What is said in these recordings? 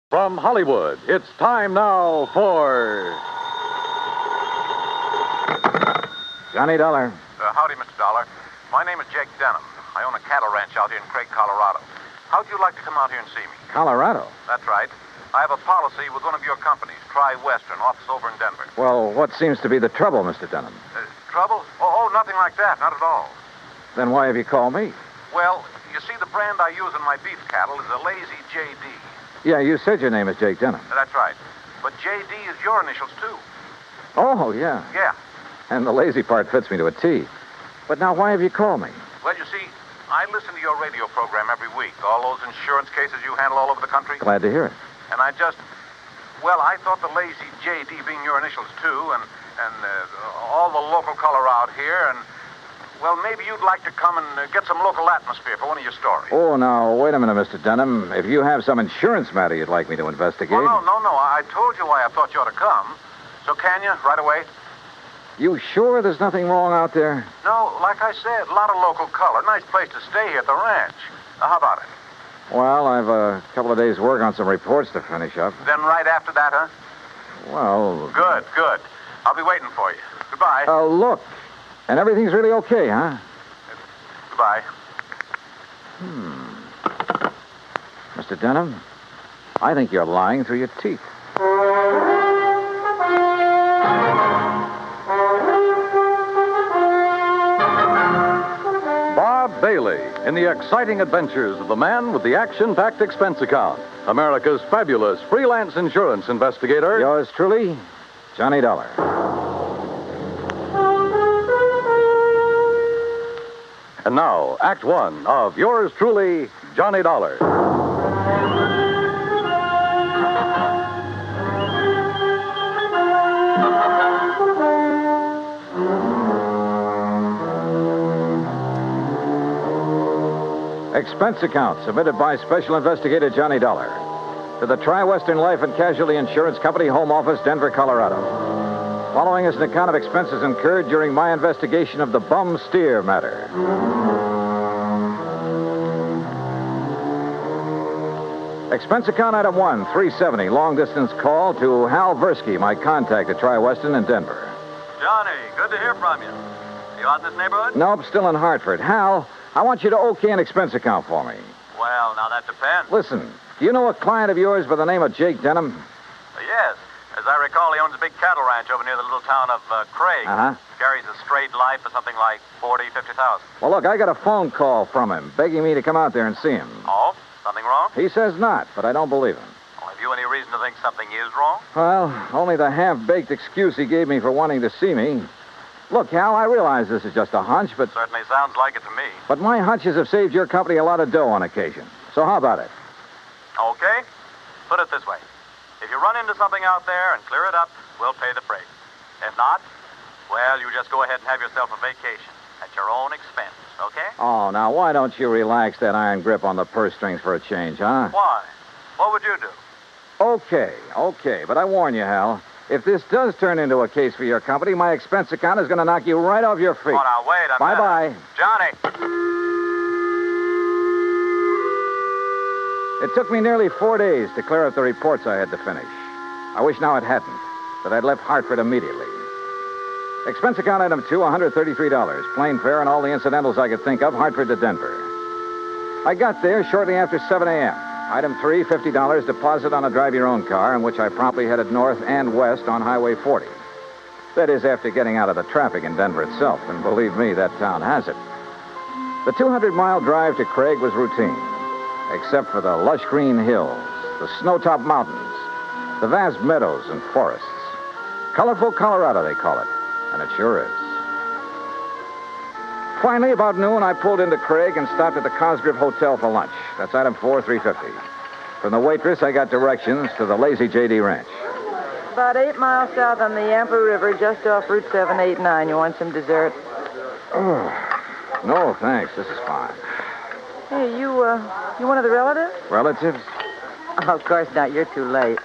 From Hollywood, it's time now for... Johnny Dollar. Howdy, Mr. Dollar. My name is Jake Denham. I own a cattle ranch out here in Craig, Colorado. How'd you like to come out here and see me? Colorado? That's right. I have a policy with one of your companies, Tri-Western, office over in Denver. Well, what seems to be the trouble, Mr. Denham? Trouble? Oh, nothing like that. Not at all. Then why have you called me? Well, you see, the brand I use in my beef cattle is a Lazy JD. Yeah, you said your name is Jake Denham. That's right. But JD is your initials, too. Oh, yeah. Yeah. And the lazy part fits me to a T. But now why have you called me? Well, you see, I listen to your radio program every week. All those insurance cases you handle all over the country. Glad to hear it. And I thought the Lazy JD being your initials, too, and all the local color out here, and, well, maybe you'd like to come and get some local atmosphere for one of your stories. Oh, now, wait a minute, Mr. Denham. If you have some insurance matter you'd like me to investigate... Well, no. I told you why I thought you ought to come. So can you, right away? You sure there's nothing wrong out there? No, like I said, a lot of local color. Nice place to stay here at the ranch. How about it? Well, I've a couple of days' work on some reports to finish up. Then right after that, huh? Well... Good. I'll be waiting for you. Goodbye. Look. And everything's really okay, huh? Goodbye. Mr. Denham, I think you're lying through your teeth. Bob Bailey in the exciting adventures of the man with the action-packed expense account. America's fabulous freelance insurance investigator. Yours truly, Johnny Dollar. And now, Act One of yours truly, Johnny Dollar. Expense account submitted by Special Investigator Johnny Dollar to the Tri-Western Life and Casualty Insurance Company, Home Office, Denver, Colorado. Following is an account of expenses incurred during my investigation of the bum steer matter. Expense account item 1, 370, long-distance call to Hal Versky, my contact at Tri-Western in Denver. Johnny, good to hear from you. You out in this neighborhood? Nope, still in Hartford. Hal, I want you to okay an expense account for me. Well, now that depends. Listen, do you know a client of yours by the name of Jake Denham? Yes. As I recall, he owns a big cattle ranch over near the little town of Craig. Uh-huh. Carries a straight life for something like 40,000, 50,000. Well, look, I got a phone call from him begging me to come out there and see him. Oh? Something wrong? He says not, but I don't believe him. Well, have you any reason to think something is wrong? Well, only the half-baked excuse he gave me for wanting to see me. Look, Hal, I realize this is just a hunch, but... Certainly sounds like it to me. But my hunches have saved your company a lot of dough on occasion. So how about it? Okay. Put it this way. If you run into something out there and clear it up, we'll pay the freight. If not, well, you just go ahead and have yourself a vacation at your own expense, okay? Oh, now, why don't you relax that iron grip on the purse strings for a change, huh? Why? What would you do? Okay, but I warn you, Hal, if this does turn into a case for your company, my expense account is going to knock you right off your feet. Oh, now, wait a minute. Bye-bye. Johnny! It took me nearly 4 days to clear up the reports I had to finish. I wish now it hadn't, that I'd left Hartford immediately. Expense account item 2, $133. Plane fare and all the incidentals I could think of, Hartford to Denver. I got there shortly after 7 a.m. Item 3, $50 deposit on a drive-your-own car, in which I promptly headed north and west on Highway 40. That is, after getting out of the traffic in Denver itself, and believe me, that town has it. The 200-mile drive to Craig was routine, except for the lush green hills, the snow-topped mountains, the vast meadows and forests. Colorful Colorado, they call it, and it sure is. Finally, about noon, I pulled into Craig and stopped at the Cosgrove Hotel for lunch. That's item 4, $350. From the waitress, I got directions to the Lazy JD Ranch. About 8 miles south on the Yampa River, just off Route 789. You want some dessert? Oh, no, thanks. This is fine. Hey, you one of the relatives? Relatives? Oh, of course not. You're too late.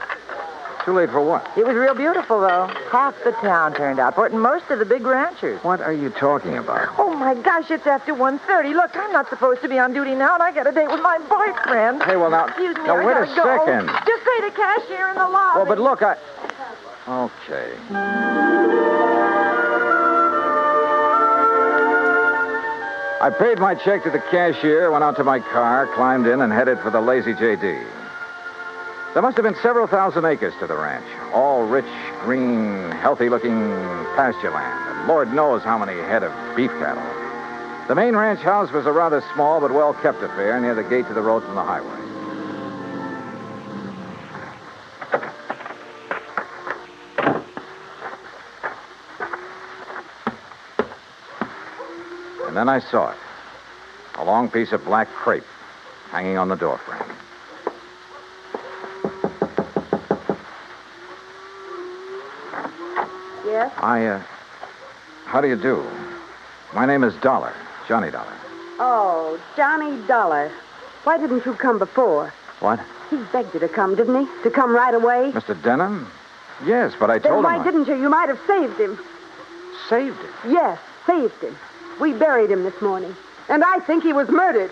Too late for what? It was real beautiful, though. Half the town turned out for it, and most of the big ranchers. What are you talking about? Oh, my gosh, it's after 1:30. Look, I'm not supposed to be on duty now, and I got a date with my boyfriend. Hey, well, now... Excuse me, now, I wait a gotta go. second. Just pay the cashier in the lobby. Well, but look, Okay. I paid my check to the cashier, went out to my car, climbed in, and headed for the YTJD. There must have been several thousand acres to the ranch, all rich, green, healthy-looking pasture land, and Lord knows how many head of beef cattle. The main ranch house was a rather small but well-kept affair near the gate to the road from the highway. And then I saw it. A long piece of black crepe hanging on the doorframe. Yes? How do you do? My name is Dollar, Johnny Dollar. Oh, Johnny Dollar. Why didn't you come before? What? He begged you to come, didn't he? To come right away? Mr. Denham? Yes, but I told him... Then why didn't you? You might have saved him. Saved him? Yes, saved him. We buried him this morning. And I think he was murdered.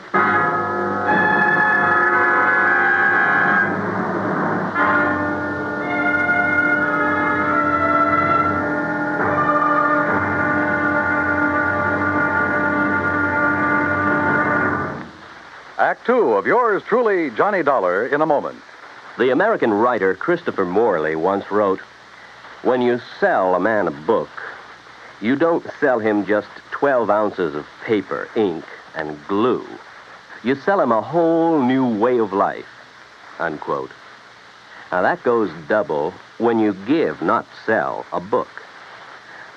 Act two of yours truly, Johnny Dollar, in a moment. The American writer Christopher Morley once wrote, "When you sell a man a book, you don't sell him just 12 ounces of paper, ink, and glue. You sell him a whole new way of life," unquote. Now that goes double when you give, not sell, a book.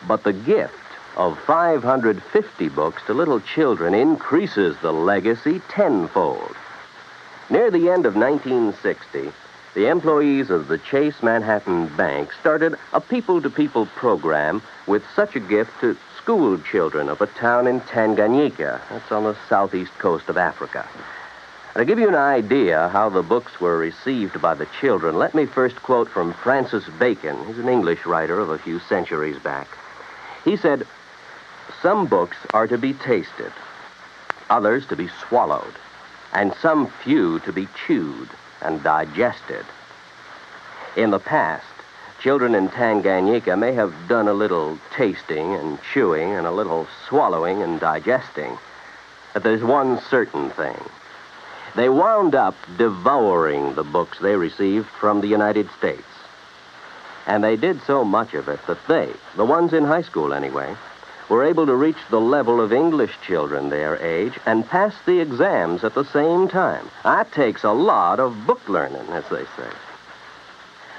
But the gift of 550 books to little children increases the legacy tenfold. Near the end of 1960, the employees of the Chase Manhattan Bank started a people-to-people program with such a gift to school children of a town in Tanganyika. That's on the southeast coast of Africa. And to give you an idea how the books were received by the children, let me first quote from Francis Bacon. He's an English writer of a few centuries back. He said, "Some books are to be tasted, others to be swallowed, and some few to be chewed and digested." In the past, children in Tanganyika may have done a little tasting and chewing and a little swallowing and digesting. But there's one certain thing. They wound up devouring the books they received from the United States. And they did so much of it that they, the ones in high school anyway, were able to reach the level of English children their age and pass the exams at the same time. That takes a lot of book learning, as they say.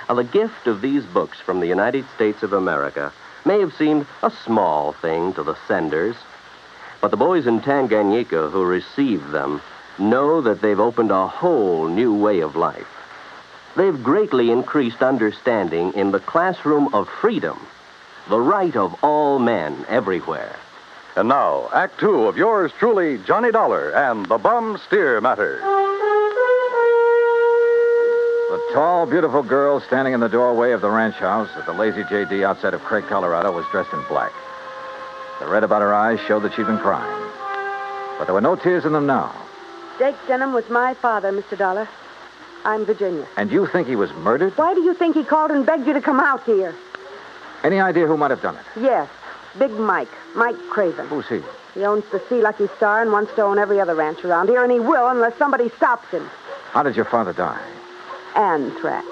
Now, the gift of these books from the United States of America may have seemed a small thing to the senders, but the boys in Tanganyika who received them know that they've opened a whole new way of life. They've greatly increased understanding in the classroom of freedom, the right of all men everywhere. And now, Act two of yours truly, Johnny Dollar and the Bum Steer Matter. The tall, beautiful girl standing in the doorway of the ranch house at the YTJD outside of Craig, Colorado, was dressed in black. The red about her eyes showed that she'd been crying. But there were no tears in them now. Jake Denham was my father, Mr. Dollar. I'm Virginia. And you think he was murdered? Why do you think he called and begged you to come out here? Any idea who might have done it? Yes, Big Mike Craven. Who's he? He owns the Sea Lucky Star and wants to own every other ranch around here, and he will unless somebody stops him. How did your father die? Anthrax.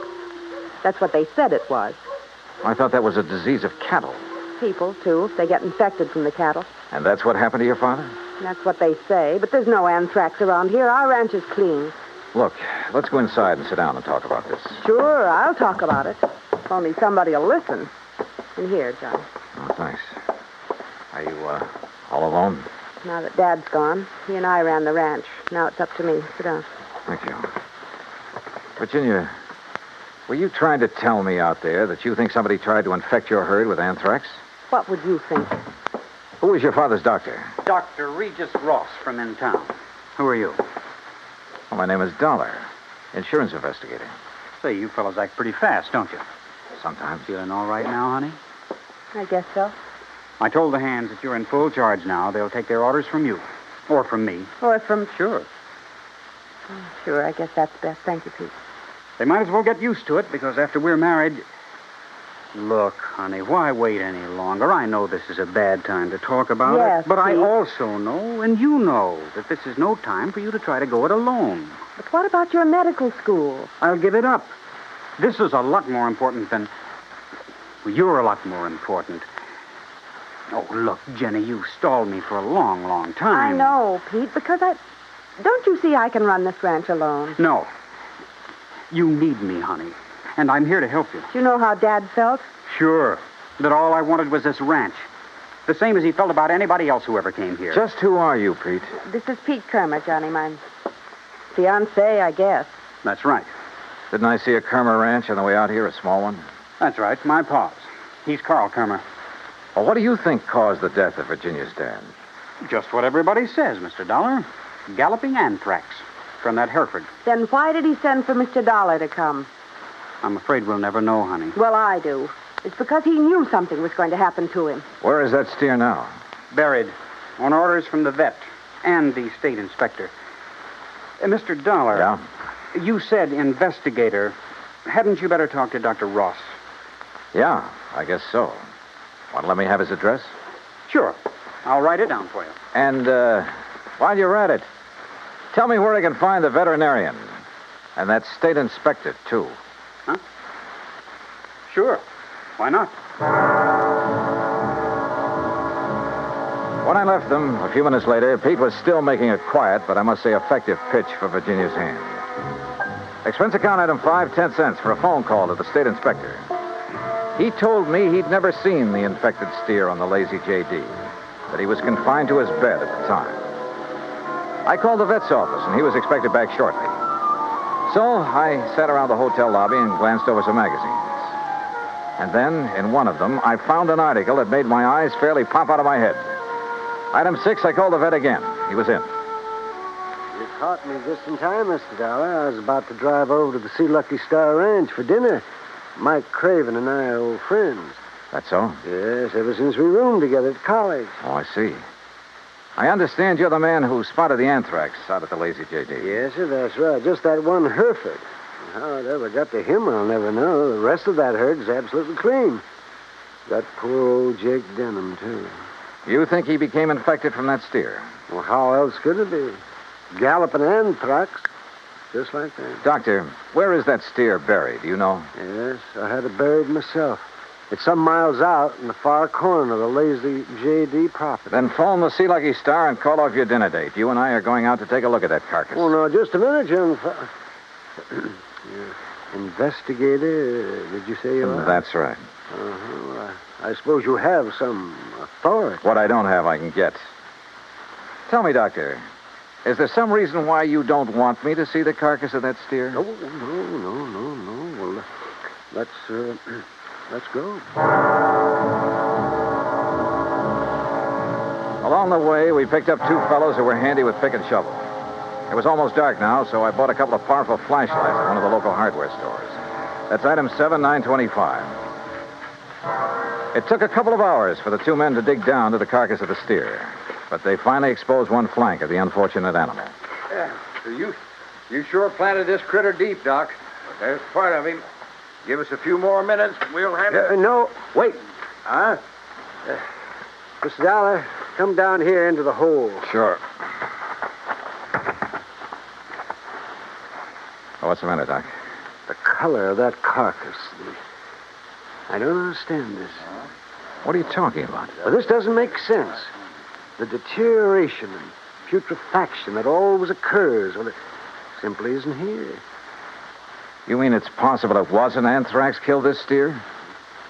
That's what they said it was. I thought that was a disease of cattle. People, too, if they get infected from the cattle. And that's what happened to your father? That's what they say, but there's no anthrax around here. Our ranch is clean. Look, let's go inside and sit down and talk about this. Sure, I'll talk about it. If only somebody will listen. And here, John. Oh, thanks. Are you, all alone? Now that Dad's gone, he and I ran the ranch. Now it's up to me. Sit down. Thank you. Virginia, were you trying to tell me out there that you think somebody tried to infect your herd with anthrax? What would you think? Who was your father's doctor? Dr. Regis Ross from in town. Who are you? Well, my name is Dollar, insurance investigator. Say, you fellas act pretty fast, don't you? Sometimes. Feeling all right now, honey? I guess so. I told the hands that you're in full charge now. They'll take their orders from you. Or from me. Or from... Sure. Sure, I guess that's best. Thank you, Pete. They might as well get used to it, because after we're married... Look, honey, why wait any longer? I know this is a bad time to talk about Yes, it, but I Pete. also know, and you know, that this is no time for you to try to go it alone. But what about your medical school? I'll give it up. This is a lot more important than... Well, you're a lot more important. Oh, look, Jenny, you've stalled me for a long, long time. I know, Pete, because I... Don't you see I can run this ranch alone? No. You need me, honey. And I'm here to help you. Do you know how Dad felt? Sure. That all I wanted was this ranch. The same as he felt about anybody else who ever came here. Just who are you, Pete? This is Pete Kermer, Johnny. My fiancé, I guess. That's right. Didn't I see a Kermer ranch on the way out here, a small one? That's right. My pa's. He's Carl Kermer. Well, what do you think caused the death of Virginia's dad? Just what everybody says, Mr. Dollar. Galloping anthrax from that Hereford. Then why did he send for Mr. Dollar to come? I'm afraid we'll never know, honey. Well, I do. It's because he knew something was going to happen to him. Where is that steer now? Buried. On orders from the vet and the state inspector. Mr. Dollar. Yeah? You said investigator. Hadn't you better talk to Dr. Ross? Yeah, I guess so. Want to let me have his address? Sure. I'll write it down for you. And, while you're at it, tell me where I can find the veterinarian. And that state inspector, too. Huh? Sure. Why not? When I left them, a few minutes later, Pete was still making a quiet, but I must say effective pitch for Virginia's hand. Expense account item 5 10 cents for a phone call to the state inspector. He told me he'd never seen the infected steer on the Lazy JD, that he was confined to his bed at the time. I called the vet's office, and he was expected back shortly. So I sat around the hotel lobby and glanced over some magazines. And then, in one of them, I found an article that made my eyes fairly pop out of my head. Item 6, I called the vet again. He was in. You caught me just in time, Mr. Dollar. I was about to drive over to the Sea Lucky Star Ranch for dinner. Mike Craven and I are old friends. That's so? Yes, ever since we roomed together at college. Oh, I see. I understand you're the man who spotted the anthrax out at the Lazy JD. Yes, sir, that's right. Just that one Hereford. How it ever got to him, I'll never know. The rest of that herd is absolutely clean. Got poor old Jake Denham, too. You think he became infected from that steer? Well, how else could it be? Galloping anthrax. Just like that. Doctor, where is that steer buried? Do you know? Yes, I had it buried myself. It's some miles out in the far corner of the Lazy JD property. Then phone the Sea Lucky Star and call off your dinner date. You and I are going out to take a look at that carcass. Oh, no, just a minute, young Investigator, did you say you are? That's right. Well, I suppose you have some authority. What I don't have, I can get. Tell me, Doctor, is there some reason why you don't want me to see the carcass of that steer? No. Well, let's go. Along the way, we picked up two fellows who were handy with pick and shovel. It was almost dark now, so I bought a couple of powerful flashlights at one of the local hardware stores. That's item 7 925. It took a couple of hours for the two men to dig down to the carcass of the steer, but they finally exposed one flank of the unfortunate animal. Yeah, so you sure planted this critter deep, Doc. But there's part of him. Give us a few more minutes, we'll have it. No, wait. Huh? Mr. Dollar, come down here into the hole. Sure. Oh, what's the matter, Doc? The color of that carcass. I don't understand this. What are you talking about? Well, this doesn't make sense. The deterioration and putrefaction that always occurs, well, it simply isn't here. You mean it's possible it wasn't anthrax killed this steer?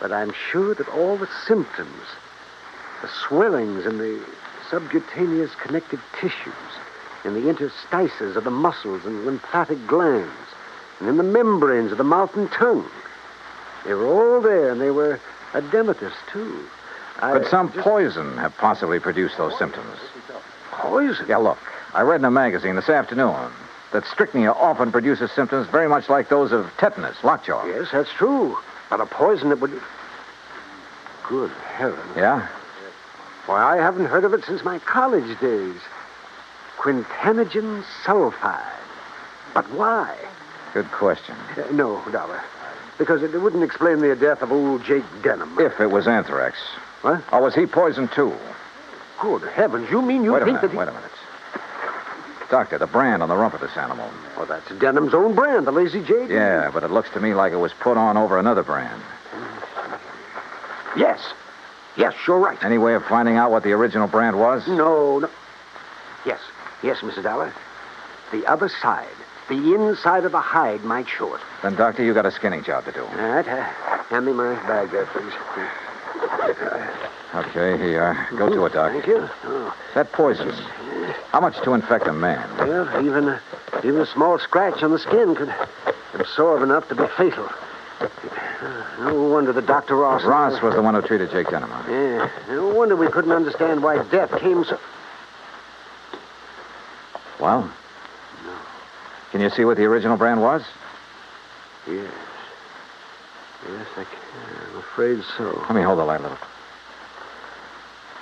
But I'm sure that all the symptoms, the swellings in the subcutaneous connective tissues, in the interstices of the muscles and lymphatic glands, and in the membranes of the mouth and tongue, they were all there, and they were edematous, too. Could some poison have possibly produced those symptoms? Poison? Yeah, look, I read in a magazine this afternoon that strychnia often produces symptoms very much like those of tetanus, lockjaw. Yes, that's true. But a poison that would... Good heavens. Yeah? Why, I haven't heard of it since my college days. Quintanogen sulfide. But why? Good question. No, Dollar. Because it wouldn't explain the death of old Jake Denham. If it was anthrax. What? Or was he poisoned, too? Good heavens, you mean you think that... Wait a minute. Doctor, the brand on the rump of this animal. Oh, that's Denham's own brand, the Lazy JD. Yeah, but it looks to me like it was put on over another brand. Yes. Yes, you're right. Any way of finding out what the original brand was? No. Yes, Mr. Dollar. The other side, the inside of the hide might show it. Then, Doctor, you got a skinning job to do. All right. Hand me my bag there, please. Okay, here you are. Go to it, Doc. Thank you. Oh. That poison. How much to infect a man? Well, even a small scratch on the skin could absorb enough to be fatal. No wonder that Dr. Ross... Ross was the one who treated Jake Denham. Huh? Yeah. No wonder we couldn't understand why death came so... Well? No. Can you see what the original brand was? Yes. Yes, I can. I'm afraid so. Let me hold the light a little.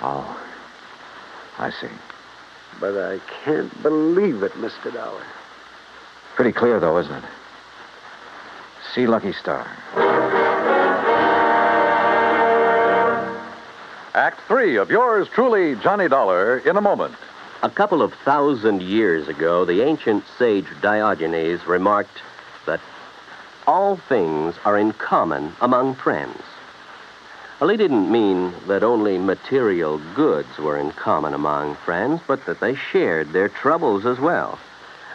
Oh. I see. But I can't believe it, Mr. Dollar. Pretty clear, though, isn't it? See Lucky Star. Act 3 of yours truly, Johnny Dollar, in a moment. A couple of 1,000 years ago, the ancient sage Diogenes remarked that all things are in common among friends. Well, he didn't mean that only material goods were in common among friends, but that they shared their troubles as well.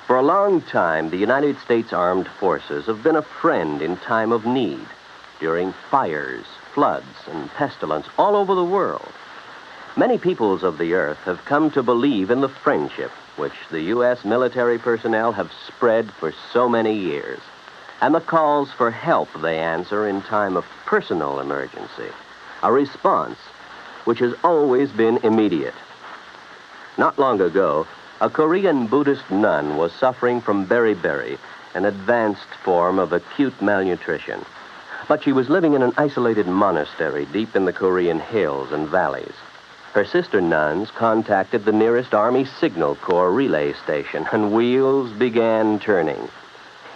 For a long time, the United States Armed Forces have been a friend in time of need, during fires, floods, and pestilence all over the world. Many peoples of the earth have come to believe in the friendship which the U.S. military personnel have spread for so many years, and the calls for help they answer in time of personal emergency, a response which has always been immediate. Not long ago, a Korean Buddhist nun was suffering from beriberi, an advanced form of acute malnutrition. But she was living in an isolated monastery deep in the Korean hills and valleys. Her sister nuns contacted the nearest Army Signal Corps relay station, and wheels began turning.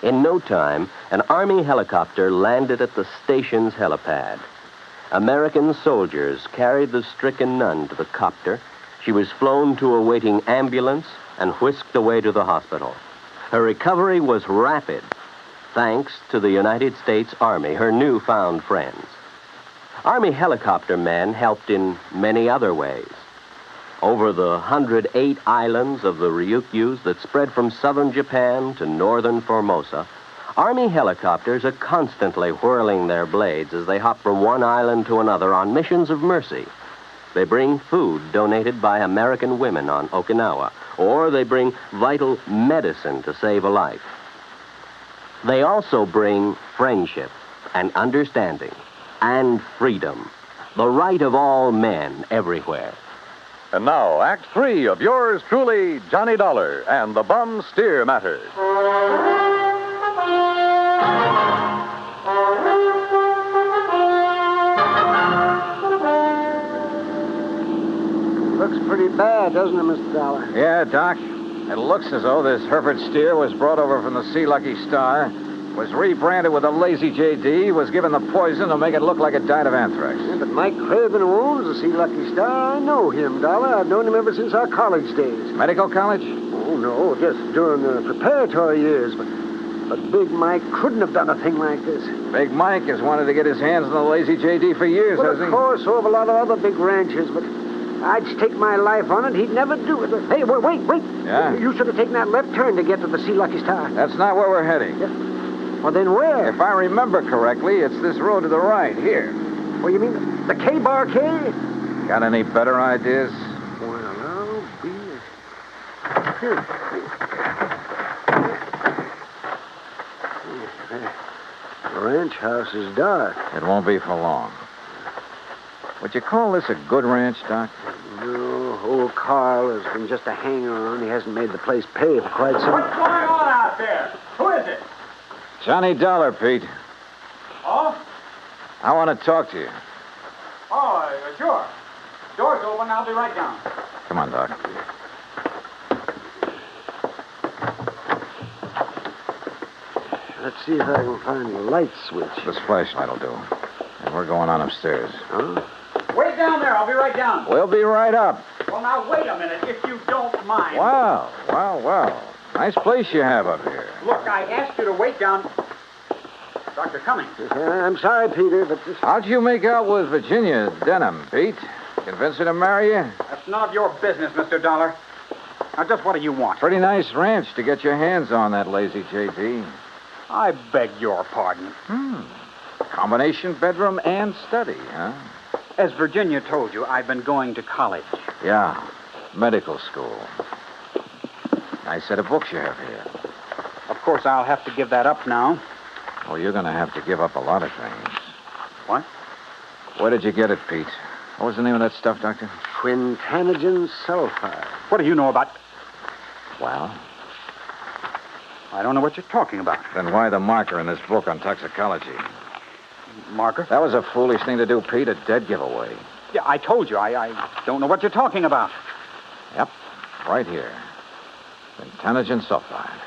In no time, an Army helicopter landed at the station's helipad. American soldiers carried the stricken nun to the copter. She was flown to a waiting ambulance and whisked away to the hospital. Her recovery was rapid, thanks to the United States Army, her newfound friends. Army helicopter men helped in many other ways. Over the 108 islands of the Ryukyus that spread from southern Japan to northern Formosa, Army helicopters are constantly whirling their blades as they hop from one island to another on missions of mercy. They bring food donated by American women on Okinawa, or they bring vital medicine to save a life. They also bring friendship and understanding and freedom, the right of all men everywhere. And now, Act 3 of yours truly, Johnny Dollar and the Bum Steer Matter. Looks pretty bad, doesn't it, Mr. Dollar? Yeah, Doc. It looks as though this Hereford steer was brought over from the Sea Lucky Star, was rebranded with a Lazy JD, was given the poison to make it look like it died of anthrax. Yeah, but Mike Craven, who owns the Sea Lucky Star, I know him, Dollar. I've known him ever since our college days. Medical college? Oh, no, just during the preparatory years. But Big Mike couldn't have done a thing like this. Big Mike has wanted to get his hands on the Lazy JD for years, Well, hasn't of he? course, so have a lot of other big ranches, but I'd stake my life on it. He'd never do it. Hey, wait. Yeah? You should have taken that left turn to get to the Sea Lucky Star. That's not where we're heading. Yeah. Well, then where? If I remember correctly, it's this road to the right, here. Well, you mean the K-Bar K? Got any better ideas? Well, I'll be... Here. The ranch house is dark. It won't be for long. Would you call this a good ranch, Doc? No, old Carl has been just a hanger-on. He hasn't made the place pay for quite some... What's going on out out there? Who is it? Johnny Dollar, Pete. Oh? I want to talk to you. Oh, sure. Door's open. I'll be right down. Come on, Doc. Let's see if I can find the light switch. This flashlight will do. And we're going on upstairs. Huh? Wait down there. I'll be right down. We'll be right up. Well, now, wait a minute, if you don't mind. Wow. Nice place you have up here. Look, I asked you to wait down. Dr. Cummings. I'm sorry, Peter, but this... How'd you make out with Virginia Denham, Pete? Convince her to marry you? That's none of your business, Mr. Dollar. Now, just what do you want? Pretty nice ranch to get your hands on, that lazy JD. I beg your pardon. Combination bedroom and study, huh? As Virginia told you, I've been going to college. Yeah, medical school. Nice set of books you have here. Of course, I'll have to give that up now. Oh, you're going to have to give up a lot of things. What? Where did you get it, Pete? What was the name of that stuff, Doctor? Quintanogen sulfide. What do you know about... Well? I don't know what you're talking about. Then why the marker in this book on toxicology? Marker? That was a foolish thing to do, Pete. A dead giveaway. Yeah, I told you. I don't know what you're talking about. Yep. Right here. Quintanogen sulfide.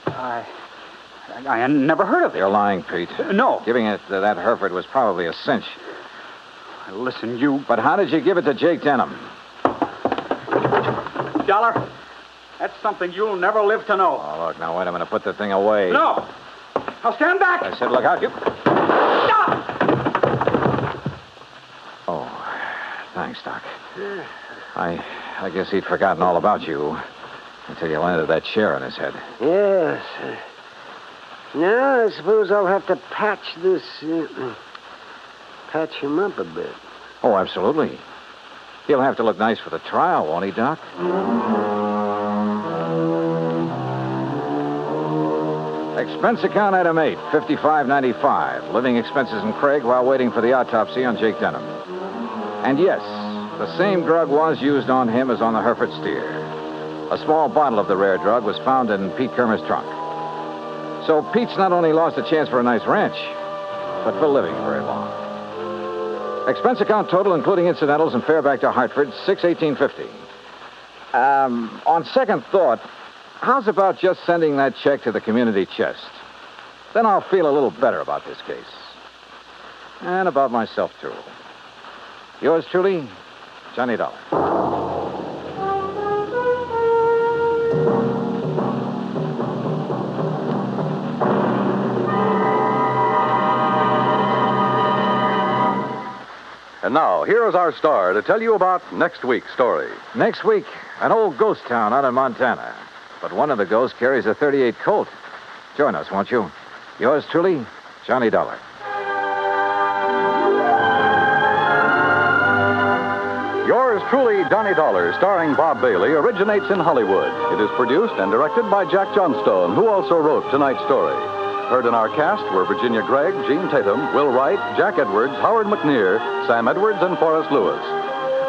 I never heard of it. You're lying, Pete. No. Giving it to that Hereford was probably a cinch. Listen, you... But how did you give it to Jake Denham? Dollar, that's something you'll never live to know. Oh, look, now wait a minute. Put the thing away. No. Now stand back. I said look out. You... Stop! Oh, thanks, Doc. I guess he'd forgotten all about you until you landed that chair on his head. Yes. Now, I suppose I'll have to patch this... patch him up a bit. Oh, absolutely. He'll have to look nice for the trial, won't he, Doc? Expense account item 8, $55.95. Living expenses in Craig while waiting for the autopsy on Jake Denham. And yes, the same drug was used on him as on the Hereford steer. A small bottle of the rare drug was found in Pete Kermer's trunk. So Pete's not only lost a chance for a nice ranch, but for living very long. Expense account total, including incidentals and fare back to Hartford, $618.50. On second thought, how's about just sending that check to the community chest? Then I'll feel a little better about this case. And about myself, too. Yours truly, Johnny Dollar. And now, here is our star to tell you about next week's story. Next week, an old ghost town out in Montana. But one of the ghosts carries a .38 Colt. Join us, won't you? Yours truly, Johnny Dollar. Yours truly, Johnny Dollar, starring Bob Bailey, originates in Hollywood. It is produced and directed by Jack Johnstone, who also wrote tonight's story. Heard in our cast were Virginia Gregg, Gene Tatum, Will Wright, Jack Edwards, Howard McNear, Sam Edwards, and Forrest Lewis.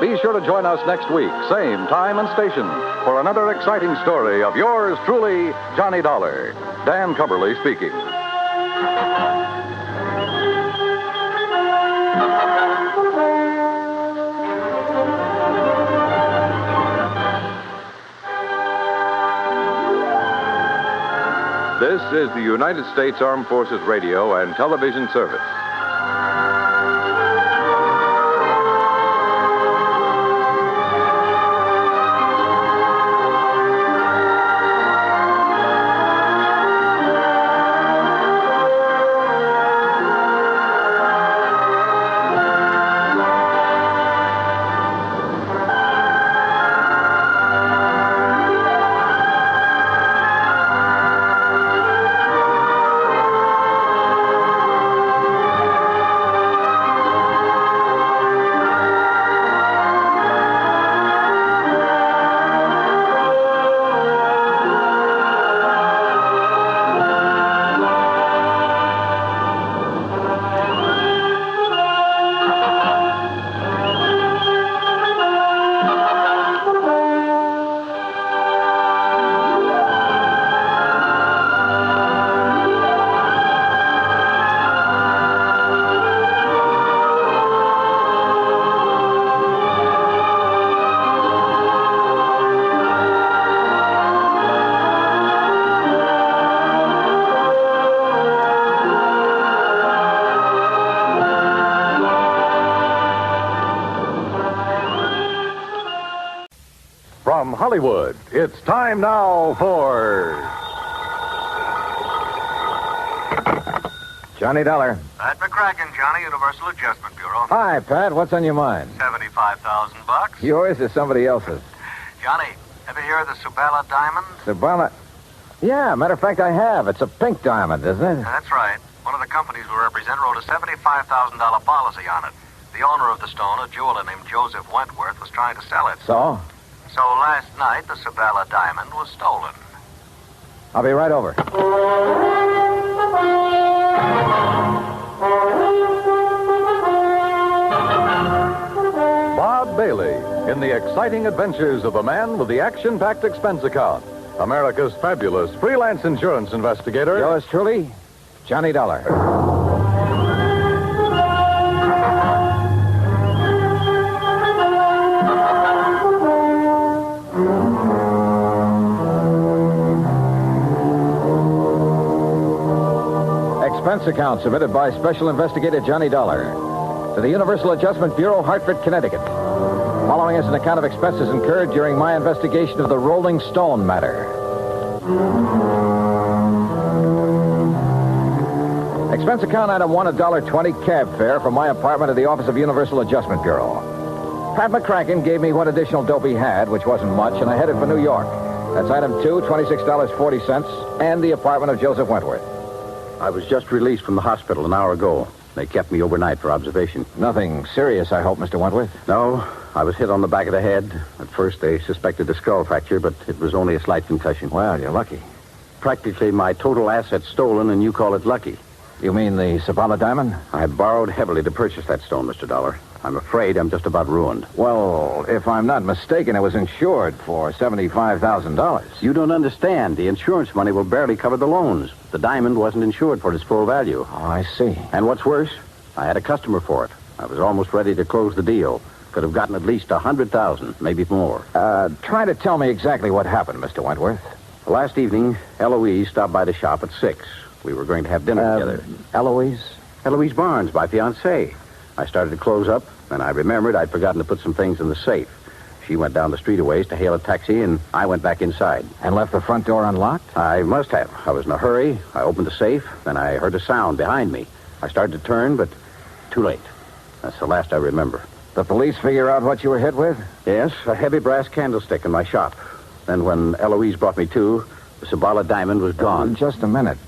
Be sure to join us next week, same time and station, for another exciting story of yours truly, Johnny Dollar. Dan Cumberly speaking. This is the United States Armed Forces Radio and Television Service. From Hollywood, it's time now for... Johnny Dollar. Pat McCracken, Johnny, Universal Adjustment Bureau. Hi, Pat. What's on your mind? $75,000. Yours or somebody else's? Johnny, ever hear of the Sabala Diamond? Sabala? Yeah, matter of fact, I have. It's a pink diamond, isn't it? That's right. One of the companies we represent wrote a $75,000 policy on it. The owner of the stone, a jeweler named Joseph Wentworth, was trying to sell it. So? So last night, the Sabala Diamond was stolen. I'll be right over. Bob Bailey in the exciting adventures of the man with the action-packed expense account. America's fabulous freelance insurance investigator. Yours truly, Johnny Dollar. Expense account submitted by Special Investigator Johnny Dollar to the Universal Adjustment Bureau, Hartford, Connecticut. Following is an account of expenses incurred during my investigation of the Rolling Stone matter. Expense account item 1, $1.20 cab fare from my apartment to the office of Universal Adjustment Bureau. Pat McCracken gave me what additional dope he had, which wasn't much, and I headed for New York. That's item 2, $26.40, and the apartment of Joseph Wentworth. I was just released from the hospital an hour ago. They kept me overnight for observation. Nothing serious, I hope, Mr. Wentworth? No, I was hit on the back of the head. At first, they suspected a skull fracture, but it was only a slight concussion. Well, you're lucky. Practically my total assets stolen, and you call it lucky. You mean the Sabala diamond? I borrowed heavily to purchase that stone, Mr. Dollar. I'm afraid I'm just about ruined. Well, if I'm not mistaken, it was insured for $75,000. You don't understand. The insurance money will barely cover the loans. The diamond wasn't insured for its full value. Oh, I see. And what's worse, I had a customer for it. I was almost ready to close the deal. Could have gotten at least $100,000, maybe more. Try to tell me exactly what happened, Mr. Wentworth. Last evening, Eloise stopped by the shop at 6. We were going to have dinner together. Eloise? Eloise Barnes, my fiancée. I started to close up, and I remembered I'd forgotten to put some things in the safe. She went down the street a ways to hail a taxi, and I went back inside. And left the front door unlocked? I must have. I was in a hurry. I opened the safe, then I heard a sound behind me. I started to turn, but too late. That's the last I remember. The police figure out what you were hit with? Yes, a heavy brass candlestick in my shop. Then when Eloise brought me to, the Sabala diamond was gone. Just a minute.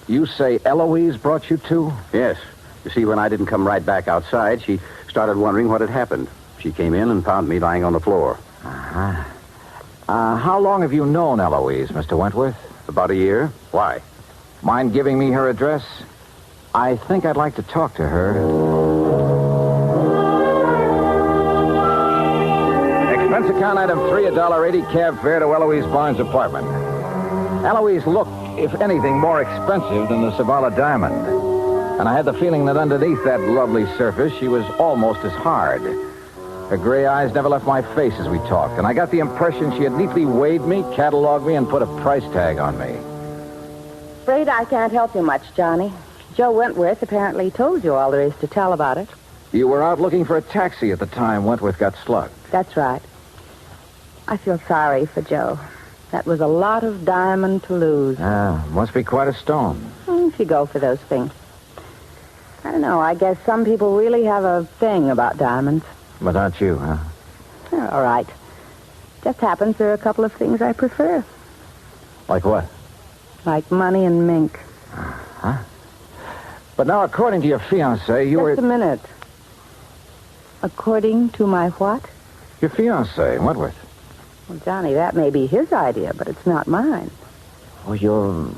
You say Eloise brought you to? Yes. You see, when I didn't come right back outside, she started wondering what had happened. She came in and found me lying on the floor. Uh-huh. How long have you known Eloise, Mr. Wentworth? About a year. Why? Mind giving me her address? I think I'd like to talk to her. Expense account item 3, $1.80 cab fare to Eloise Barnes' apartment. Eloise looked, if anything, more expensive than the Sabala diamond. And I had the feeling that underneath that lovely surface, she was almost as hard. Her gray eyes never left my face as we talked, and I got the impression she had neatly weighed me, cataloged me, and put a price tag on me. Afraid I can't help you much, Johnny. Joe Wentworth apparently told you all there is to tell about it. You were out looking for a taxi at the time Wentworth got slugged. That's right. I feel sorry for Joe. That was a lot of diamond to lose. Must be quite a stone. If you go for those things. I don't know. I guess some people really have a thing about diamonds. But not you, huh? All right. Just happens there are a couple of things I prefer. Like what? Like money and mink. Huh? But now, according to your fiancé, you were... Just a minute. According to my what? Your fiancé, Wentworth. Well, Johnny, that may be his idea, but it's not mine. Well, you're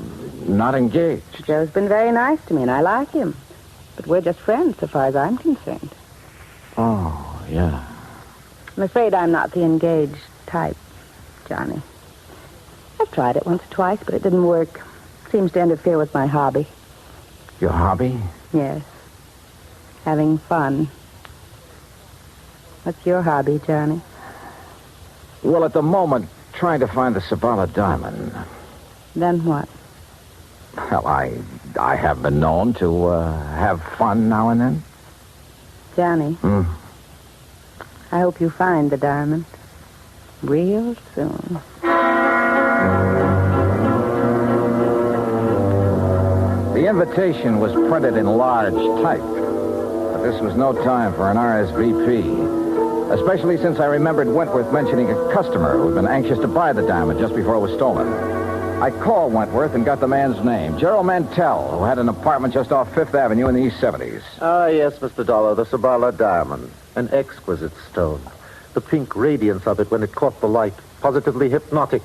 not engaged. Joe's been very nice to me, and I like him. But we're just friends, so far as I'm concerned. Oh, yeah. I'm afraid I'm not the engaged type, Johnny. I've tried it once or twice, but it didn't work. Seems to interfere with my hobby. Your hobby? Yes. Having fun. What's your hobby, Johnny? Well, at the moment, trying to find the Sabala diamond. Then what? Well, I have been known to have fun now and then. Johnny. I hope you find the diamond. real soon. The invitation was printed in large type, but this was no time for an RSVP, especially since I remembered Wentworth mentioning a customer who had been anxious to buy the diamond just before it was stolen. I called Wentworth and got the man's name, Gerald Mantell, who had an apartment just off Fifth Avenue in the East 70s. Ah, yes, Mr. Dollar, the Sabala diamond. An exquisite stone. The pink radiance of it when it caught the light. Positively hypnotic.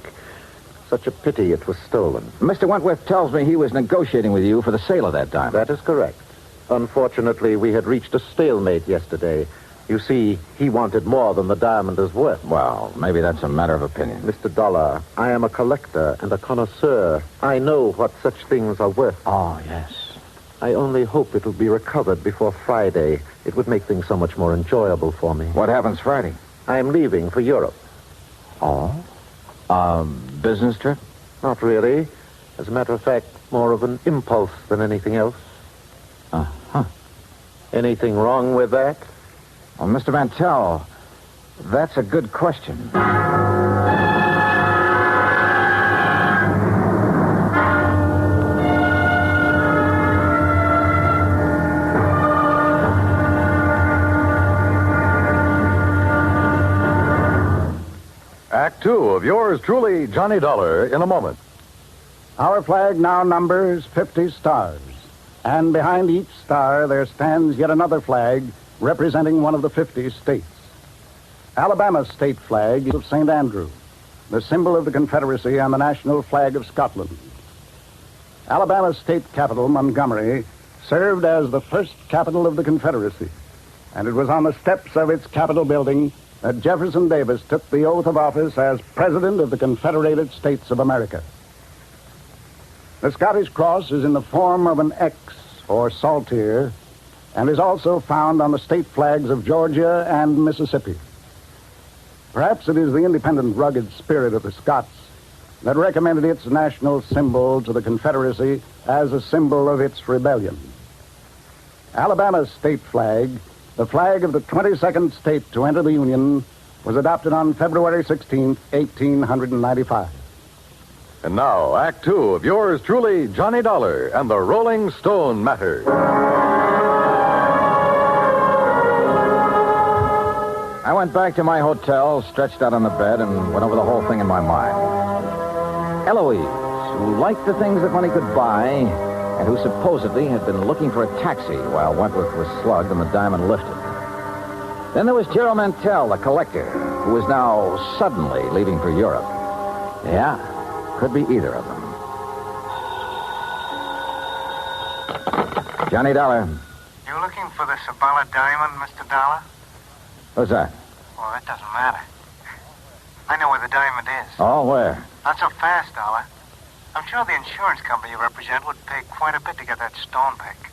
Such a pity it was stolen. Mr. Wentworth tells me he was negotiating with you for the sale of that diamond. That is correct. Unfortunately, we had reached a stalemate yesterday. You see, he wanted more than the diamond is worth. Well, maybe that's a matter of opinion. Mr. Dollar, I am a collector and a connoisseur. I know what such things are worth. Oh, yes. I only hope it'll be recovered before Friday. It would make things so much more enjoyable for me. What happens Friday? I'm leaving for Europe. Oh? Business trip? Not really. As a matter of fact, more of an impulse than anything else. Uh-huh. Anything wrong with that? Well, Mr. Mantell, that's a good question. Act two of yours truly, Johnny Dollar, in a moment. Our flag now numbers 50 stars. And behind each star there stands yet another flag representing one of the 50 states. Alabama's state flag is of St. Andrew, the symbol of the Confederacy and the national flag of Scotland. Alabama's state capital, Montgomery, served as the first capital of the Confederacy, and it was on the steps of its Capitol building that Jefferson Davis took the oath of office as President of the Confederated States of America. The Scottish cross is in the form of an X, or saltire, and is also found on the state flags of Georgia and Mississippi. Perhaps it is the independent, rugged spirit of the Scots that recommended its national symbol to the Confederacy as a symbol of its rebellion. Alabama's state flag, the flag of the 22nd state to enter the Union, was adopted on February 16, 1895. And now, Act two of yours truly, Johnny Dollar and the Rolling Stone Matter. I went back to my hotel, stretched out on the bed, and went over the whole thing in my mind. Eloise, who liked the things that money could buy, and who supposedly had been looking for a taxi while Wentworth was slugged and the diamond lifted. Then there was Gerald Mantell, the collector, who was now suddenly leaving for Europe. Yeah, could be either of them. Johnny Dollar. You looking for the Sabala diamond, Mr. Dollar? Who's that? Well, that doesn't matter. I know where the diamond is. Oh, where? Not so fast, Dollar. I'm sure the insurance company you represent would pay quite a bit to get that stone back.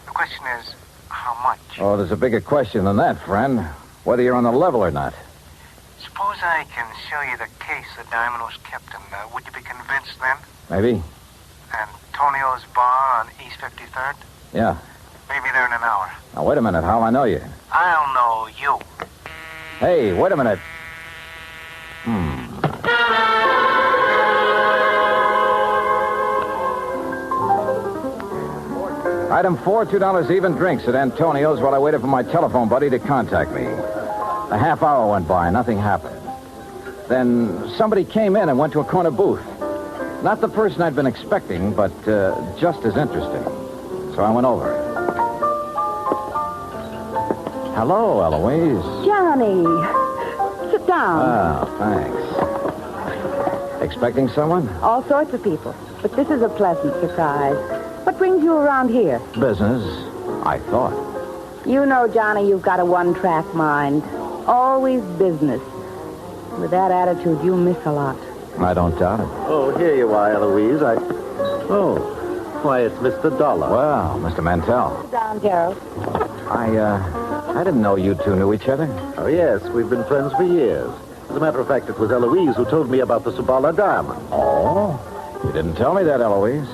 The question is, how much? Oh, there's a bigger question than that, friend. Whether you're on the level or not. Suppose I can show you the case the diamond was kept in. Would you be convinced then? Maybe. Antonio's bar on East 53rd? Yeah. Maybe there in an hour. Now, wait a minute. How'll I know you? I'll know you. Hey, wait a minute. Item 4, $2 even drinks at Antonio's while I waited for my telephone buddy to contact me. A half hour went by, nothing happened. Then somebody came in and went to a corner booth. Not the person I'd been expecting, but just as interesting. So I went over. Hello, Eloise. Johnny, sit down. Oh, thanks. Expecting someone? All sorts of people. But this is a pleasant surprise. What brings you around here? Business, I thought. You know, Johnny, you've got a one-track mind. Always business. With that attitude, you miss a lot. I don't doubt it. Oh, here you are, Eloise. Oh, why, it's Mr. Dollar. Well, Mr. Mantell. Sit down, Gerald. I didn't know you two knew each other. Oh, yes, we've been friends for years. As a matter of fact, it was Eloise who told me about the Sabala diamond. Oh, you didn't tell me that, Eloise.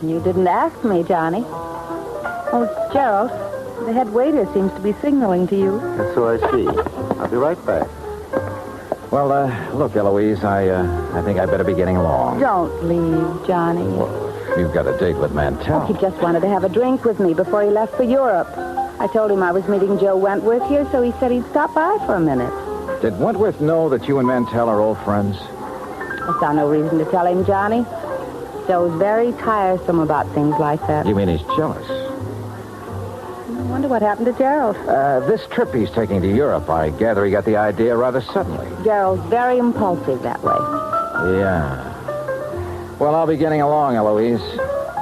You didn't ask me, Johnny. Oh, Gerald, the head waiter seems to be signaling to you. And so I see. I'll be right back. Well, look, Eloise, I think I better be getting along. Don't leave, Johnny. You've got a date with Mantell. He just wanted to have a drink with me before he left for Europe. I told him I was meeting Joe Wentworth here, so he said he'd stop by for a minute. Did Wentworth know that you and Mantell are old friends? I saw no reason to tell him, Johnny. Joe's very tiresome about things like that. You mean he's jealous? I wonder what happened to Gerald. This trip he's taking to Europe, I gather he got the idea rather suddenly. Gerald's very impulsive that way. Yeah. Well, I'll be getting along, Eloise.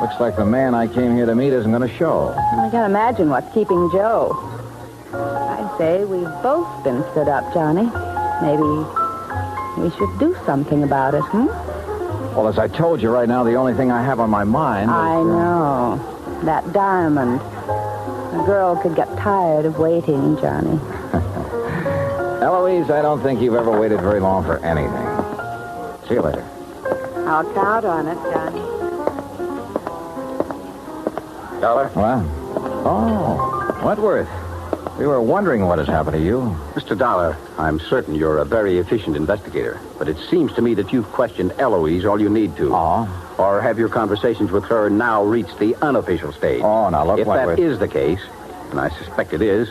Looks like the man I came here to meet isn't going to show. I can't imagine what's keeping Joe. I'd say we've both been stood up, Johnny. Maybe we should do something about it, Well, as I told you right now, the only thing I have on my mind is... I know. That diamond. A girl could get tired of waiting, Johnny. Eloise, I don't think you've ever waited very long for anything. See you later. I'll count on it, Johnny. Dollar? What? Oh, Wentworth. We were wondering what has happened to you. Mr. Dollar, I'm certain you're a very efficient investigator, but it seems to me that you've questioned Eloise all you need to. Oh? Or have your conversations with her now reached the unofficial stage? Oh, now look, if Wentworth. that is the case, and I suspect it is,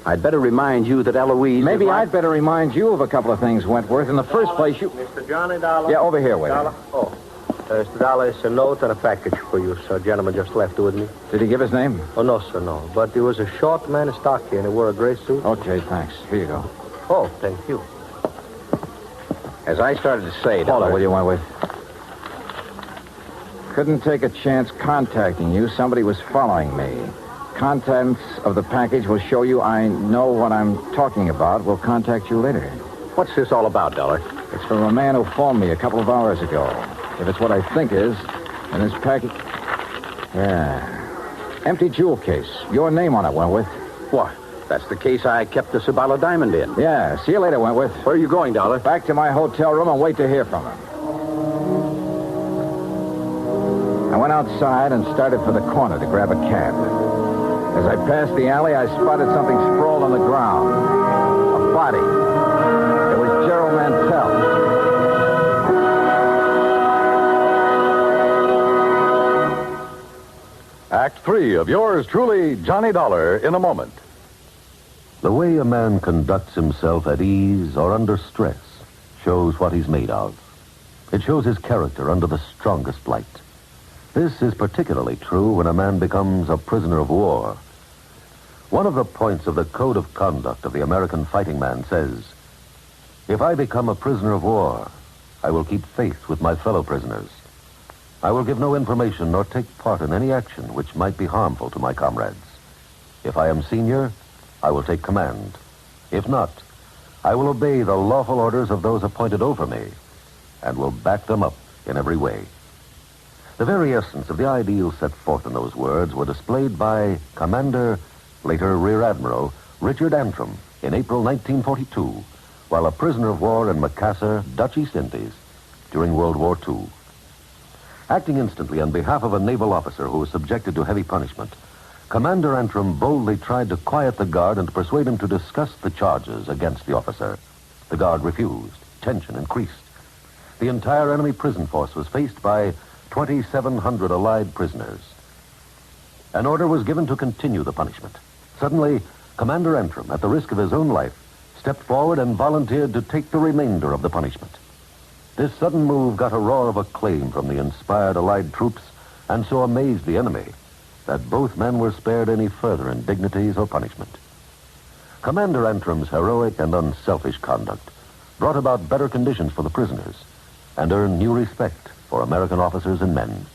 I'd better remind you that Eloise... Maybe I'd better remind you of a couple of things, Wentworth. In the first place, you... Mr. Johnny Dollar? Yeah, over here, wait. Dollar? Oh. Mr. Dollar, it's a note and a package for you, sir. A gentleman just left with me. Did he give his name? Oh, no, sir, no. But he was a short man in stocky and he wore a gray suit. Okay, thanks. Here you go. Oh, thank you. As I started to say, Hold on, will you, Wentworth? Couldn't take a chance contacting you. Somebody was following me. Contents of the package will show you I know what I'm talking about. We'll contact you later. What's this all about, Dollar? It's from a man who phoned me a couple of hours ago. If it's what I think is, and this package... Yeah. Empty jewel case. Your name on it, Wentworth. What? That's the case I kept the Sabala diamond in. Yeah. See you later, Wentworth. Where are you going, Dollar? Back to my hotel room and wait to hear from him. I went outside and started for the corner to grab a cab. As I passed the alley, I spotted something sprawled on the ground. A body. It was Gerald Mantell. Act 3 of yours truly, Johnny Dollar, in a moment. The way a man conducts himself at ease or under stress shows what he's made of. It shows his character under the strongest light. This is particularly true when a man becomes a prisoner of war. One of the points of the Code of Conduct of the American fighting man says, "If I become a prisoner of war, I will keep faith with my fellow prisoners. I will give no information nor take part in any action which might be harmful to my comrades. If I am senior, I will take command. If not, I will obey the lawful orders of those appointed over me and will back them up in every way." The very essence of the ideals set forth in those words were displayed by Commander, later Rear Admiral, Richard Antrim in April 1942, while a prisoner of war in Macassar, Dutch East Indies, during World War II. Acting instantly on behalf of a naval officer who was subjected to heavy punishment, Commander Antrim boldly tried to quiet the guard and to persuade him to discuss the charges against the officer. The guard refused. Tension increased. The entire enemy prison force was faced by 2,700 Allied prisoners. An order was given to continue the punishment. Suddenly, Commander Antrim, at the risk of his own life, stepped forward and volunteered to take the remainder of the punishment. This sudden move got a roar of acclaim from the inspired Allied troops and so amazed the enemy that both men were spared any further indignities or punishment. Commander Antrim's heroic and unselfish conduct brought about better conditions for the prisoners and earned new respect for American officers and men.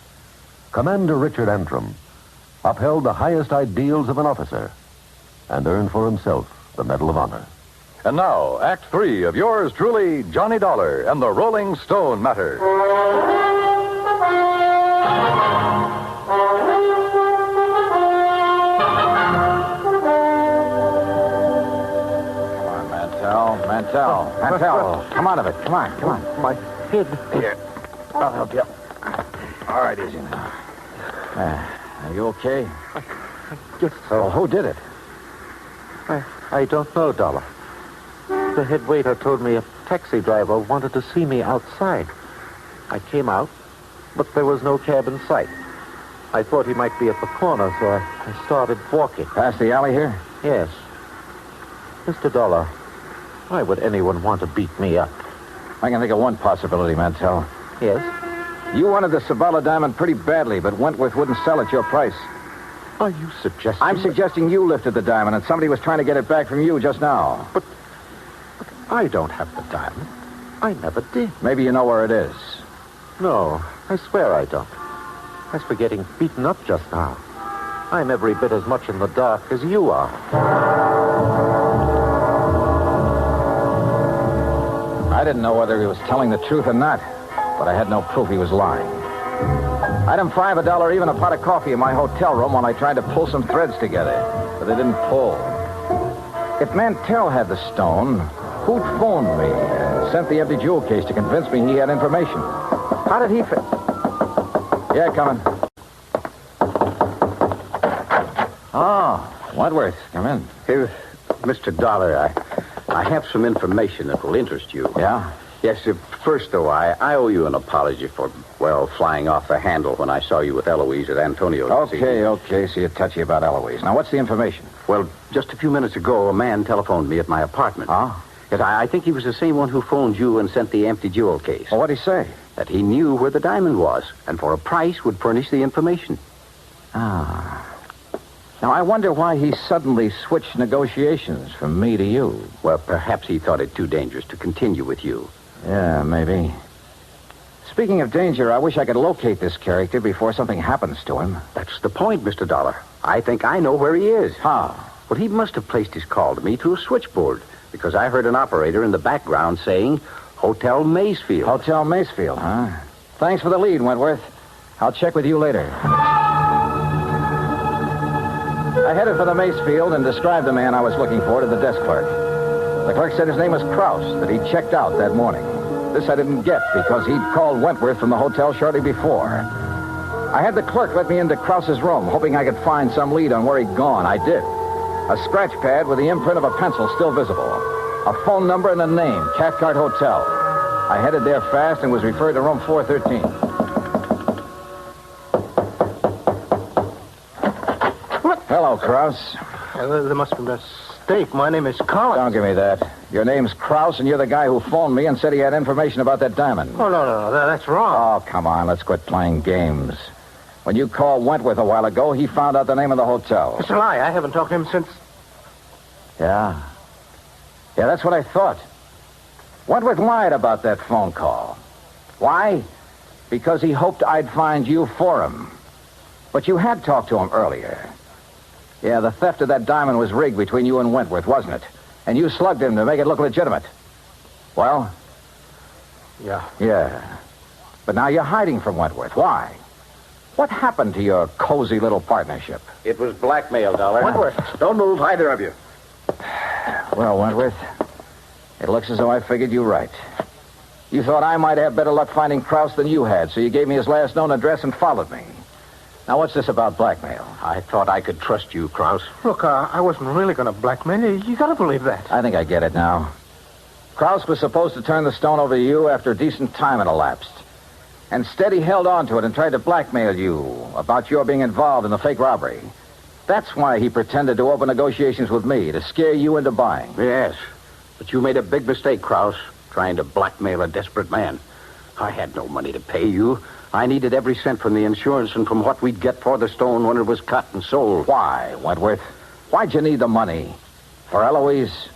Commander Richard Antrim upheld the highest ideals of an officer and earned for himself the Medal of Honor. And now, Act 3 of yours truly, Johnny Dollar and the Rolling Stone Matter. Come on, Mantell. Come out of it. Come on. My head. Here. I'll help you. All right, easy now. Are you okay? So who did it? I don't know, Dollar. The head waiter told me taxi driver wanted to see me outside. I came out, but there was no cab in sight. I thought he might be at the corner, so I started walking. Past the alley here? Yes. Mr. Dollar, why would anyone want to beat me up? I can think of one possibility, Mantell. Yes? You wanted the Sabala diamond pretty badly, but Wentworth wouldn't sell at your price. Are you suggesting... I'm suggesting you lifted the diamond and somebody was trying to get it back from you just now. But I don't have the diamond. I never did. Maybe you know where it is. No, I swear I don't. As for getting beaten up just now, I'm every bit as much in the dark as you are. I didn't know whether he was telling the truth or not, but I had no proof he was lying. Item 5, $1 even a pot of coffee in my hotel room when I tried to pull some threads together, but they didn't pull. If Mantell had the stone, who'd phoned me and sent the empty jewel case to convince me he had information? How did he fit? Yeah, coming. Oh, Wentworth, come in. Hey, Mr. Dollar, I have some information that will interest you. Yeah? Yes, first, though, I owe you an apology for, flying off the handle when I saw you with Eloise at Antonio's. Okay, so you're touchy about Eloise. Now, what's the information? Well, just a few minutes ago, a man telephoned me at my apartment. Huh? Yes, I think he was the same one who phoned you and sent the empty jewel case. Well, what'd he say? That he knew where the diamond was, and for a price would furnish the information. Ah. Now, I wonder why he suddenly switched negotiations from me to you. Well, perhaps he thought it too dangerous to continue with you. Yeah, maybe. Speaking of danger, I wish I could locate this character before something happens to him. That's the point, Mr. Dollar. I think I know where he is. How? Well, he must have placed his call to me through a switchboard, because I heard an operator in the background saying, Hotel Maysfield. Hotel Maysfield, huh? Thanks for the lead, Wentworth. I'll check with you later. I headed for the Maysfield and described the man I was looking for to the desk clerk. The clerk said his name was Krause, that he'd checked out that morning. This I didn't get because he'd called Wentworth from the hotel shortly before. I had the clerk let me into Krause's room, hoping I could find some lead on where he'd gone. I did. A scratch pad with the imprint of a pencil still visible. A phone number and a name, Cathcart Hotel. I headed there fast and was referred to room 413. Hello, Krause. There must be a mistake. My name is Collins. Don't give me that. Your name's Krause, and you're the guy who phoned me and said he had information about that diamond. Oh, no. That's wrong. Oh, come on. Let's quit playing games. When you called Wentworth a while ago, he found out the name of the hotel. It's a lie. I haven't talked to him since... Yeah, that's what I thought. Wentworth lied about that phone call. Why? Because he hoped I'd find you for him. But you had talked to him earlier. Yeah, the theft of that diamond was rigged between you and Wentworth, wasn't it? And you slugged him to make it look legitimate. Well? Yeah. But now you're hiding from Wentworth. Why? What happened to your cozy little partnership? It was blackmail, Dollar. Wentworth. Don't move, either of you. Well, Wentworth, it looks as though I figured you right. You thought I might have better luck finding Krause than you had, so you gave me his last known address and followed me. Now, what's this about blackmail? I thought I could trust you, Krause. Look, I wasn't really going to blackmail you. You got to believe that. I think I get it now. Krause was supposed to turn the stone over to you after a decent time had elapsed. Instead, he held on to it and tried to blackmail you about your being involved in the fake robbery. That's why he pretended to open negotiations with me, to scare you into buying. Yes, but you made a big mistake, Krause, trying to blackmail a desperate man. I had no money to pay you. I needed every cent from the insurance and from what we'd get for the stone when it was cut and sold. Why, Wentworth? Why'd you need the money? For Eloise?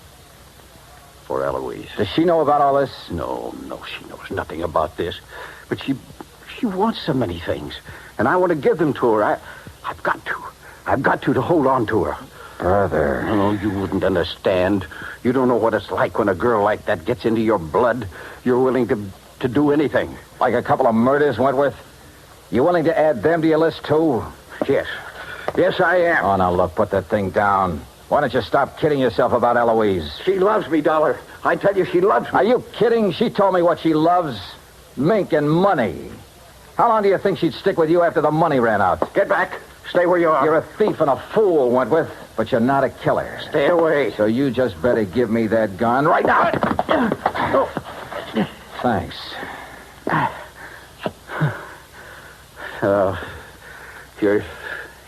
For Eloise. Does she know about all this? No, she knows nothing about this. But she wants so many things, and I want to give them to her. I've got to hold on to her. Brother. No, you wouldn't understand. You don't know what it's like when a girl like that gets into your blood. You're willing to do anything. Like a couple of murders, Wentworth? You willing to add them to your list, too? Yes, I am. Oh, now, look, put that thing down. Why don't you stop kidding yourself about Eloise? She loves me, Dollar. I tell you, she loves me. Are you kidding? She told me what she loves. Mink and money. How long do you think she'd stick with you after the money ran out? Get back. Stay where you are. You're a thief and a fool, Wentworth, but you're not a killer. Stay away. So you just better give me that gun right now. Thanks.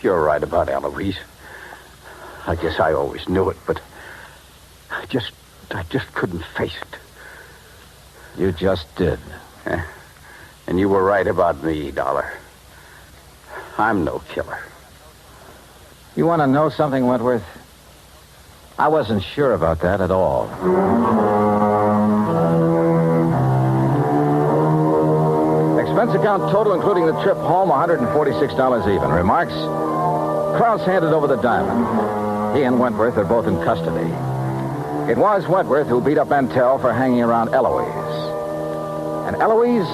You're right about Eloise. I guess I always knew it, but I just couldn't face it. You just did. And you were right about me, Dollar. I'm no killer. You want to know something, Wentworth? I wasn't sure about that at all. Expense account total, including the trip home, $146 even. Remarks? Krause handed over the diamond. He and Wentworth are both in custody. It was Wentworth who beat up Mantell for hanging around Eloise. And Eloise,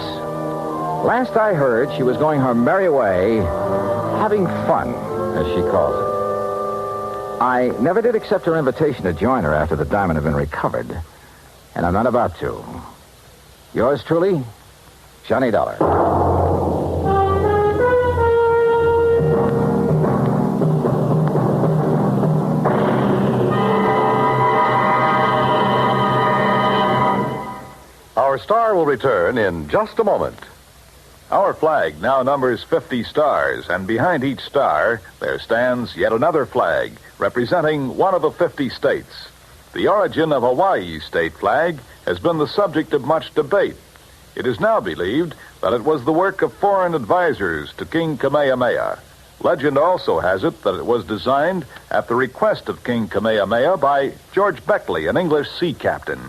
last I heard, she was going her merry way, having fun, as she calls it. I never did accept her invitation to join her after the diamond had been recovered, and I'm not about to. Yours truly, Johnny Dollar. Our star will return in just a moment. Our flag now numbers 50 stars, and behind each star there stands yet another flag representing one of the 50 states. The origin of Hawaii's state flag has been the subject of much debate. It is now believed that it was the work of foreign advisors to King Kamehameha. Legend also has it that it was designed at the request of King Kamehameha by George Beckley, an English sea captain.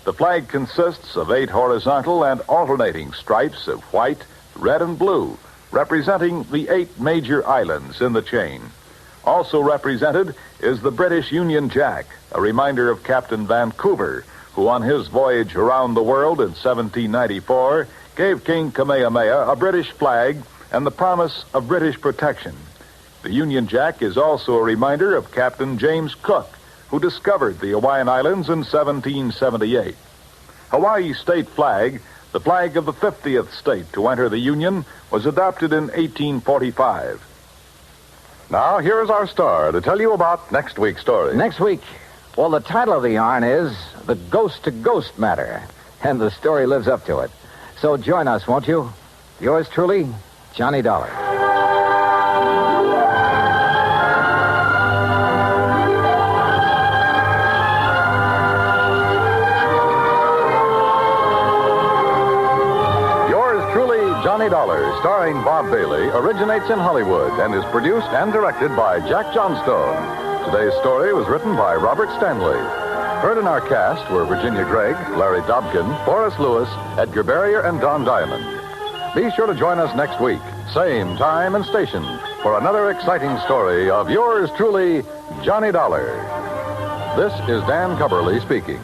The flag consists of 8 horizontal and alternating stripes of white, red, and blue, representing the 8 major islands in the chain. Also represented is the British Union Jack, a reminder of Captain Vancouver, who on his voyage around the world in 1794 gave King Kamehameha a British flag and the promise of British protection. The Union Jack is also a reminder of Captain James Cook, who discovered the Hawaiian Islands in 1778. Hawaii's state flag, the flag of the 50th state to enter the Union, was adopted in 1845. Now, here is our star to tell you about next week's story. Next week, well, the title of the yarn is The Ghost to Ghost Matter, and the story lives up to it. So join us, won't you? Yours truly, Johnny Dollar. Johnny Dollar, starring Bob Bailey, originates in Hollywood and is produced and directed by Jack Johnstone. Today's story was written by Robert Stanley. Heard in our cast were Virginia Gregg, Larry Dobkin, Forrest Lewis, Edgar Barrier, and Don Diamond. Be sure to join us next week, same time and station, for another exciting story of yours truly, Johnny Dollar. This is Dan Cubberly speaking.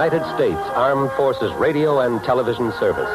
United States Armed Forces Radio and Television Service.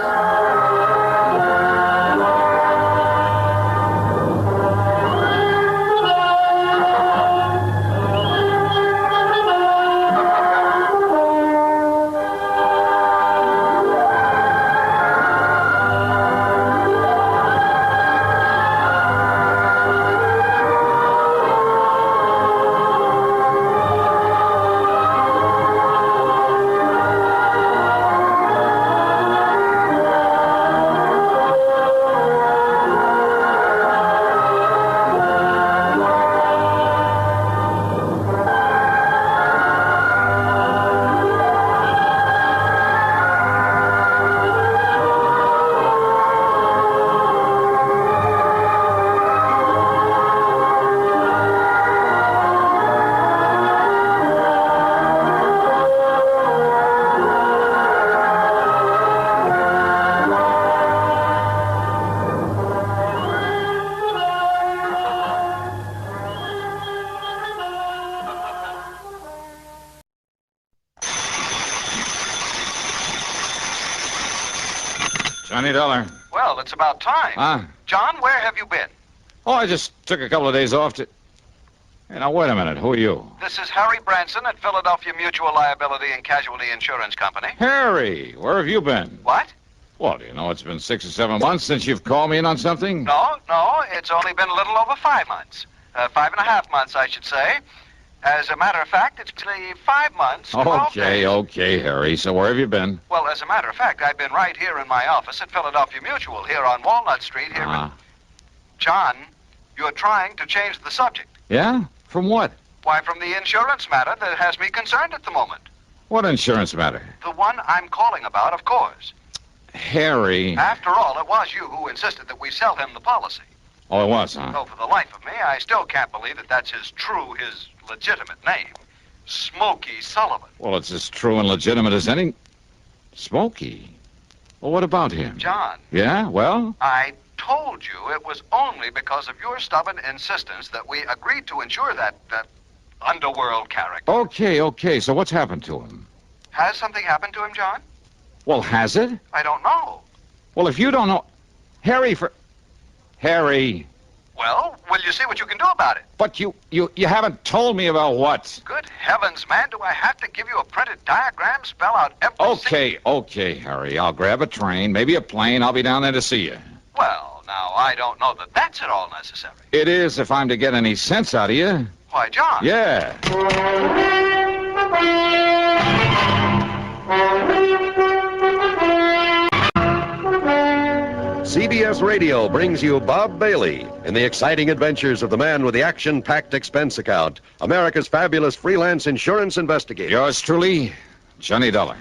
Johnny Dollar. Well, it's about time. Huh? John, where have you been? Oh, I just took a couple of days off to... Hey, now, wait a minute. Who are you? This is Harry Branson at Philadelphia Mutual Liability and Casualty Insurance Company. Harry, where have you been? What? Well, do you know it's been 6 or 7 months since you've called me in on something? No, it's only been a little over 5 months. 5.5 months, I should say. As a matter of fact, it's actually 5 months. Okay, Harry. So where have you been? Well, as a matter of fact, I've been right here in my office at Philadelphia Mutual, here on Walnut Street, here in... John, you're trying to change the subject. Yeah? From what? Why, from the insurance matter that has me concerned at the moment. What insurance matter? The one I'm calling about, of course. Harry. After all, it was you who insisted that we sell him the policy. Oh, it was, huh? Though for the life of me, I still can't believe that that's his legitimate name. Smokey Sullivan. Well, it's as true and legitimate as any... Smokey? Well, what about him? John. Yeah? Well? I told you it was only because of your stubborn insistence that we agreed to insure that underworld character. Okay. So what's happened to him? Has something happened to him, John? Well, has it? I don't know. Well, if you don't know... Harry. Well, will you see what you can do about it? But you haven't told me about what? Good heavens, man, do I have to give you a printed diagram, spell out every... Okay, Harry. I'll grab a train, maybe a plane. I'll be down there to see you. Well, now, I don't know that that's at all necessary. It is if I'm to get any sense out of you. Why, John? Yeah. CBS Radio brings you Bob Bailey in the exciting adventures of the man with the action-packed expense account, America's fabulous freelance insurance investigator. Yours truly, Johnny Dollar.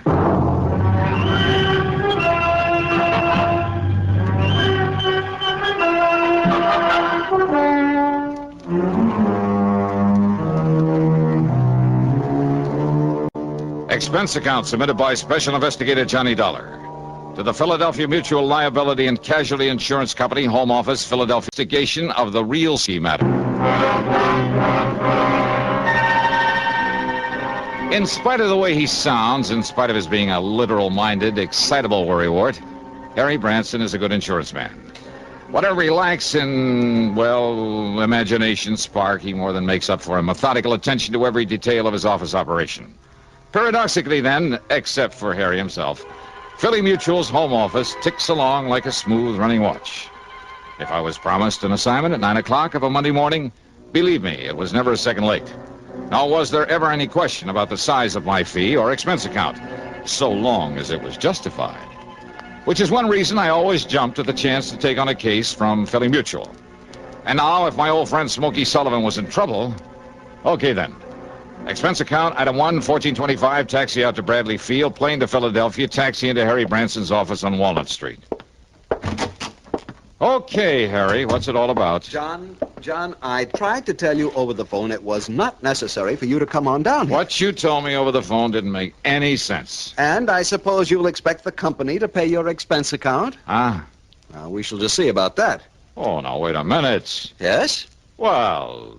Expense account submitted by Special Investigator Johnny Dollar to the Philadelphia Mutual Liability and Casualty Insurance Company, Home Office, Philadelphia. Investigation of the Real Smokey Matter. In spite of the way he sounds, in spite of his being a literal-minded, excitable worrywart, Harry Branson is a good insurance man. Whatever he lacks in, well, imagination, spark, he more than makes up for in methodical attention to every detail of his office operation. Paradoxically, then, except for Harry himself, Philly Mutual's home office ticks along like a smooth-running watch. If I was promised an assignment at 9 o'clock of a Monday morning, believe me, it was never a second late. Nor was there ever any question about the size of my fee or expense account, so long as it was justified. Which is one reason I always jumped at the chance to take on a case from Philly Mutual. And now, if my old friend Smokey Sullivan was in trouble, okay then. Expense account, item 1, 1425, taxi out to Bradley Field, plane to Philadelphia, taxi into Harry Branson's office on Walnut Street. Okay, Harry, what's it all about? John, I tried to tell you over the phone it was not necessary for you to come on down here. What you told me over the phone didn't make any sense. And I suppose you'll expect the company to pay your expense account? Huh? Well, we shall just see about that. Oh, now, wait a minute. Yes? Well?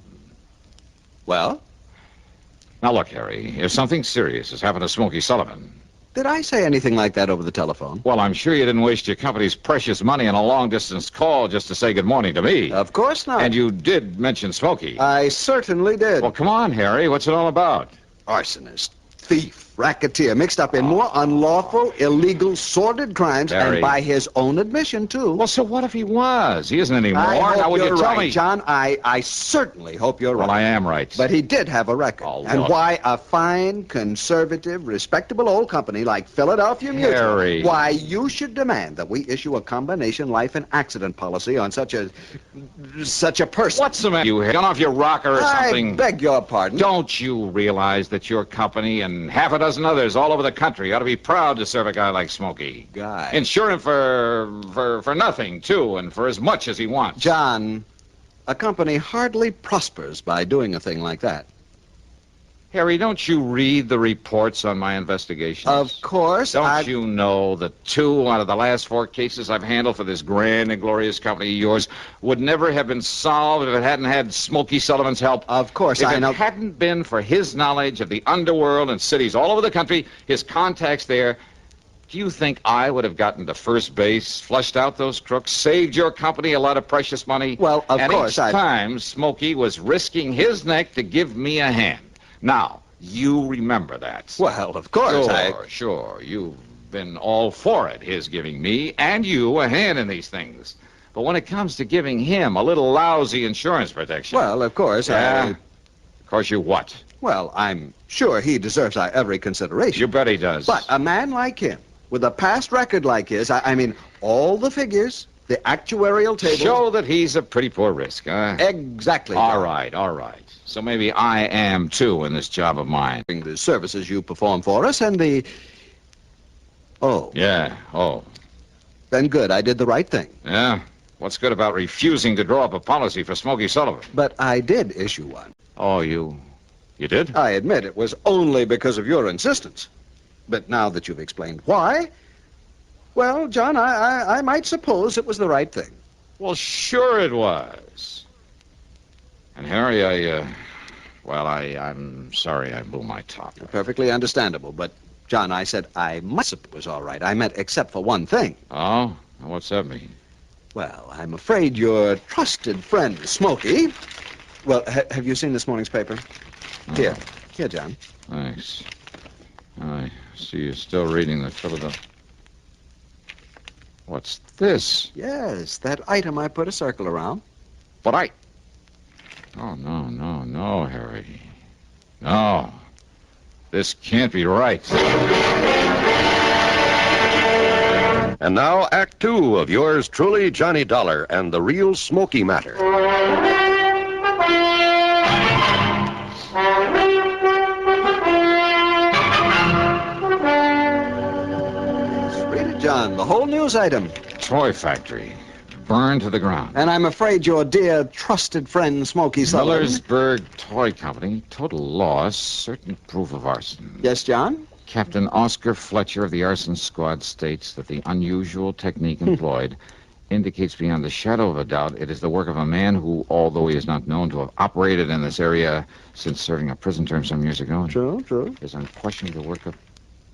Now, look, Harry, if something serious has happened to Smokey Sullivan... Did I say anything like that over the telephone? Well, I'm sure you didn't waste your company's precious money on a long-distance call just to say good morning to me. Of course not. And you did mention Smokey. I certainly did. Well, come on, Harry. What's it all about? Arsonist, thief, racketeer, mixed up in more unlawful, illegal, sordid crimes, Harry. and by his own admission, too. Well, so what if he was? He isn't anymore. I hope now, would you're you tell right, me? John. I certainly hope you're right. Well, I am right. But he did have a record. Oh, and look. why a fine, conservative, respectable old company like Philadelphia Mutual, Harry. why you should demand that we issue a combination life and accident policy on such a person. What's the matter? You gone off your rocker or something? I beg your pardon. Don't you realize that your company and half a dozen others all over the country ought to be proud to serve a guy like Smokey? Guy. Insure him for nothing, too, and for as much as he wants. John, a company hardly prospers by doing a thing like that. Harry, don't you read the reports on my investigations? Of course. Don't you know that 2 out of the last 4 cases I've handled for this grand and glorious company of yours would never have been solved if it hadn't had Smokey Sullivan's help? Of course, I know. If it hadn't been for his knowledge of the underworld and cities all over the country, his contacts there, Do you think I would have gotten to first base, flushed out those crooks, saved your company a lot of precious money? Well, of and course, each time, Smokey was risking his neck to give me a hand. Now, you remember that. Well, of course, Sure. You've been all for it, his giving me and you a hand in these things. But when it comes to giving him a little lousy insurance protection... Well, of course, Of course you what? Well, I'm sure he deserves our every consideration. You bet he does. But a man like him, with a past record like his, I mean, all the figures, the actuarial tables... Show that he's a pretty poor risk, huh? Exactly. All right. So maybe I am, too, in this job of mine. The services you perform for us and the... Oh. Yeah, Then good, I did the right thing. Yeah? What's good about refusing to draw up a policy for Smokey Sullivan? But I did issue one. Oh, you did? I admit it was only because of your insistence. But now that you've explained why, well, John, I might suppose it was the right thing. Well, sure it was. And Harry, I'm sorry I blew my top. Perfectly understandable, but, John, I said I might it was all right. I meant except for one thing. Oh? What's that mean? Well, I'm afraid your trusted friend, Smokey... Well, have you seen this morning's paper? Here, John. Thanks. I see you're still reading the Philadelphia... What's this? Yes, that item I put a circle around. But I... Oh, no, Harry. No. This can't be right. And now, Act Two of yours truly, Johnny Dollar and the Real Smokey Matter. Read it, John, the whole news item. Toy factory. Burned to the ground. And I'm afraid your dear trusted friend, Smokey Sullivan... Millersburg Toy Company. Total loss. Certain proof of arson. Yes, John? Captain Oscar Fletcher of the arson squad states that the unusual technique employed indicates beyond the shadow of a doubt it is the work of a man who, although he is not known to have operated in this area since serving a prison term some years ago... True. ...is unquestionably the work of...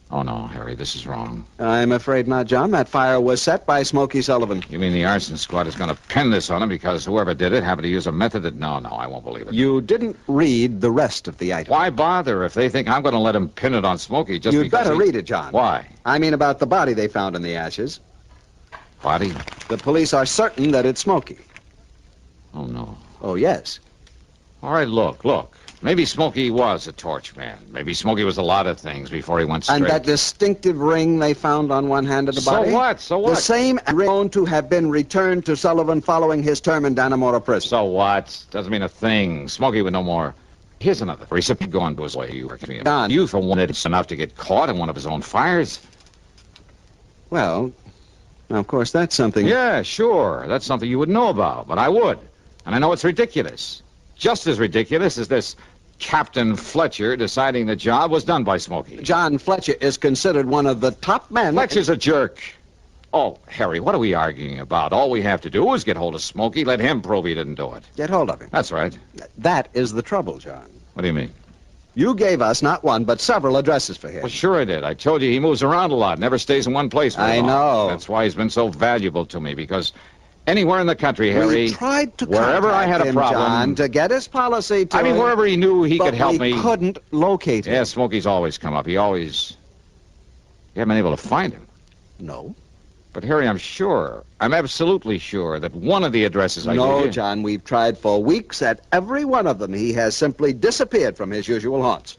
Oh, no, Harry, this is wrong. I'm afraid not, John. That fire was set by Smokey Sullivan. You mean the arson squad is going to pin this on him because whoever did it happened to use a method that... No, I won't believe it. You didn't read the rest of the item. Why bother if they think I'm going to let him pin it on Smokey just You'd better read it, John. Why? I mean about the body they found in the ashes. Body? The police are certain that it's Smokey. Oh, no. Oh, yes. All right, look. Maybe Smokey was a torch man. Maybe Smokey was a lot of things before he went straight. And that distinctive ring they found on one hand of the body? So what? The same ring known to have been returned to Sullivan following his term in Dannemora prison. So what? Doesn't mean a thing. Smokey would know more. Here's another recipient going to his way. You for one, it's enough to get caught in one of his own fires. Well, now, of course, that's something... Yeah, sure. That's something you would know about, but I would. And I know it's ridiculous. Just as ridiculous as this Captain Fletcher deciding the job was done by Smokey. John Fletcher is considered one of the top men... Fletcher's a jerk. Oh, Harry, what are we arguing about? All we have to do is get hold of Smokey, let him prove he didn't do it. Get hold of him. That's right. That is the trouble, John. What do you mean? You gave us not one, but several addresses for him. Well, sure I did. I told you he moves around a lot, never stays in one place very long. I know. That's why he's been so valuable to me, because... Anywhere in the country, Harry. We tried to wherever I had a problem, John, to get his policy to... I mean, wherever he knew he could help me. But we couldn't locate him. Yeah, Smokey's always come up. You haven't been able to find him. No. But, Harry, I'm absolutely sure that one of the addresses I gave you... No, John, we've tried for weeks at every one of them. He has simply disappeared from his usual haunts.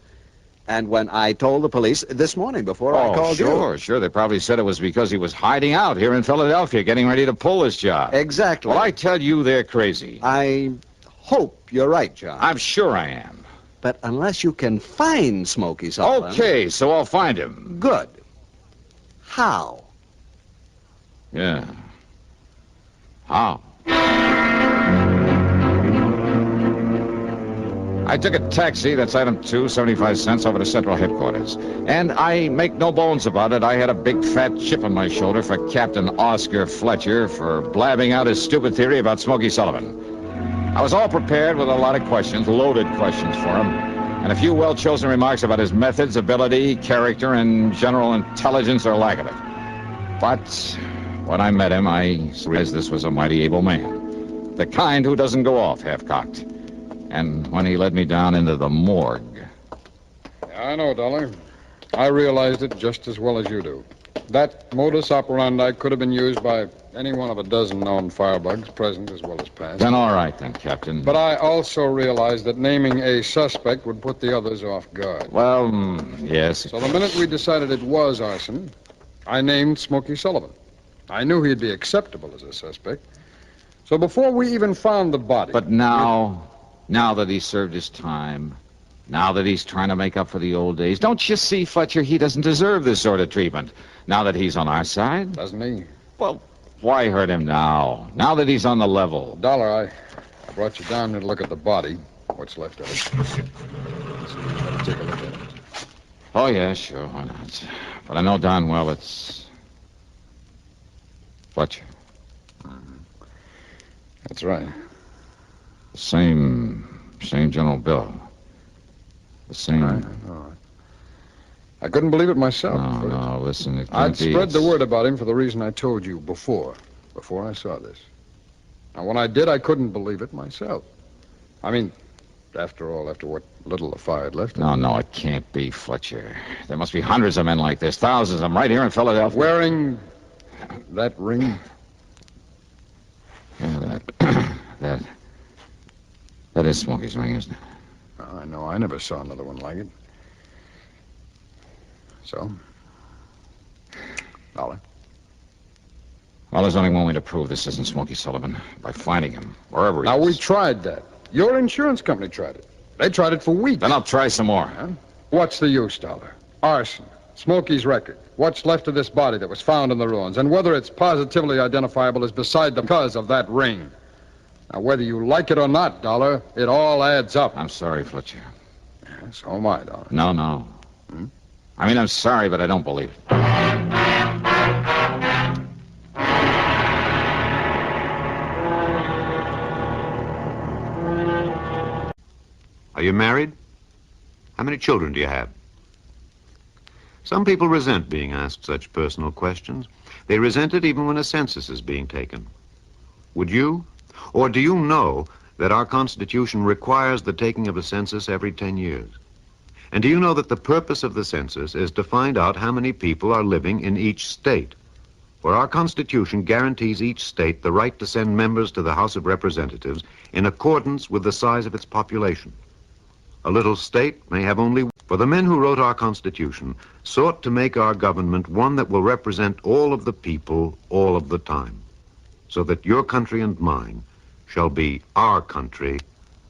And when I told the police this morning before I called you... Sure. They probably said it was because he was hiding out here in Philadelphia, getting ready to pull this job. Exactly. Well, I tell you, they're crazy. I hope you're right, John. I'm sure I am. But unless you can find Smokey Sullivan... Okay, so I'll find him. Good. How? Yeah. How? I took a taxi, that's item 2, 75 cents, over to Central Headquarters. And I make no bones about it, I had a big fat chip on my shoulder for Captain Oscar Fletcher for blabbing out his stupid theory about Smokey Sullivan. I was all prepared with a lot of questions, loaded questions for him, and a few well-chosen remarks about his methods, ability, character, and general intelligence or lack of it. But when I met him, I realized this was a mighty able man. The kind who doesn't go off half-cocked. And when he led me down into the morgue... I know, Dollar. I realized it just as well as you do. That modus operandi could have been used by any one of a dozen known firebugs, present as well as past. Then all right, then, Captain. But I also realized that naming a suspect would put the others off guard. Well, yes. So the minute we decided it was arson, I named Smokey Sullivan. I knew he'd be acceptable as a suspect. So before we even found the body... But now that he's served his time, now that he's trying to make up for the old days, don't you see, Fletcher, he doesn't deserve this sort of treatment. Now that he's on our side? Doesn't he? Well, why hurt him now? Now that he's on the level. Dollar, I brought you down to look at the body. What's left of it. So you better take a look at it. Oh, yeah, sure, why not? But I know darn well it's... Fletcher. That's right. The same General Bill. The same... I know. I couldn't believe it myself. No, listen, it can't I'd be. spread the word about him for the reason I told you before I saw this. Now, when I did, I couldn't believe it myself. I mean, after all, after what little the fire had left. No, it can't be, Fletcher. There must be hundreds of men like this, thousands of them right here in Philadelphia. Wearing that ring? Yeah, that is Smokey's ring, isn't it? I know. I never saw another one like it. So? Dollar? Well, there's only one way to prove this isn't Smokey Sullivan. By finding him, wherever he is. Now, we tried that. Your insurance company tried it. They tried it for weeks. Then I'll try some more. Huh? What's the use, Dollar? Arson. Smokey's record. What's left of this body that was found in the ruins. And whether it's positively identifiable is beside the cause of that ring. Now, whether you like it or not, Dollar, it all adds up. I'm sorry, Fletcher. Yeah, so am I, Dollar. No. I mean, I'm sorry, but I don't believe it. Are you married? How many children do you have? Some people resent being asked such personal questions. They resent it even when a census is being taken. Would you? Or do you know that our Constitution requires the taking of a census every 10 years? And do you know that the purpose of the census is to find out how many people are living in each state? For our Constitution guarantees each state the right to send members to the House of Representatives in accordance with the size of its population. A little state may have only... For the men who wrote our Constitution sought to make our government one that will represent all of the people all of the time, so that your country and mine shall be our country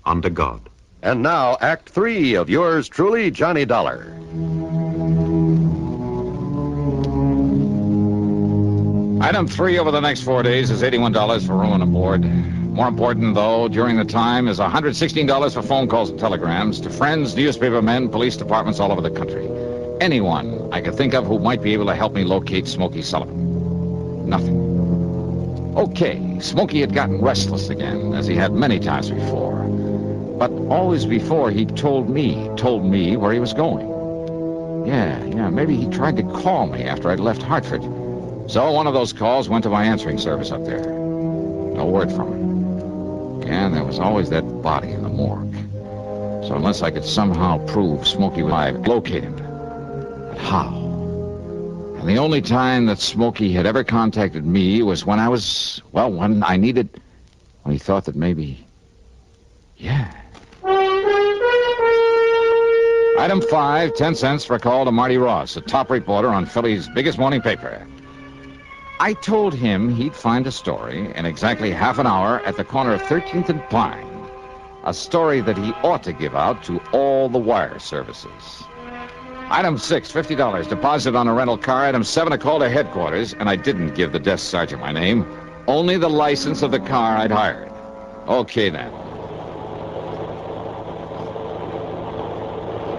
under God. And now, Act 3 of yours truly, Johnny Dollar. Item 3 over the next 4 days is $81 for room and board. More important, though, during the time is $116 for phone calls and telegrams to friends, newspaper men, police departments all over the country. Anyone I could think of who might be able to help me locate Smokey Sullivan. Nothing. Okay, Smokey had gotten restless again, as he had many times before. But always before, he told me where he was going. Yeah, maybe he tried to call me after I'd left Hartford. So one of those calls went to my answering service up there. No word from him. And there was always that body in the morgue. So unless I could somehow prove Smokey was alive, locate him. But how? And the only time that Smokey had ever contacted me was when when he thought that maybe... Yeah. Item 5, 10 cents for a call to Marty Ross, a top reporter on Philly's biggest morning paper. I told him he'd find a story in exactly half an hour at the corner of 13th and Pine. A story that he ought to give out to all the wire services. Item 6, $50, deposit on a rental car. Item 7, a call to headquarters, and I didn't give the desk sergeant my name, only the license of the car I'd hired. Okay, then.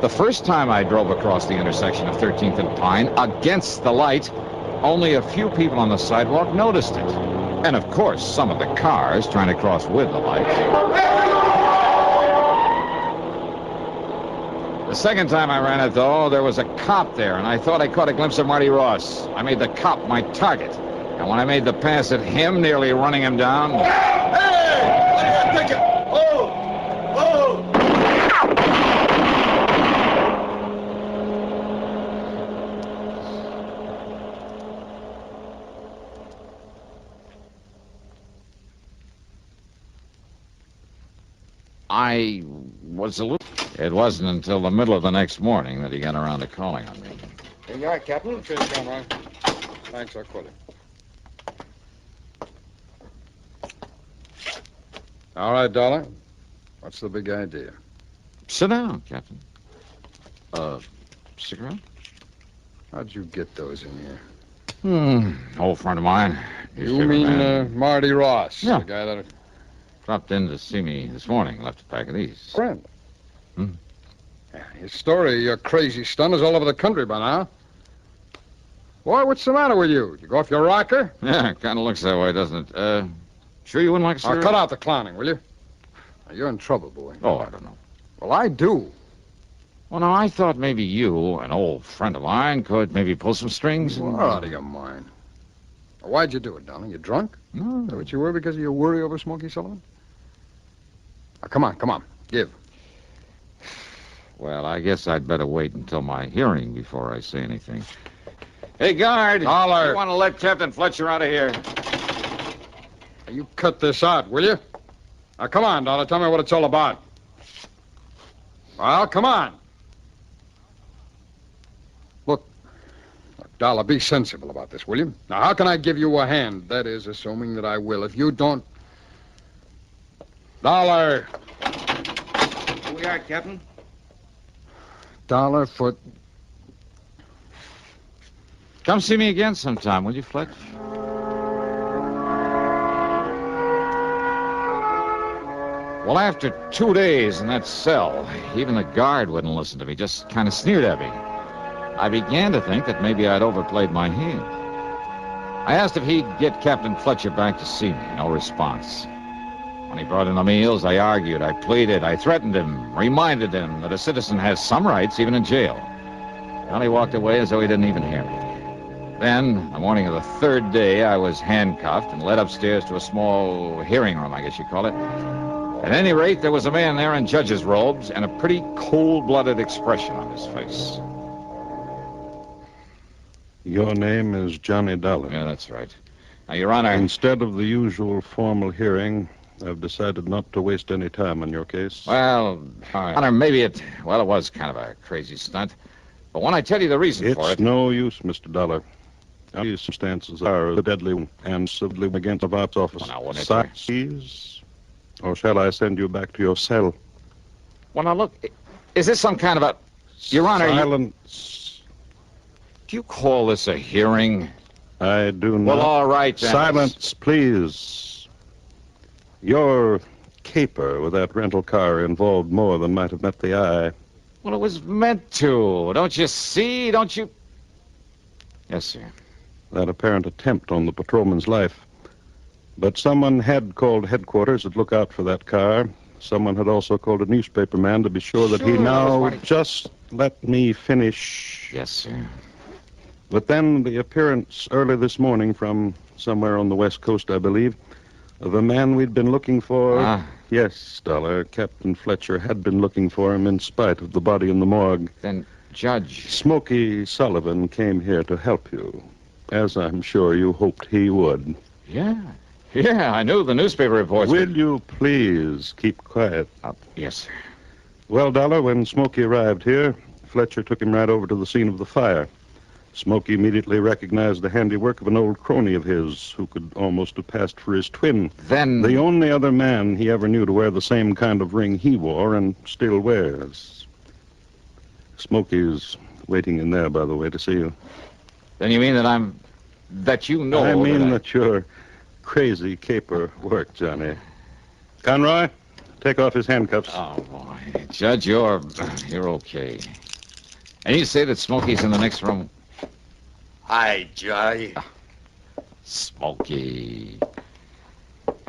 The first time I drove across the intersection of 13th and Pine against the light, only a few people on the sidewalk noticed it. And of course, some of the cars trying to cross with the lights. The second time I ran it, though, there was a cop there, and I thought I caught a glimpse of Marty Ross. I made the cop my target. And when I made the pass at him, nearly running him down... Hey! Take it! Oh! Oh! I was a little... It wasn't until the middle of the next morning that he got around to calling on me. Here you are, Captain. Cheers, Conroy. Thanks, I'll quit it. All right, Dollar. What's the big idea? Sit down, Captain. Cigarette? How'd you get those in here? Old friend of mine. You mean Marty Ross? Yeah. The guy that... Dropped in to see me this morning. Left a pack of these. Friend? Yeah, his story, your crazy stunt, is all over the country by now. Boy, what's the matter with you? You go off your rocker? Yeah, kind of looks that way, doesn't it? Sure you wouldn't like a cigarette? Cut out the clowning, will you? Now, you're in trouble, boy. Oh, I don't know. Well, I do. Well, now, I thought maybe you, an old friend of mine, could maybe pull some strings. You're out of your mind. Now, why'd you do it, darling? You drunk? No. Is that what you were because of your worry over Smokey Sullivan? Now, come on. Give. Well, I guess I'd better wait until my hearing before I say anything. Hey, guard! Dollar! You want to let Captain Fletcher out of here? Now, you cut this out, will you? Now, come on, Dollar. Tell me what it's all about. Well, come on. Look, Dollar, be sensible about this, will you? Now, how can I give you a hand? That is, assuming that I will. If you don't... Dollar! Here we are, Captain. Dollar foot. Come see me again sometime, will you, Fletch? Well, after 2 days in that cell, even the guard wouldn't listen to me, just kind of sneered at me. I began to think that maybe I'd overplayed my hand. I asked if he'd get Captain Fletcher back to see me. No response. When he brought in the meals, I argued, I pleaded, I threatened him, reminded him that a citizen has some rights, even in jail. Well, he walked away as though he didn't even hear me. Then, the morning of the third day, I was handcuffed and led upstairs to a small hearing room, I guess you'd call it. At any rate, there was a man there in judge's robes and a pretty cold-blooded expression on his face. Your name is Johnny Dollar. Yeah, that's right. Now, Your Honor... Instead of the usual formal hearing, I've decided not to waste any time on your case. Well, Honor, maybe it was kind of a crazy stunt. But when I tell you the reason for it... It's no use, Mr. Dollar. These circumstances are deadly and civilly against the Vop's office. Well, now, wouldn't it... Seize, or shall I send you back to your cell? Well, now, look, is this some kind of a... Your Honor... Silence. Do you call this a hearing? I do not. Well, all right, then. Silence, please. Your caper with that rental car involved more than might have met the eye. Well, it was meant to. Don't you see? Don't you... Yes, sir. That apparent attempt on the patrolman's life. But someone had called headquarters to look out for that car. Someone had also called a newspaper man to be sure that he now... Just let me finish. Yes, sir. But then the appearance early this morning from somewhere on the West Coast, I believe, of a man we'd been looking for. Ah. Yes, Dollar. Captain Fletcher had been looking for him in spite of the body in the morgue. Then, Judge... Smokey Sullivan came here to help you, as I'm sure you hoped he would. Yeah, I knew the newspaper reports... Will you please keep quiet? Yes, sir. Well, Dollar, when Smokey arrived here, Fletcher took him right over to the scene of the fire. Smokey immediately recognized the handiwork of an old crony of his who could almost have passed for his twin. Then... The only other man he ever knew to wear the same kind of ring he wore and still wears. Smokey's waiting in there, by the way, to see you. Then you mean that you know... I mean that your crazy caper worked, Johnny. Conroy, take off his handcuffs. Oh, boy. Judge, you're okay. And you say that Smokey's in the next room? Hi, Johnny. Smokey.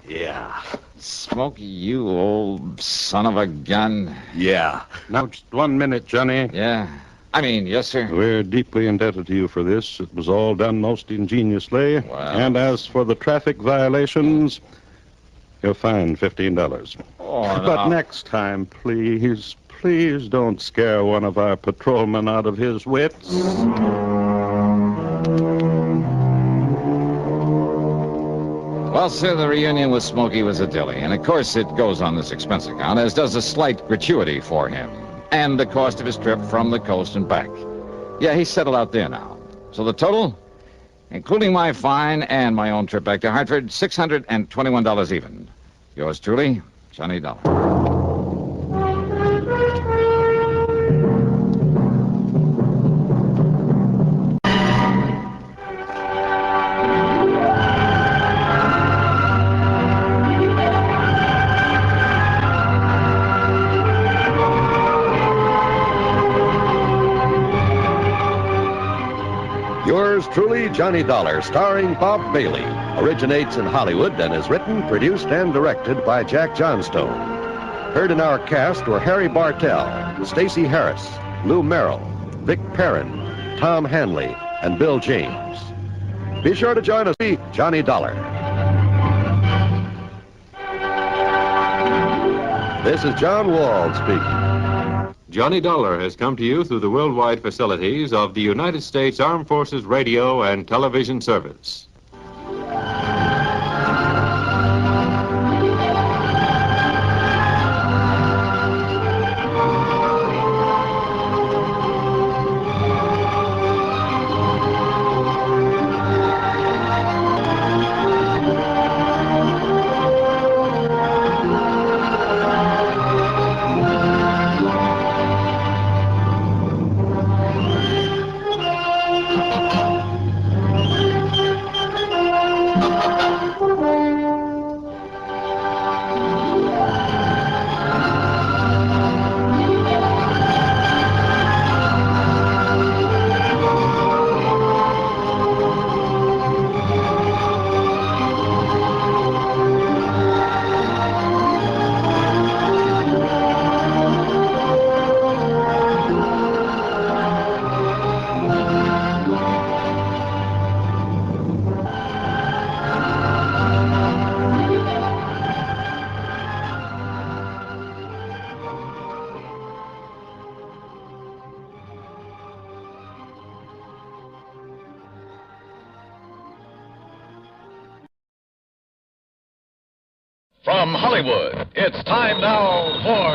Yeah. Smokey, you old son of a gun. Yeah. Now, just 1 minute, Johnny. Yeah. Yes, sir. We're deeply indebted to you for this. It was all done most ingeniously. Wow. And as for the traffic violations, you're fined $15. Oh, But no. next time, please don't scare one of our patrolmen out of his wits. Well, sir, the reunion with Smokey was a dilly. And, of course, it goes on this expense account, as does a slight gratuity for him. And the cost of his trip from the coast and back. Yeah, he's settled out there now. So the total, including my fine and my own trip back to Hartford, $621 even. Yours truly, Johnny Dollar. Yours truly, Johnny Dollar, starring Bob Bailey, originates in Hollywood and is written, produced, and directed by Jack Johnstone. Heard in our cast were Harry Bartell, Stacey Harris, Lou Merrill, Vic Perrin, Tom Hanley, and Bill James. Be sure to join us, Johnny Dollar. This is John Wald speaking. Johnny Dollar has come to you through the worldwide facilities of the United States Armed Forces Radio and Television Service. From Hollywood, it's time now for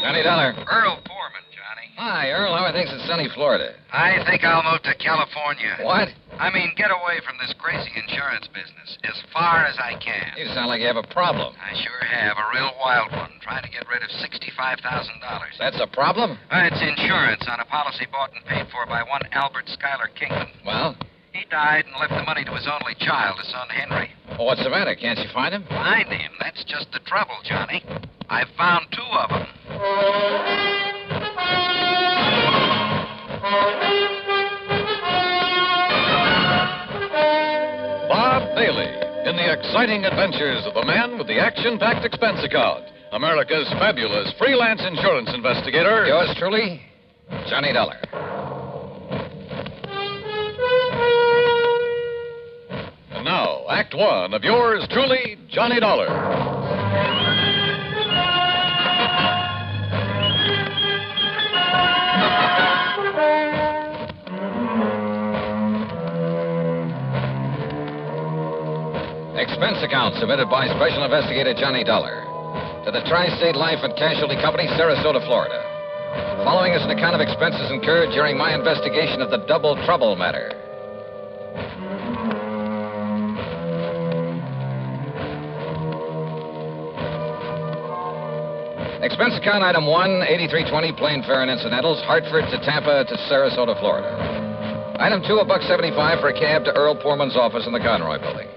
Johnny Dollar. Earl Foreman, Johnny. Hi, Earl. How are things in sunny Florida? I think I'll move to California. What? I mean, get away from this crazy insurance business as far as I can. You sound like you have a problem. I sure have, a real wild one, trying to get rid of $65,000. That's a problem? It's insurance on a policy bought and paid for by one Albert Schuyler Kingman. Well? He died and left the money to his only child, his son Henry. Well, what's the matter? Can't you find him? Find him? That's just the trouble, Johnny. I've found two of them. Bob Bailey in the exciting adventures of the man with the action-packed expense account, America's fabulous freelance insurance investigator. Yours truly, Johnny Dollar. And now, Act One of yours truly, Johnny Dollar. Expense account submitted by Special Investigator Johnny Dollar to the Tri-State Life and Casualty Company, Sarasota, Florida. Following is an account of expenses incurred during my investigation of the Double Trouble Matter. Expense account item 1, 8320, plane fare and incidentals, Hartford to Tampa to Sarasota, Florida. Item 2, $1.75 for a cab to Earl Poorman's office in the Conroy building.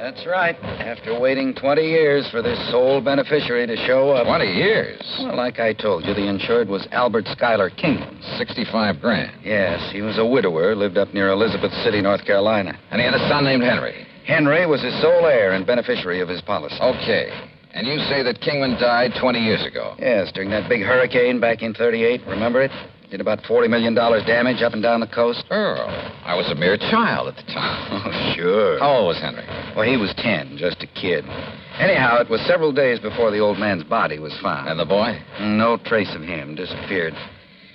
That's right. After waiting 20 years for this sole beneficiary to show up. 20 years? Well, like I told you, the insured was Albert Schuyler Kingman. 65 grand. Yes, he was a widower, lived up near Elizabeth City, North Carolina. And he had a son named Henry. Henry was his sole heir and beneficiary of his policy. Okay. And you say that Kingman died 20 years ago? Yes, during that big hurricane back in 38. Remember it? Did about $40 million damage up and down the coast. Earl, I was a mere child at the time. Oh, sure. How old was Henry? Well, he was 10, just a kid. Anyhow, it was several days before the old man's body was found. And the boy? No trace of him. Disappeared.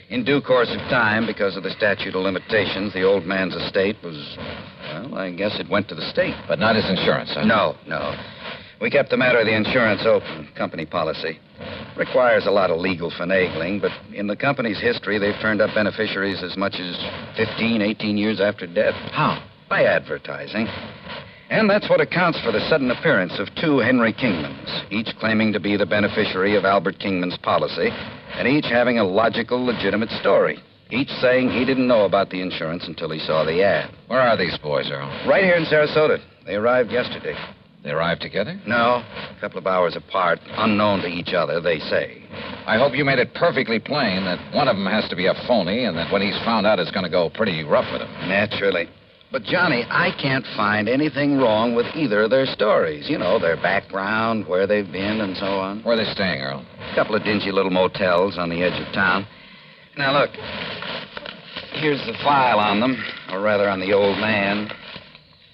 In due course of time, because of the statute of limitations, the old man's estate was, well, I guess it went to the state. But not his insurance, huh? No. We kept the matter of the insurance open, company policy. Requires a lot of legal finagling, but in the company's history, they've turned up beneficiaries as much as 15, 18 years after death. How? By advertising. And that's what accounts for the sudden appearance of two Henry Kingmans, each claiming to be the beneficiary of Albert Kingman's policy, and each having a logical, legitimate story. Each saying he didn't know about the insurance until he saw the ad. Where are these boys, Earl? Right here in Sarasota. They arrived yesterday. They arrived together? No, a couple of hours apart, unknown to each other, they say. I hope you made it perfectly plain that one of them has to be a phony and that when he's found out it's going to go pretty rough with him. Naturally. But, Johnny, I can't find anything wrong with either of their stories. You know, their background, where they've been, and so on. Where are they staying, Earl? A couple of dingy little motels on the edge of town. Now, look. Here's the file on them, or rather on the old man.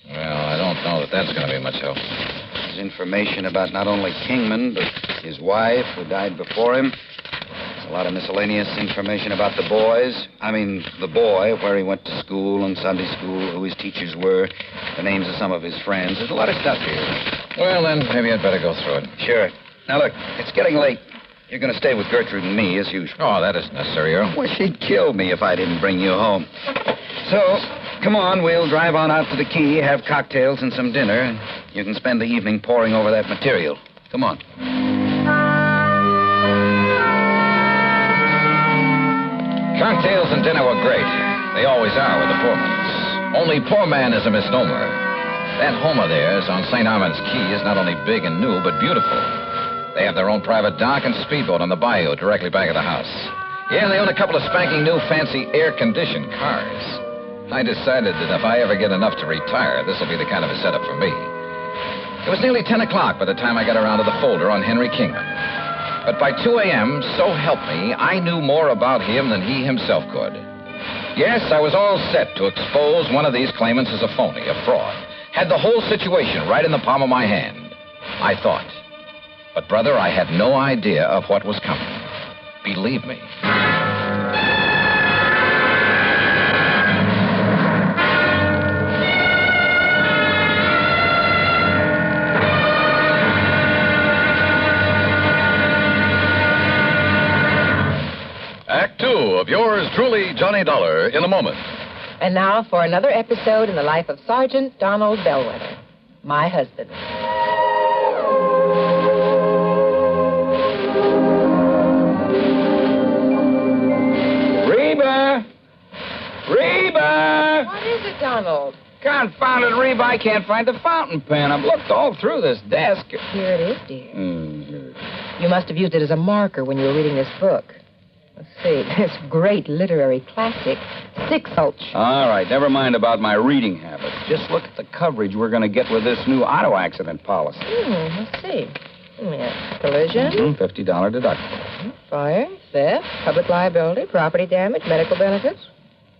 Well, I don't know that that's going to be much help. There's information about not only Kingman, but his wife, who died before him. There's a lot of miscellaneous information about the boys. The boy, where he went to school and Sunday school, who his teachers were, the names of some of his friends. There's a lot of stuff here. Well, then, maybe I'd better go through it. Sure. Now, look, it's getting late. You're going to stay with Gertrude and me, as usual. Oh, that isn't necessary, Earl. Well, she'd kill me if I didn't bring you home. So, come on, we'll drive on out to the quay, have cocktails and some dinner, and you can spend the evening poring over that material. Come on. Cocktails and dinner were great. They always are with the Pullmans. Only poor man is a misnomer. That home of theirs on St. Armand's Key is not only big and new, but beautiful. They have their own private dock and speedboat on the bayou directly back of the house. Yeah, they own a couple of spanking new fancy air-conditioned cars. I decided that if I ever get enough to retire, this will be the kind of a setup for me. It was nearly 10 o'clock by the time I got around to the folder on Henry Kingman. But by 2 a.m., so help me, I knew more about him than he himself could. Yes, I was all set to expose one of these claimants as a phony, a fraud. Had the whole situation right in the palm of my hand, I thought. But, brother, I had no idea of what was coming. Believe me. Act 2 of yours truly, Johnny Dollar, in a moment. And now for another episode in the life of Sergeant Donald Bellwether, my husband. Reba! What is it, Donald? Confounded Reba, I can't find the fountain pen. I've looked all through this desk. Here it is, dear. You must have used it as a marker when you were reading this book. Let's see. This great literary classic, Six Gulch. All right, never mind about my reading habits. Just look at the coverage we're going to get with this new auto accident policy. Let's see. Yeah. Collision. $50 deductible. Fire, theft, public liability, property damage, medical benefits.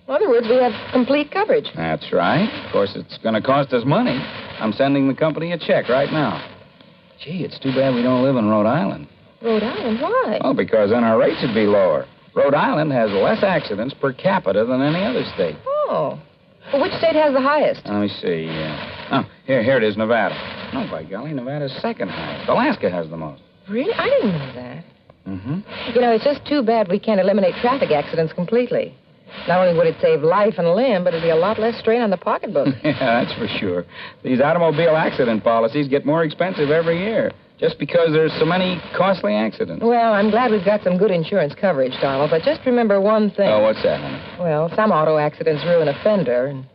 In other words, we have complete coverage. That's right. Of course, it's going to cost us money. I'm sending the company a check right now. Gee, it's too bad we don't live in Rhode Island. Rhode Island? Why? Oh, because then our rates would be lower. Rhode Island has less accidents per capita than any other state. Oh. Well, which state has the highest? Let me see. Here it is, Nevada. Oh, by golly, Nevada's second highest. Alaska has the most. Really? I didn't know that. Mm-hmm. You know, it's just too bad we can't eliminate traffic accidents completely. Not only would it save life and limb, but it'd be a lot less strain on the pocketbook. Yeah, that's for sure. These automobile accident policies get more expensive every year, just because there's so many costly accidents. Well, I'm glad we've got some good insurance coverage, Donald, but just remember one thing. Oh, what's that, honey? Well, some auto accidents ruin a fender, and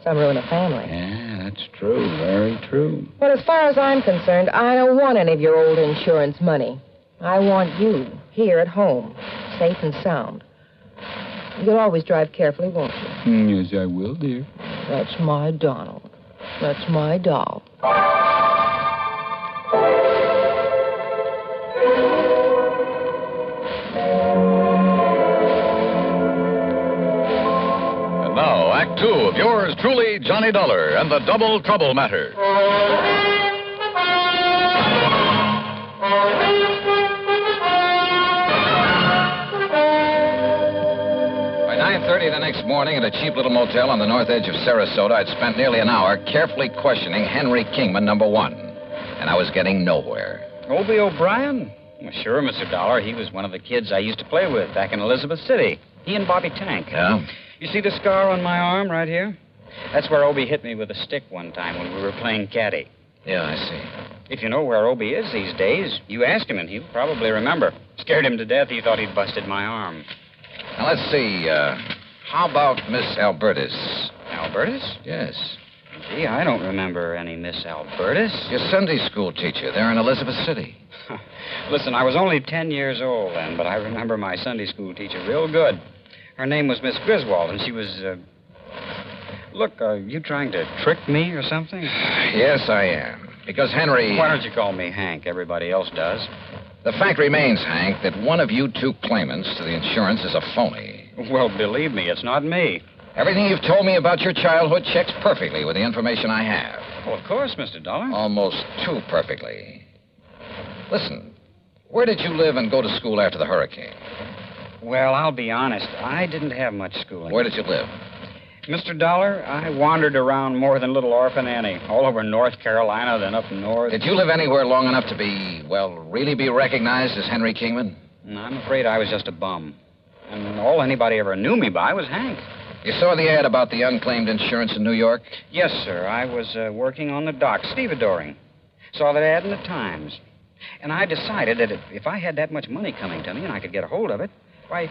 some ruin a family. Yeah, That's true, very true. But as far as I'm concerned, I don't want any of your old insurance money. I want you here at home, safe and sound. You'll always drive carefully, won't you? Yes, I will, dear. That's my Donald. That's my doll. And now, Act Two of yours truly, Johnny Dollar and the Double Trouble Matter. By 9:30 the next morning at a cheap little motel on the north edge of Sarasota, I'd spent nearly an hour carefully questioning Henry Kingman, number one. And I was getting nowhere. Obie O'Brien? Well, sure, Mr. Dollar. He was one of the kids I used to play with back in Elizabeth City. He and Bobby Tank. Yeah? You see the scar on my arm right here? That's where Obie hit me with a stick one time when we were playing caddy. Yeah, I see. If you know where Obie is these days, you ask him and he'll probably remember. Scared him to death. He thought he'd busted my arm. Now, let's see. How about Miss Albertus? Albertus? Yes. Gee, I don't remember any Miss Albertus. Your Sunday school teacher there in Elizabeth City. Listen, I was only 10 years old then, but I remember my Sunday school teacher real good. Her name was Miss Griswold, and she was, Look, are you trying to trick me or something? Yes, I am. Because Henry... Why don't you call me Hank? Everybody else does. The fact remains, Hank, that one of you two claimants to the insurance is a phony. Well, believe me, it's not me. Everything you've told me about your childhood checks perfectly with the information I have. Well, of course, Mr. Dollar. Almost too perfectly. Listen, where did you live and go to school after the hurricane? Well, I'll be honest. I didn't have much schooling. Where did you live? Mr. Dollar, I wandered around more than Little Orphan Annie. All over North Carolina, then up north. Did you live anywhere long enough to be, well, really be recognized as Henry Kingman? I'm afraid I was just a bum. And all anybody ever knew me by was Hank. You saw the ad about the unclaimed insurance in New York? Yes, sir. I was working on the dock, stevedoring. Saw that ad in the Times. And I decided that if I had that much money coming to me and I could get a hold of it, why,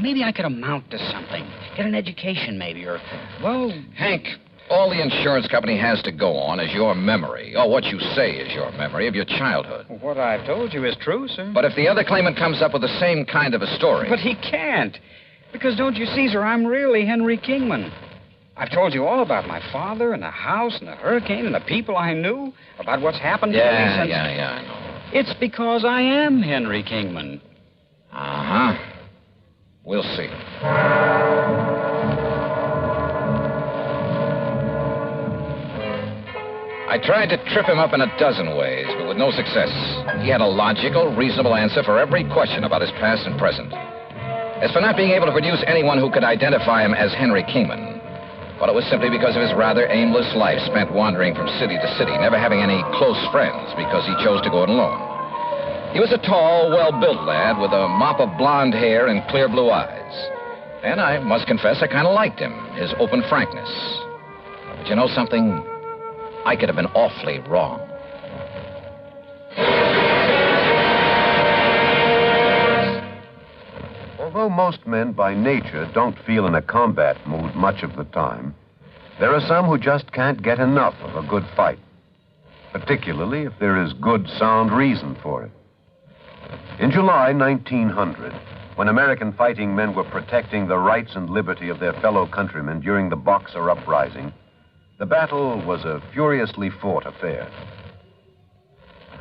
maybe I could amount to something. Get an education, maybe, or, well... Hank, all the insurance company has to go on is your memory, or what you say is your memory of your childhood. What I've told you is true, sir. But if the other claimant comes up with the same kind of a story... But he can't. Because, don't you see, sir, I'm really Henry Kingman. I've told you all about my father and the house and the hurricane and the people I knew, about what's happened to me since... Yeah, I know. It's because I am Henry Kingman. Uh-huh. We'll see. I tried to trip him up in a dozen ways, but with no success. He had a logical, reasonable answer for every question about his past and present. As for not being able to produce anyone who could identify him as Henry Kingman, well, it was simply because of his rather aimless life spent wandering from city to city, never having any close friends because he chose to go it alone. He was a tall, well-built lad with a mop of blonde hair and clear blue eyes. And I must confess I kind of liked him, his open frankness. But you know something? I could have been awfully wrong. Although most men by nature don't feel in a combat mood much of the time, there are some who just can't get enough of a good fight, particularly if there is good, sound reason for it. In July 1900, when American fighting men were protecting the rights and liberty of their fellow countrymen during the Boxer Uprising, the battle was a furiously fought affair.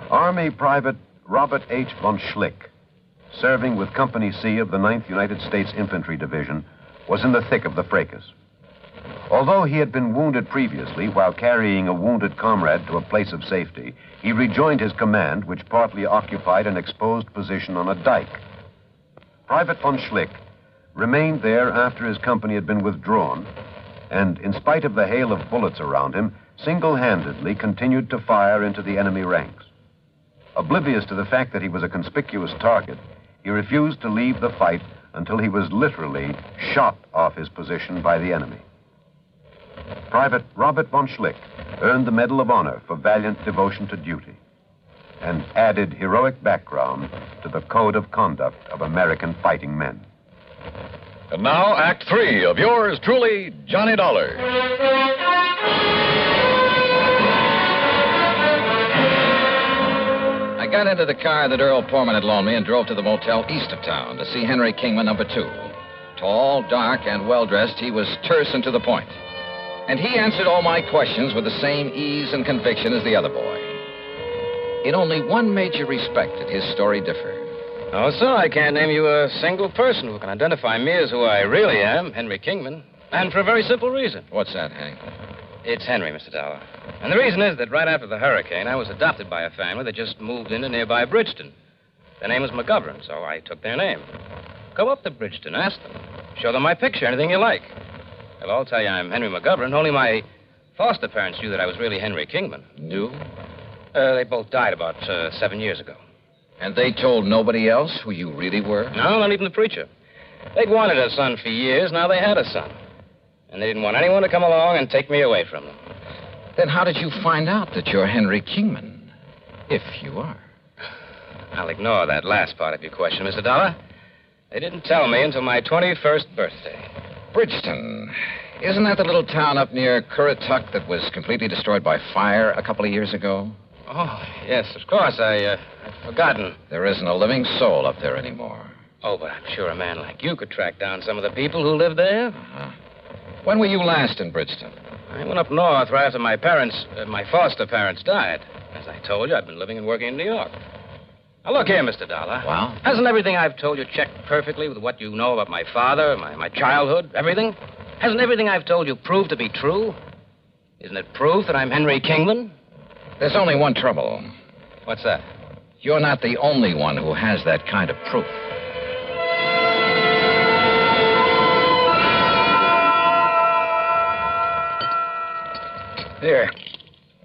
Army Private Robert H. von Schlick, serving with Company C of the 9th United States Infantry Division, was in the thick of the fracas. Although he had been wounded previously while carrying a wounded comrade to a place of safety, he rejoined his command, which partly occupied an exposed position on a dike. Private von Schlick remained there after his company had been withdrawn, and in spite of the hail of bullets around him, single-handedly continued to fire into the enemy ranks. Oblivious to the fact that he was a conspicuous target, he refused to leave the fight until he was literally shot off his position by the enemy. Private Robert von Schlick earned the Medal of Honor for valiant devotion to duty and added heroic background to the code of conduct of American fighting men. And now, Act 3 of yours truly, Johnny Dollar. I got into the car that Earl Portman had loaned me and drove to the motel east of town to see Henry Kingman, number 2. Tall, dark, and well-dressed, he was terse and to the point. And he answered all my questions with the same ease and conviction as the other boy. In only one major respect did his story differ. Oh, sir, I can't name you a single person who can identify me as who I really am, Henry Kingman. And for a very simple reason. What's that, Hank? It's Henry, Mr. Dollar. And the reason is that right after the hurricane, I was adopted by a family that just moved into nearby Bridgeton. Their name was McGovern, so I took their name. Go up to Bridgeton, ask them. Show them my picture, anything you like. They'll all tell you I'm Henry McGovern. Only my foster parents knew that I was really Henry Kingman. Do? They both died about 7 years ago. And they told nobody else who you really were? No, not even the preacher. They'd wanted a son for years. Now they had a son. And they didn't want anyone to come along and take me away from them. Then how did you find out that you're Henry Kingman? If you are. I'll ignore that last part of your question, Mr. Dollar. They didn't tell me until my 21st birthday. Bridgeton. Isn't that the little town up near Currituck that was completely destroyed by fire a couple of years ago? Oh, yes, of course. I'd forgotten. There isn't a living soul up there anymore. Oh, but I'm sure a man like you could track down some of the people who live there. Uh-huh. When were you last in Bridgeton? I went up north right after my foster parents died. As I told you, I've been living and working in New York. Now, look here, Mr. Dollar. Well? Hasn't everything I've told you checked perfectly with what you know about my father, my childhood, everything? Hasn't everything I've told you proved to be true? Isn't it proof that I'm Henry Kingman? There's only one trouble. What's that? You're not the only one who has that kind of proof.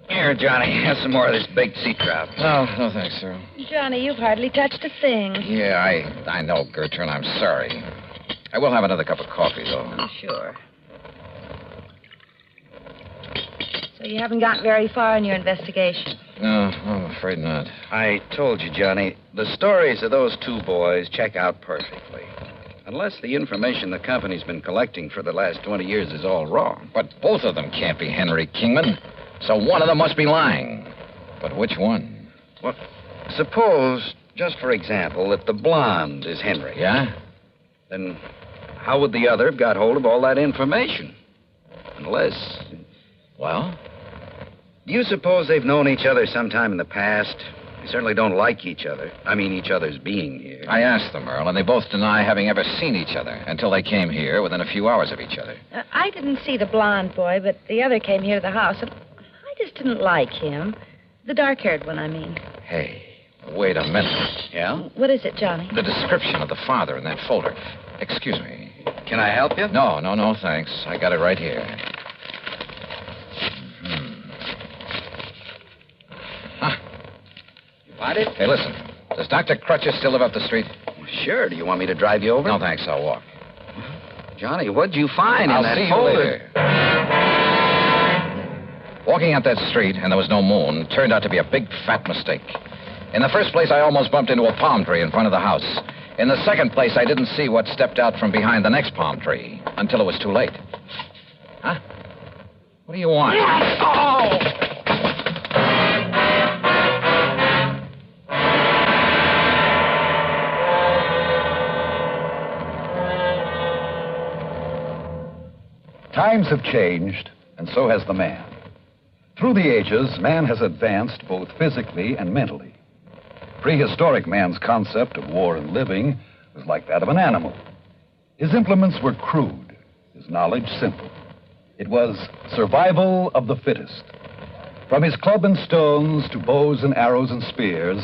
Here, Johnny. Have some more of this baked sea trout. No, thanks, sir. Johnny, you've hardly touched a thing. Yeah, I know, Gertrude. I'm sorry. I will have another cup of coffee, though. Oh, sure. So you haven't got very far in your investigation? No, I'm afraid not. I told you, Johnny, the stories of those two boys check out perfectly. Unless the information the company's been collecting for the last 20 years is all wrong. But both of them can't be Henry Kingman. So one of them must be lying. But which one? Well, suppose, just for example, that the blonde is Henry. Yeah? Then how would the other have got hold of all that information? Unless... Well? Do you suppose they've known each other sometime in the past? They certainly don't like each other. I mean, each other's being here. I asked them, Earl, and they both deny having ever seen each other until they came here within a few hours of each other. I didn't see the blonde boy, but the other came here to the house, and I just didn't like him. The dark-haired one, I mean. Hey, wait a minute. Yeah? What is it, Johnny? The description of the father in that folder. Excuse me. Can I help you? No, thanks. I got it right here. Got it? Hey, listen. Does Dr. Crutches still live up the street? Sure. Do you want me to drive you over? No, thanks. I'll walk. Johnny, what'd you find in that see folder? You later. Walking out that street, and there was no moon, turned out to be a big, fat mistake. In the first place, I almost bumped into a palm tree in front of the house. In the second place, I didn't see what stepped out from behind the next palm tree until it was too late. Huh? What do you want? Oh! Times have changed, and so has the man. Through the ages, man has advanced both physically and mentally. Prehistoric man's concept of war and living was like that of an animal. His implements were crude, his knowledge simple. It was survival of the fittest. From his club and stones to bows and arrows and spears,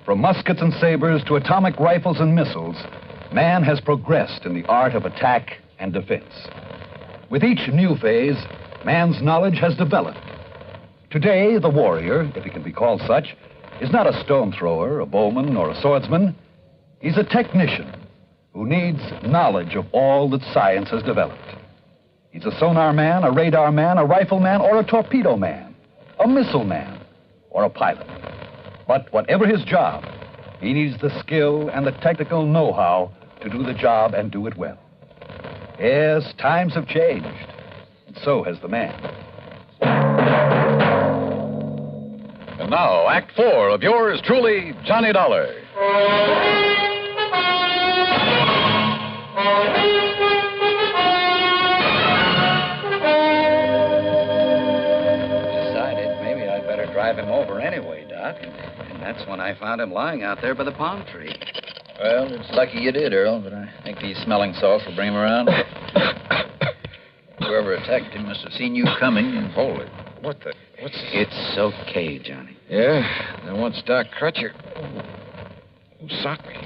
from muskets and sabers to atomic rifles and missiles, man has progressed in the art of attack and defense. With each new phase, man's knowledge has developed. Today, the warrior, if he can be called such, is not a stone thrower, a bowman, or a swordsman. He's a technician who needs knowledge of all that science has developed. He's a sonar man, a radar man, a rifle man, or a torpedo man, a missile man, or a pilot. But whatever his job, he needs the skill and the technical know-how to do the job and do it well. Yes, times have changed, and so has the man. And now, Act 4 of yours truly, Johnny Dollar. Decided maybe I'd better drive him over anyway, Doc. And that's when I found him lying out there by the palm tree. Well, it's lucky you did, Earl, but I think these smelling salts will bring him around. Whoever attacked him must have seen you coming and... Hold it. What the... What's this? It's okay, Johnny. Yeah, then what's Doc Crutcher? Who socked me?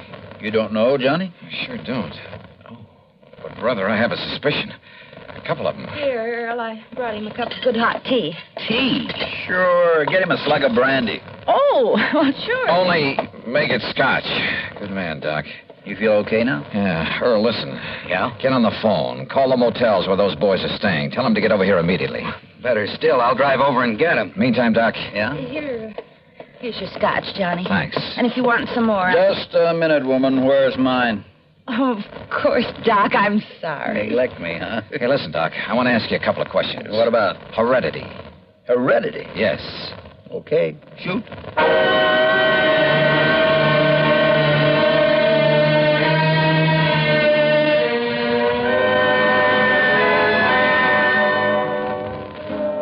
You don't know, Johnny? I sure don't. Oh, but, brother, I have a suspicion. A couple of them. Here, Earl, I brought him a cup of good hot tea. Tea? Sure. Get him a slug of brandy. Oh, well, sure. Only make it scotch. Good man, Doc. You feel okay now? Yeah. Earl, listen. Yeah? Get on the phone. Call the motels where those boys are staying. Tell them to get over here immediately. Better still, I'll drive over and get him. Meantime, Doc. Yeah? Here's your scotch, Johnny. Thanks. And if you want some more... Just a minute, woman. Where's mine? Oh, of course, Doc. I'm sorry. Neglect me, huh? Hey, listen, Doc. I want to ask you a couple of questions. What about? Heredity. Heredity? Yes. Okay. Shoot.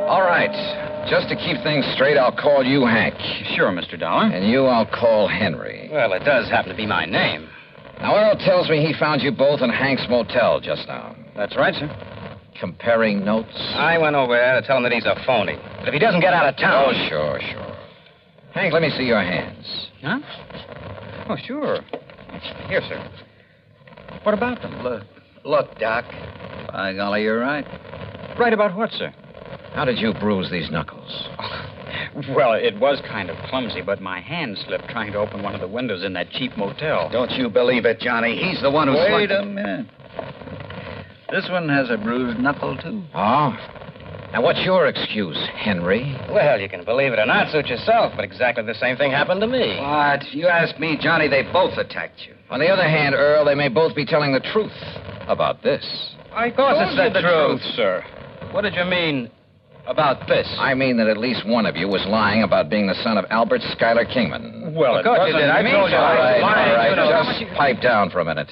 All right. Just to keep things straight, I'll call you Hank. Sure, Mr. Dollar. And you I'll call Henry. Well, it does happen to be my name. Now, Earl tells me he found you both in Hank's motel just now. That's right, sir. Comparing notes? I went over there to tell him that he's a phony. But if he doesn't get out of town... Oh, sure. Hank, let me see your hands. Huh? Oh, sure. Here, sir. What about them? Look, Doc. By golly, you're right. Right about what, sir? How did you bruise these knuckles? Well, it was kind of clumsy, but my hand slipped trying to open one of the windows in that cheap motel. Don't you believe it, Johnny. He's the one who... Wait a minute. This one has a bruised knuckle, too. Oh? Now, what's your excuse, Henry? Well, you can believe it or not, suit yourself, but exactly the same thing happened to me. What? If you ask me, Johnny, they both attacked you. On the other hand, Earl, they may both be telling the truth about this. Of course it's the truth, sir. What did you mean about this? I mean that at least one of you was lying about being the son of Albert Schuyler Kingman. Well, of course you did. I told you. All right, You know. just pipe down for a minute.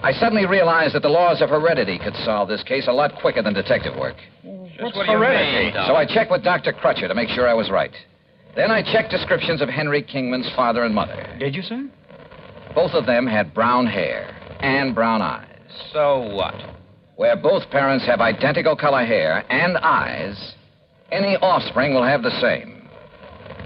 I suddenly realized that the laws of heredity could solve this case a lot quicker than detective work. What's heredity? So I checked with Dr. Crutcher to make sure I was right. Then I checked descriptions of Henry Kingman's father and mother. Did you, sir? Both of them had brown hair and brown eyes. So what? Where both parents have identical color hair and eyes, any offspring will have the same.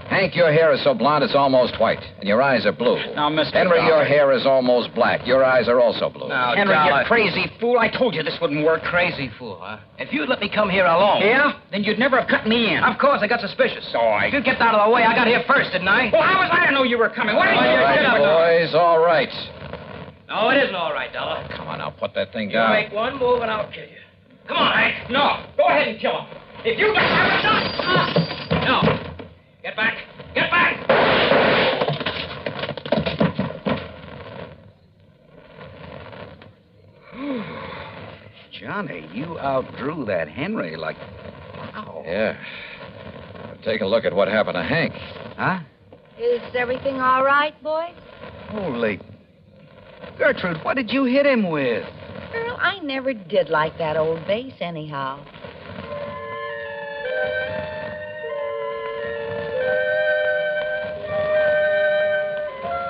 Hank, your hair is so blonde it's almost white, and your eyes are blue. Now, Mr. Henry, Dollar. your hair is almost black. Your eyes are also blue. Now, Henry, Dollar. you crazy fool. I told you this wouldn't work. Crazy fool, huh? If you'd let me come here alone... Yeah? Then you'd never have cut me in. Of course, I got suspicious. So I... If you kept out of the way, I got here first, didn't I? Well, how was I to know you were coming? What did All you right, boys, all right. No, it isn't all right, Dollar. Come on now, put that thing You down. make one move and I'll kill you. Come on, Hank. No. Go ahead and kill him. If you... No. Get back. Get back! Johnny, you outdrew that Henry like... Wow. Yeah. Take a look at what happened to Hank. Huh? Is everything all right, boys? Holy... Gertrude, what did you hit him with? Earl, I never did like that old bass anyhow.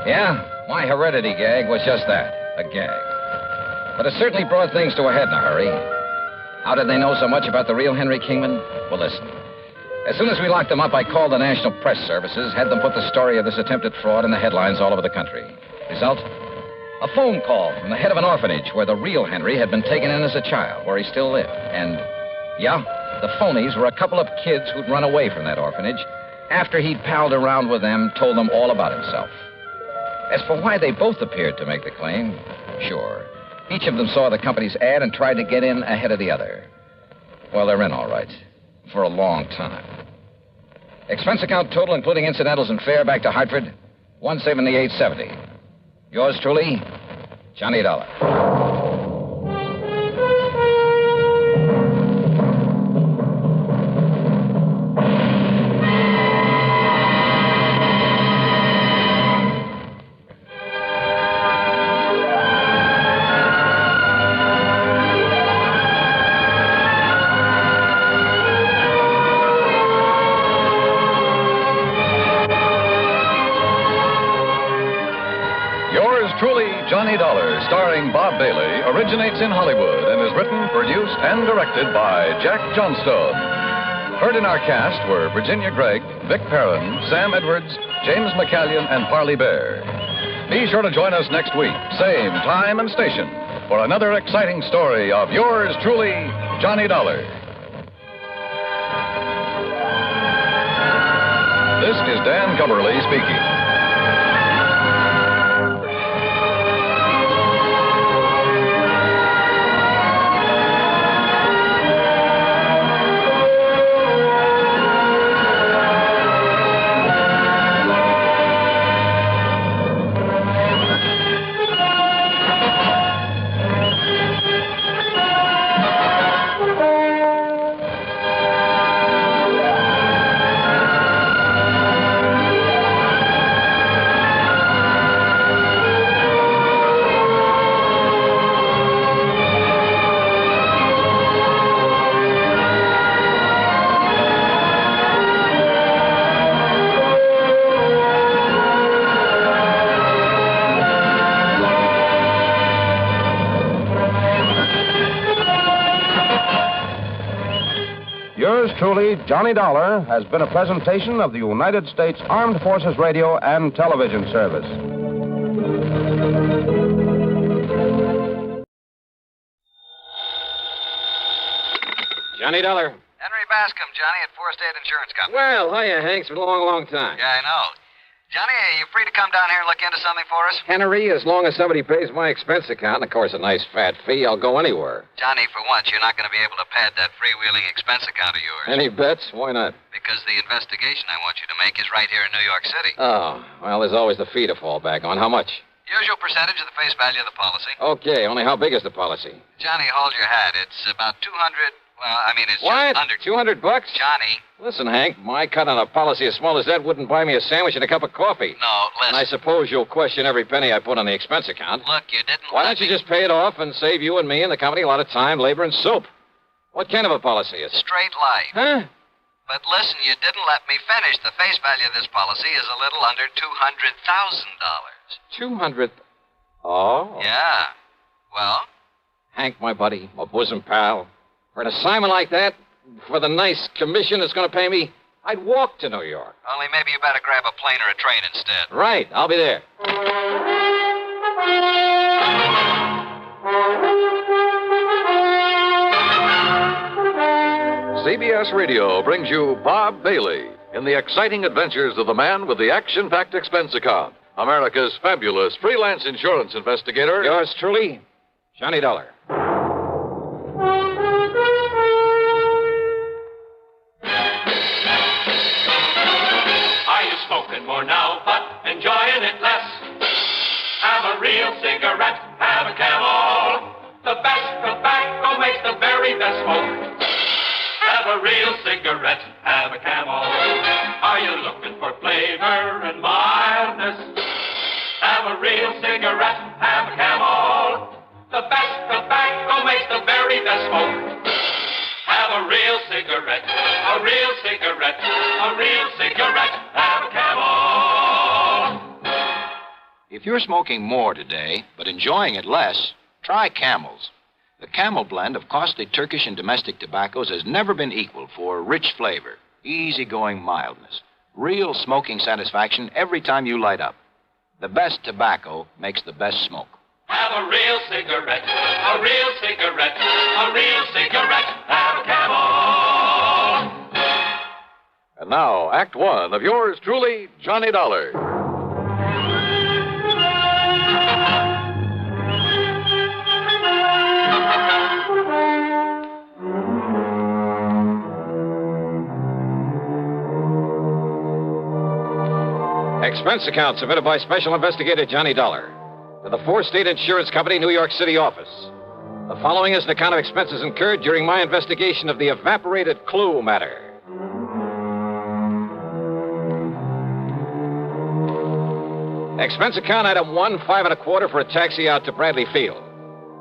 Yeah, my heredity gag was just that, a gag. But it certainly brought things to a head in a hurry. How did they know so much about the real Henry Kingman? Well, listen. As soon as we locked them up, I called the National Press Services, had them put the story of this attempted fraud in the headlines all over the country. Result? A phone call from the head of an orphanage where the real Henry had been taken in as a child, where he still lived. And, yeah, the phonies were a couple of kids who'd run away from that orphanage after he'd palled around with them, told them all about himself. As for why they both appeared to make the claim, sure. Each of them saw the company's ad and tried to get in ahead of the other. Well, they're in all right. For a long time. Expense account total, including incidentals and fare back to Hartford, $178.70. Yours truly, Johnny Dollar. Yours truly, Johnny Dollar, starring Bob Bailey, originates in Hollywood and is written, produced, and directed by Jack Johnstone. Heard in our cast were Virginia Gregg, Vic Perrin, Sam Edwards, James McCallion, and Parley Bear. Be sure to join us next week, same time and station, for another exciting story of yours truly, Johnny Dollar. This is Dan Gubberly speaking. Truly, Johnny Dollar has been a presentation of the United States Armed Forces Radio and Television Service. Johnny Dollar. Henry Bascom, Johnny, at Four State Insurance Company. Well, hiya, Hank. It's been a long, long time. Yeah, I know. Johnny, are you free to come down here and look into something for us? Henry, as long as somebody pays my expense account, and of course a nice fat fee, I'll go anywhere. Johnny, for once, you're not going to be able to pad that freewheeling expense account of yours. Any bets? Why not? Because the investigation I want you to make is right here in New York City. Oh, well, there's always the fee to fall back on. How much? Usual percentage of the face value of the policy. Okay, only how big is the policy? Johnny, hold your hat. It's about 200... Well, I mean, it's what? just under... $200? Johnny. Listen, Hank, my cut on a policy as small as that wouldn't buy me a sandwich and a cup of coffee. No, listen. And I suppose you'll question every penny I put on the expense account. Look, you didn't... Why don't you just pay it off and save you and me and the company a lot of time, labor, and soap? What kind of a policy is it? Straight life. Huh? But listen, you didn't let me finish. The face value of this policy is a little under $200,000. 200... Oh? Yeah. Well? Hank, my buddy, my bosom pal, for an assignment like that, for the nice commission it's going to pay me, I'd walk to New York. Only maybe you better grab a plane or a train instead. Right. I'll be there. CBS Radio brings you Bob Bailey in the exciting adventures of the man with the action-packed expense account, America's fabulous freelance insurance investigator. Yours truly, Johnny Dollar. Are you smoking more now, but enjoying it less? Have a real cigarette, have a Camel. The best tobacco makes the very best smoke. Have a real cigarette, have a Camel. Are you looking for flavor and mildness? Have a real cigarette, have a Camel. The best tobacco makes the very best smoke. Have a real cigarette, a real cigarette, a real cigarette, have a Camel. If you're smoking more today, but enjoying it less, try Camels. The Camel blend of costly Turkish and domestic tobaccos has never been equaled for rich flavor, easygoing mildness, real smoking satisfaction every time you light up. The best tobacco makes the best smoke. Have a real cigarette, a real cigarette, a real cigarette, have a Camel. And now, Act One of yours truly, Johnny Dollar. Expense account submitted by Special Investigator Johnny Dollar to the Four State Insurance Company, New York City office. The following is an account of expenses incurred during my investigation of the Evaporated Clue Matter. Expense account item 1, $5.25 for a taxi out to Bradley Field.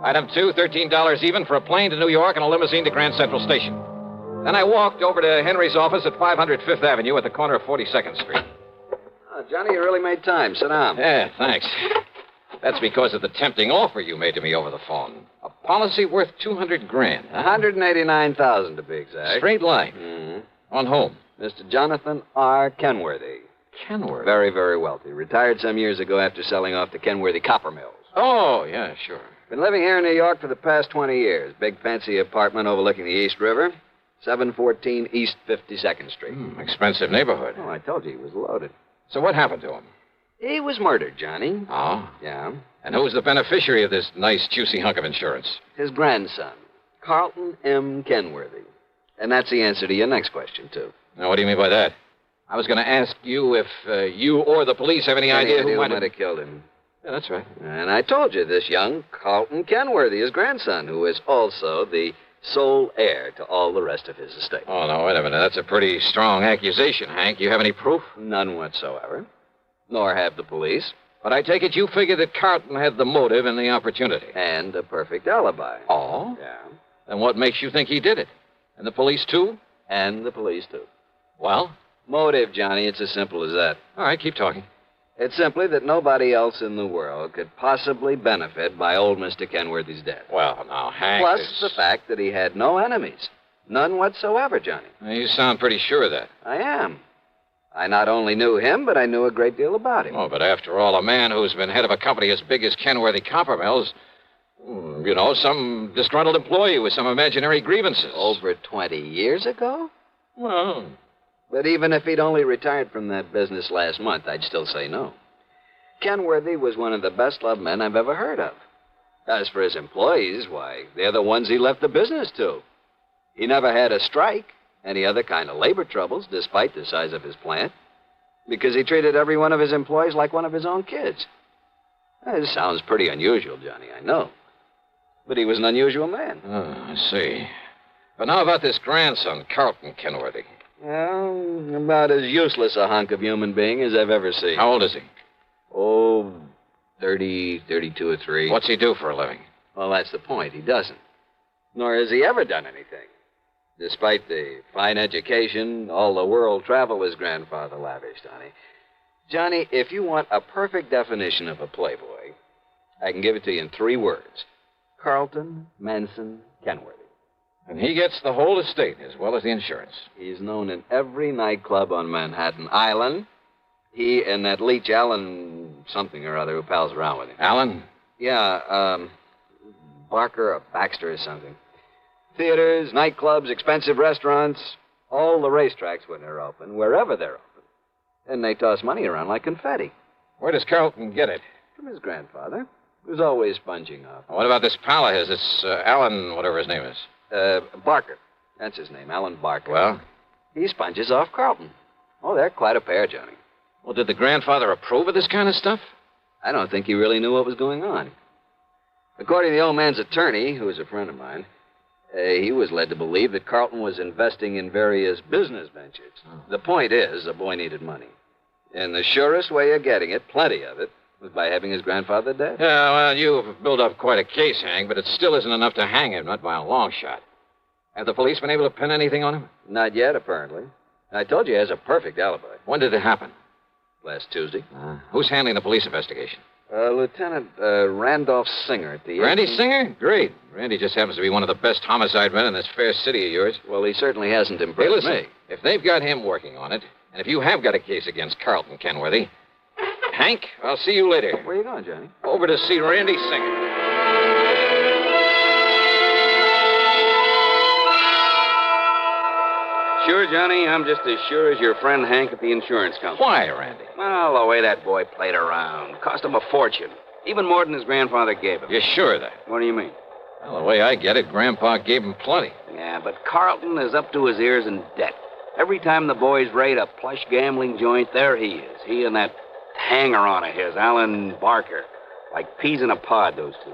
Item 2, $13 even for a plane to New York and a limousine to Grand Central Station. Then I walked over to Henry's office at 500 Fifth Avenue at the corner of 42nd Street. Johnny, you really made time. Sit down. Yeah, thanks. That's because of the tempting offer you made to me over the phone. A policy worth $200,000. $189,000 to be exact. Straight line. Mm-hmm. On whom? Mr. Jonathan R. Kenworthy. Kenworthy? Very, very wealthy. Retired some years ago after selling off the Kenworthy copper mills. Oh, yeah, sure. Been living here in New York for the past 20 years. Big fancy apartment overlooking the East River. 714 East 52nd Street. Expensive neighborhood. Oh, I told you he was loaded. So what happened to him? He was murdered, Johnny. Oh? Yeah. And who was the beneficiary of this nice, juicy hunk of insurance? His grandson, Carlton M. Kenworthy. And that's the answer to your next question, too. Now, what do you mean by that? I was going to ask you if you or the police have any idea who might have killed him. Yeah, that's right. And I told you, this young Carlton Kenworthy, his grandson, who is also the sole heir to all the rest of his estate. Oh, no, wait a minute. That's a pretty strong accusation, Hank. You have any proof? None whatsoever. Nor have the police. But I take it you figure that Carlton had the motive and the opportunity. And a perfect alibi. Oh? Yeah. Then what makes you think he did it? And the police, too? And the police, too. Well? Motive, Johnny. It's as simple as that. All right, keep talking. It's simply that nobody else in the world could possibly benefit by old Mr. Kenworthy's death. Well, now, Hank... Plus the fact that he had no enemies. None whatsoever, Johnny. You sound pretty sure of that. I am. I not only knew him, but I knew a great deal about him. Oh, but after all, a man who's been head of a company as big as Kenworthy Copper Mills... You know, some disgruntled employee with some imaginary grievances. Over 20 years ago? Well... But even if he'd only retired from that business last month, I'd still say no. Kenworthy was one of the best-loved men I've ever heard of. As for his employees, why, they're the ones he left the business to. He never had a strike, any other kind of labor troubles, despite the size of his plant, because he treated every one of his employees like one of his own kids. This sounds pretty unusual, Johnny, I know. But he was an unusual man. Oh, I see. But now about this grandson, Carlton Kenworthy. Well, about as useless a hunk of human being as I've ever seen. How old is he? Oh, 30, 32 or 3. What's he do for a living? Well, that's the point. He doesn't. Nor has he ever done anything. Despite the fine education, all the world travel his grandfather lavished on him. Johnny, if you want a perfect definition of a playboy, I can give it to you in 3 words. Carlton Manson Kenworthy. And he gets the whole estate as well as the insurance. He's known in every nightclub on Manhattan Island. He and that leech Alan something or other who pals around with him. Alan? Yeah, Barker or Baxter or something. Theaters, nightclubs, expensive restaurants, all the racetracks when they're open, wherever they're open. And they toss money around like confetti. Where does Carlton get it? From his grandfather, who's always sponging off. What about this pal of his, this Alan, whatever his name is? Barker. That's his name, Alan Barker. Well? He sponges off Carlton. Oh, they're quite a pair, Johnny. Well, did the grandfather approve of this kind of stuff? I don't think he really knew what was going on. According to the old man's attorney, who was a friend of mine, he was led to believe that Carlton was investing in various business ventures. Oh. The point is, the boy needed money. And the surest way of getting it, plenty of it, was by having his grandfather dead. Yeah, well, you've built up quite a case, Hank, but it still isn't enough to hang him, not by a long shot. Have the police been able to pin anything on him? Not yet, apparently. I told you he has a perfect alibi. When did it happen? Last Tuesday. Who's handling the police investigation? Lieutenant Randolph Singer at the... Randy Singer? Great. Randy just happens to be one of the best homicide men in this fair city of yours. Well, he certainly hasn't impressed me. If they've got him working on it, and if you have got a case against Carlton Kenworthy, Hank, I'll see you later. Where are you going, Johnny? Over to see Randy Singer. Sure, Johnny, I'm just as sure as your friend Hank at the insurance company. Why, Randy? Well, the way that boy played around. Cost him a fortune. Even more than his grandfather gave him. You're sure of that? What do you mean? Well, the way I get it, Grandpa gave him plenty. Yeah, but Carlton is up to his ears in debt. Every time the boys raid a plush gambling joint, there he is. He and that hanger-on of his, Alan Barker. Like peas in a pod, those two.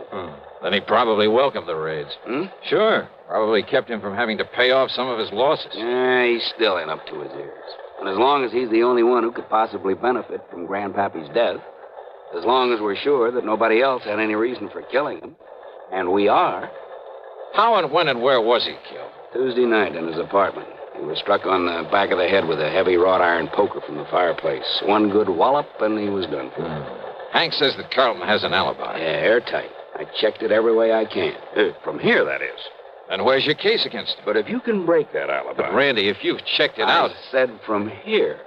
Then he probably welcomed the raids. Hmm? Sure. Probably kept him from having to pay off some of his losses. Yeah, he's still in up to his ears. And as long as he's the only one who could possibly benefit from Grandpappy's death, as long as we're sure that nobody else had any reason for killing him, and we are... How and when and where was he killed? Tuesday night in his apartment. He was struck on the back of the head with a heavy wrought iron poker from the fireplace. One good wallop, and he was done for. Hank says that Carlton has an alibi. Yeah, airtight. I checked it every way I can. From here, that is. And where's your case against him? But if you can break that alibi... But, Randy, if you've checked it out... I said from here.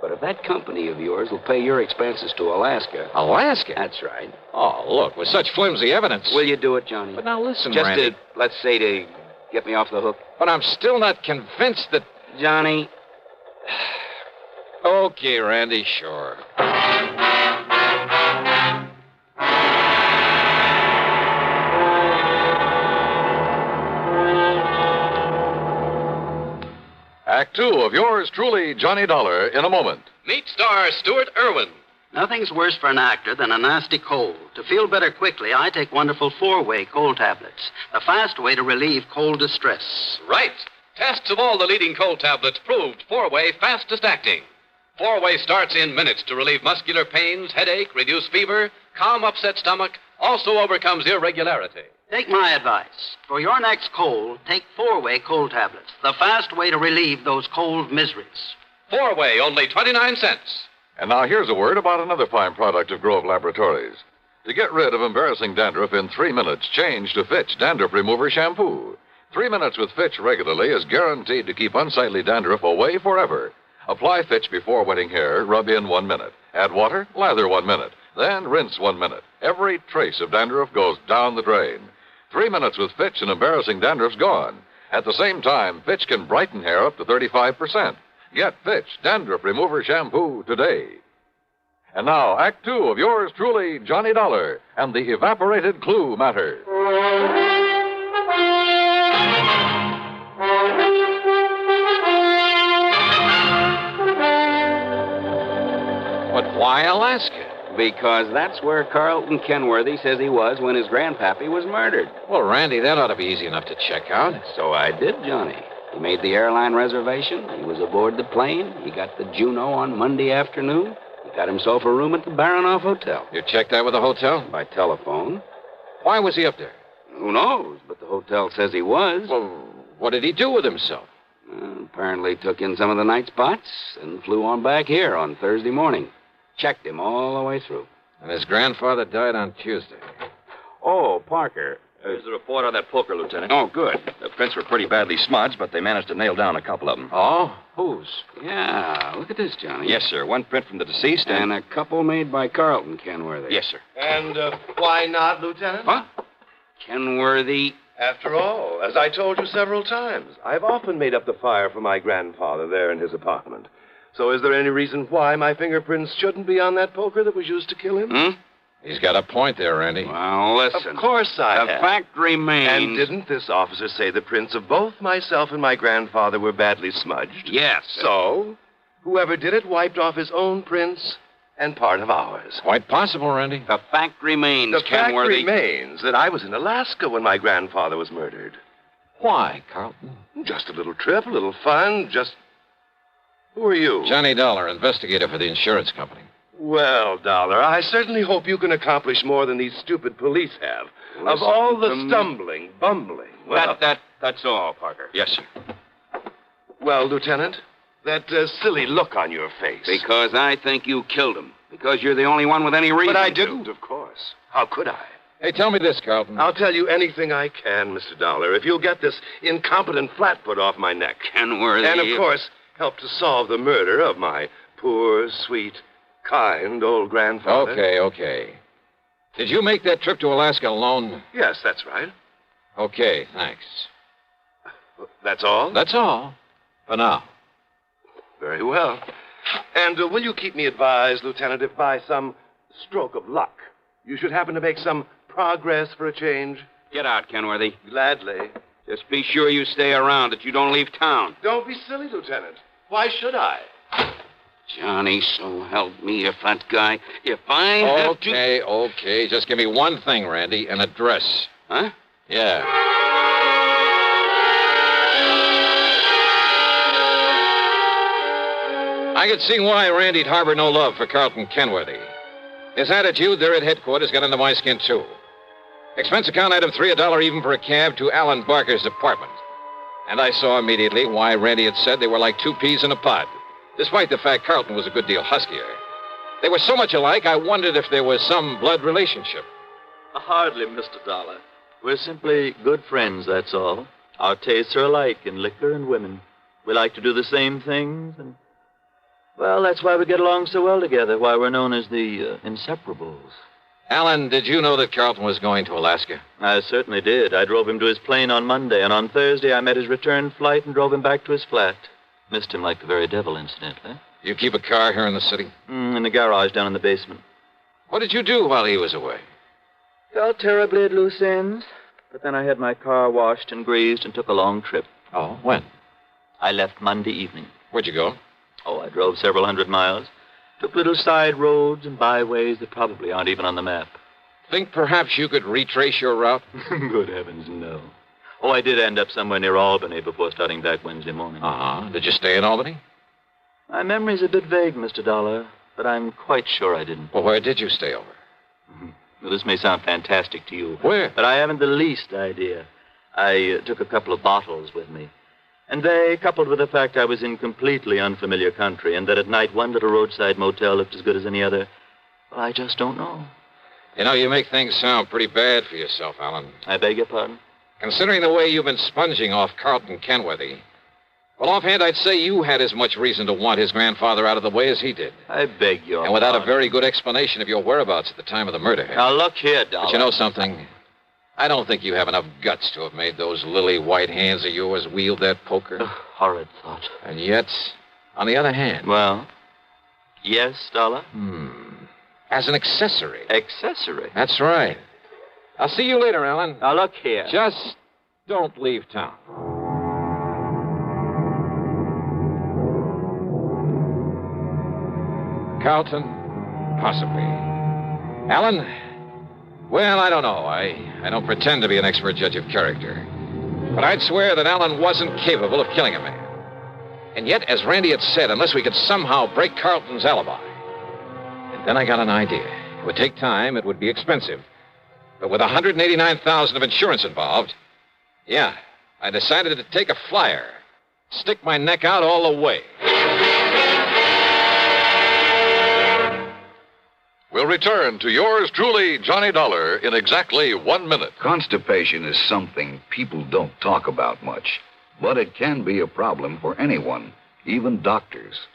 But if that company of yours will pay your expenses to Alaska... Alaska? That's right. Oh, look, with such flimsy evidence... Will you do it, Johnny? But now listen, Just Randy... to, let's say, to get me off the hook. But I'm still not convinced that... Johnny... Okay, Randy, sure. Act two of yours truly, Johnny Dollar, in a moment. Meet star Stuart Irwin. Nothing's worse for an actor than a nasty cold. To feel better quickly, I take wonderful 4-way cold tablets. The fast way to relieve cold distress. Right. Tests of all the leading cold tablets proved 4-way fastest acting. 4-way starts in minutes to relieve muscular pains, headache, reduce fever, calm upset stomach, also overcomes irregularity. Take my advice. For your next cold, take 4-way cold tablets. The fast way to relieve those cold miseries. 4-way, only 29 cents. And now here's a word about another fine product of Grove Laboratories. To get rid of embarrassing dandruff in 3 minutes, change to Fitch Dandruff Remover Shampoo. 3 minutes with Fitch regularly is guaranteed to keep unsightly dandruff away forever. Apply Fitch before wetting hair, rub in 1 minute. Add water, lather 1 minute. Then rinse 1 minute. Every trace of dandruff goes down the drain. 3 minutes with Fitch and embarrassing dandruff's gone. At the same time, Fitch can brighten hair up to 35%. Get Fitch Dandruff Remover Shampoo today. And now, Act Two of yours truly, Johnny Dollar, and the Evaporated Clue Matter. But why Alaska? Because that's where Carlton Kenworthy says he was when his grandpappy was murdered. Well, Randy, that ought to be easy enough to check out. So I did, Johnny. He made the airline reservation. He was aboard the plane. He got the Juneau on Monday afternoon. He got himself a room at the Baranoff Hotel. You checked that with the hotel? By telephone. Why was he up there? Who knows? But the hotel says he was. Well, what did he do with himself? Apparently took in some of the night spots and flew on back here on Thursday morning. Checked him all the way through. And his grandfather died on Tuesday. Oh, Parker. There's a report on that poker, Lieutenant. Oh, good. The prints were pretty badly smudged, but they managed to nail down a couple of them. Oh? Whose? Yeah, look at this, Johnny. Yes, sir. One print from the deceased and a couple made by Carlton Kenworthy. Yes, sir. And why not, Lieutenant? What? Kenworthy. After all, as I told you several times, I've often made up the fire for my grandfather there in his apartment. So is there any reason why my fingerprints shouldn't be on that poker that was used to kill him? He's got a point there, Randy. Well, listen. Of course I have. The fact remains... And didn't this officer say the prints of both myself and my grandfather were badly smudged? Yes. So, whoever did it wiped off his own prints and part of ours. Quite possible, Randy. The fact remains, The fact Kenworthy... remains that I was in Alaska when my grandfather was murdered. Why, Carlton? Just a little trip, a little fun, just... Who are you? Johnny Dollar, investigator for the insurance company. Well, Dollar, I certainly hope you can accomplish more than these stupid police have. Listen of all the to me. stumbling, bumbling... Well, That's all, Parker. Yes, sir. Well, Lieutenant, that silly look on your face. Because I think you killed him. Because you're the only one with any reason But I to. didn't, of course. How could I? Hey, tell me this, Carlton. I'll tell you anything I can, Mr. Dollar, if you'll get this incompetent flatfoot off my neck. Kenworthy... And, of course, help to solve the murder of my poor, sweet, kind old grandfather. Okay. Did you make that trip to Alaska alone? Yes, that's right. Okay, thanks. That's all? That's all. For now. Very well. And will you keep me advised, Lieutenant, if by some stroke of luck you should happen to make some progress for a change? Get out, Kenworthy. Gladly. Just be sure you stay around, that you don't leave town. Don't be silly, Lieutenant. Why should I? Johnny, so help me, if that guy... If I have to... Okay. Just give me one thing, Randy, an address. Huh? Yeah. I could see why Randy'd harbor no love for Carlton Kenworthy. His attitude there at headquarters got under my skin, too. Expense account item 3, $1 even for a cab to Alan Barker's apartment. And I saw immediately why Randy had said they were like two peas in a pod, despite the fact Carlton was a good deal huskier. They were so much alike, I wondered if there was some blood relationship. Hardly, Mr. Dollar. We're simply good friends, that's all. Our tastes are alike in liquor and women. We like to do the same things, and, well, that's why we get along so well together, why we're known as the Inseparables. Alan, did you know that Carlton was going to Alaska? I certainly did. I drove him to his plane on Monday, and on Thursday I met his return flight and drove him back to his flat. Missed him like the very devil, incidentally. You keep a car here in the city? In the garage down in the basement. What did you do while he was away? Felt terribly at loose ends, but then I had my car washed and greased and took a long trip. Oh, when? I left Monday evening. Where'd you go? Oh, I drove several hundred miles. Took little side roads and byways that probably aren't even on the map. Think perhaps you could retrace your route? Good heavens, no. Oh, I did end up somewhere near Albany before starting back Wednesday morning. Uh-huh. Did you stay in Albany? My memory's a bit vague, Mr. Dollar, but I'm quite sure I didn't. Well, where did you stay over? Well, this may sound fantastic to you. Where? But I haven't the least idea. I took a couple of bottles with me. And they, coupled with the fact I was in completely unfamiliar country and that at night one little roadside motel looked as good as any other, well, I just don't know. You know, you make things sound pretty bad for yourself, Alan. I beg your pardon? Considering the way you've been sponging off Carlton Kenworthy, well, offhand, I'd say you had as much reason to want his grandfather out of the way as he did. I beg your And without pardon. a very good explanation of your whereabouts at the time of the murder. Now, look here, Dollar. But you know something? I don't think you have enough guts to have made those lily white hands of yours wield that poker. Horrid thought. And yet, on the other hand... Well, yes, Dollar? As an accessory. Accessory? That's right. I'll see you later, Alan. Now, look here. Just don't leave town. Carlton? Possibly. Alan? Well, I don't know. I don't pretend to be an expert judge of character. But I'd swear that Alan wasn't capable of killing a man. And yet, as Randy had said, unless we could somehow break Carlton's alibi. And then I got an idea. It would take time. It would be expensive. But with $189,000 of insurance involved, yeah, I decided to take a flyer. Stick my neck out all the way. We'll return to yours truly, Johnny Dollar, in exactly 1 minute. Constipation is something people don't talk about much, but it can be a problem for anyone, even doctors.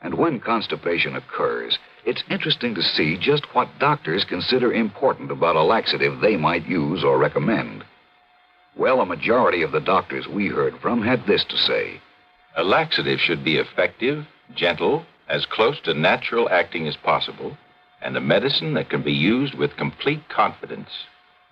And when constipation occurs, it's interesting to see just what doctors consider important about a laxative they might use or recommend. Well, a majority of the doctors we heard from had this to say. A laxative should be effective, gentle, as close to natural acting as possible, and a medicine that can be used with complete confidence.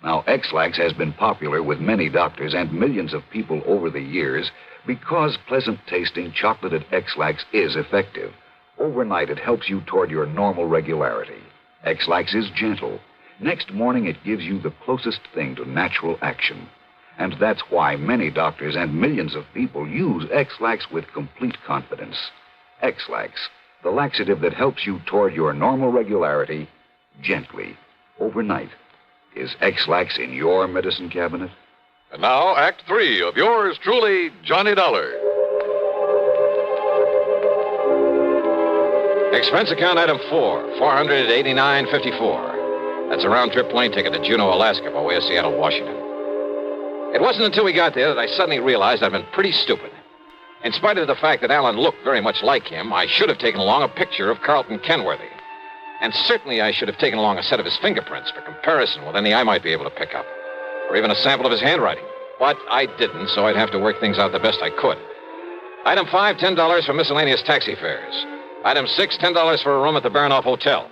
Now, X-Lax has been popular with many doctors and millions of people over the years because pleasant-tasting chocolated X-Lax is effective. Overnight, it helps you toward your normal regularity. X-Lax is gentle. Next morning, it gives you the closest thing to natural action. And that's why many doctors and millions of people use X-Lax with complete confidence. X-Lax, the laxative that helps you toward your normal regularity gently, overnight. Is X-Lax in your medicine cabinet? And now, Act 3 of yours truly, Johnny Dollar. Expense account item 4, $489.54. That's a round-trip plane ticket to Juneau, Alaska, by way of Seattle, Washington. It wasn't until we got there that I suddenly realized I'd been pretty stupid. In spite of the fact that Alan looked very much like him, I should have taken along a picture of Carlton Kenworthy. And certainly I should have taken along a set of his fingerprints for comparison with any I might be able to pick up. Or even a sample of his handwriting. But I didn't, so I'd have to work things out the best I could. Item 5, $10 for miscellaneous taxi fares. Item 6, $10 for a room at the Baranoff Hotel.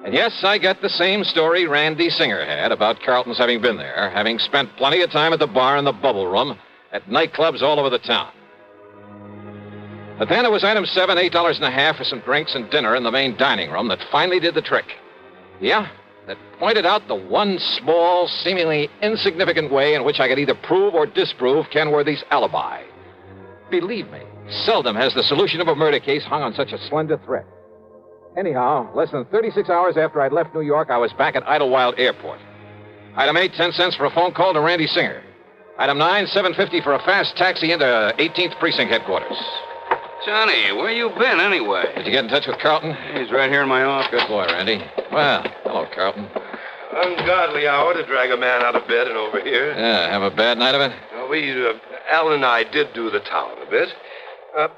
And yes, I got the same story Randy Singer had about Carlton's having been there, having spent plenty of time at the bar and the bubble room, at nightclubs all over the town. But then it was item 7, $8.50 for some drinks and dinner in the main dining room that finally did the trick. Yeah, that pointed out the one small, seemingly insignificant way in which I could either prove or disprove Kenworthy's alibi. Believe me, seldom has the solution of a murder case hung on such a slender thread. Anyhow, less than 36 hours after I'd left New York, I was back at Idlewild Airport. Item 8, 10 cents for a phone call to Randy Singer. Item 9, $7.50 for a fast taxi into 18th Precinct headquarters. Johnny, where you been anyway? Did you get in touch with Carlton? He's right here in my office. Good boy, Randy. Well, hello, Carlton. Ungodly hour to drag a man out of bed and over here. Yeah, have a bad night of it? Alan and I did do the town a bit.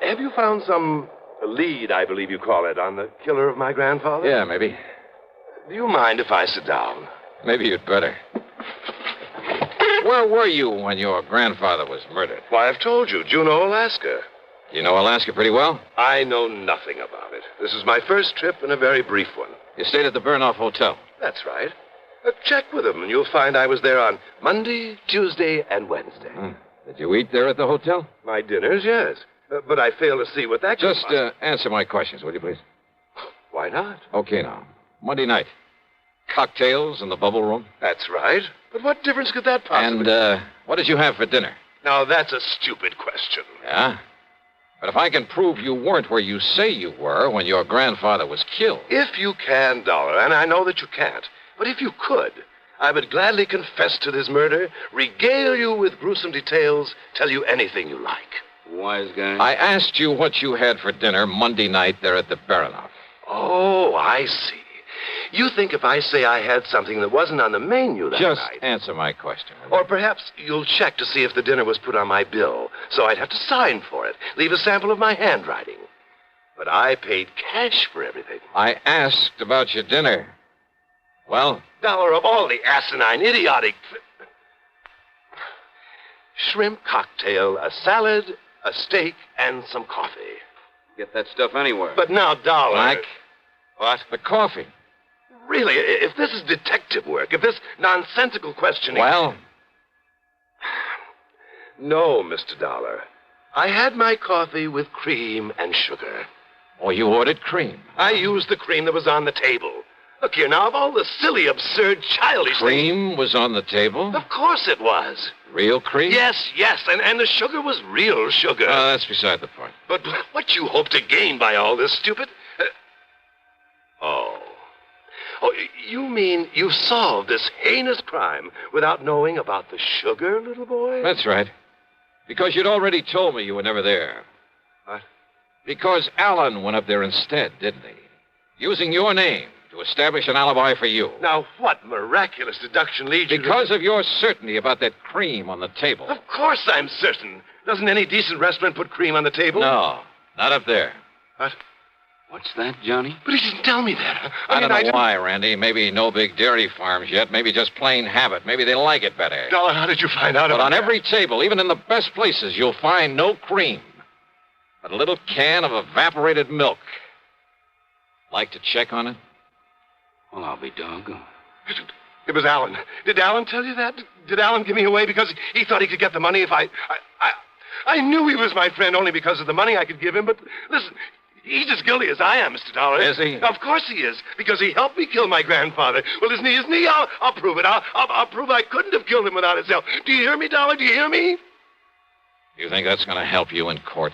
Have you found some lead, I believe you call it, on the killer of my grandfather? Yeah, maybe. Do you mind if I sit down? Maybe you'd better. Where were you when your grandfather was murdered? Why, I've told you, Juneau, Alaska. You know Alaska pretty well? I know nothing about it. This is my first trip and a very brief one. You stayed at the Burnoff Hotel? That's right. Check with them, and you'll find I was there on Monday, Tuesday, and Wednesday. Did you eat there at the hotel? My dinners, yes. But I fail to see what that could Just answer my questions, will you, please? Why not? Okay, now. Monday night. Cocktails in the bubble room? That's right. But what difference could that possibly... And what did you have for dinner? Now, that's a stupid question. Yeah? But if I can prove you weren't where you say you were when your grandfather was killed... If you can, Dollar, and I know that you can't, but if you could, I would gladly confess to this murder, regale you with gruesome details, tell you anything you like. Wise guy. I asked you what you had for dinner Monday night there at the Baranoff. Oh, I see. You think if I say I had something that wasn't on the menu that Just night... answer my question. Or perhaps you'll check to see if the dinner was put on my bill, so I'd have to sign for it, leave a sample of my handwriting. But I paid cash for everything. I asked about your dinner. Well? Dollar, of all the asinine, idiotic... Shrimp cocktail, a salad, a steak, and some coffee. Get that stuff anywhere. But now, Dollar... Mike? What? The coffee. Really, if this is detective work, if this nonsensical questioning... Well? No, Mr. Dollar. I had my coffee with cream and sugar. Oh, you ordered cream? I used the cream that was on the table. Look here, now, of all the silly, absurd, childish Cream was on the table? Of course it was. Real cream? Yes, and the sugar was real sugar. That's beside the point. But what you hope to gain by all this, stupid... Oh, you mean you solved this heinous crime without knowing about the sugar, little boy? That's right. Because you'd already told me you were never there. What? Because Alan went up there instead, didn't he? Using your name to establish an alibi for you. Now, what miraculous deduction leads you to... Because of your certainty about that cream on the table. Of course I'm certain. Doesn't any decent restaurant put cream on the table? No, not up there. What? What's that, Johnny? But he didn't tell me that. I don't know why, Randy. Maybe no big dairy farms yet. Maybe just plain habit. Maybe they like it better. Dollar, how did you find out about But on that? every table, even in the best places, you'll find no cream. But a little can of evaporated milk. Like to check on it? Well, I'll be doggone. It was Alan. Did Alan tell you that? Did Alan give me away because he thought he could get the money if I knew he was my friend only because of the money I could give him, but listen, he's as guilty as I am, Mr. Dollar. Is he? Of course he is, because he helped me kill my grandfather. Well, isn't he? I'll prove it. I'll prove I couldn't have killed him without his help. Do you hear me, Dollar? Do you hear me? You think that's going to help you in court?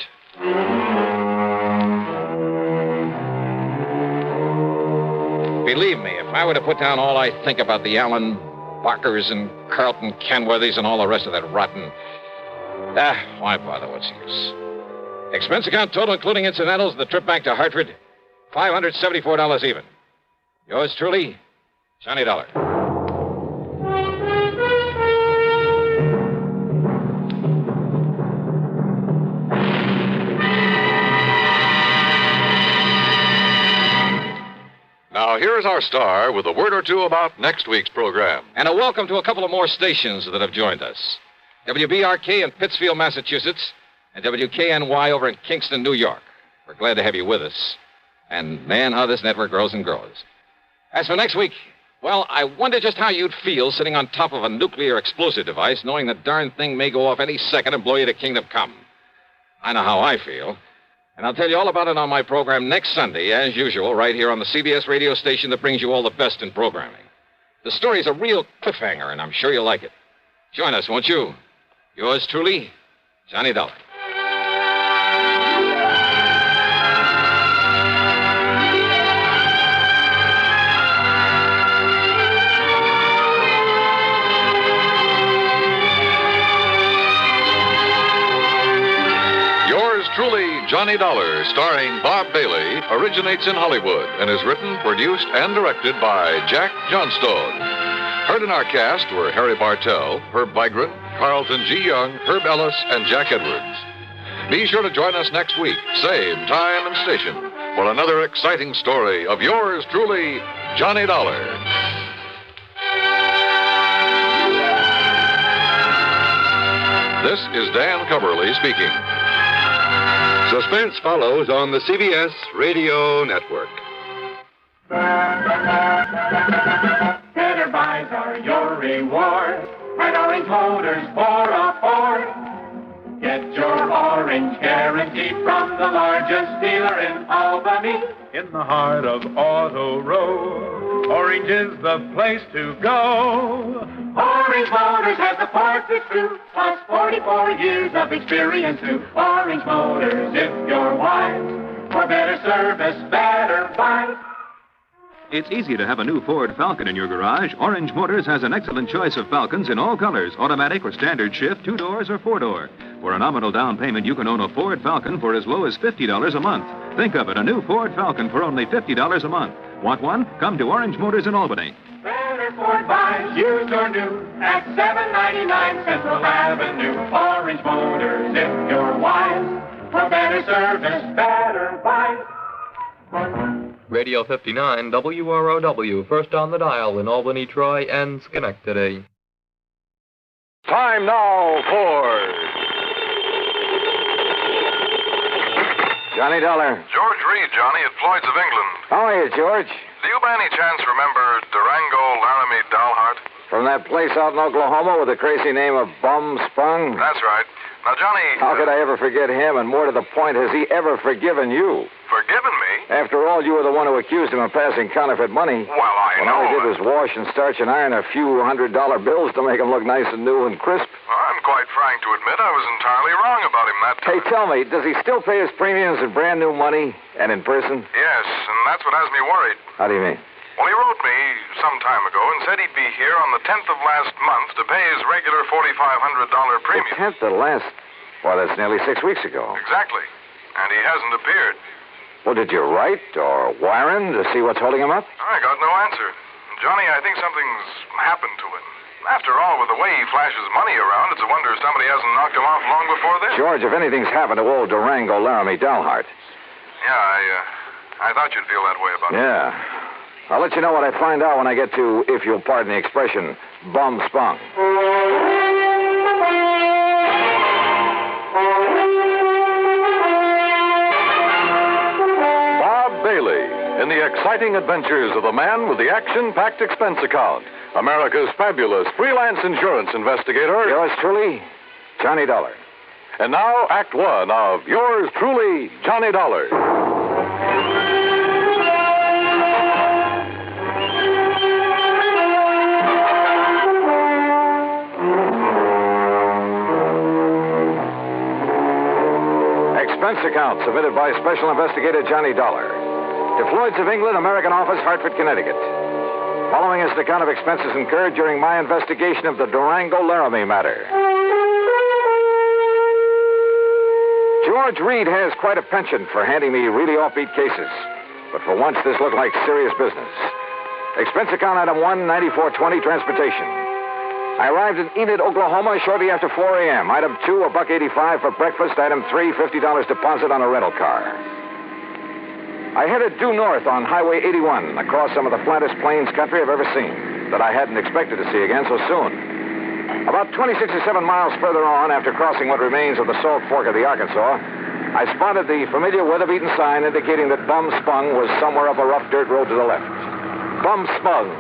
Believe me, if I were to put down all I think about the Allen Barkers and Carlton Kenworthys and all the rest of that rotten... why bother? What's the use? Expense account total, including incidentals, the trip back to Hartford, $574 even. Yours truly, Johnny Dollar. Now, here's our star with a word or two about next week's program. And a welcome to a couple of more stations that have joined us. WBRK in Pittsfield, Massachusetts, and WKNY over in Kingston, New York. We're glad to have you with us. And, man, how this network grows and grows. As for next week, well, I wonder just how you'd feel sitting on top of a nuclear explosive device, knowing the darn thing may go off any second and blow you to kingdom come. I know how I feel. And I'll tell you all about it on my program next Sunday, as usual, right here on the CBS radio station that brings you all the best in programming. The story's a real cliffhanger, and I'm sure you'll like it. Join us, won't you? Yours truly, Johnny Dollar. Yours truly, Johnny Dollar, starring Bob Bailey, originates in Hollywood and is written, produced, and directed by Jack Johnstone. Heard in our cast were Harry Bartell, Herb Vigran, Carlton G. Young, Herb Ellis, and Jack Edwards. Be sure to join us next week, same time and station, for another exciting story of yours truly, Johnny Dollar. This is Dan Coverly speaking. Suspense follows on the CBS Radio Network. Better buys are your reward. Red Orange Motors for a Ford. Get your orange guarantee from the largest dealer in Albany. In the heart of Auto Row, Orange is the place to go. Orange Motors has the parts it's true, plus 44 years of experience too. Orange Motors, if you're wise, for better service, better buys. It's easy to have a new Ford Falcon in your garage. Orange Motors has an excellent choice of Falcons in all colors, automatic or standard shift, 2-doors or 4-door. For a nominal down payment, you can own a Ford Falcon for as low as $50 a month. Think of it, a new Ford Falcon for only $50 a month. Want one? Come to Orange Motors in Albany. Better Ford buys, used or new, at $7.99 Central Avenue. Orange Motors, if you're wise, for better service, better buys. Radio 59, WROW, first on the dial in Albany, Troy, and Schenectady. Time now for Johnny Dollar. George Reed, Johnny, at Floyd's of England. How are you, George? Do you by any chance remember Durango Laramie Matter? From that place out in Oklahoma with the crazy name of Bum Spung? That's right. Now, Johnny... How could I ever forget him? And more to the point, has he ever forgiven you? Forgiven me? After all, you were the one who accused him of passing counterfeit money. Well, I know. All he did was wash and starch and iron a few $100 bills to make him look nice and new and crisp. I'm quite frank to admit I was entirely wrong about him that time. Hey, tell me, does he still pay his premiums in brand new money and in person? Yes, and that's what has me worried. How do you mean? Well, he wrote me some time ago and said he'd be here on the 10th of last month to pay his regular $4,500 premium. The 10th of last... Well, that's nearly 6 weeks ago. Exactly. And he hasn't appeared. Well, did you write or wire him to see what's holding him up? I got no answer. Johnny, I think something's happened to him. After all, with the way he flashes money around, it's a wonder somebody hasn't knocked him off long before this. George, if anything's happened to old Durango Laramie Matter. Yeah, I thought you'd feel that way about it. Yeah. I'll let you know what I find out when I get to, if you'll pardon the expression, Bum Spung. Bailey in the exciting adventures of the man with the action-packed expense account, America's fabulous freelance insurance investigator. Yours truly, Johnny Dollar. And now, Act One of yours truly, Johnny Dollar. Expense account submitted by Special Investigator Johnny Dollar. To Floyd's of England, American Office, Hartford, Connecticut. Following is an account of expenses incurred during my investigation of the Durango Laramie Matter. George Reed has quite a penchant for handing me really offbeat cases. But for once, this looked like serious business. Expense account item 1, 9420, transportation. I arrived in Enid, Oklahoma shortly after 4 a.m. Item 2, $1.85 for breakfast. Item 3, $50 deposit on a rental car. I headed due north on Highway 81, across some of the flattest plains country I've ever seen, that I hadn't expected to see again so soon. About 26 or 7 miles further on, after crossing what remains of the Salt Fork of the Arkansas, I spotted the familiar weather-beaten sign indicating that Bum Spung was somewhere up a rough dirt road to the left. Bum Spung,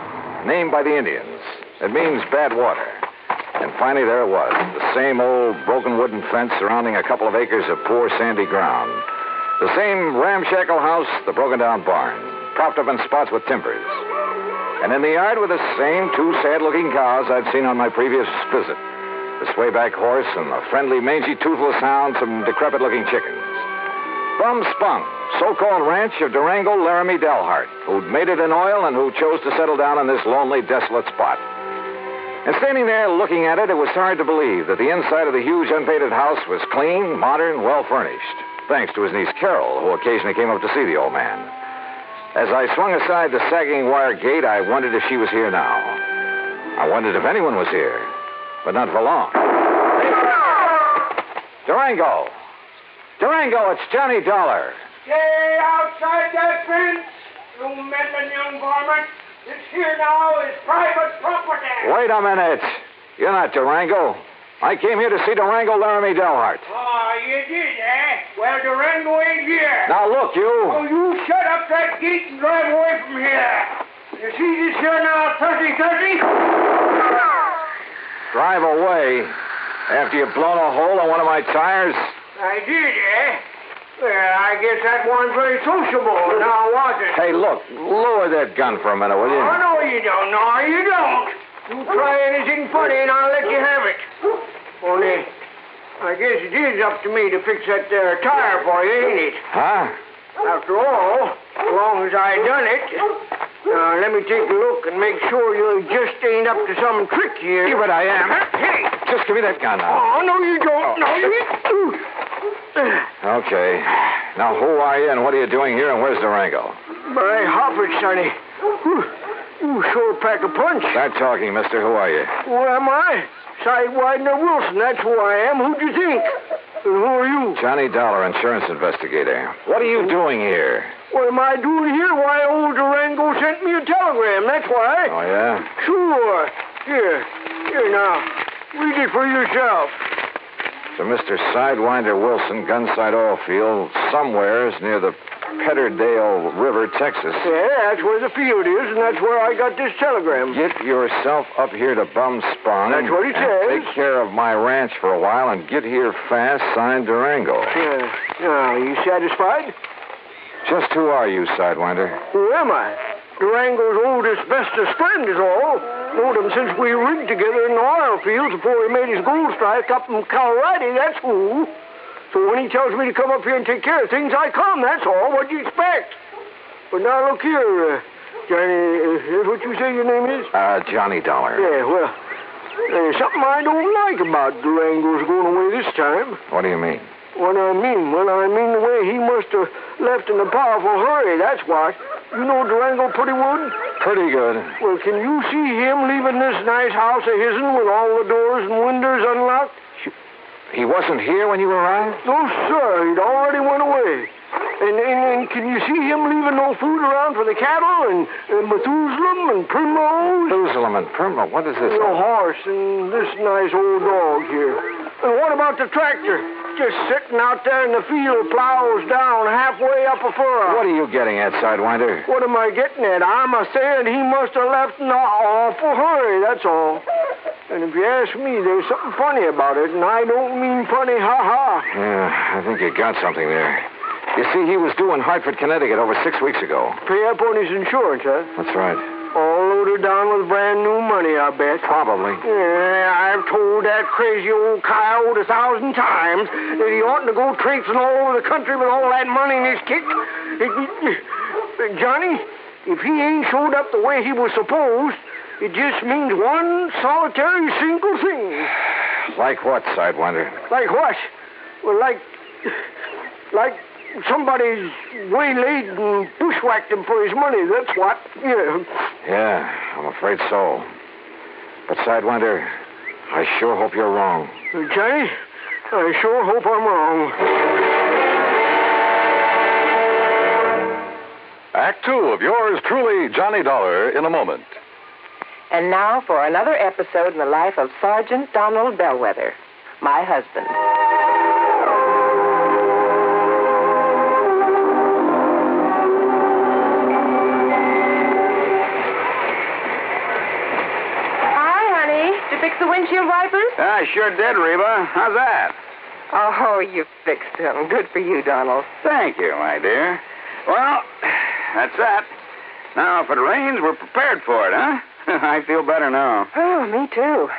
named by the Indians. It means bad water. And finally, there it was, the same old broken wooden fence surrounding a couple of acres of poor sandy ground. The same ramshackle house, the broken-down barn, propped up in spots with timbers. And in the yard were the same 2 sad-looking cows I'd seen on my previous visit. The swayback horse and the friendly, mangy, toothless hound, some decrepit-looking chickens. Bum Spung, so-called ranch of Durango Laramie Matter, who'd made it in oil and who chose to settle down in this lonely, desolate spot. And standing there looking at it, it was hard to believe that the inside of the huge unpainted house was clean, modern, well-furnished. thanks to his niece Carol, who occasionally came up to see the old man. As I swung aside the sagging wire gate, I wondered if she was here now. I wondered if anyone was here, but not for long. Durango! Durango, it's Johnny Dollar. Stay outside that fence, you meddling young varmint. This here now is private property. Wait a minute. You're not Durango. I came here to see Durango Laramie Delhart. Oh, you did, eh? Well, Durango ain't here. Now, look, you. Oh, you shut up that gate and drive away from here. You see this here now, 30-30? Drive away? After you've blown a hole in one of my tires? I did, eh? Well, I guess that wasn't very sociable, now was it? Hey, look, lower that gun for a minute, will you? Oh, no, you don't. No, you don't. You try anything funny and I'll let you have it. Only, I guess it is up to me to fix that there tire for you, ain't it? Huh? After all, as long as I done it. Now, let me take a look and make sure you just ain't up to some trick here. Yeah, but I am. Hey! Just give me that gun now. Oh, no, you don't. No, you Okay. Now, who are you and what are you doing here and where's Durango? By Hoppert, sonny. You sure pack a punch. Start talking, mister. Who are you? Who am I? Sidewinder Wilson, that's who I am. Who'd you think? And who are you? Johnny Dollar, insurance investigator. What are you doing here? What am I doing here? Why, old Durango sent me a telegram, that's why. Oh, yeah? Sure. Here now. Read it for yourself. To Mr. Sidewinder Wilson, Gunside Oil Field, somewheres near the Petterdale River, Texas. Yeah, that's where the field is, and that's where I got this telegram. Get yourself up here to Bum Sprung. That's what it says. Take care of my ranch for a while and get here fast, signed Durango. Yeah. Now, you satisfied? Just who are you, Sidewinder? Who am I? Durango's oldest, bestest friend is all. Known him since we rigged together in the oil fields before he made his gold strike up in Colorado, that's who. So when he tells me to come up here and take care of things, I come, that's all. What do you expect? But now look here, Johnny, is what you say your name is? Johnny Dollar. Yeah, well, there's something I don't like about Durango's going away this time. What do you mean? What I mean? Well, I mean the way he must have left in a powerful hurry, that's what. You know Durango pretty good? Pretty good. Well, can you see him leaving this nice house of his'n with all the doors and windows unlocked? He wasn't here when you arrived? No, sir. He'd already went away. And can you see him leaving no food around for the cattle and Methuselah and Primrose? Methuselah and Primrose? What is this? The horse and this nice old dog here. And what about the tractor? Just sitting out there in the field, plows down halfway up a furrow. What are you getting at, Sidewinder? What am I getting at? I'm saying he must have left in an awful hurry, that's all. And if you ask me, there's something funny about it, and I don't mean funny, ha-ha. Yeah, I think you got something there. You see, he was due in Hartford, Connecticut over 6 weeks ago. Pay up on his insurance, huh? That's right. All loaded down with brand new money, I bet. Probably. Yeah, I've told that crazy old coyote 1,000 times that he oughtn't to go traipsing all over the country with all that money in his kick. Johnny, if he ain't showed up the way he was supposed, it just means one solitary single thing. Like what, Sidewinder? Like what? Well, like somebody's waylaid and bushwhacked him for his money, that's what. Yeah, I'm afraid so. But, Sidewinder, I sure hope you're wrong. Johnny, I sure hope I'm wrong. Act 2 of yours truly, Johnny Dollar, in a moment. And now for another episode in the life of Sergeant Donald Bellwether, my husband. Fix the windshield wipers? I sure did, Reba. How's that? Oh, you fixed them. Good for you, Donald. Thank you, my dear. Well, that's that. Now, if it rains, we're prepared for it, huh? I feel better now. Oh, me too.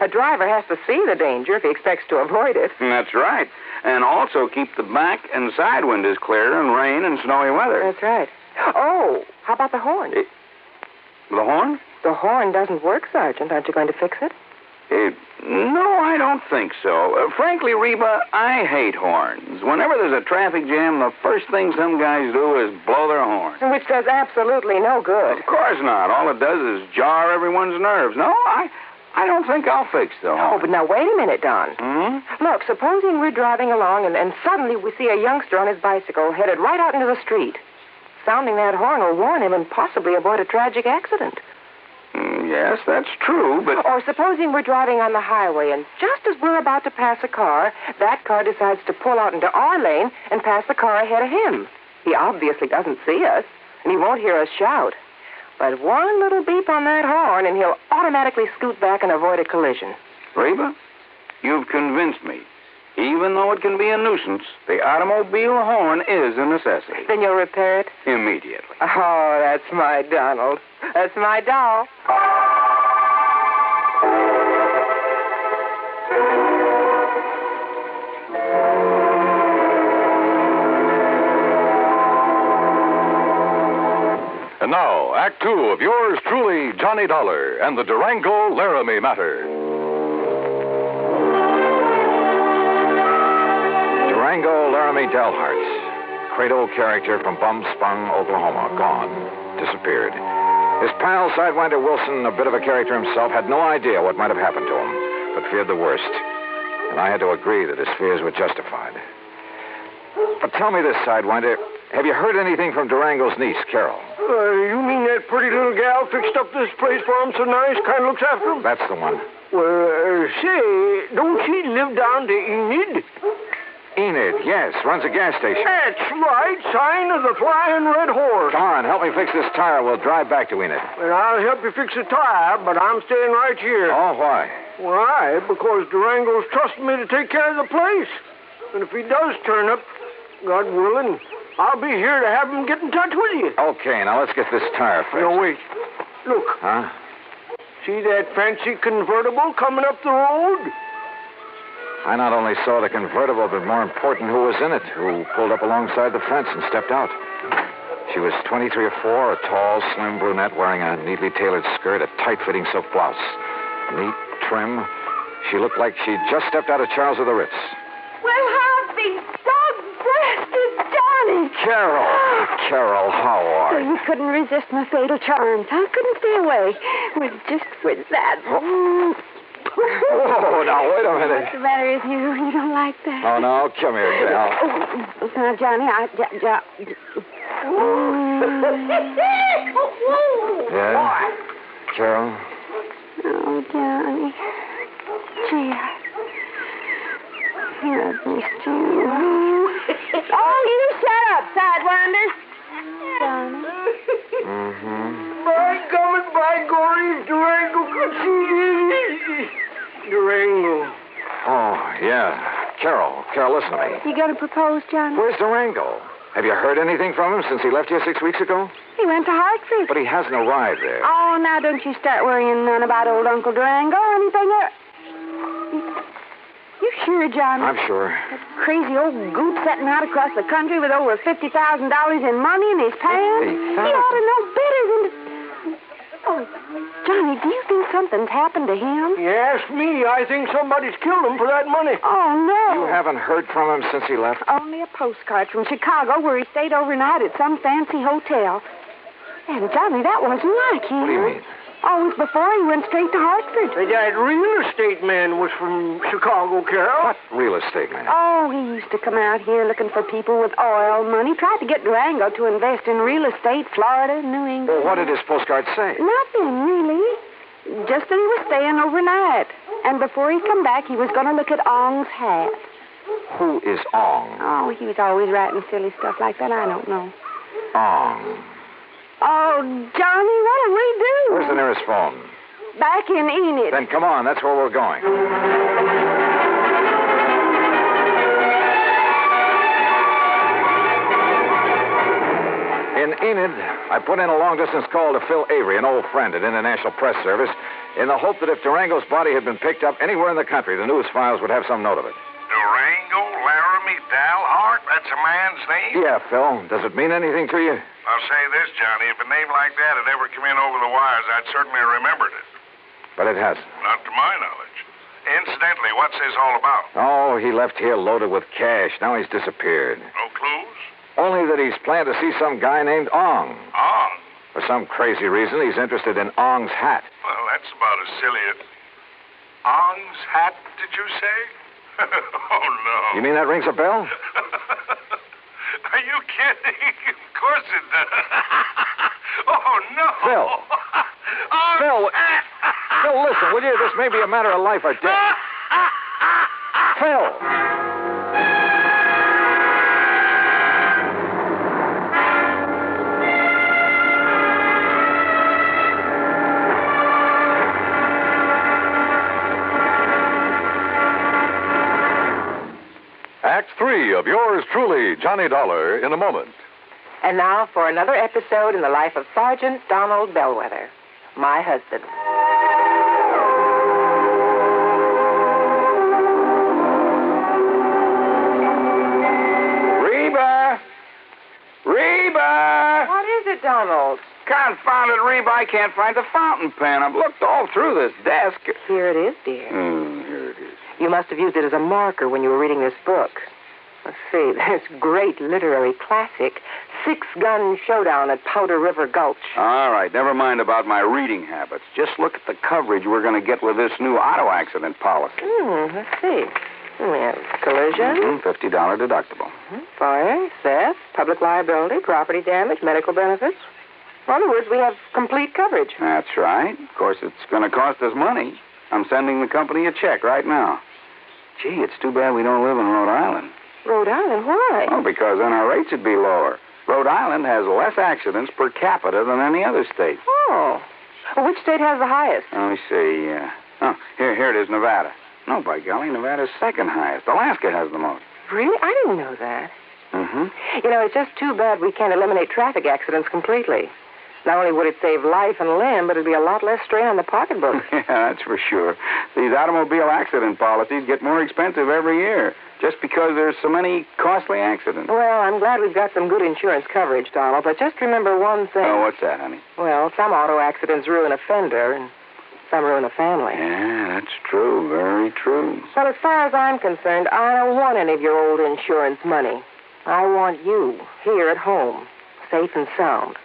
A driver has to see the danger if he expects to avoid it. That's right. And also keep the back and side windows clear in rain and snowy weather. That's right. Oh, how about the horn? The horn? The horn doesn't work, Sergeant. Aren't you going to fix it? No, I don't think so. Frankly, Reba, I hate horns. Whenever there's a traffic jam, the first thing some guys do is blow their horn. Which does absolutely no good. Of course not. All it does is jar everyone's nerves. No, I don't think I'll fix the horn. Oh, but now wait a minute, Don. Look, supposing we're driving along and suddenly we see a youngster on his bicycle headed right out into the street. Sounding that horn will warn him and possibly avoid a tragic accident. Yes, that's true, but... Or supposing we're driving on the highway, and just as we're about to pass a car, that car decides to pull out into our lane and pass the car ahead of him. He obviously doesn't see us, and he won't hear us shout. But one little beep on that horn, and he'll automatically scoot back and avoid a collision. Reba, you've convinced me. Even though it can be a nuisance, the automobile horn is a necessity. Then you'll repair it? Immediately. Oh, that's my Donald. That's my doll. And now, Act Two of yours truly, Johnny Dollar and the Durango Laramie Matter. Durango Laramie Crate-old character from Bum-Spung, Oklahoma. Gone. Disappeared. His pal, Sidewinder Wilson, a bit of a character himself, had no idea what might have happened to him, but feared the worst. And I had to agree that his fears were justified. But tell me this, Sidewinder. Have you heard anything from Durango's niece, Carol? You mean that pretty little gal fixed up this place for him so nice, kind of looks after him? That's the one. Well, say, don't she live down to Enid? Enid, yes, runs a gas station. That's right, sign of the Flying Red Horse. Come on, help me fix this tire. We'll drive back to Enid. Well, I'll help you fix the tire, but I'm staying right here. Oh, why? Why? Because Durango's trusting me to take care of the place. And if he does turn up, God willing, I'll be here to have him get in touch with you. Okay, now let's get this tire fixed. No, wait. Look. Huh? See that fancy convertible coming up the road? I not only saw the convertible, but more important, who was in it, who pulled up alongside the fence and stepped out. She was 23 or 4, a tall, slim brunette wearing a neatly tailored skirt, a tight-fitting silk blouse. Neat, trim. She looked like she'd just stepped out of Charles of the Ritz. Well, how big dog-breasted Johnny! Carol, how are you? You couldn't resist my fatal charms. I couldn't stay away. With that. Oh, now, wait a minute. What's the matter with you? You don't like that? Oh, no, come here, Gal. Now, Johnny, Yeah? Carol? Oh, Johnny. Gee, I've missed you. Oh, you shut up, Sidewinder. Johnny. By God, by glory, Durango could see Durango. Oh, yeah. Carol, listen to me. You going to propose, Johnny? Where's Durango? Have you heard anything from him since he left here 6 weeks ago? He went to Hartford. But he hasn't arrived there. Oh, now don't you start worrying none about old Uncle Durango or anything. You sure, Johnny? I'm sure. That crazy old goop setting out across the country with over $50,000 in money in his pants. He ought to know better than to... Oh, Johnny, do you think something's happened to him? You ask me, I think somebody's killed him for that money. Oh, no. You haven't heard from him since he left? Only a postcard from Chicago where he stayed overnight at some fancy hotel. And, Johnny, that wasn't like him. What do you mean? Oh, it was before he went straight to Hartford. That real estate man was from Chicago, Carol. What real estate man? Oh, he used to come out here looking for people with oil money. Tried to get Durango to invest in real estate, Florida, New England. Well, what did his postcard say? Nothing, really. Just that he was staying overnight. And before he come back, he was going to look at Ong's hat. Who is Ong? Oh, he was always writing silly stuff like that. I don't know. Ong. Oh, Johnny, what'll we do? Where's the nearest phone? Back in Enid. Then come on, that's where we're going. In Enid, I put in a long-distance call to Phil Avery, an old friend at International Press Service, in the hope that if Durango's body had been picked up anywhere in the country, the news files would have some note of it. Durango Laramie Dalhart? That's a man's name? Yeah, Phil. Does it mean anything to you? I'll say this, Johnny. If a name like that had ever come in over the wires, I'd certainly have remembered it. But it hasn't. Not to my knowledge. Incidentally, what's this all about? Oh, he left here loaded with cash. Now he's disappeared. No clues? Only that he's planned to see some guy named Ong. Ong? For some crazy reason, he's interested in Ong's hat. Well, that's about as silly as... Ong's hat, did you say? Oh, no. You mean that rings a bell? Are you kidding? Of course it does. Oh, no. Phil. Phil. Phil, listen, will you? This may be a matter of life or death. Phil. Act 3 of yours truly, Johnny Dollar, in a moment. And now for another episode in the life of Sergeant Donald Bellwether, my husband. Reba! What is it, Donald? Confounded Reba, I can't find the fountain pen. I've looked all through this desk. Here it is, dear. Here it is. You must have used it as a marker when you were reading this book. Let's see, this great literary classic, Six-Gun Showdown at Powder River Gulch. All right, never mind about my reading habits. Just look at the coverage we're going to get with this new auto accident policy. Let's see. We have collision. $50 deductible. Fire, theft, public liability, property damage, medical benefits. In other words, we have complete coverage. That's right. Of course, it's going to cost us money. I'm sending the company a check right now. Gee, it's too bad we don't live in Rhode Island. Rhode Island? Why? Oh, because then our rates would be lower. Rhode Island has less accidents per capita than any other state. Oh. Well, which state has the highest? Let me see. Here it is, Nevada. No, by golly, Nevada's second highest. Alaska has the most. Really? I didn't know that. Mm-hmm. You know, it's just too bad we can't eliminate traffic accidents completely. Not only would it save life and limb, but it'd be a lot less strain on the pocketbook. Yeah, that's for sure. These automobile accident policies get more expensive every year, just because there's so many costly accidents. Well, I'm glad we've got some good insurance coverage, Donald, but just remember one thing. Oh, what's that, honey? Well, some auto accidents ruin a fender, and some ruin a family. Yeah, that's true. Very true. Well, as far as I'm concerned, I don't want any of your old insurance money. I want you here at home, safe and sound.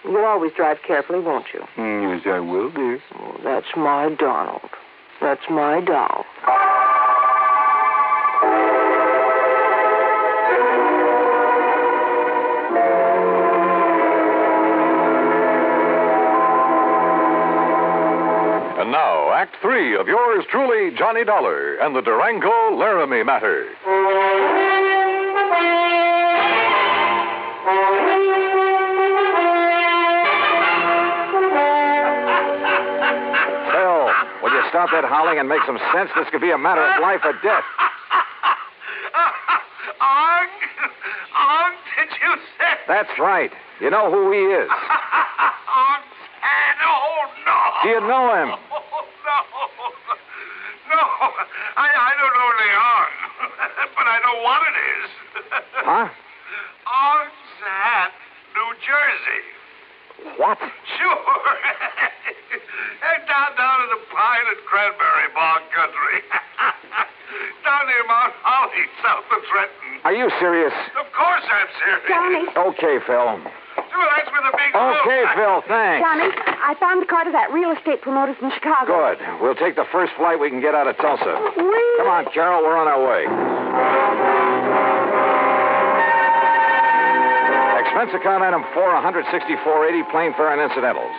You'll always drive carefully, won't you? Yes, I will, dear. Oh, that's my Donald. That's my doll. And now, Act 3 of yours truly, Johnny Dollar, and the Durango Laramie Matter. Stop that howling and make some sense. This could be a matter of life or death. Ong, did you say? That's right. You know who he is. Ong, oh, no. Do you know him? No, I don't know the Ong, but I know what it is. Huh? Ong's hat, New Jersey. What? Sure. down in the pine and cranberry bog country. Down near Mount Holly, south of Trenton. Are you serious? Of course I'm serious. Johnny. Okay, Phil. Well, that's where the big Okay, Phil, thanks. Johnny, I found the car to that real estate promoter from Chicago. Good. We'll take the first flight we can get out of Tulsa. Come on, Carol, we're on our way. Expense account item 4, $164.80, plane fare and incidentals.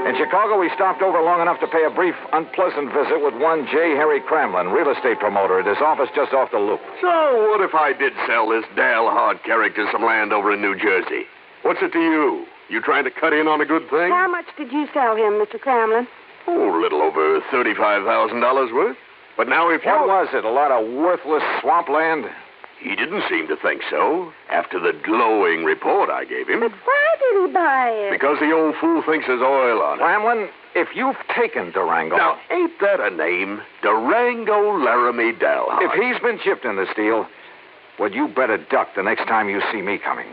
In Chicago, we stopped over long enough to pay a brief, unpleasant visit with one J. Harry Cramlin, real estate promoter, at his office just off the loop. So, what if I did sell this Dale Hard character some land over in New Jersey? What's it to you? You trying to cut in on a good thing? How much did you sell him, Mr. Cramlin? Oh, a little over $35,000 worth. But now if you... What was it, a lot of worthless swampland? He didn't seem to think so, after the glowing report I gave him. But why did he buy it? Because the old fool thinks there's oil on it. Cramlin, if you've taken Durango... Now, ain't that a name? Durango Laramie Matter. If he's been chipped in this deal, well, you better duck the next time you see me coming.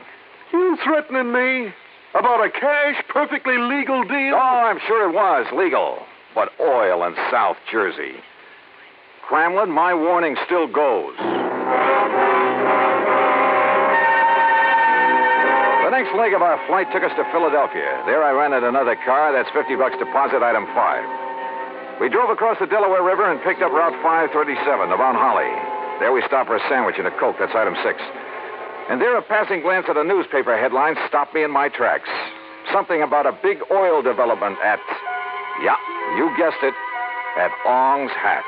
You threatening me? About a cash, perfectly legal deal? Oh, I'm sure it was legal. But oil in South Jersey. Cramlin, my warning still goes. The next leg of our flight took us to Philadelphia. There I rented another car. That's $50 deposit, item 5. We drove across the Delaware River and picked up Route 537 to Mount Holly. There we stopped for a sandwich and a Coke. That's item 6. And there a passing glance at a newspaper headline stopped me in my tracks. Something about a big oil development at, yeah, you guessed it, at Ong's Hat.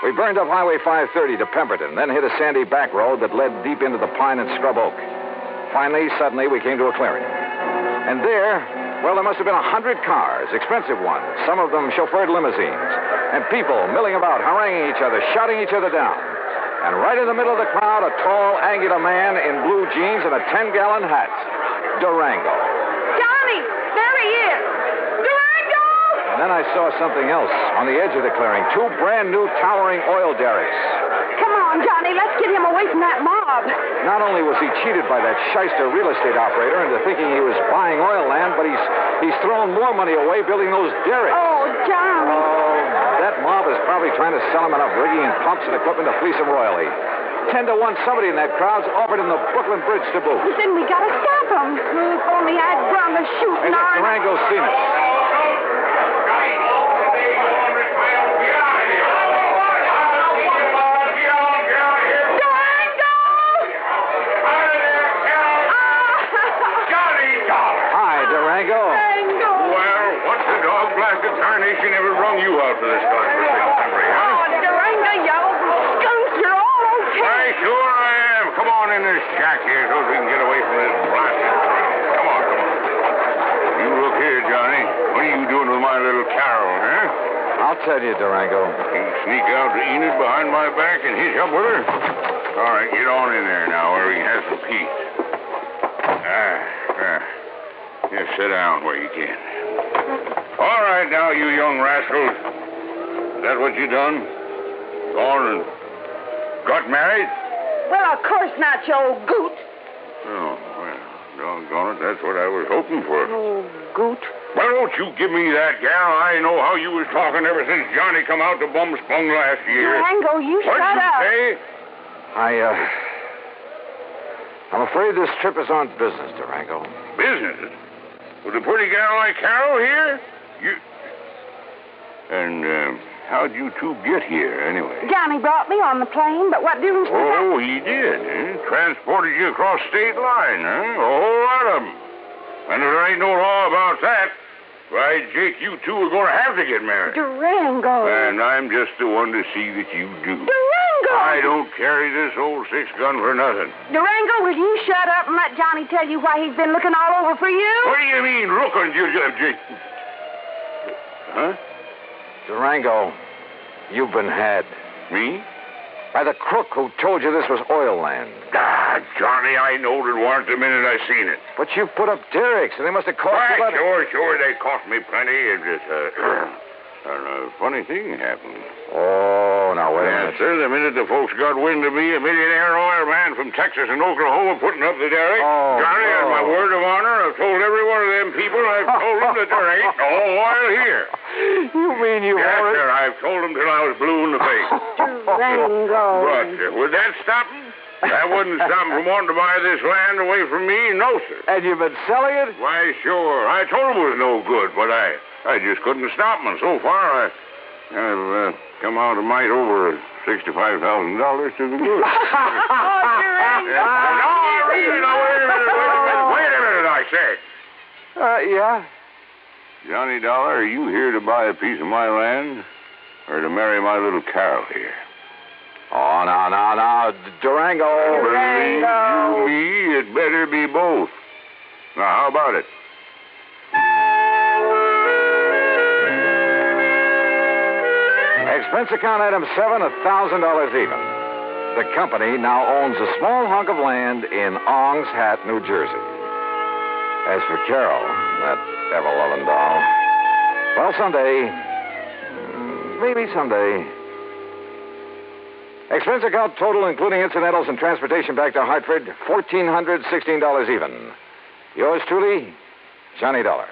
We burned up Highway 530 to Pemberton, then hit a sandy back road that led deep into the pine and scrub oak. Finally, suddenly, we came to a clearing. And there, well, there must have been 100 cars, expensive ones, some of them chauffeured limousines, and people milling about, haranguing each other, shouting each other down. And right in the middle of the crowd, a tall, angular man in blue jeans and a 10-gallon hat. Durango. Johnny, there he is. Durango! And then I saw something else on the edge of the clearing. 2 brand-new towering oil derricks. Come on, Johnny, let's get him away from that mob. Not only was he cheated by that shyster real estate operator into thinking he was buying oil land, but he's thrown more money away building those derricks. Oh, Johnny. Oh, that mob is probably trying to sell him enough rigging and pumps and equipment to fleece him royally. 10 to 1, somebody in that crowd's offered him the Brooklyn Bridge to boot. Then we gotta stop him. If only I'd drawn the shooting iron. Durango's seen us. Tarnation ever rung you out for this godforsaken country, huh? Oh, Durango, you skunk, you're all okay. Why, sure I am. Come on in this shack here so we can get away from this blasted crowd. Come on. You look here, Johnny. What are you doing with my little Carol, huh? I'll tell you, Durango. You sneak out to Enid behind my back and hitch up with her? All right, get on in there now where we can have some peace. Just sit down where you can. All right, now, you young rascals. Is that what you done? Gone and got married? Well, of course not, you old goot. Oh, well, doggone it, that's what I was hoping for. Oh, goot. Well, don't you give me that, gal. I know how you was talking ever since Johnny come out to Bumspung last year. Durango, you What'd shut you up. say? I'm afraid this trip is on business, Durango. Business? With a pretty gal like Carol here? And how'd you two get here, anyway? Johnny brought me on the plane, but what difference does that... Oh, he did, eh? Transported you across state line, huh? A whole lot of them. And if there ain't no law about that, why, Jake, you two are going to have to get married. Durango. And I'm just the one to see that you do. Durango! I don't carry this old 6-gun for nothing. Durango, will you shut up and let Johnny tell you why he's been looking all over for you? What do you mean, looking, Jake? Huh? Durango, you've been had. Me? By the crook who told you this was oil land. Ah, Johnny, I knowed it weren't the minute I seen it. But you put up derricks, and they must have cost you... Sure, they cost me plenty. It just, a funny thing happened. Oh, now, wait a minute. Yes, sir, the minute the folks got wind of me, a millionaire oil man from Texas and Oklahoma putting up the derrick, Johnny, on my word of honor, I've told every one of them people, I've told them that there ain't no oil here. You mean you Yes, already... sir, I've told them till I was blue in the face. Durango. But would that stop them? That wouldn't stop them from wanting to buy this land away from me? No, sir. And you've been selling it? Why, sure. I told them it was no good, but I just couldn't stop them. And so far, I've come out a mite over $65,000 to the good. Durango. No, really, no, wait a minute, I say. Yeah? Johnny Dollar, are you here to buy a piece of my land or to marry my little Carol here? Oh, no. Durango. Believe you me, it better be both. Now, how about it? Expense account item 7, $1,000 even. The company now owns a small hunk of land in Ong's Hat, New Jersey. As for Carol, that ever-loving doll, well, someday, maybe someday. Expense account total, including incidentals and transportation back to Hartford, $1,416 even. Yours truly, Johnny Dollar.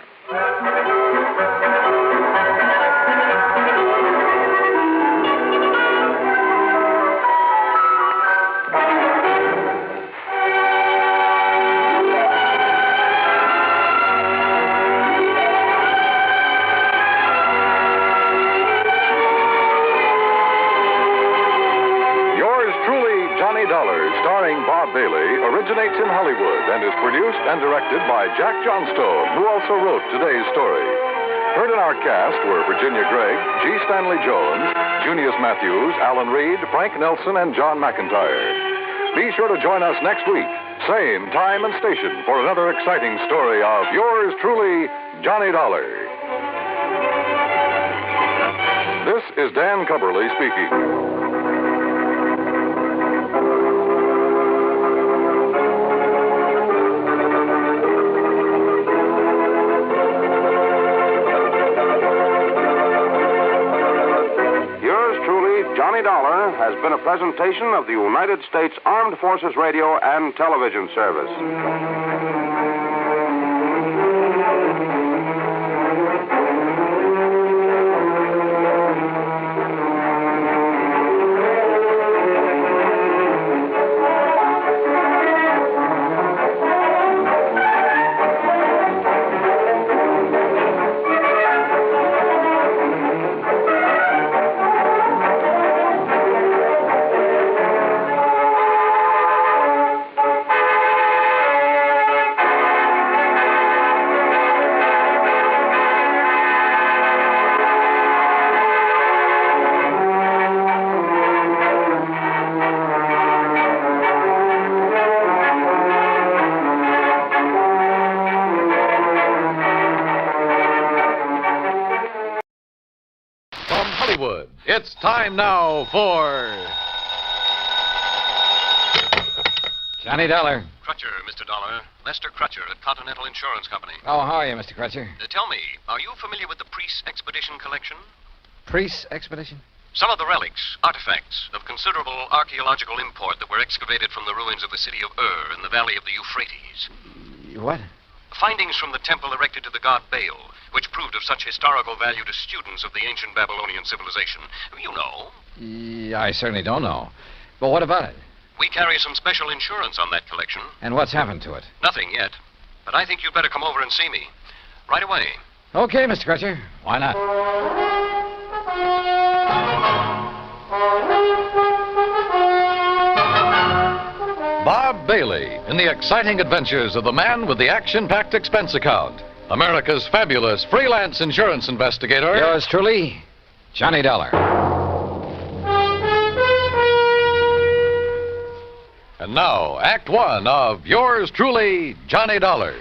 Bailey originates in Hollywood and is produced and directed by Jack Johnstone, who also wrote today's story. Heard in our cast were Virginia Gregg, G. Stanley Jones, Junius Matthews, Alan Reed, Frank Nelson, and John McIntyre. Be sure to join us next week, same time and station, for another exciting story of yours truly, Johnny Dollar. This is Dan Cubberly speaking. Johnny Dollar has been a presentation of the United States Armed Forces Radio and Television Service. It's time now for Johnny Dollar. Crutcher, Mr. Dollar. Lester Crutcher at Continental Insurance Company. Oh, how are you, Mr. Crutcher? Tell me, are you familiar with the Priest Expedition collection? Priest Expedition? Some of the relics, artifacts of considerable archaeological import that were excavated from the ruins of the city of Ur in the valley of the Euphrates. What? Findings from the temple erected to the god Baal, which proved of such historical value to students of the ancient Babylonian civilization. You know. Yeah, I certainly don't know. But what about it? We carry some special insurance on that collection. And what's happened to it? Nothing yet. But I think you'd better come over and see me. Right away. Okay, Mr. Crutcher. Why not? Bob Bailey in the exciting adventures of the man with the action-packed expense account. America's fabulous freelance insurance investigator. Yours truly, Johnny Dollar. And now, Act One of yours truly, Johnny Dollar.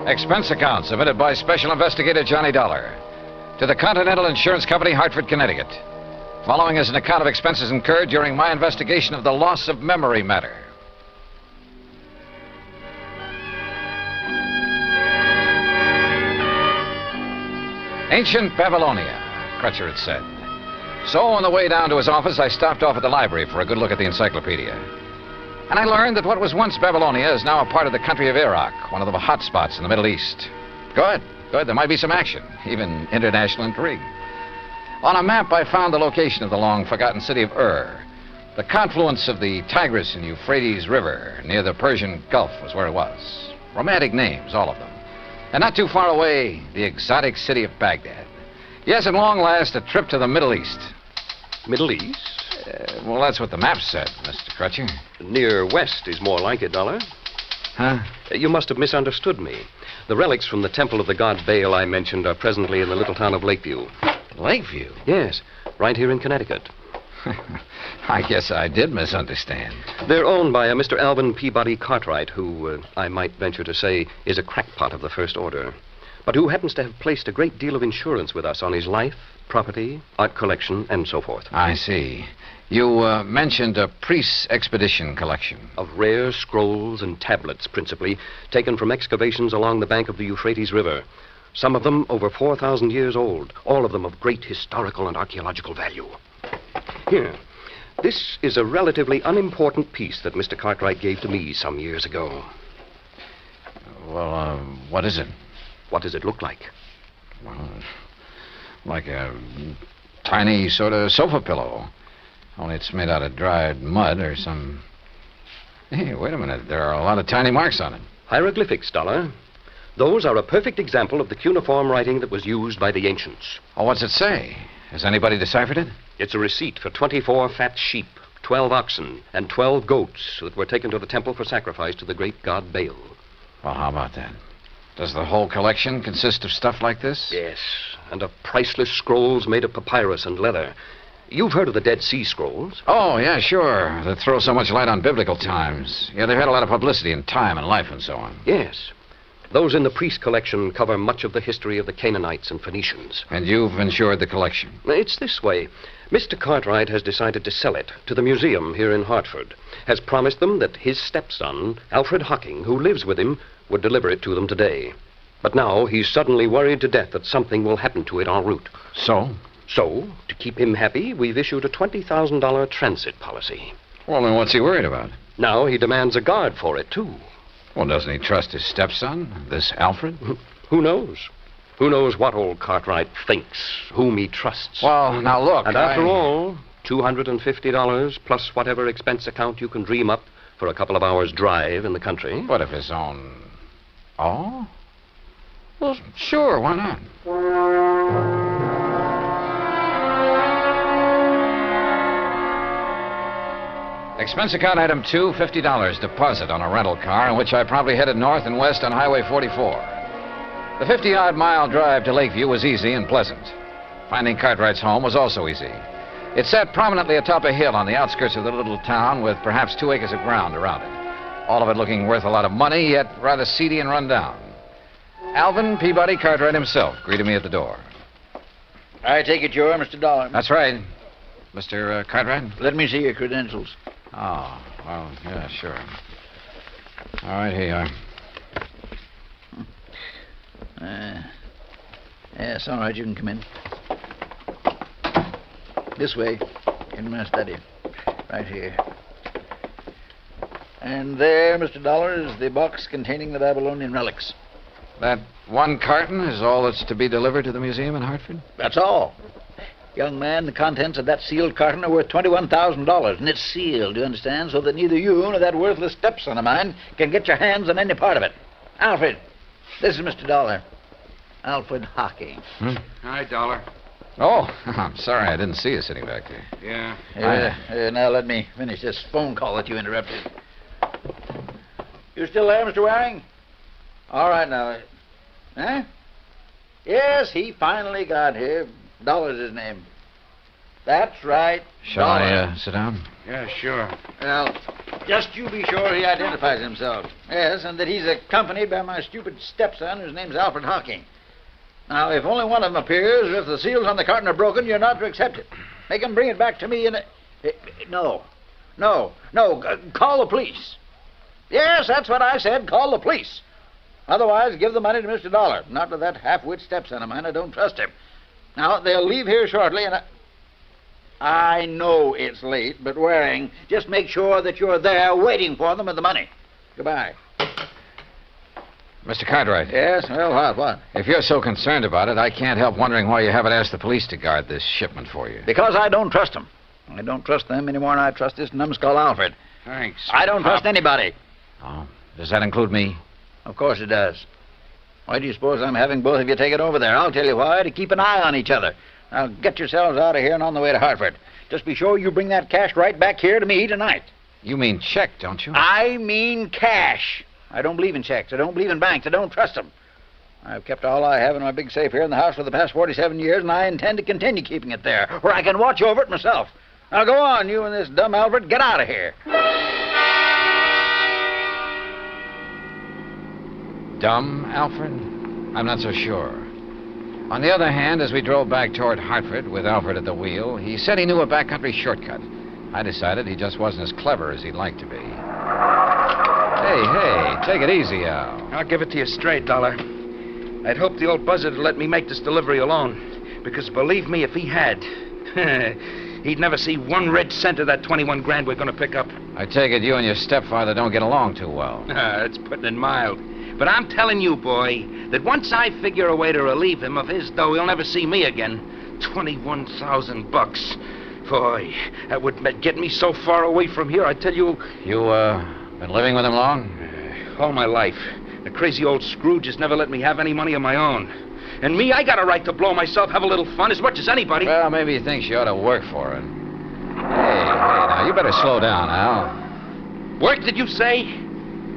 Expense account submitted by Special Investigator Johnny Dollar to the Continental Insurance Company, Hartford, Connecticut. Following is an account of expenses incurred during my investigation of the loss of memory matter. Ancient Babylonia, Crutcher had said. So on the way down to his office, I stopped off at the library for a good look at the encyclopedia. And I learned that what was once Babylonia is now a part of the country of Iraq, one of the hot spots in the Middle East. Good. There might be some action, even international intrigue. On a map, I found the location of the long-forgotten city of Ur. The confluence of the Tigris and Euphrates River near the Persian Gulf was where it was. Romantic names, all of them. And not too far away, the exotic city of Baghdad. Yes, at long last, a trip to the Middle East. Middle East? Well, that's what the map said, Mr. Crutcher. Near west is more like it, Dollar. Huh? You must have misunderstood me. The relics from the temple of the god Baal I mentioned are presently in the little town of Lakeview. Lakeview? Yes, right here in Connecticut. I guess I did misunderstand. They're owned by a Mr. Alvin Peabody Cartwright, who, I might venture to say, is a crackpot of the first order, but who happens to have placed a great deal of insurance with us on his life, property, art collection, and so forth. I see. You mentioned a priest's expedition collection. Of rare scrolls and tablets, principally, taken from excavations along the bank of the Euphrates River. Some of them over 4,000 years old, all of them of great historical and archaeological value. Here, this is a relatively unimportant piece that Mr. Cartwright gave to me some years ago. Well, what is it? What does it look like? Well, like a tiny sort of sofa pillow. Only it's made out of dried mud or some... Hey, wait a minute. There are a lot of tiny marks on it. Hieroglyphics, Dollar. Those are a perfect example of the cuneiform writing that was used by the ancients. Oh, what's it say? Has anybody deciphered it? It's a receipt for 24 fat sheep, 12 oxen, and 12 goats that were taken to the temple for sacrifice to the great god Baal. Well, how about that? Does the whole collection consist of stuff like this? Yes, and of priceless scrolls made of papyrus and leather. You've heard of the Dead Sea Scrolls? Oh, yeah, sure. That throw so much light on biblical times. Yeah, they've had a lot of publicity in time and life and so on. Yes. Those in the priest collection cover much of the history of the Canaanites and Phoenicians. And you've insured the collection? It's this way. Mr. Cartwright has decided to sell it to the museum here in Hartford. Has promised them that his stepson, Alfred Hocking, who lives with him, would deliver it to them today. But now he's suddenly worried to death that something will happen to it en route. So? So, to keep him happy, we've issued a $20,000 transit policy. Well, then what's he worried about? Now he demands a guard for it, too. Well, doesn't he trust his stepson, this Alfred? Who knows? Who knows what old Cartwright thinks, whom he trusts. Well, now look, And after all, $250 plus whatever expense account you can dream up for a couple of hours' drive in the country. What if his own... Oh? Well, sure, why not? Expense account item 2, $50 deposit on a rental car in which I promptly headed north and west on Highway 44. The 50-odd mile drive to Lakeview was easy and pleasant. Finding Cartwright's home was also easy. It sat prominently atop a hill on the outskirts of the little town with perhaps 2 acres of ground around it. All of it looking worth a lot of money, yet rather seedy and run down. Alvin Peabody Cartwright himself greeted me at the door. I take it you're Mr. Dollar. That's right. Mr. Cartwright? Let me see your credentials. Oh, well, yeah, sure. All right, here you are. Yes, all right, you can come in. This way, in my study. Right here. And there, Mr. Dollar, is the box containing the Babylonian relics. That one carton is all that's to be delivered to the museum in Hartford? That's all. Young man, the contents of that sealed carton are worth $21,000, and it's sealed, do you understand, so that neither you nor that worthless stepson of mine can get your hands on any part of it. Alfred, this is Mr. Dollar. Alfred Hocking. Hi, Dollar. Oh, I'm sorry I didn't see you sitting back there. Yeah. Now let me finish this phone call that you interrupted. You still there, Mr. Waring? All right, now. Huh? Yes, he finally got here. Dollar's his name. That's right. Shall I sit down? Yeah, sure. Well, just you be sure he identifies himself. Yes, and that he's accompanied by my stupid stepson, whose name's Alfred Hocking. Now, if only one of them appears, or if the seals on the carton are broken, you're not to accept it. Make him bring it back to me in a... No. Call the police. Yes, that's what I said. Call the police. Otherwise, give the money to Mr. Dollar. Not to that half-wit stepson of mine. I don't trust him. Now, they'll leave here shortly, and I know it's late, but Waring, just make sure that you're there waiting for them with the money. Goodbye. Mr. Cartwright. Yes? Well, what? If you're so concerned about it, I can't help wondering why you haven't asked the police to guard this shipment for you. Because I don't trust them. I don't trust them any more than I trust this numbskull Alfred. Thanks. I don't trust anybody. Oh, does that include me? Of course it does. Why do you suppose I'm having both of you take it over there? I'll tell you why, to keep an eye on each other. Now, get yourselves out of here and on the way to Hartford. Just be sure you bring that cash right back here to me tonight. You mean check, don't you? I mean cash. I don't believe in checks. I don't believe in banks. I don't trust them. I've kept all I have in my big safe here in the house for the past 47 years, and I intend to continue keeping it there, where I can watch over it myself. Now, go on, you and this dumb Alfred. Get out of here. Dumb, Alfred? I'm not so sure. On the other hand, as we drove back toward Hartford with Alfred at the wheel, he said he knew a backcountry shortcut. I decided he just wasn't as clever as he'd like to be. Hey, take it easy, Al. I'll give it to you straight, Dollar. I'd hoped the old buzzard would let me make this delivery alone. Because believe me, if he had, he'd never see 1 red cent of that 21 grand we're going to pick up. I take it you and your stepfather don't get along too well. That's putting it mild. But I'm telling you, boy, that once I figure a way to relieve him of his dough, he'll never see me again. $21,000. Boy, that would get me so far away from here, I tell you... You, been living with him long? All my life. The crazy old Scrooge has never let me have any money of my own. And me, I got a right to blow myself, have a little fun, as much as anybody. Well, maybe he thinks you ought to work for it. Hey, now, you better slow down, Al. Work, did you say?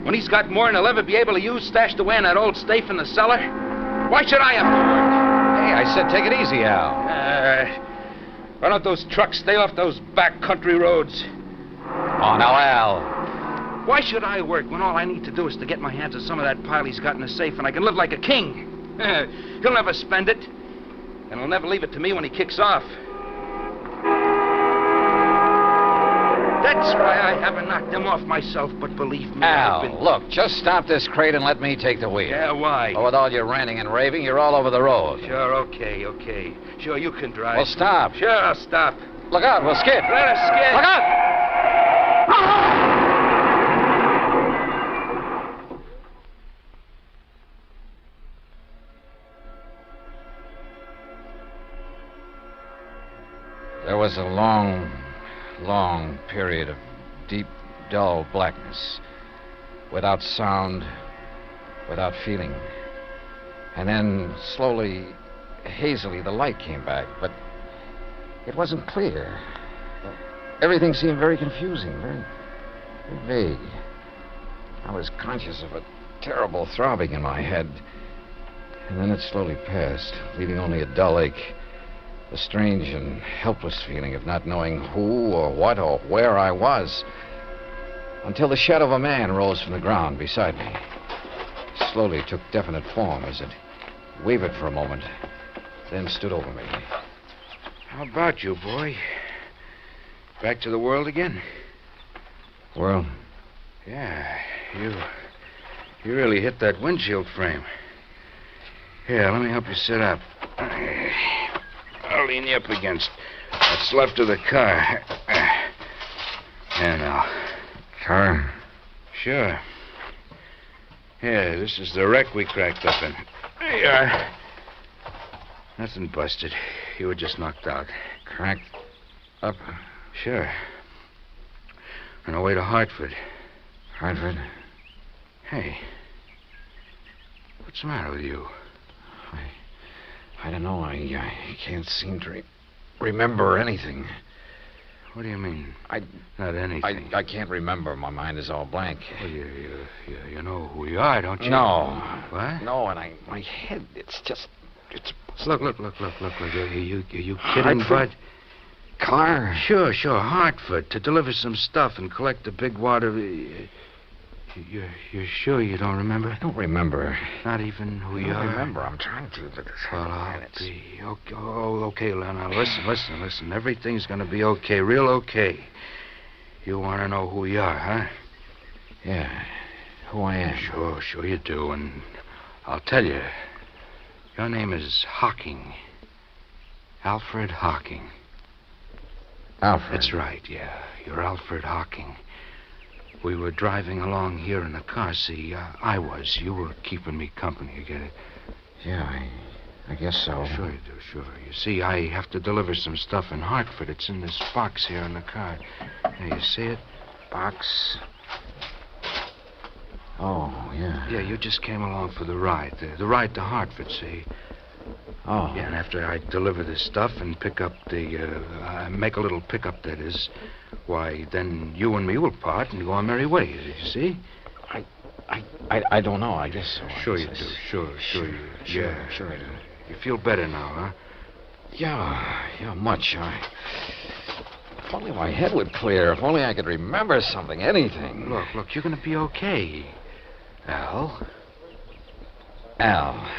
When he's got more than he'll ever be able to use stashed away in that old safe in the cellar? Why should I have to work? Hey, I said take it easy, Al. Why don't those trucks stay off those back country roads? Oh, now, Al. Why should I work when all I need to do is to get my hands on some of that pile he's got in the safe and I can live like a king? He'll never spend it, and he'll never leave it to me when he kicks off. That's why I haven't knocked him off myself, but believe me, Al, look, just stop this crate and let me take the wheel. Yeah, why? Oh, with all your ranting and raving, you're all over the road. Sure, okay. Sure, you can drive. Well, stop. Sure, I'll stop. Look out, we'll skid. Let us skid. Look out! There was a long period of deep, dull blackness, without sound, without feeling. And then, slowly, hazily, the light came back, but it wasn't clear. Everything seemed very confusing, very vague. I was conscious of a terrible throbbing in my head, and then it slowly passed, leaving only a dull ache. A strange and helpless feeling of not knowing who or what or where I was, until the shadow of a man rose from the ground beside me. It slowly took definite form as it wavered for a moment, then stood over me. How about you, boy? Back to the world again? World? Yeah, you really hit that windshield frame. Here, let me help you sit up. I'll lean you up against what's left of the car. Here now. Car? Sure. Here, this is the wreck we cracked up in. There you are. Nothing busted. You were just knocked out. Cracked up? Sure. On our way to Hartford. Hartford? Hey. What's the matter with you? I don't know. I can't seem to remember anything. What do you mean? Not anything. I can't remember. My mind is all blank. Well, you know who we are, don't you? No. What? No, and my head, it's Look. Are you kidding, Hartford? Bud? Car? Sure. Hartford, to deliver some stuff and collect the big wad of... You're sure you don't remember? I don't remember. Not even who you are? I don't remember. I'm trying to, but... Well, okay, now listen. Everything's going to be okay, real okay. You want to know who you are, huh? Yeah, who I am. Sure you do, and I'll tell you. Your name is Hocking. Alfred Hocking. Alfred? That's right, yeah. You're Alfred Hocking. We were driving along here in the car. See, I was. You were keeping me company, you get it? Yeah, I guess so. Sure you do, sure. You see, I have to deliver some stuff in Hartford. It's in this box here in the car. There, you see it? Box? Oh, yeah. Yeah, you just came along for the ride. The ride to Hartford, see? Oh. Yeah, and after I deliver this stuff and pick up make a little pickup, that is, why, then you and me will part and go our merry ways, you see? I don't know, I guess so. Sure you do, sure you do. Yeah, sure I do. You feel better now, huh? Yeah, much. If only my head would clear. If only I could remember something, anything. Look, you're going to be okay. Al? Al.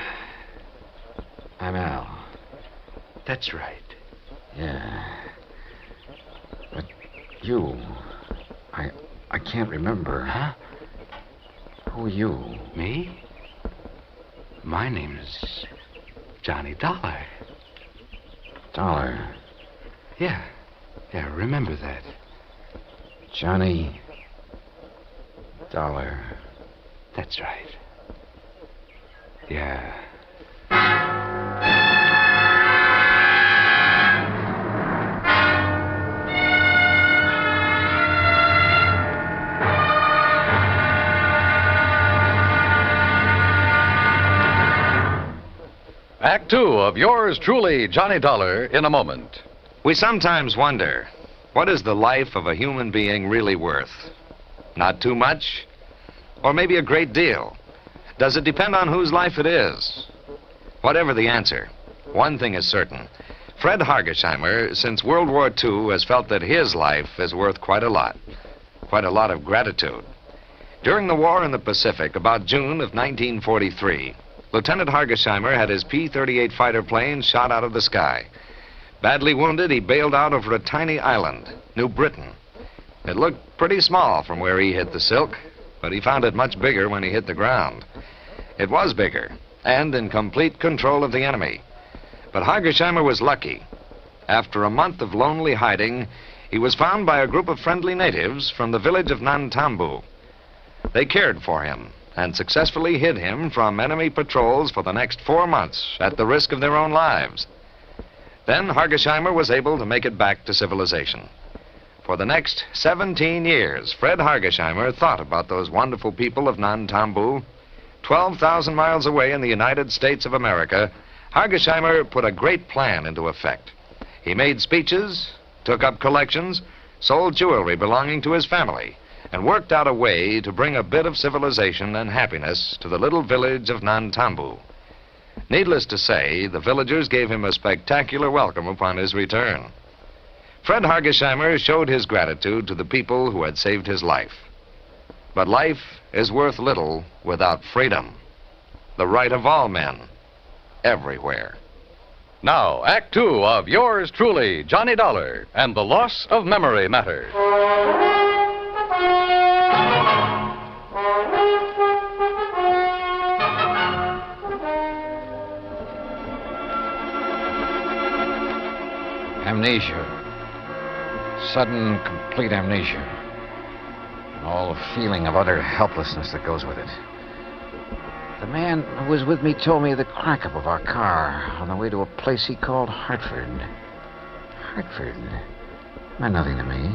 I'm Al. That's right. Yeah. But you... I can't remember. Huh? Who are you? Me? My name is Johnny Dollar. Dollar? Yeah, remember that. Johnny Dollar. That's right. Yeah. Act Two of yours truly, Johnny Dollar, in a moment. We sometimes wonder, what is the life of a human being really worth? Not too much? Or maybe a great deal? Does it depend on whose life it is? Whatever the answer, one thing is certain. Fred Hargesheimer, since World War II, has felt that his life is worth quite a lot of gratitude. During the war in the Pacific, about June of 1943, Lieutenant Hargesheimer had his P-38 fighter plane shot out of the sky. Badly wounded, he bailed out over a tiny island, New Britain. It looked pretty small from where he hit the silk, but he found it much bigger when he hit the ground. It was bigger, and in complete control of the enemy. But Hargesheimer was lucky. After a month of lonely hiding, he was found by a group of friendly natives from the village of Nantambu. They cared for him and successfully hid him from enemy patrols for the next 4 months at the risk of their own lives. Then Hargesheimer was able to make it back to civilization. For the next 17 years, Fred Hargesheimer thought about those wonderful people of Nantambu. 12,000 miles away in the United States of America, Hargesheimer put a great plan into effect. He made speeches, took up collections, sold jewelry belonging to his family, and worked out a way to bring a bit of civilization and happiness to the little village of Nantambu. Needless to say, the villagers gave him a spectacular welcome upon his return. Fred Hargesheimer showed his gratitude to the people who had saved his life. But life is worth little without freedom, the right of all men, everywhere. Now, Act Two of yours truly, Johnny Dollar, and the Loss of Memory Matter. Amnesia. Sudden, complete amnesia. And all the feeling of utter helplessness that goes with it. The man who was with me told me of the crack-up of our car on the way to a place he called Hartford. Hartford? Meant nothing to me.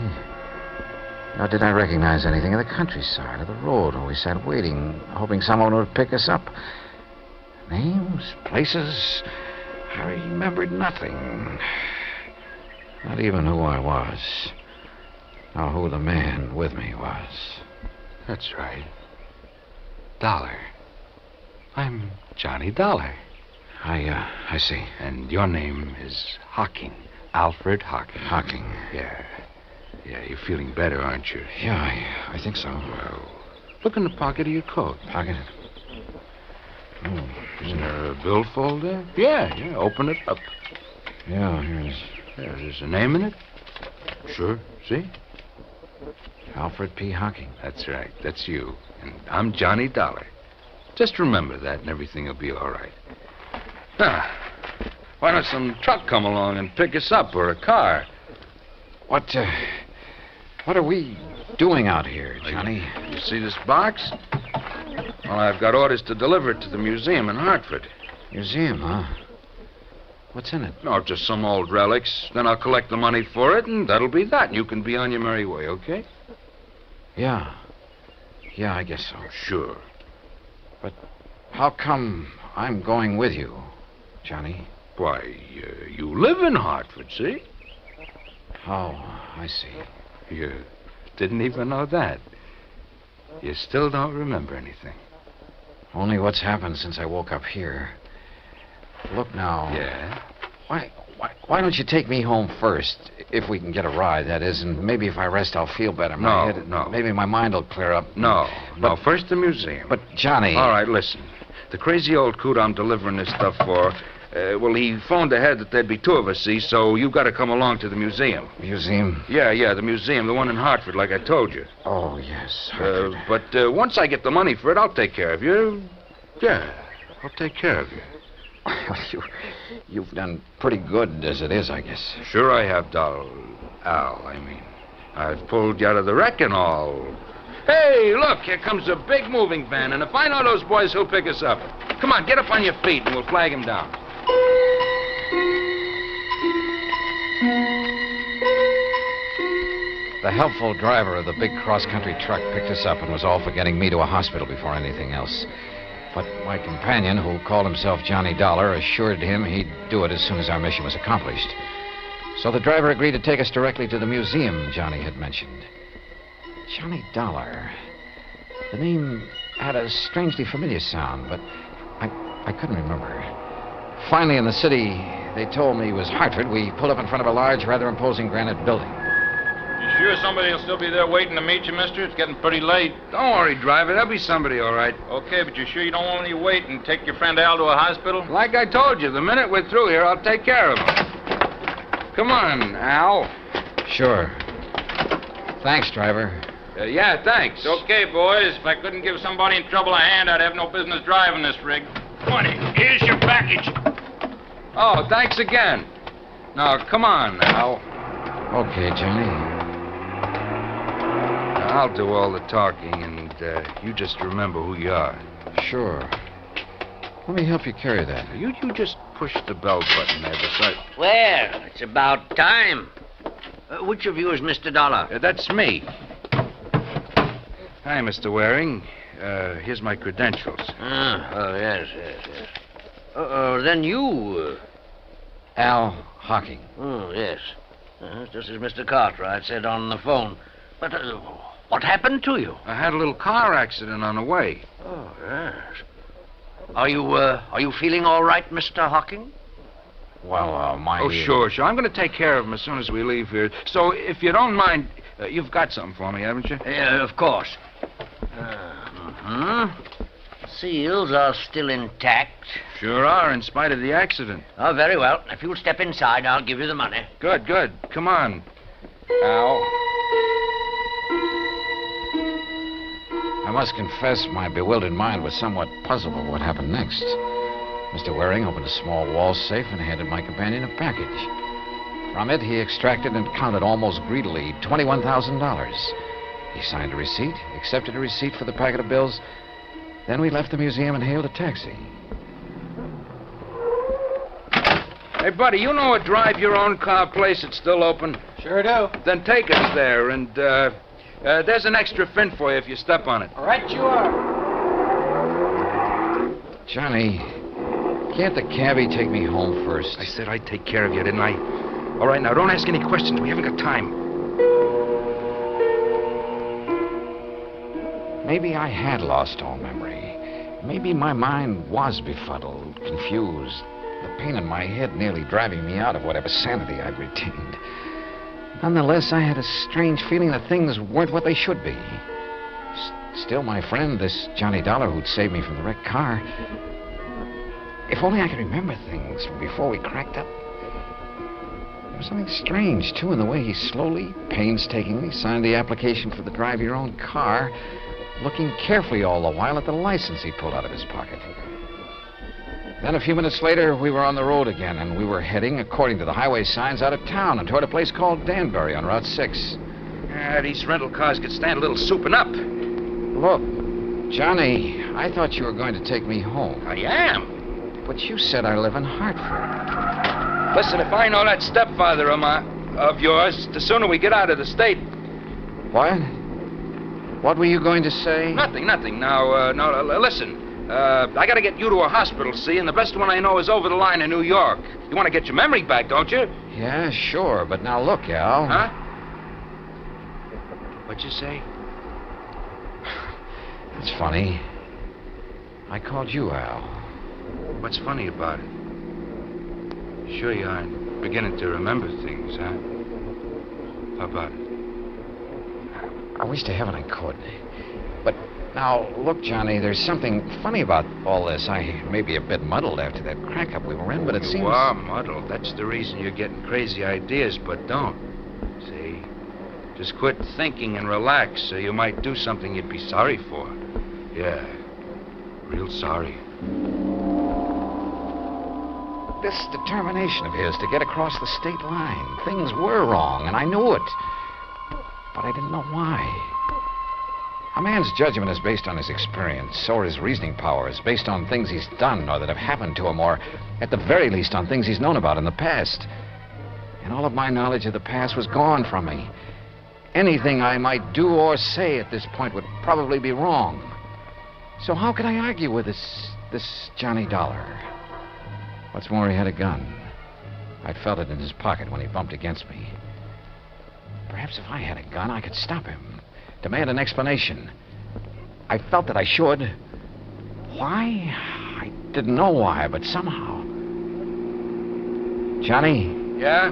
Nor did I recognize anything of the countryside or the road where we sat waiting, hoping someone would pick us up. Names? Places? I remembered nothing. Not even who I was. Or who the man with me was. That's right. Dollar. I'm Johnny Dollar. I see. And your name is Hocking. Alfred Hocking. Hocking. Yeah. Yeah, you're feeling better, aren't you? Yeah, I think so. Well, look in the pocket of your coat. Pocket? Oh, isn't there a billfold there? Yeah, open it up. Yeah, here it is. Yeah, there's a name in it? Sure, see? Alfred P. Hocking. That's right, that's you. And I'm Johnny Dollar. Just remember that and everything will be all right. Now, why don't some truck come along and pick us up, or a car? What are we doing out here, Johnny? You see this box? Well, I've got orders to deliver it to the museum in Hartford. Museum, huh? What's in it? No, just some old relics. Then I'll collect the money for it, and that'll be that. You can be on your merry way, okay? Yeah. Yeah, I guess so. Sure. But how come I'm going with you, Johnny? Why, you live in Hartford, see? Oh, I see. You didn't even know that. You still don't remember anything. Only what's happened since I woke up here. Look now. Yeah? Why don't you take me home first, if we can get a ride, that is, and maybe if I rest, I'll feel better. No. Maybe my mind will clear up. No, first the museum. But, Johnny... All right, listen. The crazy old coot I'm delivering this stuff for, he phoned ahead that there'd be two of us, see, so you got to come along to the museum. Museum? Yeah, the museum, the one in Hartford, like I told you. Oh, yes, Hartford. But once I get the money for it, I'll take care of you. Yeah, I'll take care of you. You've done pretty good as it is, I guess. Sure I have, Al. I've pulled you out of the wreck and all. Hey, look, here comes a big moving van, and if I know those boys, he'll pick us up. Come on, get up on your feet, and we'll flag him down. The helpful driver of the big cross-country truck picked us up and was all for getting me to a hospital before anything else. But my companion, who called himself Johnny Dollar, assured him he'd do it as soon as our mission was accomplished. So the driver agreed to take us directly to the museum Johnny had mentioned. Johnny Dollar. The name had a strangely familiar sound, but I couldn't remember. Finally, in the city, they told me it was Hartford. We pulled up in front of a large, rather imposing granite building. You sure somebody will still be there waiting to meet you, mister? It's getting pretty late. Don't worry, driver. There'll be somebody, all right. Okay, but you sure you don't want me to wait and take your friend Al to a hospital? Like I told you, the minute we're through here, I'll take care of him. Come on, Al. Sure. Thanks, driver. Yeah, thanks. Okay, boys. If I couldn't give somebody in trouble a hand, I'd have no business driving this rig. 20. Here's your package. Oh, thanks again. Now, come on, Al. Okay, Johnny. I'll do all the talking, and you just remember who you are. Sure. Let me help you carry that. You just push the bell button there beside... Well, it's about time. Which of you is Mr. Dollar? That's me. Hi, Mr. Waring. Here's my credentials. Yes. Then you... Al Hocking. Oh, yes. Just as Mr. Cartwright said on the phone. But what happened to you? I had a little car accident on the way. Oh, yes. Are you feeling all right, Mr. Hocking? Well, my... Oh, sure. I'm going to take care of him as soon as we leave here. So, if you don't mind, you've got something for me, haven't you? Of course. Seals are still intact. Sure are, in spite of the accident. Oh, very well. If you'll step inside, I'll give you the money. Good. Come on, Al. I must confess my bewildered mind was somewhat puzzled by what happened next. Mr. Waring opened a small wall safe and handed my companion a package. From it, he extracted and counted almost greedily $21,000. He signed a receipt, accepted a receipt for the packet of bills. Then we left the museum and hailed a taxi. Hey, buddy, you know a drive-your-own-car place that's still open? Sure do. Then take us there, and there's an extra fin for you if you step on it. Right you are. Johnny, can't the cabbie take me home first? I said I'd take care of you, didn't I? All right, now, don't ask any questions. We haven't got time. Maybe I had lost all memory. Maybe my mind was befuddled, confused. The pain in my head nearly driving me out of whatever sanity I'd retained. Nonetheless, I had a strange feeling that things weren't what they should be. Still, my friend, this Johnny Dollar who'd saved me from the wrecked car... If only I could remember things from before we cracked up. There was something strange, too, in the way he slowly, painstakingly signed the application for the drive-your-own car, looking carefully all the while at the license he pulled out of his pocket. Then a few minutes later, we were on the road again, and we were heading, according to the highway signs, out of town and toward a place called Danbury on Route 6. These rental cars could stand a little souping up. Look, Johnny, I thought you were going to take me home. I am. But you said I live in Hartford. Listen, if I know that stepfather of yours, the sooner we get out of the state. What? What were you going to say? Nothing. Now, listen. I gotta get you to a hospital, see, and the best one I know is over the line in New York. You want to get your memory back, don't you? Yeah, sure, but now look, Al. Huh? What'd you say? It's funny. I called you Al. What's funny about it? Sure you aren't beginning to remember things, huh? How about it? I wish to heaven I could. But now, look, Johnny, there's something funny about all this. I may be a bit muddled after that crack-up we were in, but it seems... You are muddled. That's the reason you're getting crazy ideas, but don't. See? Just quit thinking and relax so you might do something you'd be sorry for. Yeah, real sorry. This determination of his to get across the state line. Things were wrong, and I knew it. But I didn't know why. A man's judgment is based on his experience, or his reasoning powers, based on things he's done or that have happened to him, or at the very least on things he's known about in the past. And all of my knowledge of the past was gone from me. Anything I might do or say at this point would probably be wrong. So how could I argue with this Johnny Dollar? What's more, he had a gun. I'd felt it in his pocket when he bumped against me. Perhaps if I had a gun, I could stop him, demand an explanation. I felt that I should. Why? I didn't know why, but somehow. Johnny? Yeah?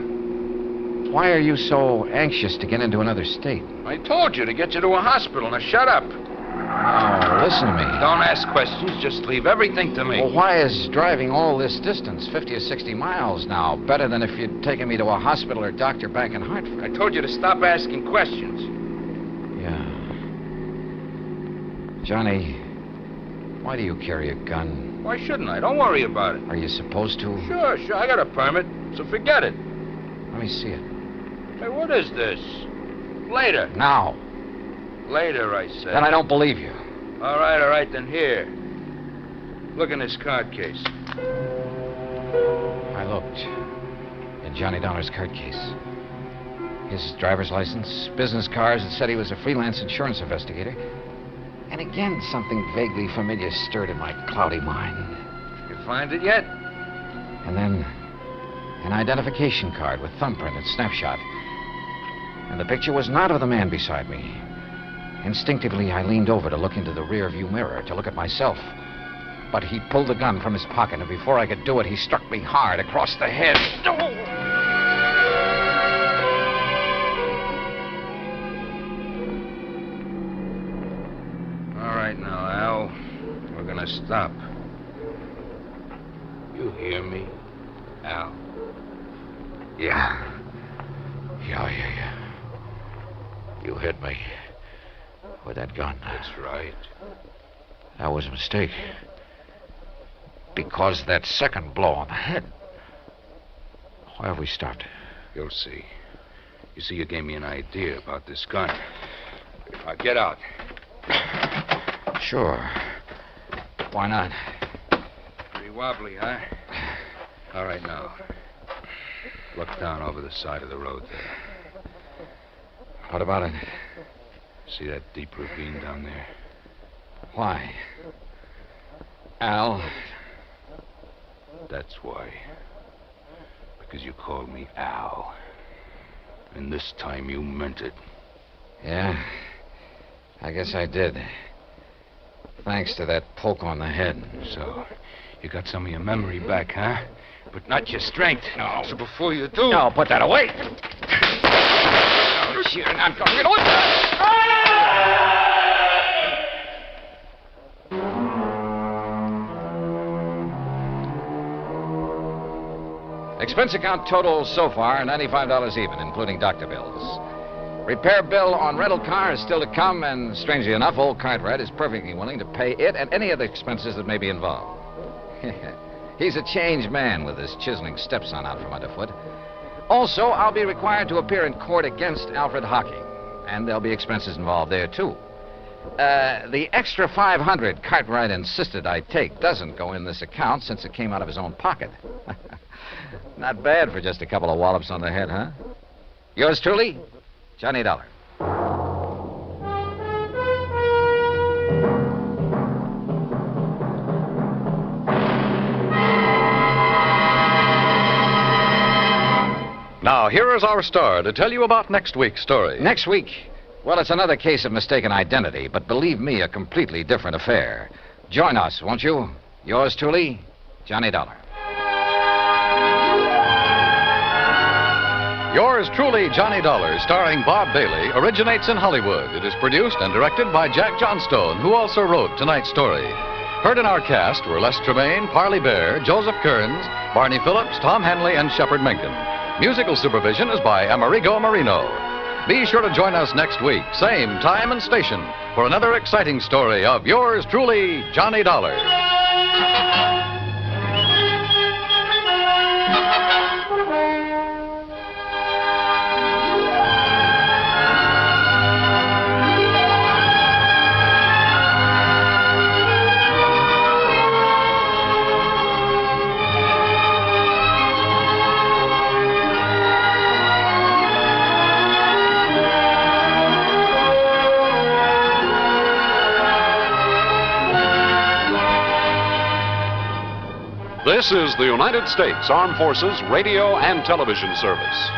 Why are you so anxious to get into another state? I told you to get you to a hospital. Now shut up. Oh, listen to me. Don't ask questions. Just leave everything to me. Well, why is driving all this distance, 50 or 60 miles now, better than if you'd taken me to a hospital or doctor back in Hartford? I told you to stop asking questions. Yeah. Johnny, why do you carry a gun? Why shouldn't I? Don't worry about it. Are you supposed to? Sure. I got a permit, so forget it. Let me see it. Hey, what is this? Later. Now. Later, I said. Then I don't believe you. All right, then here. Look in this card case. I looked in Johnny Dollar's card case. His driver's license, business cards that said he was a freelance insurance investigator. And again, something vaguely familiar stirred in my cloudy mind. You find it yet? And then an identification card with thumbprint and snapshot. And the picture was not of the man beside me. Instinctively, I leaned over to look into the rear-view mirror, to look at myself. But he pulled the gun from his pocket, and before I could do it, he struck me hard across the head. All right now, Al. We're gonna stop. You hear me, Al? Yeah. Yeah. You hit me with that gun. That's right. That was a mistake. Because that second blow on the head. Why have we stopped? You'll see. You see, you gave me an idea about this gun. Get out. Sure. Why not? Pretty wobbly, huh? All right, now. Look down over the side of the road there. What about it? See that deep ravine down there? Why? Al? That's why. Because you called me Al. And this time you meant it. Yeah? I guess I did. Thanks to that poke on the head. So, you got some of your memory back, huh? But not your strength. No. So before you do... No, put that away. You're not going to get away. Expense account total so far, $95 even, including doctor bills. Repair bill on rental car is still to come, and strangely enough, old Cartwright is perfectly willing to pay it and any other expenses that may be involved. He's a changed man with his chiseling stepson out from underfoot. Also, I'll be required to appear in court against Alfred Hocking, and there'll be expenses involved there, too. The extra $500 Cartwright insisted I take doesn't go in this account since it came out of his own pocket. Not bad for just a couple of wallops on the head, huh? Yours truly, Johnny Dollar. Now, here is our star to tell you about next week's story. Next week? Well, it's another case of mistaken identity, but believe me, a completely different affair. Join us, won't you? Yours truly, Johnny Dollar. Yours truly, Johnny Dollar, starring Bob Bailey, originates in Hollywood. It is produced and directed by Jack Johnstone, who also wrote tonight's story. Heard in our cast were Les Tremaine, Parley Bear, Joseph Kearns, Barney Phillips, Tom Henley, and Shepard Menken. Musical supervision is by Amerigo Marino. Be sure to join us next week, same time and station, for another exciting story of yours truly, Johnny Dollar. This is the United States Armed Forces Radio and Television Service.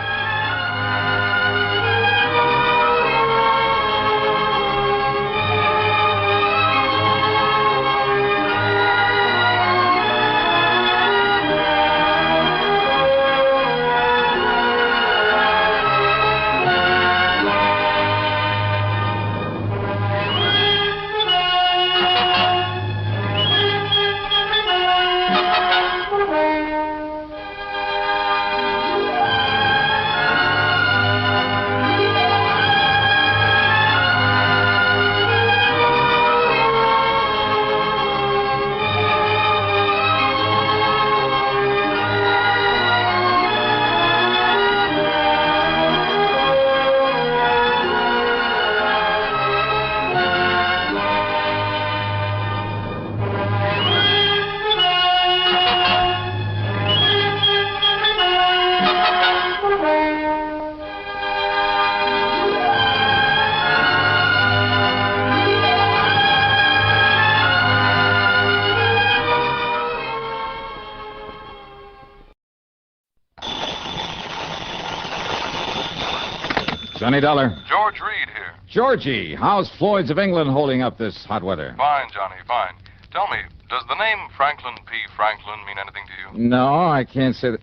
Johnny Dollar. George Reed here. Georgie, how's Floyd's of England holding up this hot weather? Fine, Johnny, fine. Tell me, does the name Franklin P. Franklin mean anything to you? No, I can't say that.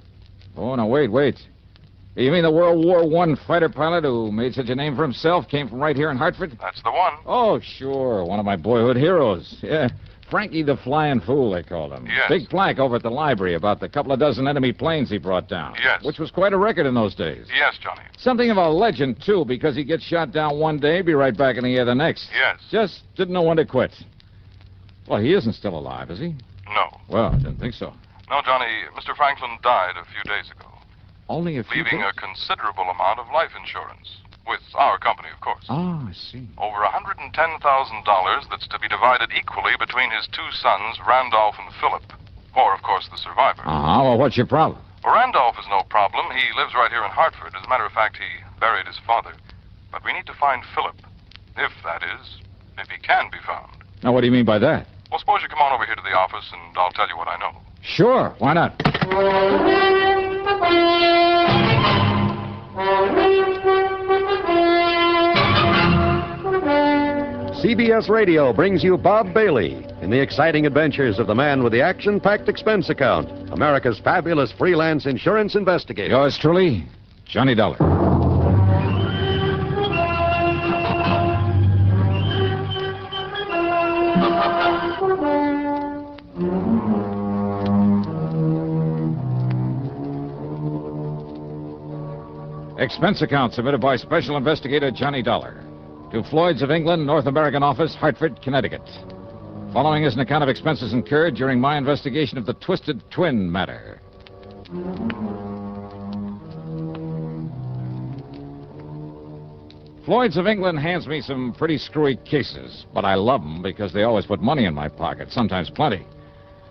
Oh, no, wait. You mean the World War I fighter pilot who made such a name for himself came from right here in Hartford? That's the one. Oh, sure. One of my boyhood heroes. Yeah. Frankie the Flying Fool, they called him. Yes. Big plaque over at the library about the couple of dozen enemy planes he brought down. Yes. Which was quite a record in those days. Yes, Johnny. Something of a legend, too, because he gets shot down one day, be right back in the air the next. Yes. Just didn't know when to quit. Well, he isn't still alive, is he? No. Well, I didn't think so. No, Johnny, Mr. Franklin died a few days ago. Only a few leaving days? a considerable amount of life insurance. With our company, of course. Oh, I see. Over $110,000 that's to be divided equally between his two sons, Randolph and Philip. Or, of course, the survivor. Uh-huh. Well, what's your problem? Well, Randolph is no problem. He lives right here in Hartford. As a matter of fact, he buried his father. But we need to find Philip. If that is, if he can be found. Now, what do you mean by that? Well, suppose you come on over here to the office and I'll tell you what I know. Sure, why not? CBS Radio brings you Bob Bailey in the exciting adventures of the man with the action-packed expense account, America's fabulous freelance insurance investigator. Yours truly, Johnny Dollar. Expense account submitted by Special Investigator Johnny Dollar to Floyd's of England, North American Office, Hartford, Connecticut. Following is an account of expenses incurred during my investigation of the Twisted Twin Matter. Floyd's of England hands me some pretty screwy cases, but I love them because they always put money in my pocket, sometimes plenty.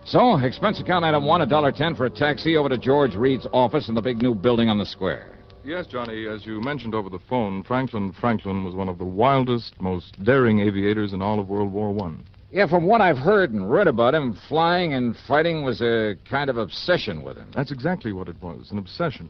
So, expense account item 1, $1.10 for a taxi over to George Reed's office in the big new building on the square. Yes, Johnny, as you mentioned over the phone, Franklin was one of the wildest, most daring aviators in all of World War I. Yeah, from what I've heard and read about him, flying and fighting was a kind of obsession with him. That's exactly what it was, an obsession.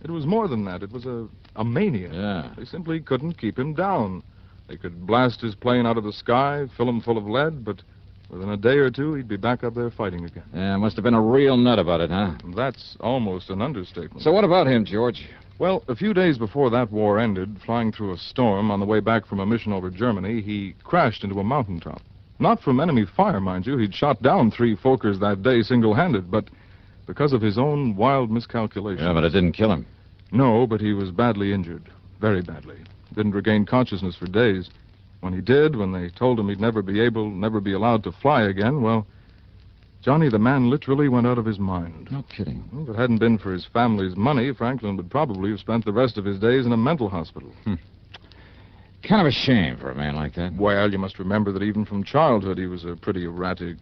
It was more than that. It was a mania. Yeah. They simply couldn't keep him down. They could blast his plane out of the sky, fill him full of lead, but within a day or two, he'd be back up there fighting again. Yeah, must have been a real nut about it, huh? That's almost an understatement. So what about him, George? Well, a few days before that war ended, flying through a storm on the way back from a mission over Germany, he crashed into a mountaintop. Not from enemy fire, mind you. He'd shot down 3 Fokkers that day single-handed, but because of his own wild miscalculation. Yeah, but it didn't kill him. No, but he was badly injured. Very badly. Didn't regain consciousness for days. When he did, when they told him he'd never be allowed to fly again, well, Johnny, the man literally went out of his mind. No kidding. Well, if it hadn't been for his family's money, Franklin would probably have spent the rest of his days in a mental hospital. Kind of a shame for a man like that. Well, you must remember that even from childhood he was a pretty erratic,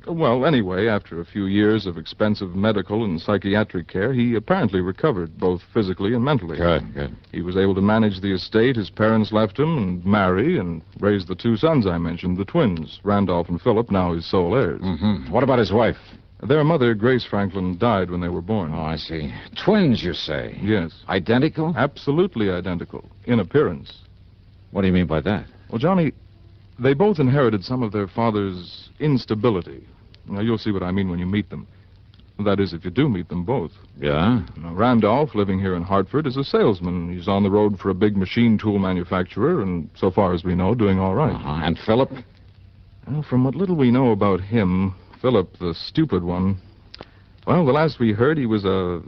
Well, anyway, after a few years of expensive medical and psychiatric care, he apparently recovered, both physically and mentally. Good. He was able to manage the estate his parents left him and marry and raise the 2 sons I mentioned, the twins, Randolph and Philip, now his sole heirs. Mm-hmm. What about his wife? Their mother, Grace Franklin, died when they were born. Oh, I see. Twins, you say? Yes. Identical? Absolutely identical, in appearance. What do you mean by that? Well, Johnny, they both inherited some of their father's instability. Now, you'll see what I mean when you meet them. That is, if you do meet them both. Yeah? Now, Randolph, living here in Hartford, is a salesman. He's on the road for a big machine tool manufacturer, and so far as we know, doing all right. And Philip? Well, from what little we know about him, Philip, the stupid one, well, the last we heard, he was a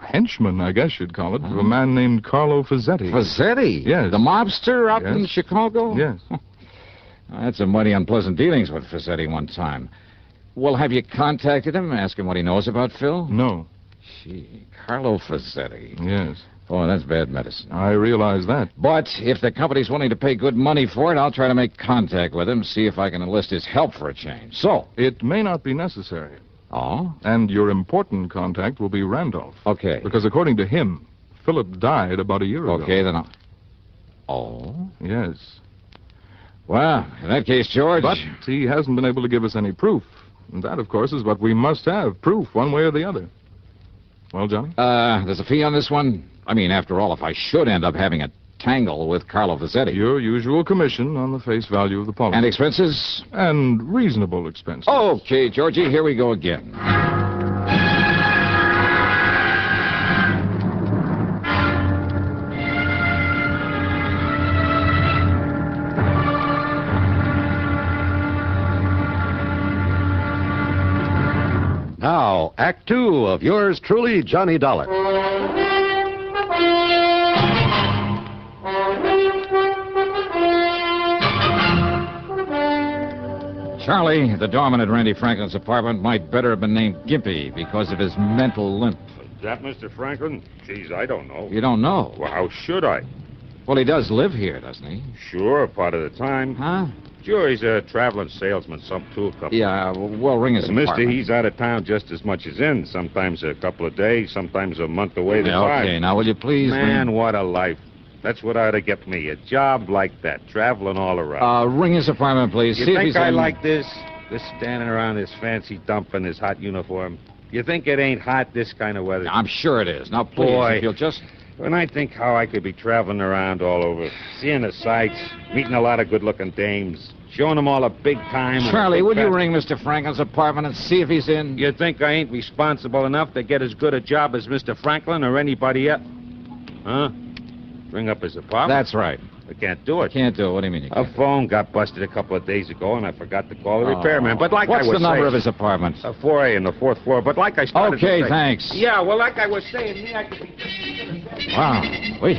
henchman, I guess you'd call it, of a man named Carlo Fazzetti. Fazzetti? Yes. The mobster out Yes. in Chicago? Yes. I had some mighty unpleasant dealings with Fazzetti one time. Well, have you contacted him, ask him what he knows about Phil? No. Gee, Carlo Fazzetti. Yes. Oh, that's bad medicine. I realize that. But if the company's willing to pay good money for it, I'll try to make contact with him, see if I can enlist his help for a change. So? It may not be necessary. Oh? And your important contact will be Randolph. Okay. Because according to him, Philip died about a year ago. Okay, then I'll... Oh? Yes. Well, in that case, George... But he hasn't been able to give us any proof. And that, of course, is what we must have, proof, one way or the other. Well, Johnny? There's a fee on this one? I mean, after all, if I should end up having a tangle with Carlo Fazzetti... Your usual commission on the face value of the policy. And expenses? And reasonable expenses. Okay, Georgie, here we go again. Now, Act Two of yours truly, Johnny Dollar. Charlie, the doorman at Randy Franklin's apartment, might better have been named Gimpy because of his mental limp. Is that Mr. Franklin? Geez, I don't know. You don't know? Well, how should I? Well, he does live here, doesn't he? Sure, part of the time. Huh? Sure, he's a traveling salesman, some tool company. Yeah, well, ring his Mister, apartment. he's out of town just as much as in. Sometimes a couple of days, sometimes a month away. Yeah, okay, now will you please... Man, what a life. That's what ought to get me, a job like that, traveling all around. Ring his apartment, please. You See if think he's I in... like this? This standing around this fancy dump in this hot uniform? You think it ain't hot this kind of weather? I'm sure it is. Now, please, Boy, if you'll just... When I think how I could be traveling around all over, seeing the sights, meeting a lot of good-looking dames, showing them all a big time... Charlie, will you ring Mr. Franklin's apartment and see if he's in? You think I ain't responsible enough to get as good a job as Mr. Franklin or anybody else? Huh? Ring up his apartment? That's right. I can't do it. Can't do it. What do you mean you can't? A phone got busted a couple of days ago, and I forgot to call the repairman. But like I was What's the number saying, of his apartment? 4A on the 4th floor. But like I started to Okay, say... thanks. Yeah, well, like I was saying, me, I could be just... Wow. Wait.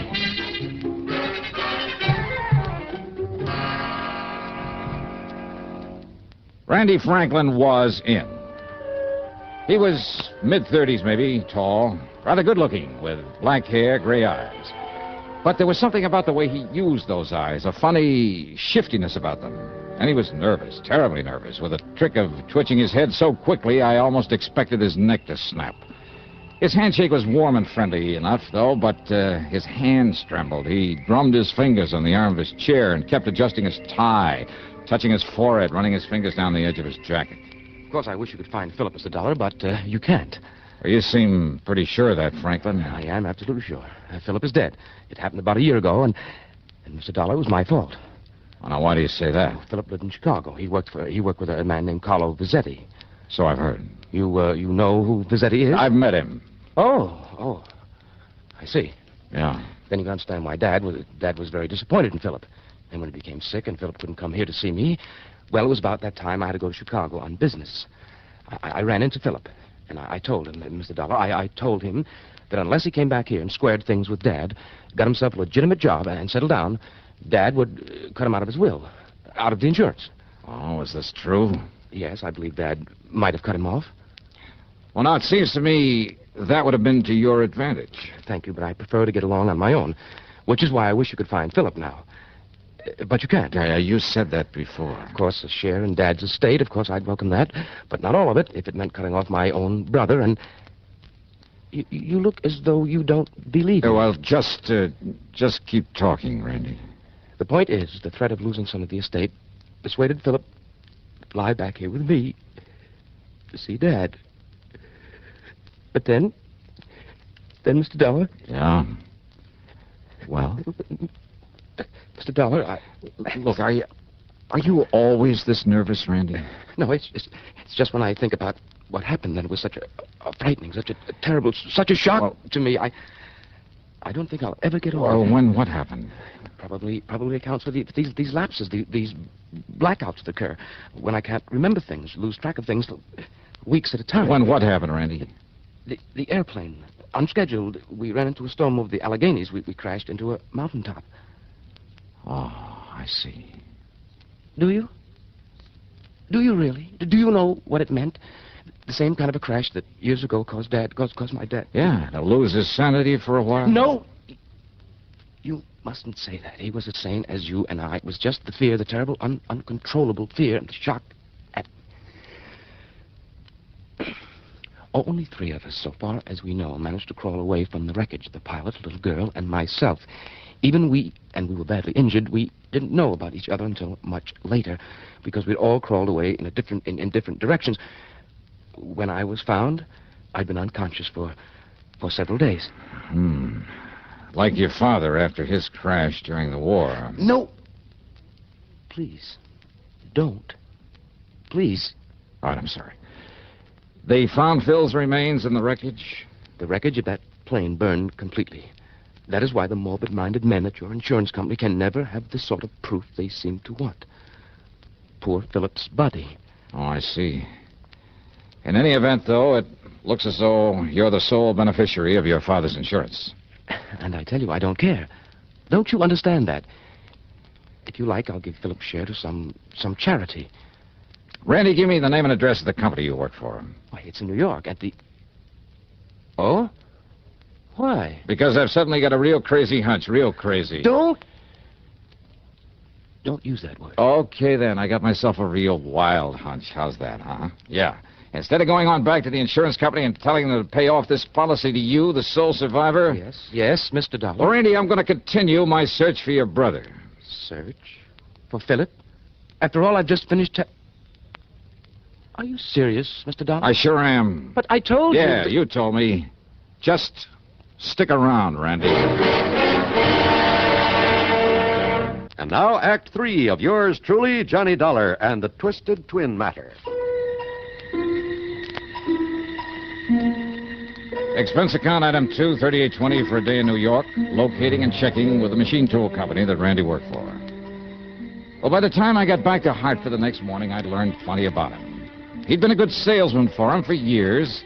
Randy Franklin was in. He was mid-30s, maybe, tall, rather good-looking, with black hair, gray eyes. But there was something about the way he used those eyes, a funny shiftiness about them. And he was nervous, terribly nervous, with a trick of twitching his head so quickly I almost expected his neck to snap. His handshake was warm and friendly enough, though, but his hands trembled. He drummed his fingers on the arm of his chair and kept adjusting his tie, touching his forehead, running his fingers down the edge of his jacket. Of course, I wish you could find Philip, Mr. Dollar, but you can't. Well, you seem pretty sure of that, Franklin. I am absolutely sure. Philip is dead. It happened about a year ago, and Mr. Dollar, it was my fault. Well, now, why do you say that? Philip lived in Chicago. He worked with a man named Carlo Fazzetti. So I've heard. You know who Fazzetti is? I've met him. Oh. I see. Yeah. Then you can understand why Dad was very disappointed in Philip. And when he became sick and Philip couldn't come here to see me, well, it was about that time I had to go to Chicago on business. I ran into Philip, and I told him, Mr. Dollar, I told him that unless he came back here and squared things with Dad, got himself a legitimate job and settled down, Dad would cut him out of his will, out of the insurance. Oh, is this true? Yes, I believe Dad might have cut him off. Well, now, it seems to me that would have been to your advantage. Thank you, but I prefer to get along on my own, which is why I wish you could find Philip now. But you can't. Yeah, you said that before. Of course, a share in Dad's estate, of course, I'd welcome that. But not all of it, if it meant cutting off my own brother, and... You look as though you don't believe me. Well, just keep talking, Randy. The point is, the threat of losing some of the estate persuaded Philip to fly back here with me to see Dad. But then, Mr. Dollar... Yeah? Well? Mr. Dollar, Look, are you always this nervous, Randy? No, it's just when I think about what happened, that it was such a frightening, such a terrible, such a shock to me. I don't think I'll ever get over it. Well, what happened? Probably accounts for these lapses, these blackouts that occur when I can't remember things, lose track of things weeks at a time. When what happened, Randy? The airplane, unscheduled. We ran into a storm over the Alleghenies. We crashed into a mountaintop. Oh, I see. Do you? Do you really? Do you know what it meant? The same kind of a crash that years ago caused my dad. Yeah, to lose his sanity for a while. No! You mustn't say that. He was as sane as you and I. It was just the fear, the terrible, uncontrollable fear and the shock at... Only 3 of us, so far as we know, managed to crawl away from the wreckage. The pilot, a little girl, and myself. Even we were badly injured, we didn't know about each other until much later, because we'd all crawled away in different directions. When I was found, I'd been unconscious for several days. Like your father after his crash during the war. No! Please, don't. Please. All right, I'm sorry. They found Phil's remains in the wreckage? The wreckage of that plane burned completely. That is why the morbid-minded men at your insurance company can never have the sort of proof they seem to want. Poor Philip's body. Oh, I see. In any event, though, it looks as though you're the sole beneficiary of your father's insurance. And I tell you, I don't care. Don't you understand that? If you like, I'll give Philip's share to some charity. Randy, give me the name and address of the company you work for. Why, it's in New York, at the... Oh? Why? Because I've suddenly got a real crazy hunch, real crazy. Don't use that word. Okay, then. I got myself a real wild hunch. How's that, huh? Yeah. Instead of going on back to the insurance company and telling them to pay off this policy to you, the sole survivor... Yes, Mr. Dollar. Well, Randy, I'm going to continue my search for your brother. Search? For Philip? After all, I've just finished... Are you serious, Mr. Dollar? I sure am. But I told you... Yeah, you told me. Just stick around, Randy. And now, Act 3 of yours truly, Johnny Dollar and the Twisted Twin Matter. Expense account item 2, 3820 for a day in New York, locating and checking with the machine tool company that Randy worked for. Well, by the time I got back to Hartford the next morning, I'd learned plenty about him. He'd been a good salesman for him for years,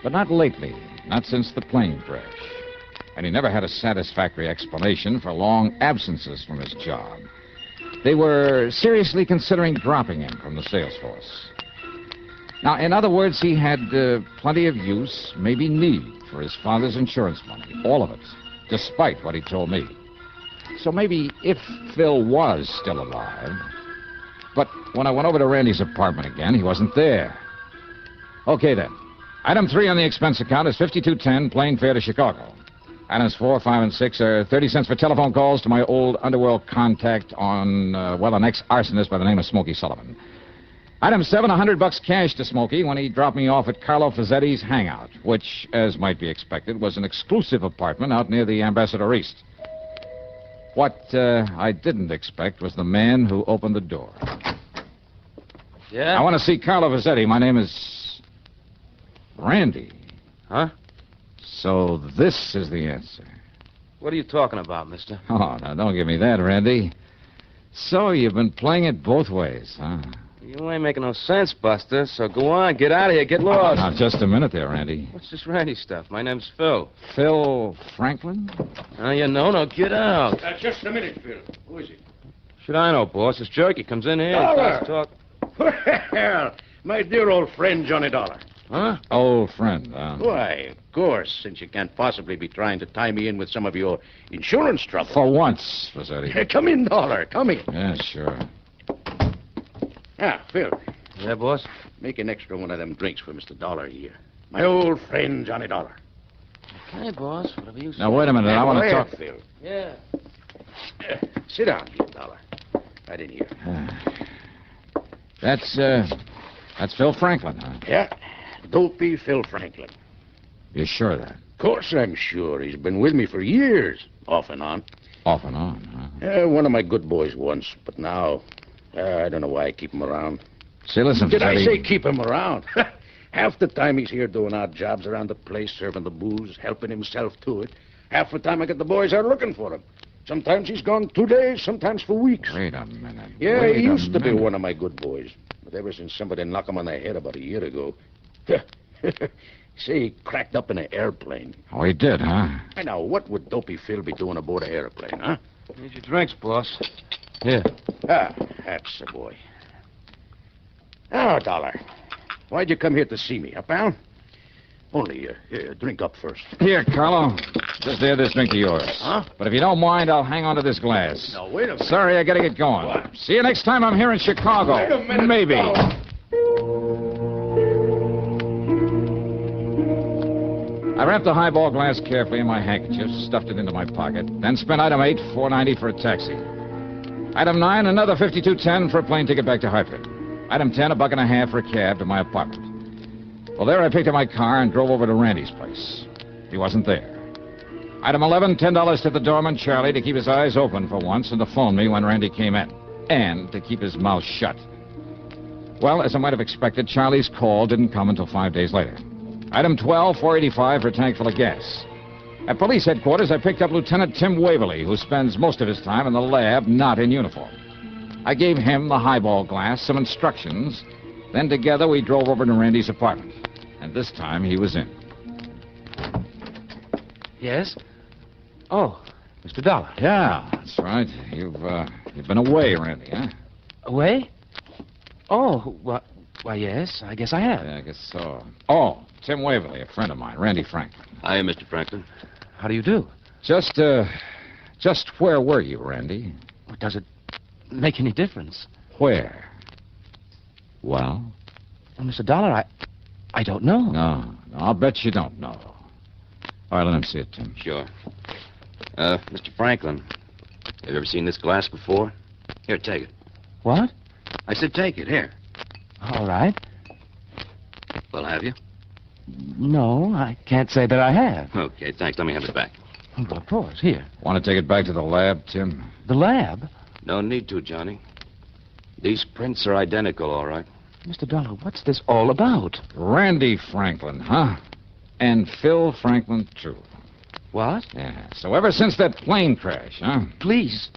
but not lately, not since the plane crash. And he never had a satisfactory explanation for long absences from his job. They were seriously considering dropping him from the sales force. Now, in other words, he had plenty of use, maybe need, for his father's insurance money. All of it, despite what he told me. So maybe if Phil was still alive... But when I went over to Randy's apartment again, he wasn't there. Okay, then. Item 3 on the expense account is $52.10, plane fare to Chicago. Items 4, 5, and 6 are 30 cents for telephone calls to my old underworld contact on, an ex-arsonist by the name of Smokey Sullivan. Item 7, $100 cash to Smokey when he dropped me off at Carlo Fazzetti's hangout, which, as might be expected, was an exclusive apartment out near the Ambassador East. What I didn't expect was the man who opened the door. Yeah? I want to see Carlo Fazzetti. My name is... Randy. Huh? So this is the answer. What are you talking about, mister? Oh, now, don't give me that, Randy. So you've been playing it both ways, huh? You ain't making no sense, Buster, so go on, get out of here, get lost. Now, just a minute there, Randy. What's this Randy stuff? My name's Phil. Phil Franklin? No, get out. Just a minute, Phil. Who is it? Should I know, boss? This jerky comes in here and starts talk. Well, my dear old friend, Johnny Dollar. Huh? Old friend, Why, of course, since you can't possibly be trying to tie me in with some of your insurance trouble. For once, Fazzetti. Come in, Dollar, come in. Yeah, sure. Ah, Phil. Yeah, boss? Make an extra one of them drinks for Mr. Dollar here. My old friend, Johnny Dollar. Okay, boss, whatever you say. Now, wait a minute, I want to talk... Phil. Yeah. Sit down here, Dollar. Right in here. That's Phil Franklin, huh? Yeah, dopey Phil Franklin. You're sure of that? Of course I'm sure. He's been with me for years, off and on. Off and on, huh? One of my good boys once, but now, I don't know why I keep him around. Say, listen, Did I Freddy. say keep him around? Half the time he's here doing odd jobs around the place, serving the booze, helping himself to it. Half the time I get the boys out looking for him. Sometimes he's gone 2 days, sometimes for weeks. Wait a minute. Yeah, he used to be one of my good boys. But ever since somebody knocked him on the head about a year ago... Say, he cracked up in an airplane. Oh, he did, huh? I know, what would Dopey Phil be doing aboard an airplane, huh? Here's your drinks, boss. Here. That's the boy. Oh, Dollar. Why'd you come here to see me, huh, pal? Only, drink up first. Here, Carlo. Just add this drink of yours. Huh? But if you don't mind, I'll hang on to this glass. No, wait a minute. Sorry, I gotta get going. What? See you next time I'm here in Chicago. Wait a minute. Maybe. I wrapped the highball glass carefully in my handkerchief, stuffed it into my pocket, then spent item 8, $4.90 for a taxi. Item 9, another $52.10 for a plane ticket back to Hartford. Item 10, $1.50 for a cab to my apartment. Well, there I picked up my car and drove over to Randy's place. He wasn't there. Item 11, $10 to the doorman, Charlie, to keep his eyes open for once and to phone me when Randy came in. And to keep his mouth shut. Well, as I might have expected, Charlie's call didn't come until 5 days later. Item 12, $4.85 for a tank full of gas. At police headquarters, I picked up Lieutenant Tim Waverly, who spends most of his time in the lab, not in uniform. I gave him the highball glass, some instructions. Then together we drove over to Randy's apartment. And this time he was in. Yes? Oh, Mr. Dollar. Yeah, that's right. You've been away, Randy, huh? Away? Oh, why, yes, I guess I have. Yeah, I guess so. Oh, Tim Waverly, a friend of mine, Randy Franklin. Hi, Mr. Franklin. How do you do? Just where were you, Randy? Does it make any difference? Where? Well, Mr. Dollar, I don't know. No, I'll bet you don't know. All right, let him see it, Tim. Sure. Mr. Franklin, have you ever seen this glass before? Here, take it. What? I said take it, here. All right. Well, have you? No, I can't say that I have. Okay, thanks. Let me have it back. Well, of course, here. Want to take it back to the lab, Tim? The lab? No need to, Johnny. These prints are identical, all right. Mr. Dollar, what's this all about? Randy Franklin, huh? And Phil Franklin, too. What? Yeah, so ever since that plane crash, huh? Please,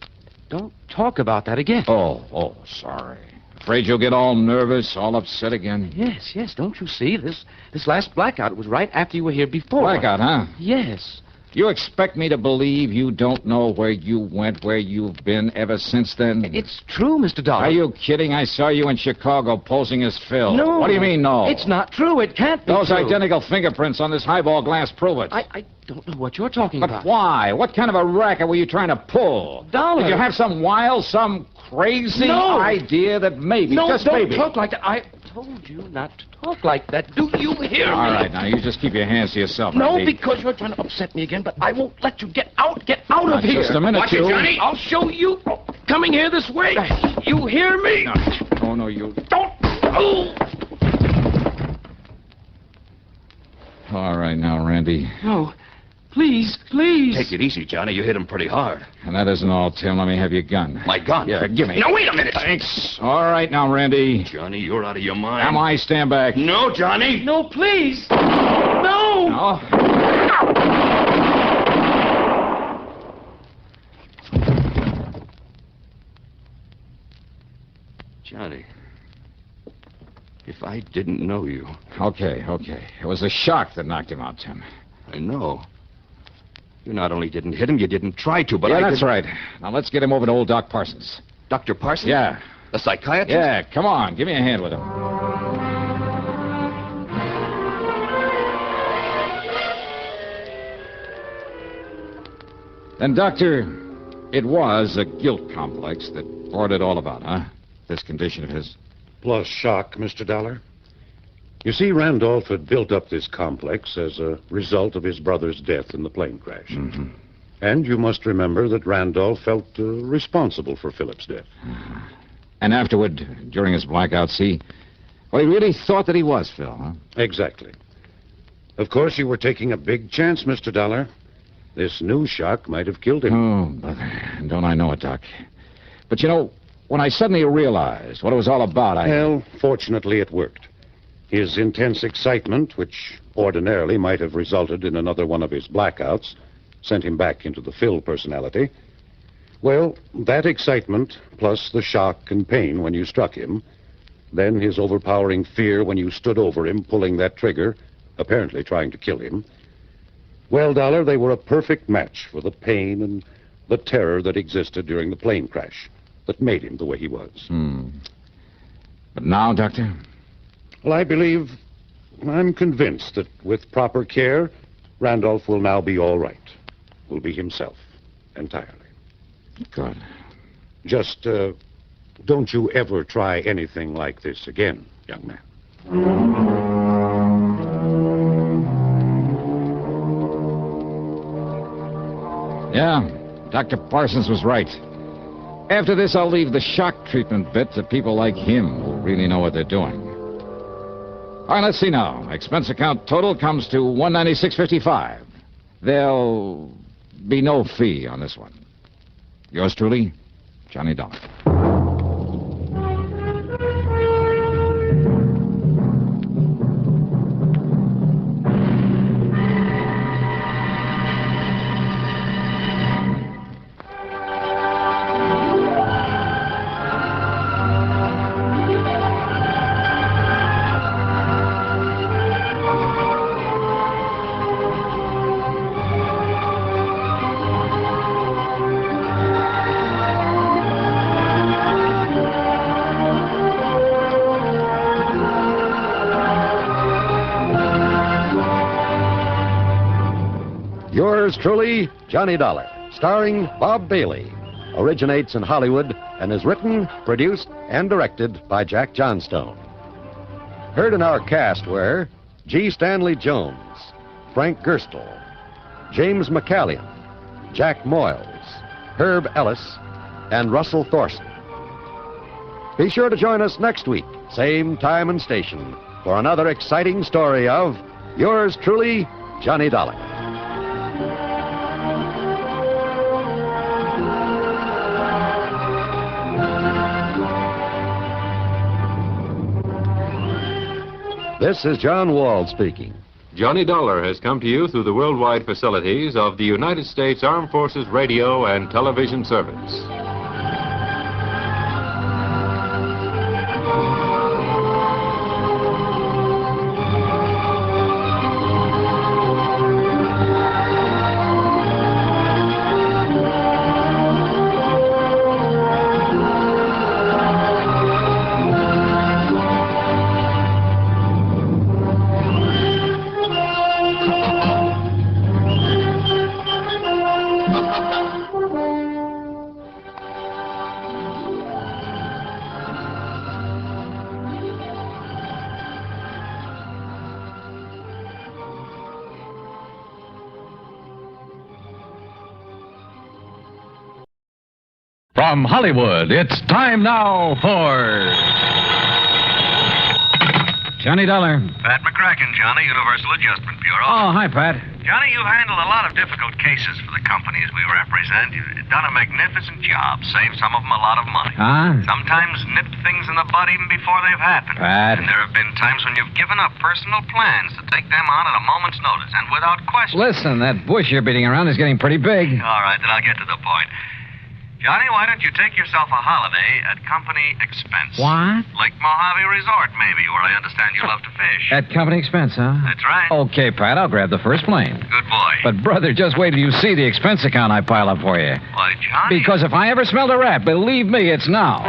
don't talk about that again. Oh, sorry. Afraid you'll get all nervous, all upset again? Yes, don't you see? This last blackout was right after you were here before. Blackout, huh? Yes. You expect me to believe you don't know where you went, where you've been ever since then? It's true, Mr. Dollar. Are you kidding? I saw you in Chicago posing as Phil. No. What do you mean, no? It's not true. It can't be Those true. identical fingerprints on this highball glass prove it. I don't know what you're talking But about. why? What kind of a racket were you trying to pull? Dollar. Did you have some crazy idea that maybe, just don't maybe... talk like that. I told you not to talk like that. Do you hear me? All right, now, you just keep your hands to yourself, No, Randy. because you're trying to upset me again, but I won't let you get out. Get out Now, of here. just a minute, Watch you. it, Johnny. I'll show you. Coming here this way. You hear me? No, you... Don't. Oh. All right, now, Randy. No. Please. Take it easy, Johnny. You hit him pretty hard. And that isn't all, Tim. Let me have your gun. My gun? Yeah, give me. No, wait a minute. Thanks. All right, now, Randy. Johnny, you're out of your mind. Am I? Stand back. No, Johnny. No, please. No. No. Johnny, if I didn't know you... Okay. It was the shock that knocked him out, Tim. I know. You not only didn't hit him, you didn't try to, but yeah, I that's did... right. Now, let's get him over to old Doc Parsons. Dr. Parsons? Yeah. The psychiatrist? Yeah, come on. Give me a hand with him. Then, Doctor, it was a guilt complex that brought it all about, huh? This condition of his. Plus shock, Mr. Dollar. You see, Randolph had built up this complex as a result of his brother's death in the plane crash. Mm-hmm. And you must remember that Randolph felt responsible for Philip's death. And afterward, during his blackouts, he really thought that he was Phil, huh? Exactly. Of course, you were taking a big chance, Mr. Dollar. This new shock might have killed him. Oh, brother, don't I know it, Doc. But you know, when I suddenly realized what it was all about, Well, fortunately, it worked. His intense excitement, which ordinarily might have resulted in another one of his blackouts, sent him back into the Phil personality. Well, that excitement, plus the shock and pain when you struck him, then his overpowering fear when you stood over him, pulling that trigger, apparently trying to kill him. Well, Dollar, they were a perfect match for the pain and the terror that existed during the plane crash that made him the way he was. But now, Doctor? Well, I'm convinced that with proper care, Randolph will now be all right. Will be himself, entirely. Good. Just, don't you ever try anything like this again, young man. Yeah, Dr. Parsons was right. After this, I'll leave the shock treatment bit to people like him who really know what they're doing. All right, let's see now. Expense account total comes to $196.55. There'll be no fee on this one. Yours truly, Johnny Dollar. Yours truly, Johnny Dollar, starring Bob Bailey. Originates in Hollywood and is written, produced, and directed by Jack Johnstone. Heard in our cast were G. Stanley Jones, Frank Gerstle, James McCallion, Jack Moyles, Herb Ellis, and Russell Thorson. Be sure to join us next week, same time and station, for another exciting story of yours truly, Johnny Dollar. This is John Wald speaking. Johnny Dollar has come to you through the worldwide facilities of the United States Armed Forces Radio and Television Service. From Hollywood, it's time now for Johnny Dollar. Pat McCracken, Johnny, Universal Adjustment Bureau. Oh, hi, Pat. Johnny, you handle a lot of difficult cases for the companies we represent. You've done a magnificent job. Saved some of them a lot of money. Huh? Sometimes nipped things in the bud even before they've happened. Pat. And there have been times when you've given up personal plans to take them on at a moment's notice and without question. Listen, that bush you're beating around is getting pretty big. All right, then I'll get to the point. Johnny, why don't you take yourself a holiday at company expense? What? Lake Mojave Resort, maybe, where I understand you love to fish. At company expense, huh? That's right. Okay, Pat, I'll grab the first plane. Good boy. But, brother, just wait till you see the expense account I pile up for you. Why, Johnny... Because if I ever smelled a rat, believe me, it's now.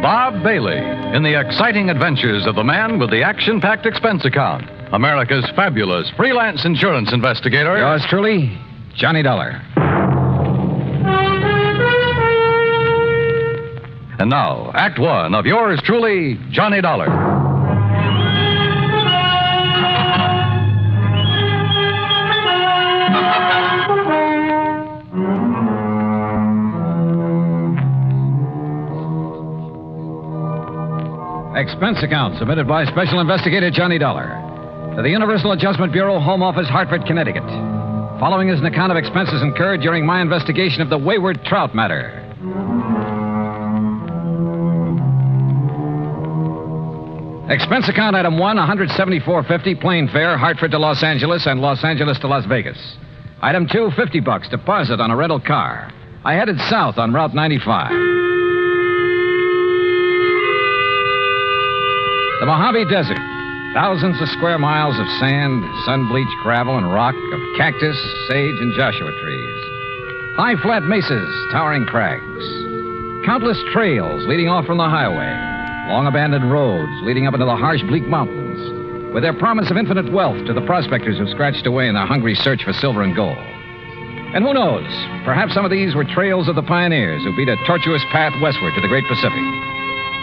Bob Bailey in the exciting adventures of the man with the action-packed expense account, America's fabulous freelance insurance investigator. Yours truly, Johnny Dollar. And now, Act One of yours truly, Johnny Dollar. Expense account submitted by Special Investigator Johnny Dollar to the Universal Adjustment Bureau, Home Office, Hartford, Connecticut. Following is an account of expenses incurred during my investigation of the Wayward Trout Matter. Expense account item 1, $174.50, plane fare, Hartford to Los Angeles and Los Angeles to Las Vegas. Item 2, $50, deposit on a rental car. I headed south on Route 95. The Mojave Desert. Thousands of square miles of sand, sun-bleached gravel and rock, of cactus, sage, and Joshua trees. High flat mesas, towering crags. Countless trails leading off from the highway. Long abandoned roads leading up into the harsh, bleak mountains, with their promise of infinite wealth to the prospectors who scratched away in their hungry search for silver and gold. And who knows, perhaps some of these were trails of the pioneers who beat a tortuous path westward to the great Pacific,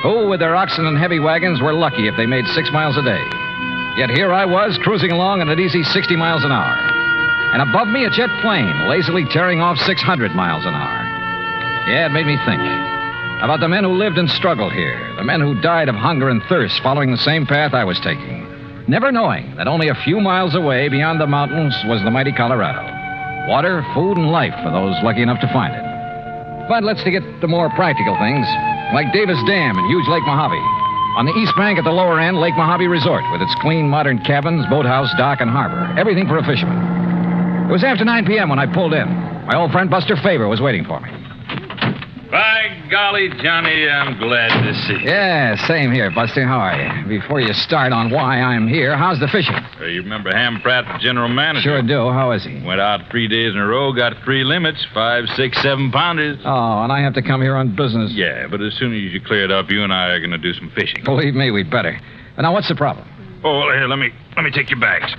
who, with their oxen and heavy wagons, were lucky if they made 6 miles a day. Yet here I was, cruising along at an easy 60 miles an hour. And above me, a jet plane, lazily tearing off 600 miles an hour. Yeah, it made me think about the men who lived and struggled here, the men who died of hunger and thirst following the same path I was taking, never knowing that only a few miles away beyond the mountains was the mighty Colorado. Water, food, and life for those lucky enough to find it. But let's get to more practical things, like Davis Dam and huge Lake Mojave. On the east bank at the lower end, Lake Mojave Resort, with its clean, modern cabins, boathouse, dock, and harbor. Everything for a fisherman. It was after 9 p.m. when I pulled in. My old friend Buster Faber was waiting for me. By golly, Johnny, I'm glad to see you. Yeah, same here, Buster. How are you? Before you start on why I'm here, how's the fishing? You remember Ham Pratt, the general manager? Sure do. How is he? Went out 3 days in a row, got 3 limits, 5, 6, 7 pounders. Oh, and I have to come here on business. Yeah, but as soon as you clear it up, you and I are going to do some fishing. Believe me, we'd better. But now, what's the problem? Oh, well, here, let me take your bags.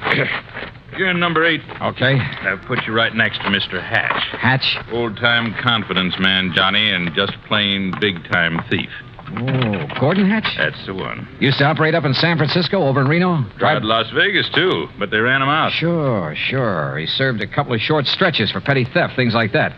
You're in number 8. Okay. I'll put you right next to Mr. Hatch. Hatch? Old-time confidence man, Johnny, and just plain big-time thief. Oh, Gordon Hatch? That's the one. Used to operate up in San Francisco, over in Reno? Tried Las Vegas, too, but they ran him out. Sure. He served a couple of short stretches for petty theft, things like that.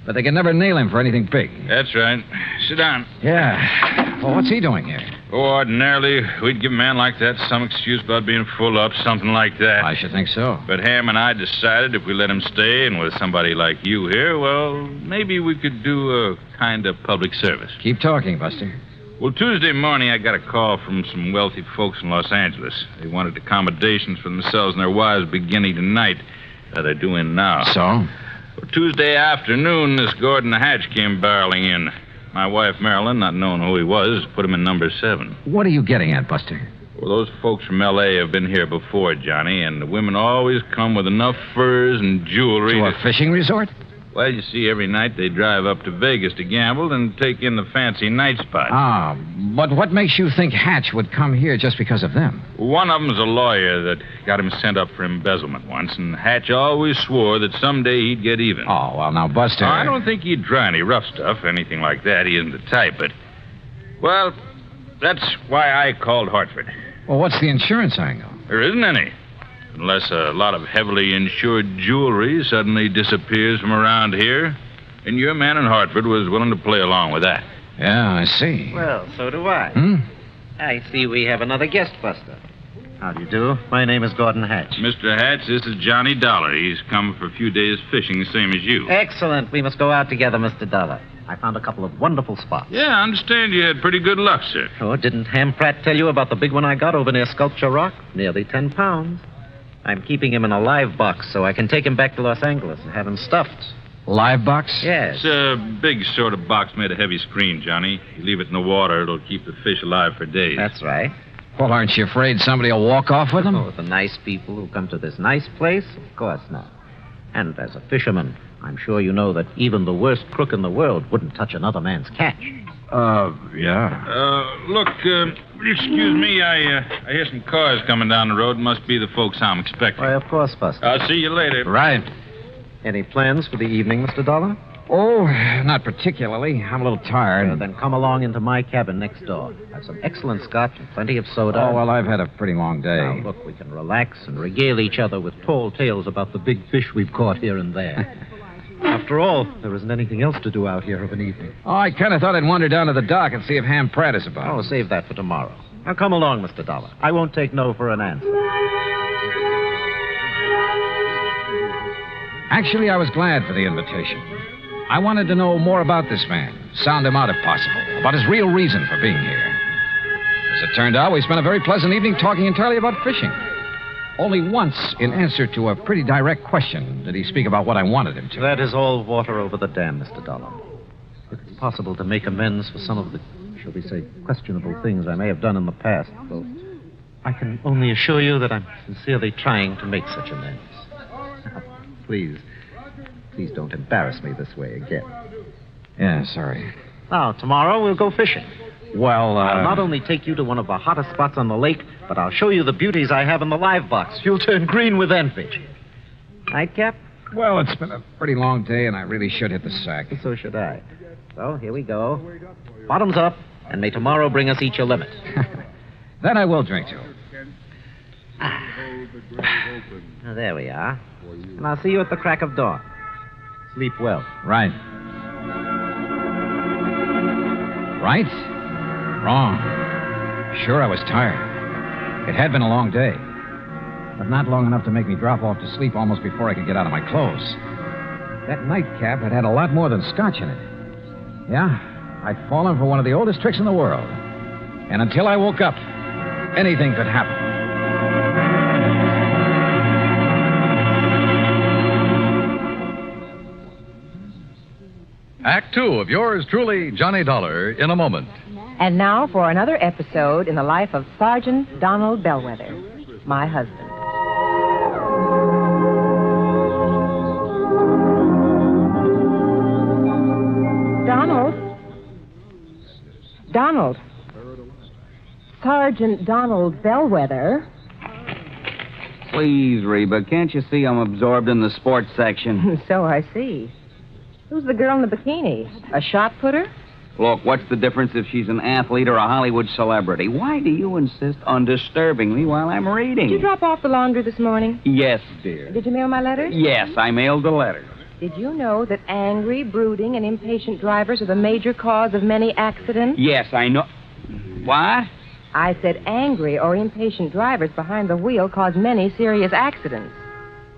But they could never nail him for anything big. That's right. Sit down. Yeah. Well, what's he doing here? Oh, ordinarily, we'd give a man like that some excuse about being full up, something like that. I should think so. But Ham and I decided if we let him stay, and with somebody like you here, well, maybe we could do a kind of public service. Keep talking, Buster. Well, Tuesday morning, I got a call from some wealthy folks in Los Angeles. They wanted accommodations for themselves and their wives beginning tonight. They're doing now. So? Well, Tuesday afternoon, this Gordon Hatch came barreling in. My wife, Marilyn, not knowing who he was, put him in number 7. What are you getting at, Buster? Well, those folks from L.A. have been here before, Johnny, and the women always come with enough furs and jewelry to a fishing resort? Well, you see, every night they drive up to Vegas to gamble and take in the fancy night spots. Ah, but what makes you think Hatch would come here just because of them? One of them's a lawyer that got him sent up for embezzlement once, and Hatch always swore that someday he'd get even. Oh, well, now, Buster... I don't think he'd try any rough stuff, anything like that. He isn't the type, but... Well, that's why I called Hartford. Well, what's the insurance angle? There isn't any. Unless a lot of heavily insured jewelry suddenly disappears from around here. And your man in Hartford was willing to play along with that. Yeah, I see. Well, so do I. I see we have another guest, Buster. How do you do? My name is Gordon Hatch. Mr. Hatch, this is Johnny Dollar. He's come for a few days fishing, same as you. Excellent. We must go out together, Mr. Dollar. I found a couple of wonderful spots. Yeah, I understand you had pretty good luck, sir. Oh, didn't Ham Pratt tell you about the big one I got over near Sculpture Rock? Nearly 10 pounds. I'm keeping him in a live box so I can take him back to Los Angeles and have him stuffed. Live box? Yes. It's a big sort of box made of heavy screen, Johnny. You leave it in the water, it'll keep the fish alive for days. That's right. Well, aren't you afraid somebody will walk off with them? Oh, the nice people who come to this nice place? Of course not. And as a fisherman, I'm sure you know that even the worst crook in the world wouldn't touch another man's catch. Yeah. Look, excuse me, I hear some cars coming down the road. Must be the folks I'm expecting. Why, of course, Buster. I'll see you later. Right. Any plans for the evening, Mr. Dollar? Oh, not particularly. I'm a little tired. Well, then come along into my cabin next door. Have some excellent scotch and plenty of soda. Oh, well, I've had a pretty long day. Now, look, we can relax and regale each other with tall tales about the big fish we've caught here and there. After all, there isn't anything else to do out here of an evening. Oh, I kind of thought I'd wander down to the dock and see if Ham Pratt is about. Oh, save that for tomorrow. Now, come along, Mr. Dollar. I won't take no for an answer. Actually, I was glad for the invitation. I wanted to know more about this man, sound him out if possible, about his real reason for being here. As it turned out, we spent a very pleasant evening talking entirely about fishing. Only once, in answer to a pretty direct question, did he speak about what I wanted him to. That is all water over the dam, Mr. Dollar. If it's possible to make amends for some of the, shall we say, questionable things I may have done in the past, well, I can only assure you that I'm sincerely trying to make such amends. Please don't embarrass me this way again. Yeah, sorry. Now, tomorrow we'll go fishing. Well, I'll not only take you to one of the hottest spots on the lake, but I'll show you the beauties I have in the live box. You'll turn green with envy. Night, Cap? Well, it's been a pretty long day, and I really should hit the sack. So should I. So, here we go. Bottoms up, and may tomorrow bring us each a limit. That I will drink to. Now, there we are. And I'll see you at the crack of dawn. Sleep well. Right. Right? Wrong. Sure, I was tired. It had been a long day. But not long enough to make me drop off to sleep almost before I could get out of my clothes. That nightcap had a lot more than scotch in it. Yeah, I'd fallen for one of the oldest tricks in the world. And until I woke up, anything could happen. Act 2 of yours truly, Johnny Dollar, in a moment. And now for another episode in the life of Sergeant Donald Bellwether, my husband. Donald. Sergeant Donald Bellwether. Please, Reba, can't you see I'm absorbed in the sports section? So I see. Who's the girl in the bikini? A shot putter? Look, what's the difference if she's an athlete or a Hollywood celebrity? Why do you insist on disturbing me while I'm reading? Did you drop off the laundry this morning? Yes, dear. Did you mail my letters? Yes, I mailed the letter. Did you know that angry, brooding, and impatient drivers are the major cause of many accidents? Yes, I know. What? I said angry or impatient drivers behind the wheel cause many serious accidents.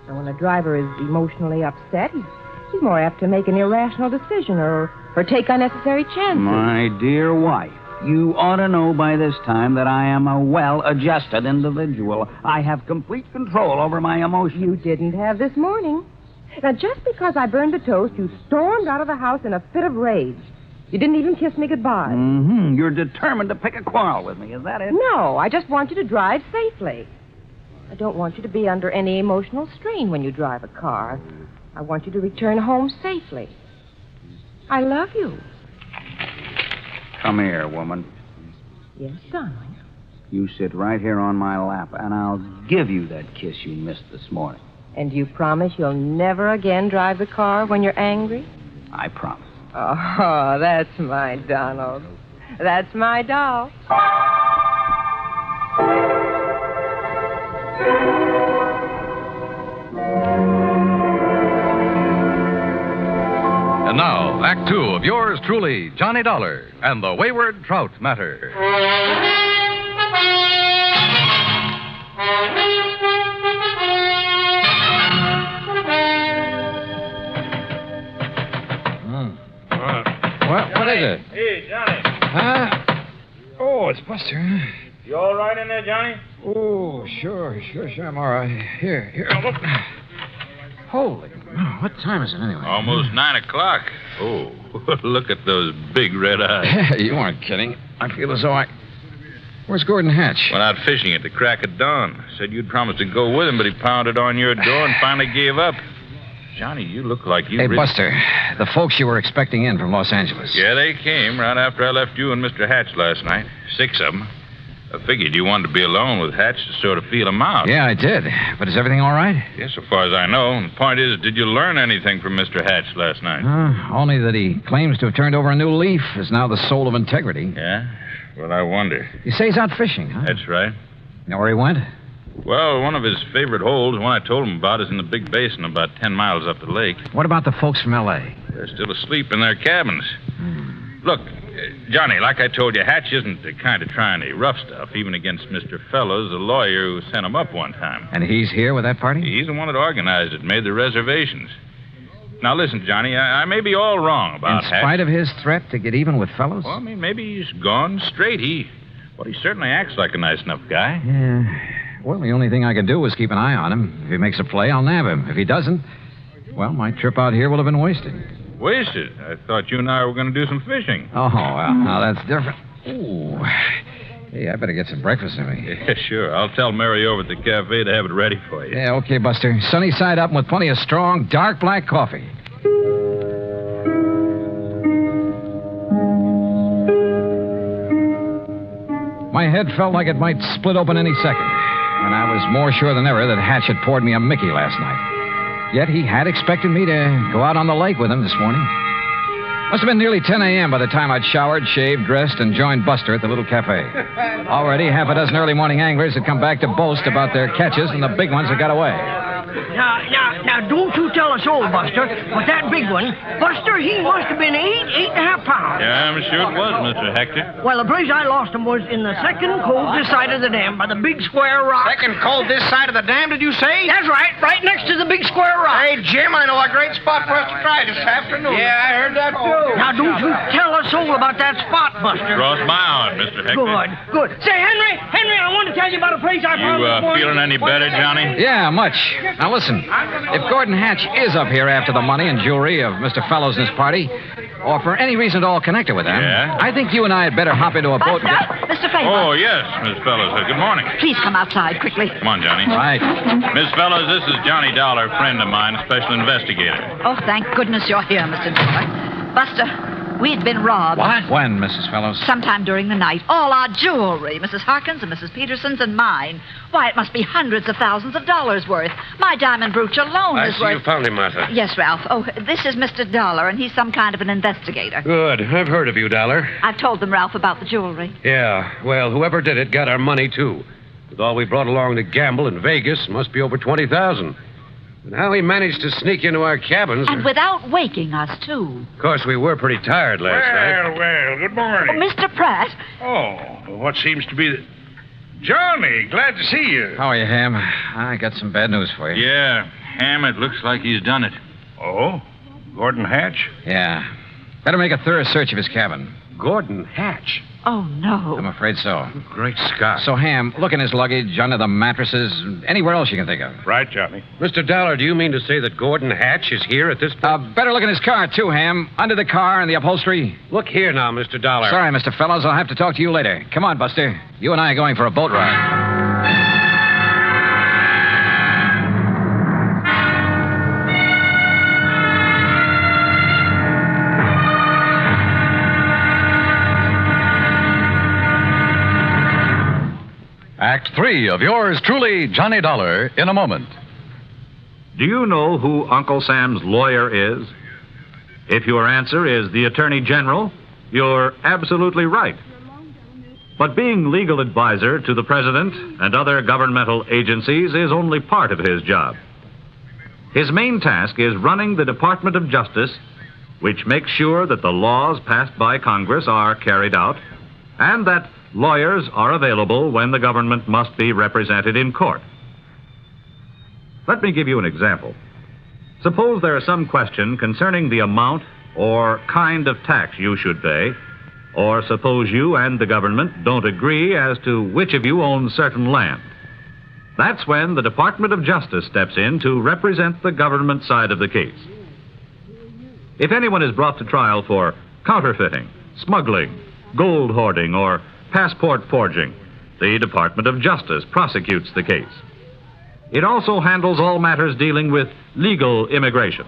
And when a driver is emotionally upset, he's more apt to make an irrational decision or take unnecessary chances. My dear wife, you ought to know by this time that I am a well-adjusted individual. I have complete control over my emotions. You didn't have this morning. Now, just because I burned the toast, you stormed out of the house in a fit of rage. You didn't even kiss me goodbye. Mm-hmm. You're determined to pick a quarrel with me, is that it? No, I just want you to drive safely. I don't want you to be under any emotional strain when you drive a car. I want you to return home safely. I love you. Come here, woman. Yes, darling. You sit right here on my lap, and I'll give you that kiss you missed this morning. And you promise you'll never again drive the car when you're angry? I promise. Oh, that's my Donald. That's my doll. And now, Act 2 of yours truly, Johnny Dollar, and the Wayward Trout Matter. What is it? Hey, Johnny. Huh? Oh, it's Buster. You all right in there, Johnny? Oh, sure, I'm all right. Here, look. Holy, what time is it anyway? Almost 9 o'clock. Oh, look at those big red eyes. You aren't kidding. I feel as though Where's Gordon Hatch? Went out fishing at the crack of dawn. Said you'd promised to go with him, but he pounded on your door and finally gave up. Johnny, you look like you... Hey, Buster, the folks you were expecting in from Los Angeles. Yeah, they came right after I left you and Mr. Hatch last night. 6 of them. I figured you wanted to be alone with Hatch to sort of feel him out. Yeah, I did. But is everything all right? Yeah, so far as I know. And the point is, did you learn anything from Mr. Hatch last night? Only that he claims to have turned over a new leaf, is now the soul of integrity. Yeah? Well, I wonder. You say he's out fishing, huh? That's right. You know where he went? Well, one of his favorite holes, one I told him about, is in the big basin about 10 miles up the lake. What about the folks from L.A.? They're still asleep in their cabins. Look, Johnny, like I told you, Hatch isn't the kind of try any rough stuff, even against Mr. Fellows, the lawyer who sent him up one time. And he's here with that party? He's the one that organized it, made the reservations. Now, listen, Johnny, I may be all wrong about Hatch. In spite of his threat to get even with Fellows? Well, I mean, maybe he's gone straight. He certainly acts like a nice enough guy. Yeah. Well, the only thing I can do is keep an eye on him. If he makes a play, I'll nab him. If he doesn't, well, my trip out here will have been wasted. Wasted? I thought you and I were going to do some fishing. Oh, well, now that's different. Ooh. Hey, I better get some breakfast in me. Yeah, sure. I'll tell Mary over at the cafe to have it ready for you. Yeah, okay, Buster. Sunny side up and with plenty of strong, dark black coffee. My head felt like it might split open any second, and I was more sure than ever that Hatch had poured me a Mickey last night. Yet he had expected me to go out on the lake with him this morning. Must have been nearly 10 a.m. by the time I'd showered, shaved, dressed, and joined Buster at the little cafe. Already, half a dozen early morning anglers had come back to boast about their catches, and the big ones had got away. Now, don't you tell us all, Buster, but that big one, Buster, he must have been 8.5 pounds. Yeah, I'm sure it was, Mr. Hector. Well, the place I lost him was in the second cove this side of the dam by the big square rock. Second cove this side of the dam, did you say? That's right next to the big square rock. Hey, Jim, I know a great spot for us to try this afternoon. Yeah, I heard that, too. Now, don't you tell us all about that spot, Buster. Cross my heart, Mr. Hector. Good. Say, Henry, I want to tell you about a place I found this morning. You feeling any better, Johnny? Yeah, much. Now, listen. If Gordon Hatch is up here after the money and jewelry of Mr. Fellows and his party, or for any reason at all connected with them, yeah? I think you and I had better hop into a boat and get... Mr. Fellows. Oh, yes, Miss Fellows. Good morning. Please come outside quickly. Come on, Johnny. Right. Miss Fellows, this is Johnny Dollar, friend of mine, special investigator. Oh, thank goodness you're here, Mr. Dollar. Buster, we'd been robbed. What? When, Mrs. Fellows? Sometime during the night. All our jewelry, Mrs. Harkins and Mrs. Peterson's and mine. Why, it must be hundreds of thousands of dollars worth. My diamond brooch alone I is see worth... you found him, Martha. Yes, Ralph. Oh, this is Mr. Dollar, and he's some kind of an investigator. Good. I've heard of you, Dollar. I've told them, Ralph, about the jewelry. Yeah, well, whoever did it got our money, too. With all we brought along to gamble in Vegas, it must be over $20,000. And how he managed to sneak into our cabins... And without waking us, too. Of course, we were pretty tired last night. Well, good morning. Oh, Mr. Pratt. Oh, what seems to be the... Johnny, glad to see you. How are you, Ham? I got some bad news for you. Yeah, Ham, it looks like he's done it. Oh? Gordon Hatch? Yeah. Better make a thorough search of his cabin. Gordon Hatch? Oh, no. I'm afraid so. Great Scott. So, Ham, look in his luggage, under the mattresses, anywhere else you can think of. Right, Johnny. Mr. Dollar, do you mean to say that Gordon Hatch is here at this point? Better look in his car, too, Ham. Under the car and the upholstery. Look here now, Mr. Dollar. Sorry, Mr. Fellows. I'll have to talk to you later. Come on, Buster. You and I are going for a boat ride. Act 3 of yours truly, Johnny Dollar, in a moment. Do you know who Uncle Sam's lawyer is? If your answer is the Attorney General, you're absolutely right. But being legal advisor to the President and other governmental agencies is only part of his job. His main task is running the Department of Justice, which makes sure that the laws passed by Congress are carried out, and that lawyers are available when the government must be represented in court. Let me give you an example. Suppose there is some question concerning the amount or kind of tax you should pay, or suppose you and the government don't agree as to which of you owns certain land. That's when the Department of Justice steps in to represent the government side of the case. If anyone is brought to trial for counterfeiting, smuggling, gold hoarding, or passport forging, the Department of Justice prosecutes the case. It also handles all matters dealing with legal immigration.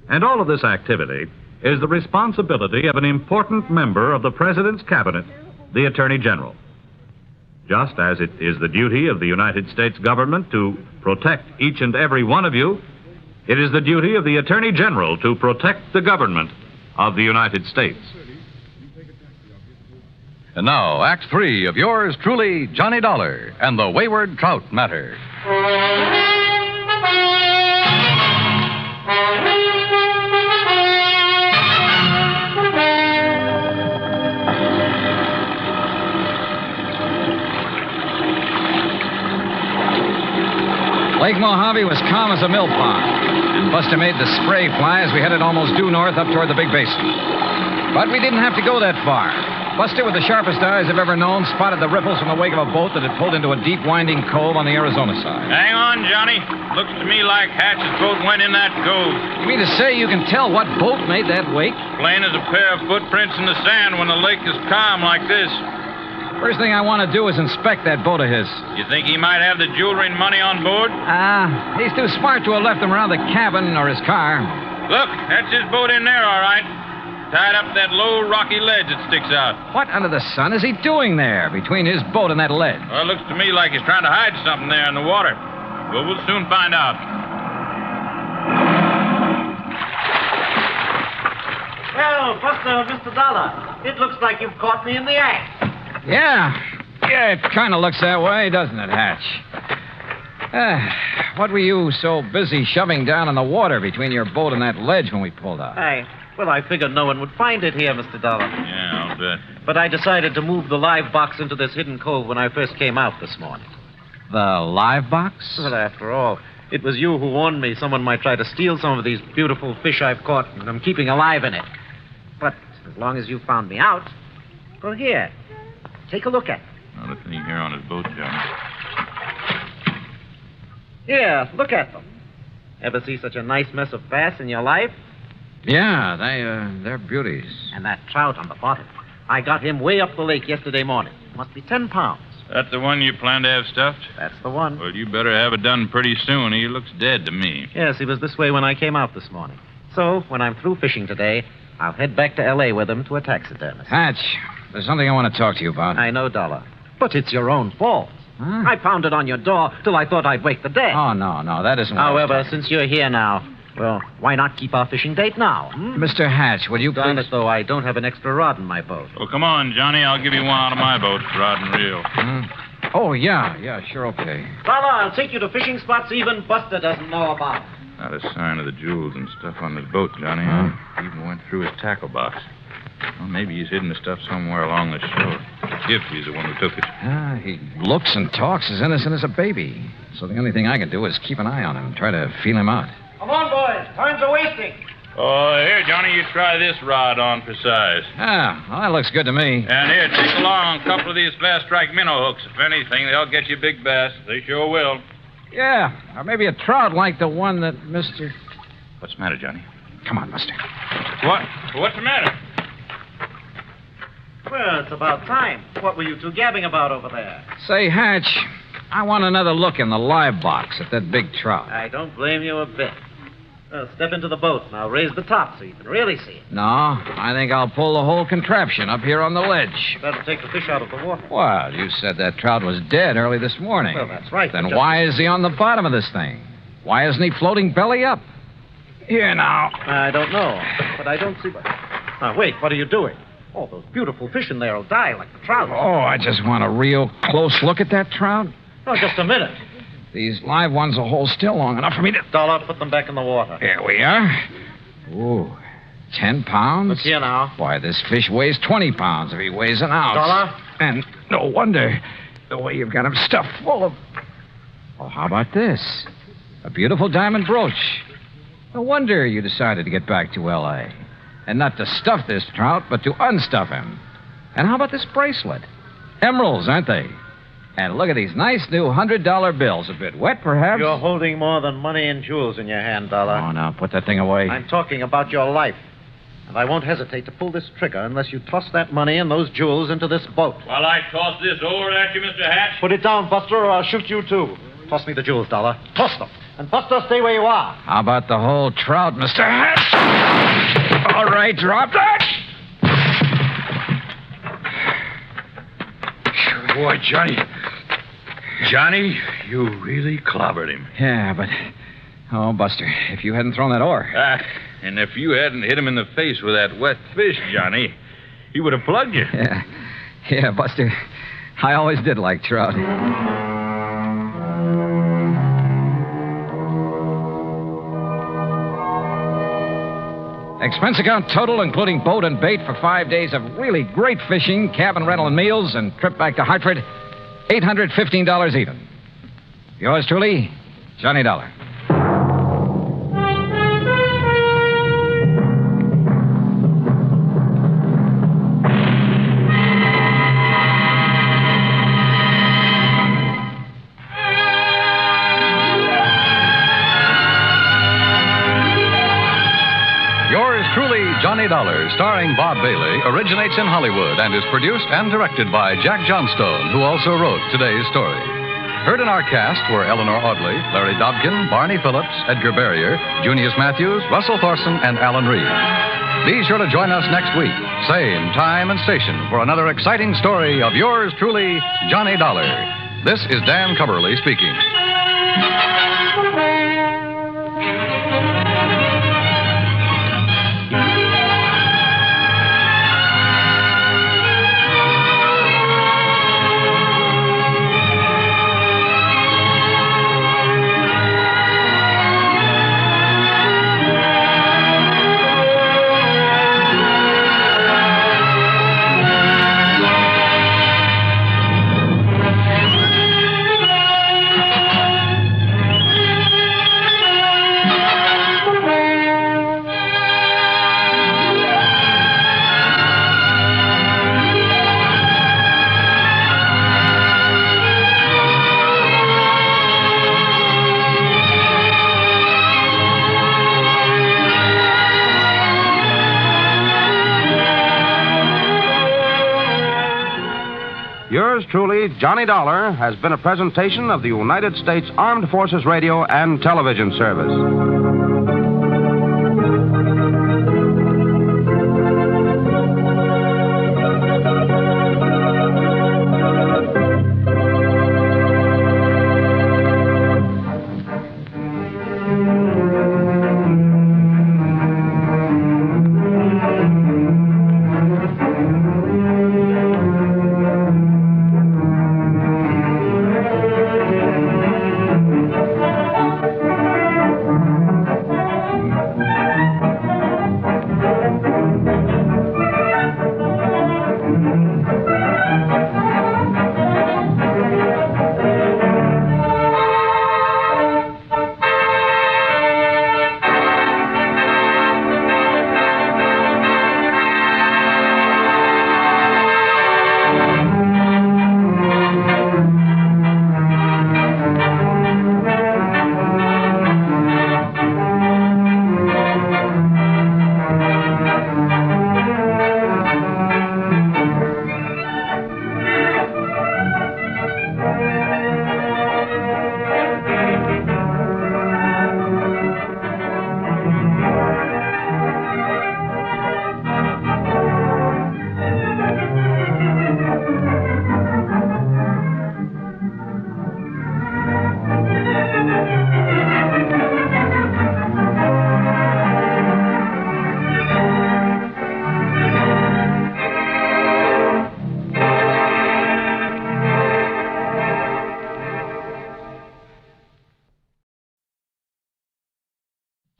And all of this activity is the responsibility of an important member of the President's cabinet, the Attorney General. Just as it is the duty of the United States government to protect each and every one of you, it is the duty of the Attorney General to protect the government of the United States. And now, Act 3 of yours truly, Johnny Dollar and the Wayward Trout Matter. Lake Mojave was calm as a mill pond, and Buster made the spray fly as we headed almost due north up toward the big basin. But we didn't have to go that far. Buster, with the sharpest eyes I've ever known, spotted the ripples from the wake of a boat that had pulled into a deep, winding cove on the Arizona side. Hang on, Johnny. Looks to me like Hatch's boat went in that cove. You mean to say you can tell what boat made that wake? Plain as a pair of footprints in the sand when the lake is calm like this. First thing I want to do is inspect that boat of his. You think he might have the jewelry and money on board? He's too smart to have left them around the cabin or his car. Look, that's his boat in there, all right. Tied up that low, rocky ledge that sticks out. What under the sun is he doing there, between his boat and that ledge? Well, it looks to me like he's trying to hide something there in the water. Well, we'll soon find out. Well, Buster, Mr. Dollar, it looks like you've caught me in the act. Yeah, it kind of looks that way, doesn't it, Hatch? What were you so busy shoving down in the water between your boat and that ledge when we pulled out? Well, I figured no one would find it here, Mr. Dollar. Yeah, I'll bet. But I decided to move the live box into this hidden cove when I first came out this morning. The live box? Well, after all, it was you who warned me someone might try to steal some of these beautiful fish I've caught and I'm keeping alive in it. But as long as you found me out, well, here, take a look at it. Not a thing here on his boat, Johnny. Here, look at them. Ever see such a nice mess of bass in your life? Yeah, they're beauties. And that trout on the bottom. I got him way up the lake yesterday morning. Must be 10 pounds. That's the one you plan to have stuffed? That's the one. Well, you better have it done pretty soon. He looks dead to me. Yes, he was this way when I came out this morning. So, when I'm through fishing today, I'll head back to L.A. with him to a taxidermist. Hatch, there's something I want to talk to you about. I know, Dollar. But it's your own fault. Huh? I pounded on your door till I thought I'd wake the dead. Oh, no, that isn't what However, since you're here now, well, why not keep our fishing date now? Mr. Hatch, will you please... Darn it, though, I don't have an extra rod in my boat. Well, come on, Johnny. I'll give you one out of my boat, rod and reel. Oh, yeah, sure, okay. Dollar, I'll take you to fishing spots even Buster doesn't know about. Not a sign of the jewels and stuff on his boat, Johnny. He even went through his tackle box. Well, maybe he's hidden the stuff somewhere along the shore. If he's the one who took it. He looks and talks as innocent as a baby. So the only thing I can do is keep an eye on him, try to feel him out. Come on, boys. Time's a wasting. Oh, here, Johnny, you try this rod on for size. Well, that looks good to me. And here, take along a couple of these fast strike minnow hooks. If anything, they'll get you big bass. They sure will. Yeah, or maybe a trout like the one that Mr... What's the matter, Johnny? Come on, Buster. What? What's the matter? Well, it's about time. What were you two gabbing about over there? Say, Hatch, I want another look in the live box at that big trout. I don't blame you a bit. Well, step into the boat and I'll raise the top so you can really see it. No, I think I'll pull the whole contraption up here on the ledge. That'll take the fish out of the water. Well, you said that trout was dead early this morning. Well, that's right. Then why is he on the bottom of this thing? Why isn't he floating belly up? Here now. I don't know, but I don't see... Now, wait, what are you doing? Oh, those beautiful fish in there will die like the trout. Oh, I just want a real close look at that trout. Oh, just a minute. These live ones will hold still long enough for me to... Dollar, put them back in the water. Here we are. Ooh, 10 pounds? Look here now. Why, this fish weighs 20 pounds if he weighs an ounce. Dollar? And no wonder the way you've got him stuffed full of... Oh, how about this? A beautiful diamond brooch. No wonder you decided to get back to L.A. And not to stuff this trout, but to unstuff him. And how about this bracelet? Emeralds, aren't they? And look at these nice new $100 bills. A bit wet, perhaps? You're holding more than money and jewels in your hand, Dollar. Oh, now, put that thing away. I'm talking about your life. And I won't hesitate to pull this trigger unless you toss that money and those jewels into this boat. While I toss this over at you, Mr. Hatch? Put it down, Buster, or I'll shoot you, too. Toss me the jewels, Dollar. Toss them. And Buster, stay where you are. How about the whole trout, Mr. Hatch? All right, drop that. Boy, Johnny, you really clobbered him. Yeah, but... Oh, Buster, if you hadn't thrown that oar... And if you hadn't hit him in the face with that wet fish, Johnny, he would have plugged you. Yeah, Buster, I always did like trout. Expense account total, including boat and bait for 5 days of really great fishing, cabin rental and meals, and trip back to Hartford, $815 even. Yours truly, Johnny Dollar. Johnny Dollar, starring Bob Bailey, originates in Hollywood and is produced and directed by Jack Johnstone, who also wrote today's story. Heard in our cast were Eleanor Audley, Larry Dobkin, Barney Phillips, Edgar Barrier, Junius Matthews, Russell Thorson, and Alan Reed. Be sure to join us next week, same time and station, for another exciting story of yours truly, Johnny Dollar. This is Dan Cubberly speaking. Yours truly, Johnny Dollar, has been a presentation of the United States Armed Forces Radio and Television Service.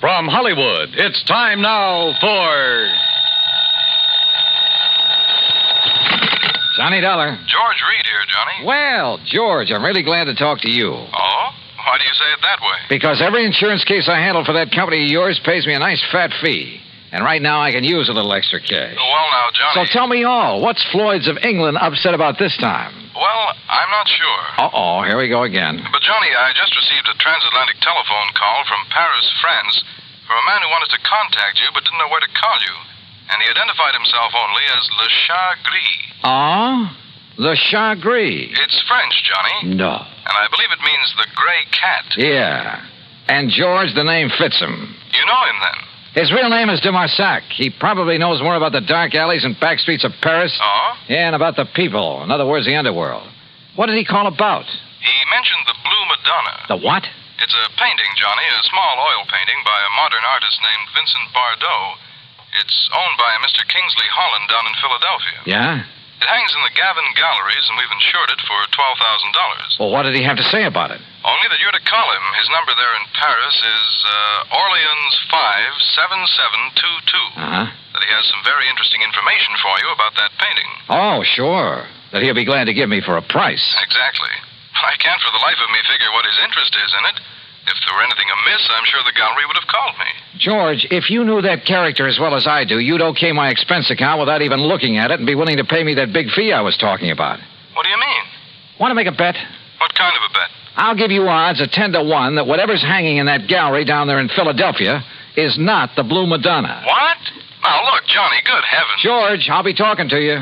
From Hollywood, it's time now for... Johnny Dollar. George Reed here, Johnny. Well, George, I'm really glad to talk to you. Oh? Why do you say it that way? Because every insurance case I handle for that company of yours pays me a nice fat fee. And right now I can use a little extra cash. Well, now, Johnny... So tell me all. What's Floyd's of England upset about this time? Well, I'm not sure. Uh-oh, here we go again. But, Johnny, I just received a transatlantic telephone call from Paris, France, from a man who wanted to contact you but didn't know where to call you. And he identified himself only as Le Chat Gris. Ah? Le Chat Gris? It's French, Johnny. No. And I believe it means the gray cat. Yeah. And George, the name fits him. You know him, then? His real name is de Marsac. He probably knows more about the dark alleys and back streets of Paris. Oh? Yeah, and about the people. In other words, the underworld. What did he call about? He mentioned the Blue Madonna. The what? It's a painting, Johnny, a small oil painting by a modern artist named Vincent Bardot. It's owned by a Mr. Kingsley Holland down in Philadelphia. Yeah? It hangs in the Gavin Galleries, and we've insured it for $12,000. Well, what did he have to say about it? Only that you're to call him. His number there in Paris is Orleans 57722. Uh-huh. That he has some very interesting information for you about that painting. Oh, sure. That he'll be glad to give me for a price. Exactly. I can't for the life of me figure what his interest is in it. If there were anything amiss, I'm sure the gallery would have called me. George, if you knew that character as well as I do, you'd okay my expense account without even looking at it and be willing to pay me that big fee I was talking about. What do you mean? Want to make a bet? What kind of a bet? I'll give you odds of 10 to 1 that whatever's hanging in that gallery down there in Philadelphia is not the Blue Madonna. What? Now, look, Johnny, good heavens. George, I'll be talking to you.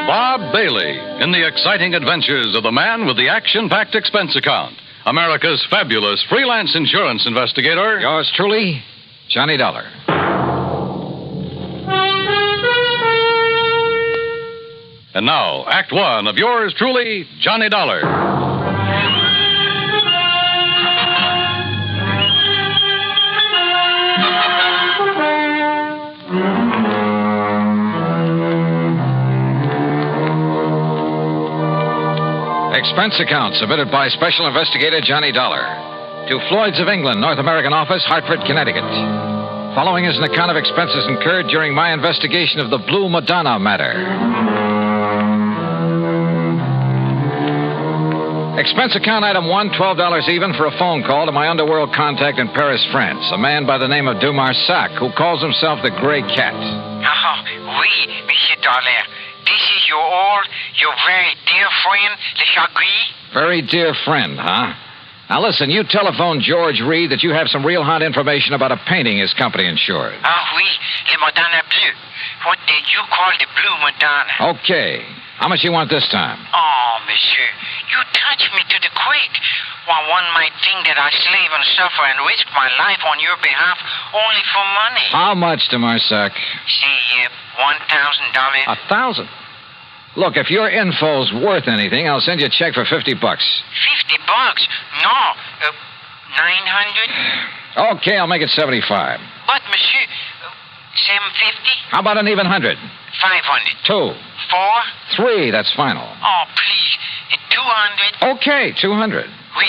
Bob Bailey in the exciting adventures of the man with the action-packed expense account. America's fabulous freelance insurance investigator. Yours truly, Johnny Dollar. And now, Act One of yours truly, Johnny Dollar. Expense account submitted by Special Investigator Johnny Dollar to Floyd's of England, North American Office, Hartford, Connecticut. Following is an account of expenses incurred during my investigation of the Blue Madonna Matter. Expense account item 1, $12 even for a phone call to my underworld contact in Paris, France, a man by the name of Dumarsac, who calls himself the Gray Cat. Oh, oui, Monsieur Dollar. This is your very dear friend, Le Chagris? Very dear friend, huh? Now listen, you telephoned George Reed that you have some real hot information about a painting his company insured. Ah, oui, Le Madonna Bleu. What did you call the Blue Madonna? Okay. How much you want this time? Oh, monsieur, you touch me to the quick. Well, one might think that I slave and suffer and risk my life on your behalf only for money. How much, Dumarsac? Say, $1,000. 1,000? Look, if your info's worth anything, I'll send you a check for $50. $50? No, 900. Okay, I'll make it 75. But, monsieur, 750. How about an even 100? 500. 2. 4. 3, that's final. Oh, please, 200. Okay, 200. Oui.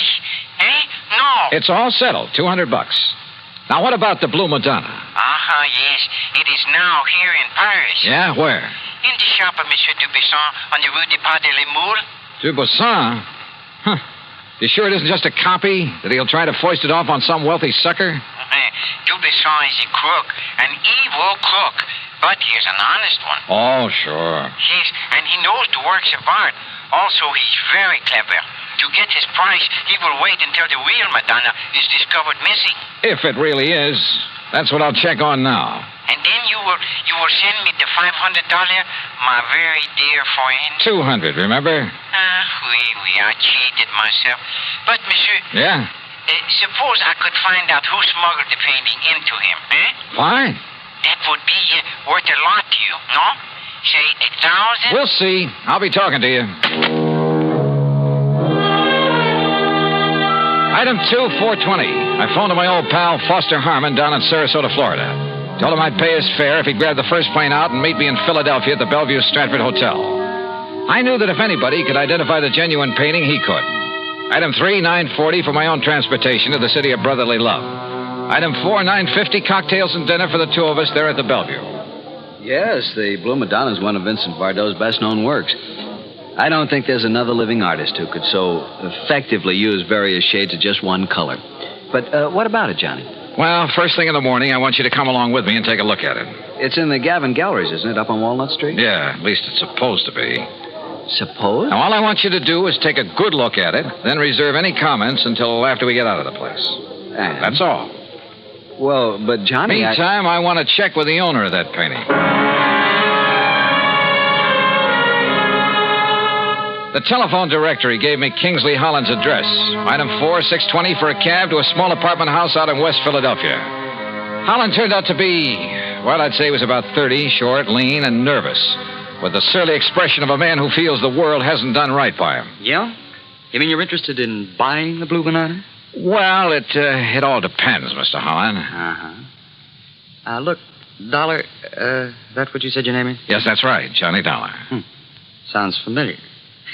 Eh? No. It's all settled, $200. Now, what about the Blue Madonna? Yes. It is now here in Paris. Yeah, where? In the shop of Monsieur Dubuisson on the Rue des Pas de la Moule. Dubuisson? Huh. You sure it isn't just a copy? That he'll try to foist it off on some wealthy sucker? Dubuisson is a crook, an evil crook. But he's an honest one. Oh, sure. Yes, and he knows the works of art. Also, he's very clever. To get his price, he will wait until the real Madonna is discovered missing. If it really is. That's what I'll check on now. And then you will send me the $500, my very dear friend. 200, remember? Oui, I cheated myself. But, monsieur... Yeah? Suppose I could find out who smuggled the painting into him, eh? Fine. That would be worth a lot to you, no? Say, 1,000? We'll see. I'll be talking to you. Item 2, 420. I phoned to my old pal, Foster Harmon, down in Sarasota, Florida. Told him I'd pay his fare if he'd grab the first plane out and meet me in Philadelphia at the Bellevue Stratford Hotel. I knew that if anybody could identify the genuine painting, he could. Item 3, $9.40 for my own transportation to the city of brotherly love. Item 4, $9.50, cocktails and dinner for the two of us there at the Bellevue. Yes, the Blue Madonna is one of Vincent Bardot's best-known works. I don't think there's another living artist who could so effectively use various shades of just one color. But what about it, Johnny? Well, first thing in the morning, I want you to come along with me and take a look at it. It's in the Gavin Galleries, isn't it, up on Walnut Street? Yeah, at least it's supposed to be. Suppose? Now, all I want you to do is take a good look at it, then reserve any comments until after we get out of the place. And? That's all. Well, but Johnny... Meantime, I want to check with the owner of that painting. The telephone directory gave me Kingsley Holland's address. Item 4, 620 for a cab to a small apartment house out in West Philadelphia. Holland turned out to be, well, I'd say he was about 30, short, lean, and nervous, with the surly expression of a man who feels the world hasn't done right by him. Yeah? You mean you're interested in buying the Blue Madonna? Well, it all depends, Mr. Holland. Uh-huh. Look, Dollar, that's what you said your name is? Yes, that's right, Johnny Dollar. Sounds familiar.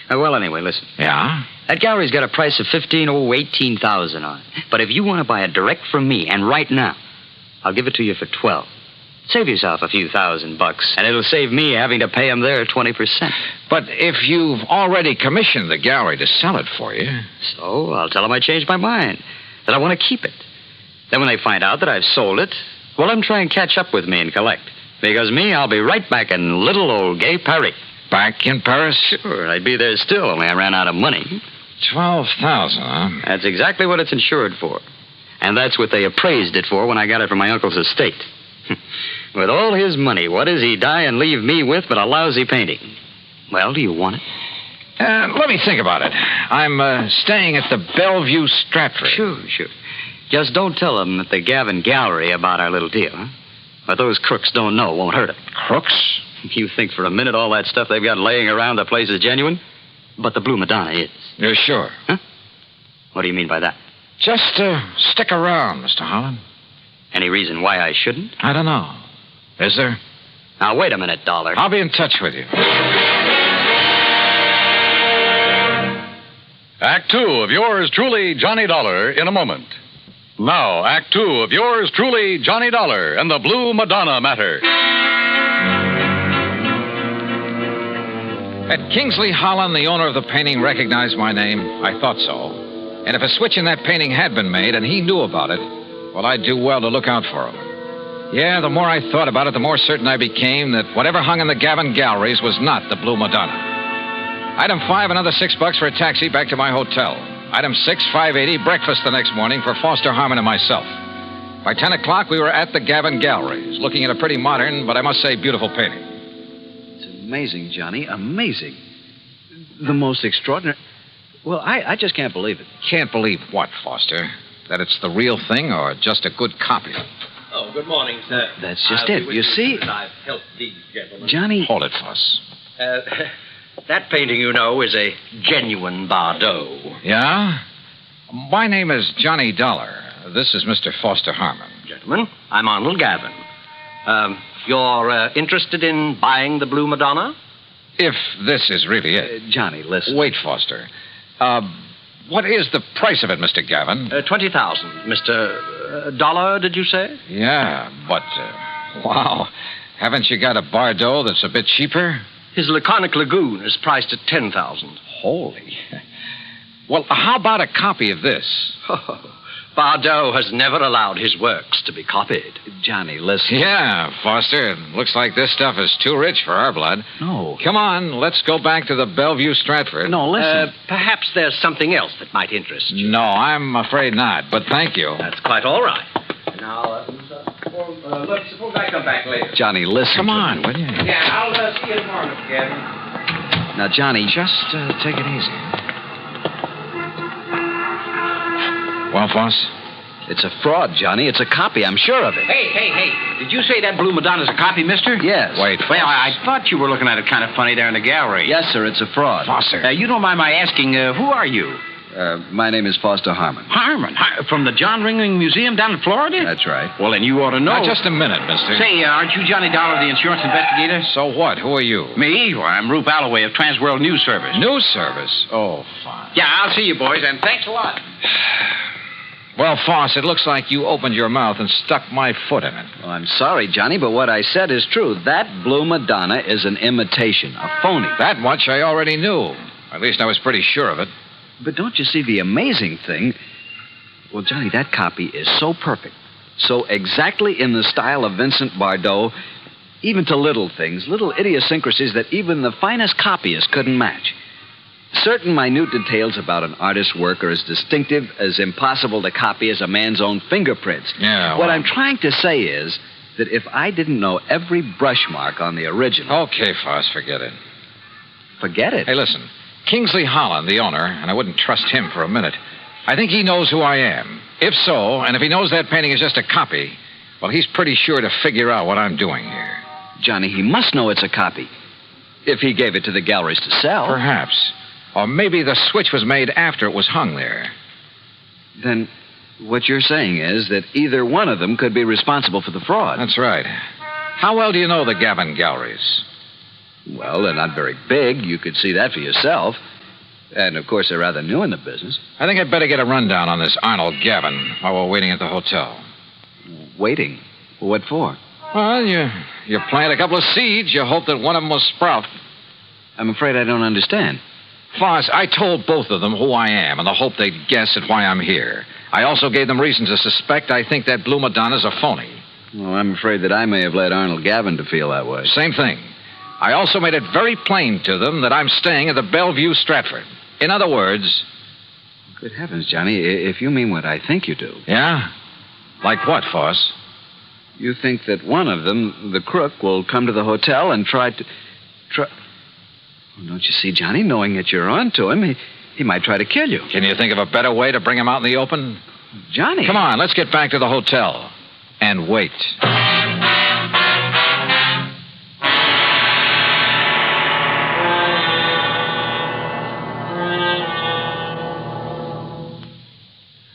Well, anyway, listen. Yeah? That gallery's got a price of $18,000 on it. But if you want to buy it direct from me, and right now, I'll give it to you for $12,000. Save yourself a few $1,000, and it'll save me having to pay him their 20%. But if you've already commissioned the gallery to sell it for you... So I'll tell them I changed my mind, that I want to keep it. Then when they find out that I've sold it, well, let them try and catch up with me and collect. Because me, I'll be right back in little old gay Paris. Back in Paris? Sure, I'd be there still, only I ran out of money. 12,000, huh? That's exactly what it's insured for. And that's what they appraised it for when I got it from my uncle's estate. With all his money, what does he die and leave me with but a lousy painting? Well, do you want it? Let me think about it. I'm staying at the Bellevue Stratford. Sure. Just don't tell them at the Gavin Gallery about our little deal, huh? What those crooks don't know won't hurt it. Crooks? You think for a minute all that stuff they've got laying around the place is genuine? But the Blue Madonna is. You're sure? Huh? What do you mean by that? Just stick around, Mr. Holland. Any reason why I shouldn't? I don't know. Is there? Now, wait a minute, Dollar. I'll be in touch with you. Act 2 of yours truly, Johnny Dollar, in a moment. Now, Act 2 of yours truly, Johnny Dollar and the Blue Madonna Matter. Had Kingsley Holland, the owner of the painting, recognized my name? I thought so. And if a switch in that painting had been made and he knew about it, well, I'd do well to look out for him. Yeah, the more I thought about it, the more certain I became that whatever hung in the Gavin galleries was not the Blue Madonna. Item 5, another $6 for a taxi back to my hotel. Item 6, $5.80, breakfast the next morning for Foster Harmon and myself. By 10 o'clock, we were at the Gavin galleries, looking at a pretty modern, but I must say beautiful painting. It's amazing, Johnny, amazing. The most extraordinary... Well, I just can't believe it. Can't believe what, Foster? That it's the real thing or just a good copy? Oh, good morning, sir. That's just it. You see... I've helped these gentlemen. Johnny... Hold it, Foss. That painting, you know, is a genuine Bardot. Yeah? My name is Johnny Dollar. This is Mr. Foster Harmon. Gentlemen, I'm Arnold Gavin. You're interested in buying the Blue Madonna? If this is really it. Johnny, listen. Wait, Foster. What is the price of it, Mr. Gavin? 20,000. Mr. Dollar, did you say? Yeah, but, wow. Haven't you got a Bardot that's a bit cheaper? His Laconic Lagoon is priced at 10,000. Holy. Well, how about a copy of this? Bardot has never allowed his works to be copied. Johnny, listen. Yeah, Foster. It looks like this stuff is too rich for our blood. No. Come on, let's go back to the Bellevue Stratford. No, listen. Perhaps there's something else that might interest you. No, I'm afraid not, but thank you. That's quite all right. Now, suppose I come back later. Johnny, listen. Come on, will you? Yeah, I'll see you tomorrow, Mr. Gavin. Now, Johnny... Just take it easy. Well, Foss? It's a fraud, Johnny. It's a copy. I'm sure of it. Hey. Did you say that Blue Madonna's a copy, mister? Yes. Wait, Well, I thought you were looking at it kind of funny there in the gallery. Yes, sir. It's a fraud. Foster. You don't mind my asking, who are you? My name is Foster Harmon. Harmon? From the John Ringling Museum down in Florida? That's right. Well, then you ought to know. Now, just a minute, mister. Say, aren't you Johnny Dollar, the insurance investigator? So what? Who are you? Me? Well, I'm Rube Alloway of Transworld News Service. News Service? Oh, fine. Yeah, I'll see you, boys, and thanks a lot. Well, Foss, it looks like you opened your mouth and stuck my foot in it. Well, I'm sorry, Johnny, but what I said is true. That Blue Madonna is an imitation, a phony. That much I already knew. At least I was pretty sure of it. But don't you see the amazing thing? Well, Johnny, that copy is so perfect, so exactly in the style of Vincent Bardot, even to little things, little idiosyncrasies that even the finest copyist couldn't match. Certain minute details about an artist's work are as distinctive, as impossible to copy as a man's own fingerprints. Yeah, What I'm trying to say is that if I didn't know every brush mark on the original... Okay, Foss, forget it. Forget it? Hey, listen. Kingsley Holland, the owner, and I wouldn't trust him for a minute. I think he knows who I am. If so, and if he knows that painting is just a copy, well, he's pretty sure to figure out what I'm doing here. Johnny, he must know it's a copy. If he gave it to the galleries to sell. Perhaps. Or maybe the switch was made after it was hung there. Then what you're saying is that either one of them could be responsible for the fraud. That's right. How well do you know the Gavin galleries? Well, they're not very big. You could see that for yourself. And, of course, they're rather new in the business. I think I'd better get a rundown on this Arnold Gavin while we're waiting at the hotel. Waiting? What for? Well, you plant a couple of seeds. You hope that one of them will sprout. I'm afraid I don't understand. Foss, I told both of them who I am in the hope they'd guess at why I'm here. I also gave them reason to suspect I think that Blue Madonna's a phony. Well, I'm afraid that I may have led Arnold Gavin to feel that way. Same thing. I also made it very plain to them that I'm staying at the Bellevue Stratford. In other words... Good heavens, Johnny, if you mean what I think you do. Yeah? Like what, Foss? You think that one of them, the crook, will come to the hotel and try... Well, don't you see, Johnny, knowing that you're on to him, he might try to kill you. Can you think of a better way to bring him out in the open? Johnny. Come on, let's get back to the hotel. And wait.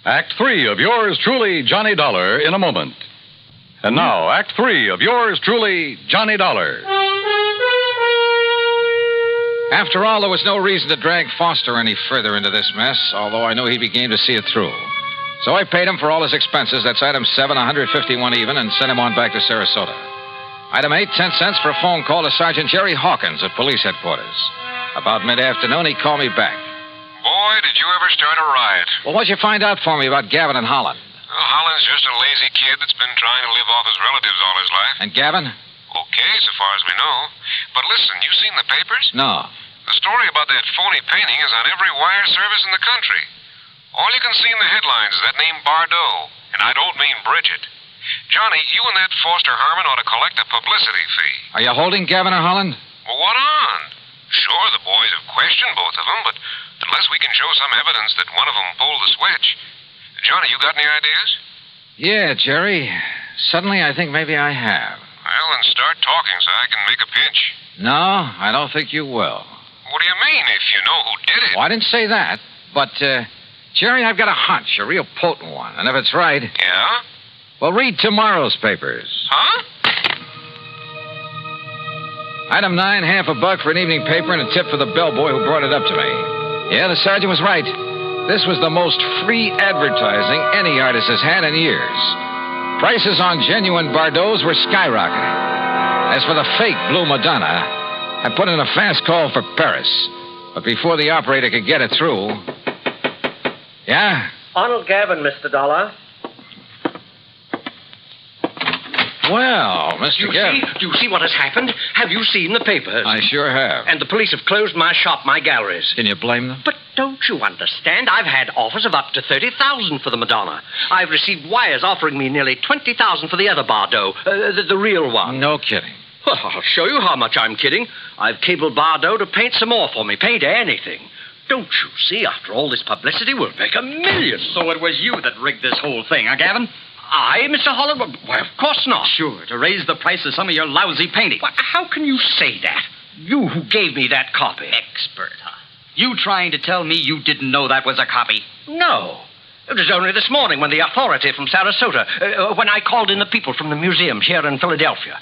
Act 3 of yours truly, Johnny Dollar, in a moment. And now, Act 3 of yours truly, Johnny Dollar. After all, there was no reason to drag Foster any further into this mess, although I knew he'd be game to see it through. So I paid him for all his expenses. That's item 7, 151 even, and sent him on back to Sarasota. Item 8, 10 cents for a phone call to Sergeant Jerry Hawkins at police headquarters. About mid-afternoon, he called me back. Boy, did you ever start a riot. Well, what'd you find out for me about Gavin and Holland? Well, Holland's just a lazy kid that's been trying to live off his relatives all his life. And Gavin? Okay, so far as we know. But listen, you seen the papers? No. The story about that phony painting is on every wire service in the country. All you can see in the headlines is that name Bardot. And I don't mean Bridget. Johnny, you and that Foster Harmon ought to collect a publicity fee. Are you holding Gavin or Holland? Well, what on? Sure, the boys have questioned both of them, but unless we can show some evidence that one of them pulled the switch. Johnny, you got any ideas? Yeah, Jerry. Suddenly, I think maybe I have. Well, then start talking so I can make a pitch. No, I don't think you will. What do you mean, if you know who did it? Well, I didn't say that, but, Jerry, I've got a hunch, a real potent one, and if it's right... Yeah? Well, read tomorrow's papers. Huh? Item 9, half a buck for an evening paper and a tip for the bellboy who brought it up to me. Yeah, the sergeant was right. This was the most free advertising any artist has had in years. Prices on genuine Bardots were skyrocketing. As for the fake Blue Madonna, I put in a fast call for Paris. But before the operator could get it through... Yeah? Arnold Gavin, Mr. Dollar. Well, Mr. Gavin... Do you see what has happened? Have you seen the papers? I sure have. And the police have closed my shop, my galleries. Can you blame them? But don't you understand? I've had offers of up to $30,000 for the Madonna. I've received wires offering me nearly $20,000 for the other Bardot, the real one. No kidding. Well, I'll show you how much I'm kidding. I've cabled Bardot to paint some more for me. Paint anything. Don't you see, after all this publicity, we'll make $1 million. So it was you that rigged this whole thing, huh, Gavin? I, Mr. Holland? Why, of course not. Sure, to raise the price of some of your lousy painting. Why, how can you say that? You who gave me that copy. Expert, huh? You trying to tell me you didn't know that was a copy? No. It was only this morning when the authority from Sarasota, when I called in the people from the museum here in Philadelphia.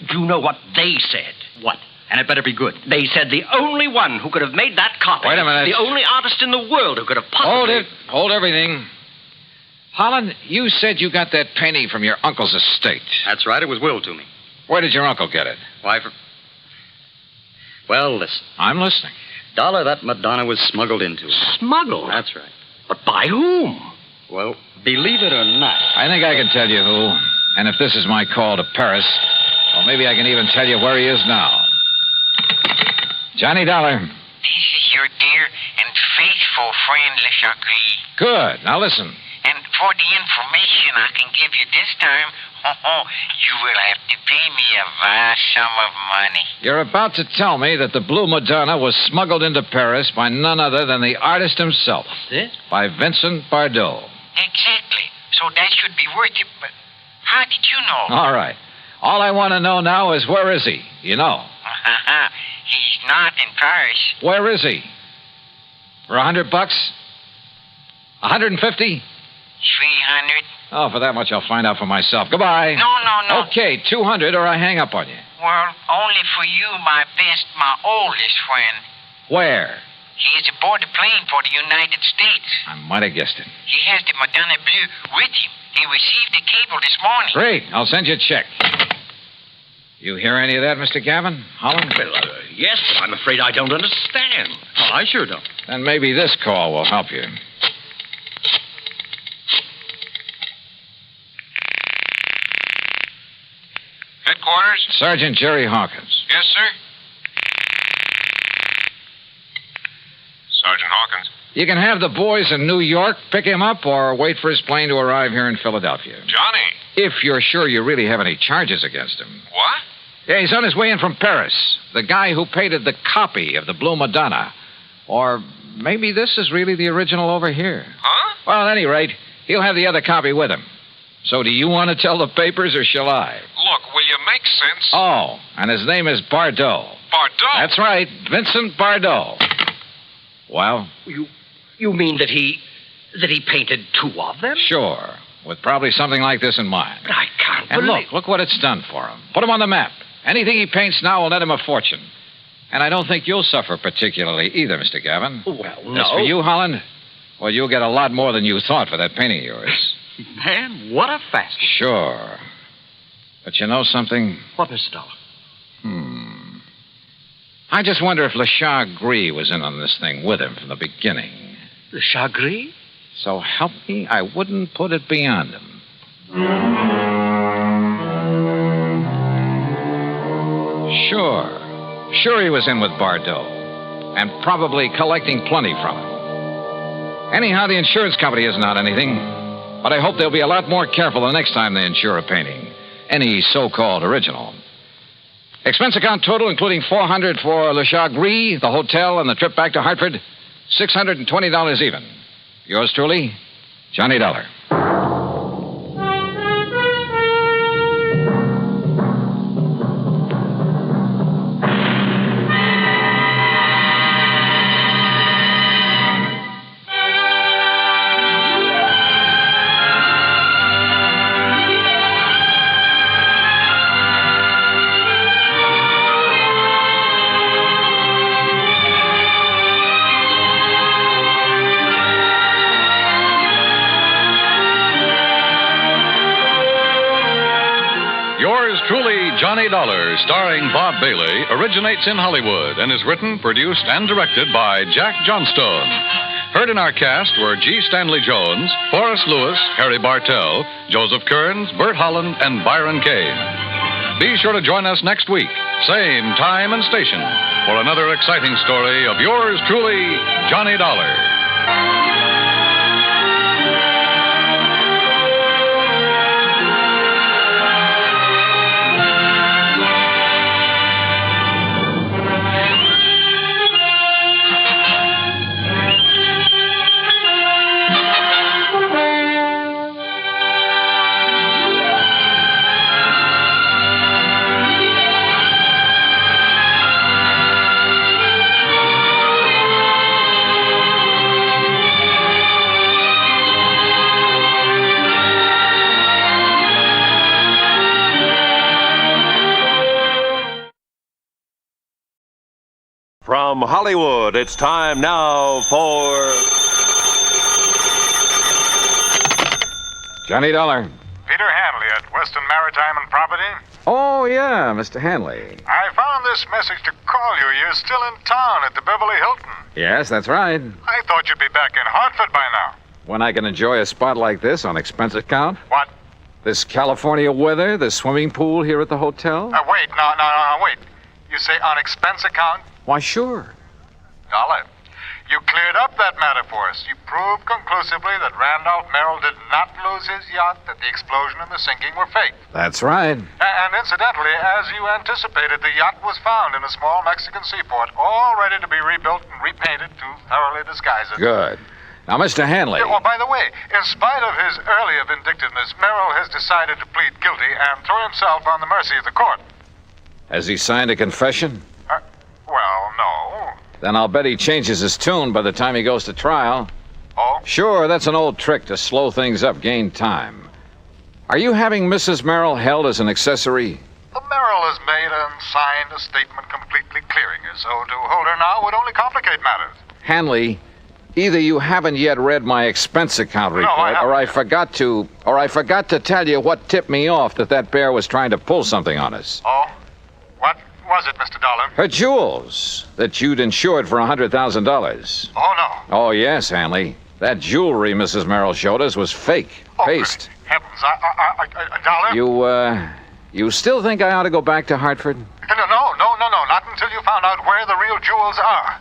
Do you know what they said? What? And it better be good. They said the only one who could have made that copy... Wait a minute. The only artist in the world who could have possibly... Hold it. Hold everything. Holland, you said you got that painting from your uncle's estate. That's right. It was willed to me. Where did your uncle get it? Why, Well, listen. I'm listening. Dollar, that Madonna was smuggled into. Smuggled? That's right. But by whom? Well, believe it or not. I think I can tell you who. And if this is my call to Paris, well, maybe I can even tell you where he is now. Johnny Dollar. This is your dear and faithful friend, Le Chagris. Good. Now listen. And for the information I can give you this time, you will have to pay me a vast sum of money. You're about to tell me that the Blue Madonna was smuggled into Paris by none other than the artist himself. This? By Vincent Bardot. Exactly. So that should be worth it, but how did you know? All right. All I want to know now is where is he? You know. He's not in Paris. Where is he? For $100? 150? 300. Oh, for that much I'll find out for myself. Goodbye. No. Okay, 200 or I hang up on you. Well, only for you, my best, my oldest friend. Where? He is aboard a plane for the United States. I might have guessed it. He has the Madonna Blue with him. He received the cable this morning. Great. I'll send you a check. You hear any of that, Mr. Gavin? Holland? Well, yes, but I'm afraid I don't understand. Well, I sure don't. Then maybe this call will help you. Headquarters? Sergeant Jerry Hawkins. Yes, sir? Sergeant Hawkins. You can have the boys in New York pick him up or wait for his plane to arrive here in Philadelphia. Johnny. If you're sure you really have any charges against him. What? Yeah, he's on his way in from Paris. The guy who painted the copy of the Blue Madonna. Or maybe this is really the original over here. Huh? Well, at any rate, he'll have the other copy with him. So do you want to tell the papers or shall I? Look, will you make sense? Oh, and his name is Bardot. Bardot? That's right, Vincent Bardot. Well? You mean that he painted two of them? Sure, with probably something like this in mind. But I can't And believe... look what it's done for him. Put him on the map. Anything he paints now will net him a fortune. And I don't think you'll suffer particularly either, Mr. Gavin. Well, no. As for you, Holland, well, you'll get a lot more than you thought for that painting of yours. Man, what a fast. Sure. But you know something? What, Mr. Dollar? I just wonder if Le Chagris was in on this thing with him from the beginning. Le Chagris? So help me, I wouldn't put it beyond him. Sure he was in with Bardot. And probably collecting plenty from him. Anyhow, the insurance company isn't on anything. But I hope they'll be a lot more careful the next time they insure a painting. Any so-called original. Expense account total, including $400 for Le Chagris, the hotel, and the trip back to Hartford, $620 even. Yours truly, Johnny Dollar. Truly, Johnny Dollar, starring Bob Bailey, originates in Hollywood and is written, produced, and directed by Jack Johnstone. Heard in our cast were G. Stanley Jones, Forrest Lewis, Harry Bartell, Joseph Kearns, Bert Holland, and Byron Kane. Be sure to join us next week, same time and station, for another exciting story of yours truly, Johnny Dollar. From Hollywood, it's time now for... Johnny Dollar. Peter Hanley at Western Maritime and Property. Oh, yeah, Mr. Hanley. I found this message to call you. You're still in town at the Beverly Hilton. Yes, that's right. I thought you'd be back in Hartford by now. When I can enjoy a spot like this on expense account? What? This California weather, the swimming pool here at the hotel? Wait. Wait. You say on expense account? Why, sure. Dollar, you cleared up that matter for us. You proved conclusively that Randolph Merrill did not lose his yacht, that the explosion and the sinking were fake. That's right. And incidentally, as you anticipated, the yacht was found in a small Mexican seaport, all ready to be rebuilt and repainted to thoroughly disguise it. Good. Now, Mr. Hanley. Oh, by the way, in spite of his earlier vindictiveness, Merrill has decided to plead guilty and throw himself on the mercy of the court. Has he signed a confession? Well, no. Then I'll bet he changes his tune by the time he goes to trial. Oh? Sure, that's an old trick to slow things up, gain time. Are you having Mrs. Merrill held as an accessory? The Merrill has made and signed a statement completely clearing her, so to hold her now would only complicate matters. Hanley, either you haven't yet read my expense account report, or I forgot to tell you what tipped me off that bear was trying to pull something on us. Oh? was it, Mr. Dollar? Her jewels that you'd insured for $100,000. Oh, no. Oh, yes, Hanley. That jewelry Mrs. Merrill showed us was fake. Paste. Heavens, Dollar? You still think I ought to go back to Hartford? No, not until you found out where the real jewels are.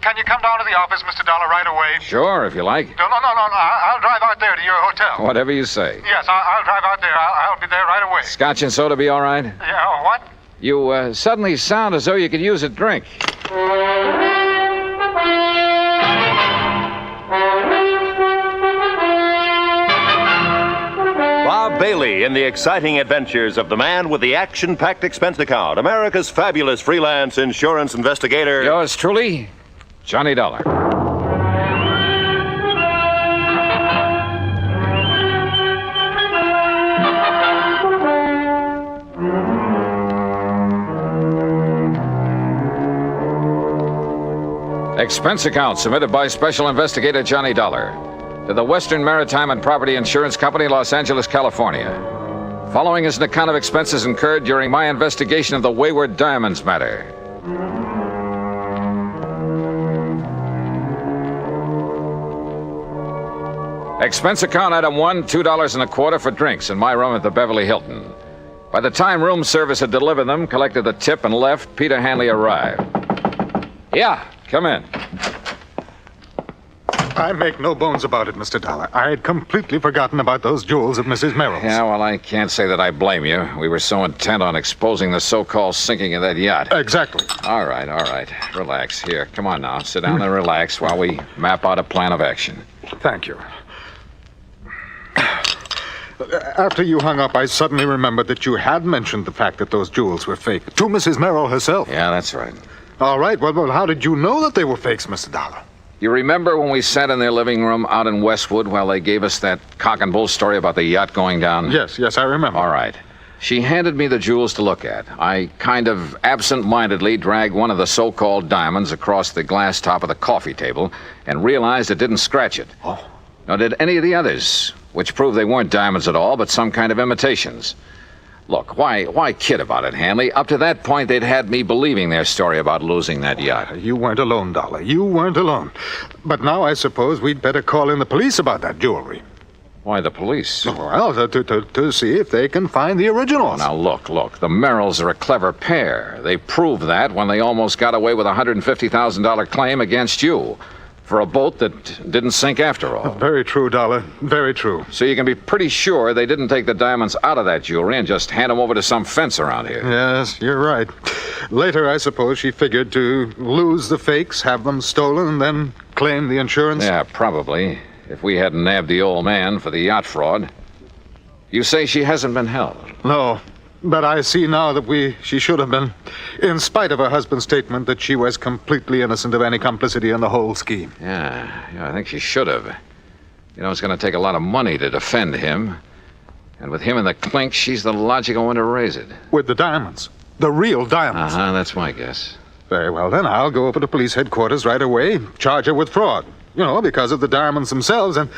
Can you come down to the office, Mr. Dollar, right away? Sure, if you like. No. I'll drive out there to your hotel. Whatever you say. Yes, I'll drive out there. I'll be there right away. Scotch and soda be all right? Yeah, what? You suddenly sound as though you could use a drink. Bob Bailey in the exciting adventures of the man with the action-packed expense account, America's fabulous freelance insurance investigator. Yours truly, Johnny Dollar. Expense account submitted by Special Investigator Johnny Dollar to the Western Maritime and Property Insurance Company, Los Angeles, California. Following is an account of expenses incurred during my investigation of the Wayward Diamonds Matter. Expense account item 1, $2.25 for drinks in my room at the Beverly Hilton. By the time room service had delivered them, collected the tip, and left, Peter Hanley arrived. Yeah, come in. I make no bones about it, Mr. Dollar. I had completely forgotten about those jewels of Mrs. Merrill's. Yeah, well, I can't say that I blame you. We were so intent on exposing the so-called sinking of that yacht. Exactly. All right. Relax. Here, come on now. Sit down and relax while we map out a plan of action. Thank you. After you hung up, I suddenly remembered that you had mentioned the fact that those jewels were fake to Mrs. Merrill herself. Yeah, that's right. All right. Well, how did you know that they were fakes, Mr. Dollar? You remember when we sat in their living room out in Westwood while they gave us that cock and bull story about the yacht going down? Yes, I remember. All right. She handed me the jewels to look at. I kind of absent-mindedly dragged one of the so-called diamonds across the glass top of the coffee table and realized it didn't scratch it. Oh. Nor did any of the others, which proved they weren't diamonds at all, but some kind of imitations. Look, why kid about it, Hanley? Up to that point, they'd had me believing their story about losing that yacht. You weren't alone, Dollar. You weren't alone. But now I suppose we'd better call in the police about that jewelry. Why the police? Well, to see if they can find the originals. Now, look. The Merrills are a clever pair. They proved that when they almost got away with a $150,000 claim against you for a boat that didn't sink after all. Very true, Dollar. Very true. So you can be pretty sure they didn't take the diamonds out of that jewelry and just hand them over to some fence around here. Yes, you're right. Later, I suppose she figured to lose the fakes, have them stolen, and then claim the insurance. Yeah, probably. If we hadn't nabbed the old man for the yacht fraud. You say she hasn't been held? No. But I see now that she should have been, in spite of her husband's statement that she was completely innocent of any complicity in the whole scheme. Yeah, I think she should have. You know, it's going to take a lot of money to defend him. And with him in the clink, she's the logical one to raise it. With the diamonds. The real diamonds. Uh-huh, that's my guess. Very well, then I'll go over to police headquarters right away, charge her with fraud. You know, because of the diamonds themselves, and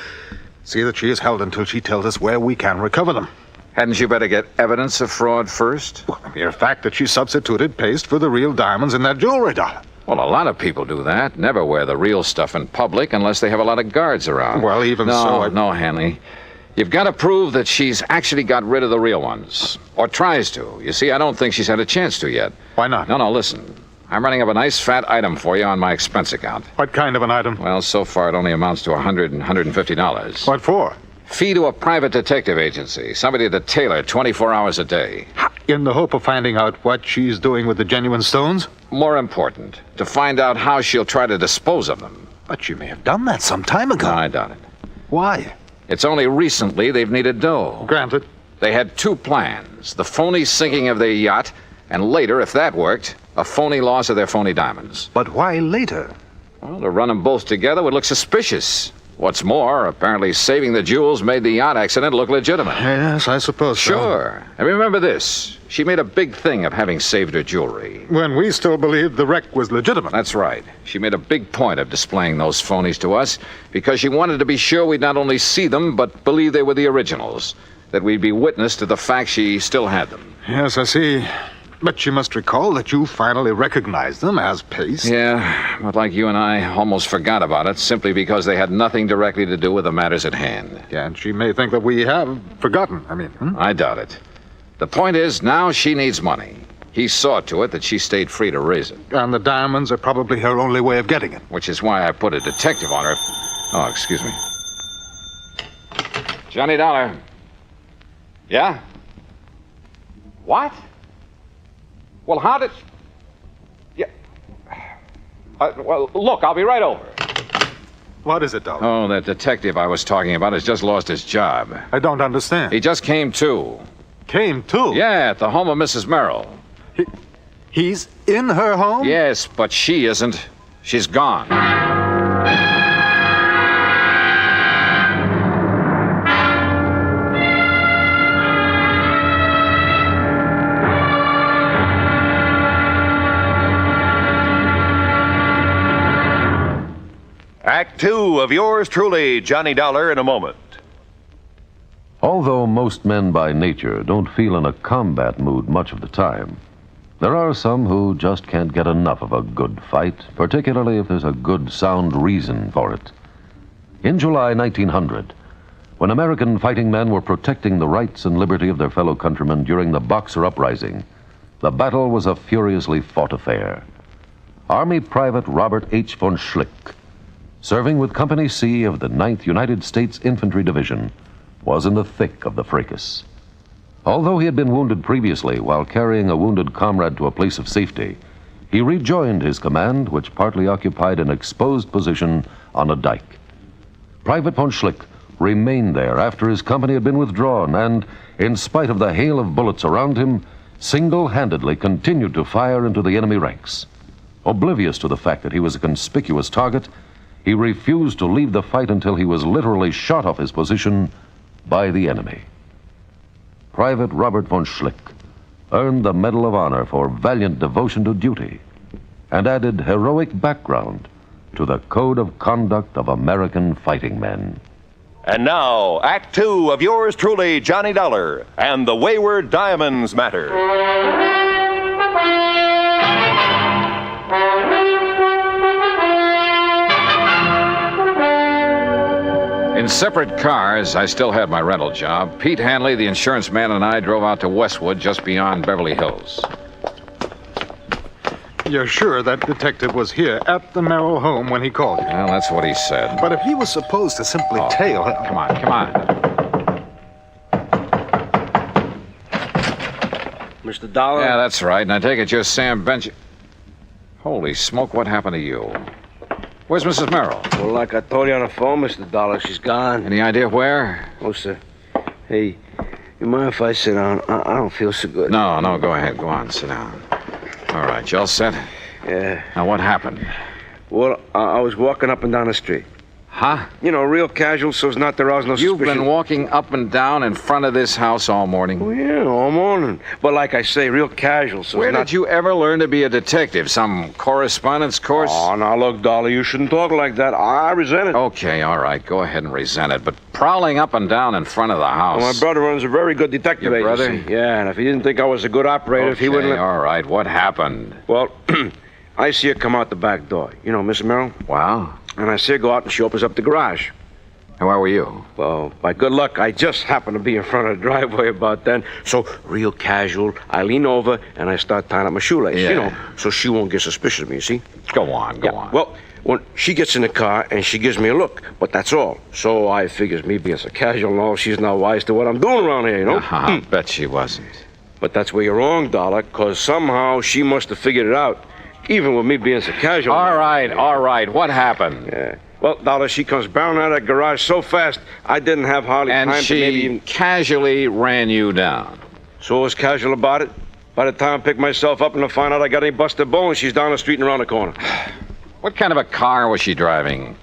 see that she is held until she tells us where we can recover them. Hadn't you better get evidence of fraud first? Well, the mere fact that she substituted paste for the real diamonds in that jewelry, Dollar. Well, a lot of people do that. Never wear the real stuff in public unless they have a lot of guards around. Well, even so... No, Hanley. You've got to prove that she's actually got rid of the real ones. Or tries to. You see, I don't think she's had a chance to yet. Why not? No, listen. I'm running up a nice fat item for you on my expense account. What kind of an item? Well, so far it only amounts to $150. What for? Fee to a private detective agency. Somebody to tailor 24 hours a day. In the hope of finding out what she's doing with the genuine stones? More important, to find out how she'll try to dispose of them. But she may have done that some time ago. No, I doubt it. Why? It's only recently they've needed dough. Granted. They had two plans. The phony sinking of their yacht, and later, if that worked, a phony loss of their phony diamonds. But why later? Well, to run them both together would look suspicious. What's more, apparently saving the jewels made the yacht accident look legitimate. Yes, I suppose so. Sure. And remember this. She made a big thing of having saved her jewelry. When we still believed the wreck was legitimate. That's right. She made a big point of displaying those phonies to us because she wanted to be sure we'd not only see them, but believe they were the originals. That we'd be witness to the fact she still had them. Yes, I see. But you must recall that you finally recognized them as Pace. Yeah, but like you and I almost forgot about it simply because they had nothing directly to do with the matters at hand. Yeah, and she may think that we have forgotten. I doubt it. The point is, now she needs money. He saw to it that she stayed free to raise it. And the diamonds are probably her only way of getting it. Which is why I put a detective on her. Oh, excuse me. Johnny Dollar. Yeah? What? Well, how did... Yeah. Well, look, I'll be right over. What is it, Dollar? Oh, that detective I was talking about has just lost his job. I don't understand. He just came to. Came to? Yeah, at the home of Mrs. Merrill. He's in her home? Yes, but she isn't. She's gone. Act 2 of yours truly, Johnny Dollar, in a moment. Although most men by nature don't feel in a combat mood much of the time, there are some who just can't get enough of a good fight, particularly if there's a good, sound reason for it. In July 1900, when American fighting men were protecting the rights and liberty of their fellow countrymen during the Boxer Uprising, the battle was a furiously fought affair. Army Private Robert H. von Schlick, serving with Company C of the 9th United States Infantry Division, was in the thick of the fracas. Although he had been wounded previously while carrying a wounded comrade to a place of safety, he rejoined his command, which partly occupied an exposed position on a dike. Private von Schlick remained there after his company had been withdrawn and, in spite of the hail of bullets around him, single-handedly continued to fire into the enemy ranks. Oblivious to the fact that he was a conspicuous target, he refused to leave the fight until he was literally shot off his position by the enemy. Private Robert von Schlick earned the Medal of Honor for valiant devotion to duty and added heroic background to the code of conduct of American fighting men. And now, Act 2 of yours truly, Johnny Dollar, and the Wayward Diamonds Matter. In separate cars, I still had my rental job. Pete Hanley, the insurance man, and I drove out to Westwood, just beyond Beverly Hills. You're sure that detective was here at the Merrill home when he called you? Well, that's what he said. But if he was supposed to simply tail... Come on. Mr. Dollar? Yeah, that's right. And I take it you're Sam Bench... Holy smoke, what happened to you? Where's Mrs. Merrill? Well, like I told you on the phone, Mr. Dollar, she's gone. Any idea where? Oh, sir. Hey, you mind if I sit down? I don't feel so good. No, go ahead. Go on, sit down. All right, you all set? Yeah. Now, what happened? Well, I was walking up and down the street. Huh? You know, real casual, so as not to arouse no suspicion. You've been walking up and down in front of this house all morning? Oh, yeah, all morning. But like I say, real casual, so Where did you ever learn to be a detective? Some correspondence course? Oh, now, look, Dollar, you shouldn't talk like that. I resent it. Okay, all right, go ahead and resent it. But prowling up and down in front of the house... Well, my brother runs a very good detective Your agency. brother? Yeah, and if he didn't think I was a good operator, if he wouldn't... all right, what happened? Well, I see her come out the back door. You know, Miss Merrill? Wow. And I see her go out and she opens up the garage. And where were you? Well, by good luck, I just happened to be in front of the driveway about then. So, real casual, I lean over and I start tying up my shoelace, Yeah. you know, so she won't get suspicious of me, you see? Go on. Well, when she gets in the car and she gives me a look, but that's all. So I figures me being so casual and all, she's not wise to what I'm doing around here, you know? I bet she wasn't. But that's where you're wrong, Dollar, because somehow she must have figured it out, even with me being so casual. All right, what happened? Yeah. Well, Dollar, she comes bound out of that garage so fast, I didn't have hardly And time to maybe she even... casually ran you down. So I was casual about it. By the time I pick myself up and I find out I got any busted bones, she's down the street and around the corner. What kind of a car was she driving?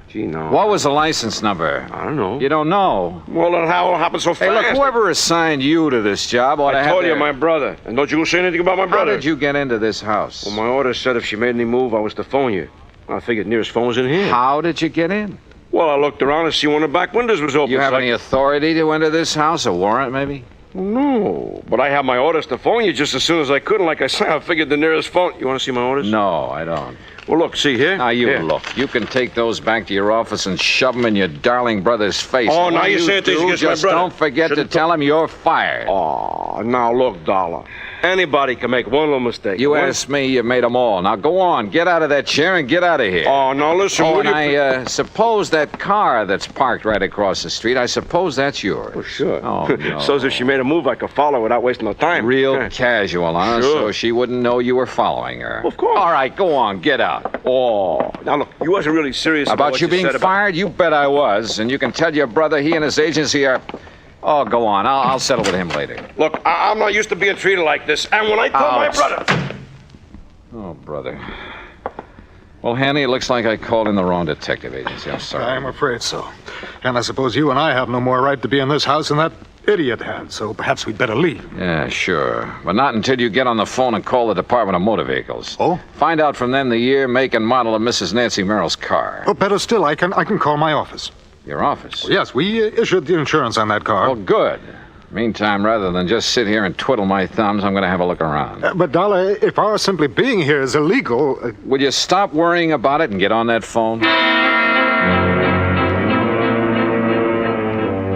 Gee, no. What was the license number? I don't know. You don't know? Well, then how it happened so fast? Hey, look, whoever assigned you to this job ought to I have told you, their... my brother. And don't you go say anything about my brother. How did you get into this house? Well, my order said if she made any move, I was to phone you. I figured nearest phone's in here. How did you get in? Well, I looked around to see one of the back windows was open. You have any authority to enter this house? A warrant, maybe? No, but I have my orders to phone you just as soon as I could, and like I say, I figured the nearest phone... You want to see my orders? No, I don't. Well, look, see here? Now, you Here. look. You can take those back to your office and shove them in your darling brother's face. Oh, And now when you say it do, against my just brother. don't forget Shouldn't to tell him you're fired. Oh, now look, Dollar. Anybody can make one little mistake. You What? asked me, you made them all. Now, go on. Get out of that chair and get out of here. Oh, now listen, Oh, will and you... I suppose that car that's parked right across the street, I suppose that's yours. Oh, sure. Oh, no. So as if she made a move, I could follow without wasting no time. Real Yeah. casual, huh? Sure. So she wouldn't know you were following her. Of course. All right, go on. Get out. Oh, now look, you wasn't really serious about About you what being said about... fired? You bet I was. And you can tell your brother he and his agency are... Oh, go on. I'll settle with him later. Look, I'm not used to being treated like this. And when I told my Ouch. brother... Oh, brother. Well, Hanny, it looks like I called in the wrong detective agency. I'm sorry. I'm afraid so. And I suppose you and I have no more right to be in this house than that idiot had, so perhaps we'd better leave. Yeah, sure. But not until you get on the phone and call the Department of Motor Vehicles. Oh? Find out from them the year, make, and model of Mrs. Nancy Merrill's car. Oh, better still, I can call my office. Your office? Yes, we issued the insurance on that car. Well, good. Meantime, rather than just sit here and twiddle my thumbs, I'm going to have a look around. But, Dollar, if our simply being here is illegal... Will you stop worrying about it and get on that phone?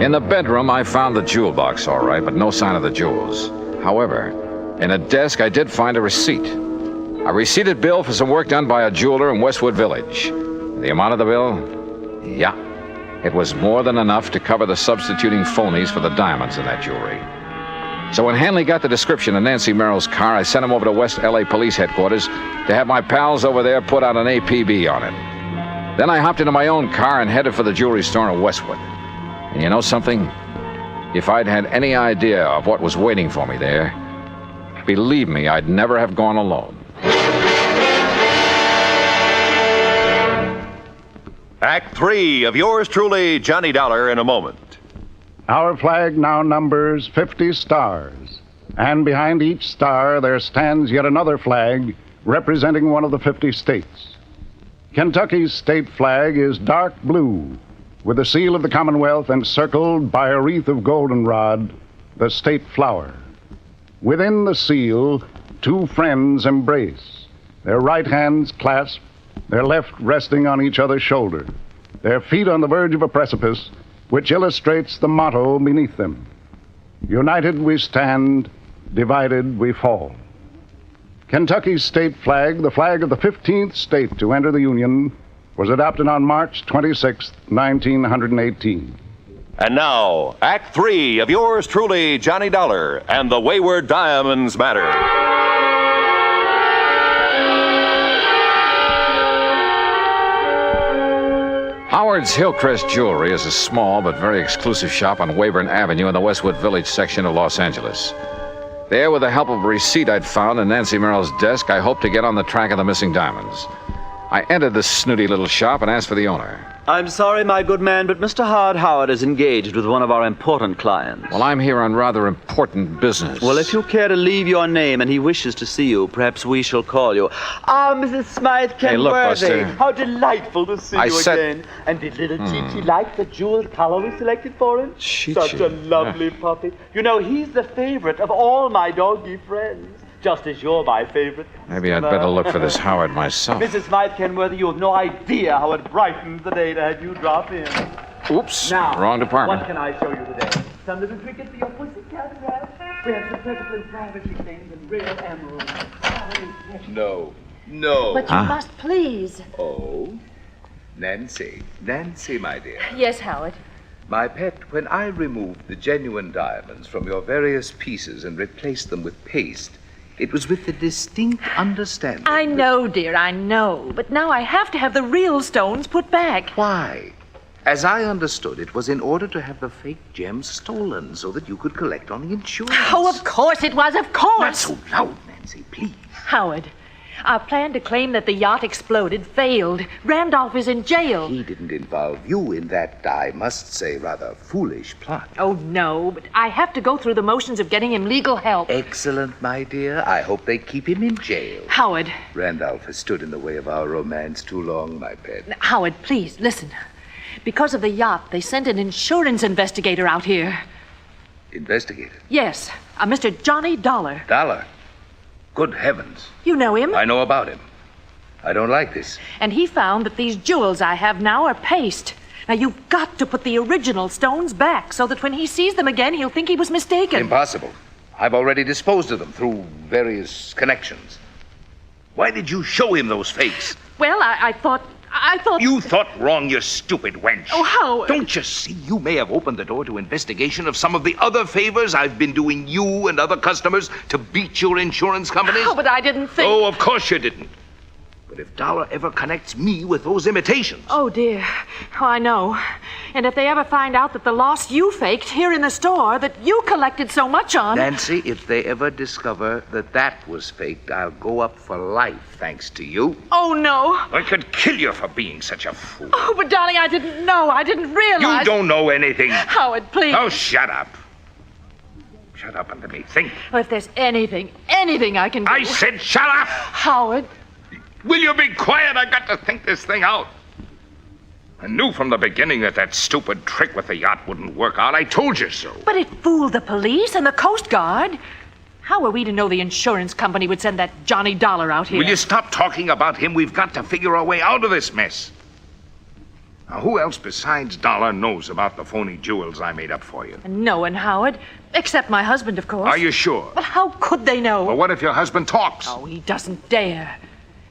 In the bedroom, I found the jewel box, all right, but no sign of the jewels. However, in a desk, I did find a receipt. A receipted bill for some work done by a jeweler in Westwood Village. The amount of the bill? Yeah. It was more than enough to cover the substituting phonies for the diamonds in that jewelry. So when Hanley got the description of Nancy Merrill's car, I sent him over to West L.A. Police Headquarters to have my pals over there put out an APB on it. Then I hopped into my own car and headed for the jewelry store in Westwood. And you know something? If I'd had any idea of what was waiting for me there, believe me, I'd never have gone alone. Act 3 of yours truly, Johnny Dollar, in a moment. Our flag now numbers 50 stars, and behind each star there stands yet another flag representing one of the 50 states. Kentucky's state flag is dark blue, with the seal of the Commonwealth encircled by a wreath of goldenrod, the state flower. Within the seal, two friends embrace, their right hands clasped, their left resting on each other's shoulder, their feet on the verge of a precipice, which illustrates the motto beneath them: united we stand, divided we fall. Kentucky's state flag, the flag of the 15th state to enter the Union, was adopted on March 26, 1918. And now, Act 3 of yours truly, Johnny Dollar, and the Wayward Diamonds Matter. Howard's Hillcrest Jewelry is a small but very exclusive shop on Weyburn Avenue in the Westwood Village section of Los Angeles. There, with the help of a receipt I'd found in Nancy Merrill's desk, I hoped to get on the track of the missing diamonds. I entered the snooty little shop and asked for the owner. I'm sorry, my good man, but Mr. Howard is engaged with one of our important clients. Well, I'm here on rather important business. Well, if you care to leave your name and he wishes to see you, perhaps we shall call you. Ah, Mrs. Smythe Kenworthy. Hey, look, Buster. How delightful to see you again. And did little Chi-Chi like the jeweled collar we selected for him? Chi-Chi. Such a lovely puppy. You know, he's the favorite of all my doggy friends. Just as you're my favorite. Maybe I'd better look for this Howard myself. Mrs. Smythe Kenworthy, you have no idea how it brightens the day to have you drop in. Oops, Now, wrong department. What can I show you today? Some little trinkets for your pussycat, perhaps? We have some perfectly privacy things and real emeralds. No. But you must please. Oh? Nancy, my dear. Yes, Howard. My pet, when I removed the genuine diamonds from your various pieces and replaced them with paste, it was with the distinct understanding. I know, dear, I know. But now I have to have the real stones put back. Why? As I understood, it was in order to have the fake gems stolen so that you could collect on the insurance. Oh, of course it was, of course. Not so loud, Nancy, please. Howard, our plan to claim that the yacht exploded failed. Randolph is in jail. He didn't involve you in that, I must say, rather foolish plot. Oh, no, but I have to go through the motions of getting him legal help. Excellent, my dear. I hope they keep him in jail. Howard. Randolph has stood in the way of our romance too long, my pet. Howard, please, listen. Because of the yacht, they sent an insurance investigator out here. Investigator? Yes, Mr. Johnny Dollar. Dollar? Good heavens. You know him? I know about him. I don't like this. And he found that these jewels I have now are paste. Now, you've got to put the original stones back so that when he sees them again, he'll think he was mistaken. Impossible. I've already disposed of them through various connections. Why did you show him those fakes? Well, I thought... You thought wrong, you stupid wench. Oh, Howard. Don't you see? You may have opened the door to investigation of some of the other favors I've been doing you and other customers to beat your insurance companies. Oh, but I didn't think... Oh, of course you didn't. But if Dollar ever connects me with those imitations... Oh, dear. Oh, I know. And if they ever find out that the loss you faked here in the store that you collected so much on... Nancy, if they ever discover that that was faked, I'll go up for life, thanks to you. Oh, no. I could kill you for being such a fool. Oh, but darling, I didn't know. I didn't realize... You don't know anything. Howard, please. Oh, shut up. Shut up and let me think. Oh, if there's anything I can do... I said shut up! Howard... Will you be quiet? I've got to think this thing out. I knew from the beginning that stupid trick with the yacht wouldn't work out. I told you so. But it fooled the police and the Coast Guard. How were we to know the insurance company would send that Johnny Dollar out here? Will you stop talking about him? We've got to figure our way out of this mess. Now, who else besides Dollar knows about the phony jewels I made up for you? No one, Howard. Except my husband, of course. Are you sure? But how could they know? Well, what if your husband talks? Oh, he doesn't dare.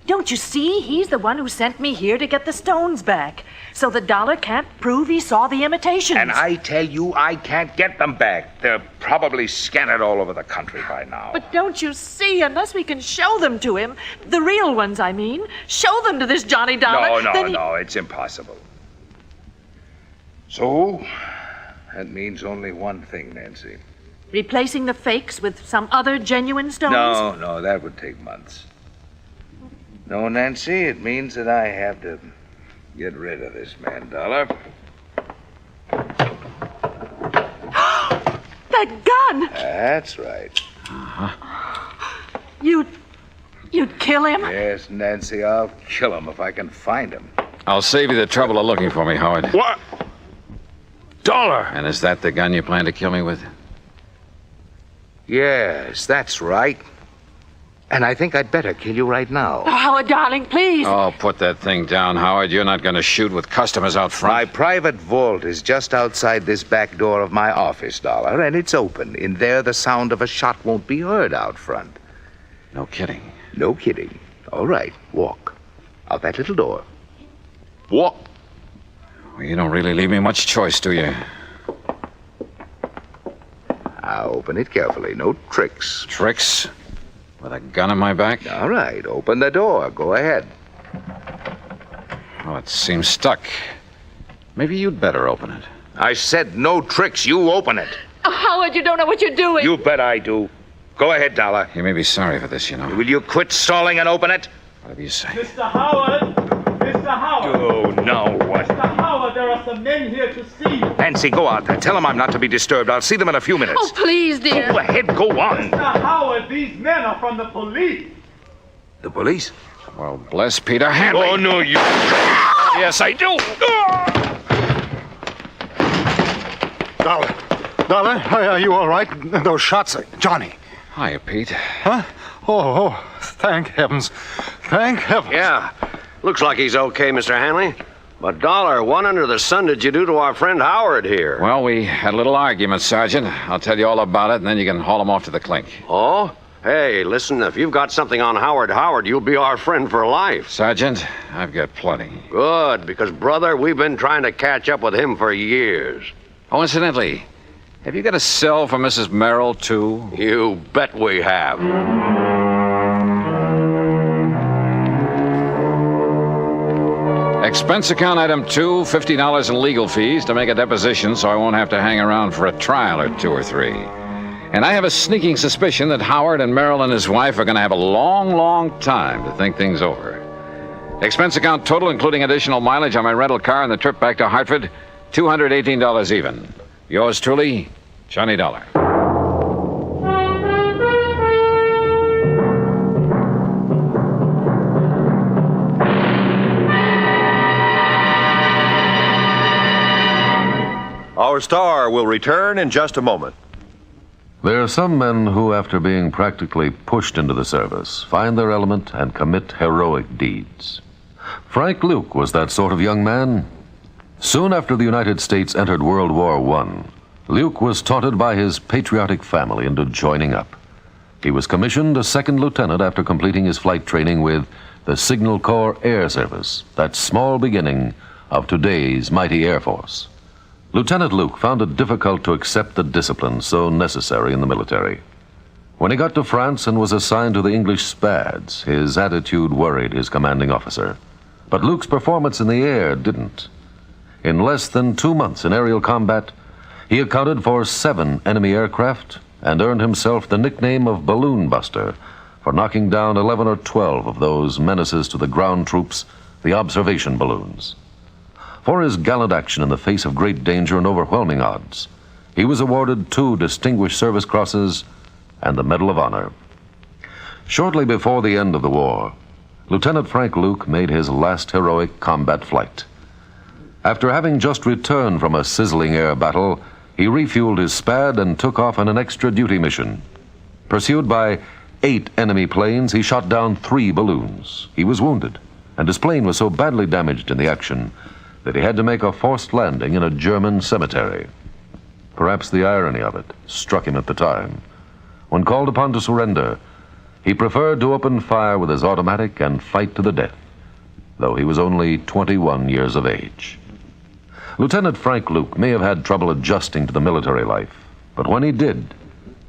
Don't you see? He's the one who sent me here to get the stones back. So the Dollar can't prove he saw the imitations. And I tell you, I can't get them back. They're probably scattered all over the country by now. But don't you see? Unless we can show them to him, the real ones, I mean, show them to this Johnny Dollar. No, it's impossible. So, that means only one thing, Nancy. Replacing the fakes with some other genuine stones? No, that would take months. No, Nancy, it means that I have to get rid of this man, Dollar. That gun! That's right. You'd kill him? Yes, Nancy, I'll kill him if I can find him. I'll save you the trouble of looking for me, Howard. What? Dollar! And is that the gun you plan to kill me with? Yes, that's right. And I think I'd better kill you right now. Oh, Howard, darling, please. Oh, put that thing down, Howard. You're not going to shoot with customers out front. My private vault is just outside this back door of my office, Dollar, and it's open. In there, the sound of a shot won't be heard out front. No kidding. No kidding. All right, walk. Out that little door. Walk. Well, you don't really leave me much choice, do you? I'll open it carefully. No tricks. Tricks? With a gun on my back? All right, open the door. Go ahead. Well, it seems stuck. Maybe you'd better open it. I said no tricks. You open it. Oh, Howard, you don't know what you're doing. You bet I do. Go ahead, Dollar. You may be sorry for this, you know. Will you quit stalling and open it? Whatever you say. Mr. Howard! Mr. Howard! Oh, now what? Mr. Howard, there are some men here to see you. Nancy, go out there. Tell them I'm not to be disturbed. I'll see them in a few minutes. Oh, please, dear. Go ahead, go on. Mr. Howard, these men are from the police. The police? Well, bless Peter Hanley. Oh, no, you... Yes, I do. Dollar, are you all right? Those shots, Johnny. Hiya, Pete. Huh? Oh, thank heavens. Thank heavens. Yeah. Looks like he's okay, Mr. Hanley. But, Dollar, what under the sun did you do to our friend Howard here? Well, we had a little argument, Sergeant. I'll tell you all about it, and then you can haul him off to the clink. Oh? Hey, listen, if you've got something on Howard, you'll be our friend for life. Sergeant, I've got plenty. Good, because, brother, we've been trying to catch up with him for years. Oh, incidentally, have you got a cell for Mrs. Merrill, too? You bet we have. Expense account item 2, $50 in legal fees to make a deposition so I won't have to hang around for a trial or 2 or 3. And I have a sneaking suspicion that Howard and Merrill and his wife are going to have a long, long time to think things over. Expense account total, including additional mileage on my rental car and the trip back to Hartford, $218 even. Yours truly, Johnny Dollar. Our star will return in just a moment. There are some men who, after being practically pushed into the service, find their element and commit heroic deeds. Frank Luke was that sort of young man. Soon after the United States entered World War I, Luke was taunted by his patriotic family into joining up. He was commissioned a second lieutenant after completing his flight training with the Signal Corps Air Service, that small beginning of today's mighty Air Force. Lieutenant Luke found it difficult to accept the discipline so necessary in the military. When he got to France and was assigned to the English Spads, his attitude worried his commanding officer. But Luke's performance in the air didn't. In less than 2 months in aerial combat, he accounted for 7 enemy aircraft and earned himself the nickname of Balloon Buster for knocking down 11 or 12 of those menaces to the ground troops, the observation balloons. For his gallant action in the face of great danger and overwhelming odds, he was awarded 2 Distinguished Service Crosses and the Medal of Honor. Shortly before the end of the war, Lieutenant Frank Luke made his last heroic combat flight. After having just returned from a sizzling air battle, he refueled his Spad and took off on an extra duty mission. Pursued by 8 enemy planes, he shot down 3 balloons. He was wounded, and his plane was so badly damaged in the action that he had to make a forced landing in a German cemetery. Perhaps the irony of it struck him at the time. When called upon to surrender, he preferred to open fire with his automatic and fight to the death, though he was only 21 years of age. Lieutenant Frank Luke may have had trouble adjusting to the military life, but when he did,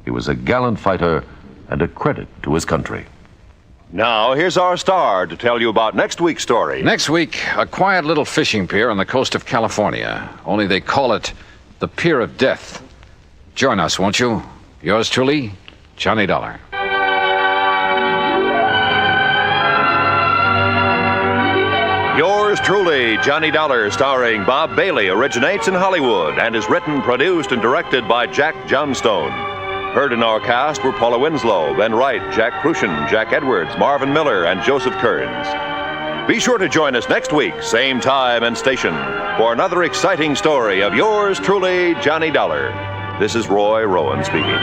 he was a gallant fighter and a credit to his country. Now, here's our star to tell you about next week's story. Next week, a quiet little fishing pier on the coast of California. Only they call it the Pier of Death. Join us, won't you? Yours truly, Johnny Dollar. Yours truly, Johnny Dollar, starring Bob Bailey, originates in Hollywood and is written, produced, and directed by Jack Johnstone. Heard in our cast were Paula Winslow, Ben Wright, Jack Crucian, Jack Edwards, Marvin Miller, and Joseph Kearns. Be sure to join us next week, same time and station, for another exciting story of yours truly, Johnny Dollar. This is Roy Rowan speaking.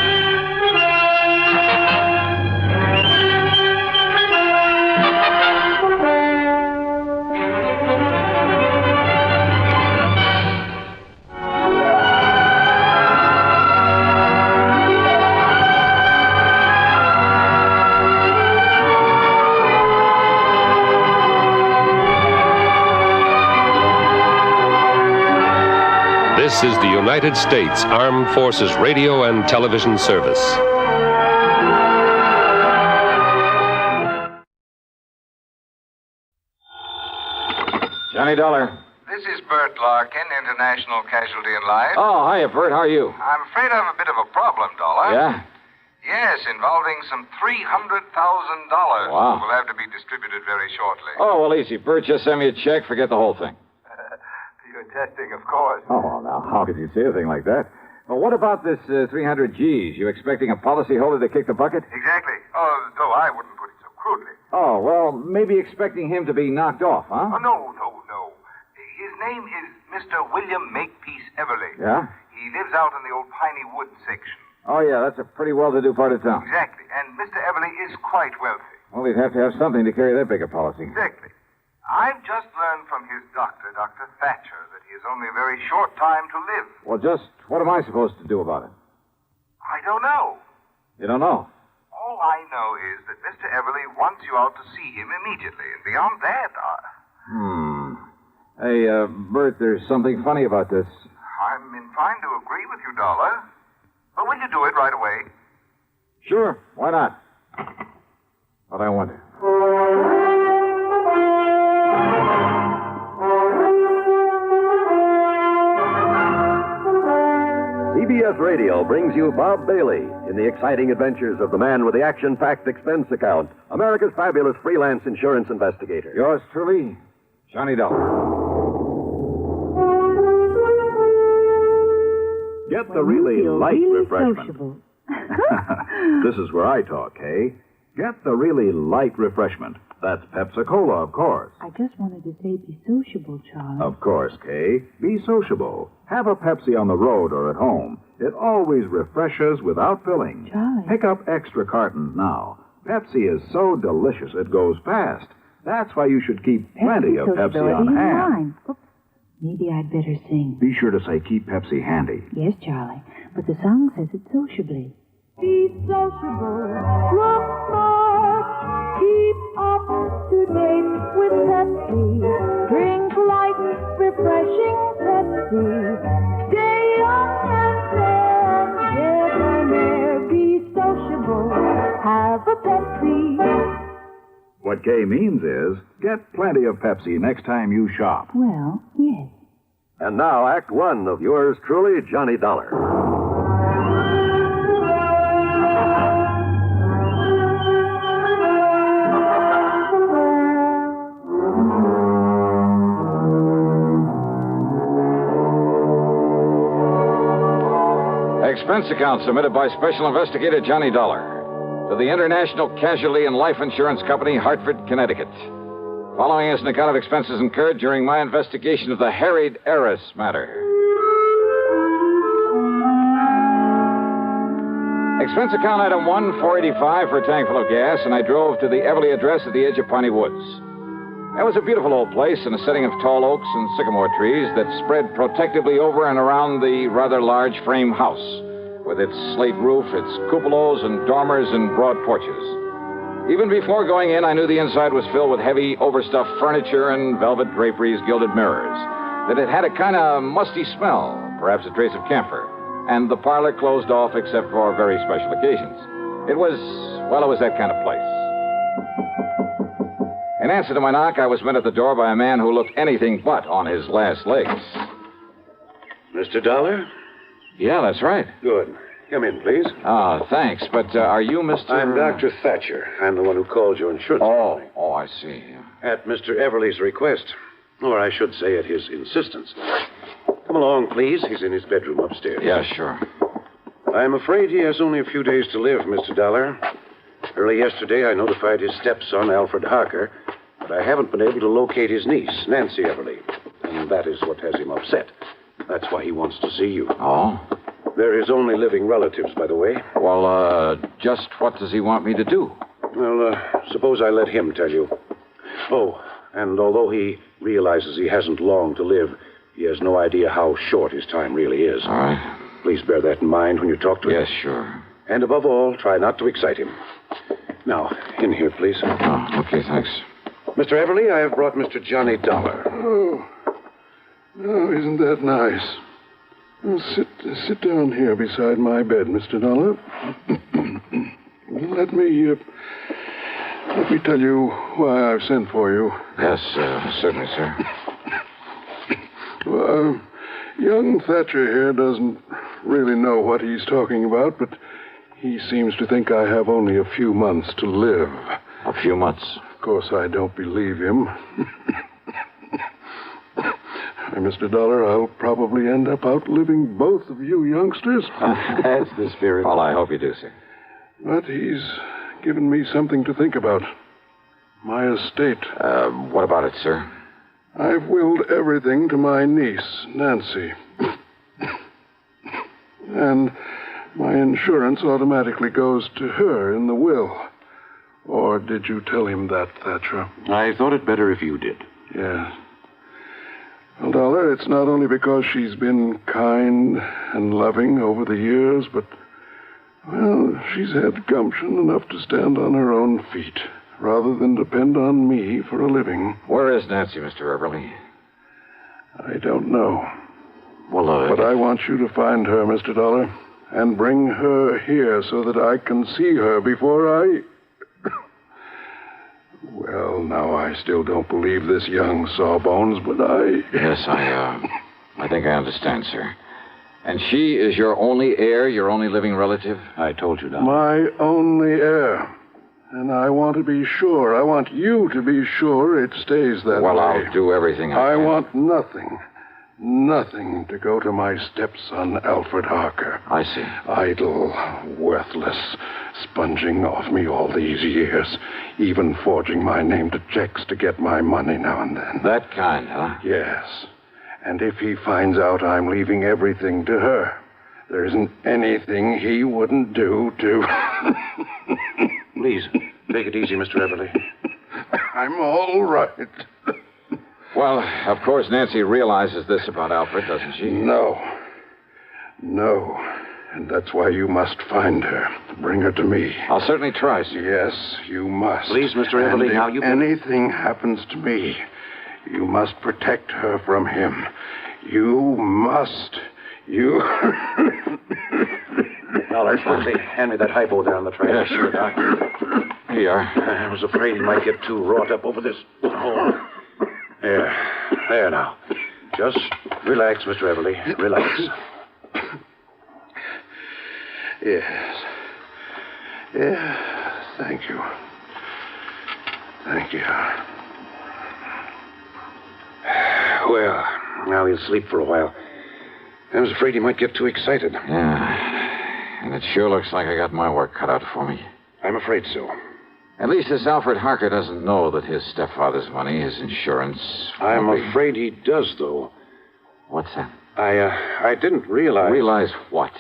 This is the United States Armed Forces Radio and Television Service. Johnny Dollar. This is Bert Larkin, International Casualty in Life. Oh, hiya, Bert. How are you? I'm afraid I have a bit of a problem, Dollar. Yeah? Yes, involving some $300,000. Wow. Will have to be distributed very shortly. Oh, well, easy. Bert, just send me a check. Forget the whole thing. You're testing, of course. Oh, well, now, how could you say a thing like that? Well, what about this 300 G's? You expecting a policyholder to kick the bucket? Exactly. Oh, though I wouldn't put it so crudely. Oh, well, maybe expecting him to be knocked off, huh? Oh, no. His name is Mr. William Makepeace Everly. Yeah? He lives out in the old Piney Wood section. Oh, yeah, that's a pretty well-to-do part of town. Exactly. And Mr. Everly is quite wealthy. Well, he'd have to have something to carry that big a policy. Exactly. I've just learned from his doctor, Dr. Thatcher, that he has only a very short time to live. Well, just what am I supposed to do about it? I don't know. You don't know? All I know is that Mr. Everly wants you out to see him immediately. And beyond that, Hey, Bert, there's something funny about this. I'm inclined to agree with you, Dollar. But will you do it right away? Sure, why not? But I wonder. CBS Radio brings you Bob Bailey in the exciting adventures of the man with the action-packed expense account, America's fabulous freelance insurance investigator. Yours truly, Johnny Dollar. Get the really light refreshment. This is where I talk, hey? Get the really light refreshment. That's Pepsi-Cola, of course. I just wanted to say be sociable, Charlie. Of course, Kay. Be sociable. Have a Pepsi on the road or at home. It always refreshes without filling. Charlie. Pick up extra cartons now. Pepsi is so delicious it goes fast. That's why you should keep plenty of Pepsi on hand. Oops. Maybe I'd better sing. Be sure to say keep Pepsi handy. Yes, Charlie. But the song says it sociably. Be sociable, look smart, keep up to date with Pepsi. Drink light, refreshing Pepsi. Stay young and fair, debonair. Be sociable, have a Pepsi. What Kay means is, get plenty of Pepsi next time you shop. Well, yes. And now, Act One of yours truly, Johnny Dollar. Expense account submitted by Special Investigator Johnny Dollar to the International Casualty and Life Insurance Company, Hartford, Connecticut. Following is an account of expenses incurred during my investigation of the Harried Heiress Matter. Expense account item 1, $4.85 for a tank full of gas, and I drove to the Everly address at the edge of Piney Woods. That was a beautiful old place in a setting of tall oaks and sycamore trees that spread protectively over and around the rather large frame house, with its slate roof, its cupolas and dormers and broad porches. Even before going in, I knew the inside was filled with heavy, overstuffed furniture and velvet draperies, gilded mirrors, that it had a kind of musty smell, perhaps a trace of camphor, and the parlor closed off except for very special occasions. It was that kind of place. In answer to my knock, I was met at the door by a man who looked anything but on his last legs. Mr. Dollar? Yeah, that's right. Good. Come in, please. Thanks. But are you Mr. I'm Dr. Thatcher. I'm the one who called your insurance company. Oh, I see. At Mr. Everly's request. Or I should say at his insistence. Come along, please. He's in his bedroom upstairs. Yeah, sure. I'm afraid he has only a few days to live, Mr. Dollar. Early yesterday, I notified his stepson, Alfred Harker, but I haven't been able to locate his niece, Nancy Everly. And that is what has him upset. That's why he wants to see you. Oh? They're his only living relatives, by the way. Well, just what does he want me to do? Well, suppose I let him tell you. Oh, and although he realizes he hasn't long to live, he has no idea how short his time really is. All right. Please bear that in mind when you talk to him. Yes, sure. And above all, try not to excite him. Now, in here, please. Oh, okay, thanks. Mr. Everly, I have brought Mr. Johnny Dollar. Oh, isn't that nice? Well, sit down here beside my bed, Mr. Dollar. Let me tell you why I've sent for you. Yes, certainly, sir. Well, young Thatcher here doesn't really know what he's talking about, but he seems to think I have only a few months to live. A few months? Of course, I don't believe him. Mr. Dollar, I'll probably end up outliving both of you youngsters. That's the spirit. Well, I hope you do, sir. But he's given me something to think about. My estate. What about it, sir? I've willed everything to my niece, Nancy. And my insurance automatically goes to her in the will. Or did you tell him that, Thatcher? I thought it better if you did. Yes. Well, Dollar, it's not only because she's been kind and loving over the years, but, well, she's had gumption enough to stand on her own feet, rather than depend on me for a living. Where is Nancy, Mr. Everly? I don't know. Well, But I want you to find her, Mr. Dollar, and bring her here so that I can see her before I... Well, now, I still don't believe this young sawbones, but I... Yes, I think I understand, sir. And she is your only heir, your only living relative? I told you, Doctor. My only heir. And I want to be sure. I want you to be sure it stays that way. Well, I'll do everything I can. I want nothing. nothing to go to my stepson, Alfred Harker. I see. Idle, worthless, sponging off me all these years, even forging my name to checks to get my money now and then. That kind, huh? Yes. And if he finds out I'm leaving everything to her, there isn't anything he wouldn't do to... Please, take it easy, Mr. Everly. I'm all right. Well, of course, Nancy realizes this about Alfred, doesn't she? No. And that's why you must find her. Bring her to me. I'll certainly try, sir. Yes, you must. Please, Mr. Everly, And now if you... anything happens to me, you must protect her from him. You must. You... Dollar, quickly, hand me that hypo there on the tray. Yeah, sure, Doc. Here you are. I was afraid he might get too wrought up over this. Oh. There now. Just relax, Mr. Everly. Relax. Yes. Thank you. Well, now he'll sleep for a while. I was afraid he might get too excited. Yeah. And it sure looks like I got my work cut out for me. I'm afraid so. At least this Alfred Harker doesn't know that his stepfather's money, his insurance... I'm afraid he does, though. What's that? I didn't realize... Realize what?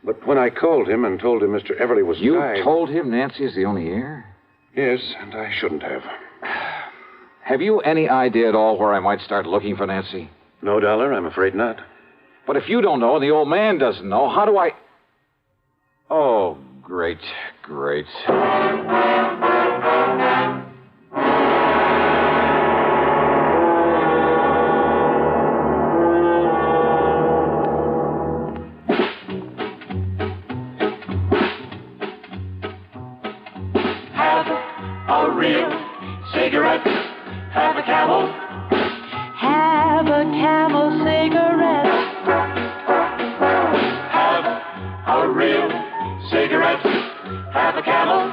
But when I called him and told him Mr. Everly was You dying... told him Nancy is the only heir? Yes, and I shouldn't have. Have you any idea at all where I might start looking for Nancy? No, Dollar, I'm afraid not. But if you don't know and the old man doesn't know, how do I... Oh, great. Have a real cigarette. Have a Camel. Have a Camel cigarette. Have a real cigarette. Have a Camel.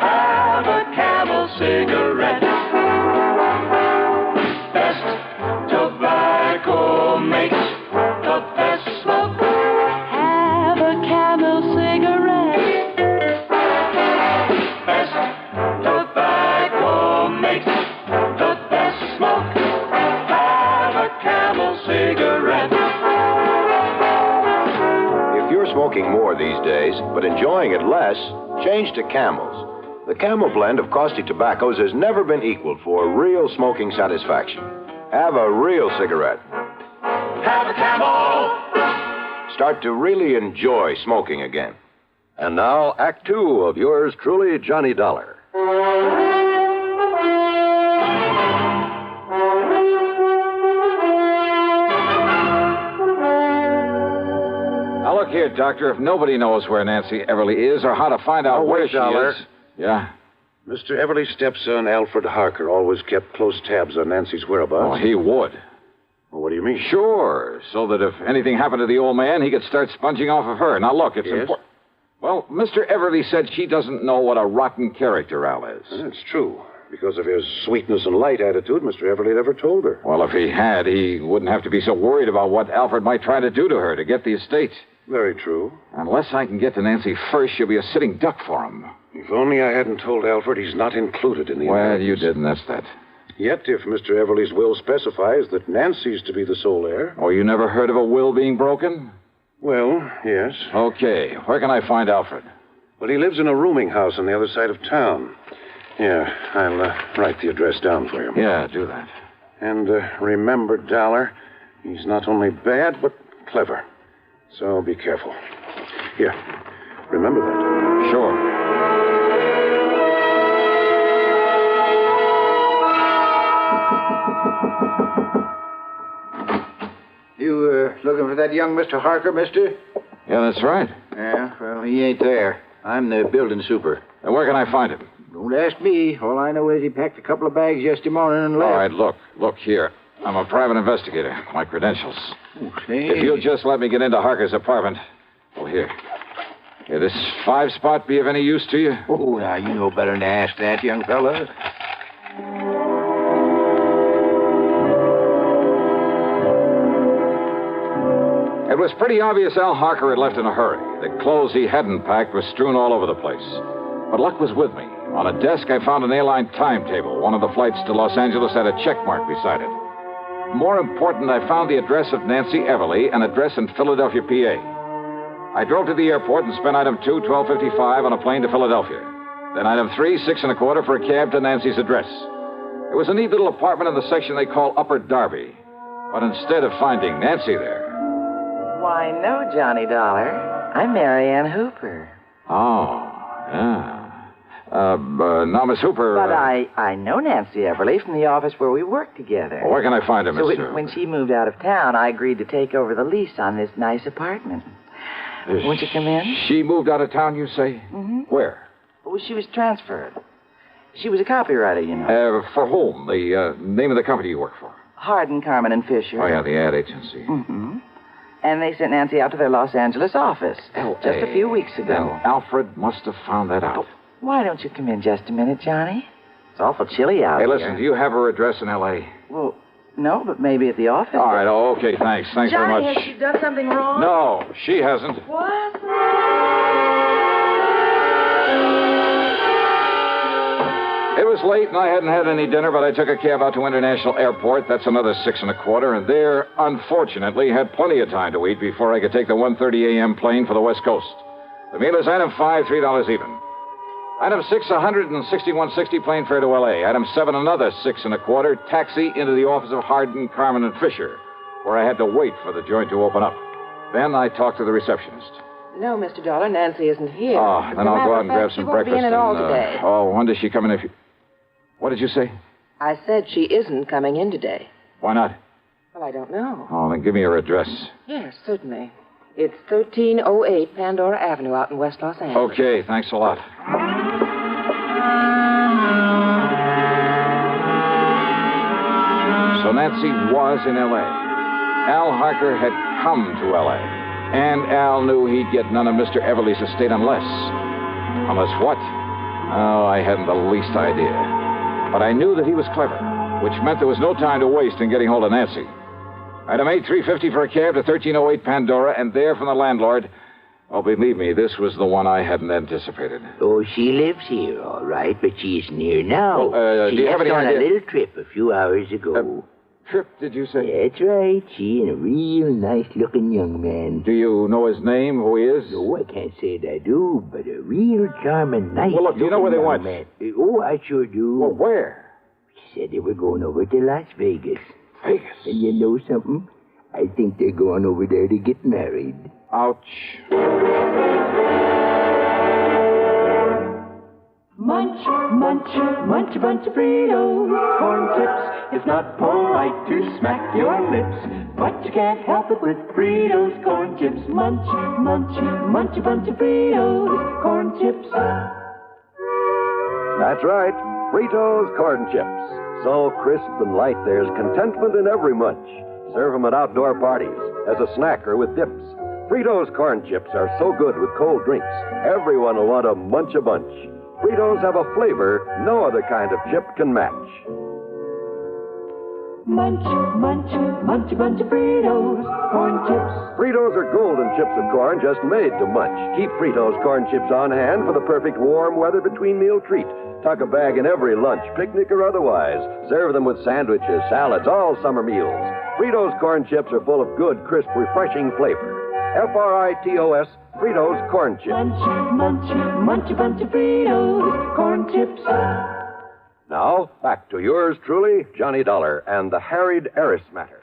Have a Camel cigarette. Best tobacco makes the best smoke. Have a Camel cigarette. Best tobacco makes the best smoke. Have a Camel cigarette. If you're smoking more these days, but enjoying it less, change to Camels. The Camel blend of caustic tobaccos has never been equaled for real smoking satisfaction. Have a real cigarette. Have a Camel. Start to really enjoy smoking again. And now, Act Two of yours truly, Johnny Dollar. Now, look here, Doctor. If nobody knows where Nancy Everly is or how to find out where she Dollar. is... Yeah? Mr. Everly's stepson, Alfred Harker, always kept close tabs on Nancy's whereabouts. Oh, he would. Well, what do you mean? Sure. So that if anything happened to the old man, he could start sponging off of her. Now, look, it's Yes? important. Well, Mr. Everly said she doesn't know what a rotten character Al is. That's true. Because of his sweetness and light attitude, Mr. Everly never told her. Well, if he had, he wouldn't have to be so worried about what Alfred might try to do to her to get the estate. Very true. Unless I can get to Nancy first, she'll be a sitting duck for him. If only I hadn't told Alfred he's not included in the Well, inheritance. you didn't, that's that. Yet, if Mr. Everly's will specifies that Nancy's to be the sole heir... Oh, you never heard of a will being broken? Well, yes. Okay, where can I find Alfred? Well, he lives in a rooming house on the other side of town. Yeah, I'll write the address down for you. Yeah, do that. And remember, Dollar, he's not only bad, but clever. So be careful. Here, remember that. Sure. You looking for that young Mr. Harker, mister? Yeah, that's right. Yeah, well, he ain't there. I'm the building super. Now, where can I find him? Don't ask me. All I know is he packed a couple of bags yesterday morning and left. All right, look here. I'm a private investigator. My credentials. Oh, say. If you'll just let me get into Harker's apartment. Oh, here. Here, this 5-spot be of any use to you? Oh, now, you know better than to ask that, young fella. It was pretty obvious Al Harker had left in a hurry. The clothes he hadn't packed were strewn all over the place. But luck was with me. On a desk, I found an airline timetable. One of the flights to Los Angeles had a check mark beside it. More important, I found the address of Nancy Everly, an address in Philadelphia, PA. I drove to the airport and spent item 2, $12.55 on a plane to Philadelphia. Then item 3, $6.25 for a cab to Nancy's address. It was a neat little apartment in the section they call Upper Darby. But instead of finding Nancy there... Why, no, Johnny Dollar. I'm Marianne Hooper. Oh, yeah. Now, Miss Hooper... But I know Nancy Everly from the office where we work together. Well, where can I find her, Miss Hooper? When she moved out of town, I agreed to take over the lease on this nice apartment. Won't you come in? She moved out of town, you say? Mm-hmm. Where? Well, she was transferred. She was a copywriter, you know. For whom? The name of the company you work for? Hardin, Carmen, and Fisher. Oh, yeah, the ad agency. Mm-hmm. And they sent Nancy out to their Los Angeles office just a few weeks ago. Then Alfred must have found that out. Why don't you come in just a minute, Johnny? It's awful chilly out here. Hey, listen, do you have her address in L.A.? Well, no, but maybe at the office. All right, okay, thanks. Thanks very much. Johnny, has she done something wrong? No, she hasn't. What? It was late, and I hadn't had any dinner, but I took a cab out to International Airport. That's another $6.25, and there, unfortunately, had plenty of time to eat before I could take the 1:30 a.m. plane for the West Coast. The meal is item 5, $3 even. Item 6, $161.60 plane fare to L.A. Item 7, another $6.25 taxi into the office of Hardin, Carmen, and Fisher, where I had to wait for the joint to open up. Then I talked to the receptionist. No, Mr. Dollar, Nancy isn't here. Oh, then I'll go out and grab some breakfast. She won't be in at all today. When does she come in if you... What did you say? I said she isn't coming in today. Why not? Well, I don't know. Oh, then give me her address. Yes, certainly. It's 1308 Pandora Avenue out in West Los Angeles. Okay, thanks a lot. So Nancy was in L.A. Al Harker had come to L.A. And Al knew he'd get none of Mr. Everly's estate unless... Unless what? Oh, I hadn't the least idea. But I knew that he was clever, which meant there was no time to waste in getting hold of Nancy. Item 8, $3.50 for a cab to 1308 Pandora, and there from the landlord. Oh, believe me, this was the one I hadn't anticipated. Oh, she lives here, all right, but she isn't here now. Do you have any on idea? a little trip a few hours ago. Trip, did you say? That's right. She and a real nice-looking young man. Do you know his name, who he is? No, I can't say that I do, but a real charming, nice. Well, look, do you know where they went? Man. Oh, I sure do. Well, where? She said they were going over to Las Vegas. Vegas? And you know something? I think they're going over there to get married. Ouch. Munch, munch, munch a bunch of Fritos, corn chips. It's not polite to smack your lips, but you can't help it with Fritos, corn chips. Munch, munch, munch a bunch of Fritos, corn chips. That's right, Fritos corn chips. So crisp and light, there's contentment in every munch. Serve them at outdoor parties, as a snack or with dips. Fritos corn chips are so good with cold drinks, everyone will want to munch a bunch. Fritos have a flavor no other kind of chip can match. Munch, munch, munch a bunch of Fritos, corn chips. Fritos are golden chips of corn just made to munch. Keep Fritos corn chips on hand for the perfect warm weather between meal treat. Tuck a bag in every lunch, picnic or otherwise. Serve them with sandwiches, salads, all summer meals. Fritos corn chips are full of good, crisp, refreshing flavor. Fritos, Fritos corn chips. Munch, munch, munch a bunch of Fritos, corn chips. Now, back to yours truly, Johnny Dollar and the Harried Heiress Matter.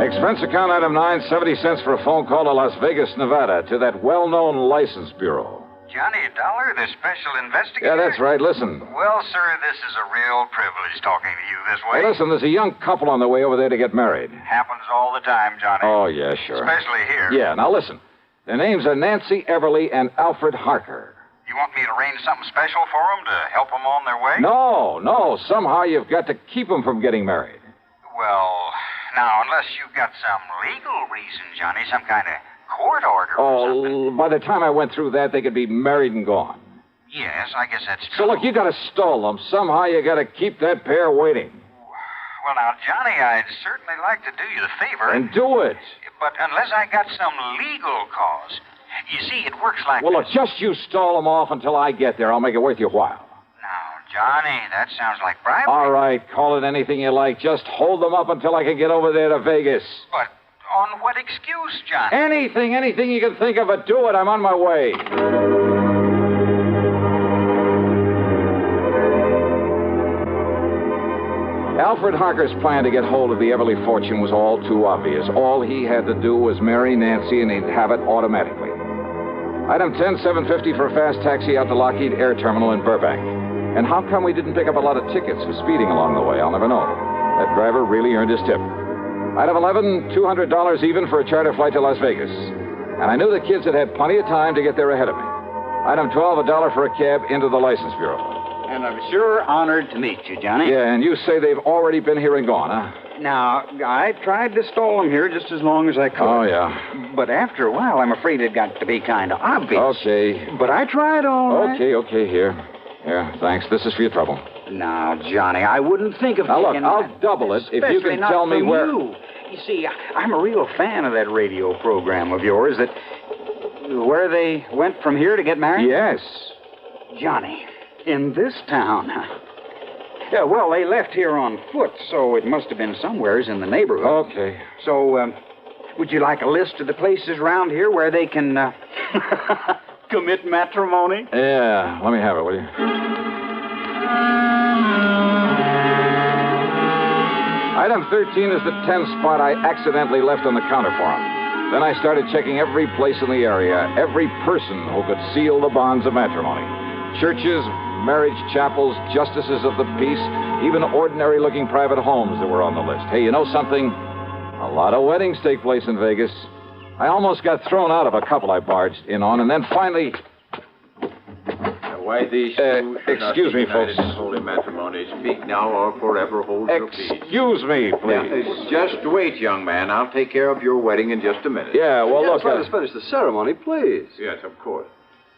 Expense account item 9, 70 cents for a phone call to Las Vegas, Nevada, to that well-known license bureau. Johnny Dollar, the special investigator? Yeah, that's right. Listen. Well, sir, this is a real privilege talking to you this way. Hey, listen, there's a young couple on their way over there to get married. Happens all the time, Johnny. Oh, yeah, sure. Especially here. Yeah, now listen. Their names are Nancy Everly and Alfred Harker. You want me to arrange something special for them to help them on their way? No. Somehow you've got to keep them from getting married. Well, now, unless you've got some legal reason, Johnny, some kind of court order or something. Oh, by the time I went through that, they could be married and gone. Yes, I guess that's So, true. look, you gotta stall them. Somehow you gotta keep that pair waiting. Well, now, Johnny, I'd certainly like to do you the favor. And do it. But unless I got some legal cause. You see, it works like Well, look, this. just you stall them off until I get there. I'll make it worth your while. Johnny, that sounds like bribery. All right, call it anything you like. Just hold them up until I can get over there to Vegas. But on what excuse, Johnny? Anything you can think of, but do it. I'm on my way. Alfred Harker's plan to get hold of the Everly fortune was all too obvious. All he had to do was marry Nancy, and he'd have it automatically. Item 10, $750 for a fast taxi out to Lockheed Air Terminal in Burbank. And how come we didn't pick up a lot of tickets for speeding along the way? I'll never know. That driver really earned his tip. Item 11, $200 even for a charter flight to Las Vegas. And I knew the kids had had plenty of time to get there ahead of me. Item 12, $1 for a cab into the license bureau. And I'm sure honored to meet you, Johnny. Yeah, and you say they've already been here and gone, huh? Now, I tried to stall them here just as long as I could. Oh, yeah. But after a while, I'm afraid it got to be kind of obvious. Okay. But I tried all right. Okay, here. Here, thanks. This is for your trouble. Now, Johnny, I wouldn't think of Now, look, taking I'll double it if you especially can not tell me from where... You see, I'm a real fan of that radio program of yours that... Where they went from here to get married? Yes. Johnny, in this town. Yeah, well, they left here on foot, so it must have been somewheres in the neighborhood. Okay. So, would you like a list of the places around here where they can, commit matrimony? Yeah, let me have it, will you? Item 13 is the 10 spot I accidentally left on the counter for him. Then I started checking every place in the area, every person who could seal the bonds of matrimony. Churches, marriage chapels, justices of the peace, even ordinary-looking private homes that were on the list. Hey, you know something? A lot of weddings take place in Vegas. I almost got thrown out of a couple I barged in on, and then finally... Why these excuse me, folks. In holy matrimony. Speak now or forever hold your peace. Excuse me, please. Just wait, young man. I'll take care of your wedding in just a minute. Yeah, well, look... Let us finish the ceremony, please. Yes, of course.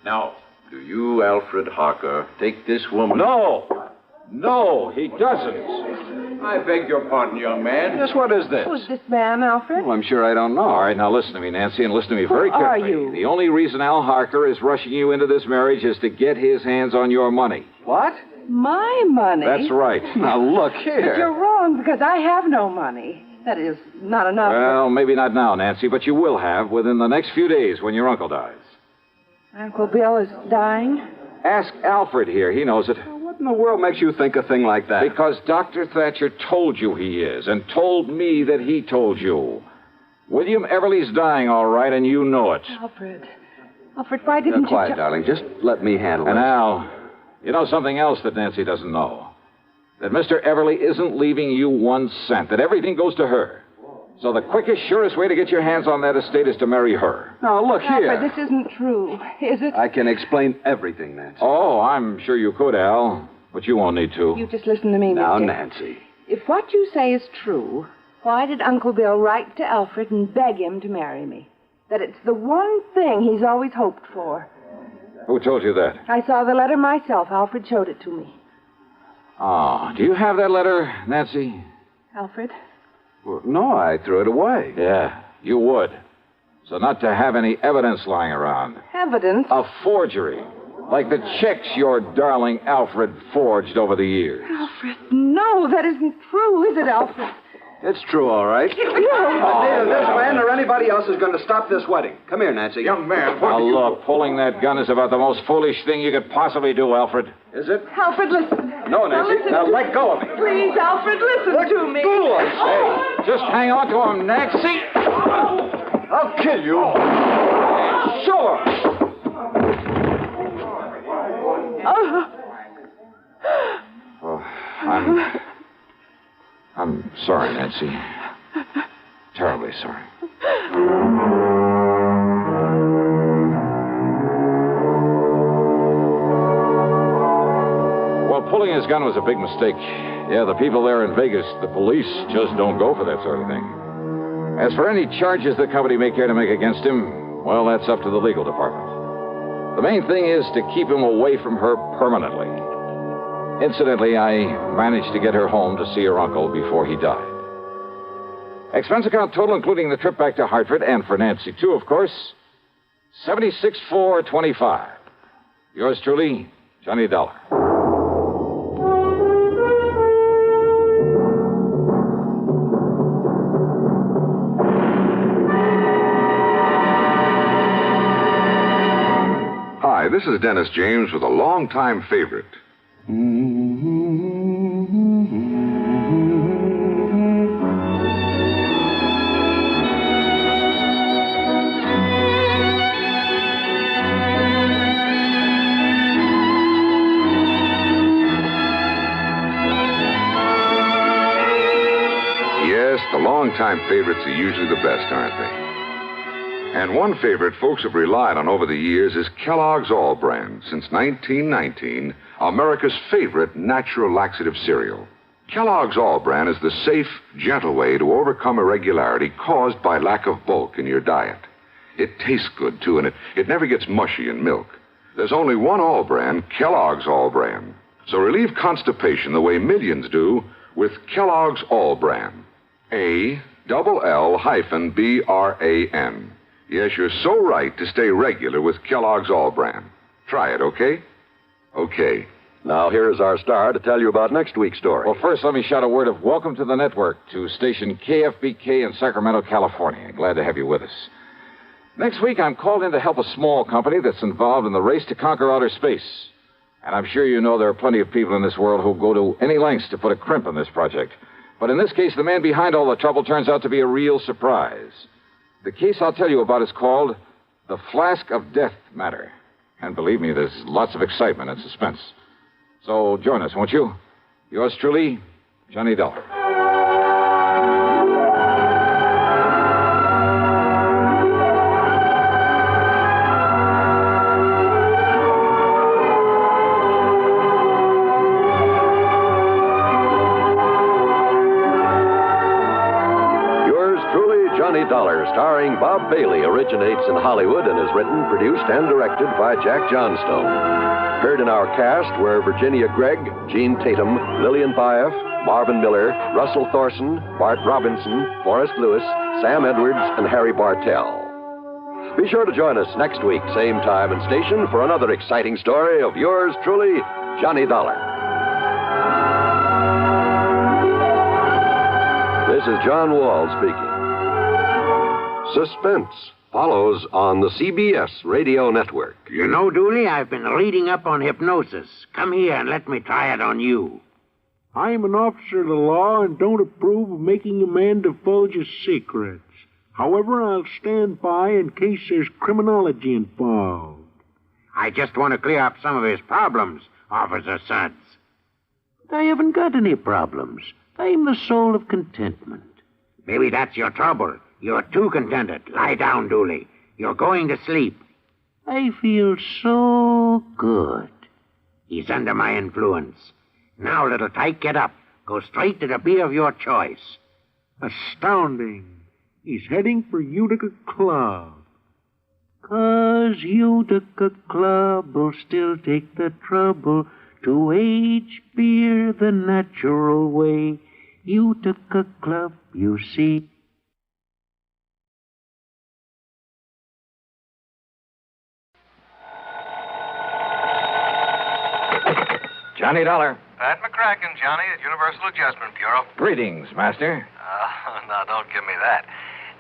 Now, do you, Alfred Harker, take this woman... No, he doesn't. I beg your pardon, young man. Yes, what is this? Who's this man, Alfred? Well, I'm sure I don't know. All right, now listen to me, Nancy, and listen to me very Who are carefully. you? The only reason Al Harker is rushing you into this marriage is to get his hands on your money. What? My money? That's right. Now, look But here. you're wrong, because I have no money. That is, not enough. Well, maybe not now, Nancy, but you will have within the next few days when your uncle dies. Uncle Bill is dying? Ask Alfred here. He knows it. What in the world makes you think a thing like that? Because Dr. Thatcher told you he is, and told me that he told you. William Everly's dying, all right, and you know it. Alfred, why didn't you... Quiet, darling. Just let me handle it. And Al, you know something else that Nancy doesn't know. That Mr. Everly isn't leaving you 1 cent, that everything goes to her. So the quickest, surest way to get your hands on that estate is to marry her. Now, look here. Alfred, this isn't true, is it? I can explain everything, Nancy. Oh, I'm sure you could, Al, but you won't need to. You just listen to me, Now, mister. Nancy. If what you say is true, why did Uncle Bill write to Alfred and beg him to marry me? That it's the one thing he's always hoped for. Who told you that? I saw the letter myself. Alfred showed it to me. Oh, do you have that letter, Nancy? Alfred? Well, no, I threw it away. Yeah, you would. So not to have any evidence lying around. Evidence? A forgery. Like the checks your darling Alfred forged over the years. Alfred, no, that isn't true, is it, Alfred? It's true, all right. But neither this man or anybody else is going to stop this wedding. Come here, Nancy. Young man, Now, look, pulling that gun is about the most foolish thing you could possibly do, Alfred. Is it? Alfred, listen. No, Nancy. Now, let go of me. Please, Alfred, listen to me. Hey, just hang on to him, Nancy. I'll kill you. Sure. Oh, I'm sorry, Nancy. Terribly sorry. Well, pulling his gun was a big mistake. Yeah, the people there in Vegas, the police, just don't go for that sort of thing. As for any charges the company may care to make against him, well, that's up to the legal department. The main thing is to keep him away from her permanently. Incidentally, I managed to get her home to see her uncle before he died. Expense account total, including the trip back to Hartford, and for Nancy, too, of course, $76,425. Yours truly, Johnny Dollar. Hi, this is Dennis James with a longtime favorite. Yes, the longtime favorites are usually the best, aren't they? And one favorite folks have relied on over the years is Kellogg's All Brand. Since 1919, America's favorite natural laxative cereal. Kellogg's All Brand is the safe, gentle way to overcome irregularity caused by lack of bulk in your diet. It tastes good, too, and it never gets mushy in milk. There's only one All Brand, Kellogg's All Brand. So relieve constipation the way millions do with Kellogg's All Brand. ALL-BRAN. Yes, you're so right to stay regular with Kellogg's All Brand. Try it, okay? Okay. Now, here is our star to tell you about next week's story. Well, first, let me shout a word of welcome to the network to station KFBK in Sacramento, California. Glad to have you with us. Next week, I'm called in to help a small company that's involved in the race to conquer outer space. And I'm sure you know there are plenty of people in this world who'll go to any lengths to put a crimp in this project. But in this case, the man behind all the trouble turns out to be a real surprise. The case I'll tell you about is called the Casque of Death Matter. And believe me, there's lots of excitement and suspense. So join us, won't you? Yours truly, Johnny Dollar. Johnny Dollar, starring Bob Bailey, originates in Hollywood and is written, produced, and directed by Jack Johnstone. Heard in our cast were Virginia Gregg, Gene Tatum, Lillian Baeff, Marvin Miller, Russell Thorson, Bart Robinson, Forrest Lewis, Sam Edwards, and Harry Bartell. Be sure to join us next week, same time and station, for another exciting story of yours truly, Johnny Dollar. This is John Wall speaking. Suspense follows on the CBS radio network. You know, Dooley, I've been reading up on hypnosis. Come here and let me try it on you. I'm an officer of the law and don't approve of making a man divulge his secrets. However, I'll stand by in case there's criminology involved. I just want to clear up some of his problems, Officer Suds. I haven't got any problems. I'm the soul of contentment. Maybe that's your trouble. You're too contented. Lie down, Dooley. You're going to sleep. I feel so good. He's under my influence. Now, little tyke, get up. Go straight to the beer of your choice. Astounding. He's heading for Utica Club. 'Cause Utica Club will still take the trouble to age beer the natural way. Utica Club, you see. Johnny Dollar. Pat McCracken, Johnny, at Universal Adjustment Bureau. Greetings, Master. No, don't give me that.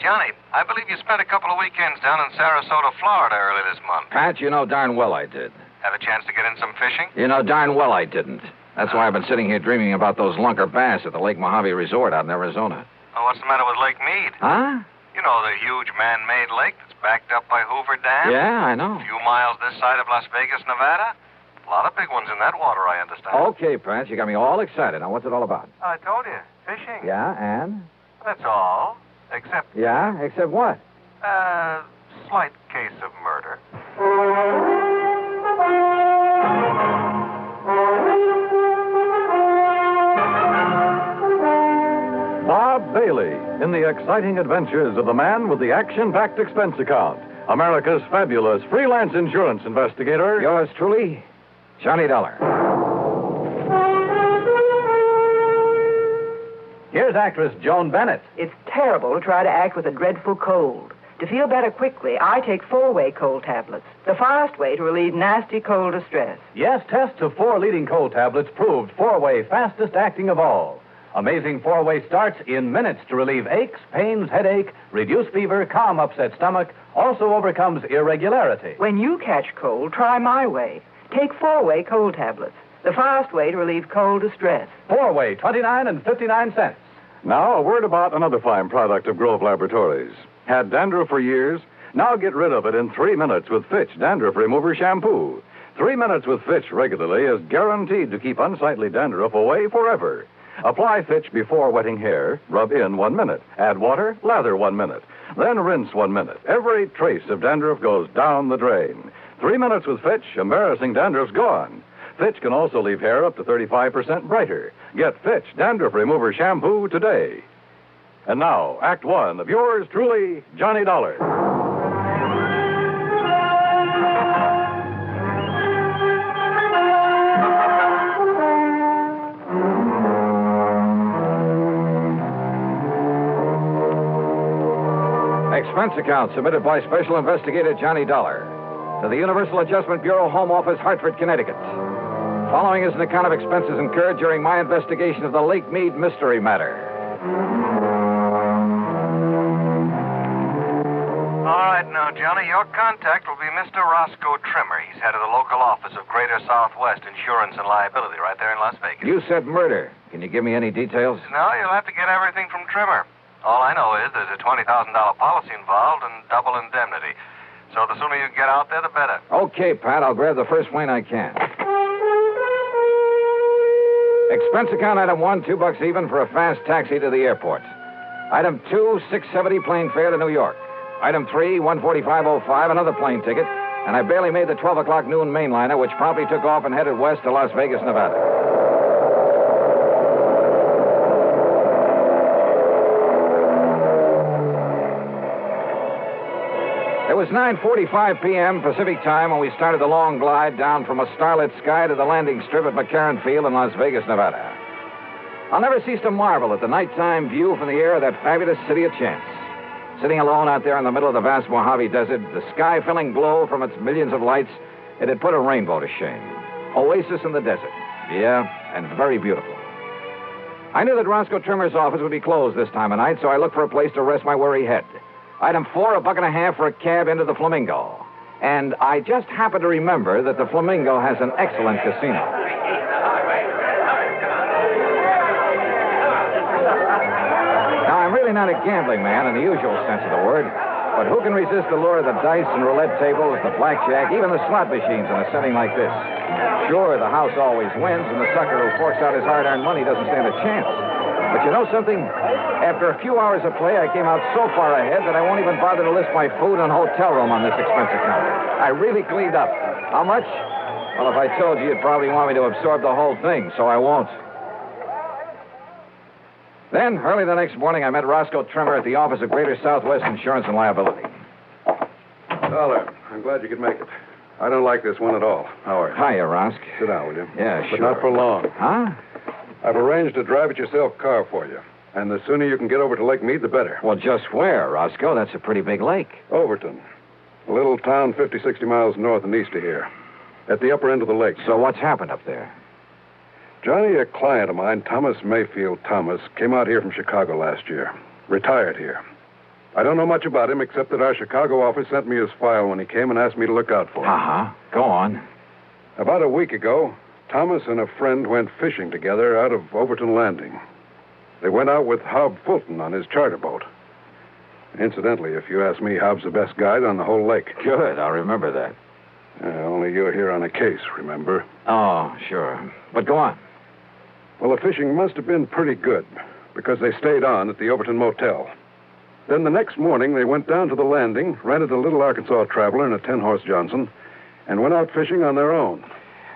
Johnny, I believe you spent a couple of weekends down in Sarasota, Florida early this month. Pat, you know darn well I did. Have a chance to get in some fishing? You know darn well I didn't. That's why I've been sitting here dreaming about those lunker bass at the Lake Mojave Resort out in Arizona. Oh, what's the matter with Lake Mead? Huh? You know, the huge man-made lake that's backed up by Hoover Dam? Yeah, I know. A few miles this side of Las Vegas, Nevada. A lot of big ones in that water, I understand. Okay, Pat, you got me all excited. Now, what's it all about? I told you, fishing. Yeah, and? That's all. Except... Yeah, except what? Slight case of murder. Bob Bailey in the exciting adventures of the man with the action-packed expense account. America's fabulous freelance insurance investigator. Yours truly, Johnny Dollar. Here's actress Joan Bennett. It's terrible to try to act with a dreadful cold. To feel better quickly, I take 4-way cold tablets, the fast way to relieve nasty cold distress. Yes, tests of 4 leading cold tablets proved 4-way fastest acting of all. Amazing 4-way starts in minutes to relieve aches, pains, headache, reduce fever, calm upset stomach, also overcomes irregularity. When you catch cold, try my way. Take 4-way cold tablets, the fast way to relieve cold distress. 4-way, 29 and 59 cents. Now, a word about another fine product of Grove Laboratories. Had dandruff for years? Now get rid of it in 3 minutes with Fitch Dandruff Remover Shampoo. 3 minutes with Fitch regularly is guaranteed to keep unsightly dandruff away forever. Apply Fitch before wetting hair, rub in 1 minute. Add water, lather 1 minute. Then rinse 1 minute. Every trace of dandruff goes down the drain. 3 minutes with Fitch, embarrassing dandruff's gone. Fitch can also leave hair up to 35% brighter. Get Fitch Dandruff Remover Shampoo today. And now, Act 1 of yours truly, Johnny Dollar. Expense account submitted by Special Investigator Johnny Dollar to the Universal Adjustment Bureau, Home Office, Hartford, Connecticut. Following is an account of expenses incurred during my investigation of the Lake Mead Mystery Matter. All right, now, Johnny, your contact will be Mr. Roscoe Trimmer. He's head of the local office of Greater Southwest Insurance and Liability right there in Las Vegas. You said murder. Can you give me any details? No, you'll have to get everything from Trimmer. All I know is there's a $20,000 policy involved and double indemnity. So the sooner you get out there, the better. Okay, Pat. I'll grab the first plane I can. Expense account item 1, $2 even for a fast taxi to the airport. Item 2, $6.70 plane fare to New York. Item 3, $145.05, another plane ticket, and I barely made the 12 o'clock noon mainliner, which promptly took off and headed west to Las Vegas, Nevada. It was 9:45 p.m. Pacific time when we started the long glide down from a starlit sky to the landing strip at McCarran Field in Las Vegas, Nevada. I'll never cease to marvel at the nighttime view from the air of that fabulous city of chance. Sitting alone out there in the middle of the vast Mojave Desert, the sky-filling glow from its millions of lights, it had put a rainbow to shame. Oasis in the desert. Yeah, and very beautiful. I knew that Roscoe Trimmer's office would be closed this time of night, so I looked for a place to rest my weary head. Item 4, $1.50 for a cab into the Flamingo. And I just happened to remember that the Flamingo has an excellent casino. Now, I'm really not a gambling man in the usual sense of the word, but who can resist the lure of the dice and roulette tables, the blackjack, even the slot machines in a setting like this? Sure, the house always wins, and the sucker who forks out his hard-earned money doesn't stand a chance. But you know something? After a few hours of play, I came out so far ahead that I won't even bother to list my food and hotel room on this expense account. I really cleaned up. How much? Well, if I told you, you'd probably want me to absorb the whole thing, so I won't. Then, early the next morning, I met Roscoe Trimmer at the office of Greater Southwest Insurance and Liability. Dollar, I'm glad you could make it. I don't like this one at all. Howard. Hiya, Rosk. Sit down, will you? Yeah, But sure. not for long. Huh? I've arranged a drive-it-yourself car for you. And the sooner you can get over to Lake Mead, the better. Well, just where, Roscoe? That's a pretty big lake. Overton. A little town 50, 60 miles north and east of here. At the upper end of the lake. So what's happened up there? Johnny, a client of mine, Thomas Mayfield Thomas, came out here from Chicago last year. Retired here. I don't know much about him except that our Chicago office sent me his file when he came and asked me to look out for him. Uh-huh. Go on. About a week ago, Thomas and a friend went fishing together out of Overton Landing. They went out with Hob Fulton on his charter boat. Incidentally, if you ask me, Hob's the best guide on the whole lake. Good, I'll remember that. Only you're here on a case, remember? Oh, sure. But go on. Well, the fishing must have been pretty good, because they stayed on at the Overton Motel. Then the next morning, they went down to the landing, rented a little Arkansas Traveler and a 10-horse Johnson, and went out fishing on their own.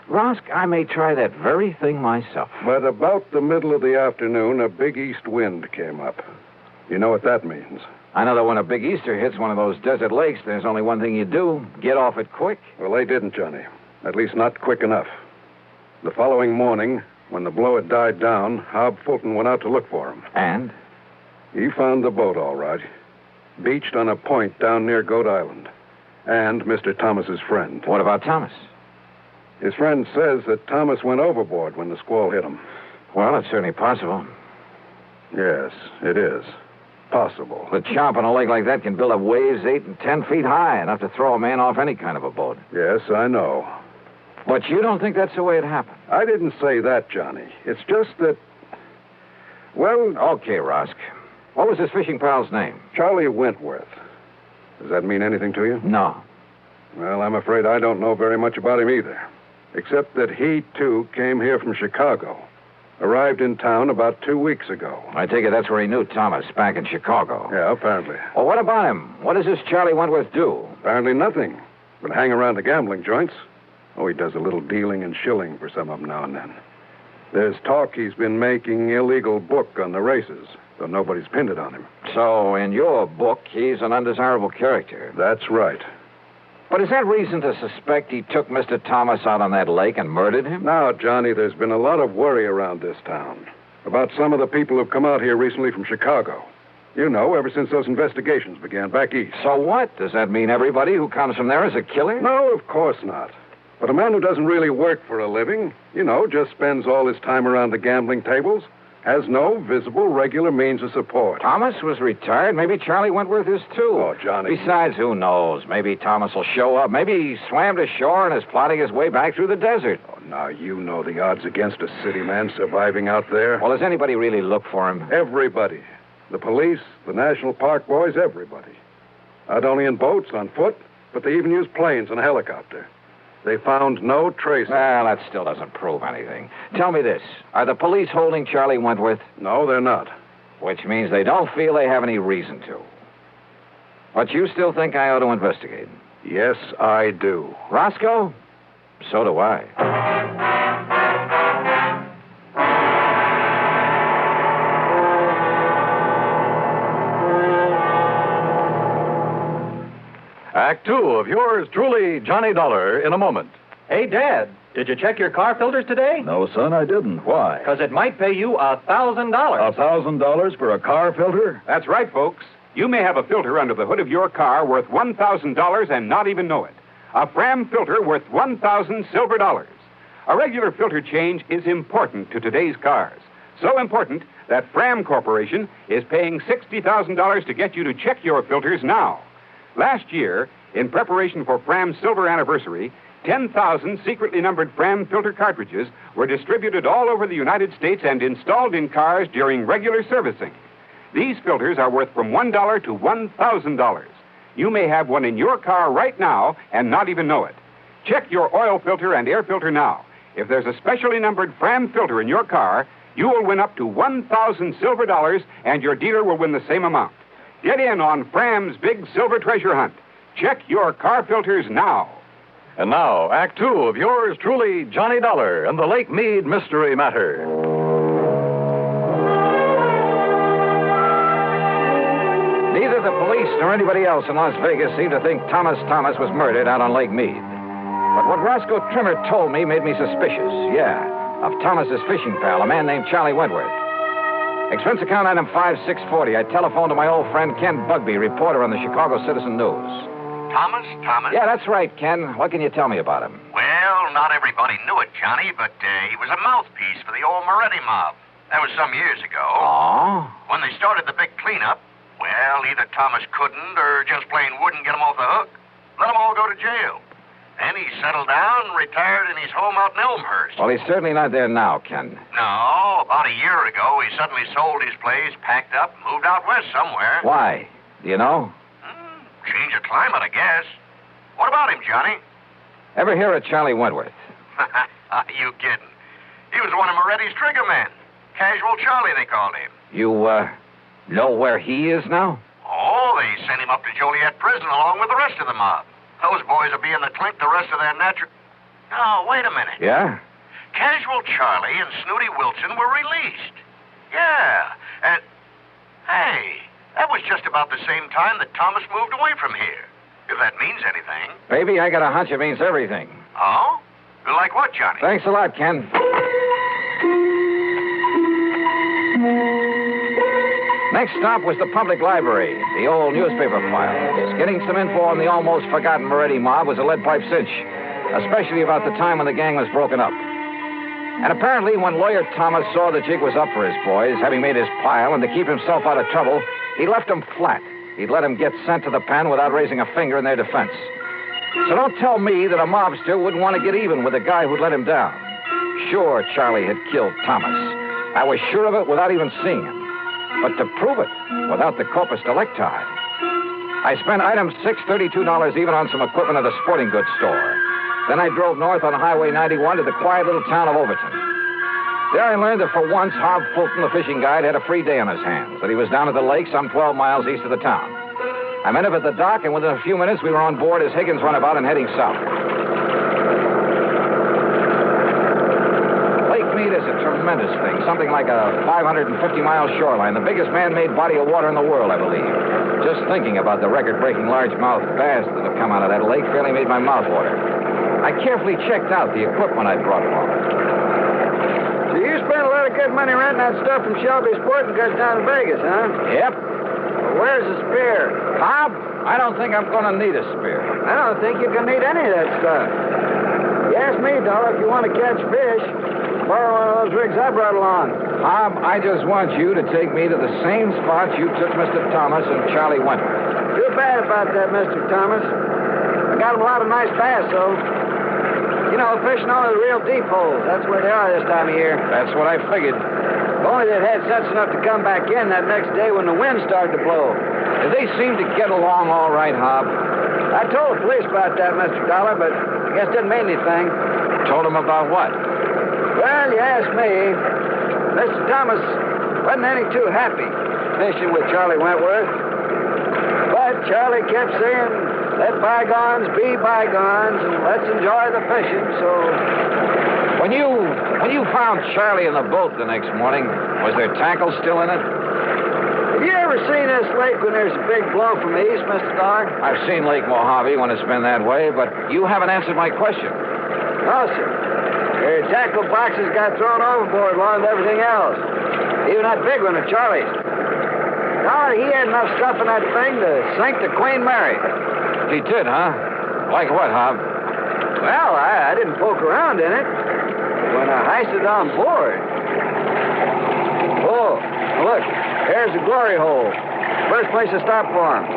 Rosk, I may try that very thing myself. But about the middle of the afternoon, a big east wind came up. You know what that means? I know that when a big Easter hits one of those desert lakes, there's only one thing you do. Get off it quick. Well, they didn't, Johnny. At least not quick enough. The following morning, when the blow had died down, Hob Fulton went out to look for him. And? He found the boat, all right. Beached on a point down near Goat Island. And Mr. Thomas's friend. What about Thomas? His friend says that Thomas went overboard when the squall hit him. Well, it's certainly possible. Yes, it is. Possible. The chomp on a lake like that can build up waves 8 and 10 feet high, enough to throw a man off any kind of a boat. Yes, I know. But you don't think that's the way it happened? I didn't say that, Johnny. It's just that... Well... Okay, Rosk. What was his fishing pal's name? Charlie Wentworth. Does that mean anything to you? No. Well, I'm afraid I don't know very much about him either. Except that he, too, came here from Chicago. Arrived in town about 2 weeks ago. I take it that's where he knew Thomas, back in Chicago. Yeah, apparently. Well, what about him? What does this Charlie Wentworth do? Apparently nothing. But hang around the gambling joints. Oh, he does a little dealing and shilling for some of them now and then. There's talk he's been making illegal book on the races, though nobody's pinned it on him. So, in your book, he's an undesirable character. That's right. But is that reason to suspect he took Mr. Thomas out on that lake and murdered him? Now, Johnny, there's been a lot of worry around this town about some of the people who've come out here recently from Chicago. You know, ever since those investigations began back east. So what? Does that mean everybody who comes from there is a killer? No, of course not. But a man who doesn't really work for a living, you know, just spends all his time around the gambling tables, has no visible, regular means of support. Thomas was retired. Maybe Charlie Wentworth is, too. Oh, Johnny. Besides, who knows? Maybe Thomas will show up. Maybe he swam to shore and is plotting his way back through the desert. Oh, now, you know the odds against a city man surviving out there. Well, does anybody really look for him? Everybody. The police, the National Park boys, everybody. Not only in boats, on foot, but they even use planes and a helicopter. They found no trace. Well, that still doesn't prove anything. Tell me this. Are the police holding Charlie Wentworth? No, they're not. Which means they don't feel they have any reason to. But you still think I ought to investigate? Yes, I do. Roscoe? So do I. Act 2 of yours truly, Johnny Dollar, in a moment. Hey, Dad, did you check your car filters today? No, son, I didn't. Why? Because it might pay you $1,000. $1,000 for a car filter? That's right, folks. You may have a filter under the hood of your car worth $1,000 and not even know it. A Fram filter worth 1,000 silver dollars. A regular filter change is important to today's cars. So important that Fram Corporation is paying $60,000 to get you to check your filters now. Last year, in preparation for Fram's silver anniversary, 10,000 secretly numbered Fram filter cartridges were distributed all over the United States and installed in cars during regular servicing. These filters are worth from $1 to $1,000. You may have one in your car right now and not even know it. Check your oil filter and air filter now. If there's a specially numbered Fram filter in your car, you will win up to 1,000 silver dollars, and your dealer will win the same amount. Get in on Fram's big silver treasure hunt. Check your car filters now. And now, Act 2 of yours truly, Johnny Dollar, and the Lake Mead Mystery Matter. Neither the police nor anybody else in Las Vegas seemed to think Thomas was murdered out on Lake Mead. But what Roscoe Trimmer told me made me suspicious, of Thomas's fishing pal, a man named Charlie Wentworth. Expense account item 5640. I telephoned to my old friend Ken Bugby, reporter on the Chicago Citizen News. Thomas? Yeah, that's right, Ken. What can you tell me about him? Well, not everybody knew it, Johnny, but he was a mouthpiece for the old Moretti mob. That was some years ago. Oh? When they started the big cleanup, well, either Thomas couldn't or just plain wouldn't get him off the hook. Let them all go to jail. Then he settled down and retired in his home out in Elmhurst. Well, he's certainly not there now, Ken. No, about a year ago, he suddenly sold his place, packed up, moved out west somewhere. Why? Do you know? Change of climate, I guess. What about him, Johnny? Ever hear of Charlie Wentworth? You kidding. He was one of Moretti's trigger men. Casual Charlie, they called him. You, know where he is now? Oh, they sent him up to Joliet prison along with the rest of the mob. Those boys will be in the clink the rest of their natural... Oh, wait a minute. Yeah? Casual Charlie and Snooty Wilson were released. Yeah, and... Hey, That was just about the same time that Thomas moved away from here. If that means anything. Baby, I got a hunch it means everything. Oh? Like what, Johnny? Thanks a lot, Ken. Next stop was the public library, the old newspaper files. Getting some info on the almost forgotten Moretti mob was a lead pipe cinch, especially about the time when the gang was broken up. And apparently, when Lawyer Thomas saw the jig was up for his boys, having made his pile, and to keep himself out of trouble, he left them flat. He'd let them get sent to the pen without raising a finger in their defense. So don't tell me that a mobster wouldn't want to get even with the guy who'd let him down. Sure, Charlie had killed Thomas. I was sure of it without even seeing him. But to prove it, without the corpus delicti, I spent item $632 even on some equipment at a sporting goods store. Then I drove north on Highway 91 to the quiet little town of Overton. There I learned that for once, Hob Fulton, the fishing guide, had a free day on his hands, that he was down at the lake some 12 miles east of the town. I met him at the dock, and within a few minutes, we were on board as Higgins run about and heading south. Lake Mead is a tremendous thing, something like a 550-mile shoreline, the biggest man-made body of water in the world, I believe. Just thinking about the record-breaking largemouth bass that have come out of that lake fairly made my mouth water. I carefully checked out the equipment I'd brought along. So you spent a lot of good money renting that stuff from Shelby's Sporting Goods down in Vegas, huh? Yep. Well, where's the spear? Bob, I don't think I'm going to need a spear. I don't think you can need any of that stuff. You ask me, Dollar, if you want to catch fish, borrow one of those rigs I brought along. Bob, I just want you to take me to the same spot you took Mr. Thomas and Charlie Wentworth. Too bad about that, Mr. Thomas. I got him a lot of nice bass, though. You know, fishing only the real deep holes. That's where they are this time of year. That's what I figured. If only they'd had sense enough to come back in that next day when the wind started to blow. Did they seem to get along all right, Hob? I told the police about that, Mr. Dollar, but I guess it didn't mean anything. Told them about what? Well, you asked me. Mr. Thomas wasn't any too happy fishing with Charlie Wentworth. But Charlie kept saying, let bygones be bygones, and let's enjoy the fishing, so... When you found Charlie in the boat the next morning, was there tackle still in it? Have you ever seen this lake when there's a big blow from the east, Mr. Dollar? I've seen Lake Mojave when it's been that way, but you haven't answered my question. No, sir. Their tackle boxes got thrown overboard along with everything else. Even that big one of Charlie's. Dollar, he had enough stuff in that thing to sink the Queen Mary. He did, huh? Like what, Hob? Well, I didn't poke around in it. When I heisted on board. Oh, look, there's the glory hole. First place to stop for him.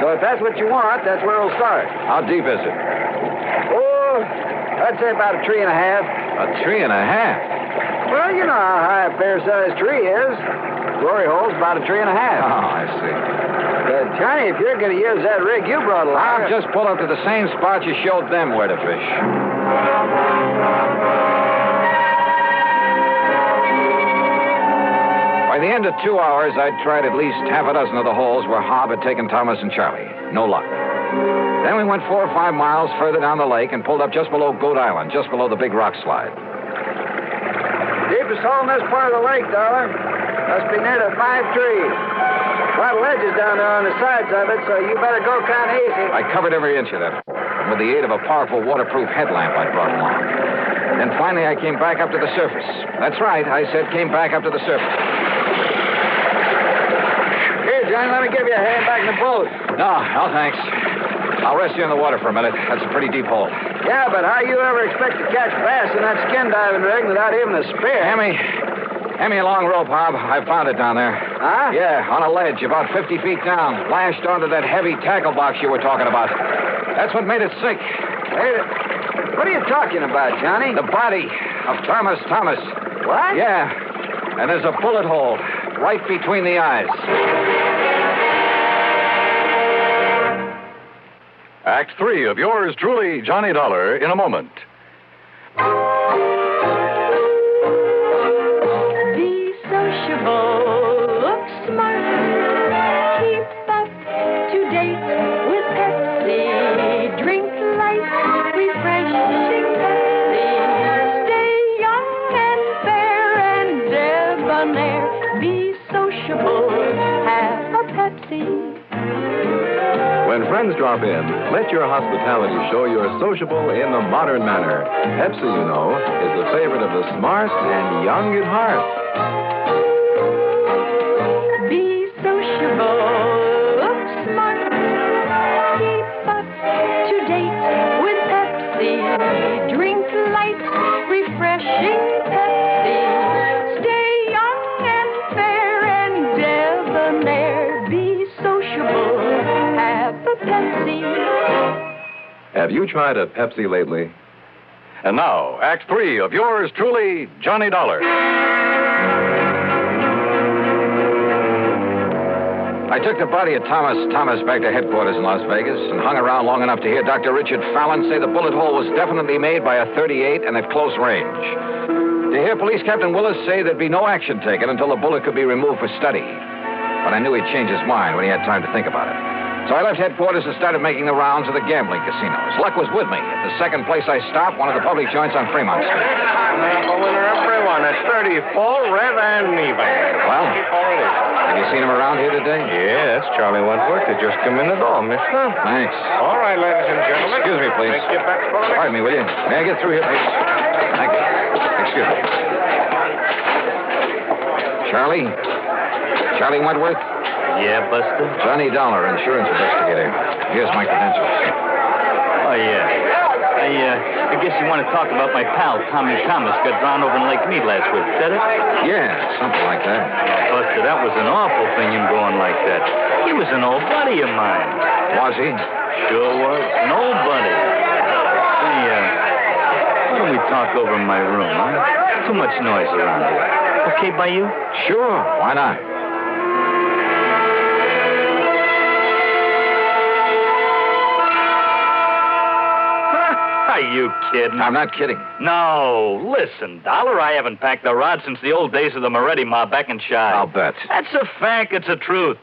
So if that's what you want, that's where we'll start. How deep is it? Oh, I'd say about a 3 1/2. A 3 1/2? Well, you know how high a fair-sized tree is. Glory hole's about a 3 1/2. Oh, I see. But, Johnny, if you're going to use that rig you brought along... I'll just pull up to the same spot you showed them where to fish. By the end of 2 hours, I'd tried at least half a dozen of the holes where Hob had taken Thomas and Charlie. No luck. Then we went 4 or 5 miles further down the lake and pulled up just below Goat Island, just below the big rock slide. Deepest hole in this part of the lake, Dollar. Must be near the 5 trees. A lot of ledges down there on the sides of it, so you better go kind of easy. I covered every inch of that hole, with the aid of a powerful waterproof headlamp I'd brought along. Then finally I came back up to the surface. That's right, I said came back up to the surface. Here, Johnny, let me give you a hand back in the boat. No, thanks. I'll rest you in the water for a minute. That's a pretty deep hole. Yeah, but how you ever expect to catch bass in that skin diving rig without even a spear? Hand me a long rope, Hob. I found it down there. Huh? Yeah, on a ledge about 50 feet down, lashed onto that heavy tackle box you were talking about. That's what made it sink. Hey, what are you talking about, Johnny? The body of Thomas. What? Yeah, and there's a bullet hole right between the eyes. Act 3 of yours truly, Johnny Dollar, in a moment. Be sociable, look smart, keep up to date with Pepsi, drink light, refreshing Pepsi, stay young and fair and debonair, be sociable, have a Pepsi. Pepsi. When friends drop in, let your hospitality show you're sociable in the modern manner. Pepsi, you know, is the favorite of the smart and young at heart. Be sociable, smart, keep up to date with Pepsi. Drink light, refreshing Pepsi. Stay young and fair and debonair. Be sociable, have a Pepsi. Have you tried a Pepsi lately? And now, Act 3 of yours truly, Johnny Dollar. I took the body of Thomas back to headquarters in Las Vegas and hung around long enough to hear Dr. Richard Fallon say the bullet hole was definitely made by a .38 and at close range. To hear Police Captain Willis say there'd be no action taken until the bullet could be removed for study. But I knew he'd change his mind when he had time to think about it. So I left headquarters and started making the rounds of the gambling casinos. Luck was with me. At the second place I stopped, one of the public joints on Fremont Street. For winner, everyone. It's 30, full, red, and even. Well, have you seen him around here today? Yeah, that's Charlie Wentworth. They just come in the door, mister. Thanks. All right, ladies and gentlemen. Excuse me, please. Take your bets for the Pardon me, will you? May I get through here, please? Thank you. Excuse me. Charlie Wentworth? Yeah, Buster? Johnny Dollar, insurance investigator. Here's my credentials. Oh, yeah. I guess you want to talk about my pal, Tommy Thomas, got drowned over in Lake Mead last week. Is that it? Yeah, something like that. Buster, that was an awful thing, him going like that. He was an old buddy of mine. Was he? Sure was. An old buddy. Hey, why don't we talk over in my room, huh? Too much noise around here. Okay by you? Sure. Why not? Are you kidding? I'm not kidding. No. Listen, Dollar, I haven't packed a rod since the old days of the Moretti mob back in Chi. I'll bet. That's a fact. It's a truth.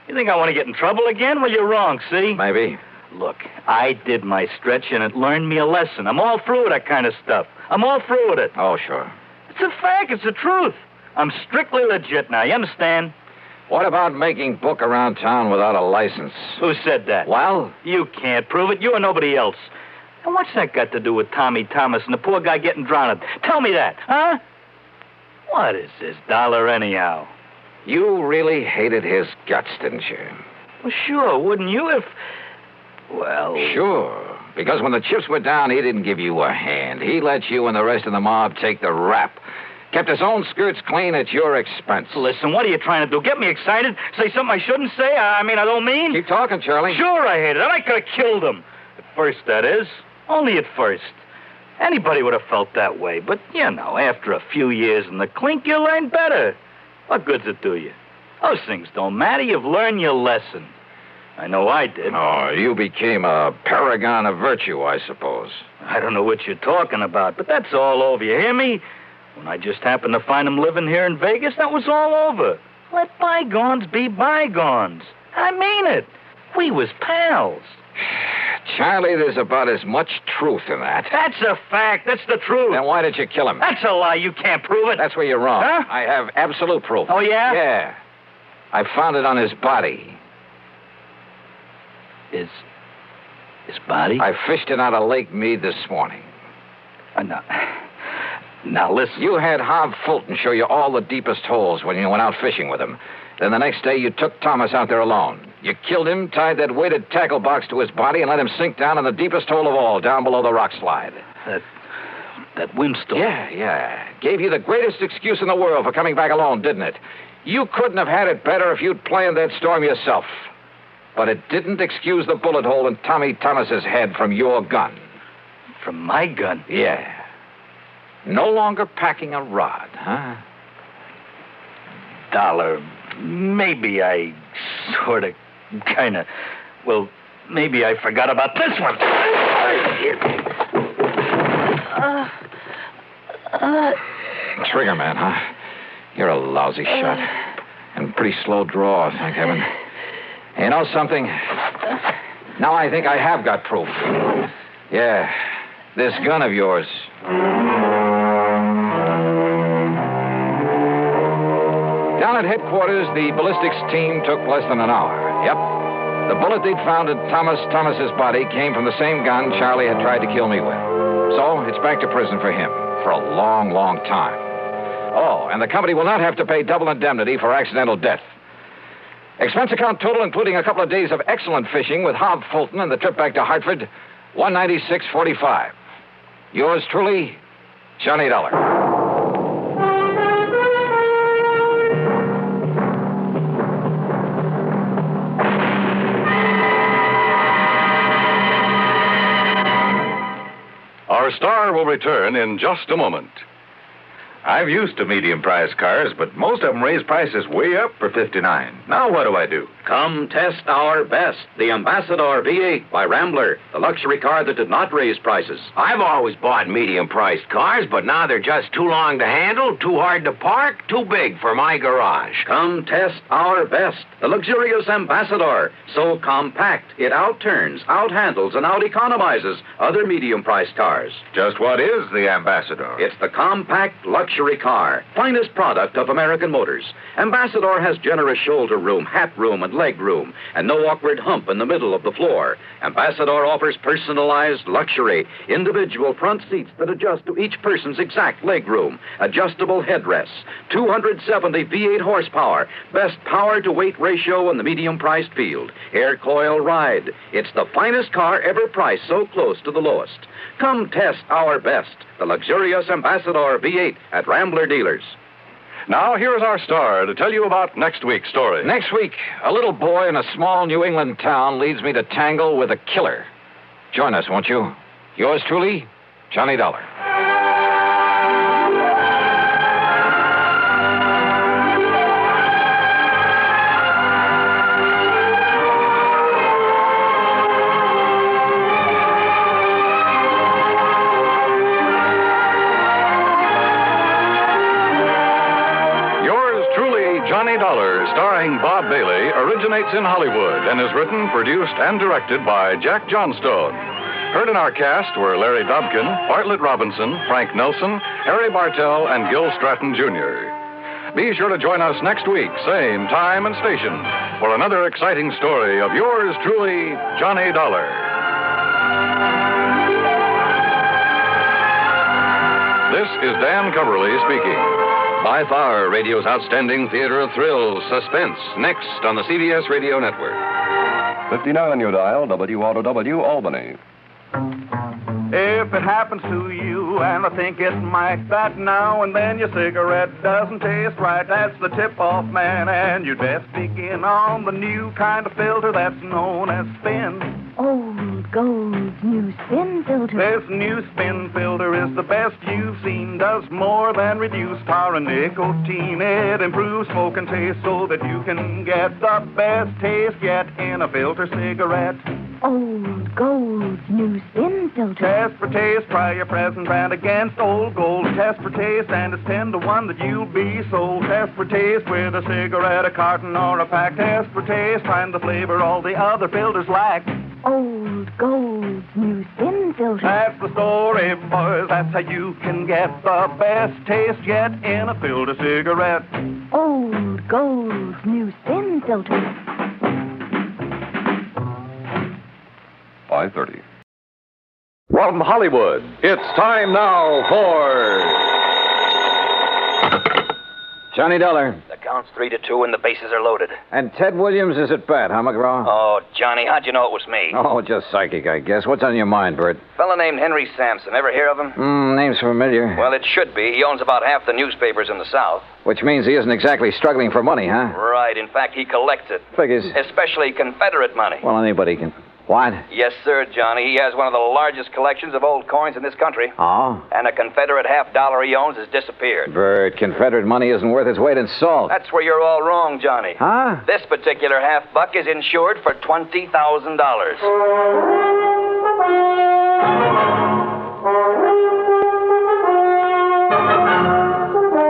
You think I want to get in trouble again? Well, you're wrong, see? Maybe. Look, I did my stretch, and it learned me a lesson. I'm all through with that kind of stuff. I'm all through with it. Oh, sure. It's a fact. It's the truth. I'm strictly legit now. You understand? What about making book around town without a license? Who said that? Well? You can't prove it. You or nobody else. And what's that got to do with Tommy Thomas and the poor guy getting drowned? Tell me that, huh? What is this, Dollar, anyhow? You really hated his guts, didn't you? Well, sure, wouldn't you if... Well... Sure. Because when the chips were down, he didn't give you a hand. He let you and the rest of the mob take the rap. Kept his own skirts clean at your expense. Listen, what are you trying to do? Get me excited? Say something I shouldn't say? I don't mean... Keep talking, Charlie. Sure I hated him. I could have killed him. At first, that is. Only at first. Anybody would have felt that way. But, you know, after a few years in the clink, you learn better. What good's it do you? Those things don't matter. You've learned your lesson. I know I did. Oh, you became a paragon of virtue, I suppose. I don't know what you're talking about, but that's all over. You hear me? When I just happened to find him living here in Vegas, that was all over. Let bygones be bygones. I mean it. We was pals. Charlie, there's about as much truth in that. That's a fact. That's the truth. Then why did you kill him? That's a lie. You can't prove it. That's where you're wrong. Huh? I have absolute proof. Oh, yeah? Yeah. I found it on his body. His body? I fished it out of Lake Mead this morning. Now, listen. You had Hob Fulton show you all the deepest holes when you went out fishing with him. Then the next day, you took Thomas out there alone. You killed him, tied that weighted tackle box to his body, and let him sink down in the deepest hole of all, down below the rock slide. That windstorm. Yeah. Gave you the greatest excuse in the world for coming back alone, didn't it? You couldn't have had it better if you'd planned that storm yourself. But it didn't excuse the bullet hole in Tommy Thomas's head from your gun. From my gun? Yeah. No longer packing a rod, huh? Dollar, maybe I sort of, kind of, well, maybe I forgot about this one. Trigger man, huh? You're a lousy shot. And pretty slow draw, thank heaven. You know something? Now I think I have got proof. Yeah, this gun of yours. Down at headquarters, the ballistics team took less than an hour. Yep. The bullet they'd found in Thomas's body came from the same gun Charlie had tried to kill me with. So it's back to prison for him for a long, long time. Oh, and the company will not have to pay double indemnity for accidental death. Expense account total, including a couple of days of excellent fishing with Hob Fulton and the trip back to Hartford, $196.45. Yours truly, Johnny Dollar. Our star will return in just a moment. I've used to medium-priced cars, but most of them raise prices way up for $59. Now what do I do? Come test our best, the Ambassador V8 by Rambler, the luxury car that did not raise prices. I've always bought medium-priced cars, but now they're just too long to handle, too hard to park, too big for my garage. Come test our best, the luxurious Ambassador. So compact, it outturns, outhandles, and out-economizes other medium-priced cars. Just what is the Ambassador? It's the compact luxury car, finest product of American Motors. Ambassador has generous shoulder room, hat room, and leg room, and no awkward hump in the middle of the floor. Ambassador offers personalized luxury, individual front seats that adjust to each person's exact leg room, adjustable headrests, 270 V8 horsepower, best power-to-weight ratio in the medium-priced field, air coil ride. It's the finest car ever priced so close to the lowest. Come test our best, the luxurious Ambassador V8 at Rambler dealers. Now, here's our star to tell you about next week's story. Next week, a little boy in a small New England town leads me to tangle with a killer. Join us, won't you? Yours truly, Johnny Dollar. Johnny Dollar, starring Bob Bailey, originates in Hollywood and is written, produced, and directed by Jack Johnstone. Heard in our cast were Larry Dobkin, Bartlett Robinson, Frank Nelson, Harry Bartell, and Gil Stratton, Jr. Be sure to join us next week, same time and station, for another exciting story of yours truly, Johnny Dollar. This is Dan Coverly speaking. By far, radio's outstanding theater of thrills, Suspense, next on the CBS Radio Network. 59 on your dial, WROW Albany. If it happens to you, and I think it might, that now and then your cigarette doesn't taste right, that's the tip-off, man, and you'd best begin on the new kind of filter that's known as Spin. Old Gold's new Spin filter. This new Spin filter is the best you've seen, does more than reduce tar and nicotine. It improves smoke and taste so that you can get the best taste yet in a filter cigarette. Old Gold's new Spin filter. Test for taste, try your present brand against Old Gold. Test for taste, and it's 10 to 1 that you'll be sold. Test for taste with a cigarette, a carton, or a pack. Test for taste, find the flavor all the other filters lack. Old Gold's new Spin filter. That's the story, boys. That's how you can get the best taste yet in a filter cigarette. Old Gold's new Spin filter. 5:30. From Hollywood, it's time now for Johnny Dollar. The count's 3-2 and the bases are loaded. And Ted Williams is at bat, huh, McGraw? Oh, Johnny, how'd you know it was me? Oh, just psychic, I guess. What's on your mind, Bert? Fella named Henry Sampson. Ever hear of him? Name's familiar. Well, it should be. He owns about half the newspapers in the South. Which means he isn't exactly struggling for money, huh? Right. In fact, he collects it. Figures. Especially Confederate money. Well, anybody can. What? Yes, sir, Johnny. He has one of the largest collections of old coins in this country. Oh? And a Confederate $50 he owns has disappeared. Bert, Confederate money isn't worth its weight in salt. That's where you're all wrong, Johnny. Huh? This particular $50 is insured for $20,000.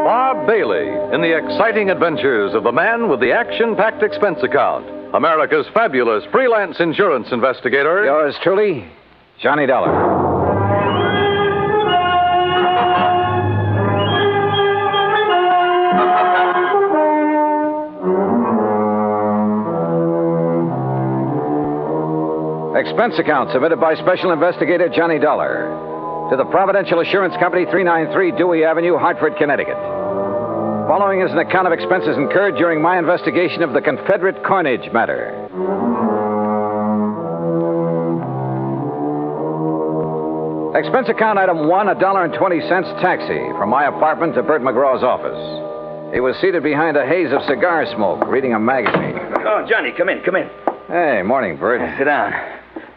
Bob Bailey in the exciting adventures of the man with the action-packed expense account. America's fabulous freelance insurance investigator. Yours truly, Johnny Dollar. Expense account submitted by Special Investigator Johnny Dollar to the Providential Assurance Company, 393 Dewey Avenue, Hartford, Connecticut. Following is an account of expenses incurred during my investigation of the Confederate Coinage Matter. Expense account item 1, $1.20 taxi from my apartment to Bert McGraw's office. He was seated behind a haze of cigar smoke, reading a magazine. Oh, Johnny, come in. Hey, morning, Bert. Sit down.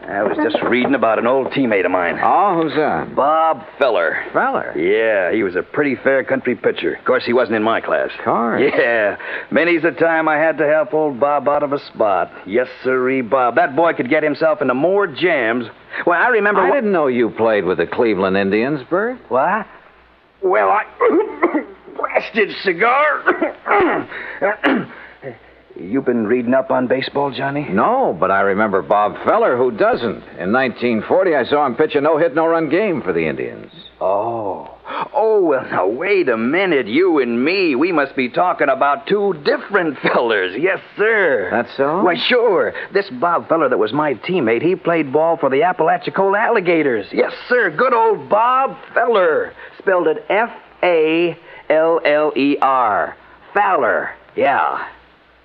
I was just reading about an old teammate of mine. Oh, who's that? Bob Feller. Feller? Yeah, he was a pretty fair country pitcher. Of course, he wasn't in my class. Cars? Yeah. Many's the time I had to help old Bob out of a spot. Yes, sirree, Bob. That boy could get himself into more jams. Well, I remember... I didn't know you played with the Cleveland Indians, Bert. What? Well, I... Blasted cigar! You been reading up on baseball, Johnny? No, but I remember Bob Feller. Who doesn't? In 1940, I saw him pitch a no-hit, no-run game for the Indians. Oh, well, now, wait a minute. You and me, we must be talking about two different fellers. Yes, sir. That's so? Why, sure. This Bob Feller that was my teammate, he played ball for the Apalachicola Alligators. Yes, sir. Good old Bob Feller. Spelled it Faller. Fowler. Yeah.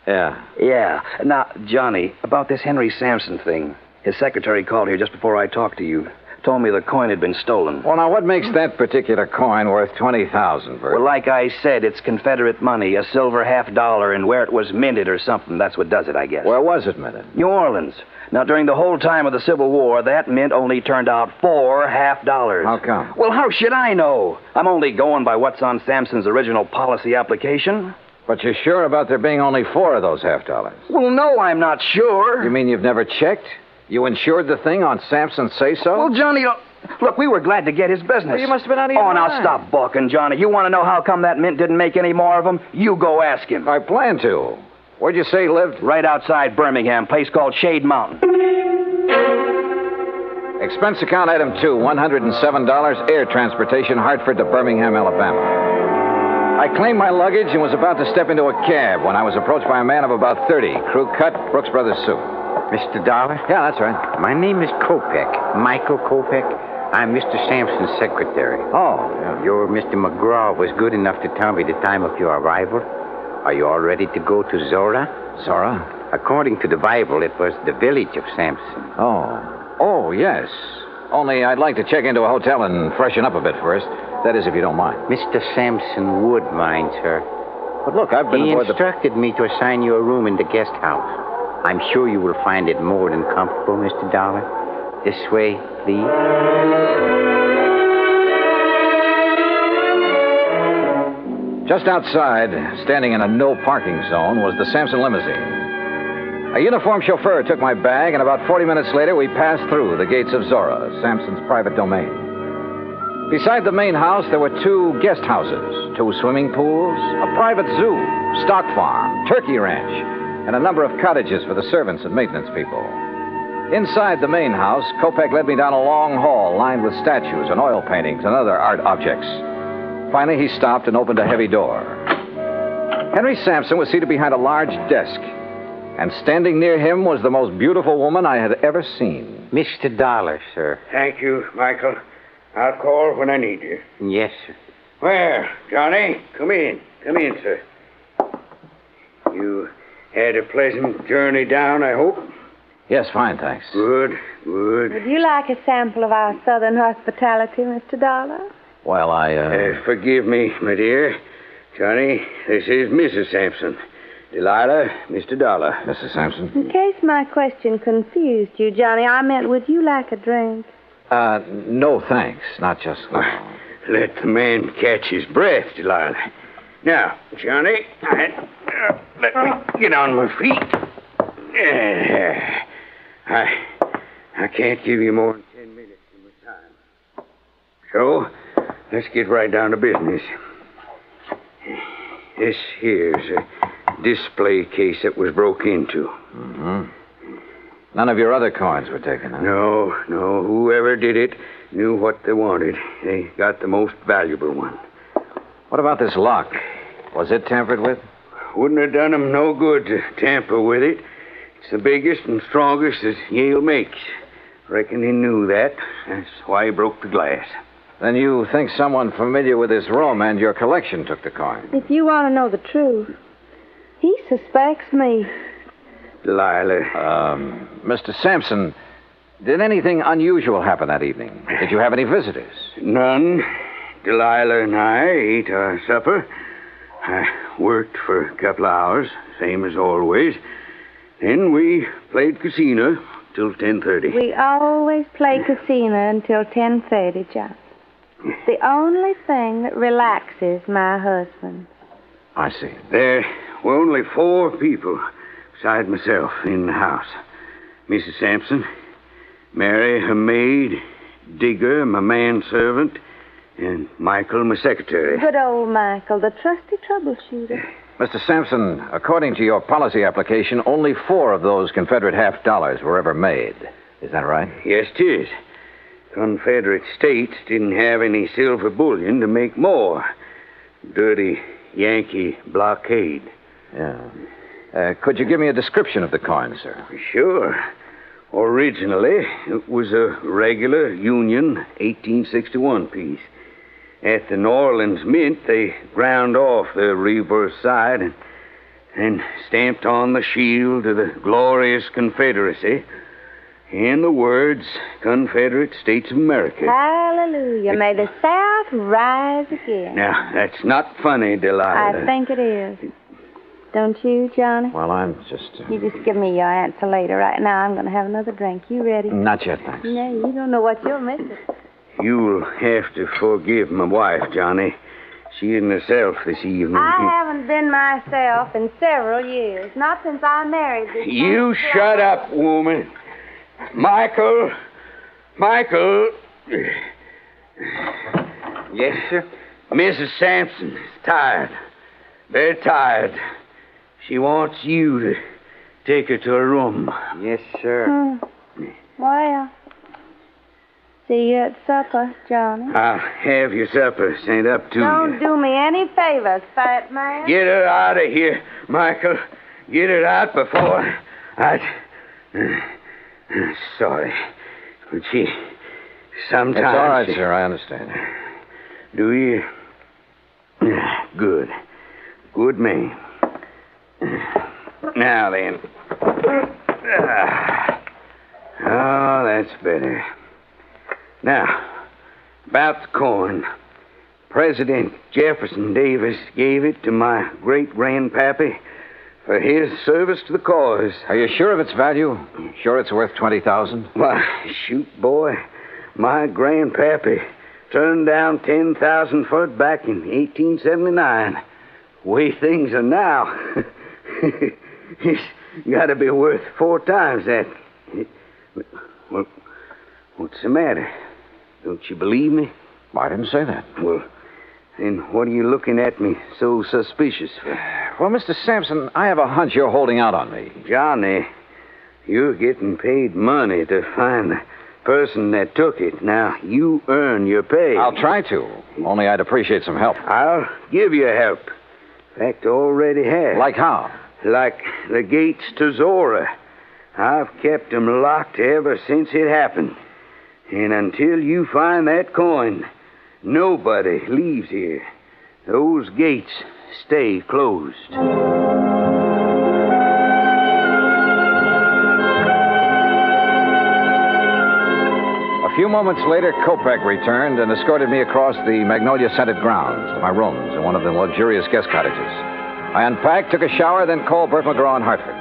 Yeah. Now, Johnny, about this Henry Sampson thing. His secretary called here just before I talked to you. Told me the coin had been stolen. Well, now, what makes that particular coin worth $20,000, Bert? Well, like I said, it's Confederate money, a silver $50, and where it was minted or something. That's what does it, I guess. Where was it minted? New Orleans. Now, during the whole time of the Civil War, that mint only turned out $4 $50. How come? Well, how should I know? I'm only going by what's on Sampson's original policy application. But you're sure about there being only 4 of those $50? Well, no, I'm not sure. You mean you've never checked? You insured the thing on Sampson's say-so? Well, Johnny, look, we were glad to get his business. Well, you must have been out of your mind. Oh, now stop balking, Johnny. You want to know how come that mint didn't make any more of them? You go ask him. I plan to. Where'd you say he lived? Right outside Birmingham, place called Shade Mountain. Expense account item 2, $107, air transportation, Hartford to Birmingham, Alabama. I claimed my luggage and was about to step into a cab when I was approached by a man of about 30, crew cut, Brooks Brothers suit. Mr. Dollar? Yeah, that's right. My name is Kopek, Michael Kopek. I'm Mr. Sampson's secretary. Oh, yeah. Your Mr. McGraw was good enough to tell me the time of your arrival. Are you all ready to go to Zora? Zora? According to the Bible, it was the village of Sampson. Oh, yes. Only I'd like to check into a hotel and freshen up a bit first. That is, if you don't mind. Mr. Sampson would mind, sir. But look, I've been aboard He instructed me to assign you a room in the guest house. I'm sure you will find it more than comfortable, Mr. Dollar. This way, please. Just outside, standing in a no-parking zone, was the Sampson limousine. A uniformed chauffeur took my bag, and about 40 minutes later, we passed through the gates of Zora, Sampson's private domain. Beside the main house, there were 2 guest houses, 2 swimming pools, a private zoo, stock farm, turkey ranch, and a number of cottages for the servants and maintenance people. Inside the main house, Kopek led me down a long hall lined with statues and oil paintings and other art objects. Finally, he stopped and opened a heavy door. Henry Sampson was seated behind a large desk, and standing near him was the most beautiful woman I had ever seen. Mr. Dollar, sir. Thank you, Michael. I'll call when I need you. Yes, sir. Well, Johnny, come in. Come in, sir. You had a pleasant journey down, I hope? Yes, fine, thanks. Good. Would you like a sample of our southern hospitality, Mr. Dollar? Well, forgive me, my dear. Johnny, this is Mrs. Sampson. Delilah, Mr. Dollar. Mrs. Sampson? In case my question confused you, Johnny, I meant, would you like a drink? No, thanks. Not just now. Let the man catch his breath, Delilah. Now, Johnny, let me get on my feet. I can't give you more than 10 minutes of my time. So, let's get right down to business. This here's a display case that was broke into. Mm-hmm. None of your other coins were taken, huh? No. Whoever did it knew what they wanted. They got the most valuable one. What about this lock? Was it tampered with? Wouldn't have done them no good to tamper with it. It's the biggest and strongest that Yale makes. Reckon he knew that. That's why he broke the glass. Then you think someone familiar with this room and your collection took the coin? If you want to know the truth, he suspects me. Delilah. Mr. Sampson, did anything unusual happen that evening? Did you have any visitors? None. Delilah and I ate our supper. I worked for a couple of hours, same as always. Then we played casino till 10:30. We always play casino until 10:30, John. It's the only thing that relaxes my husband. I see. There were only 4 people besides myself in the house. Mrs. Sampson, Mary, her maid, Digger, my manservant, and Michael, my secretary. Good old Michael, the trusty troubleshooter. Mr. Sampson, according to your policy application, only 4 of those Confederate $half were ever made. Is that right? Yes, 'tis. Confederate states didn't have any silver bullion to make more. Dirty Yankee blockade. Yeah. Could you give me a description of the coin, sir? Sure. Originally, it was a regular Union 1861 piece. At the New Orleans Mint, they ground off the reverse side and stamped on the shield of the glorious Confederacy and the words Confederate States of America. Hallelujah. May the South rise again. Now, that's not funny, Delilah. I think it is. Don't you, Johnny? Well, I'm just... You just give me your answer later. Right now, I'm going to have another drink. You ready? Not yet, thanks. No, you don't know what you're missing. You'll have to forgive my wife, Johnny. She isn't herself this evening. I haven't been myself in several years. Not since I married this You man. shut up, woman. Michael. Yes, sir? Mrs. Sampson is tired. Very tired. She wants you to take her to her room. Yes, sir. Well, see you at supper, Johnny. I'll have your supper sent up to you. Don't do me any favors, fat man. Get her out of here, Michael. Get her out before sorry. But she... Sometimes... It's all right, sir. I understand. Do you? Good. Good man. Now then. Oh, that's better. Now, about the coin. President Jefferson Davis gave it to my great-grandpappy for his service to the cause. Are you sure of its value? Sure it's worth $20,000? Why, shoot, boy. My grandpappy turned down 10,000 for it back in 1879. The way things are now, it's got to be worth 4 times that. Well, what's the matter? Don't you believe me? I didn't say that. Well, then what are you looking at me so suspicious for? Well, Mr. Sampson, I have a hunch you're holding out on me. Johnny, you're getting paid money to find the person that took it. Now, you earn your pay. I'll try to. Only I'd appreciate some help. I'll give you help. In fact, already have. Like how? Like the gates to Zora. I've kept them locked ever since it happened. And until you find that coin, nobody leaves here. Those gates stay closed. A few moments later, Kopek returned and escorted me across the magnolia-scented grounds to my rooms in one of the luxurious guest cottages. I unpacked, took a shower, then called Bert McGraw in Hartford.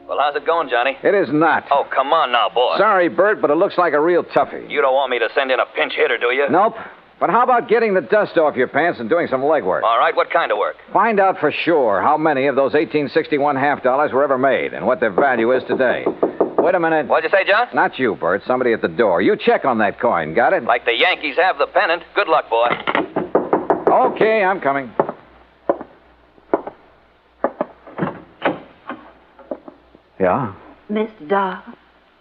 Well, how's it going, Johnny? It is not. Oh, come on now, boy. Sorry, Bert, but it looks like a real toughie. You don't want me to send in a pinch hitter, do you? Nope. But how about getting the dust off your pants and doing some legwork? All right, what kind of work? Find out for sure how many of those 1861 $half were ever made and what their value is today. Wait a minute. What'd you say, John? Not you, Bert. Somebody at the door. You check on that coin. Got it? Like the Yankees have the pennant. Good luck, boy. Okay, I'm coming. Yeah? Mr. Dahl.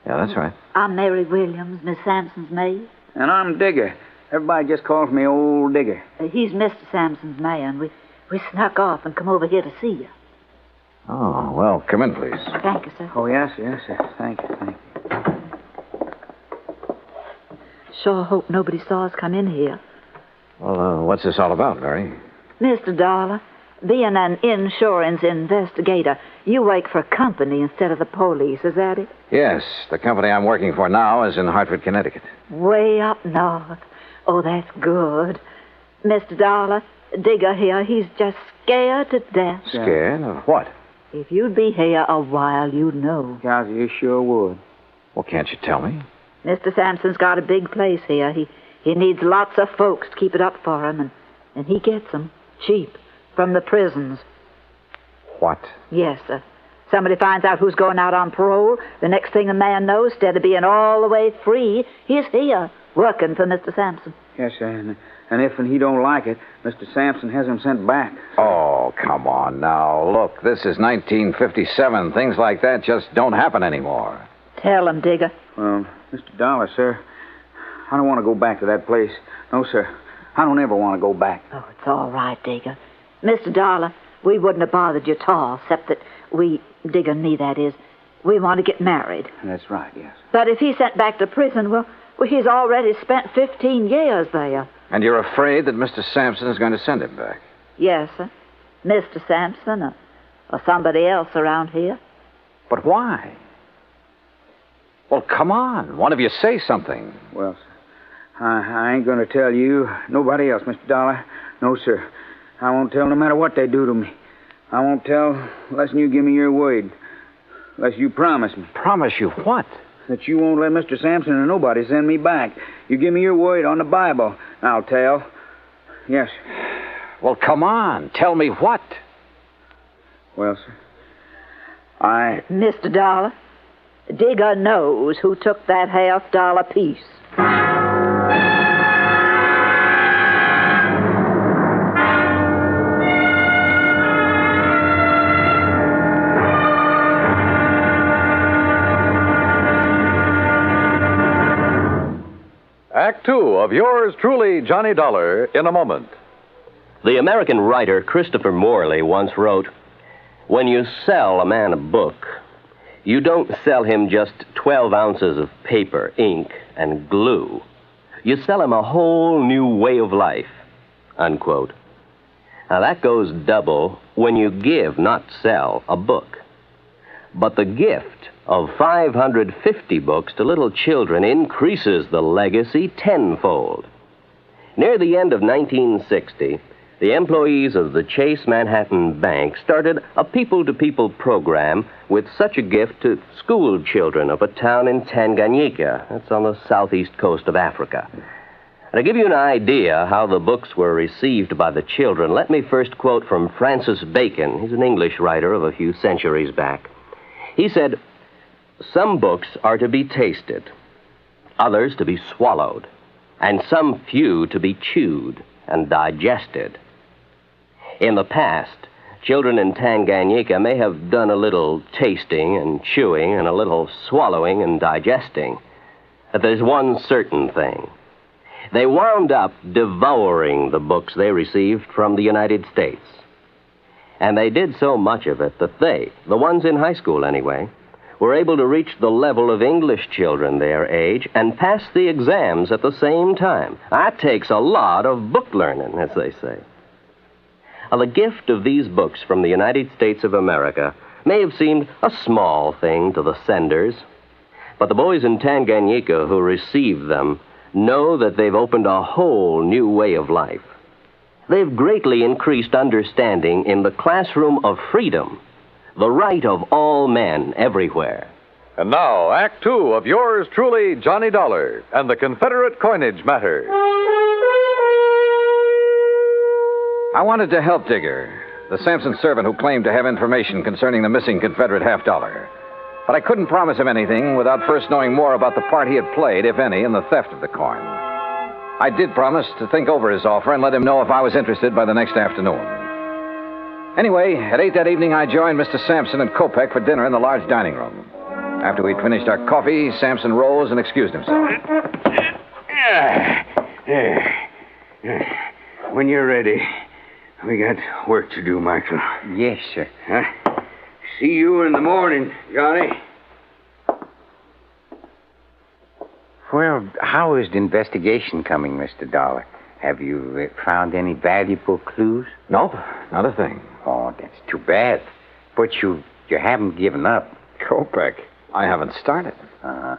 Yeah, that's right. I'm Mary Williams, Miss Sampson's maid. And I'm Digger. Everybody just calls me Old Digger. He's Mr. Sampson's man. We snuck off and come over here to see you. Oh, well, come in, please. Thank you, sir. Oh, yes, sir. Thank you. sure hope nobody saw us come in here. Well, what's this all about, Mary? Mr. Dollar, being an insurance investigator, you work for a company instead of the police, is that it? Yes, the company I'm working for now is in Hartford, Connecticut. Way up north. Oh, that's good. Mr. Dollar, Digger here, he's just scared to death. Scared of what? If you'd be here a while, you'd know. Gosh, you sure would. Well, can't you tell me? Mr. Sampson's got a big place here. He needs lots of folks to keep it up for him, and he gets them cheap from the prisons. What? Yes, sir. Somebody finds out who's going out on parole. The next thing a man knows, instead of being all the way free, he's here, working for Mr. Sampson. Yes, sir, and if he don't like it, Mr. Sampson has him sent back. Oh, come on now. Look, this is 1957. Things like that just don't happen anymore. Tell him, Digger. Well, Mr. Dollar, sir, I don't want to go back to that place. No, sir. I don't ever want to go back. Oh, it's all right, Digger. Mr. Dollar, we wouldn't have bothered you at all, except that we, Digger and me, that is, we want to get married. That's right, yes. But if he's sent back to prison, well, he's already spent 15 years there. And you're afraid that Mr. Sampson is going to send him back? Yes, sir. Mr. Sampson or somebody else around here. But why? Well, come on. One of you say something. Well, sir, I ain't going to tell you. Nobody else, Mr. Dollar. No, sir. I won't tell no matter what they do to me. I won't tell unless you give me your word. Unless you promise me. Promise you what? That you won't let Mr. Sampson or nobody send me back. You give me your word on the Bible. I'll tell. Yes. Well, come on. Tell me what. Well, sir, Mr. Dollar, Digger knows who took that $50 piece. Act Two of yours truly, Johnny Dollar, in a moment. The American writer Christopher Morley once wrote, "When you sell a man a book, you don't sell him just 12 ounces of paper, ink, and glue. You sell him a whole new way of life," unquote. Now that goes double when you give, not sell, a book. But the gift of 550 books to little children increases the legacy tenfold. Near the end of 1960, the employees of the Chase Manhattan Bank started a people-to-people program with such a gift to school children of a town in Tanganyika. That's on the southeast coast of Africa. And to give you an idea how the books were received by the children, let me first quote from Francis Bacon. He's an English writer of a few centuries back. He said, "Some books are to be tasted, others to be swallowed, and some few to be chewed and digested." In the past, children in Tanganyika may have done a little tasting and chewing and a little swallowing and digesting. But there's one certain thing. They wound up devouring the books they received from the United States. And they did so much of it that they, the ones in high school anyway, were able to reach the level of English children their age and pass the exams at the same time. That takes a lot of book learning, as they say. Now, the gift of these books from the United States of America may have seemed a small thing to the senders, but the boys in Tanganyika who received them know that they've opened a whole new way of life. They've greatly increased understanding in the classroom of freedom, the right of all men everywhere. And now, Act Two of yours truly, Johnny Dollar, and the Confederate Coinage Matter. I wanted to help Digger, the Sampson servant who claimed to have information concerning the missing Confederate $50. But I couldn't promise him anything without first knowing more about the part he had played, if any, in the theft of the coin. I did promise to think over his offer and let him know if I was interested by the next afternoon. Anyway, at 8 that evening, I joined Mr. Sampson and Kopek for dinner in the large dining room. After we'd finished our coffee, Sampson rose and excused himself. When you're ready, we got work to do, Michael. Yes, sir. See you in the morning, Johnny. Well, how is the investigation coming, Mr. Dollar? Have you found any valuable clues? Nope, not a thing. Oh, that's too bad. But you haven't given up. Kopek, I haven't started. Uh-huh.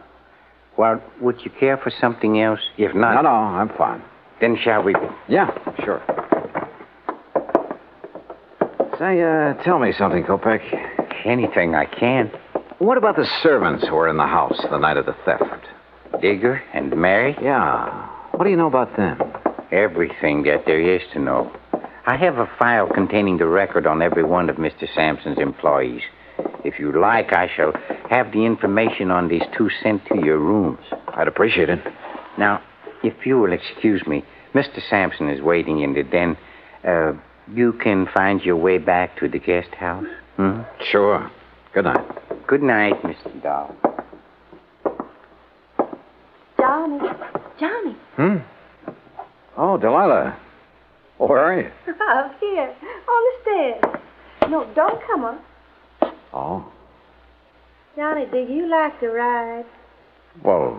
Well, would you care for something else? If not... No, I'm fine. Then shall we... Yeah, sure. Say, tell me something, Kopek. Anything I can. What about the servants who were in the house the night of the theft? Digger and Mary? Yeah. What do you know about them? Everything that there is to know. I have a file containing the record on every one of Mr. Sampson's employees. If you like, I shall have the information on these two sent to your rooms. I'd appreciate it. Now, if you will excuse me, Mr. Sampson is waiting in the den. You can find your way back to the guest house? Hmm? Sure. Good night. Good night, Mr. Doll. Johnny. Oh, Delilah. Oh, where are you? Up here, on the stairs. No, don't come up. Oh. Johnny, do you like to ride? Well,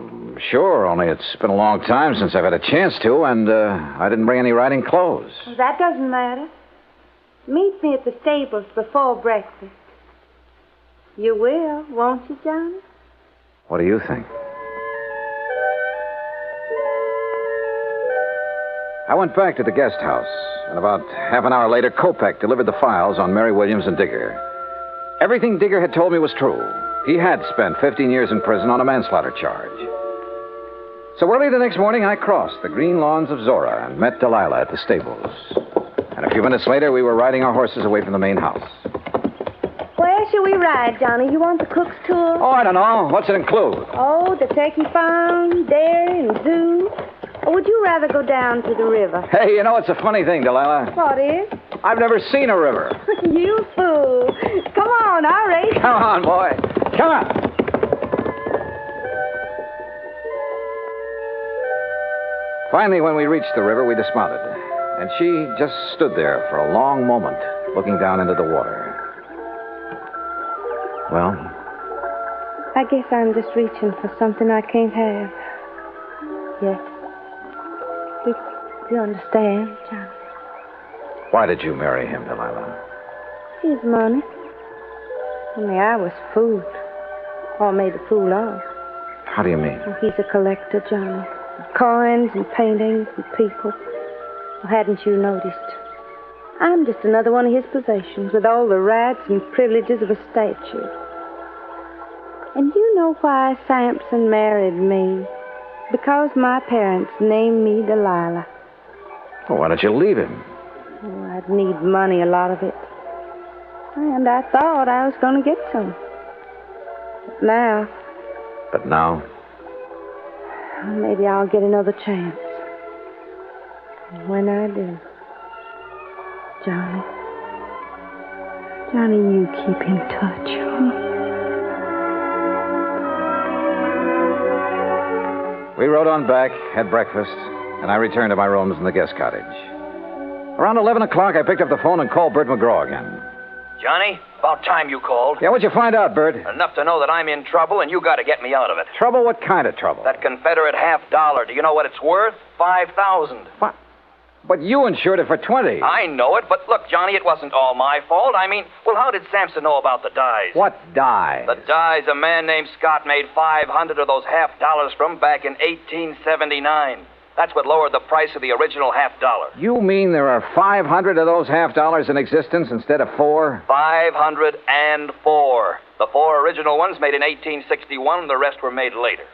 sure, only it's been a long time since I've had a chance to, and I didn't bring any riding clothes. Well, that doesn't matter. Meet me at the stables before breakfast. You will, won't you, Johnny? What do you think? I went back to the guest house, and about half an hour later, Kopek delivered the files on Mary Williams and Digger. Everything Digger had told me was true. He had spent 15 years in prison on a manslaughter charge. So early the next morning, I crossed the green lawns of Zora and met Delilah at the stables. And a few minutes later, we were riding our horses away from the main house. Where shall we ride, Johnny? You want the cook's tour? Oh, I don't know. What's it include? Oh, the turkey farm, dairy, and zoo. Or would you rather go down to the river? Hey, you know, it's a funny thing, Delilah. What is? I've never seen a river. You fool. Come on, I'll race. Come on, boy. Come on. Finally, when we reached the river, we dismounted. And she just stood there for a long moment, looking down into the water. Well? I guess I'm just reaching for something I can't have. Yes. You understand, John? Why did you marry him, Delilah? His money. Only I was fooled. Or made a fool of. How do you mean? Well, he's a collector, Johnny. Of coins and paintings and people. Well, hadn't you noticed? I'm just another one of his possessions with all the rights and privileges of a statue. And you know why Sampson married me? Because my parents named me Delilah. Well, why don't you leave him? Oh, I'd need money, a lot of it. And I thought I was going to get some. But now? Maybe I'll get another chance. And when I do, Johnny, you keep in touch, huh? We rode on back, had breakfast, and I returned to my rooms in the guest cottage. Around 11 o'clock, I picked up the phone and called Bert McGraw again. Johnny, about time you called. Yeah, what'd you find out, Bert? Enough to know that I'm in trouble, and you got to get me out of it. Trouble? What kind of trouble? That Confederate $50. Do you know what it's worth? $5,000. What? But you insured it for 20. I know it, but look, Johnny, it wasn't all my fault. I mean, well, how did Sampson know about the dies? What dies? The dies a man named Scott made 500 of those $50 from back in 1879. That's what lowered the price of the original $50. You mean there are 500 of those $50 in existence instead of 4? 504. The 4 original ones made in 1861, and the rest were made later.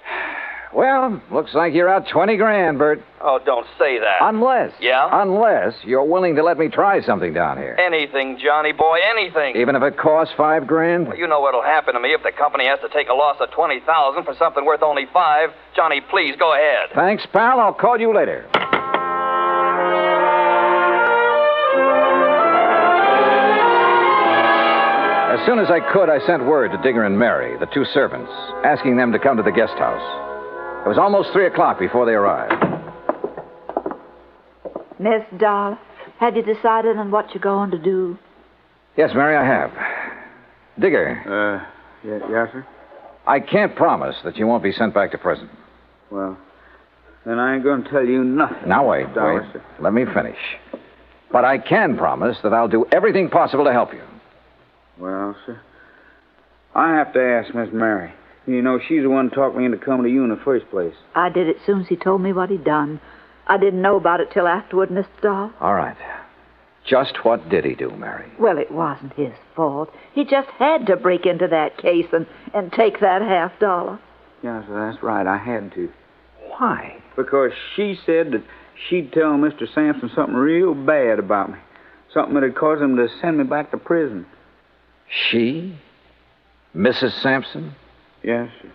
Well, looks like you're out 20 grand, Bert. Oh, don't say that. Unless. Yeah? Unless you're willing to let me try something down here. Anything, Johnny boy, anything. Even if it costs $5 grand? Well, you know what'll happen to me if the company has to take a loss of $20,000 for something worth only $5. Johnny, please, go ahead. Thanks, pal. I'll call you later. As soon as I could, I sent word to Digger and Mary, the 2 servants, asking them to come to the guest house. It was almost 3 o'clock before they arrived. Miss Doll, have you decided on what you're going to do? Yes, Mary, I have. Digger. Yes, sir? I can't promise that you won't be sent back to prison. Well, then I ain't going to tell you nothing. Now, wait. Let me finish. But I can promise that I'll do everything possible to help you. Well, sir, I have to ask Miss Mary. You know, she's the one who talked me into coming to you in the first place. I did it soon as he told me what he'd done. I didn't know about it till afterward, Mr. Dahl. All right. Just what did he do, Mary? Well, it wasn't his fault. He just had to break into that case and take that $50. Yes, that's right. I had to. Why? Because she said that she'd tell Mr. Sampson something real bad about me. Something that'd cause him to send me back to prison. She? Mrs. Sampson? Yes, sir.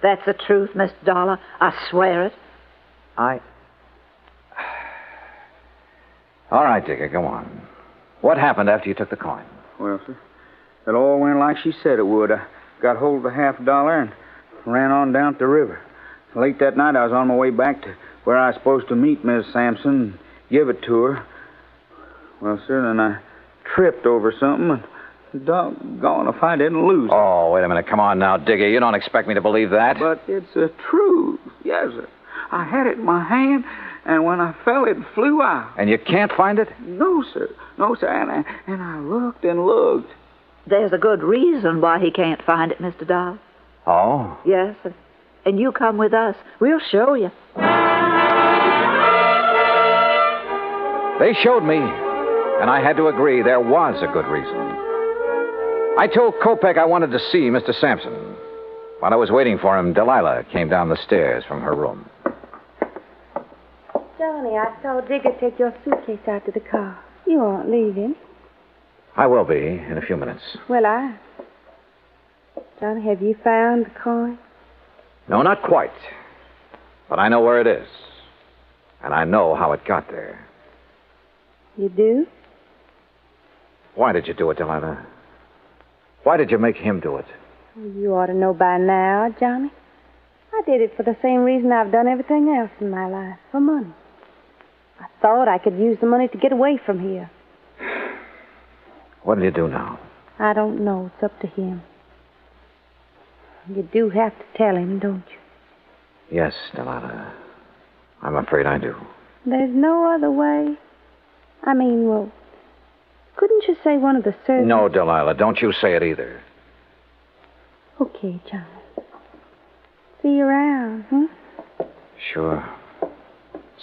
That's the truth, Mr. Dollar. I swear it. All right, Digger, go on. What happened after you took the coin? Well, sir, it all went like she said it would. I got hold of the $50 and ran on down to the river. Late that night, I was on my way back to where I was supposed to meet Miss Sampson and give it to her. Well, sir, then I tripped over something and doggone if I didn't lose it. Oh, wait a minute. Come on now, Digger. You don't expect me to believe that. But it's the truth. Yes, sir. I had it in my hand, and when I fell, it flew out. And you can't find it? No, sir. No, sir. And I looked and looked. There's a good reason why he can't find it, Mr. Dahl. Oh? Yes, and you come with us. We'll show you. They showed me, and I had to agree there was a good reason. I told Kopek I wanted to see Mr. Sampson. While I was waiting for him, Delilah came down the stairs from her room. Johnny, I saw Digger take your suitcase out to the car. You aren't leaving. I will be in a few minutes. Well, Johnny, have you found the coin? No, not quite. But I know where it is. And I know how it got there. You do? Why did you do it, Delilah? Why did you make him do it? You ought to know by now, Johnny. I did it for the same reason I've done everything else in my life, for money. I thought I could use the money to get away from here. What'll you do now? I don't know. It's up to him. You do have to tell him, don't you? Yes, Delilah. I'm afraid I do. There's no other way. I mean, well, couldn't you say one of the servants? No, Delilah, don't you say it either. Okay, Johnny. See you around, huh? Sure.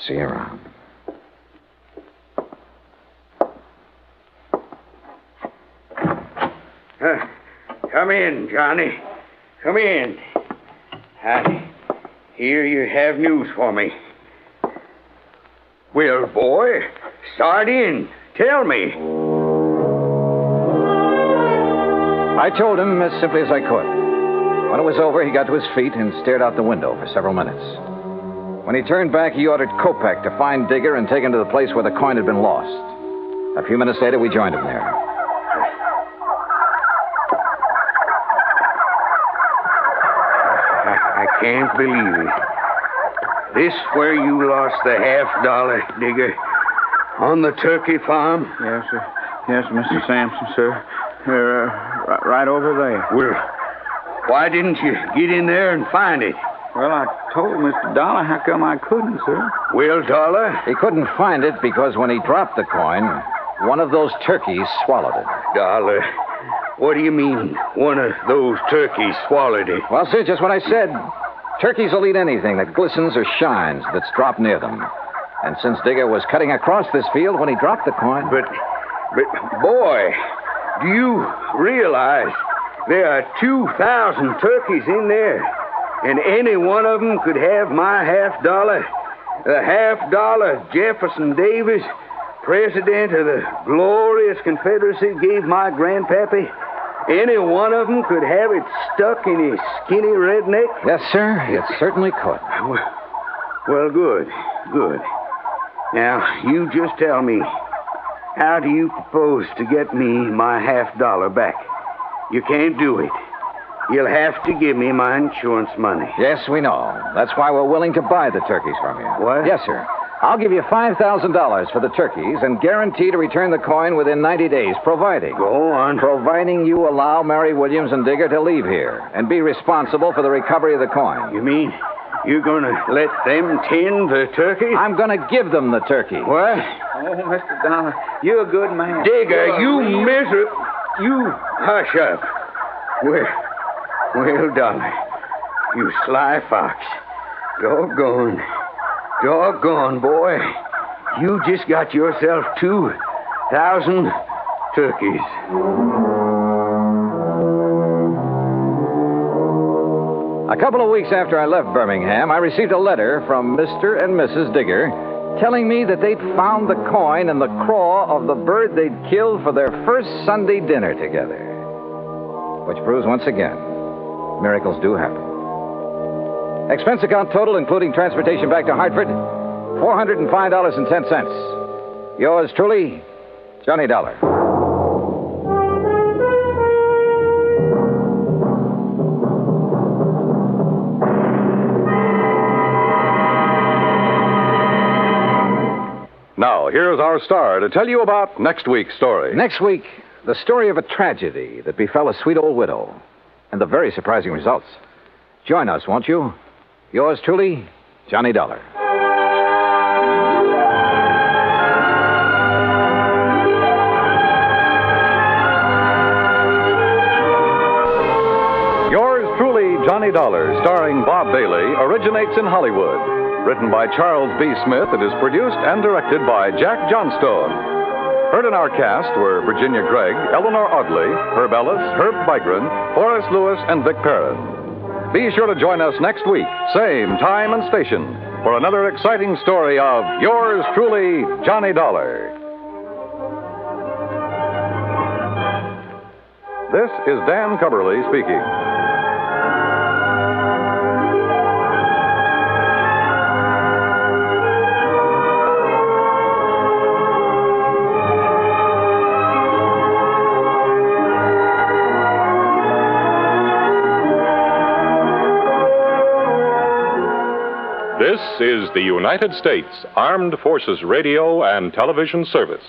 See you around. Come in, Johnny. Come in. I hear you have news for me. Well, boy, start in. Tell me. I told him as simply as I could. When it was over, he got to his feet and stared out the window for several minutes. When he turned back, he ordered Kopek to find Digger and take him to the place where the coin had been lost. A few minutes later, we joined him there. I can't believe it. This where you lost the $50, Digger? On the turkey farm? Yes, sir. Yes, Mr. Sampson, sir. Right over there. Well, why didn't you get in there and find it? Well, I told Mr. Dollar how come I couldn't, sir. Well, Dollar? He couldn't find it because when he dropped the coin, one of those turkeys swallowed it. Dollar, what do you mean, one of those turkeys swallowed it? Well, sir, just what I said. Turkeys will eat anything that glistens or shines that's dropped near them. And since Digger was cutting across this field when he dropped the coin... But, boy, do you realize there are 2,000 turkeys in there, and any one of them could have my $50? The $50 Jefferson Davis, president of the glorious Confederacy, gave my grandpappy. Any one of them could have it stuck in his skinny redneck? Yes, sir, it certainly could. Well, good. Now, you just tell me, how do you propose to get me my $50 back? You can't do it. You'll have to give me my insurance money. Yes, we know. That's why we're willing to buy the turkeys from you. What? Yes, sir. I'll give you $5,000 for the turkeys and guarantee to return the coin within 90 days, providing... Go on. Providing you allow Mary Williams and Digger to leave here and be responsible for the recovery of the coin. You mean You gonna let them tend the turkey? I'm gonna give them the turkey. What? Oh, Mr. Dollar, you're a good man. Digger, you miserable... You hush up. Well, Dollar, you sly fox. Doggone, boy. You just got yourself 2,000 turkeys. A couple of weeks after I left Birmingham, I received a letter from Mr. and Mrs. Digger telling me that they'd found the coin in the craw of the bird they'd killed for their first Sunday dinner together. Which proves once again, miracles do happen. Expense account total, including transportation back to Hartford, $405.10. Yours truly, Johnny Dollar. Now, here's our star to tell you about next week's story. Next week, the story of a tragedy that befell a sweet old widow, and the very surprising results. Join us, won't you? Yours truly, Johnny Dollar. Yours truly, Johnny Dollar, starring Bob Bailey, originates in Hollywood. Written by Charles B. Smith, it is produced and directed by Jack Johnstone. Heard in our cast were Virginia Gregg, Eleanor Audley, Herb Ellis, Herb Vigran, Horace Lewis, and Vic Perrin. Be sure to join us next week, same time and station, for another exciting story of Yours truly, Johnny Dollar. This is Dan Cubberly speaking. This is the United States Armed Forces Radio and Television Service.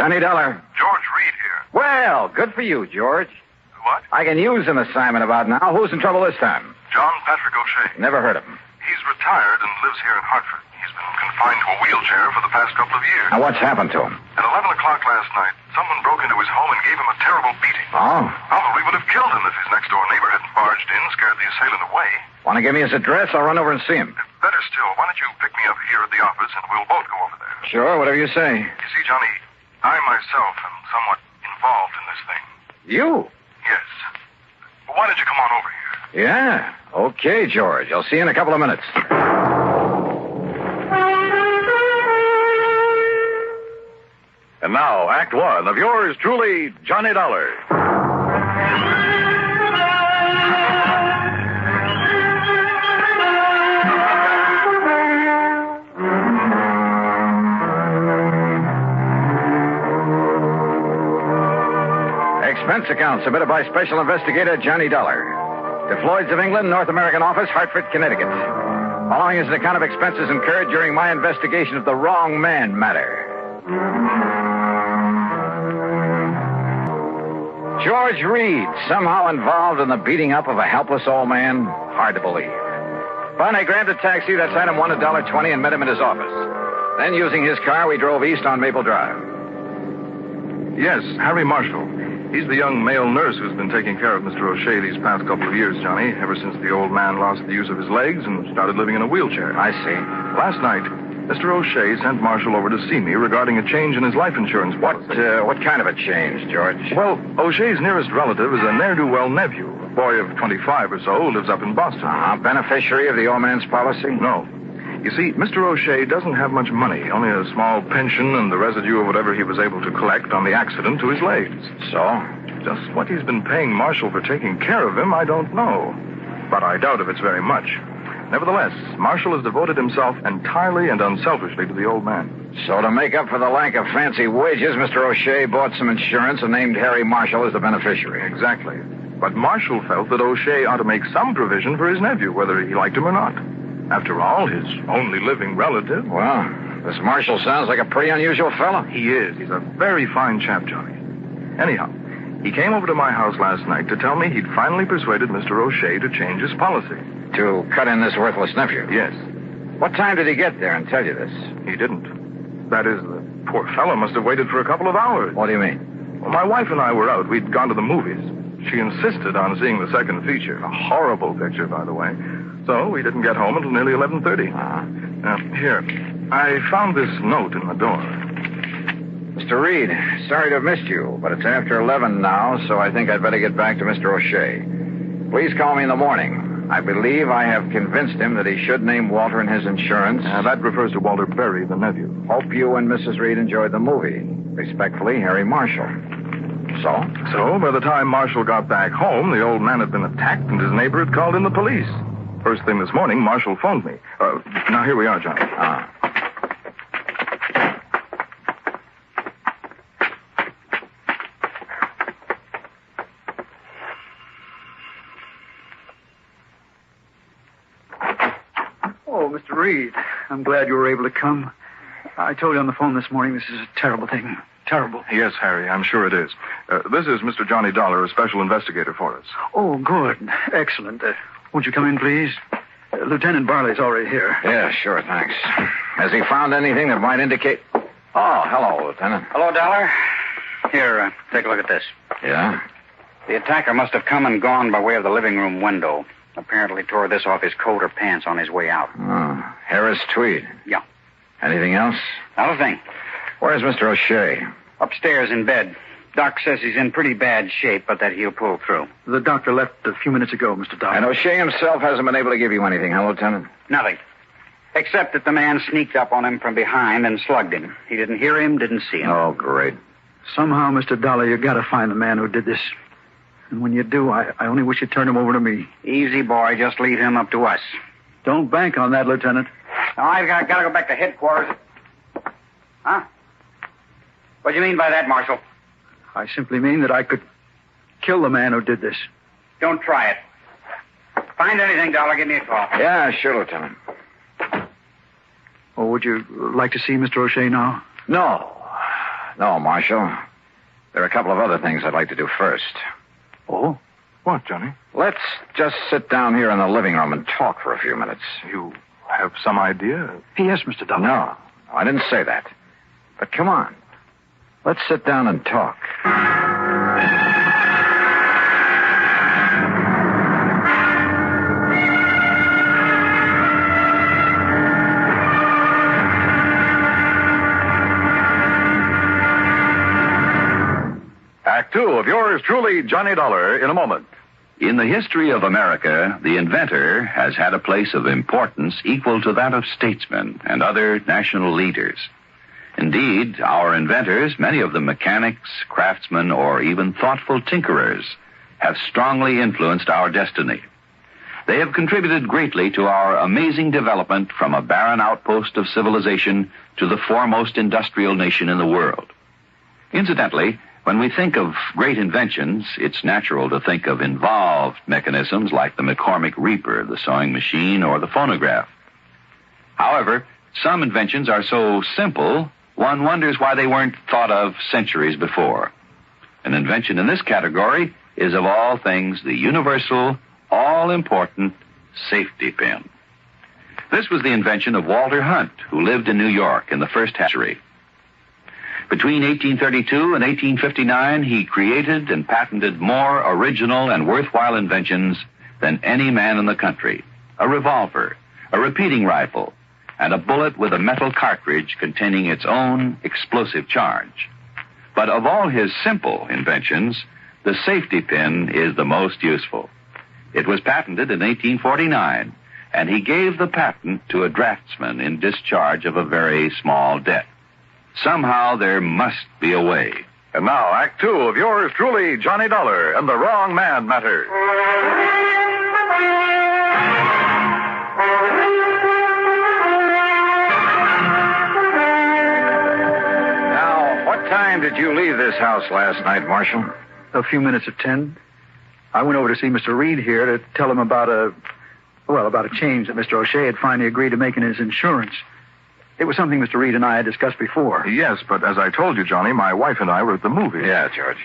Johnny Dollar. George Reed here. Well, good for you, George. What? I can use an assignment about now. Who's in trouble this time? John Patrick O'Shea. Never heard of him. He's retired and lives here in Hartford. He's been confined to a wheelchair for the past couple of years. Now, what's happened to him? At 11 o'clock last night, someone broke into his home and gave him a terrible beating. Oh? Probably would have killed him if his next-door neighbor hadn't barged in, scared the assailant away. Want to give me his address? I'll run over and see him. Better still, why don't you pick me up here at the office and we'll both go over there. Sure, whatever you say. You see, Johnny, I myself am somewhat involved in this thing. You? Yes. Well, why don't you come on over here? Yeah. Okay, George. I'll see you in a couple of minutes. And now, Act One of Yours truly, Johnny Dollar. Expense account submitted by Special Investigator Johnny Dollar. To Floyd's of England, North American Office, Hartford, Connecticut. Following is an account of expenses incurred during my investigation of the Wrong Man Matter. George Reed, somehow involved in the beating up of a helpless old man? Hard to believe. But I grabbed a taxi that sent him $1.20 and met him at his office. Then, using his car, we drove east on Maple Drive. Yes, Harry Marshall. He's the young male nurse who's been taking care of Mr. O'Shea these past couple of years, Johnny, ever since the old man lost the use of his legs and started living in a wheelchair. I see. Last night, Mr. O'Shea sent Marshall over to see me regarding a change in his life insurance policy. What kind of a change, George? Well, O'Shea's nearest relative is a ne'er-do-well nephew, a boy of 25 or so who lives up in Boston. Beneficiary of the old man's policy? No. You see, Mr. O'Shea doesn't have much money, only a small pension and the residue of whatever he was able to collect on the accident to his legs. So? Just what he's been paying Marshall for taking care of him, I don't know. But I doubt if it's very much. Nevertheless, Marshall has devoted himself entirely and unselfishly to the old man. So to make up for the lack of fancy wages, Mr. O'Shea bought some insurance and named Harry Marshall as the beneficiary. Exactly. But Marshall felt that O'Shea ought to make some provision for his nephew, whether he liked him or not. After all, his only living relative. Well, this Marshall sounds like a pretty unusual fellow. He is. He's a very fine chap, Johnny. Anyhow, he came over to my house last night to tell me he'd finally persuaded Mr. O'Shea to change his policy. To cut in this worthless nephew? Yes. What time did he get there and tell you this? He didn't. That is, the poor fellow must have waited for a couple of hours. What do you mean? Well, my wife and I were out. We'd gone to the movies. She insisted on seeing the second feature. A horrible picture, by the way. So we didn't get home until nearly 11:30. Now, here. I found this note in the door. Mr. Reed, sorry to have missed you, but it's after 11 now, so I think I'd better get back to Mr. O'Shea. Please call me in the morning. I believe I have convinced him that he should name Walter in his insurance. That refers to Walter Berry, the nephew. Hope you and Mrs. Reed enjoyed the movie. Respectfully, Harry Marshall. So, by the time Marshall got back home, the old man had been attacked and his neighbor had called in the police. First thing this morning, Marshall phoned me. Now, here we are, Johnny. Oh, Mr. Reed, I'm glad you were able to come. I told you on the phone this morning this is a terrible thing. Terrible. Yes, Harry, I'm sure it is. This is Mr. Johnny Dollar, a special investigator for us. Oh, good. Excellent. Won't you come in, please? Lieutenant Barley's already here. Yeah, sure, thanks. Has he found anything that might indicate... Oh, hello, Lieutenant. Hello, Dollar. Here, take a look at this. Yeah? The attacker must have come and gone by way of the living room window. Apparently tore this off his coat or pants on his way out. Oh, Harris tweed. Yeah. Anything else? Not a thing. Where's Mr. O'Shea? Upstairs in bed. Doc says he's in pretty bad shape, but that he'll pull through. The doctor left a few minutes ago, Mr. Dollar. And O'Shea himself hasn't been able to give you anything, huh, Lieutenant? Nothing. Except that the man sneaked up on him from behind and slugged him. He didn't hear him, didn't see him. Oh, great. Somehow, Mr. Dollar, you got to find the man who did this. And when you do, I only wish you'd turn him over to me. Easy, boy. Just leave him up to us. Don't bank on that, Lieutenant. Now, I've got to go back to headquarters. Huh? What do you mean by that, Marshal? I simply mean that I could kill the man who did this. Don't try it. Find anything, Dollar, give me a call. Yeah, sure, Lieutenant. Oh, would you like to see Mr. O'Shea now? No, Marshal. There are a couple of other things I'd like to do first. Oh? What, Johnny? Let's just sit down here in the living room and talk for a few minutes. You have some idea? Yes, Mr. Dollar. No, I didn't say that. But come on. Let's sit down and talk. Act two of yours truly, Johnny Dollar, in a moment. In the history of America, the inventor has had a place of importance equal to that of statesmen and other national leaders. Indeed, our inventors, many of them mechanics, craftsmen, or even thoughtful tinkerers, have strongly influenced our destiny. They have contributed greatly to our amazing development from a barren outpost of civilization to the foremost industrial nation in the world. Incidentally, when we think of great inventions, it's natural to think of involved mechanisms like the McCormick Reaper, the sewing machine, or the phonograph. However, some inventions are so simple, one wonders why they weren't thought of centuries before. An invention in this category is, of all things, the universal, all-important safety pin. This was the invention of Walter Hunt, who lived in New York in the first century. Between 1832 and 1859, he created and patented more original and worthwhile inventions than any man in the country. A revolver, a repeating rifle, and a bullet with a metal cartridge containing its own explosive charge. But of all his simple inventions, the safety pin is the most useful. It was patented in 1849, and he gave the patent to a draftsman in discharge of a very small debt. Somehow there must be a way. And now, Act Two of yours truly, Johnny Dollar and the Wrong Man Matter. Now, what time did you leave this house last night, Marshal? A few minutes of 10. I went over to see Mr. Reed here to tell him about a change that Mr. O'Shea had finally agreed to make in his insurance. It was something Mr. Reed and I had discussed before. Yes, but as I told you, Johnny, my wife and I were at the movies. Yeah, George.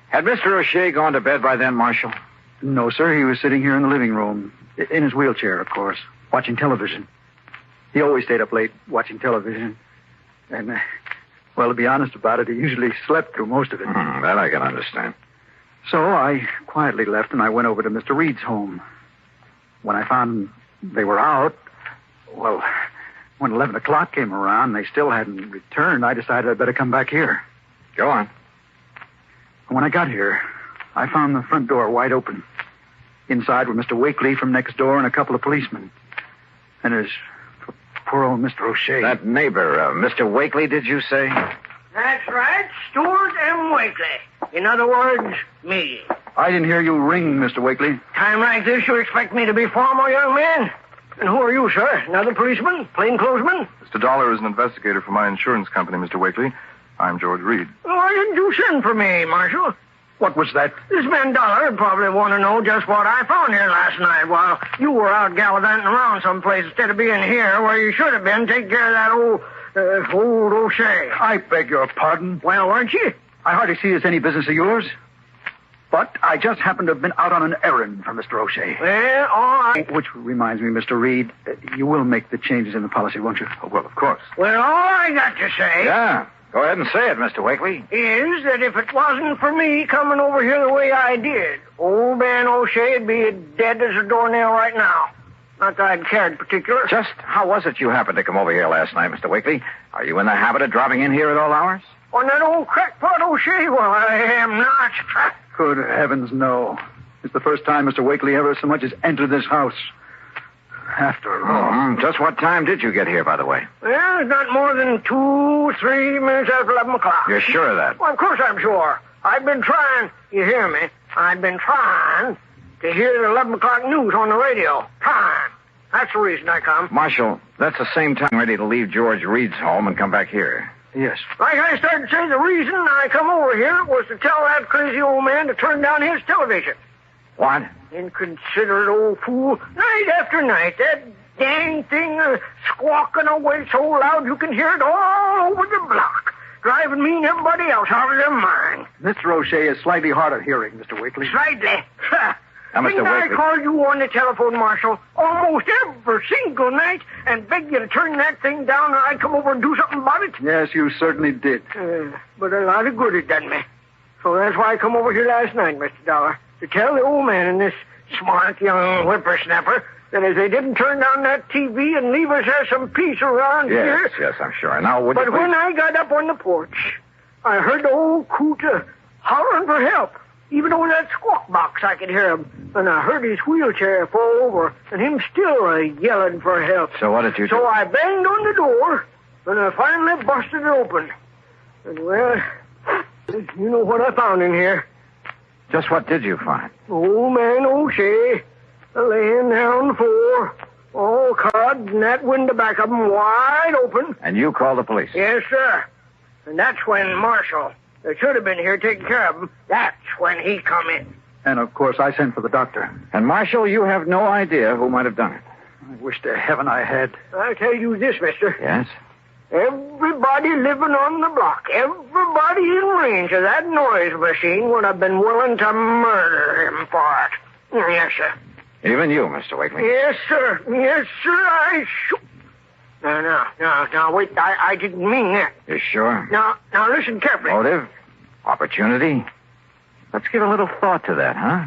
Had Mr. O'Shea gone to bed by then, Marshal? No, sir. He was sitting here in the living room, in his wheelchair, of course, watching television. He always stayed up late watching television. And, well, to be honest about it, he usually slept through most of it. That I can understand. So I quietly left and I went over to Mr. Reed's home. When I found they were out, well, when 11 o'clock came around and they still hadn't returned, I decided I'd better come back here. Go on. When I got here, I found the front door wide open. Inside were Mr. Wakely from next door and a couple of policemen. And there's poor old Mr. O'Shea. That neighbor, Mr. Wakely, did you say? That's right, Stuart M. Wakely. In other words, me. I didn't hear you ring, Mr. Wakely. Time like this, you expect me to be formal, young man? And who are you, sir? Another policeman? Plainclothesman? Mr. Dollar is an investigator for my insurance company, Mr. Wakely. I'm George Reed. Why didn't you send for me, Marshal? What was that? This man Dollar would probably want to know just what I found here last night while you were out gallivanting around someplace instead of being here where you should have been taking care of that old O'Shea. I beg your pardon? Well, weren't you? I hardly see it's any business of yours. But I just happened to have been out on an errand for Mr. O'Shea. Well, all right. Which reminds me, Mr. Reed, you will make the changes in the policy, won't you? Oh, well, of course. Well, all I got to say... Yeah, go ahead and say it, Mr. Wakely. ...is that if it wasn't for me coming over here the way I did, old man O'Shea'd be dead as a doornail right now. Not that I'd cared particular. Just how was it you happened to come over here last night, Mr. Wakely? Are you in the habit of dropping in here at all hours? On that old crackpot O'Shea? Well, I am not. Good heavens, no. It's the first time Mr. Wakely ever so much as entered this house. After all. Just what time did you get here, by the way? Well, not more than 2-3 minutes after 11 o'clock. You're sure of that? Well, of course I'm sure. I've been trying, you hear me? I've been trying to hear the 11 o'clock news on the radio. Trying. That's the reason I come. Marshal, that's the same time ready to leave George Reed's home and come back here. Yes. Like I started to say, the reason I come over here was to tell that crazy old man to turn down his television. What? Inconsiderate old fool. Night after night, that dang thing squawking away so loud you can hear it all over the block. Driving me and everybody else out of their mind. Mr. O'Shea is slightly hard of hearing, Mr. Wakely. Slightly? Now, Mr. Didn't I Wakely. call you on the telephone, Marshal, almost every single night and beg you to turn that thing down and I'd come over and do something about it? Yes, you certainly did. But a lot of good it done me. So that's why I come over here last night, Mr. Dollar, to tell the old man and this smart young whippersnapper that if they didn't turn down that TV and leave us there some peace around here... Yes, I'm sure. Now, would But you when I got up on the porch, I heard the old coot hollering for help. Even over that squawk box, I could hear him. And I heard his wheelchair fall over, and him still yelling for help. So what did you do? So I banged on the door, and I finally busted it open. And, well, you know what I found in here. Just what did you find? Old man O'Shea, laying there on the floor, all cod, and that window back of him wide open. And you called the police? Yes, sir. And that's when Marshal, that should have been here taking care of him, that's when he come in. And, of course, I sent for the doctor. And, Marshal, you have no idea who might have done it. I wish to heaven I had. I'll tell you this, mister. Yes? Everybody living on the block, everybody in range of that noise machine would have been willing to murder him for it. Yes, sir. Even you, Mr. Wakely. Yes, sir. Yes, sir, Now, wait, I didn't mean that. You sure? Now, listen carefully. Motive? Opportunity? Let's give a little thought to that, huh?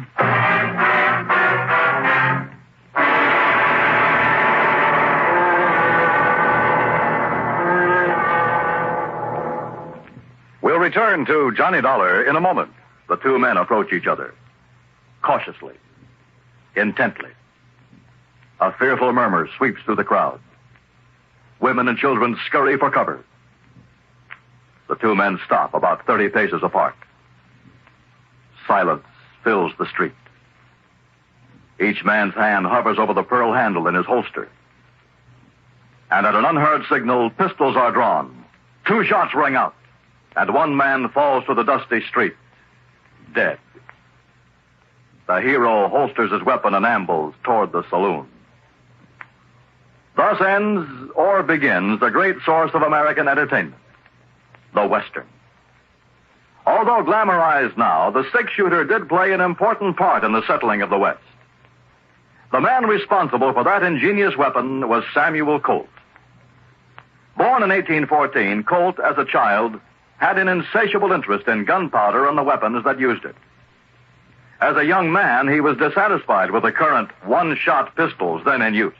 We'll return to Johnny Dollar in a moment. The two men approach each other. Cautiously. Intently. A fearful murmur sweeps through the crowd. Women and children scurry for cover. The two men stop about 30 paces apart. Silence fills the street. Each man's hand hovers over the pearl handle in his holster. And at an unheard signal, pistols are drawn. 2 shots ring out. And one man falls to the dusty street, dead. The hero holsters his weapon and ambles toward the saloon. Thus ends or begins the great source of American entertainment, the Western. Although glamorized now, the six-shooter did play an important part in the settling of the West. The man responsible for that ingenious weapon was Samuel Colt. Born in 1814, Colt, as a child, had an insatiable interest in gunpowder and the weapons that used it. As a young man, he was dissatisfied with the current one-shot pistols then in use.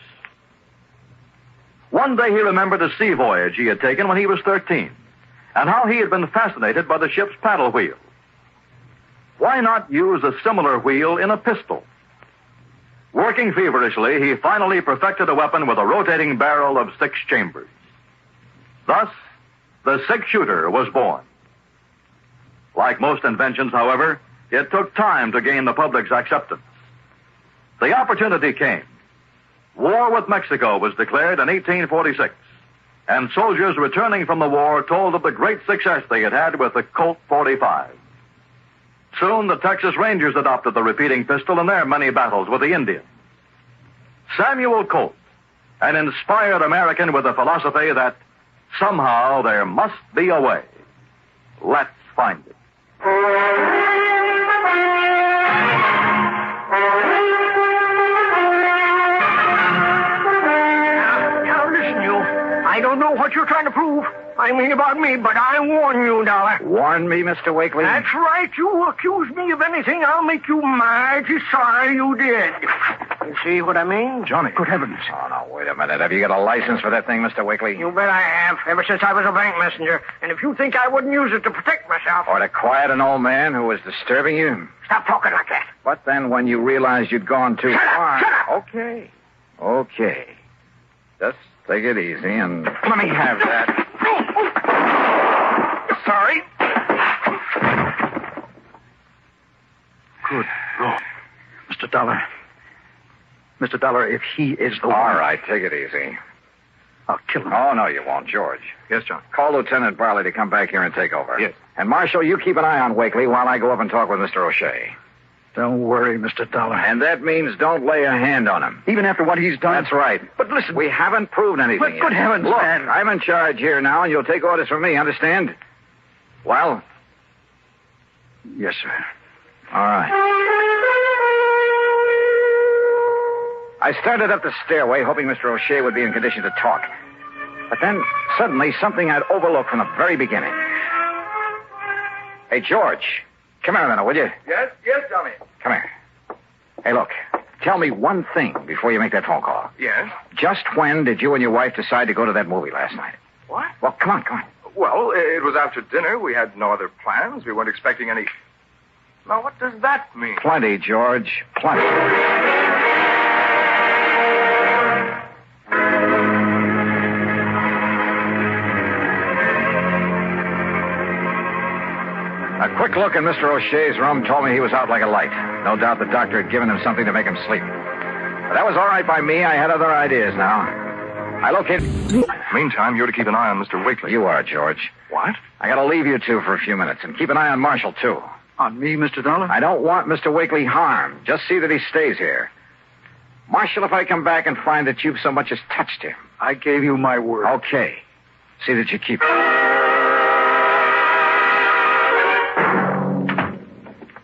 One day he remembered a sea voyage he had taken when he was 13, and how he had been fascinated by the ship's paddle wheel. Why not use a similar wheel in a pistol? Working feverishly, he finally perfected a weapon with a rotating barrel of 6 chambers. Thus, the six-shooter was born. Like most inventions, however, it took time to gain the public's acceptance. The opportunity came. War with Mexico was declared in 1846, and soldiers returning from the war told of the great success they had had with the Colt 45. Soon, the Texas Rangers adopted the repeating pistol in their many battles with the Indians. Samuel Colt, an inspired American with a philosophy that somehow there must be a way. Let's find it. Now listen, you. I don't know what you're trying to prove. I mean about me, but I warn you, Dollar. Warn me, Mr. Wakely? That's right. You accuse me of anything, I'll make you mighty sorry you did. You see what I mean? Johnny. Good heavens. Oh, no, wait a minute. Have you got a license for that thing, Mr. Wakely? You bet I have, ever since I was a bank messenger. And if you think I wouldn't use it to protect myself... Or to quiet an old man who was disturbing you? Stop talking like that. But then when you realized you'd gone too far... Shut up! Okay. Just take it easy and... Let me have that. Sorry. Good Lord. Mr. Dollar. Mr. Dollar, if he is the one... All right, take it easy. I'll kill him. Oh, no, you won't, George. Yes, John. Call Lieutenant Barley to come back here and take over. Yes. And, Marshal, you keep an eye on Wakely while I go up and talk with Mr. O'Shea. Don't worry, Mr. Dollar. And that means don't lay a hand on him. Even after what he's done? That's right. But listen... We haven't proved anything But yet. good heavens, Look, man. I'm in charge here now, and you'll take orders from me, understand? Well? Yes, sir. All right. I started up the stairway, hoping Mr. O'Shea would be in condition to talk. But then, suddenly, something I'd overlooked from the very beginning. Hey, George, come here a minute, will you? Yes, Johnny. Come here. Hey, look, tell me one thing before you make that phone call. Yes? Just when did you and your wife decide to go to that movie last night? What? Well, come on. Well, it was after dinner. We had no other plans. We weren't expecting any... Now, what does that mean? Plenty, George. Plenty. A quick look in Mr. O'Shea's room told me he was out like a light. No doubt the doctor had given him something to make him sleep. But that was all right by me. I had other ideas now. I located... Meantime, you're to keep an eye on Mr. Wakely. You are, George. What? I gotta leave you two for a few minutes, and keep an eye on Marshall, too. On me, Mr. Dollar? I don't want Mr. Wakely harmed. Just see that he stays here. Marshall, if I come back and find that you've so much as touched him... I gave you my word. Okay. See that you keep it.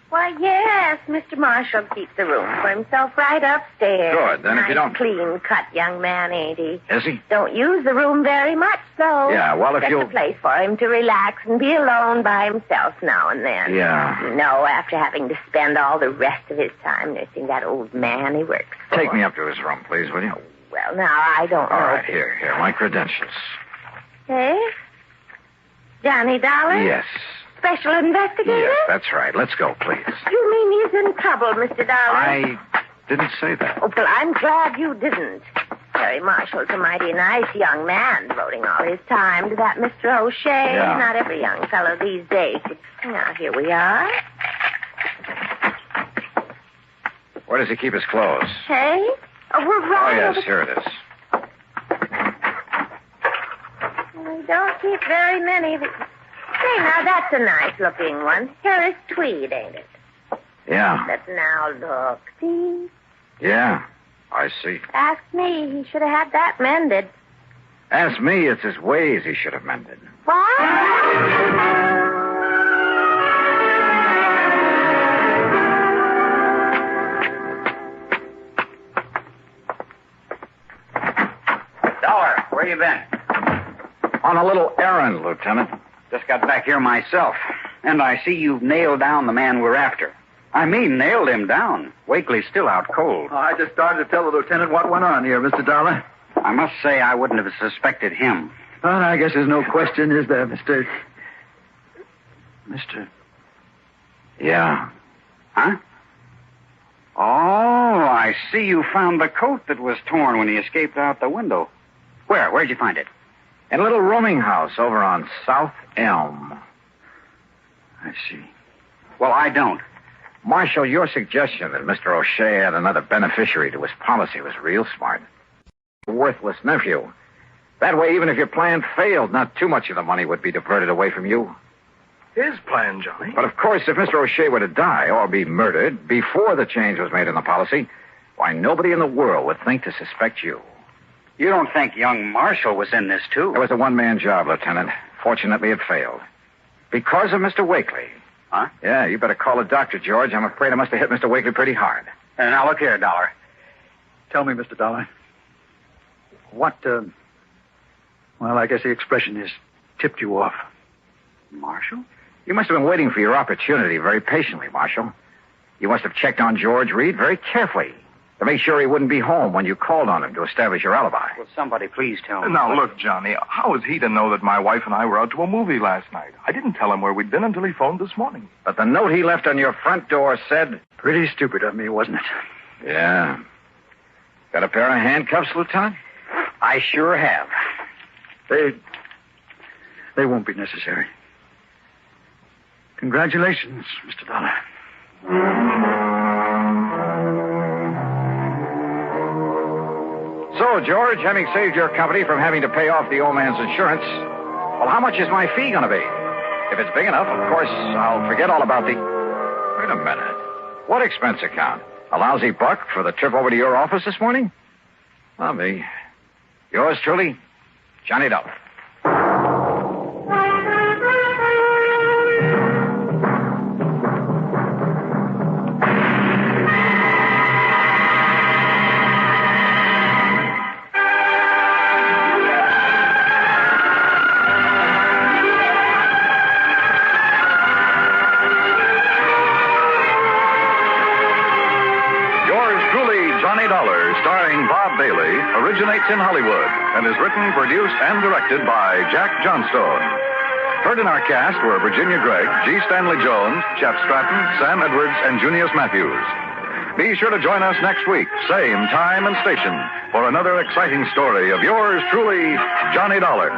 Why, yes, Mr. Marshall keeps the room for himself right upstairs. Good. Then if you don't... Clean-cut young man, ain't he? Is he? Don't use the room very much, though. Yeah, well, if Just you'll... a place for him to relax and be alone by himself now and then. Yeah. You know, after having to spend all the rest of his time nursing that old man he works for. Take me up to his room, please, will you? Well, now, I don't know. All right, here, my credentials. Eh? Johnny Dollar? Yes. Special investigator? Yes, that's right. Let's go, please. You mean he's in trouble, Mr. Dollar? I didn't say that. Oh, well, I'm glad you didn't. Harry Marshall's a mighty nice young man, devoting all his time to that Mr. O'Shea. Yeah. Not every young fellow these days. Now, here we are. Where does he keep his clothes? Hey? Oh, we're right. Oh, yes, here it is. We don't keep very many. Say, now, that's a nice-looking one. Harris tweed, ain't it? Yeah. But now, look. See? Yeah, I see. Ask me. He should have had that mended. Ask me, it's his ways he should have mended. What? Dollar, where you been? On a little errand, Lieutenant. Just got back here myself. And I see you've nailed down the man we're after. I mean, nailed him down. Wakely's still out cold. Oh, I just started to tell the lieutenant what went on here, Mr. Dollar. I must say I wouldn't have suspected him. Well, I guess there's no question, is there, Mr. Yeah. Huh? Oh, I see you found the coat that was torn when he escaped out the window. Where? Where'd you find it? In a little rooming house over on South Elm. I see. Well, I don't. Marshal, your suggestion that Mr. O'Shea had another beneficiary to his policy was real smart. Worthless nephew. That way, even if your plan failed, not too much of the money would be diverted away from you. His plan, Johnny. But of course, if Mr. O'Shea were to die or be murdered before the change was made in the policy, why, nobody in the world would think to suspect you. You don't think young Marshall was in this, too? It was a one-man job, Lieutenant. Fortunately, it failed. Because of Mr. Wakely. Huh? Yeah, you better call a doctor, George. I'm afraid I must have hit Mr. Wakely pretty hard. Now, look here, Dollar. Tell me, Mr. Dollar. What, well, I guess the expression is tipped you off. Marshall? You must have been waiting for your opportunity very patiently, Marshal. You must have checked on George Reed very carefully to make sure he wouldn't be home when you called on him to establish your alibi. Will somebody please tell me? Now, look, Johnny, how is he to know that my wife and I were out to a movie last night? I didn't tell him where we'd been until he phoned this morning. But the note he left on your front door said... Pretty stupid of me, wasn't it? Yeah. Got a pair of handcuffs, Lieutenant? I sure have. They won't be necessary. Congratulations, Mr. Dollar. So, George, having saved your company from having to pay off the old man's insurance, well, how much is my fee going to be? If it's big enough, of course, I'll forget all about the... Wait a minute. What expense account? A lousy buck for the trip over to your office this morning? Not me. Yours truly, Johnny Dollar. Starring Bob Bailey, originates in Hollywood and is written, produced, and directed by Jack Johnstone. Heard in our cast were Virginia Gregg, G. Stanley Jones, Jeff Stratton, Sam Edwards, and Junius Matthews. Be sure to join us next week, same time and station, for another exciting story of yours truly, Johnny Dollar.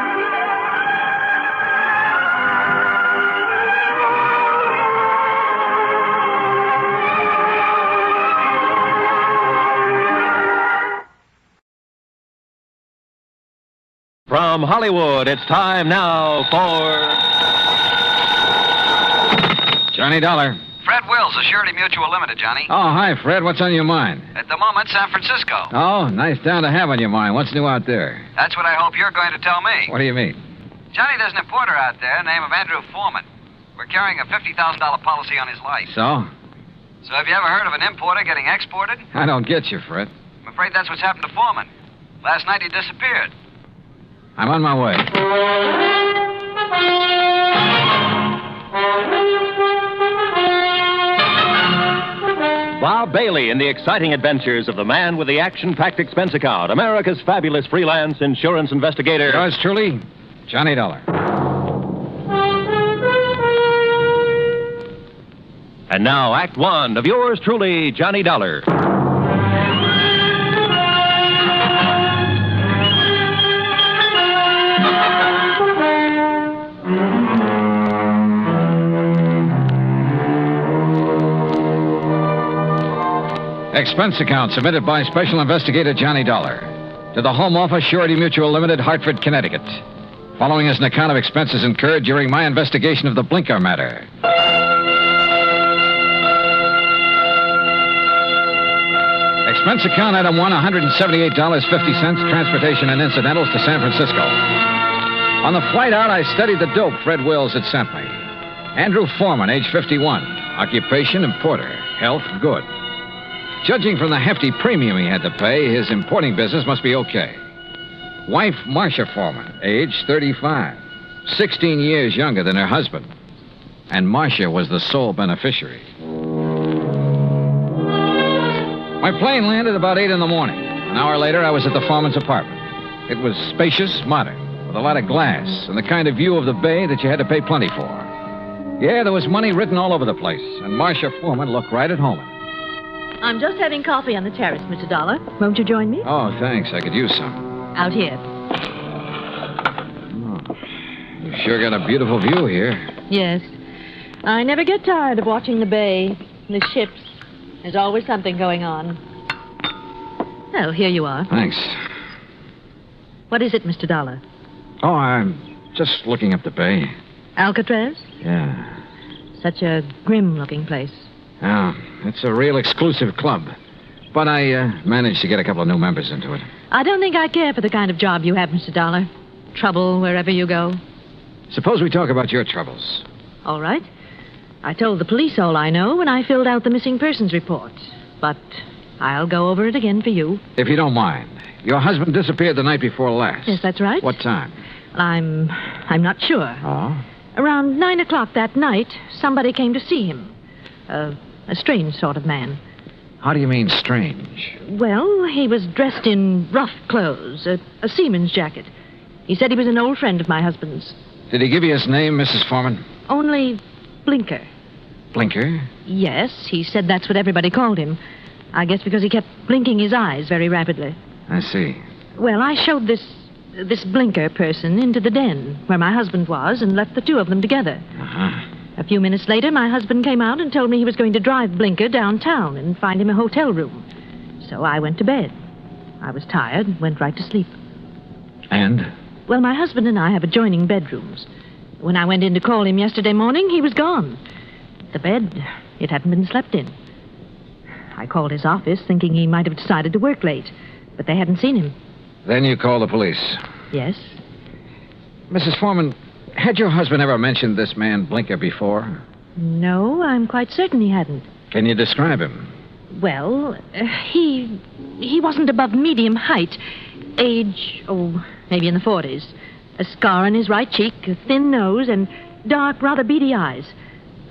From Hollywood, it's time now for... Johnny Dollar. Fred Wills, Assurity Mutual Limited, Johnny. Oh, hi, Fred. What's on your mind? At the moment, San Francisco. Oh, nice town to have on your mind. What's new out there? That's what I hope you're going to tell me. What do you mean? Johnny, there's an importer out there named Andrew Foreman. We're carrying a $50,000 policy on his life. So? So have you ever heard of an importer getting exported? I don't get you, Fred. I'm afraid that's what's happened to Foreman. Last night he disappeared. I'm on my way. Bob Bailey in the exciting adventures of the man with the action-packed expense account, America's fabulous freelance insurance investigator. Yours truly, Johnny Dollar. And now, Act One of yours truly, Johnny Dollar. Expense account submitted by Special Investigator Johnny Dollar to the Home Office, Surety Mutual Limited, Hartford, Connecticut. Following is an account of expenses incurred during my investigation of the Blinker matter. Expense account item 1, $178.50, transportation and incidentals to San Francisco. On the flight out, I studied the dope Fred Wills had sent me. Andrew Foreman, age 51. Occupation, importer. Health, good. Judging from the hefty premium he had to pay, his importing business must be okay. Wife, Marcia Foreman, age 35. 16 years younger than her husband. And Marcia was the sole beneficiary. My plane landed about 8 in the morning. An hour later, I was at the Foreman's apartment. It was spacious, modern, with a lot of glass and the kind of view of the bay that you had to pay plenty for. Yeah, there was money written all over the place, and Marcia Foreman looked right at home. I'm just having coffee on the terrace, Mr. Dollar. Won't you join me? Oh, thanks. I could use some. Out here. Oh, you sure got a beautiful view here. Yes. I never get tired of watching the bay, the ships. There's always something going on. Oh, here you are. Thanks. What is it, Mr. Dollar? Oh, I'm just looking up the bay. Alcatraz? Yeah. Such a grim-looking place. Oh, it's a real exclusive club. But I managed to get a couple of new members into it. I don't think I care for the kind of job you have, Mr. Dollar. Trouble wherever you go. Suppose we talk about your troubles. All right. I told the police all I know when I filled out the missing persons report. But I'll go over it again for you. If you don't mind. Your husband disappeared the night before last. Yes, that's right. What time? I'm not sure. Oh? Around 9 o'clock that night, somebody came to see him. A strange sort of man. How do you mean strange? Well, he was dressed in rough clothes, a seaman's jacket. He said he was an old friend of my husband's. Did he give you his name, Mrs. Foreman? Only Blinker. Blinker? Yes, he said that's what everybody called him. I guess because he kept blinking his eyes very rapidly. I see. Well, I showed this Blinker person into the den where my husband was and left the two of them together. Uh-huh. A few minutes later, my husband came out and told me he was going to drive Blinker downtown and find him a hotel room. So I went to bed. I was tired and went right to sleep. And? Well, my husband and I have adjoining bedrooms. When I went in to call him yesterday morning, he was gone. The bed, it hadn't been slept in. I called his office thinking he might have decided to work late, but they hadn't seen him. Then you called the police? Yes. Mrs. Foreman, had your husband ever mentioned this man Blinker before? No, I'm quite certain he hadn't. Can you describe him? Well, he wasn't above medium height. Age, maybe in the 40s. A scar on his right cheek, a thin nose, and dark, rather beady eyes.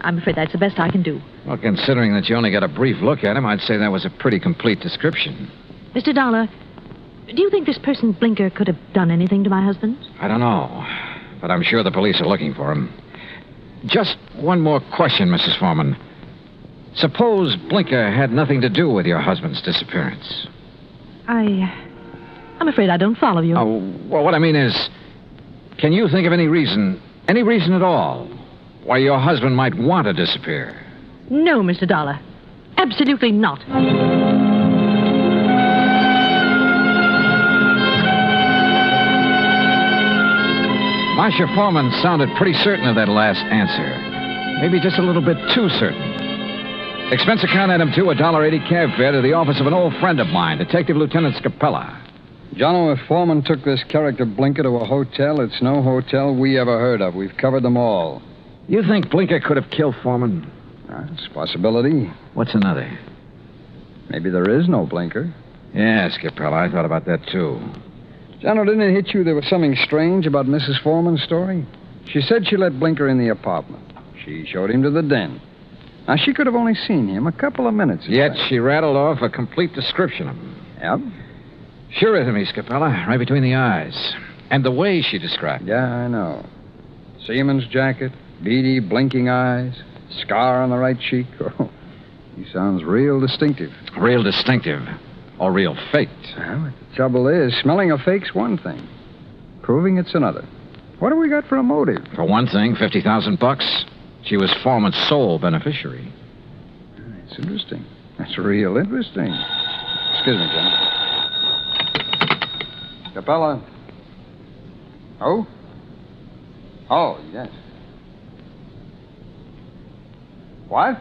I'm afraid that's the best I can do. Well, considering that you only got a brief look at him, I'd say that was a pretty complete description. Mr. Dollar, do you think this person Blinker could have done anything to my husband? I don't know, but I'm sure the police are looking for him. Just one more question, Mrs. Foreman. Suppose Blinker had nothing to do with your husband's disappearance. I'm afraid I don't follow you. Oh, well, what I mean is, can you think of any reason at all, why your husband might want to disappear? No, Mr. Dollar. Absolutely not. Marcia Foreman sounded pretty certain of that last answer. Maybe just a little bit too certain. Expense account item 2, $1.80 cab fare to the office of an old friend of mine, Detective Lieutenant Scapella. Jono, if Foreman took this character Blinker to a hotel, it's no hotel we ever heard of. We've covered them all. You think Blinker could have killed Foreman? It's a possibility. What's another? Maybe there is no Blinker. Yeah, Skipper, I thought about that, too. Jono, didn't it hit you there was something strange about Mrs. Foreman's story? She said she let Blinker in the apartment. She showed him to the den. Now, she could have only seen him a couple of minutes. Yet she rattled off a complete description of him. Yep. Sure is to me, Scapella, right between the eyes. And the way she described it. Yeah, I know. Seaman's jacket, beady, blinking eyes, scar on the right cheek. Oh, he sounds real distinctive. Real distinctive. Or real faked. Well, the trouble is, smelling a fake's one thing. Proving it's another. What have we got for a motive? For one thing, $50,000. She was Foreman's sole beneficiary. It's interesting. That's real interesting. Excuse me, Jim. Capella. Oh? Oh, yes. What?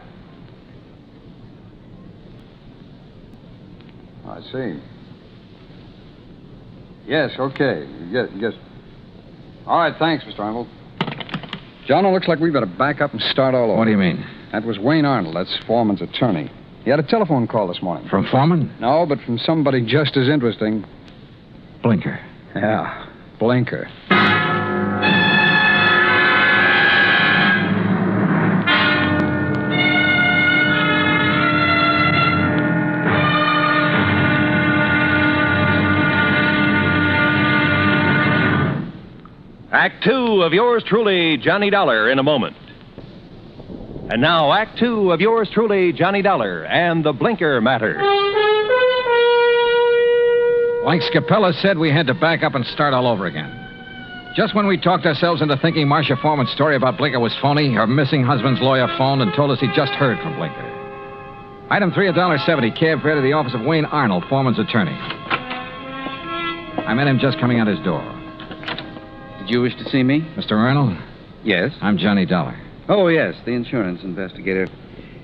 I see. Yes, okay. Yes. All right, thanks, Mr. Arnold. John, it looks like we better back up and start all over. What do you mean? That was Wayne Arnold. That's Foreman's attorney. He had a telephone call this morning. From Foreman? No, but from somebody just as interesting. Blinker. Yeah, Blinker. Act two of yours truly, Johnny Dollar, in a moment. And now, Act two of yours truly, Johnny Dollar, and the Blinker Matter. Like Scapella said, we had to back up and start all over again. Just when we talked ourselves into thinking Marcia Foreman's story about Blinker was phony, her missing husband's lawyer phoned and told us he just heard from Blinker. Item 3, $1.70, cab fare to the office of Wayne Arnold, Foreman's attorney. I met him just coming out his door. Did you wish to see me? Mr. Arnold? Yes. I'm Johnny Dollar. Oh, yes, the insurance investigator.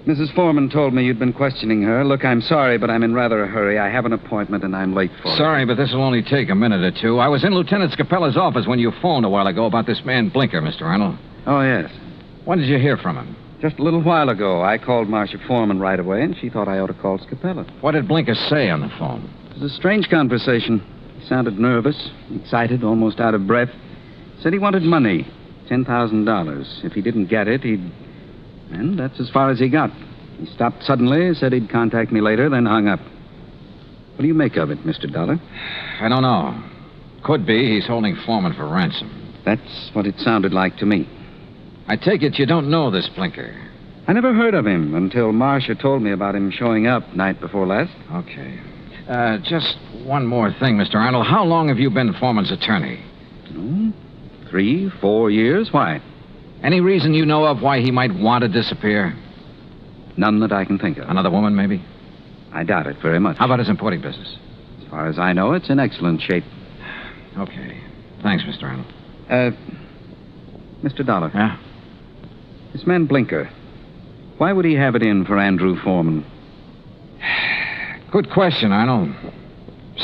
Mrs. Foreman told me you'd been questioning her. Look, I'm sorry, but I'm in rather a hurry. I have an appointment, and I'm late for it. Sorry, but this will only take a minute or two. I was in Lieutenant Scapella's office when you phoned a while ago about this man Blinker, Mr. Arnold. Oh, yes. When did you hear from him? Just a little while ago. I called Marcia Foreman right away, and she thought I ought to call Scapella. What did Blinker say on the phone? It was a strange conversation. He sounded nervous, excited, almost out of breath. Said he wanted money, $10,000. If he didn't get it, he'd... And that's as far as he got. He stopped suddenly, said he'd contact me later, then hung up. What do you make of it, Mr. Dollar? I don't know. Could be he's holding Foreman for ransom. That's what it sounded like to me. I take it you don't know this Blinker. I never heard of him until Marcia told me about him showing up night before last. Okay. Just one more thing, Mr. Arnold. How long have you been Foreman's attorney? 3, 4 years. Why? Any reason you know of why he might want to disappear? None that I can think of. Another woman, maybe? I doubt it very much. How about his importing business? As far as I know, it's in excellent shape. Okay. Thanks, Mr. Arnold. Mr. Dollar. Yeah? This man Blinker, why would he have it in for Andrew Foreman? Good question, Arnold.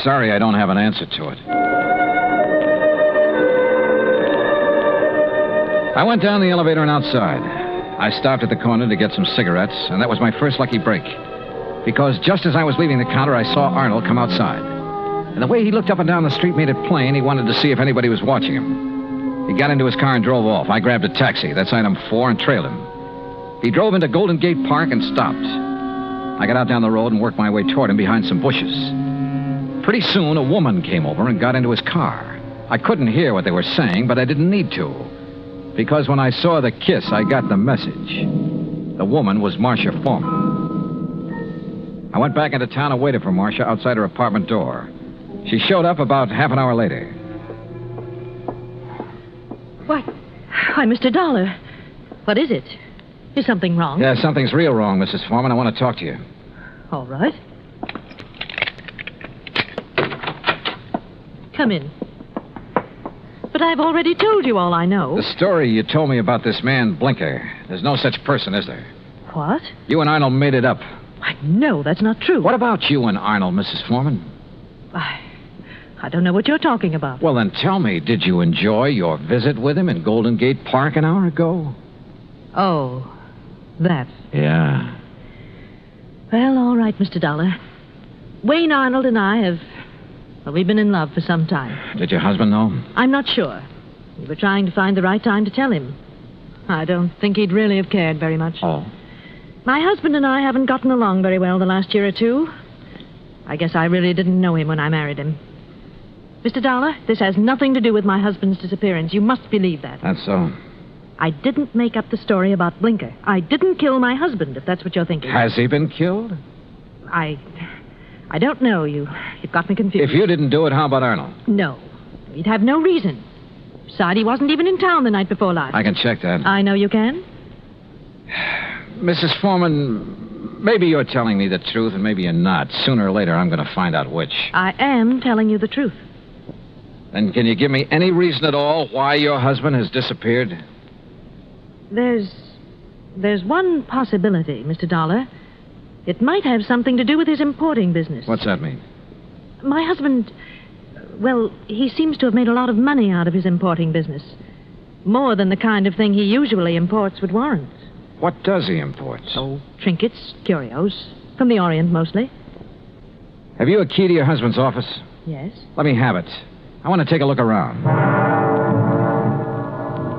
Sorry I don't have an answer to it. I went down the elevator and outside. I stopped at the corner to get some cigarettes, and that was my first lucky break. Because just as I was leaving the counter, I saw Arnold come outside. And the way he looked up and down the street made it plain he wanted to see if anybody was watching him. He got into his car and drove off. I grabbed a taxi, that's item 4, and trailed him. He drove into Golden Gate Park and stopped. I got out down the road and worked my way toward him behind some bushes. Pretty soon, a woman came over and got into his car. I couldn't hear what they were saying, but I didn't need to. Because when I saw the kiss, I got the message. The woman was Marcia Foreman. I went back into town and waited for Marcia outside her apartment door. She showed up about half an hour later. What? Why, Mr. Dollar. What is it? Is something wrong? Yeah, something's real wrong, Mrs. Foreman. I want to talk to you. All right. Come in. But I've already told you all I know. The story you told me about this man, Blinker, there's no such person, is there? What? You and Arnold made it up. No, that's not true. What about you and Arnold, Mrs. Foreman? I don't know what you're talking about. Well, then tell me, did you enjoy your visit with him in Golden Gate Park an hour ago? Oh, that. Yeah. Well, all right, Mr. Dollar. Wayne Arnold and I have... Well, we've been in love for some time. Did your husband know? I'm not sure. We were trying to find the right time to tell him. I don't think he'd really have cared very much. Oh. My husband and I haven't gotten along very well the last year or two. I guess I really didn't know him when I married him. Mr. Dollar, this has nothing to do with my husband's disappearance. You must believe that. That's so. I didn't make up the story about Blinker. I didn't kill my husband, if that's what you're thinking. Has he been killed? I don't know. You've got me confused. If you didn't do it, how about Arnold? No. He'd have no reason. Besides, he wasn't even in town the night before last. I can check that. I know you can. Mrs. Foreman, maybe you're telling me the truth and maybe you're not. Sooner or later, I'm going to find out which. I am telling you the truth. Then can you give me any reason at all why your husband has disappeared? There's one possibility, Mr. Dollar. It might have something to do with his importing business. What's that mean? My husband, well, he seems to have made a lot of money out of his importing business. More than the kind of thing he usually imports would warrant. What does he import? Oh, trinkets, curios. From the Orient, mostly. Have you a key to your husband's office? Yes. Let me have it. I want to take a look around.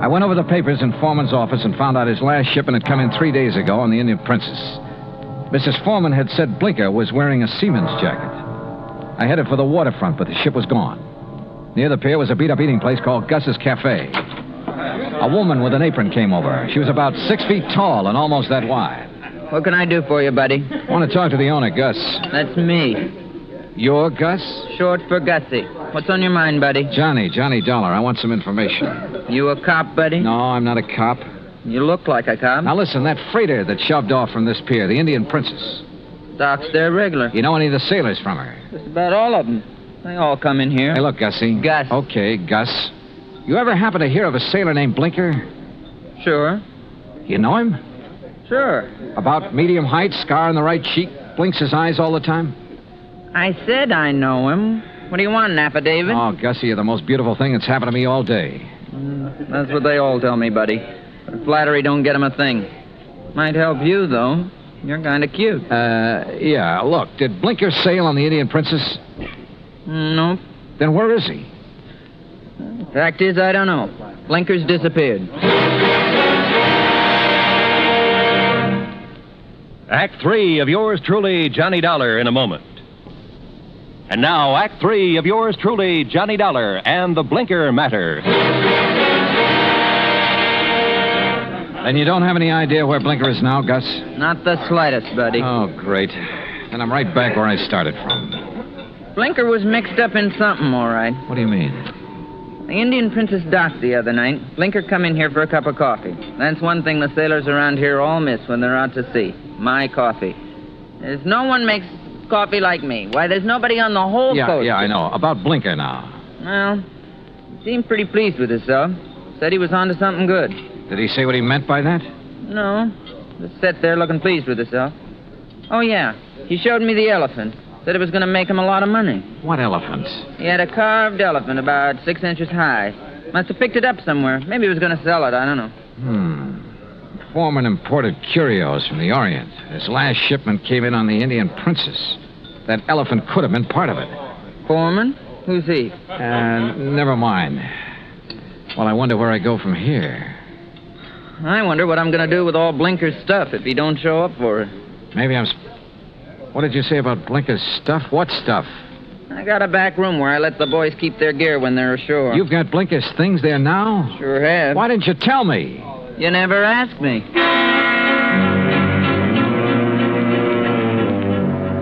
I went over the papers in Foreman's office and found out his last shipment had come in 3 days ago on the Indian Princess. Mrs. Foreman had said Blinker was wearing a seaman's jacket. I headed for the waterfront, but the ship was gone. Near the pier was a beat-up eating place called Gus's Cafe. A woman with an apron came over. She was about 6 feet tall and almost that wide. What can I do for you, buddy? I want to talk to the owner, Gus. That's me. You're Gus? Short for Gussie. What's on your mind, buddy? Johnny Dollar. I want some information. You a cop, buddy? No, I'm not a cop. You look like a cop. Now listen, that freighter that shoved off from this pier, the Indian Princess. Docks there regular. You know any of the sailors from her? Just about all of them. They all come in here. Hey, look, Gussie. Gus. Okay, Gus. You ever happen to hear of a sailor named Blinker? Sure. You know him? Sure. About medium height, scar on the right cheek, blinks his eyes all the time? I said I know him. What do you want, an affidavit? Oh, Gussie, you're the most beautiful thing that's happened to me all day. That's what they all tell me, buddy. But flattery don't get 'em a thing. Might help you, though. You're kind of cute. Yeah. Look, did Blinker sail on the Indian Princess? Nope. Then where is he? Fact is, I don't know. Blinker's disappeared. Act 3 of yours truly, Johnny Dollar, in a moment. And now, Act 3 of yours truly, Johnny Dollar and the Blinker Matter. And you don't have any idea where Blinker is now, Gus? Not the slightest, buddy. Oh, great. Then I'm right back where I started from. Blinker was mixed up in something, all right. What do you mean? The Indian Princess docked the other night. Blinker come in here for a cup of coffee. That's one thing the sailors around here all miss when they're out to sea. My coffee. There's no one makes coffee like me. Why, there's nobody on the whole coast. Yeah, I know. About Blinker now. Well, he seemed pretty pleased with himself. Said he was onto something good. Did he say what he meant by that? No. Just sat there looking pleased with himself. Oh, yeah. He showed me the elephant. Said it was going to make him a lot of money. What elephant? He had a carved elephant about 6 inches high. Must have picked it up somewhere. Maybe he was going to sell it. I don't know. Foreman imported curios from the Orient. His last shipment came in on the Indian Princess. That elephant could have been part of it. Foreman? Who's he? Never mind. Well, I wonder where I go from here. I wonder what I'm going to do with all Blinker's stuff if he don't show up for it. Maybe I'm... What did you say about Blinker's stuff? What stuff? I got a back room where I let the boys keep their gear when they're ashore. You've got Blinker's things there now? Sure have. Why didn't you tell me? You never asked me.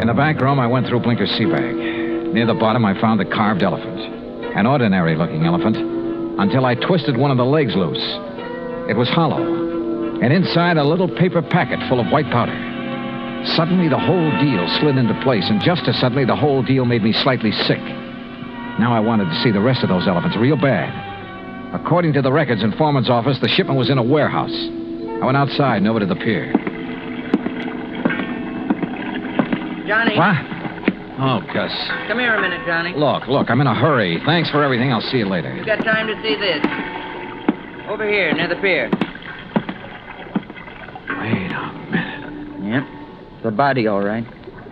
In the back room, I went through Blinker's sea bag. Near the bottom, I found the carved elephant. An ordinary-looking elephant, until I twisted one of the legs loose. It was hollow, and inside a little paper packet full of white powder. Suddenly, the whole deal slid into place, and just as suddenly, the whole deal made me slightly sick. Now I wanted to see the rest of those elephants real bad. According to the records in Foreman's office, the shipment was in a warehouse. I went outside and over to the pier. Johnny. What? Oh, Gus. Come here a minute, Johnny. Look, I'm in a hurry. Thanks for everything. I'll see you later. You got time to see this. Over here, near the pier. Wait a minute. Yep. It's a body, all right.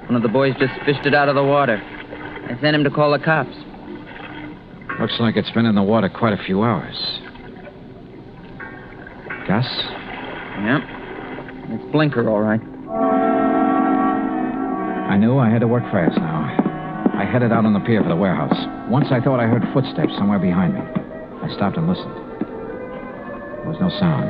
One of the boys just fished it out of the water. I sent him to call the cops. Looks like it's been in the water quite a few hours. Gus? Yep. It's Blinker, all right. I knew I had to work fast now. I headed out on the pier for the warehouse. Once I thought I heard footsteps somewhere behind me. I stopped and listened. There was no sound.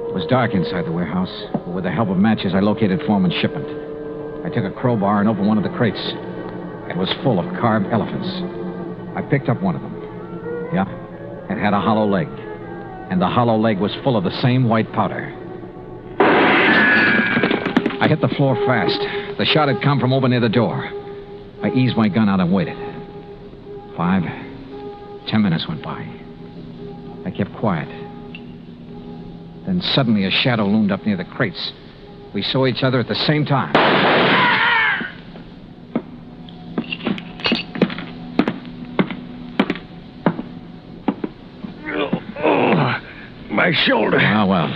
It was dark inside the warehouse, but with the help of matches, I located Foreman's shipment. I took a crowbar and opened one of the crates. It was full of carved elephants. I picked up one of them. Yeah, it had a hollow leg. And the hollow leg was full of the same white powder. I hit the floor fast. The shot had come from over near the door. I eased my gun out and waited. 5, 10 minutes went by. I kept quiet. Then suddenly a shadow loomed up near the crates. We saw each other at the same time. My shoulder. Oh, well.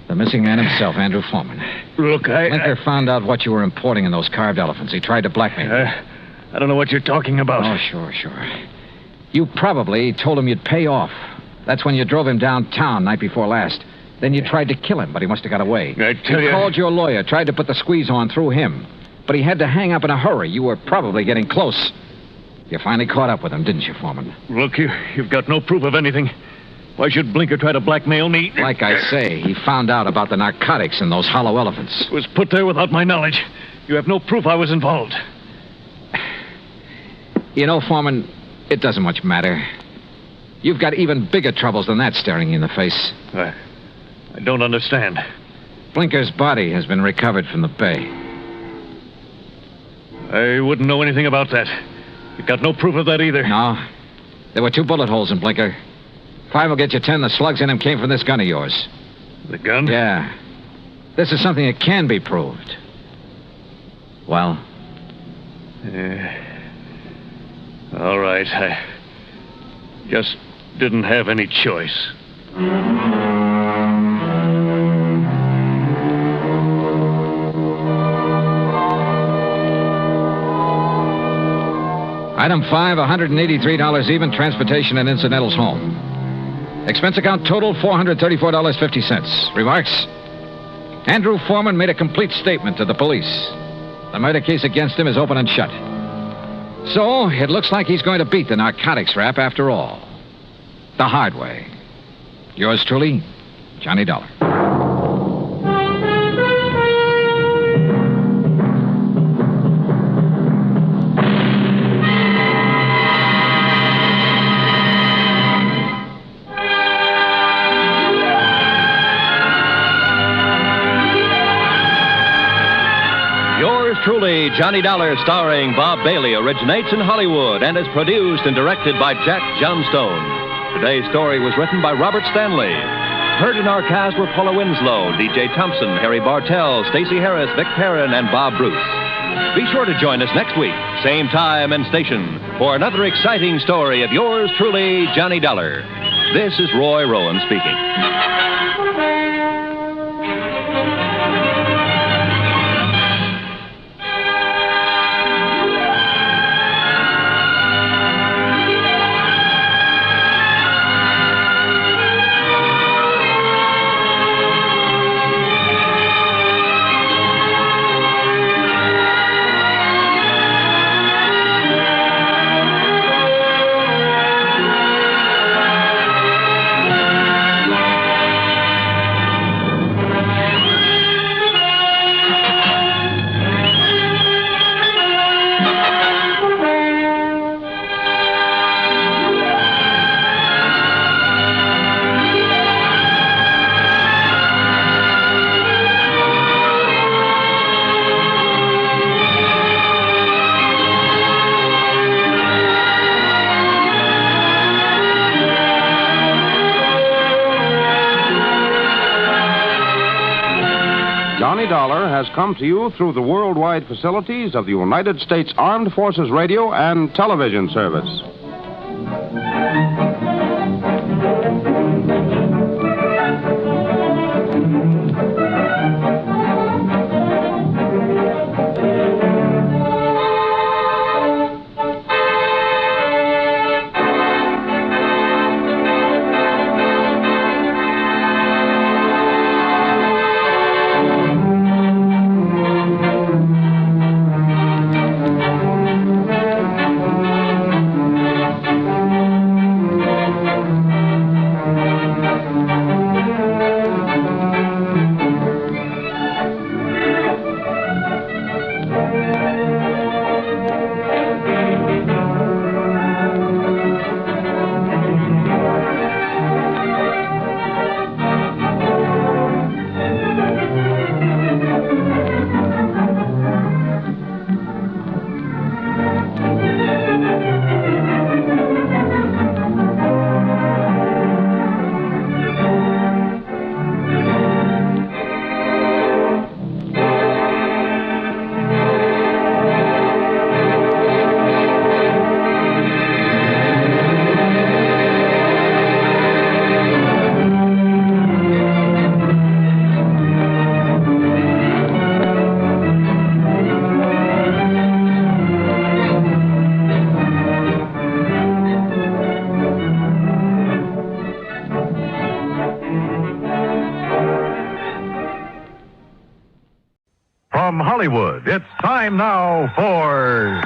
The missing man himself, Andrew Foreman. Look, Blinker found out what you were importing in those carved elephants. He tried to blackmail you. I don't know what you're talking about. Oh, sure. You probably told him you'd pay off. That's when you drove him downtown night before last. Then you tried to kill him, but he must have got away. I tell you. You called your lawyer, tried to put the squeeze on through him. But he had to hang up in a hurry. You were probably getting close. You finally caught up with him, didn't you, Foreman? Look, you've got no proof of anything. Why should Blinker try to blackmail me? Like I say, he found out about the narcotics in those hollow elephants. It was put there without my knowledge. You have no proof I was involved. You know, Foreman, it doesn't much matter. You've got even bigger troubles than that staring you in the face. I don't understand. Blinker's body has been recovered from the bay. I wouldn't know anything about that. You've got no proof of that either. No. There were 2 bullet holes in Blinker. 5 will get you 10. The slugs in him came from this gun of yours. The gun? Yeah. This is something that can be proved. Well? All right. I just didn't have any choice. Item 5, $183 even, transportation and incidentals home. Expense account total, $434.50. Remarks? Andrew Foreman made a complete statement to the police. The murder case against him is open and shut. So, it looks like he's going to beat the narcotics rap after all. The hard way. Yours truly, Johnny Dollar. Truly, Johnny Dollar, starring Bob Bailey, originates in Hollywood and is produced and directed by Jack Johnstone. Today's story was written by Robert Stanley. Heard in our cast were Paula Winslow, D.J. Thompson, Harry Bartell, Stacey Harris, Vic Perrin, and Bob Bruce. Be sure to join us next week, same time and station, for another exciting story of yours truly, Johnny Dollar. This is Roy Rowan speaking. has come to you through the worldwide facilities of the United States Armed Forces Radio and Television Service. From Hollywood, it's time now for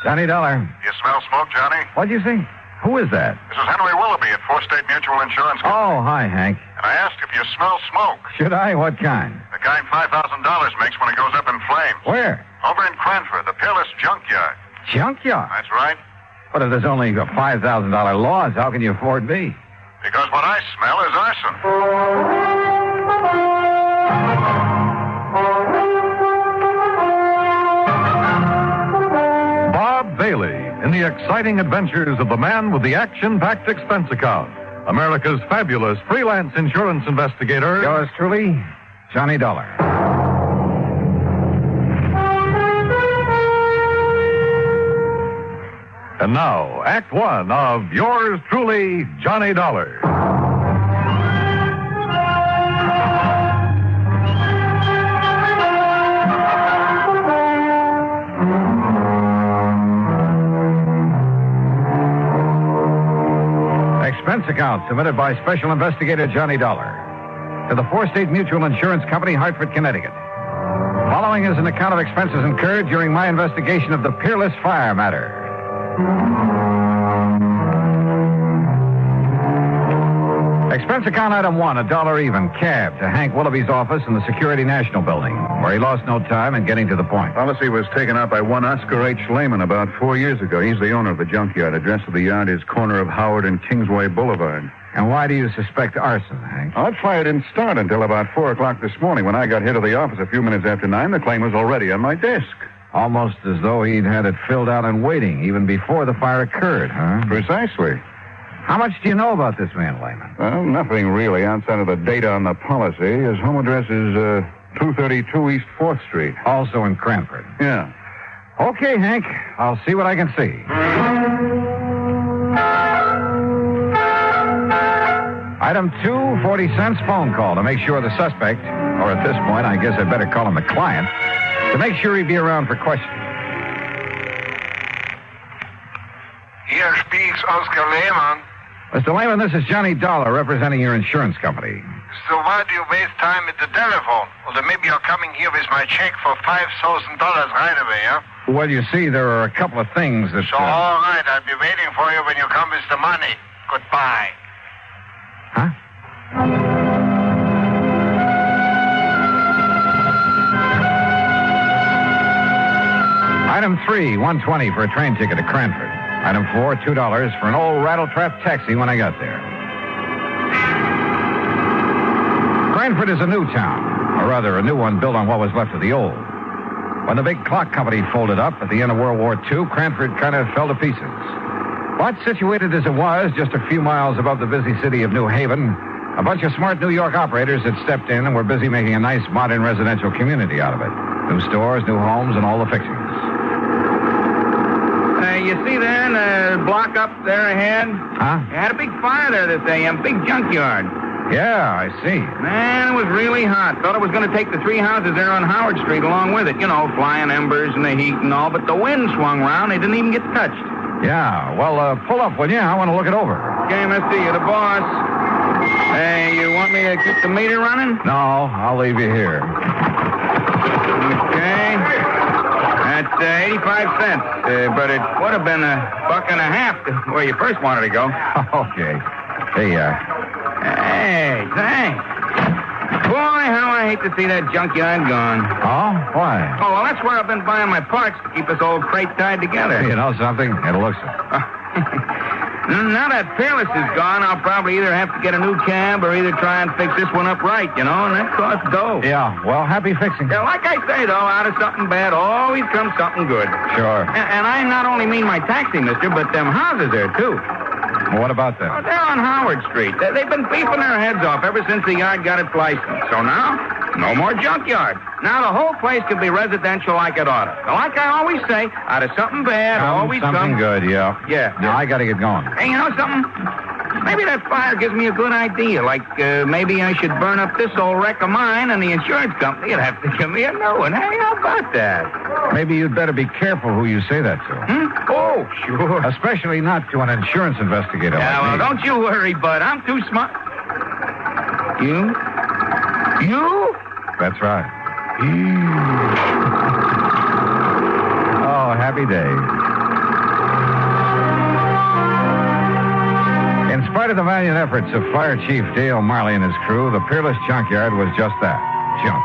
Johnny Dollar. You smell smoke, Johnny? What'd you say? Who is that? This is Henry Willoughby at Four State Mutual Insurance Company. Oh, hi, Hank. And I asked if you smell smoke. Should I? What kind? The kind $5,000 makes when it goes up in flames. Where? Over in Cranford, the Peerless Junkyard. Junkyard? That's right. But if there's only a $5,000 loss, how can you afford me? Because what I smell is arson. Bob Bailey in the exciting adventures of the man with the action-packed expense account. America's fabulous freelance insurance investigator. Yours truly, Johnny Dollar. And now, Act One of yours truly, Johnny Dollar. Expense account submitted by Special Investigator Johnny Dollar to the Four State Mutual Insurance Company, Hartford, Connecticut. Following is an account of expenses incurred during my investigation of the Peerless Fire Matter. Expense account item one, $1 even, cab to Hank Willoughby's office in the Security National Building, where he lost no time in getting to the point. Policy was taken out by one Oscar H. Lehman about 4 years ago. He's the owner of the junkyard. Address of the yard is corner of Howard and Kingsway Boulevard. And why do you suspect arson, Hank? That fire didn't start until about 4 o'clock this morning. When I got here to the office a few minutes after 9, the claim was already on my desk. Almost as though he'd had it filled out and waiting, even before the fire occurred, huh? Precisely. How much do you know about this man, Lehman? Well, nothing really outside of the data on the policy. His home address is 232 East 4th Street. Also in Cranford. Yeah. Okay, Hank. I'll see what I can see. Item 2, 40 cents phone call to make sure the suspect, or at this point, I guess I'd better call him the client, to make sure he'd be around for questioning. Here speaks Oscar Lehman. Mr. Lehman, this is Johnny Dollar representing your insurance company. So why do you waste time at the telephone? Or then maybe you're coming here with my check for $5,000 right away, huh? Well, you see, there are a couple of things that... So, all right, I'll be waiting for you when you come with the money. Goodbye. Huh? Item 3, $1.20 for a train ticket to Cranford. Item 4, $2 for an old rattle-trap taxi when I got there. Cranford is a new town, or rather a new one built on what was left of the old. When the big clock company folded up at the end of World War II, Cranford kind of fell to pieces. But situated as it was, just a few miles above the busy city of New Haven, A bunch of smart New York operators had stepped in and were busy making a nice modern residential community out of it. New stores, new homes, and all the fixings. You see there in the block up there ahead? Huh? You had a big fire there this AM, big junkyard. Yeah, I see. Man, it was really hot. Thought it was going to take the 3 houses there on Howard Street along with it. You know, flying embers and the heat and all. But the wind swung around. They didn't even get touched. Yeah, well, pull up, will you? I want to look it over. Okay, mister, you're the boss. Hey, you want me to keep the meter running? No, I'll leave you here. Okay. That's 85 cents. But it would have been $1.50 to where you first wanted to go. Okay. Hey, Hey, thanks. Boy, how I hate to see that junkyard gone. Oh? Why? Oh, well, that's where I've been buying my parts to keep this old crate tied together. You know something? It looks it. Now that Peerless is gone, I'll probably either have to get a new cab or either try and fix this one up right, you know, and that costs dough. Yeah, well, happy fixing. Yeah, like I say, though, out of something bad always comes something good. Sure. And I not only mean my taxi, mister, but them houses there, too. Well, what about them? Oh, they're on Howard Street. They've been beefing their heads off ever since the yard got its license. So now, no more junkyard. Now the whole place can be residential like it ought to. Now, like I always say, out of something bad always something comes... good, yeah. Yeah. Now, I got to get going. Hey, you know something? Maybe that fire gives me a good idea. Like, maybe I should burn up this old wreck of mine and the insurance company would have to give me a new one. Hey, how about that? Maybe you'd better be careful who you say that to. Oh, sure. Especially not to an insurance investigator Yeah, like well, me. don't you worry, bud. I'm too smart. You? That's right. Oh, happy day. In spite of the valiant efforts of Fire Chief Dale Marley and his crew, the Peerless junkyard was just that, junk.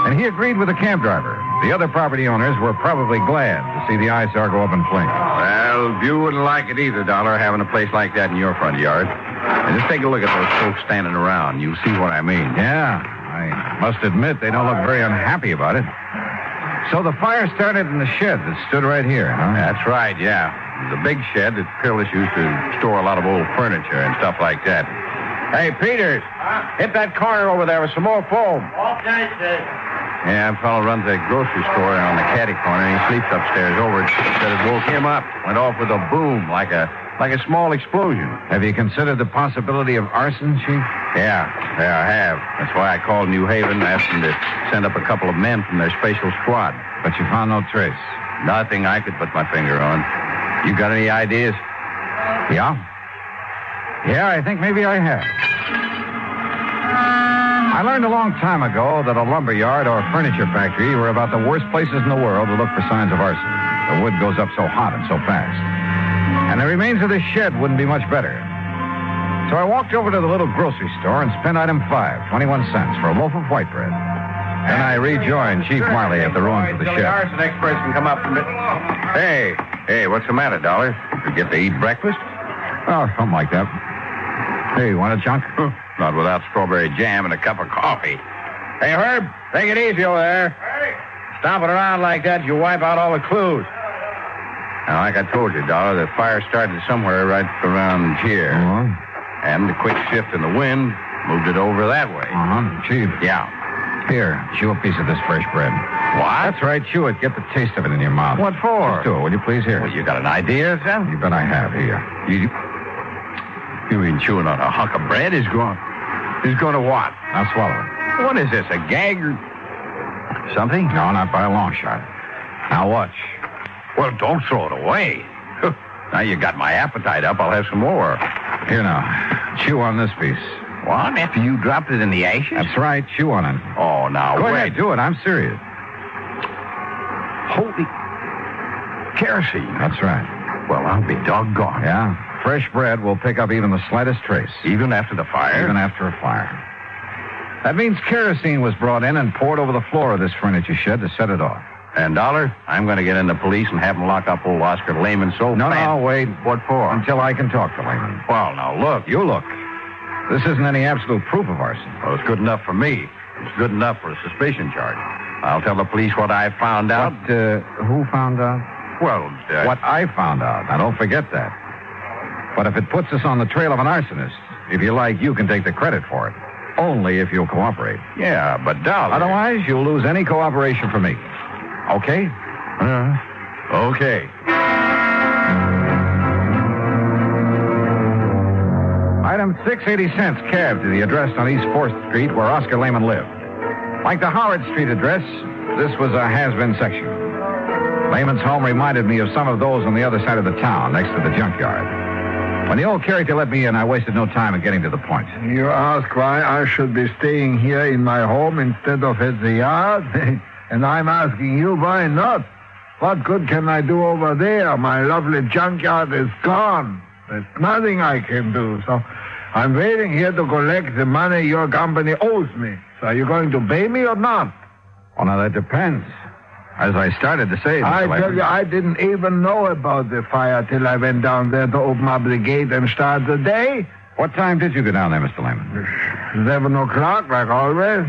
And he agreed with the cab driver. The other property owners were probably glad to see the eyesore go up in flames. Well, you wouldn't like it either, Dollar, having a place like that in your front yard. And just take a look at those folks standing around. You'll see what I mean. Yeah, I must admit they don't look very unhappy about it. So the fire started in the shed that stood right here, huh? That's right, yeah. It was a big shed that Peerless used to store a lot of old furniture and stuff like that. Hey, Peters, hit that corner over there with some more foam. Okay, sir. Yeah, a fellow runs a grocery store on the caddy corner, and he sleeps upstairs over it. Said it woke him up. Went off with a boom, like a small explosion. Have you considered the possibility of arson, Chief? Yeah, I have. That's why I called New Haven and asked them to send up a couple of men from their special squad. But you found no trace? Nothing I could put my finger on. You got any ideas? Yeah? Yeah, I think maybe I have. I learned a long time ago that a lumber yard or a furniture factory were about the worst places in the world to look for signs of arson. The wood goes up so hot and so fast. And the remains of this shed wouldn't be much better. So I walked over to the little grocery store and spent item 5, 21 cents, for a loaf of white bread. Then I rejoined Chief Marley at the ruins of the shed. The arson experts can come up from it. Hey, what's the matter, Dollar? You get to eat breakfast? Oh, something like that. Hey, want a chunk? Not without strawberry jam and a cup of coffee. Hey, Herb, take it easy over there. Hey. Stomping around like that, you wipe out all the clues. Now, like I told you, Dollar, the fire started somewhere right around here. Uh-huh. And the quick shift in the wind moved it over that way. Uh-huh. Chief. Yeah. Here, chew a piece of this fresh bread. What? That's right, chew it. Get the taste of it in your mouth. What for? Just do it, will you please? Here. Well, you got an idea, son? You bet I have. Here. You mean chewing on a hunk of bread is going to what? Now swallow it. What is this, a gag or something? No, not by a long shot. Now watch. Well, don't throw it away. Now you got my appetite up. I'll have some more. Here now. Chew on this piece. What? After you dropped it in the ashes? That's right. Chew on it. Oh, now Go wait. ahead, do it. I'm serious. Holy kerosene. That's right. Well, I'll be doggone. Yeah. Fresh bread will pick up even the slightest trace. Even after the fire? Even after a fire. That means kerosene was brought in and poured over the floor of this furniture shed to set it off. And, Dollar, I'm going to get in the police and have them lock up old Oscar Lehman so No, fast. wait. What for? Until I can talk to Lehman. Well, now, look. You look. This isn't any absolute proof of arson. Well, it's good enough for me. It's good enough for a suspicion charge. I'll tell the police what I found out. Who found out? Well, what I found out. Now, don't forget that. But if it puts us on the trail of an arsonist, If you like, you can take the credit for it. Only if you'll cooperate. Yeah, but Dollar... Otherwise, you'll lose any cooperation from me. Okay? Okay. Item 680 cents cab to the address on East 4th Street where Oscar Lehman lived. Like the Howard Street address, this was a has-been section. Lehman's home reminded me of some of those on the other side of the town, next to the junkyard. When the old character let me in, I wasted no time in getting to the point. You ask why I should be staying here in my home instead of at the yard? And I'm asking you why not? What good can I do over there? My lovely junkyard is gone. There's nothing I can do. So I'm waiting here to collect the money your company owes me. So are you going to pay me or not? Well, now, that depends. As I started to say... I tell you, I didn't even know about the fire till I went down there to open up the gate and start the day. What time did you go down there, Mr. Lehman? 11 o'clock, like always.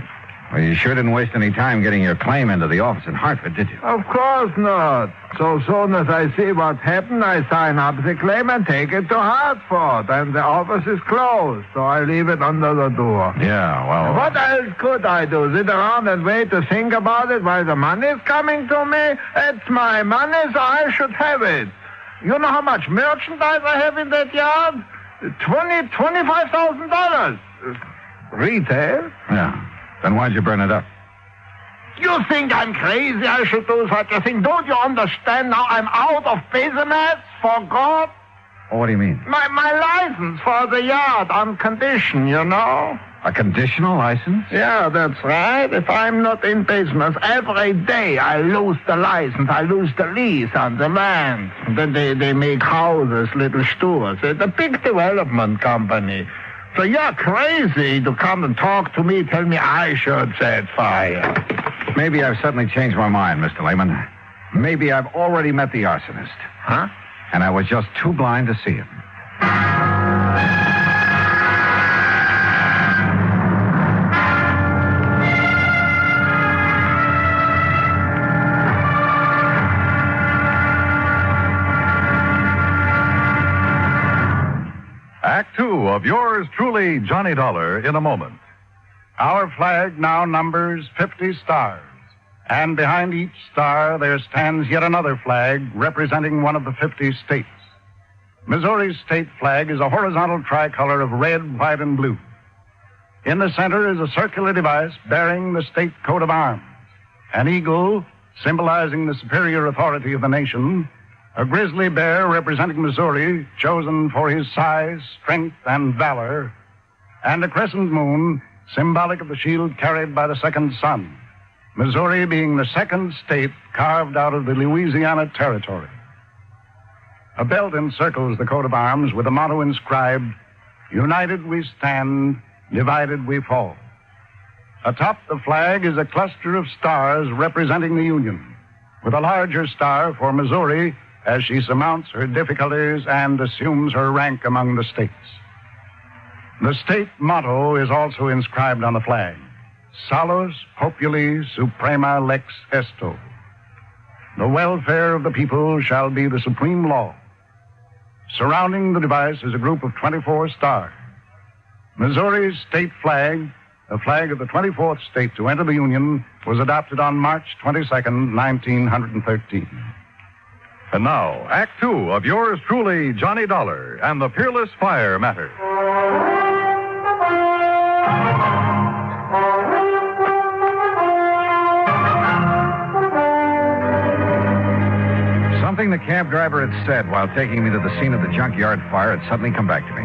Well, you sure didn't waste any time getting your claim into the office in Hartford, did you? Of course not. So soon as I see what's happened, I sign up the claim and take it to Hartford. And the office is closed, so I leave it under the door. Yeah, well... What else could I do? Sit around and wait to think about it while the money's coming to me? It's my money, so I should have it. You know how much merchandise I have in that yard? $25,000. Retail? Yeah. Then why'd you burn it up? You think I'm crazy I should do such a thing? Don't you understand now I'm out of business, for God? Oh, what do you mean? My license for the yard on condition, you know. A conditional license? Yeah, that's right. If I'm not in business every day, I lose the license. I lose the lease on the land. Then they make houses, little stores. It's a big development company. So you're crazy to come and talk to me, tell me I should set fire. Maybe I've suddenly changed my mind, Mr. Lehman. Maybe I've already met the arsonist. Huh? And I was just too blind to see him. Act two of yours truly, Johnny Dollar, in a moment. Our flag now numbers 50 stars. And behind each star there stands yet another flag representing one of the 50 states. Missouri's state flag is a horizontal tricolor of red, white, and blue. In the center is a circular device bearing the state coat of arms. An eagle, symbolizing the superior authority of the nation. A grizzly bear representing Missouri, chosen for his size, strength, and valor. And a crescent moon, symbolic of the shield carried by the second son. Missouri being the second state carved out of the Louisiana Territory. A belt encircles the coat of arms with a motto inscribed, "United we stand, divided we fall." Atop the flag is a cluster of stars representing the Union, with a larger star for Missouri as she surmounts her difficulties and assumes her rank among the states. The state motto is also inscribed on the flag, Salus Populi Suprema Lex Esto. The welfare of the people shall be the supreme law. Surrounding the device is a group of 24 stars. Missouri's state flag, the flag of the 24th state to enter the Union, was adopted on March 22nd, 1913. And now, Act two of yours truly, Johnny Dollar, and the Peerless Fire Matter. Something the cab driver had said while taking me to the scene of the junkyard fire had suddenly come back to me.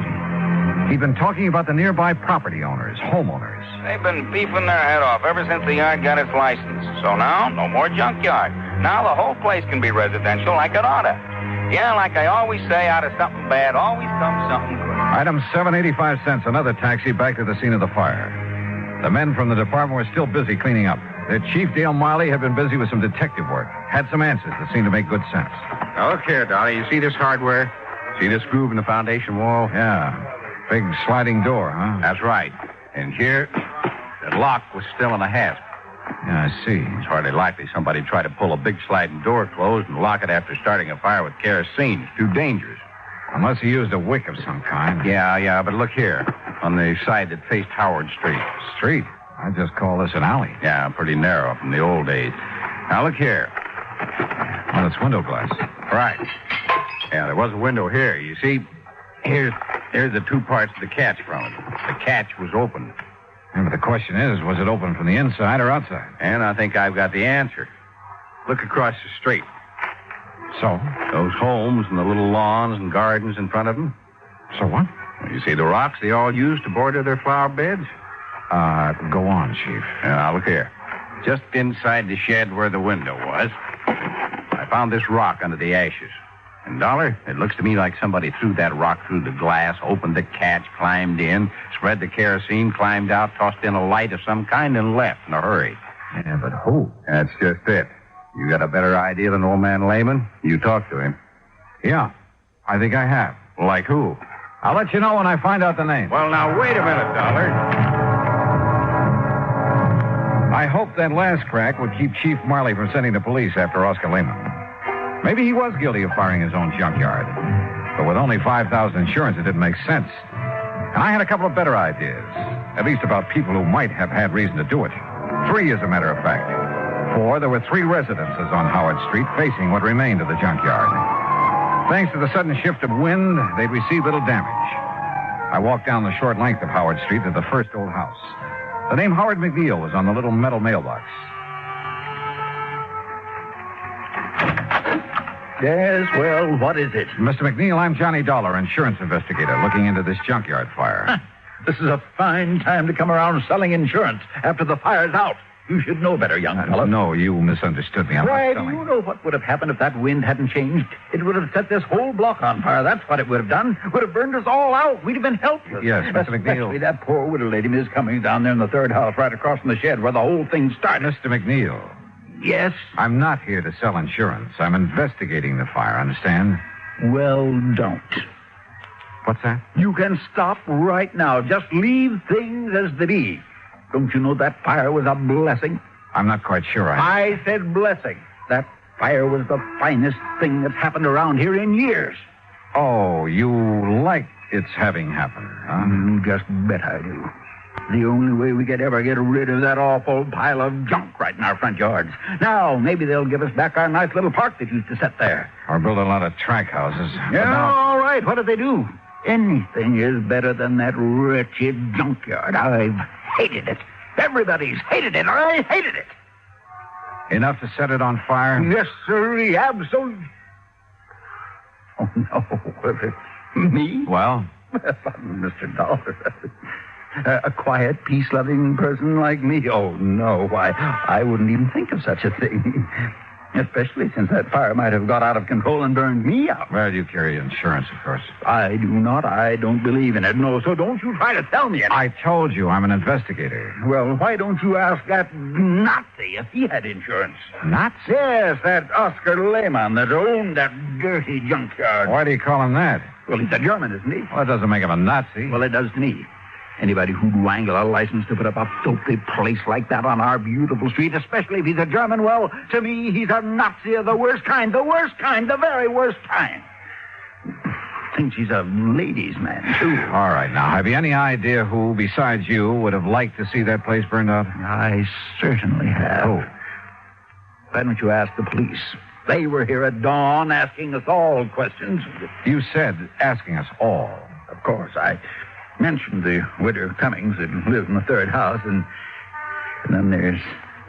He'd been talking about the nearby property owners, homeowners. They've been beefing their head off ever since the yard got its license. So now, no more junkyard. Now the whole place can be residential like it oughta. Yeah, like I always say, out of something bad always comes something good. Item 785 cents, another taxi back to the scene of the fire. The men from the department were still busy cleaning up. Their chief, Dale Miley, had been busy with some detective work. Had some answers that seemed to make good sense. Now, look here, Dolly. You see this hardware? See this groove in the foundation wall? Yeah. Big sliding door, huh? That's right. And here, the lock was still in a hasp. Yeah, I see. It's hardly likely somebody tried to pull a big sliding door closed and lock it after starting a fire with kerosene. It's too dangerous. Unless he used a wick of some kind. Yeah, but look here. On the side that faced Howard Street. Street? I just call this an alley. Yeah, pretty narrow from the old days. Now, look here. Well, it's window glass. Right. Yeah, there was a window here. You see, here's the two parts of the catch from it. The catch was open. Yeah, but the question is, was it open from the inside or outside? And I think I've got the answer. Look across the street. So? Those homes and the little lawns and gardens in front of them. So what? Well, you see the rocks they all use to border their flower beds? Go on, Chief. Now, look here. Just inside the shed where the window was, I found this rock under the ashes. And, Dollar, it looks to me like somebody threw that rock through the glass, opened the catch, climbed in, spread the kerosene, climbed out, tossed in a light of some kind, and left in a hurry. Yeah, but who? That's just it. You got a better idea than old man Lehman? You talked to him. Yeah, I think I have. Like who? I'll let you know when I find out the name. Well, now, wait a minute, Dollar. I hope that last crack would keep Chief Marley from sending the police after Oscar Lehman. Maybe he was guilty of firing his own junkyard. But with only $5,000 insurance, it didn't make sense. And I had a couple of better ideas. At least about people who might have had reason to do it. 3, as a matter of fact. For there were 3 residences on Howard Street facing what remained of the junkyard. Thanks to the sudden shift of wind, they'd received little damage. I walked down the short length of Howard Street to the first old house. The name Howard McNeil was on the little metal mailbox. Yes, well, what is it? Mr. McNeil, I'm Johnny Dollar, insurance investigator, looking into this junkyard fire. This is a fine time to come around selling insurance after the fire's out. You should know better, young fellow. No, you misunderstood me. I'm Why, not do selling. you know what would have happened if that wind hadn't changed? It would have set this whole block on fire. That's what it would have done. Would have burned us all out. We'd have been helpless. Yes, Mr. McNeil. Especially that poor widow lady, Miss Cummings, down there in the third house, right across from the shed where the whole thing started. Mr. McNeil. Yes? I'm not here to sell insurance. I'm investigating the fire, understand? Well, don't. What's that? You can stop right now. Just leave things as they be. Don't you know that fire was a blessing? I'm not quite sure I said blessing. That fire was the finest thing that's happened around here in years. Oh, you like its having happened, huh? You just bet I do. The only way we could ever get rid of that awful pile of junk right in our front yards. Now, maybe they'll give us back our nice little park that used to sit there. Or build a lot of track houses. Yeah, all right. What did they do? Anything is better than that wretched junkyard. I've hated it. Everybody's hated it. I hated it. Enough to set it on fire? Yes, sir. Absolutely. Oh, no. Me? Well? Mr. Dollar. A quiet, peace-loving person like me? Oh, no. Why, I wouldn't even think of such a thing. Especially since that fire might have got out of control and burned me out. Well, you carry insurance, of course. I do not. I don't believe in it. No, so don't you try to tell me anything. I told you I'm an investigator. Well, why don't you ask that Nazi if he had insurance? Nazi? Yes, that Oscar Lehman that owned that dirty junkyard. Why do you call him that? Well, he's a German, isn't he? Well, that doesn't make him a Nazi. Well, it does to me. Anybody who'd wangle a license to put up a filthy place like that on our beautiful street, especially if he's a German, well, to me, he's a Nazi of the worst kind, the very worst kind. Thinks he's a ladies' man, too. All right, now, have you any idea who, besides you, would have liked to see that place burned out? I certainly have. Oh. Why don't you ask the police? They were here at dawn asking us all questions. You said asking us all. Of course, I mentioned the widow Cummings that lived in the third house, and then there's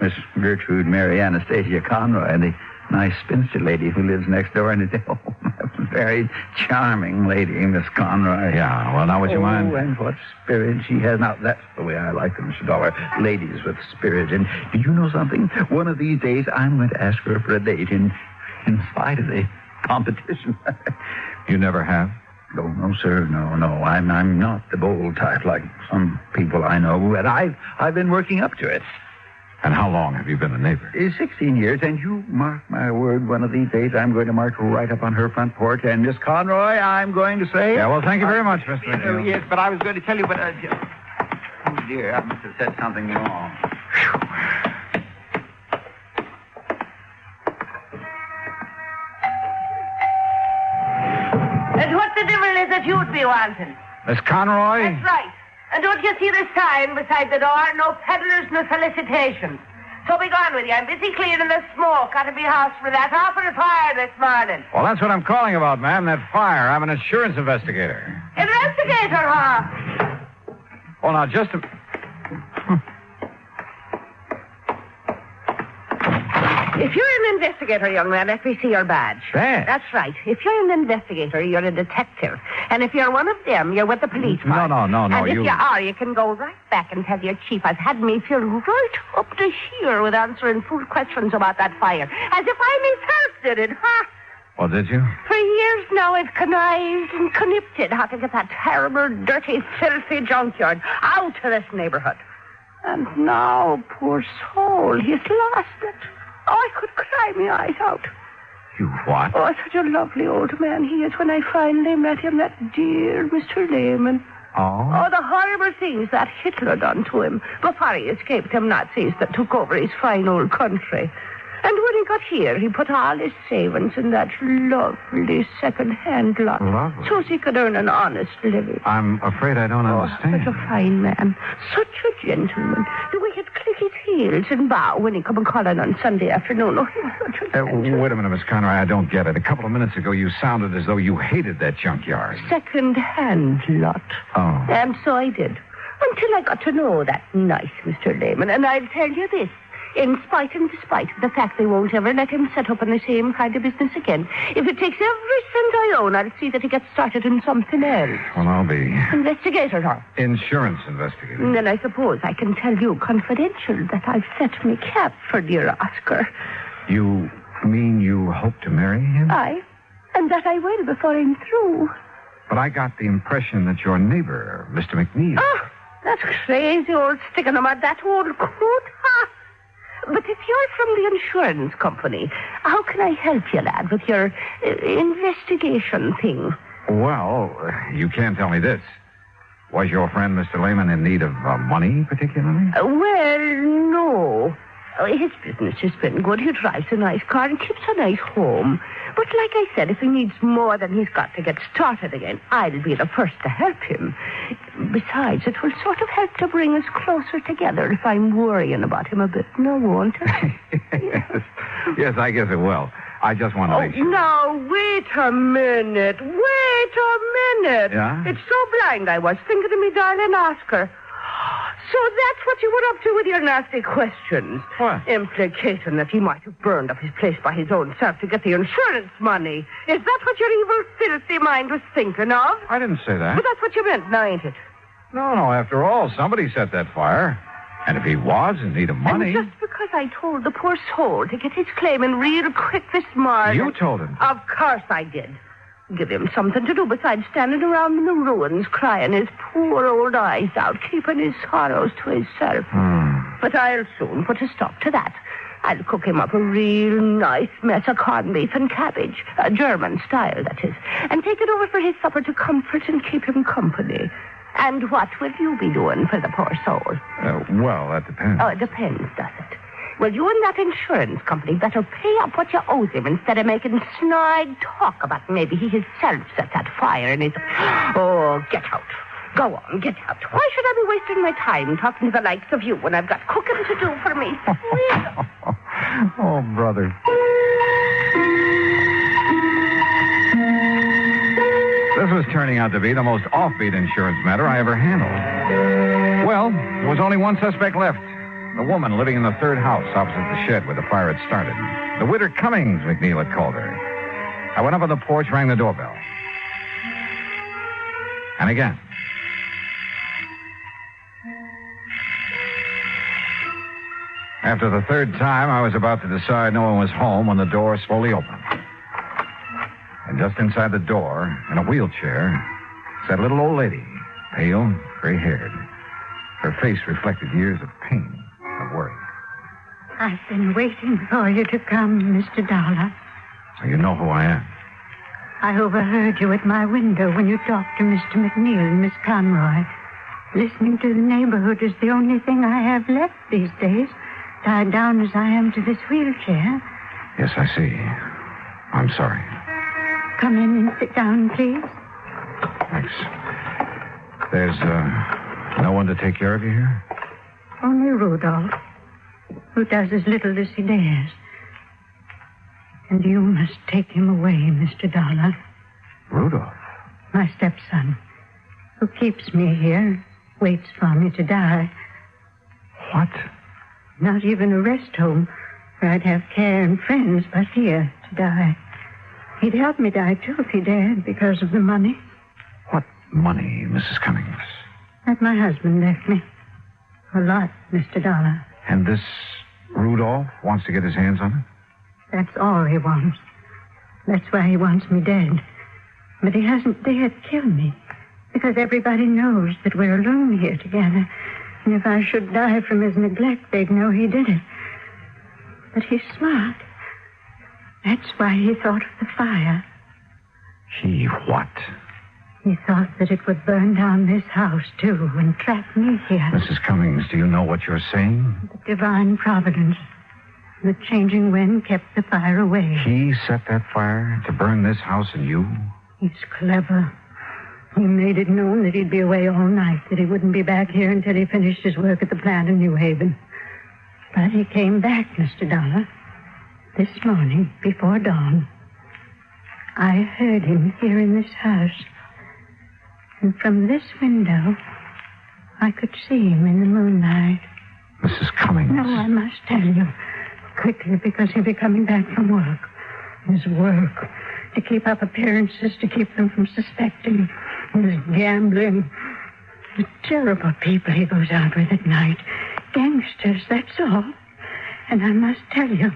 Miss Gertrude Mary Anastasia Conroy, the nice spinster lady who lives next door, and it's a very charming lady, Miss Conroy. Yeah, well, now would you mind? Oh, and what spirit she has. Now, that's the way I like them, Mr. Dollar. Ladies with spirit. And do you know something? One of these days, I'm going to ask her for a date in spite of the competition. You never have? No, sir. No. I'm not the bold type like some people I know, but I've been working up to it. And how long have you been a neighbor? 16 years, and you mark my word, one of these days I'm going to march right up on her front porch, and Miss Conroy, I'm going to say... Yeah, well, thank you very much, Mr. McNeil. Yes, but I was going to tell you, but... oh, dear, I must have said something wrong. And what the devil is it you'd be wanting? Miss Conroy? That's right. And don't you see the sign beside the door? No peddlers, no solicitations. So be gone with you. I'm busy cleaning the smoke out of my house for that awful fire this morning. Well, that's what I'm calling about, ma'am, that fire. I'm an insurance investigator. Investigator, huh? Oh, now, just a... If you're an investigator, young man, let me see your badge. Badge? That's right. If you're an investigator, you're a detective. And if you're one of them, you're with the police force. No, And if you are, you can go right back and tell your chief I've had me filled right up to here with answering fool questions about that fire. As if I myself did it, huh? Well, did you? For years now, I've connived and connipted how to get that terrible, dirty, filthy junkyard out of this neighborhood. And now, poor soul, he's lost it. Oh, I could cry my eyes out. You what? Oh, such a lovely old man he is when I finally met him, that dear Mr. Lehman. Oh? Oh, the horrible things that Hitler done to him before he escaped them Nazis that took over his fine old country. And when he got here, he put all his savings in that lovely second-hand lot. Lovely. So he could earn an honest living. I'm afraid I don't understand. Such a fine man. Such a gentleman. The way he'd click his heels and bow when he come calling on Sunday afternoon. Oh, he was such a gentleman. Wait a minute, Miss Conroy. I don't get it. A couple of minutes ago, you sounded as though you hated that junkyard. Second-hand lot. Oh. And so I did. Until I got to know that nice Mr. Lehman. And I'll tell you this. In spite and despite of the fact they won't ever let him set up in the same kind of business again. If it takes every cent I own, I'll see that he gets started in something else. Well, I'll be... Investigator, huh? Insurance investigator. And then I suppose I can tell you confidential that I've set me cap for dear Oscar. You mean you hope to marry him? Aye. And that I will before I'm through. But I got the impression that your neighbor, Mr. McNeil... Oh, that crazy old stick in the mud, that old coot, huh? But if you're from the insurance company, how can I help you, lad, with your investigation thing? Well, you can't tell me this. Was your friend, Mr. Lehman, in need of money, particularly? Well, no. His business has been good. He drives a nice car and keeps a nice home. But like I said, if he needs more than he's got to get started again, I'll be the first to help him. Besides, it will sort of help to bring us closer together if I'm worrying about him a bit. No, won't it? Yes, I guess it will. I just want to make sure. Now, wait a minute. Yeah? It's so blind I was thinking of me darling Oscar. So that's what you were up to with your nasty questions. What? Implicating that he might have burned up his place by his own self to get the insurance money. Is that what your evil, filthy mind was thinking of? I didn't say that. But that's what you meant, now ain't it? No, after all, somebody set that fire. And if he was in need of money... And just because I told the poor soul to get his claim in real quick this morning... You told him? Of course I did. Give him something to do besides standing around in the ruins crying his poor old eyes out, keeping his sorrows to himself. But I'll soon put a stop to that. I'll cook him up a real nice mess of corned beef and cabbage, a German style, that is, and take it over for his supper to comfort and keep him company. And what will you be doing for the poor soul? Well, that depends. Oh, it depends, does it? Well, you and that insurance company better pay up what you owe him instead of making snide talk about maybe he himself set that fire in his... Oh, get out. Go on, get out. Why should I be wasting my time talking to the likes of you when I've got cooking to do for me? Oh, brother. This was turning out to be the most offbeat insurance matter I ever handled. Well, there was only one suspect left. The woman living in the third house opposite the shed where the fire had started. The widow Cummings, McNeil had called her. I went up on the porch, rang the doorbell. And again. After the third time, I was about to decide no one was home when the door slowly opened. And just inside the door, in a wheelchair, sat a little old lady, pale, gray-haired. Her face reflected years of pain, of worry. I've been waiting for you to come, Mr. Dollar. So you know who I am. I overheard you at my window when you talked to Mr. McNeil and Miss Conroy. Listening to the neighborhood is the only thing I have left these days, tied down as I am to this wheelchair. Yes, I see. I'm sorry. come in and sit down, please? Thanks. There's, no one to take care of you here? Only Rudolph, who does as little as he dares. And you must take him away, Mr. Dollar. Rudolph? My stepson, who keeps me here, waits for me to die. What? Not even a rest home where I'd have care and friends, but here to die. He'd help me die, too, if he dared, because of the money. What money, Mrs. Cummings? That my husband left me. A lot, Mr. Dollar. And this Rudolph wants to get his hands on it? That's all he wants. That's why he wants me dead. But he hasn't dared kill me, because everybody knows that we're alone here together. And if I should die from his neglect, they'd know he did it. But he's smart. That's why he thought of the fire. He what? He thought that it would burn down this house, too, and trap me here. Mrs. Cummings, do you know what you're saying? The divine providence. The changing wind kept the fire away. He set that fire to burn this house and you? He's clever. He made it known that he'd be away all night, that he wouldn't be back here until he finished his work at the plant in New Haven. But he came back, Mr. Dollar, this morning before dawn. I heard him here in this house. And from this window, I could see him in the moonlight. Mrs. Cummings. No, I must tell you. Quickly, because he'll be coming back from work. His work. To keep up appearances, to keep them from suspecting. His gambling. The terrible people he goes out with at night. Gangsters, that's all. And I must tell you,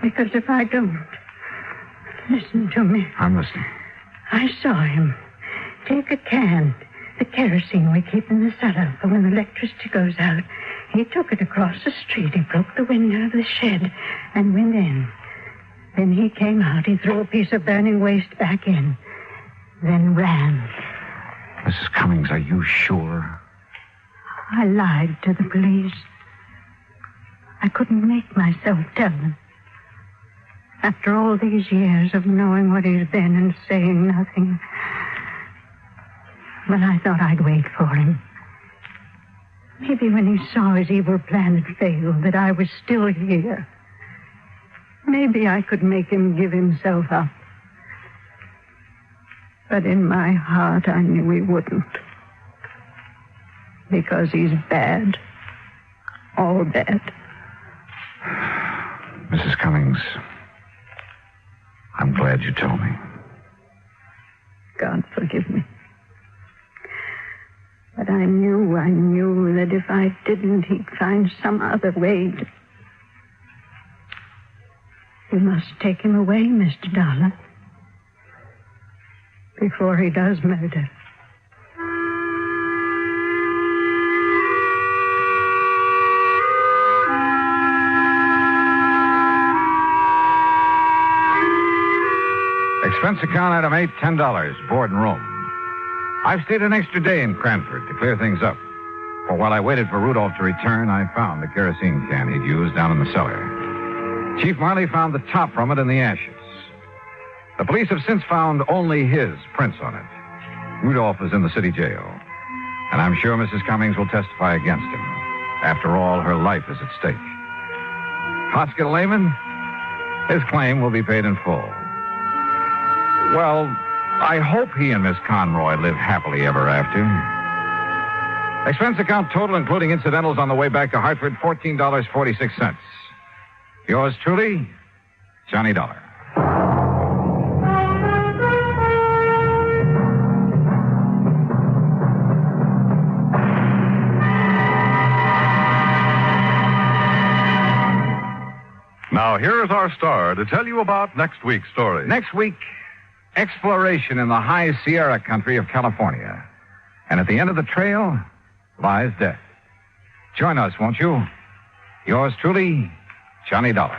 because if I don't... Listen to me. I'm listening. I saw him take a can, the kerosene we keep in the cellar for when the electricity goes out. He took it across the street. He broke the window of the shed and went in. Then he came out. He threw a piece of burning waste back in. Then ran. Mrs. Cummings, are you sure? I lied to the police. I couldn't make myself tell them. After all these years of knowing what he's been and saying nothing. But I thought I'd wait for him. Maybe when he saw his evil plan had failed, that I was still here. Maybe I could make him give himself up. But in my heart, I knew he wouldn't. Because he's bad. All bad. Mrs. Cummings, I'm glad you told me. God forgive me. But I knew that if I didn't, he'd find some other way to... You must take him away, Mr. Dollar. Before he does murder. Expense account item 8, $10, board and room. I've stayed an extra day in Cranford to clear things up. For while I waited for Rudolph to return, I found the kerosene can he'd used down in the cellar. Chief Marley found the top from it in the ashes. The police have since found only his prints on it. Rudolph is in the city jail. And I'm sure Mrs. Cummings will testify against him. After all, her life is at stake. Hospital layman, his claim will be paid in full. Well, I hope he and Miss Conroy live happily ever after. Expense account total, including incidentals on the way back to Hartford, $14.46. Yours truly, Johnny Dollar. Now, here is our star to tell you about next week's story. Next week, exploration in the high Sierra country of California. And at the end of the trail lies death. Join us, won't you? Yours truly, Johnny Dollar.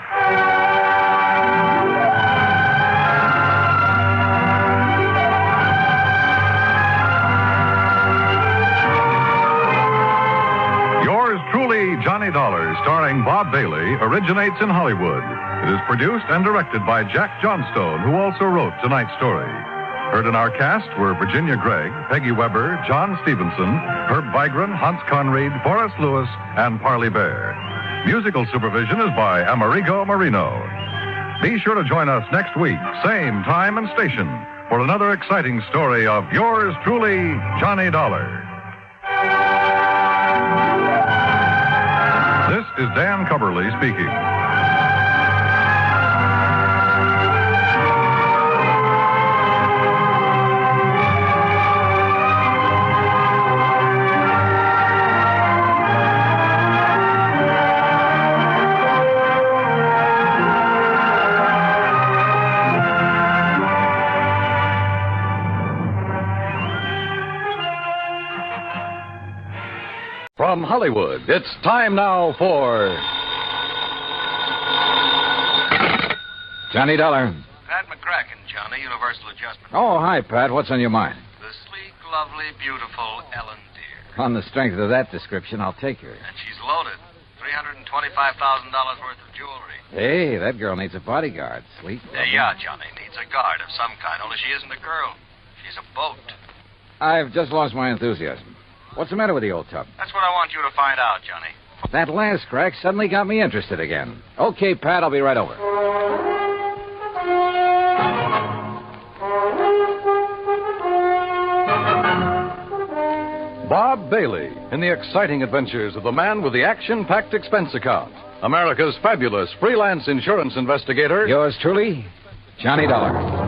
Yours truly, Johnny Dollar, starring Bob Bailey, originates in Hollywood. It is produced and directed by Jack Johnstone, who also wrote tonight's story. Heard in our cast were Virginia Gregg, Peggy Weber, John Stevenson, Herb Vigran, Hans Conried, Forrest Lewis, and Parley Bear. Musical supervision is by Amerigo Marino. Be sure to join us next week, same time and station, for another exciting story of yours truly, Johnny Dollar. This is Dan Cubberly speaking. From Hollywood, it's time now for Johnny Dollar. Pat McCracken, Johnny, Universal Adjustment. Oh, hi, Pat. What's on your mind? The sleek, lovely, beautiful Ellen Deere. On the strength of that description, I'll take her. And she's loaded. $325,000 worth of jewelry. Hey, that girl needs a bodyguard. Sweet. Yeah, Johnny, needs a guard of some kind, only she isn't a girl. She's a boat. I've just lost my enthusiasm. What's the matter with the old tub? That's what I want you to find out, Johnny. That last crack suddenly got me interested again. Okay, Pat, I'll be right over. Bob Bailey in the exciting adventures of the man with the action-packed expense account. America's fabulous freelance insurance investigator. Yours truly, Johnny Dollar.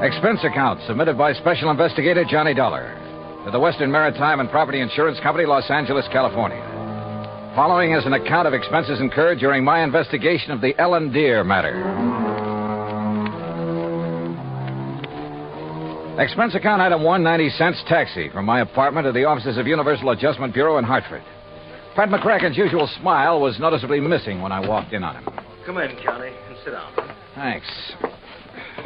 Expense account submitted by Special Investigator Johnny Dollar to the Western Maritime and Property Insurance Company, Los Angeles, California. Following is an account of expenses incurred during my investigation of the Ellen Deere matter. Expense account item 1, 90 cents taxi from my apartment to the offices of Universal Adjustment Bureau in Hartford. Pat McCracken's usual smile was noticeably missing when I walked in on him. Come in, Johnny, and sit down. Thanks.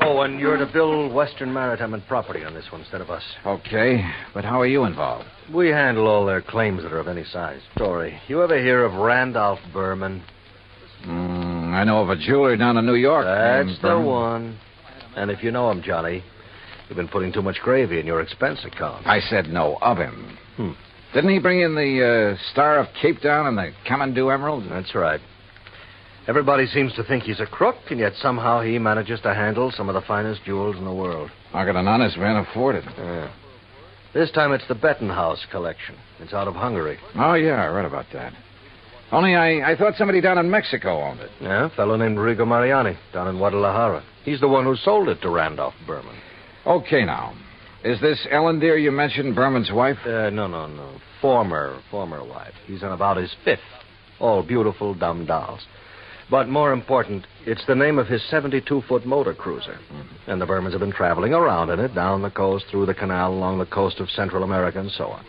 Oh, and you're to bill Western Maritime and Property on this one instead of us. Okay, but how are you involved? We handle all their claims that are of any size. Story. You ever hear of Randolph Berman? I know of a jeweler down in New York. That's the one. And if you know him, Johnny, you've been putting too much gravy in your expense account. I said no of him. Didn't he bring in the Star of Cape Town and the Kamandu Emerald? That's right. Everybody seems to think he's a crook, and yet somehow he manages to handle some of the finest jewels in the world. How could an honest man afford it? Yeah. This time it's the Bettenhaus collection. It's out of Hungary. Oh, yeah, I read about that. Only I thought somebody down in Mexico owned it. Yeah, a fellow named Rigo Mariani down in Guadalajara. He's the one who sold it to Randolph Berman. Okay, now. Is this Ellen Deere you mentioned Berman's wife? No. Former wife. He's on about his fifth. All beautiful, dumb dolls. But more important, it's the name of his 72-foot motor cruiser. And the Bermans have been traveling around in it, down the coast, through the canal, along the coast of Central America, and so on.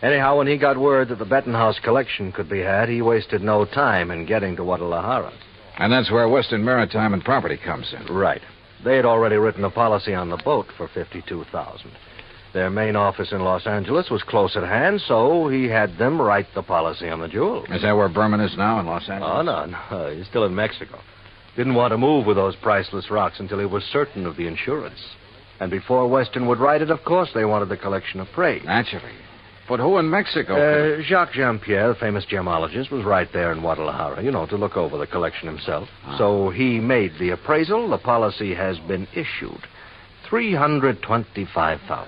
Anyhow, when he got word that the Bettenhaus collection could be had, he wasted no time in getting to Guadalajara. And that's where Western Maritime and Property comes in. Right. They had already written a policy on the boat for $52,000. Their main office in Los Angeles was close at hand, so he had them write the policy on the jewel. Is that where Berman is now, in Los Angeles? Oh, no. He's still in Mexico. Didn't want to move with those priceless rocks until he was certain of the insurance. And before Western would write it, of course, they wanted the collection appraised. Naturally. But who in Mexico? Jacques Jean-Pierre, the famous gemologist, was right there in Guadalajara, to look over the collection himself. So he made the appraisal. The policy has been issued. $325,000.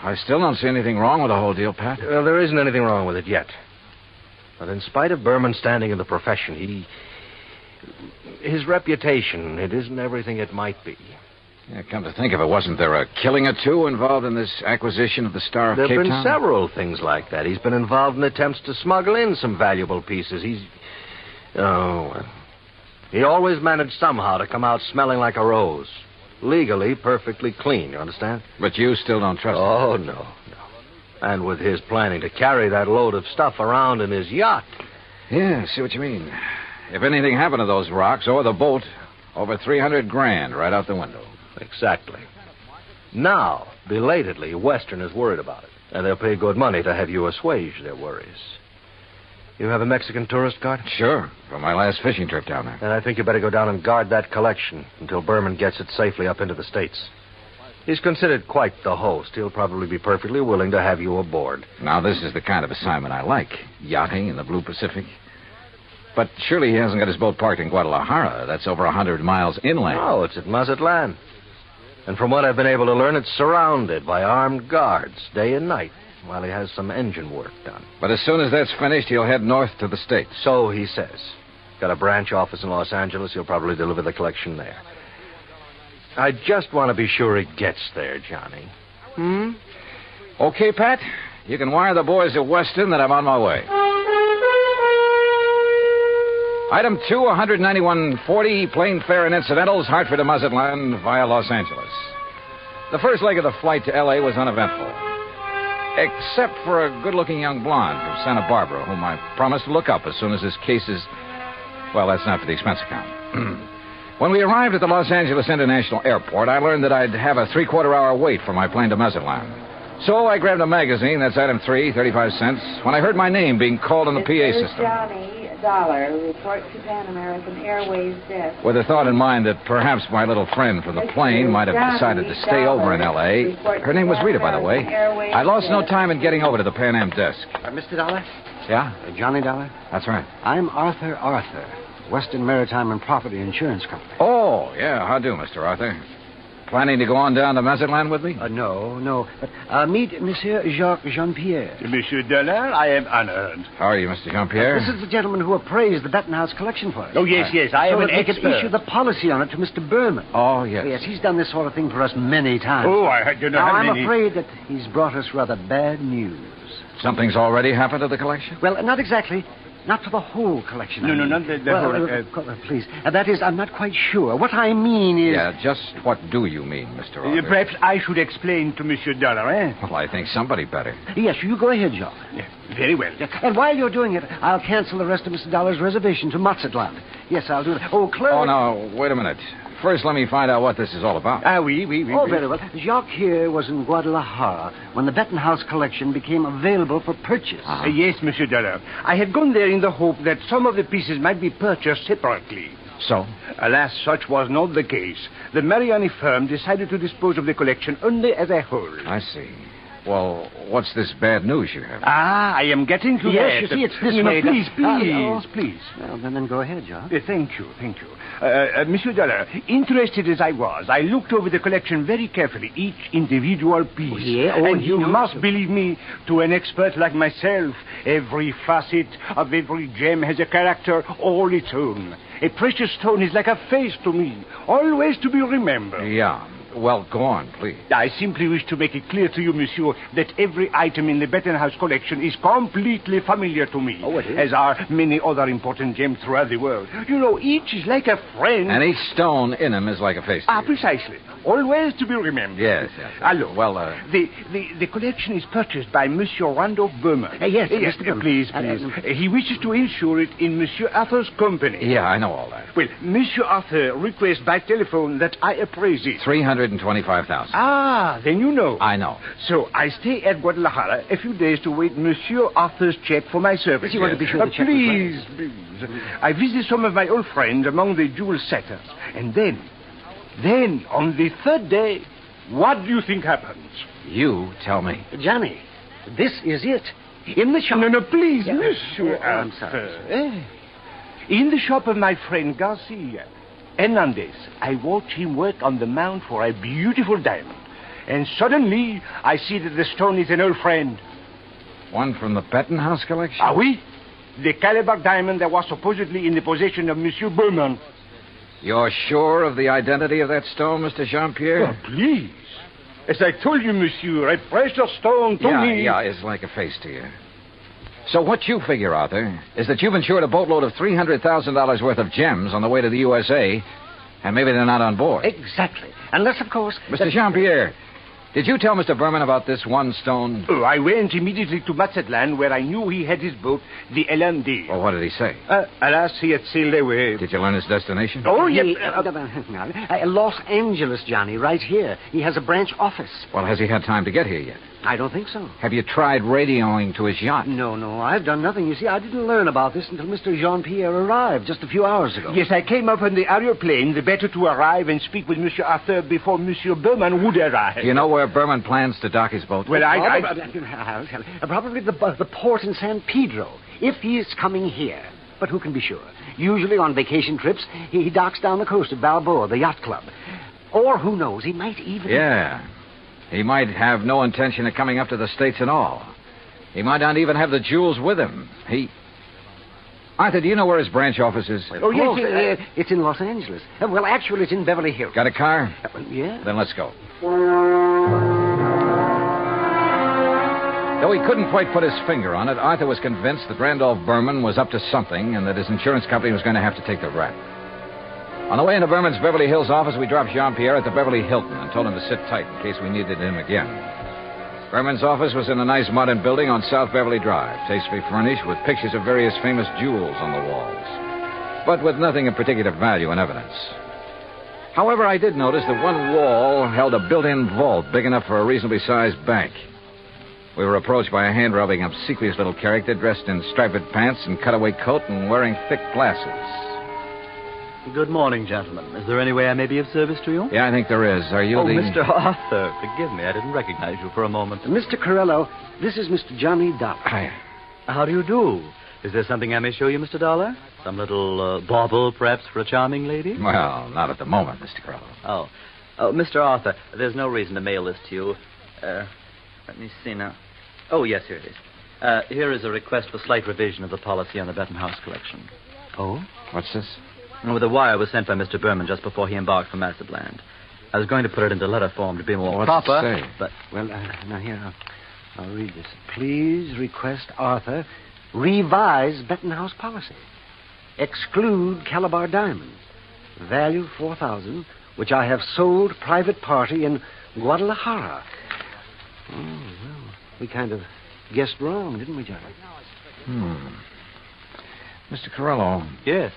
I still don't see anything wrong with the whole deal, Pat. Well, there isn't anything wrong with it yet. But in spite of Berman's standing in the profession, his reputation, it isn't everything it might be. Yeah, come to think of it, wasn't there a killing or two involved in this acquisition of the Star of Cape Town? There have been several things like that. He's been involved in attempts to smuggle in some valuable pieces. He always managed somehow to come out smelling like a rose. Legally, perfectly clean, you understand? But you still don't trust him? Oh, no. And with his planning to carry that load of stuff around in his yacht. Yeah, I see what you mean. If anything happened to those rocks or the boat, Over 300 grand right out the window. Exactly. Now, belatedly, Western is worried about it, and they'll pay good money to have you assuage their worries. You have a Mexican tourist card? Sure, from my last fishing trip down there. And I think you better go down and guard that collection until Berman gets it safely up into the States. He's considered quite the host. He'll probably be perfectly willing to have you aboard. Now, this is the kind of assignment I like. Yachting in the Blue Pacific. But surely he hasn't got his boat parked in Guadalajara. That's over 100 miles inland. No, it's at Mazatlan. And from what I've been able to learn, it's surrounded by armed guards day and night while he has some engine work done. But as soon as that's finished, he'll head north to the States. So he says. Got a branch office in Los Angeles. He'll probably deliver the collection there. I just want to be sure he gets there, Johnny. Okay, Pat. You can wire the boys at Weston that I'm on my way. Item 2, 191.40, plane fare and incidentals, Hartford to Mazatlan via Los Angeles. The first leg of the flight to L.A. was uneventful, except for a good-looking young blonde from Santa Barbara, whom I promised to look up as soon as his case is... Well, that's not for the expense account. When we arrived at the Los Angeles International Airport, I learned that I'd have a three-quarter-hour wait for my plane to Mazatlan. So I grabbed a magazine, that's item 3, 35 cents, when I heard my name being called on the PA system. Johnny Dollar, report to Pan American Airways desk. With the thought in mind that perhaps my little friend from the plane might have decided to stay over in L.A. Her name was Rita, by the way. I lost no time in getting over to the Pan Am desk. Mr. Dollar? Yeah? Johnny Dollar? That's right. I'm Arthur, Western Maritime and Property Insurance Company. Oh, yeah. How do, Mr. Arthur? Planning to go on down to Mazatlan with me? No. But meet Monsieur Jacques Jean-Pierre. Monsieur Dollar, I am honored. How are you, Mr. Jean-Pierre? This is the gentleman who appraised the Benton House collection for us. Oh, yes. I am an expert. So that we could issue the policy on it to Mr. Berman. Oh, yes. Yes, he's done this sort of thing for us many times. Oh, I don't know now, how many. I'm afraid that he's brought us rather bad news. Something's already happened to the collection? Well, not exactly. Not for the whole collection. No, not the whole... please. That is, I'm not quite sure. What I mean is... Yeah, just what do you mean, Mr. Arthur? Perhaps I should explain to Monsieur Dollar, eh? Well, I think somebody better. Yes, you go ahead, John. Yeah, very well. And while you're doing it, I'll cancel the rest of Mr. Dollar's reservation to Mazatlan. Yes, I'll do that. Oh, Claire... Oh, no, wait a minute. First, let me find out what this is all about. Oui. Oh, very well. Jacques here was in Guadalajara when the Benton House collection became available for purchase. Yes, Monsieur Dollar. I had gone there in the hope that some of the pieces might be purchased separately. So? Alas, such was not the case. The Mariani firm decided to dispose of the collection only as a whole. I see. Well, what's this bad news you have? I am getting to that. Yes, you see, it's this way. Please. Well, then go ahead, John. Thank you. Monsieur Dollar, interested as I was, I looked over the collection very carefully, each individual piece. And you must believe me, to an expert like myself, every facet of every gem has a character all its own. A precious stone is like a face to me, always to be remembered. Yeah. Well, go on, please. I simply wish to make it clear to you, monsieur, that every item in the Benton House collection is completely familiar to me. Oh, it is? As are many other important gems throughout the world. You know, each is like a friend. And each stone in them is like a face to you. Precisely. Always to be remembered. Yes. Look, well, The collection is purchased by Monsieur Randolph Berman. Yes, Mr. Berman. Please. He wishes to insure it in Monsieur Arthur's company. Yeah, I know all that. Well, Monsieur Arthur requests by telephone that I appraise it. $325,000. Then you know. I know. So I stay at Guadalajara a few days to wait Monsieur Arthur's check for my services. You want to be sure the check please. I visit some of my old friends among the jewel setters. And then, on the third day, what do you think happens? You tell me. Johnny, this is it. In the shop... No, please, Monsieur I'm sorry. In the shop of my friend Garcia Hernandez, I watch him work on the mount for a beautiful diamond. And suddenly, I see that the stone is an old friend. One from the Benton House collection? Oui. The Calabar diamond that was supposedly in the possession of Monsieur Berman. You're sure of the identity of that stone, Mr. Jean-Pierre? Please. As I told you, monsieur, a precious stone to me. Yeah, it's like a face to you. So what you figure, Arthur, is that you've insured a boatload of $300,000 worth of gems on the way to the USA, and maybe they're not on board. Exactly. Unless, of course... Mr. Jean-Pierre, Did you tell Mr. Berman about this one stone? Oh, I went immediately to Mazatlan, where I knew he had his boat, the LMD. Well, what did he say? Alas, he had sailed away. Did you learn his destination? Oh, yes. Los Angeles, Johnny, right here. He has a branch office. Well, has he had time to get here yet? I don't think so. Have you tried radioing to his yacht? No, I've done nothing. You see, I didn't learn about this until Mr. Jean-Pierre arrived just a few hours ago. Yes, I came up on the aeroplane, the better to arrive and speak with Monsieur Arthur before Monsieur Berman would arrive. Do you know where Berman plans to dock his boat? Well, I'll tell you. Probably the port in San Pedro, if he is coming here. But who can be sure? Usually on vacation trips, he docks down the coast at Balboa, the yacht club. Or who knows, he might even... Yeah. He might have no intention of coming up to the States at all. He might not even have the jewels with him. Arthur, do you know where his branch office is? Oh, yes, it's in Los Angeles. Well, actually, it's in Beverly Hills. Got a car? Yeah. Then let's go. Though he couldn't quite put his finger on it, Arthur was convinced that Randolph Berman was up to something and that his insurance company was going to have to take the rap. On the way into Berman's Beverly Hills office, we dropped Jean-Pierre at the Beverly Hilton and told him to sit tight in case we needed him again. Berman's office was in a nice modern building on South Beverly Drive, tastefully furnished with pictures of various famous jewels on the walls, but with nothing of particular value in evidence. However, I did notice that one wall held a built-in vault big enough for a reasonably sized bank. We were approached by a hand-rubbing, obsequious little character dressed in striped pants and cutaway coat and wearing thick glasses. Good morning, gentlemen. Is there any way I may be of service to you? Yeah, I think there is. Are you the... Mr. Arthur. Forgive me. I didn't recognize you for a moment. Mr. Corello, this is Mr. Johnny Dollar. Hi. How do you do? Is there something I may show you, Mr. Dollar? Some little bauble, perhaps, for a charming lady? Well, not at the moment, Mr. Corello. Oh, Mr. Arthur, there's no reason to mail this to you. Let me see now. Oh, yes, here it is. Here is a request for slight revision of the policy on the Bettenhouse collection. Oh? What's this? Well, the wire was sent by Mr. Berman just before he embarked for Mazatlan. I was going to put it into letter form to be more proper, it say? But... Well, now here, I'll read this. Please request Arthur revise Bettenhouse policy. Exclude Calabar diamonds. Value $4,000, which I have sold private party in Guadalajara. Oh, well, we kind of guessed wrong, didn't we, Johnny? Mr. Corello. Yes?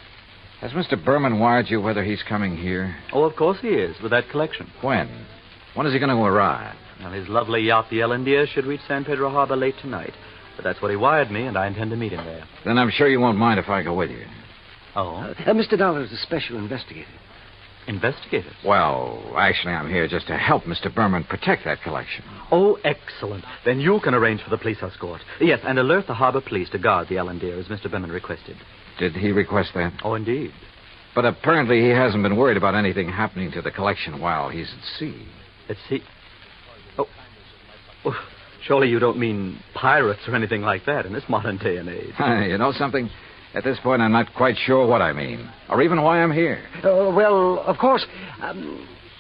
Has Mr. Berman wired you whether he's coming here? Oh, of course he is, with that collection. When? When is he going to arrive? Well, his lovely yacht, the Elendia, should reach San Pedro Harbor late tonight. But that's what he wired me, and I intend to meet him there. Then I'm sure you won't mind if I go with you. Oh? Mr. Dollar is a special investigator. Investigator? Well, actually, I'm here just to help Mr. Berman protect that collection. Oh, excellent. Then you can arrange for the police escort. Yes, and alert the harbor police to guard the Elendia, as Mr. Berman requested. Did he request that? Oh, indeed. But apparently he hasn't been worried about anything happening to the collection while he's at sea. At sea? Oh, surely you don't mean pirates or anything like that in this modern day and age. You know something? At this point, I'm not quite sure what I mean, or even why I'm here. Well, of course...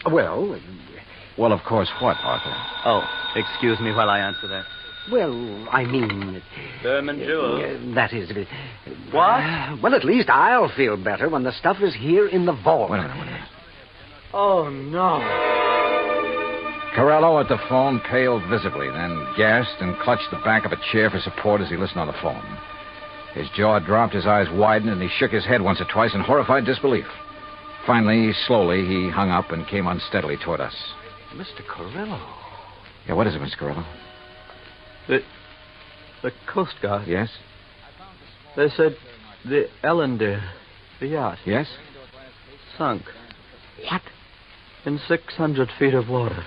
Well, of course what, Arthur? Oh, excuse me while I answer that. Well, I mean... Berman Jewels. That is... What? Well, at least I'll feel better when the stuff is here in the vault. Wait a minute. Oh, no. Corello at the phone paled visibly, then gasped and clutched the back of a chair for support as he listened on the phone. His jaw dropped, his eyes widened, and he shook his head once or twice in horrified disbelief. Finally, slowly, he hung up and came unsteadily toward us. Mr. Corello. Yeah, what is it, Mr. Corello? The Coast Guard. Yes? They said the Elendia, the yacht. Yes? Sunk. What? In 600 feet of water.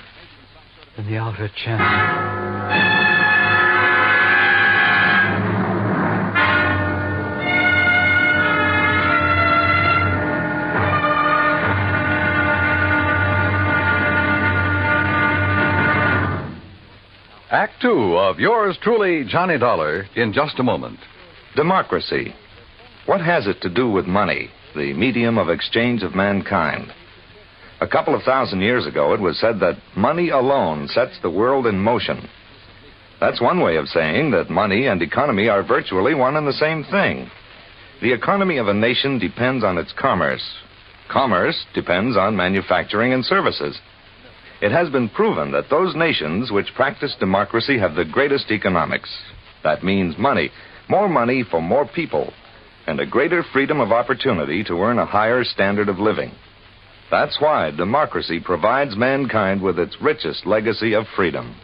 In the outer channel. Act two of yours truly, Johnny Dollar, in just a moment. Democracy. What has it to do with money, the medium of exchange of mankind? A couple of thousand years ago, it was said that money alone sets the world in motion. That's one way of saying that money and economy are virtually one and the same thing. The economy of a nation depends on its commerce. Commerce depends on manufacturing and services. It has been proven that those nations which practice democracy have the greatest economics. That means money, more money for more people, and a greater freedom of opportunity to earn a higher standard of living. That's why democracy provides mankind with its richest legacy of freedom.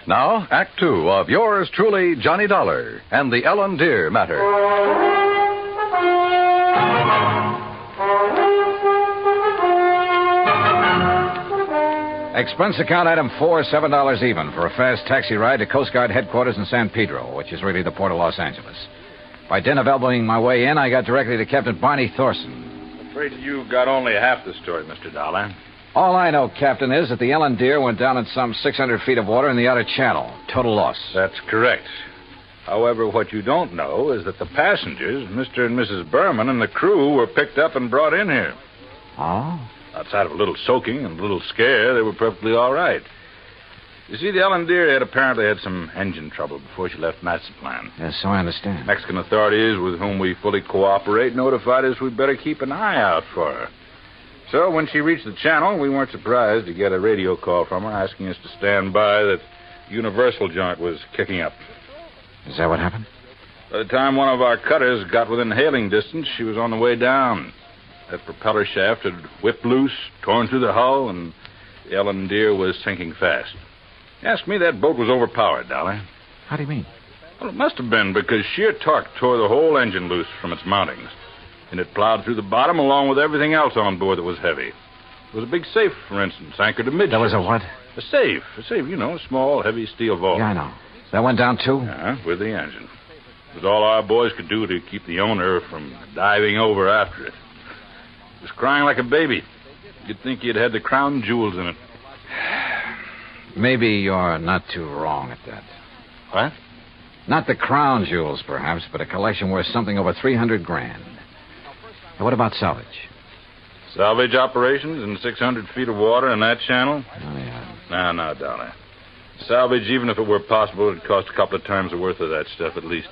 Now, Act Two of yours truly, Johnny Dollar and the Ellen Deer Matter. Expense account item 4, $7 even for a fast taxi ride to Coast Guard headquarters in San Pedro, which is really the port of Los Angeles. By dint of elbowing my way in, I got directly to Captain Barney Thorson. I'm afraid you got only half the story, Mr. Dollar. All I know, Captain, is that the Ellen Deer went down in some 600 feet of water in the outer channel. Total loss. That's correct. However, what you don't know is that the passengers, Mr. and Mrs. Berman, and the crew were picked up and brought in here. Oh? Outside of a little soaking and a little scare, they were perfectly all right. You see, the Ellen Deer had apparently had some engine trouble before she left Mazatlan. Yes, so I understand. Mexican authorities, with whom we fully cooperate, notified us we'd better keep an eye out for her. So when she reached the channel, we weren't surprised to get a radio call from her asking us to stand by that Universal joint was kicking up. Is that what happened? By the time one of our cutters got within hailing distance, she was on the way down. That propeller shaft had whipped loose, torn through the hull, and the Ellen Deer was sinking fast. Ask me, that boat was overpowered, Dolly. How do you mean? Well, it must have been because sheer torque tore the whole engine loose from its mountings. And it plowed through the bottom along with everything else on board that was heavy. There was a big safe, for instance, anchored amidships. There was a what? A safe, you know, a small, heavy steel vault. Yeah, I know. That went down, too? Yeah, with the engine. It was all our boys could do to keep the owner from diving over after it. It was crying like a baby. You'd think he'd had the crown jewels in it. Maybe you're not too wrong at that. What? Not the crown jewels, perhaps, but a collection worth something over $300,000. Now, what about salvage? Salvage operations in 600 feet of water in that channel? Oh, yeah. No, Dolly. Salvage, even if it were possible, it'd cost a couple of times the worth of that stuff at least.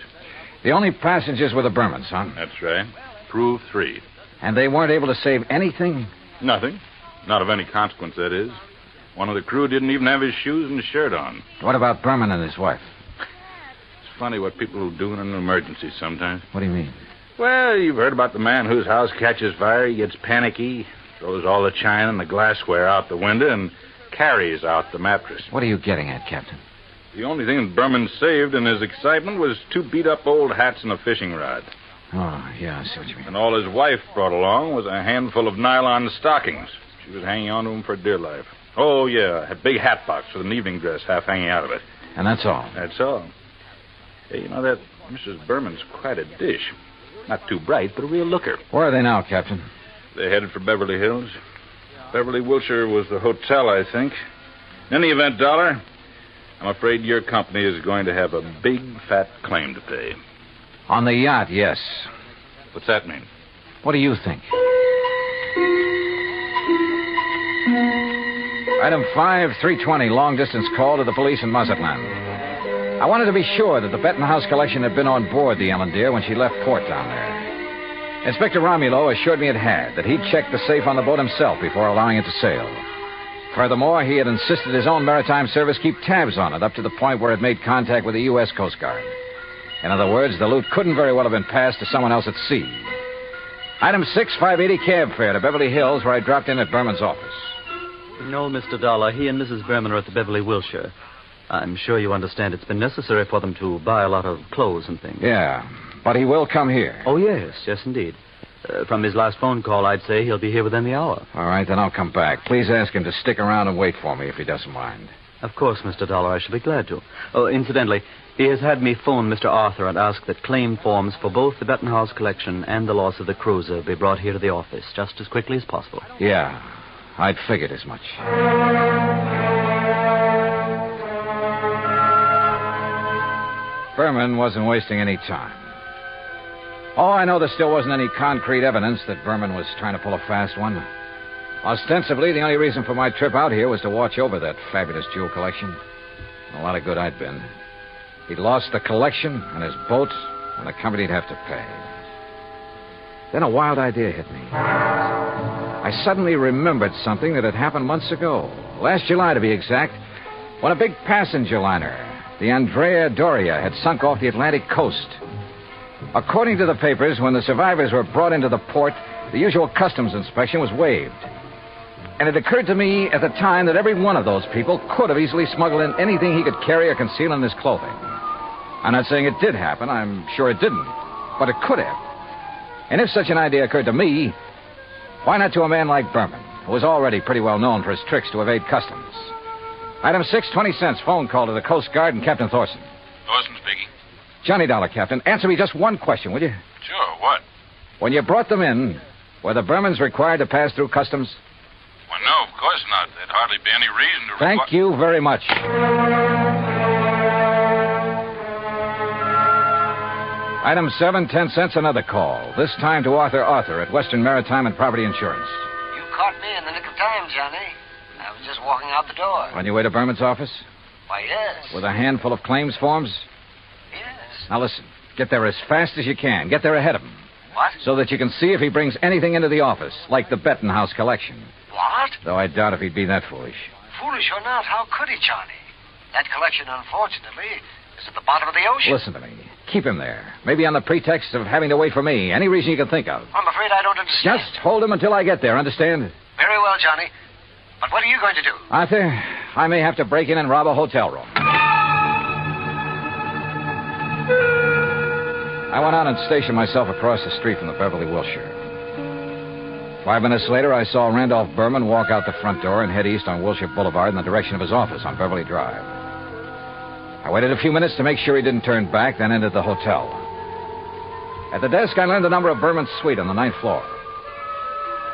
The only passengers were the Bermans, huh? That's right. Prove 3. And they weren't able to save anything? Nothing. Not of any consequence, that is. One of the crew didn't even have his shoes and shirt on. What about Berman and his wife? It's funny what people will do in an emergency sometimes. What do you mean? Well, you've heard about the man whose house catches fire. He gets panicky, throws all the china and the glassware out the window, and carries out the mattress. What are you getting at, Captain? The only thing that Berman saved in his excitement was 2 beat-up old hats and a fishing rod. Oh, yeah, I see what you mean. And all his wife brought along was a handful of nylon stockings. She was hanging on to them for dear life. Oh, yeah, a big hat box with an evening dress half hanging out of it. And that's all? That's all. Hey, you know, that Mrs. Berman's quite a dish. Not too bright, but a real looker. Where are they now, Captain? They're headed for Beverly Hills. Beverly, Wilshire was the hotel, I think. In any event, Dollar, I'm afraid your company is going to have a big, fat claim to pay. On the yacht, yes. What's that mean? What do you think? Item 5, 320, long-distance call to the police in Mazatlan. I wanted to be sure that the Bettenhouse collection had been on board the Ellen Deer when she left port down there. Inspector Romulo assured me it had, that he'd checked the safe on the boat himself before allowing it to sail. Furthermore, he had insisted his own maritime service keep tabs on it up to the point where it made contact with the U.S. Coast Guard. In other words, the loot couldn't very well have been passed to someone else at sea. Item 6, 580 cab fare to Beverly Hills, where I dropped in at Berman's office. No, Mr. Dollar. He and Mrs. Berman are at the Beverly Wilshire. I'm sure you understand it's been necessary for them to buy a lot of clothes and things. Yeah, but he will come here. Oh, yes, indeed. From his last phone call, I'd say he'll be here within the hour. All right, then I'll come back. Please ask him to stick around and wait for me if he doesn't mind. Of course, Mr. Dollar, I shall be glad to. Oh, incidentally, he has had me phone Mr. Arthur and ask that claim forms for both the Bettenhouse collection and the loss of the cruiser be brought here to the office just as quickly as possible. Yeah, I'd figured as much. Berman wasn't wasting any time. Oh, I know there still wasn't any concrete evidence that Berman was trying to pull a fast one. Ostensibly, the only reason for my trip out here was to watch over that fabulous jewel collection. A lot of good I'd been. He'd lost the collection and his boat, and the company'd have to pay. Then a wild idea hit me. I suddenly remembered something that had happened months ago. Last July, to be exact, when a big passenger liner, the Andrea Doria, had sunk off the Atlantic coast. According to the papers, when the survivors were brought into the port, the usual customs inspection was waived. And it occurred to me at the time that every one of those people could have easily smuggled in anything he could carry or conceal in his clothing. I'm not saying it did happen. I'm sure it didn't. But it could have. And if such an idea occurred to me, why not to a man like Berman, who was already pretty well known for his tricks to evade customs? Item 6, 20 cents, phone call to the Coast Guard and Captain Thorson. Thorson speaking. Johnny Dollar, Captain. Answer me just one question, will you? Sure, what? When you brought them in, were the Bermans required to pass through customs? Well, no, of course not. There'd hardly be any reason to... Thank you very much. Item 7, 10 cents, another call. This time to Arthur at Western Maritime and Property Insurance. You caught me in the nick of time, Johnny. I was just walking out the door. On your way to Berman's office? Why, yes. With a handful of claims forms? Yes. Now listen, get there as fast as you can. Get there ahead of him. What? So that you can see if he brings anything into the office, like the Bettenhouse collection. What? Though I doubt if he'd be that foolish. Foolish or not, how could he, Johnny? That collection, unfortunately, is at the bottom of the ocean. Listen to me. Keep him there. Maybe on the pretext of having to wait for me. Any reason you can think of. I'm afraid I don't understand. Just hold him until I get there, understand? Very well, Johnny. But what are you going to do? Arthur, I may have to break in and rob a hotel room. I went out and stationed myself across the street from the Beverly Wilshire. 5 minutes later, I saw Randolph Berman walk out the front door and head east on Wilshire Boulevard in the direction of his office on Beverly Drive. I waited a few minutes to make sure he didn't turn back, then entered the hotel. At the desk, I learned the number of Berman's suite on the 9th floor.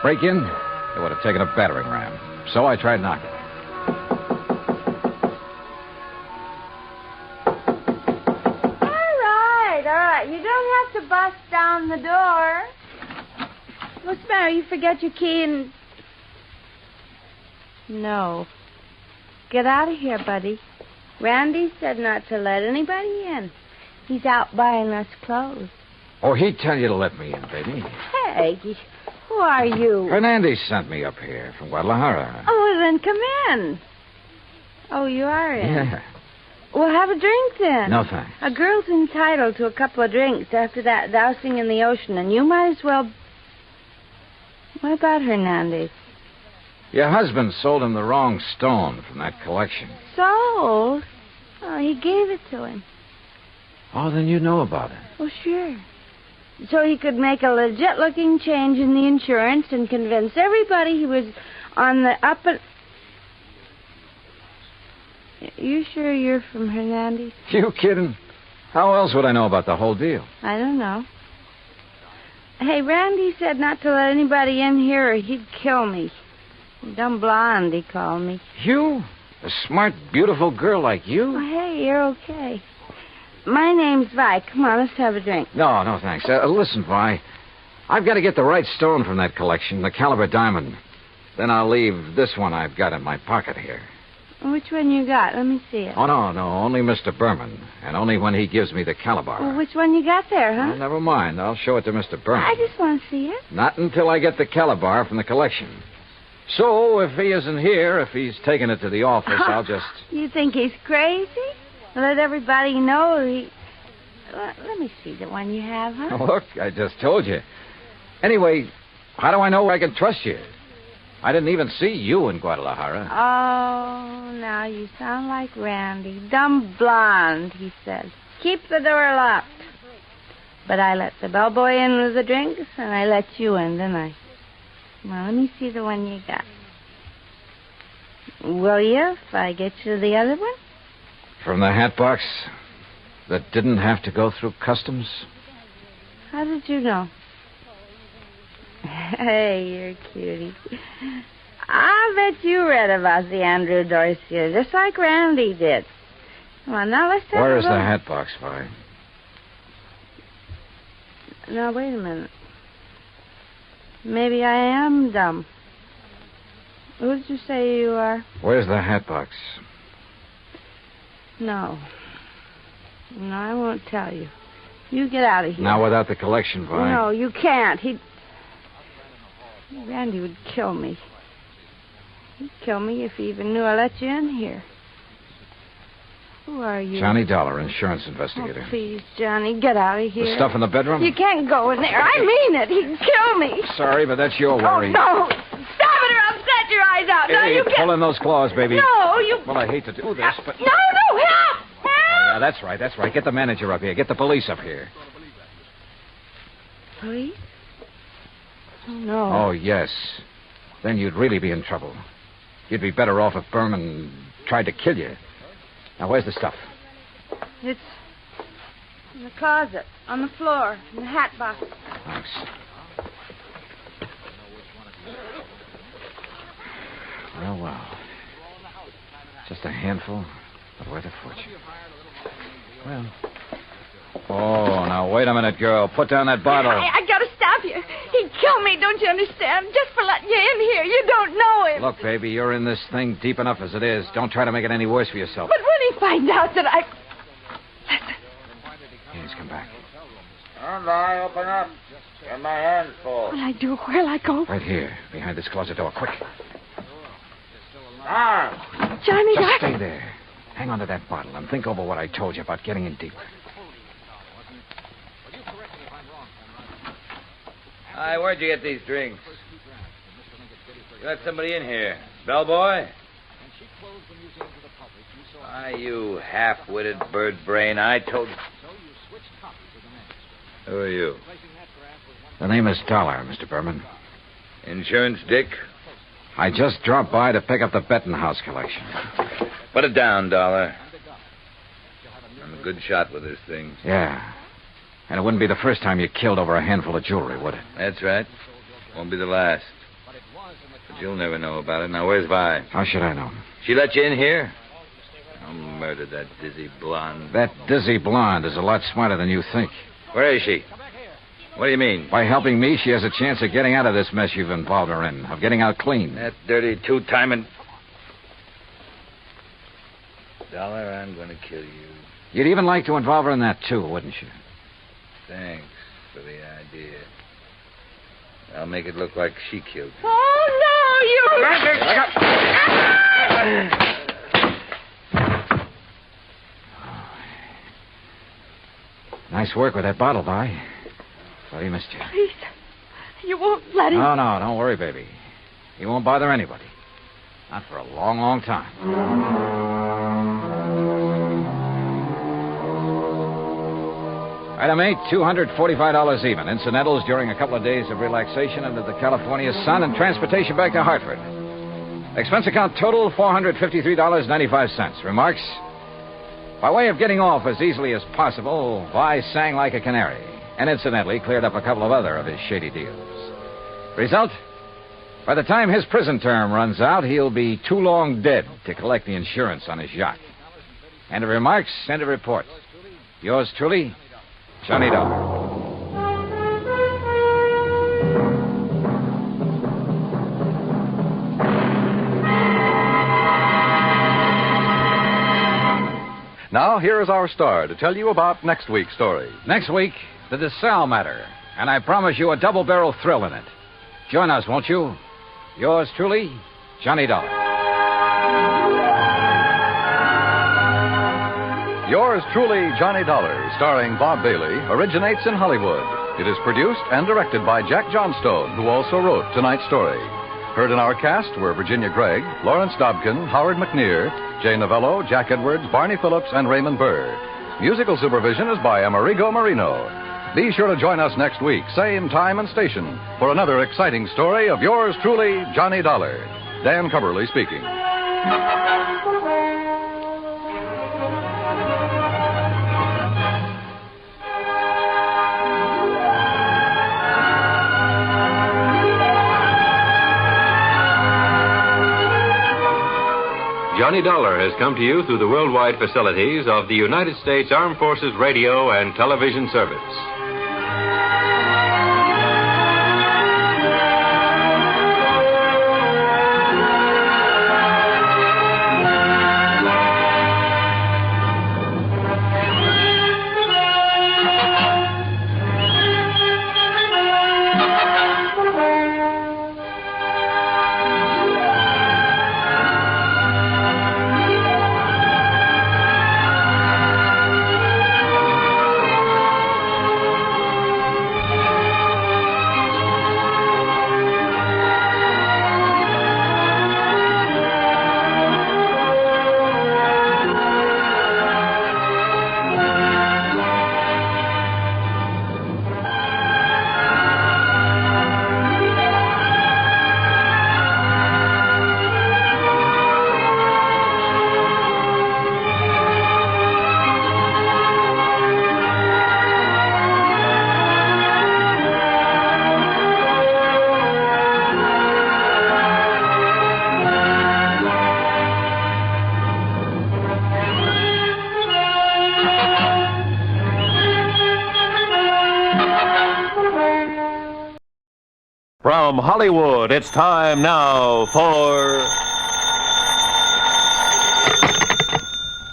Break in? It would have taken a battering ram. So I tried knocking. All right. You don't have to bust down the door. What's the matter? You forget your key and... No. Get out of here, buddy. Randy said not to let anybody in. He's out buying us clothes. Oh, he'd tell you to let me in, baby. Hey, who are you? Hernandez sent me up here from Guadalajara. Oh, well, then come in. Oh, you are in? Yeah. Well, have a drink then. No, thanks. A girl's entitled to a couple of drinks after that dousing in the ocean, and you might as well... What about Hernandez? Your husband sold him the wrong stone from that collection. Sold? Oh, he gave it to him. Oh, then you know about it. Oh, sure. So he could make a legit-looking change in the insurance and convince everybody he was on the up and... You sure you're from Hernandez? You kidding? How else would I know about the whole deal? I don't know. Hey, Randy said not to let anybody in here or he'd kill me. Dumb blonde, he called me. You? A smart, beautiful girl like you? Oh, hey, you're okay. My name's Vi. Come on, let's have a drink. No, thanks. Listen, Vi. I've got to get the right stone from that collection, the caliber diamond. Then I'll leave this one I've got in my pocket here. Which one you got? Let me see it. Oh, no, only Mr. Berman. And only when he gives me the caliber. Well, which one you got there, huh? Well, never mind. I'll show it to Mr. Berman. I just want to see it. Not until I get the caliber from the collection. So, if he isn't here, if he's taken it to the office, I'll just... You think he's crazy? Let everybody know he... Let me see the one you have, huh? Look, I just told you. Anyway, how do I know I can trust you? I didn't even see you in Guadalajara. Oh, now you sound like Randy. Dumb blonde, he said. Keep the door locked. But I let the bellboy in with the drinks, and I let you in, didn't I? Well, let me see the one you got. Will you, if I get you the other one? From the hat box that didn't have to go through customs? How did you know? Hey, you're a cutie. I'll bet you read about the Andrew Dorsey, just like Randy did. Come on, now let's have Where a is look. the hat box, Vi? Now, wait a minute. Maybe I am dumb. Who did you say you are? Where's the hat box? No, I won't tell you. You get out of here. Now, without the collection, Vi. No, you can't. Randy would kill me. He'd kill me if he even knew I let you in here. Who are you? Johnny Dollar, insurance investigator. Oh, please, Johnny, get out of here. The stuff in the bedroom? You can't go in there. I mean it. He'd kill me. Sorry, but that's your worry. Oh, no. Stop it or I'll set your eyes out. Hey, Now you pull in those claws, baby. No, you... Well, I hate to do this, but... No, help! Oh, yeah, that's right. Get the manager up here. Get the police up here. Police? Oh, no. Oh, yes. Then you'd really be in trouble. You'd be better off if Berman tried to kill you. Now, where's the stuff? It's in the closet, on the floor, in the hat box. Thanks. Well. Just a handful, but worth a fortune. Well. Oh, now, wait a minute, girl. Put down that bottle. I gotta stop you. He'd kill me, don't you understand? Just for letting you in here. You don't know him. Look, baby, you're in this thing deep enough as it is. Don't try to make it any worse for yourself. But when he finds out that I... Listen. He's come back. And I open up. Get my hands full. What'll I do? Where'll I go? Right here, behind this closet door. Quick. Johnny, Just stay there. Hang on to that bottle and think over what I told you about getting in deep. Hi, where'd you get these drinks? You let somebody in here. Bellboy? Why, you half-witted bird brain, I told you. Who are you? The name is Dollar, Mr. Berman. Insurance dick? I just dropped by to pick up the Bettenhouse collection. Put it down, Dollar. I'm a good shot with this thing. Yeah. And it wouldn't be the first time you killed over a handful of jewelry, would it? That's right. Won't be the last. But you'll never know about it. Now, where's Vi? How should I know? She let you in here? I'll murder that dizzy blonde. That dizzy blonde is a lot smarter than you think. Where is she? What do you mean? By helping me, she has a chance of getting out of this mess you've involved her in, of getting out clean. That dirty two-timing... Dollar, I'm going to kill you. You'd even like to involve her in that, too, wouldn't you? Thanks for the idea. I'll make it look like she killed you. Oh, no, Nice work with that bottle, Vi. Sorry he missed you. Please, you won't let him... No, don't worry, baby. He won't bother anybody. Not for a long, long time. Item 8, $245 even. Incidentals during a couple of days of relaxation under the California sun and transportation back to Hartford. Expense account total, $453.95. Remarks? By way of getting off as easily as possible, Vi sang like a canary, and incidentally cleared up a couple of other of his shady deals. Result? By the time his prison term runs out, he'll be too long dead to collect the insurance on his yacht. End of remarks, end of report. Yours truly, Johnny Dollar. Now, here is our star to tell you about next week's story. Next week, the DeSalle Matter. And I promise you a double-barrel thrill in it. Join us, won't you? Yours truly, Johnny Dollar. Yours truly, Johnny Dollar, starring Bob Bailey, originates in Hollywood. It is produced and directed by Jack Johnstone, who also wrote tonight's story. Heard in our cast were Virginia Gregg, Lawrence Dobkin, Howard McNear, Jay Novello, Jack Edwards, Barney Phillips, and Raymond Burr. Musical supervision is by Amerigo Marino. Be sure to join us next week, same time and station, for another exciting story of yours truly, Johnny Dollar. Dan Cubberly speaking. Johnny Dollar has come to you through the worldwide facilities of the United States Armed Forces Radio and Television Service. From Hollywood, it's time now for...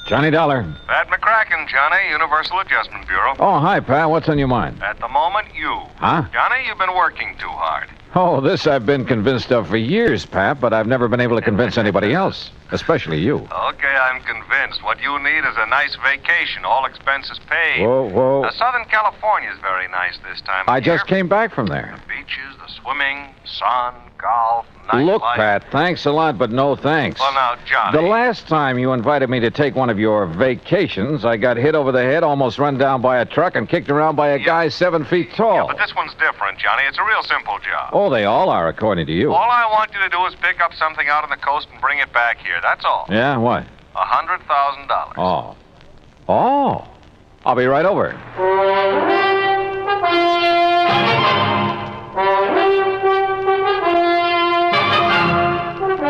Johnny Dollar. Pat McCracken, Johnny, Universal Adjustment Bureau. Oh, hi, Pat. What's on your mind? At the moment, you. Huh? Johnny, you've been working too hard. Oh, this I've been convinced of for years, Pat, but I've never been able to convince anybody else, especially you. Okay, I'm convinced. What you need is a nice vacation, all expenses paid. Whoa. Southern California is very nice this time of I year. just came back from there. The beaches, the swimming, sun, golf, nightlife. Look, Pat, thanks a lot, but no thanks. Well, now, Johnny. The last time you invited me to take one of your vacations, I got hit over the head, almost run down by a truck, and kicked around by a guy 7 feet tall. Yeah, but this one's different, Johnny. It's a real simple job. Oh, they all are, according to you. All I want you to do is pick up something out on the coast and bring it back here. That's all. Yeah, what? $100,000. Oh. I'll be right over.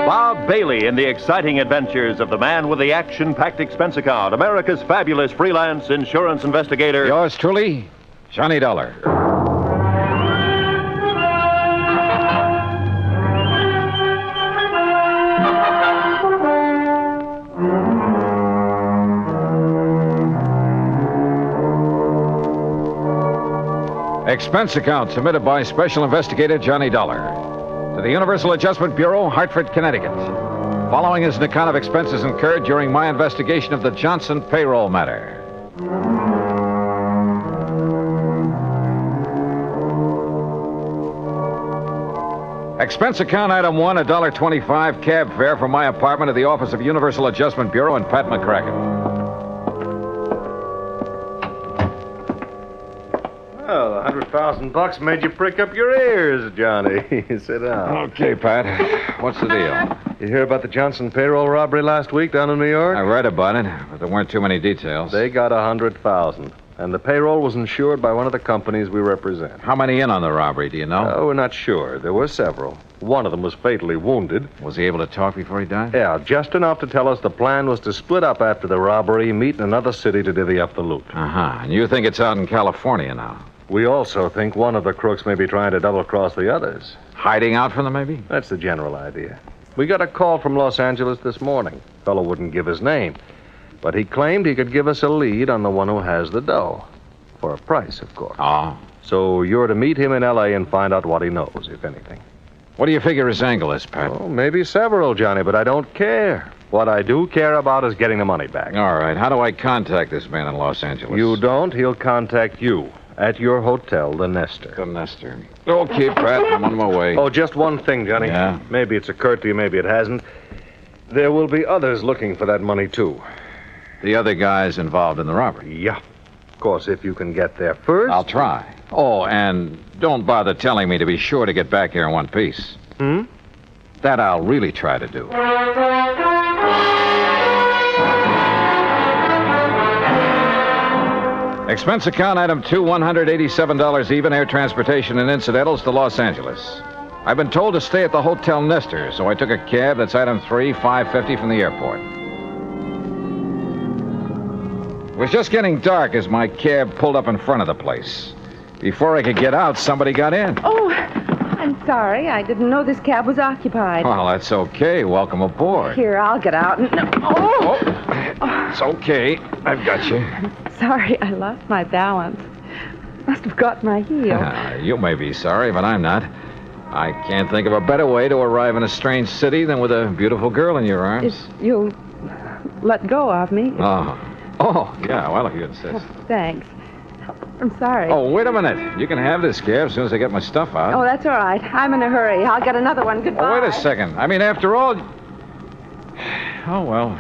Bob Bailey in the exciting adventures of the man with the action-packed expense account, America's fabulous freelance insurance investigator. Yours truly, Johnny Dollar. Expense account submitted by Special Investigator Johnny Dollar to the Universal Adjustment Bureau, Hartford, Connecticut. Following is an account of expenses incurred during my investigation of the Johnson Payroll Matter. Expense account item 1, $1.25 cab fare from my apartment to the office of Universal Adjustment Bureau and Pat McCracken. Well, $100,000 made you prick up your ears, Johnny. Sit down. Okay, Pat. What's the deal? You hear about the Johnson payroll robbery last week down in New York? I read about it, but there weren't too many details. They got $100,000, and the payroll was insured by one of the companies we represent. How many in on the robbery, do you know? Oh, we're not sure. There were several. One of them was fatally wounded. Was he able to talk before he died? Yeah, just enough to tell us the plan was to split up after the robbery, meet in another city to divvy up the loot. Uh-huh. And you think it's out in California now? We also think one of the crooks may be trying to double-cross the others. Hiding out from them, maybe? That's the general idea. We got a call from Los Angeles this morning. Fellow wouldn't give his name, but he claimed he could give us a lead on the one who has the dough. For a price, of course. Oh. So you're to meet him in L.A. and find out what he knows, if anything. What do you figure his angle is, Pat? Oh, maybe several, Johnny, but I don't care. What I do care about is getting the money back. All right. How do I contact this man in Los Angeles? You don't. He'll contact you. At your hotel, the Nestor. The Nestor. Okay, Pat, I'm on my way. Oh, just one thing, Johnny. Yeah? Maybe it's occurred to you, maybe it hasn't. There will be others looking for that money, too. The other guys involved in the robbery? Yeah. Of course, if you can get there first. I'll try. Oh, and don't bother telling me to be sure to get back here in one piece. That I'll really try to do. Expense account item 2, $187 even, air transportation and incidentals to Los Angeles. I've been told to stay at the Hotel Nestor, so I took a cab. That's item 3, $5.50 from the airport. It was just getting dark as my cab pulled up in front of the place. Before I could get out, somebody got in. Oh, I'm sorry. I didn't know this cab was occupied. Well, that's okay. Welcome aboard. Here, I'll get out and... It's okay. I've got you. Sorry, I lost my balance. Must have got my heel. You may be sorry, but I'm not. I can't think of a better way to arrive in a strange city than with a beautiful girl in your arms. If you'll let go of me. Oh, yeah, well, if you insist. Thanks. I'm sorry. Oh, wait a minute. You can have this cab as soon as I get my stuff out. Oh, that's all right. I'm in a hurry. I'll get another one. Goodbye. Oh, wait a second. I mean, after all... Oh, well.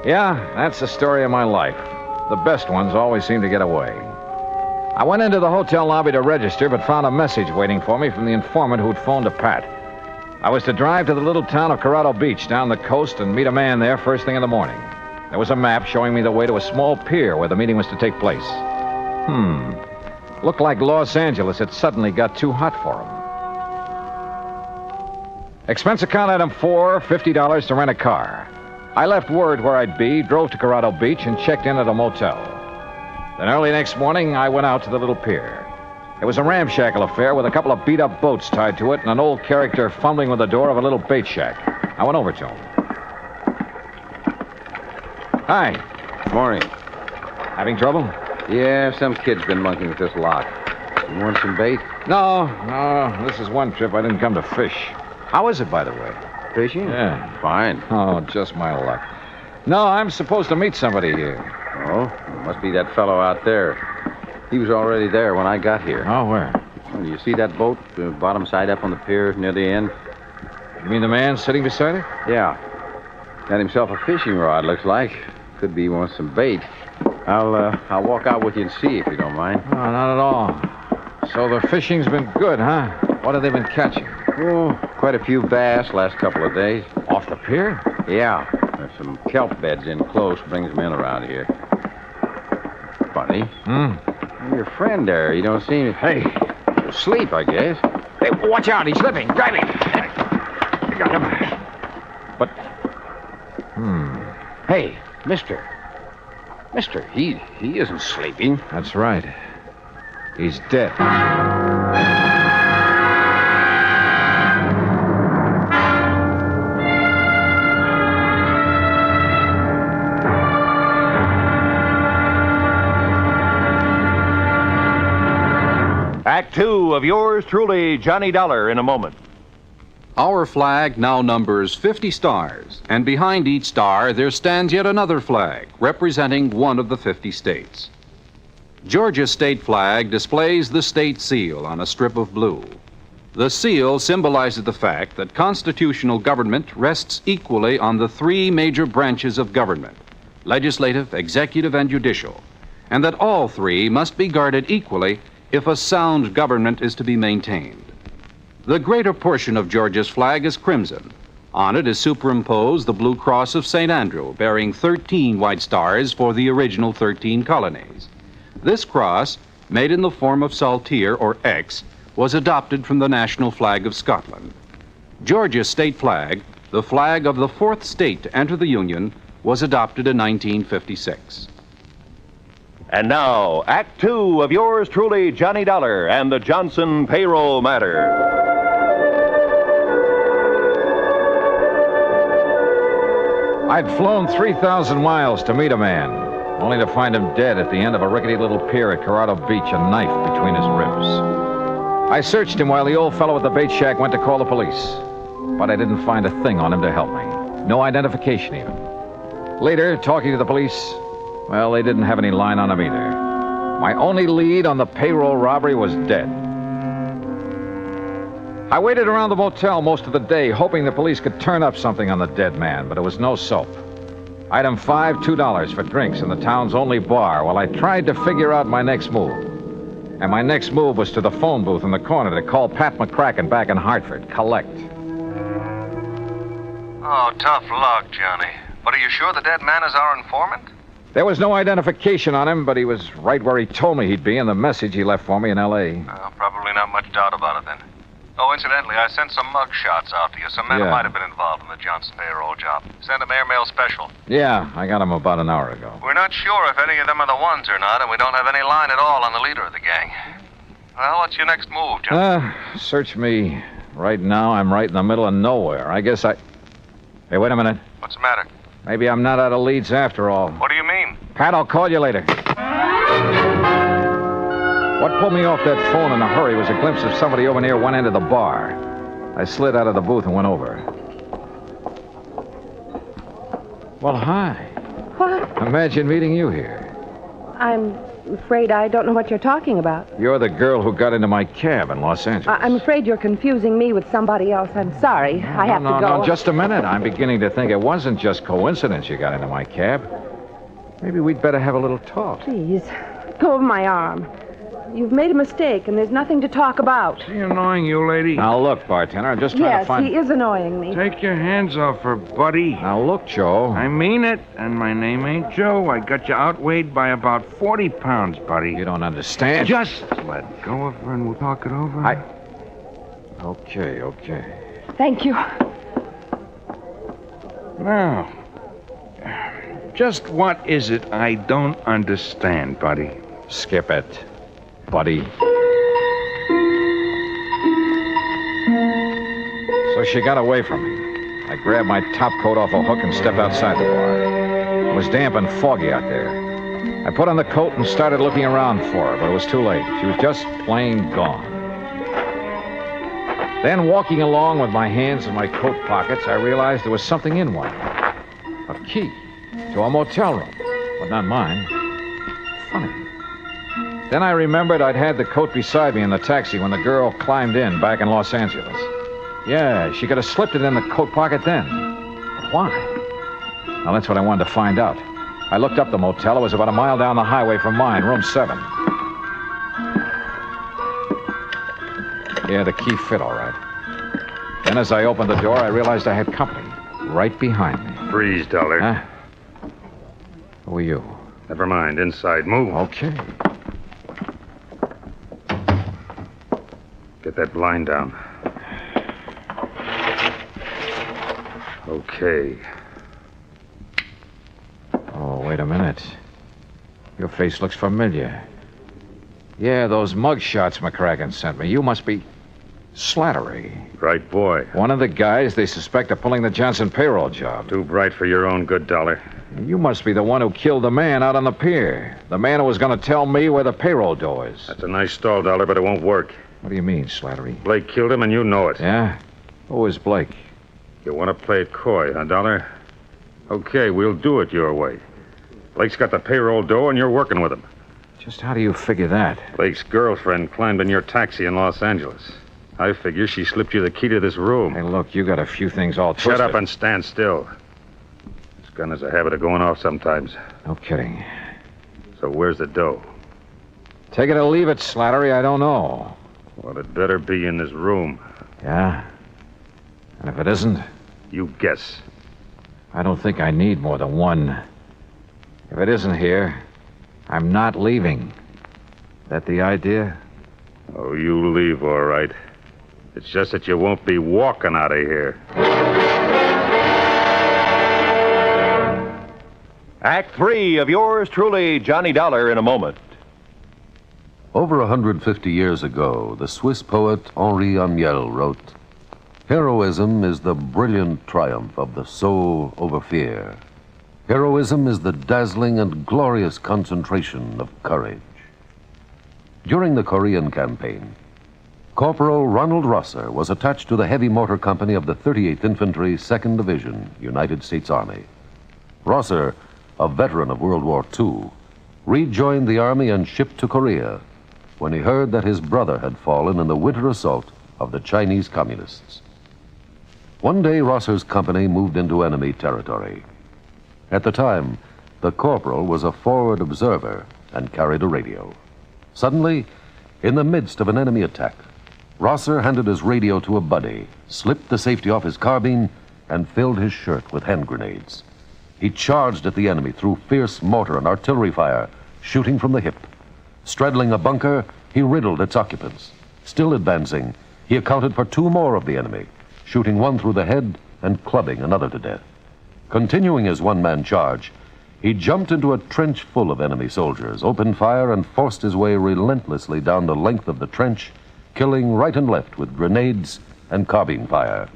Yeah, that's the story of my life. The best ones always seem to get away. I went into the hotel lobby to register, but found a message waiting for me from the informant who'd phoned to Pat. I was to drive to the little town of Corrado Beach down the coast and meet a man there first thing in the morning. There was a map showing me the way to a small pier where the meeting was to take place. Looked like Los Angeles had suddenly got too hot for him. Expense account item 4, $50 to rent a car. I left word where I'd be, drove to Corrado Beach, and checked in at a motel. Then early next morning, I went out to the little pier. It was a ramshackle affair with a couple of beat-up boats tied to it and an old character fumbling with the door of a little bait shack. I went over to him. Hi. Morning. Having trouble? Yeah, some kid's been monkeying with this lock. You want some bait? No. This is one trip I didn't come to fish. How is it, by the way? Fishing? Yeah. Fine. Oh, just my luck. No, I'm supposed to meet somebody here. Oh, it must be that fellow out there. He was already there when I got here. Oh, where? Oh, you see that boat, bottom side up on the pier near the end? You mean the man sitting beside it? Yeah. Got himself a fishing rod, looks like. Could be he wants some bait. I'll walk out with you and see if you don't mind. Oh, not at all. So the fishing's been good, huh? What have they been catching? Oh, quite a few bass last couple of days. Off the pier? Yeah. There's some kelp beds in close, brings men around here. Funny. Your friend there, you don't seem... Hey. Asleep, I guess. Hey, watch out, he's slipping. Grab him. I got him. But... Hey, mister. Mister, he isn't sleeping. That's right. He's dead. Act 2 of yours truly, Johnny Dollar, in a moment. Our flag now numbers 50 stars, and behind each star there stands yet another flag representing one of the 50 states. Georgia's state flag displays the state seal on a strip of blue. The seal symbolizes the fact that constitutional government rests equally on the three major branches of government: legislative, executive, and judicial, and that all three must be guarded equally if a sound government is to be maintained. The greater portion of Georgia's flag is crimson. On it is superimposed the blue cross of St. Andrew, bearing 13 white stars for the original 13 colonies. This cross, made in the form of saltire, or X, was adopted from the national flag of Scotland. Georgia's state flag, the flag of the fourth state to enter the Union, was adopted in 1956. And now, Act 2 of yours truly, Johnny Dollar, and the Johnson Payroll Matter. I'd flown 3,000 miles to meet a man, only to find him dead at the end of a rickety little pier at Corrado Beach, a knife between his ribs. I searched him while the old fellow at the bait shack went to call the police, but I didn't find a thing on him to help me. No identification, even. Later, talking to the police, well, they didn't have any line on him either. My only lead on the payroll robbery was dead. I waited around the motel most of the day, hoping the police could turn up something on the dead man, but it was no soap. Item 5, $2 for drinks in the town's only bar while I tried to figure out my next move. And my next move was to the phone booth in the corner to call Pat McCracken back in Hartford. Collect. Oh, tough luck, Johnny. But are you sure the dead man is our informant? There was no identification on him, but he was right where he told me he'd be in the message he left for me in L.A. Probably not much doubt about it, then. Oh, incidentally, I sent some mug shots out to you. Some men who might have been involved in the Johnson Payroll job. Sent them airmail special. Yeah, I got him about an hour ago. We're not sure if any of them are the ones or not, and we don't have any line at all on the leader of the gang. Well, what's your next move, John? Search me. Right now, I'm right in the middle of nowhere. I guess I... Hey, wait a minute. What's the matter? Maybe I'm not out of leads after all. What do you mean? Pat, I'll call you later. What pulled me off that phone in a hurry was a glimpse of somebody over near one end of the bar. I slid out of the booth and went over. Well, hi. What? Imagine meeting you here. I'm afraid I don't know what you're talking about. You're the girl who got into my cab in Los Angeles. I'm afraid you're confusing me with somebody else. I'm sorry. I have to go. No, just a minute. I'm beginning to think it wasn't just coincidence you got into my cab. Maybe we'd better have a little talk. Please, go of my arm. You've made a mistake, and there's nothing to talk about. Is he annoying you, lady? Now, look, bartender, I'm just trying to find... Yes, he is annoying me. Take your hands off her, buddy. Now, look, Joe. I mean it, and my name ain't Joe. I got you outweighed by about 40 pounds, buddy. You don't understand. Just let go of her, and we'll talk it over. Okay. Thank you. Now, just what is it I don't understand, buddy? Skip it, buddy. So she got away from me. I grabbed my top coat off a hook and stepped outside the bar. It was damp and foggy out there. I put on the coat and started looking around for her, but it was too late. She was just plain gone. Then, walking along with my hands in my coat pockets, I realized there was something in one. A key to a motel room, but not mine. Funny. Then I remembered I'd had the coat beside me in the taxi when the girl climbed in back in Los Angeles. Yeah, she could have slipped it in the coat pocket then. But why? Now, that's what I wanted to find out. I looked up the motel. It was about a mile down the highway from mine, room 7. Yeah, the key fit all right. Then as I opened the door, I realized I had company right behind me. Freeze, Dollar. Huh? Who are you? Never mind. Inside. Move. Okay. Get that blind down. Okay. Oh, wait a minute. Your face looks familiar. Yeah, those mug shots McCracken sent me. You must be Slattery. Right boy. One of the guys they suspect of pulling the Johnson Payroll job. Too bright for your own good, Dollar. You must be the one who killed the man out on the pier. The man who was going to tell me where the payroll dough is. That's a nice stall, Dollar, but it won't work. What do you mean, Slattery? Blake killed him, and you know it. Yeah? Who is Blake? You want to play it coy, huh, Dollar? Okay, we'll do it your way. Blake's got the payroll dough, and you're working with him. Just how do you figure that? Blake's girlfriend climbed in your taxi in Los Angeles. I figure she slipped you the key to this room. Hey, look, you got a few things all twisted. Shut up and stand still. This gun has a habit of going off sometimes. No kidding. So where's the dough? Take it or leave it, Slattery. I don't know. Well, it better be in this room. Yeah? And if it isn't? You guess. I don't think I need more than one. If it isn't here, I'm not leaving. That the idea? Oh, you leave, all right. It's just that you won't be walking out of here. Act 3 of yours truly, Johnny Dollar, in a moment. Over 150 years ago, the Swiss poet Henri Amiel wrote, "Heroism is the brilliant triumph of the soul over fear. Heroism is the dazzling and glorious concentration of courage." During the Korean campaign, Corporal Ronald Rosser was attached to the heavy mortar company of the 38th Infantry, 2nd Division, United States Army. Rosser, a veteran of World War II, rejoined the Army and shipped to Korea when he heard that his brother had fallen in the winter assault of the Chinese Communists. One day, Rosser's company moved into enemy territory. At the time, the corporal was a forward observer and carried a radio. Suddenly, in the midst of an enemy attack, Rosser handed his radio to a buddy, slipped the safety off his carbine, and filled his shirt with hand grenades. He charged at the enemy through fierce mortar and artillery fire, shooting from the hip. Straddling a bunker, he riddled its occupants. Still advancing, he accounted for 2 more of the enemy, shooting one through the head and clubbing another to death. Continuing his one-man charge, he jumped into a trench full of enemy soldiers, opened fire, and forced his way relentlessly down the length of the trench, killing right and left with grenades and carbine fire.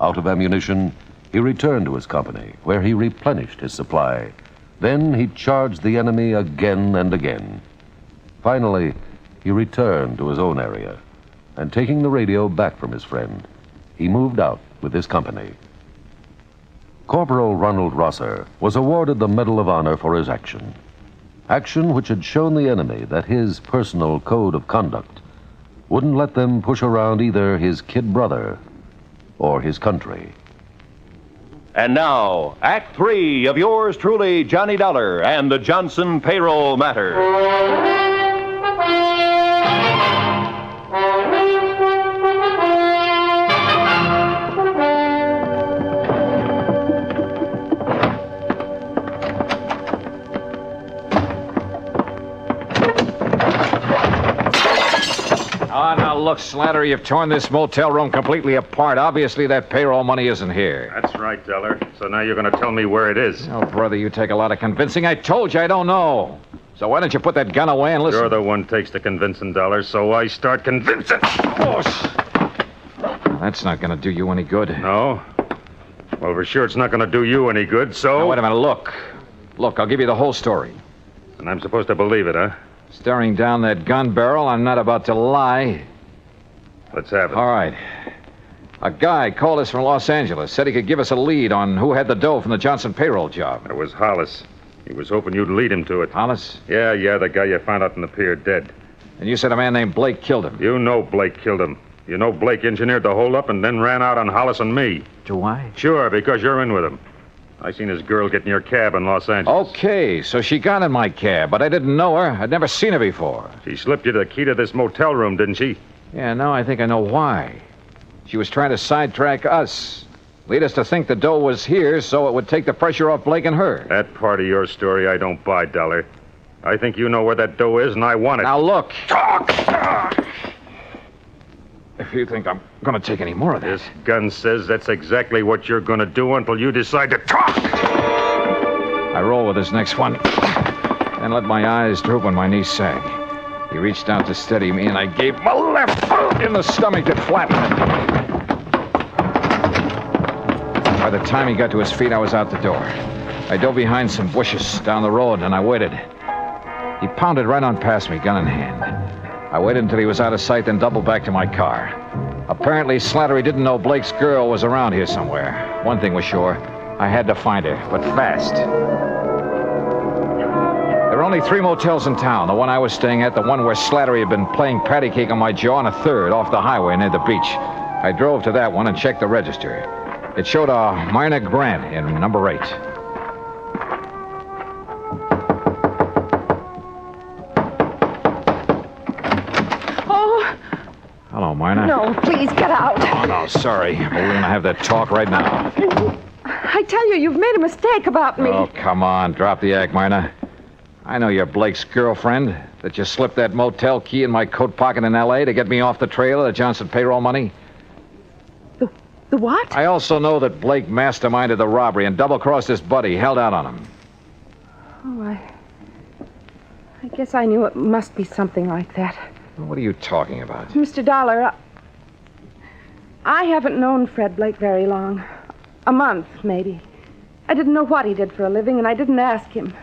Out of ammunition, he returned to his company, where he replenished his supply. Then he charged the enemy again and again. Finally, he returned to his own area, and taking the radio back from his friend, he moved out with his company. Corporal Ronald Rosser was awarded the Medal of Honor for his action. Action which had shown the enemy that his personal code of conduct wouldn't let them push around either his kid brother or his country. And now, Act 3 of yours truly, Johnny Dollar and the Johnson Payroll Matter. Now, look, Slattery, you've torn this motel room completely apart. Obviously, that payroll money isn't here. That's right, Dollar. So now you're going to tell me where it is. Oh, brother, you take a lot of convincing. I told you I don't know. So why don't you put that gun away and listen? You're the one takes the convincing, Dollar, so I start convincing. That's not going to do you any good. No? Well, for sure it's not going to do you any good, so... Now, wait a minute, look. Look, I'll give you the whole story. And I'm supposed to believe it, huh? Staring down that gun barrel, I'm not about to lie. Let's have it. All right. A guy called us from Los Angeles, said he could give us a lead on who had the dough from the Johnson Payroll job. It was Hollis. He was hoping you'd lead him to it. Hollis? Yeah, the guy you found out in the pier dead. And you said a man named Blake killed him. You know Blake killed him. You know Blake engineered the holdup and then ran out on Hollis and me. Do I? Sure, because you're in with him. I seen his girl get in your cab in Los Angeles. Okay, so she got in my cab, but I didn't know her. I'd never seen her before. She slipped you the key to this motel room, didn't she? Yeah, now I think I know why. She was trying to sidetrack us. Lead us to think the dough was here so it would take the pressure off Blake and her. That part of your story I don't buy, Dollar. I think you know where that dough is, and I want it. Now, look. Talk! If you think I'm going to take any more of this. This gun says that's exactly what you're going to do until you decide to talk! I roll with this next one, then let my eyes droop and my knees sag. He reached out to steady me, and I gave him a left boot in the stomach that flattened him. By the time he got to his feet, I was out the door. I dove behind some bushes down the road, and I waited. He pounded right on past me, gun in hand. I waited until he was out of sight, then doubled back to my car. Apparently, Slattery didn't know Blake's girl was around here somewhere. One thing was sure. I had to find her, but fast. There were only 3 motels in town. The one I was staying at, the one where Slattery had been playing patty cake on my jaw, and a third off the highway near the beach. I drove to that one and checked the register. It showed a Myrna Grant in number 8. Oh. Hello, Myrna. No, please get out. Oh, no, sorry. But we're going to have that talk right now. I tell you, you've made a mistake about me. Oh, come on. Drop the act, Myrna. I know you're Blake's girlfriend, that you slipped that motel key in my coat pocket in L.A. to get me off the trail of the Johnson Payroll money. The what? I also know that Blake masterminded the robbery and double-crossed his buddy, held out on him. Oh, I guess I knew it must be something like that. What are you talking about? Mr. Dollar, I haven't known Fred Blake very long. A month, maybe. I didn't know what he did for a living, and I didn't ask him.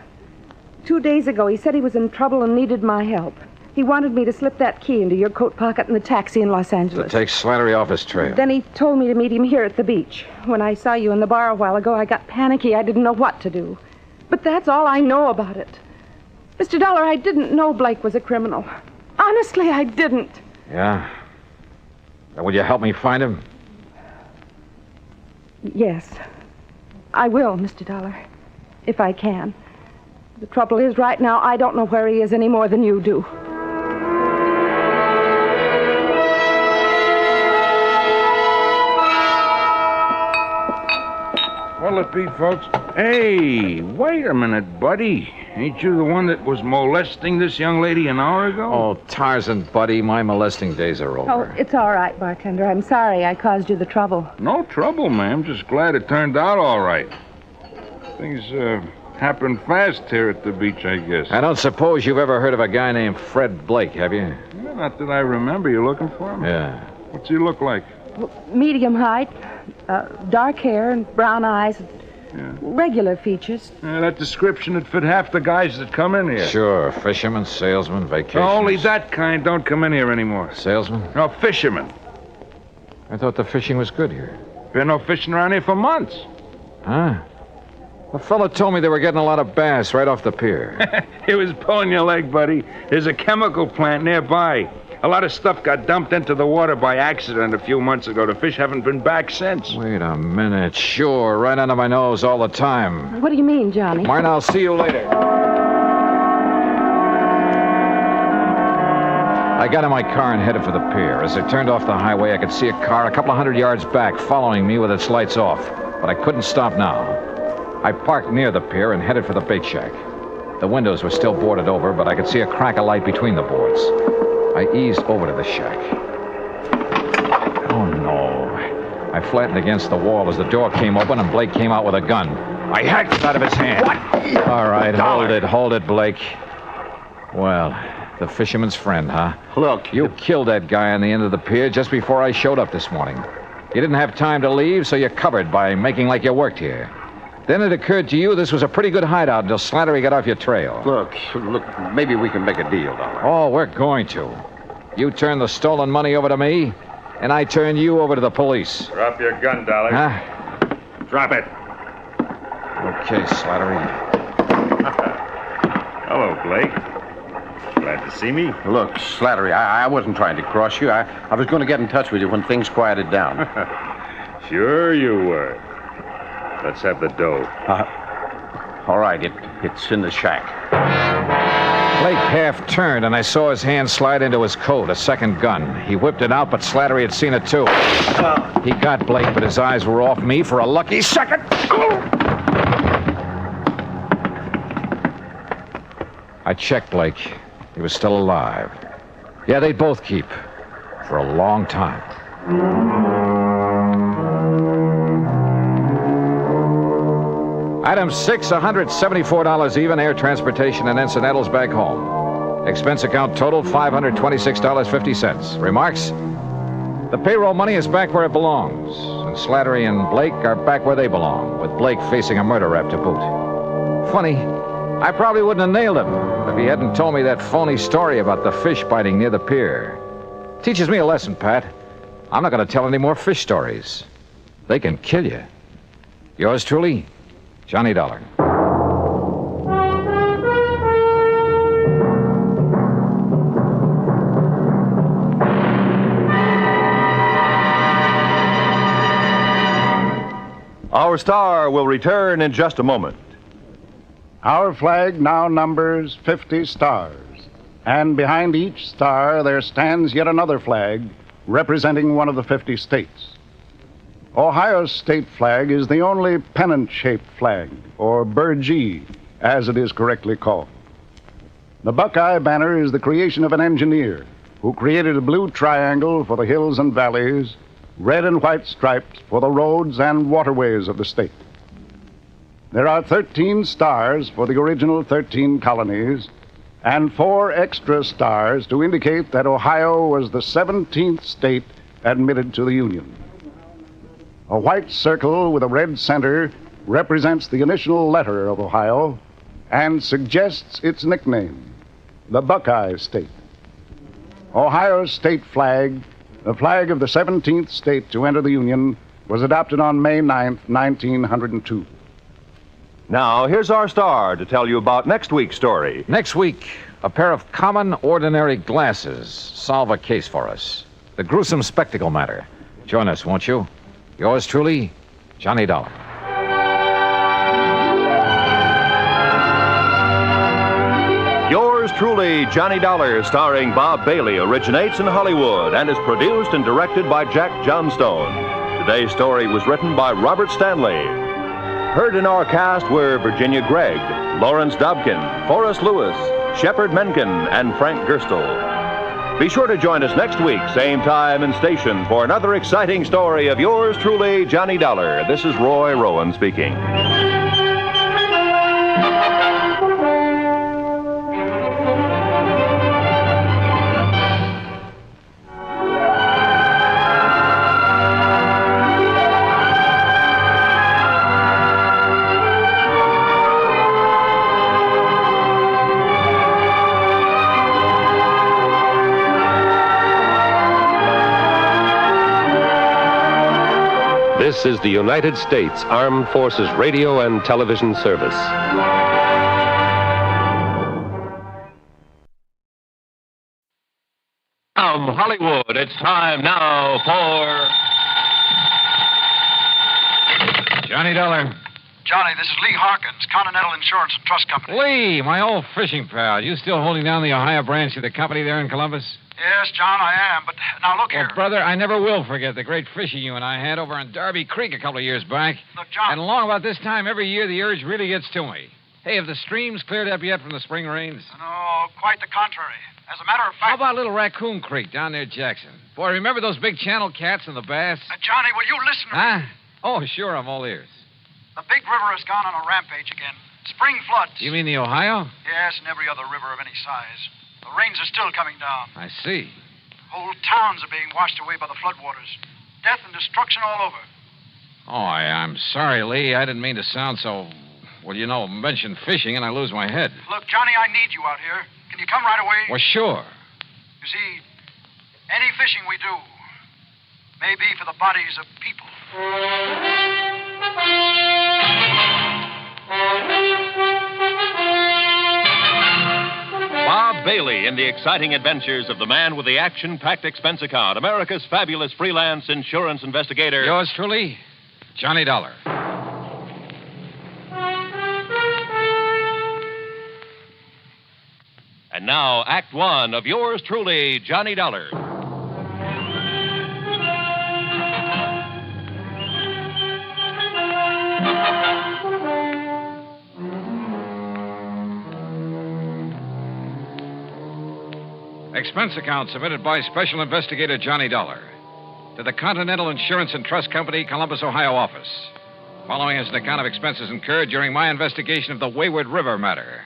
2 days ago, he said he was in trouble and needed my help. He wanted me to slip that key into your coat pocket in the taxi in Los Angeles. To take Slattery off his trail. Then he told me to meet him here at the beach. When I saw you in the bar a while ago, I got panicky. I didn't know what to do. But that's all I know about it. Mr. Dollar, I didn't know Blake was a criminal. Honestly, I didn't. Yeah? Now, will you help me find him? Yes. I will, Mr. Dollar. If I can. The trouble is, right now, I don't know where he is any more than you do. What'll it be, folks? Hey, wait a minute, buddy. Ain't you the one that was molesting this young lady an hour ago? Oh, Tarzan, buddy, my molesting days are over. Oh, it's all right, bartender. I'm sorry I caused you the trouble. No trouble, ma'am. Just glad it turned out all right. Things, happen fast here at the beach, I guess. I don't suppose you've ever heard of a guy named Fred Blake, have you? Well, not that I remember. You looking for him? Yeah. What's he look like? Medium height, dark hair and brown eyes, regular features. That description would fit half the guys that come in here. Sure, fisherman, salesman, vacation. Only that kind don't come in here anymore. Salesman? No, fishermen. I thought the fishing was good here. Been no fishing around here for months. Huh? A fella told me they were getting a lot of bass right off the pier. He was pulling your leg, buddy. There's a chemical plant nearby. A lot of stuff got dumped into the water by accident a few months ago. The fish haven't been back since. Wait a minute. Sure, right under my nose all the time. What do you mean, Johnny? Mine, I'll see you later. I got in my car and headed for the pier. As I turned off the highway, I could see a car a couple of 100 yards back following me with its lights off. But I couldn't stop now. I parked near the pier and headed for the bait shack. The windows were still boarded over, but I could see a crack of light between the boards. I eased over to the shack. Oh, no. I flattened against the wall as the door came open and Blake came out with a gun. I hacked it out of his hand. What? All right, hold it, Blake. Well, the fisherman's friend, huh? Look. You killed that guy on the end of the pier just before I showed up this morning. You didn't have time to leave, so you covered by making like you worked here. Then it occurred to you this was a pretty good hideout until Slattery got off your trail. Look, maybe we can make a deal, Dollar. Oh, we're going to. You turn the stolen money over to me, and I turn you over to the police. Drop your gun, Dollar. Huh? Drop it. Okay, Slattery. Hello, Blake. Glad to see me? Look, Slattery, I wasn't trying to cross you. I was going to get in touch with you when things quieted down. Sure you were. Let's have the dough. All right, it's in the shack. Blake half turned, and I saw his hand slide into his coat, a second gun. He whipped it out, but Slattery had seen it, too. He got Blake, but his eyes were off me for a lucky second. I checked Blake. He was still alive. Yeah, they'd both keep. For a long time. Item 6, $174 even, air transportation and incidentals back home. Expense account total, $526.50. Remarks? The payroll money is back where it belongs, and Slattery and Blake are back where they belong, with Blake facing a murder rap to boot. Funny, I probably wouldn't have nailed him if he hadn't told me that phony story about the fish biting near the pier. Teaches me a lesson, Pat. I'm not going to tell any more fish stories. They can kill you. Yours truly, Johnny Dollar. Our star will return in just a moment. Our flag now numbers 50 stars, and behind each star there stands yet another flag representing one of the 50 states. Ohio's state flag is the only pennant-shaped flag, or burgee, as it is correctly called. The Buckeye banner is the creation of an engineer who created a blue triangle for the hills and valleys, red and white stripes for the roads and waterways of the state. There are 13 stars for the original 13 colonies, and 4 extra stars to indicate that Ohio was the 17th state admitted to the Union. A white circle with a red center represents the initial letter of Ohio and suggests its nickname, the Buckeye State. Ohio's state flag, the flag of the 17th state to enter the Union, was adopted on May 9th, 1902. Now, here's our star to tell you about next week's story. Next week, a pair of common, ordinary glasses solve a case for us. The gruesome spectacle matter. Join us, won't you? Yours truly, Johnny Dollar. Yours truly, Johnny Dollar, starring Bob Bailey, originates in Hollywood and is produced and directed by Jack Johnstone. Today's story was written by Robert Stanley. Heard in our cast were Virginia Gregg, Lawrence Dobkin, Forrest Lewis, Shepard Menken, and Frank Gerstle. Be sure to join us next week, same time and station, for another exciting story of yours truly, Johnny Dollar. This is Roy Rowan speaking. This is the United States Armed Forces Radio and Television Service. From Hollywood, it's time now for Johnny Dollar. Johnny, this is Lee Harkins, Continental Insurance and Trust Company. Lee, my old fishing pal. You still holding down the Ohio branch of the company there in Columbus? Yes, John, I am, but now look here. Well, brother, I never will forget the great fishing you and I had over on Darby Creek a couple of years back. Look, John. And along about this time every year, the urge really gets to me. Hey, have the streams cleared up yet from the spring rains? No, quite the contrary. As a matter of fact... How about Little Raccoon Creek down near Jackson? Boy, remember those big channel cats and the bass? Johnny, will you listen to me? Huh? Oh, sure, I'm all ears. The big river has gone on a rampage again. Spring floods. You mean the Ohio? Yes, and every other river of any size. The rains are still coming down. I see. Whole towns are being washed away by the floodwaters. Death and destruction all over. Oh, I'm sorry, Lee. I didn't mean to sound so... Well, you know, mention fishing and I lose my head. Look, Johnny, I need you out here. Can you come right away? Well, sure. You see, any fishing we do may be for the bodies of people. Bob Bailey in the exciting adventures of the man with the action-packed expense account, America's fabulous freelance insurance investigator. Yours truly, Johnny Dollar. And now, Act One of yours truly, Johnny Dollar. Expense account submitted by Special Investigator Johnny Dollar to the Continental Insurance and Trust Company, Columbus, Ohio office. Following is an account of expenses incurred during my investigation of the Wayward River Matter.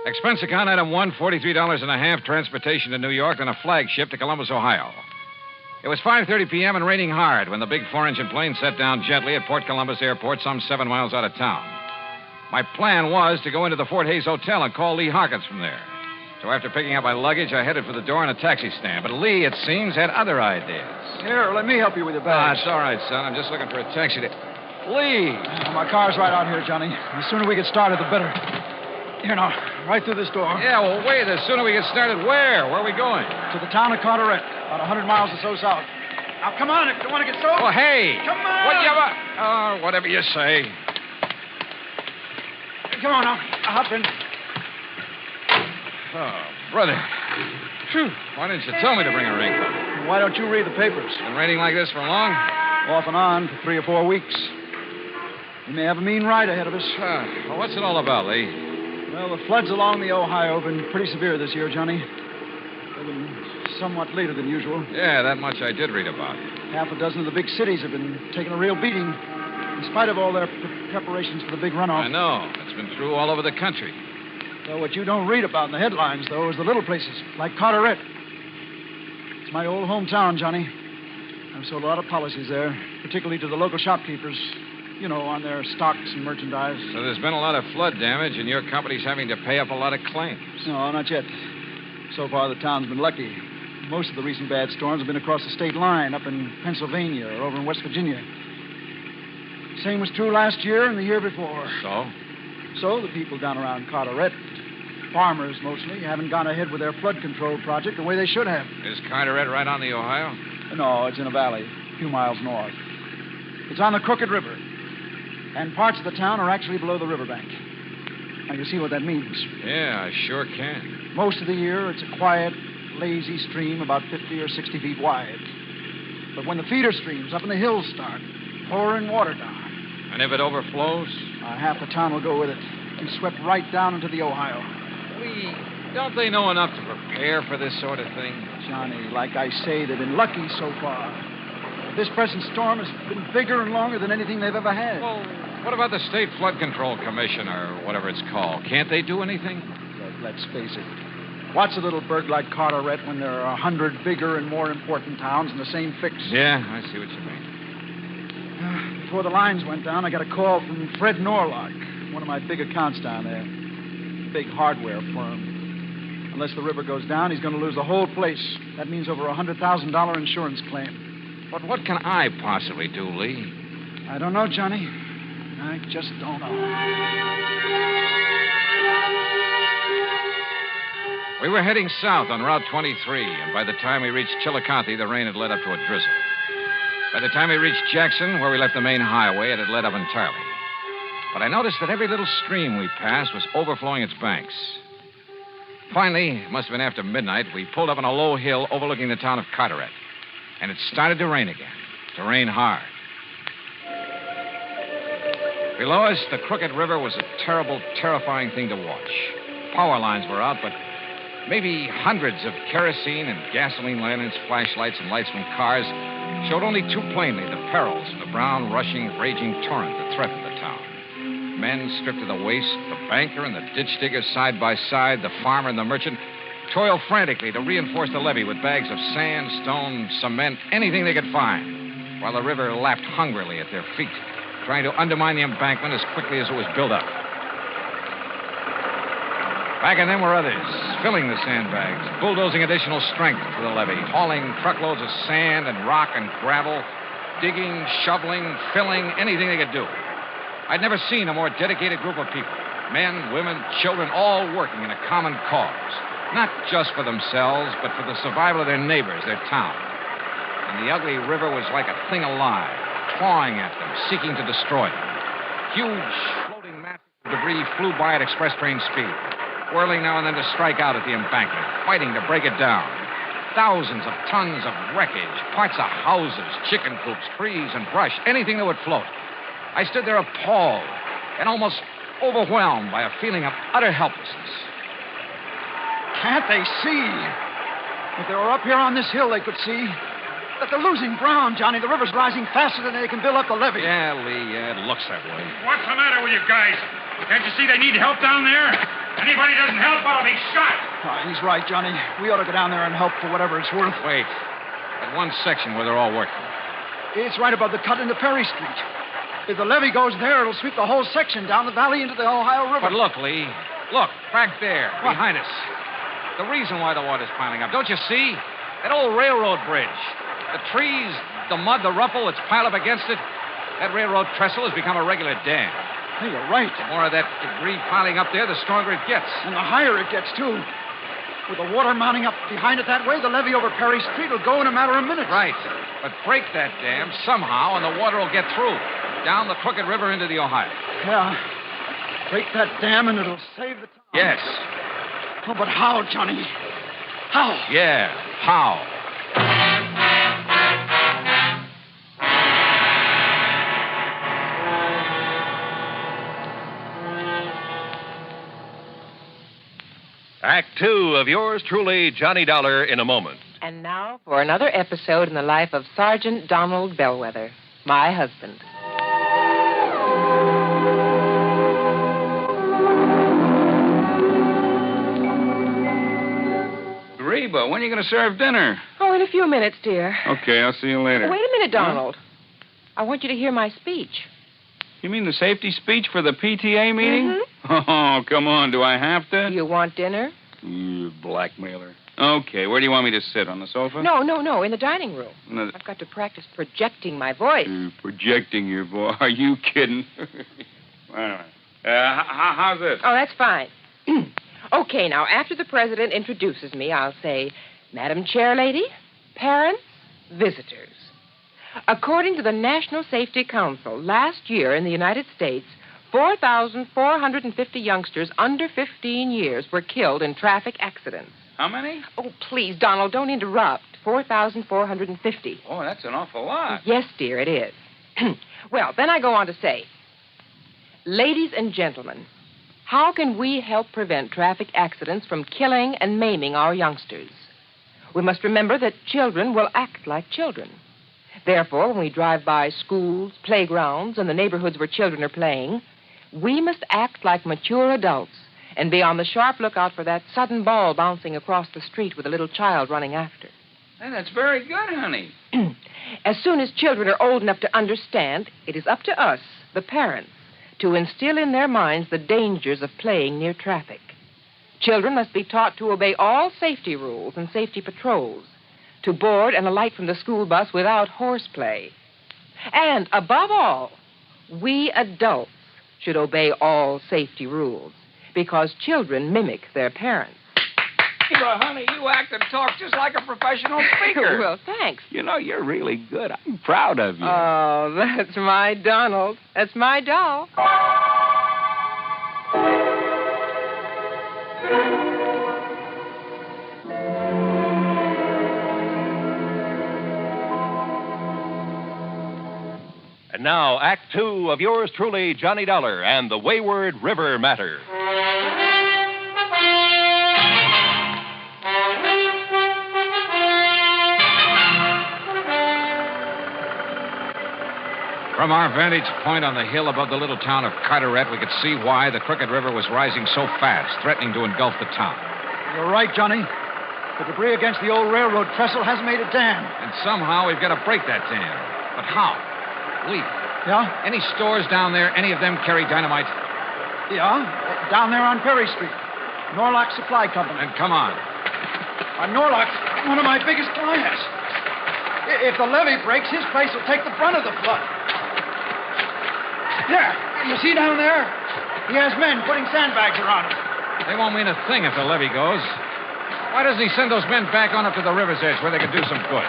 Expense account item 1, $43.50, transportation to New York, then a flagship to Columbus, Ohio. It was 5:30 p.m. and raining hard when the big 4-engine plane set down gently at Port Columbus Airport, some 7 miles out of town. My plan was to go into the Fort Hayes Hotel and call Lee Harkins from there. So after picking up my luggage, I headed for the door in a taxi stand. But Lee, it seems, had other ideas. Here, let me help you with your bags. It's all right, son. I'm just looking for a taxi to... Lee! My car's right out here, Johnny. The sooner we get started, the better. Here now, right through this door. Yeah, well, wait. The sooner we get started, where? Where are we going? To the town of Carteret, about 100 miles or so south. Now, come on, if you want to get soaked. Oh, hey! Come on! Whatever you say. Come on now, hop in. Oh, brother. Phew. Why didn't you tell me to bring a raincoat? Why don't you read the papers? Been raining like this for long? Off and on for 3 or 4 weeks. We may have a mean ride ahead of us. Well, what's it all about, Lee? Well, the floods along the Ohio have been pretty severe this year, Johnny. They've been somewhat later than usual. Yeah, that much I did read about. Half a dozen of the big cities have been taking a real beating, in spite of all their preparations for the big runoff. I know. It's been through all over the country. Well, what you don't read about in the headlines, though, is the little places, like Carteret. It's my old hometown, Johnny. I've sold a lot of policies there, particularly to the local shopkeepers, you know, on their stocks and merchandise. So there's been a lot of flood damage, and your company's having to pay up a lot of claims. No, not yet. So far, the town's been lucky. Most of the recent bad storms have been across the state line, up in Pennsylvania or over in West Virginia. Same was true last year and the year before. So? So the people down around Carteret, farmers mostly, haven't gone ahead with their flood control project the way they should have. Is Carteret right on the Ohio? No, it's in a valley, a few miles north. It's on the Crooked River, and parts of the town are actually below the riverbank. Now, you see what that means? Yeah, I sure can. Most of the year, it's a quiet, lazy stream about 50 or 60 feet wide. But when the feeder streams up in the hills start pouring water down... And if it overflows? Half the town will go with it. Be swept right down into the Ohio. Lee, don't they know enough to prepare for this sort of thing? Johnny, like I say, they've been lucky so far. This present storm has been bigger and longer than anything they've ever had. Well, what about the State Flood Control Commission, or whatever it's called? Can't they do anything? Let's face it. What's a little burg like Carteret when there are 100 bigger and more important towns in the same fix? Yeah, I see what you mean. Before the lines went down, I got a call from Fred Norlock, one of my big accounts down there. Big hardware firm. Unless the river goes down, he's going to lose the whole place. That means over a $100,000 insurance claim. But what can I possibly do, Lee? I don't know, Johnny. I just don't know. We were heading south on Route 23, and by the time we reached Chillicothe, the rain had led up to a drizzle. By the time we reached Jackson, where we left the main highway, it had let up entirely. But I noticed that every little stream we passed was overflowing its banks. Finally, it must have been after midnight, we pulled up on a low hill overlooking the town of Carteret. And it started to rain again, to rain hard. Below us, the Crooked River was a terrible, terrifying thing to watch. Power lines were out, but maybe hundreds of kerosene and gasoline lanterns, flashlights, and lights from cars showed only too plainly the perils of the brown, rushing, raging torrent that threatened the town. Men stripped to the waist, the banker and the ditch digger side by side, the farmer and the merchant, toiled frantically to reinforce the levee with bags of sand, stone, cement, anything they could find, while the river lapped hungrily at their feet, trying to undermine the embankment as quickly as it was built up. Back in them were others, filling the sandbags, bulldozing additional strength to the levee, hauling truckloads of sand and rock and gravel, digging, shoveling, filling, anything they could do. I'd never seen a more dedicated group of people, men, women, children, all working in a common cause, not just for themselves, but for the survival of their neighbors, their town. And the ugly river was like a thing alive, clawing at them, seeking to destroy them. Huge floating masses of debris flew by at express train speed, whirling now and then to strike out at the embankment, fighting to break it down. Thousands of tons of wreckage, parts of houses, chicken coops, trees, and brush, anything that would float. I stood there appalled and almost overwhelmed by a feeling of utter helplessness. Can't they see? If they were up here on this hill, they could see that they're losing ground, Johnny. The river's rising faster than they can build up the levee. Yeah, Lee, yeah, it looks that way. What's the matter with you guys? Can't you see they need help down there? Anybody doesn't help, I'll be shot. He's right, Johnny. We ought to go down there and help for whatever it's worth. Wait. That one section where they're all working. It's right above the cut into Perry Street. If the levee goes there, it'll sweep the whole section down the valley into the Ohio River. But look, Lee. Look, back there, behind us. The reason why the water's piling up, don't you see? That old railroad bridge. The trees, the mud, the ruffle that's piled up against it. That railroad trestle has become a regular dam. Hey, you're right. The more of that debris piling up there, the stronger it gets. And the higher it gets, too. With the water mounting up behind it that way, the levee over Perry Street will go in a matter of minutes. Right. But break that dam somehow, and the water will get through. Down the crooked river into the Ohio. Yeah. Break that dam, and it'll save the town. Yes. Oh, but how, Johnny? How? Yeah, how? Act 2 of yours truly, Johnny Dollar, in a moment. And now for another episode in the life of Sergeant Donald Bellwether, my husband. Reba, when are you going to serve dinner? Oh, in a few minutes, dear. Okay, I'll see you later. Wait a minute, Donald. I want you to hear my speech. You mean the safety speech for the PTA meeting? Mm-hmm. Oh, come on. Do I have to? You want dinner? You blackmailer. Okay, where do you want me to sit? On the sofa? No, in the dining room. I've got to practice projecting my voice. Projecting your voice? Are you kidding? Anyway, how's this? Oh, that's fine. Okay, now, after the president introduces me, I'll say, Madam Chairlady, parents, visitors. According to the National Safety Council, last year in the United States, 4,450 youngsters under 15 years were killed in traffic accidents. How many? Oh, please, Donald, don't interrupt. 4,450. Oh, that's an awful lot. Yes, dear, it is. Well, then I go on to say, ladies and gentlemen, how can we help prevent traffic accidents from killing and maiming our youngsters? We must remember that children will act like children. Therefore, when we drive by schools, playgrounds, and the neighborhoods where children are playing, we must act like mature adults and be on the sharp lookout for that sudden ball bouncing across the street with a little child running after. Hey, that's very good, honey. As soon as children are old enough to understand, it is up to us, the parents, to instill in their minds the dangers of playing near traffic. Children must be taught to obey all safety rules and safety patrols, to board and alight from the school bus without horseplay. And, above all, we adults should obey all safety rules, because children mimic their parents. Well, honey, you act and talk just like a professional speaker. Well, thanks. You know, you're really good. I'm proud of you. Oh, that's my Donald. That's my doll. And now, Act 2 of yours truly, Johnny Dollar, and the Wayward River Matter. From our vantage point on the hill above the little town of Carteret, we could see why the Crooked River was rising so fast, threatening to engulf the town. You're right, Johnny. The debris against the old railroad trestle has made a dam. And somehow we've got to break that dam. But how? Lee. Yeah? Any stores down there, any of them carry dynamite? Yeah, down there on Perry Street. Norlock Supply Company. Then come on. Norlock's one of my biggest clients. If the levee breaks, his place will take the brunt of the flood. There, you see down there? He has men putting sandbags around it. They won't mean a thing if the levee goes. Why doesn't he send those men back on up to the river's edge where they can do some good?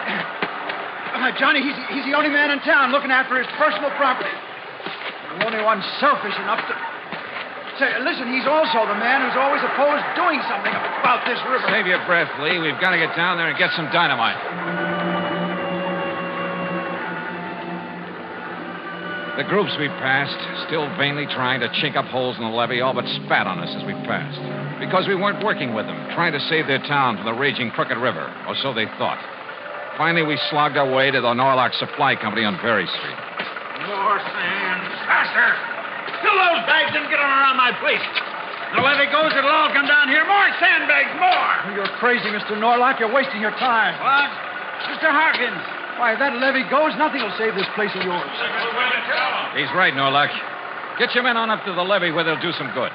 Johnny, he's the only man in town looking after his personal property. The only one selfish enough to... Say, listen, he's also the man who's always opposed doing something about this river. Save your breath, Lee. We've got to get down there and get some dynamite. The groups we passed, still vainly trying to chink up holes in the levee, all but spat on us as we passed. Because we weren't working with them, trying to save their town from the raging Crooked River, or so they thought. Finally, we slogged our way to the Norlock Supply Company on Berry Street. More sand. Faster! Fill those bags and get them around my place. The levee goes, it'll all come down here. More sandbags, more! You're crazy, Mr. Norlock. You're wasting your time. What? Mr. Harkins. Why, if that levee goes, nothing will save this place of yours. He's right, Norlock. Get your men on up to the levee where they'll do some good.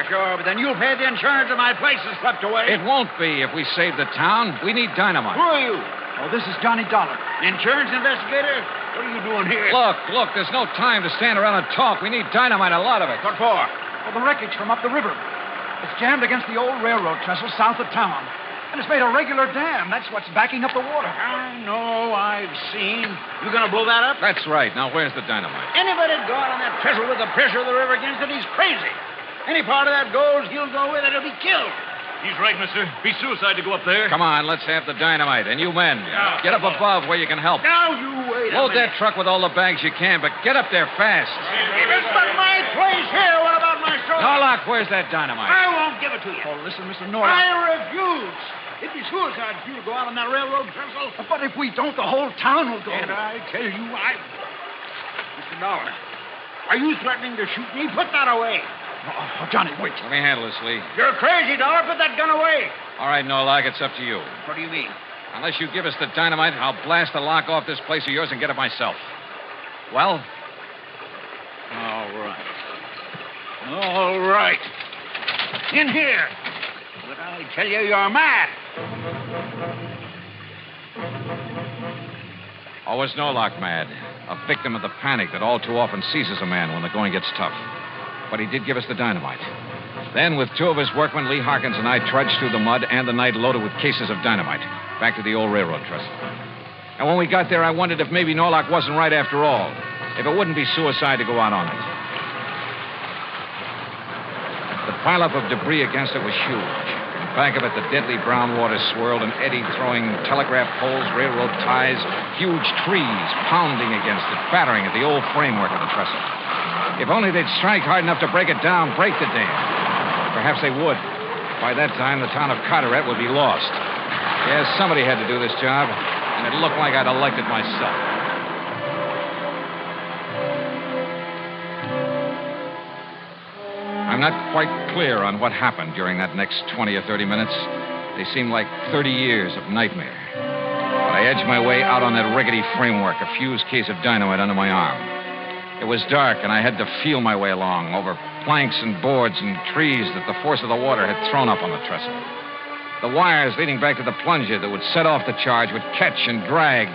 Sure, but then you'll pay the insurance of my place is swept away. It won't be if we save the town. We need dynamite. Who are you? Oh, this is Johnny Dollar. Insurance investigator? What are you doing here? Look, there's no time to stand around and talk. We need dynamite, a lot of it. What for? For the wreckage from up the river. It's jammed against the old railroad trestle south of town. And it's made a regular dam. That's what's backing up the water. I know, I've seen. You gonna blow that up? That's right. Now, where's the dynamite? Anybody go out on that trestle with the pressure of the river against it, he's crazy. Any part of that goes, he'll go with it, he'll be killed. He's right, mister. Be suicide to go up there. Come on, let's have the dynamite. And you men, get up above where you can help. Now you wait Load that truck with all the bags you can, but get up there fast. If it's but my place here, what about my shoulder? Norlock, where's that dynamite? I won't give it to you. Oh, listen, Mr. Norlock. I refuse. It'd be suicide for you to go out on that railroad trestle. But if we don't, the whole town will go. And I tell you, Mr. Dollar, are you threatening to shoot me? Put that away. Oh, Johnny, wait. Let me handle this, Lee. You're crazy, Dollar. Put that gun away. All right, Norlock, it's up to you. What do you mean? Unless you give us the dynamite, I'll blast the lock off this place of yours and get it myself. Well? All right. All right. In here. But I tell you, you're mad. Or was Norlock mad? A victim of the panic that all too often seizes a man when the going gets tough. But he did give us the dynamite. Then, with two of his workmen, Lee Harkins and I trudged through the mud and the night loaded with cases of dynamite, back to the old railroad trestle. And when we got there, I wondered if maybe Norlock wasn't right after all. If it wouldn't be suicide to go out on it. The pileup of debris against it was huge. In back of it, the deadly brown water swirled and eddied, throwing telegraph poles, railroad ties, huge trees pounding against it, battering at the old framework of the trestle. If only they'd strike hard enough to break it down, break the dam. Perhaps they would. By that time, the town of Carteret would be lost. Yes, somebody had to do this job, and it looked like I'd elected myself. I'm not quite clear on what happened during that next 20 or 30 minutes. They seemed like 30 years of nightmare. But I edged my way out on that rickety framework, a fused case of dynamite under my arm. It was dark, and I had to feel my way along over planks and boards and trees that the force of the water had thrown up on the trestle. The wires leading back to the plunger that would set off the charge would catch and drag.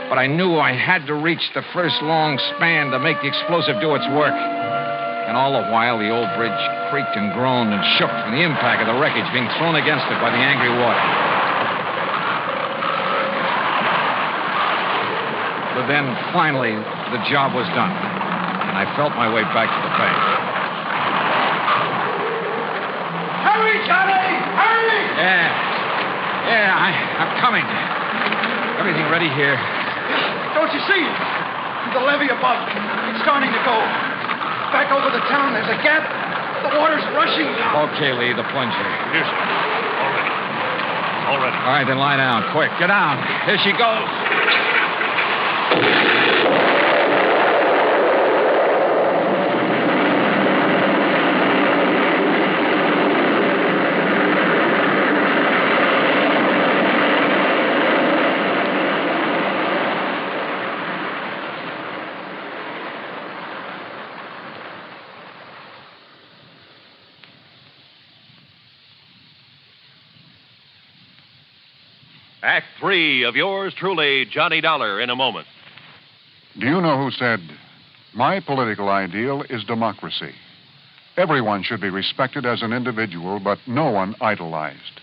But I knew I had to reach the first long span to make the explosive do its work. And all the while, the old bridge creaked and groaned and shook from the impact of the wreckage being thrown against it by the angry water. But then, finally, the job was done, and I felt my way back to the bank. Hurry, Johnny! Hurry! Yeah, I'm coming. Everything ready here. Don't you see? The levee above. It's starting to go. Back over the town, there's a gap. The water's rushing now. Okay, Lee, the plunger. Here, sir. All ready. All right, then lie down. Quick, get down. Here she goes. Act 3 of yours truly, Johnny Dollar, in a moment. Do you know who said, "My political ideal is democracy. Everyone should be respected as an individual, but no one idolized."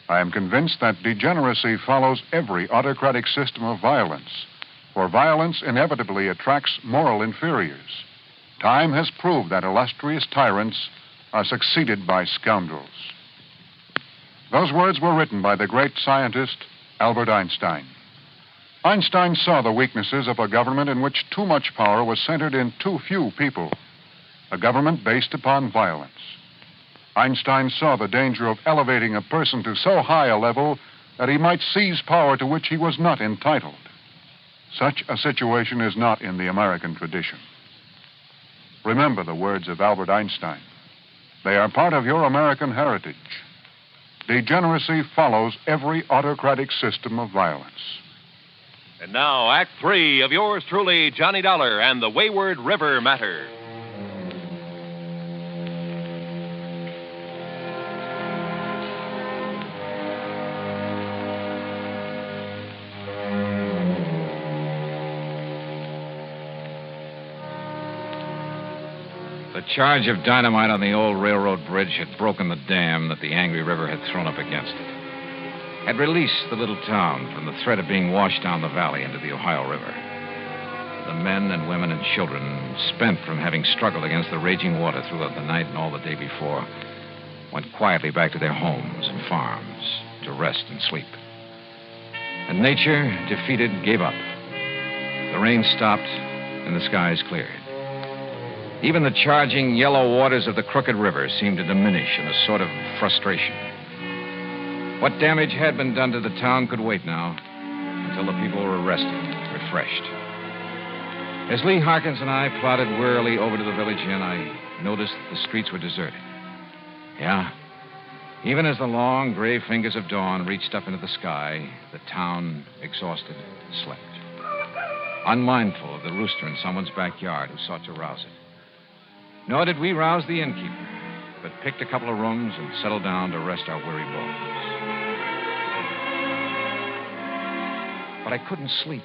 I am convinced that degeneracy follows every autocratic system of violence, for violence inevitably attracts moral inferiors. Time has proved that illustrious tyrants are succeeded by scoundrels. Those words were written by the great scientist Albert Einstein. Einstein saw the weaknesses of a government in which too much power was centered in too few people, a government based upon violence. Einstein saw the danger of elevating a person to so high a level that he might seize power to which he was not entitled. Such a situation is not in the American tradition. Remember the words of Albert Einstein. They are part of your American heritage. Degeneracy follows every autocratic system of violence. And now, Act 3 of yours truly, Johnny Dollar and the Wayward River Matter. The charge of dynamite on the old railroad bridge had broken the dam that the angry river had thrown up against it. Had released the little town from the threat of being washed down the valley into the Ohio River. The men and women and children, spent from having struggled against the raging water throughout the night and all the day before, went quietly back to their homes and farms to rest and sleep. And nature, defeated, gave up. The rain stopped and the skies cleared. Even the charging yellow waters of the crooked river seemed to diminish in a sort of frustration. What damage had been done to the town could wait now until the people were rested, refreshed. As Lee Harkins and I plodded wearily over to the village inn, I noticed that the streets were deserted. Yeah, even as the long gray fingers of dawn reached up into the sky, the town, exhausted, slept. Unmindful of the rooster in someone's backyard who sought to rouse it. Nor did we rouse the innkeeper, but picked a couple of rooms and settled down to rest our weary bones. But I couldn't sleep.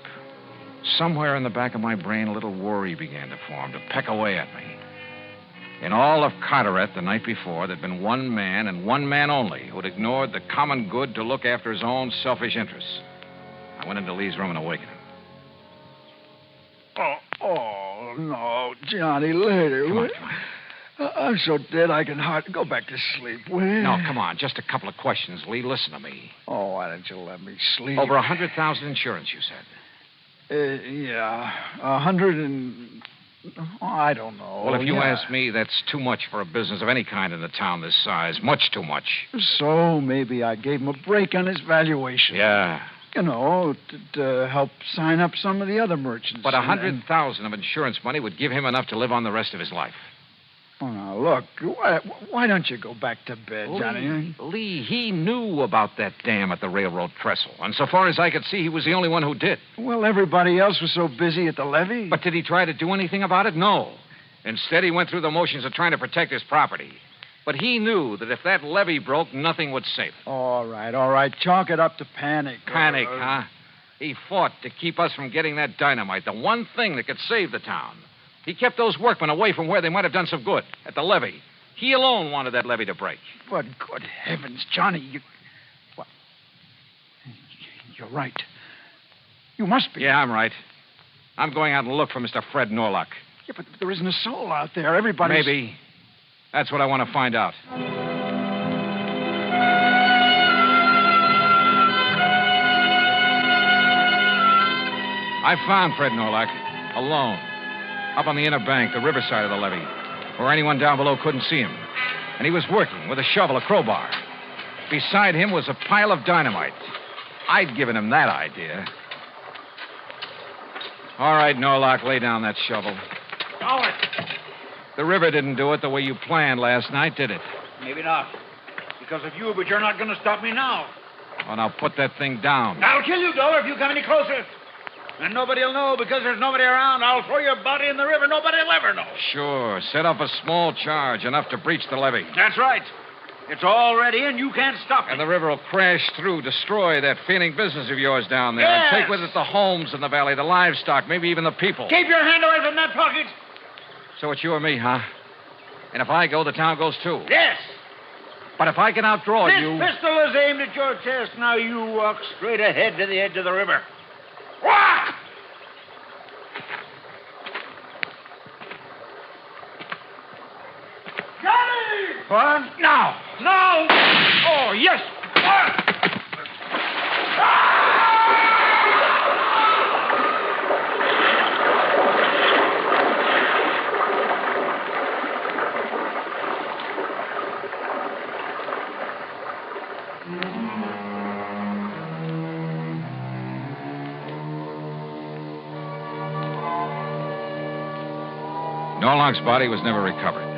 Somewhere in the back of my brain, a little worry began to form, to peck away at me. In all of Carteret the night before, there'd been one man and one man only who'd ignored the common good to look after his own selfish interests. I went into Lee's room and awakened him. Oh, no, Johnny, later. Come on. I'm so dead I can hardly go back to sleep. Will you? No, come on. Just a couple of questions, Lee. Listen to me. Oh, why don't you let me sleep? Over 100,000 insurance, you said. Yeah, 100 and... Oh, I don't know. Well, if you ask me, that's too much for a business of any kind in a town this size. Much too much. So maybe I gave him a break on his valuation. Yeah. You know, to help sign up some of the other merchants. But 100,000 of insurance money would give him enough to live on the rest of his life. Oh, now, look, why don't you go back to bed, Johnny? Lee, he knew about that dam at the railroad trestle. And so far as I could see, he was the only one who did. Well, everybody else was so busy at the levee. But did he try to do anything about it? No. Instead, he went through the motions of trying to protect his property. But he knew that if that levee broke, nothing would save it. All right. Chalk it up to panic. Panic, huh? He fought to keep us from getting that dynamite, the one thing that could save the town. He kept those workmen away from where they might have done some good, at the levee. He alone wanted that levee to break. But good heavens, Johnny, Well, you're right. You must be. Yeah, I'm right. I'm going out and look for Mr. Fred Norlock. Yeah, but there isn't a soul out there. Everybody's... Maybe. That's what I want to find out. I found Fred Norlock, alone, up on the inner bank, the riverside of the levee, where anyone down below couldn't see him. And he was working with a shovel, a crowbar. Beside him was a pile of dynamite. I'd given him that idea. All right, Norlock, lay down that shovel. Go it. The river didn't do it the way you planned last night, did it? Maybe not. Because of you, but you're not going to stop me now. Oh, now put that thing down. I'll kill you, Dollar, if you come any closer. And nobody will know because there's nobody around. I'll throw your body in the river. Nobody will ever know. Sure. Set up a small charge, enough to breach the levee. That's right. It's all ready, and you can't stop it. And the river will crash through, destroy that failing business of yours down there, Yes. and take with it the homes in the valley, the livestock, maybe even the people. Keep your hand away from that pocket. So it's you or me, huh? And if I go, the town goes too. Yes. But if I can outdraw you... This pistol is aimed at your chest. Now you walk straight ahead to the edge of the river. Walk! Johnny! What? Now! No! Oh, yes! Norlock's body was never recovered.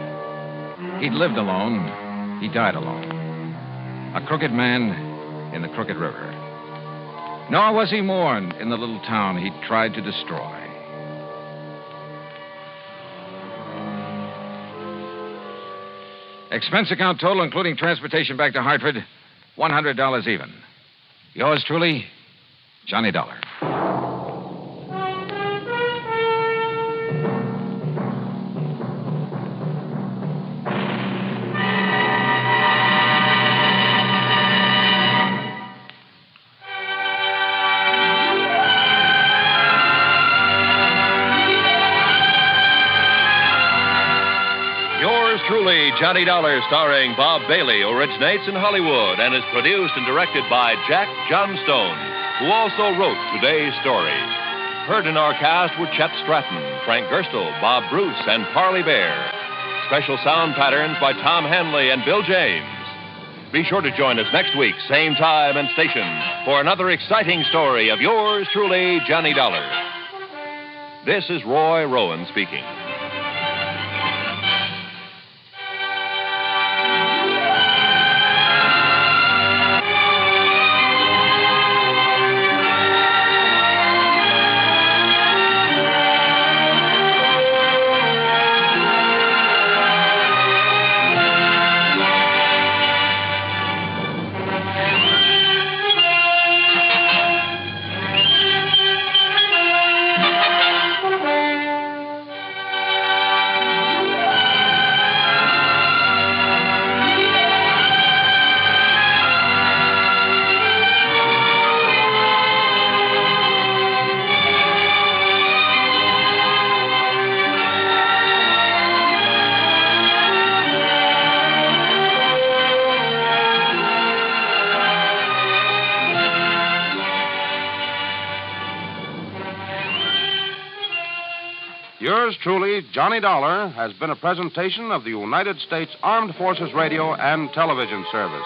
He'd lived alone. He died alone. A crooked man in the crooked river. Nor was he mourned in the little town he tried to destroy. Expense account total, including transportation back to Hartford, $100 even. Yours truly, Johnny Dollar. Truly, Johnny Dollar, starring Bob Bailey, originates in Hollywood and is produced and directed by Jack Johnstone, who also wrote today's story. Heard in our cast were Chet Stratton, Frank Gerstle, Bob Bruce, and Parley Bear. Special sound patterns by Tom Hanley and Bill James. Be sure to join us next week, same time and station, for another exciting story of yours truly, Johnny Dollar. This is Roy Rowan speaking. Yours truly, Johnny Dollar, has been a presentation of the United States Armed Forces Radio and Television Service.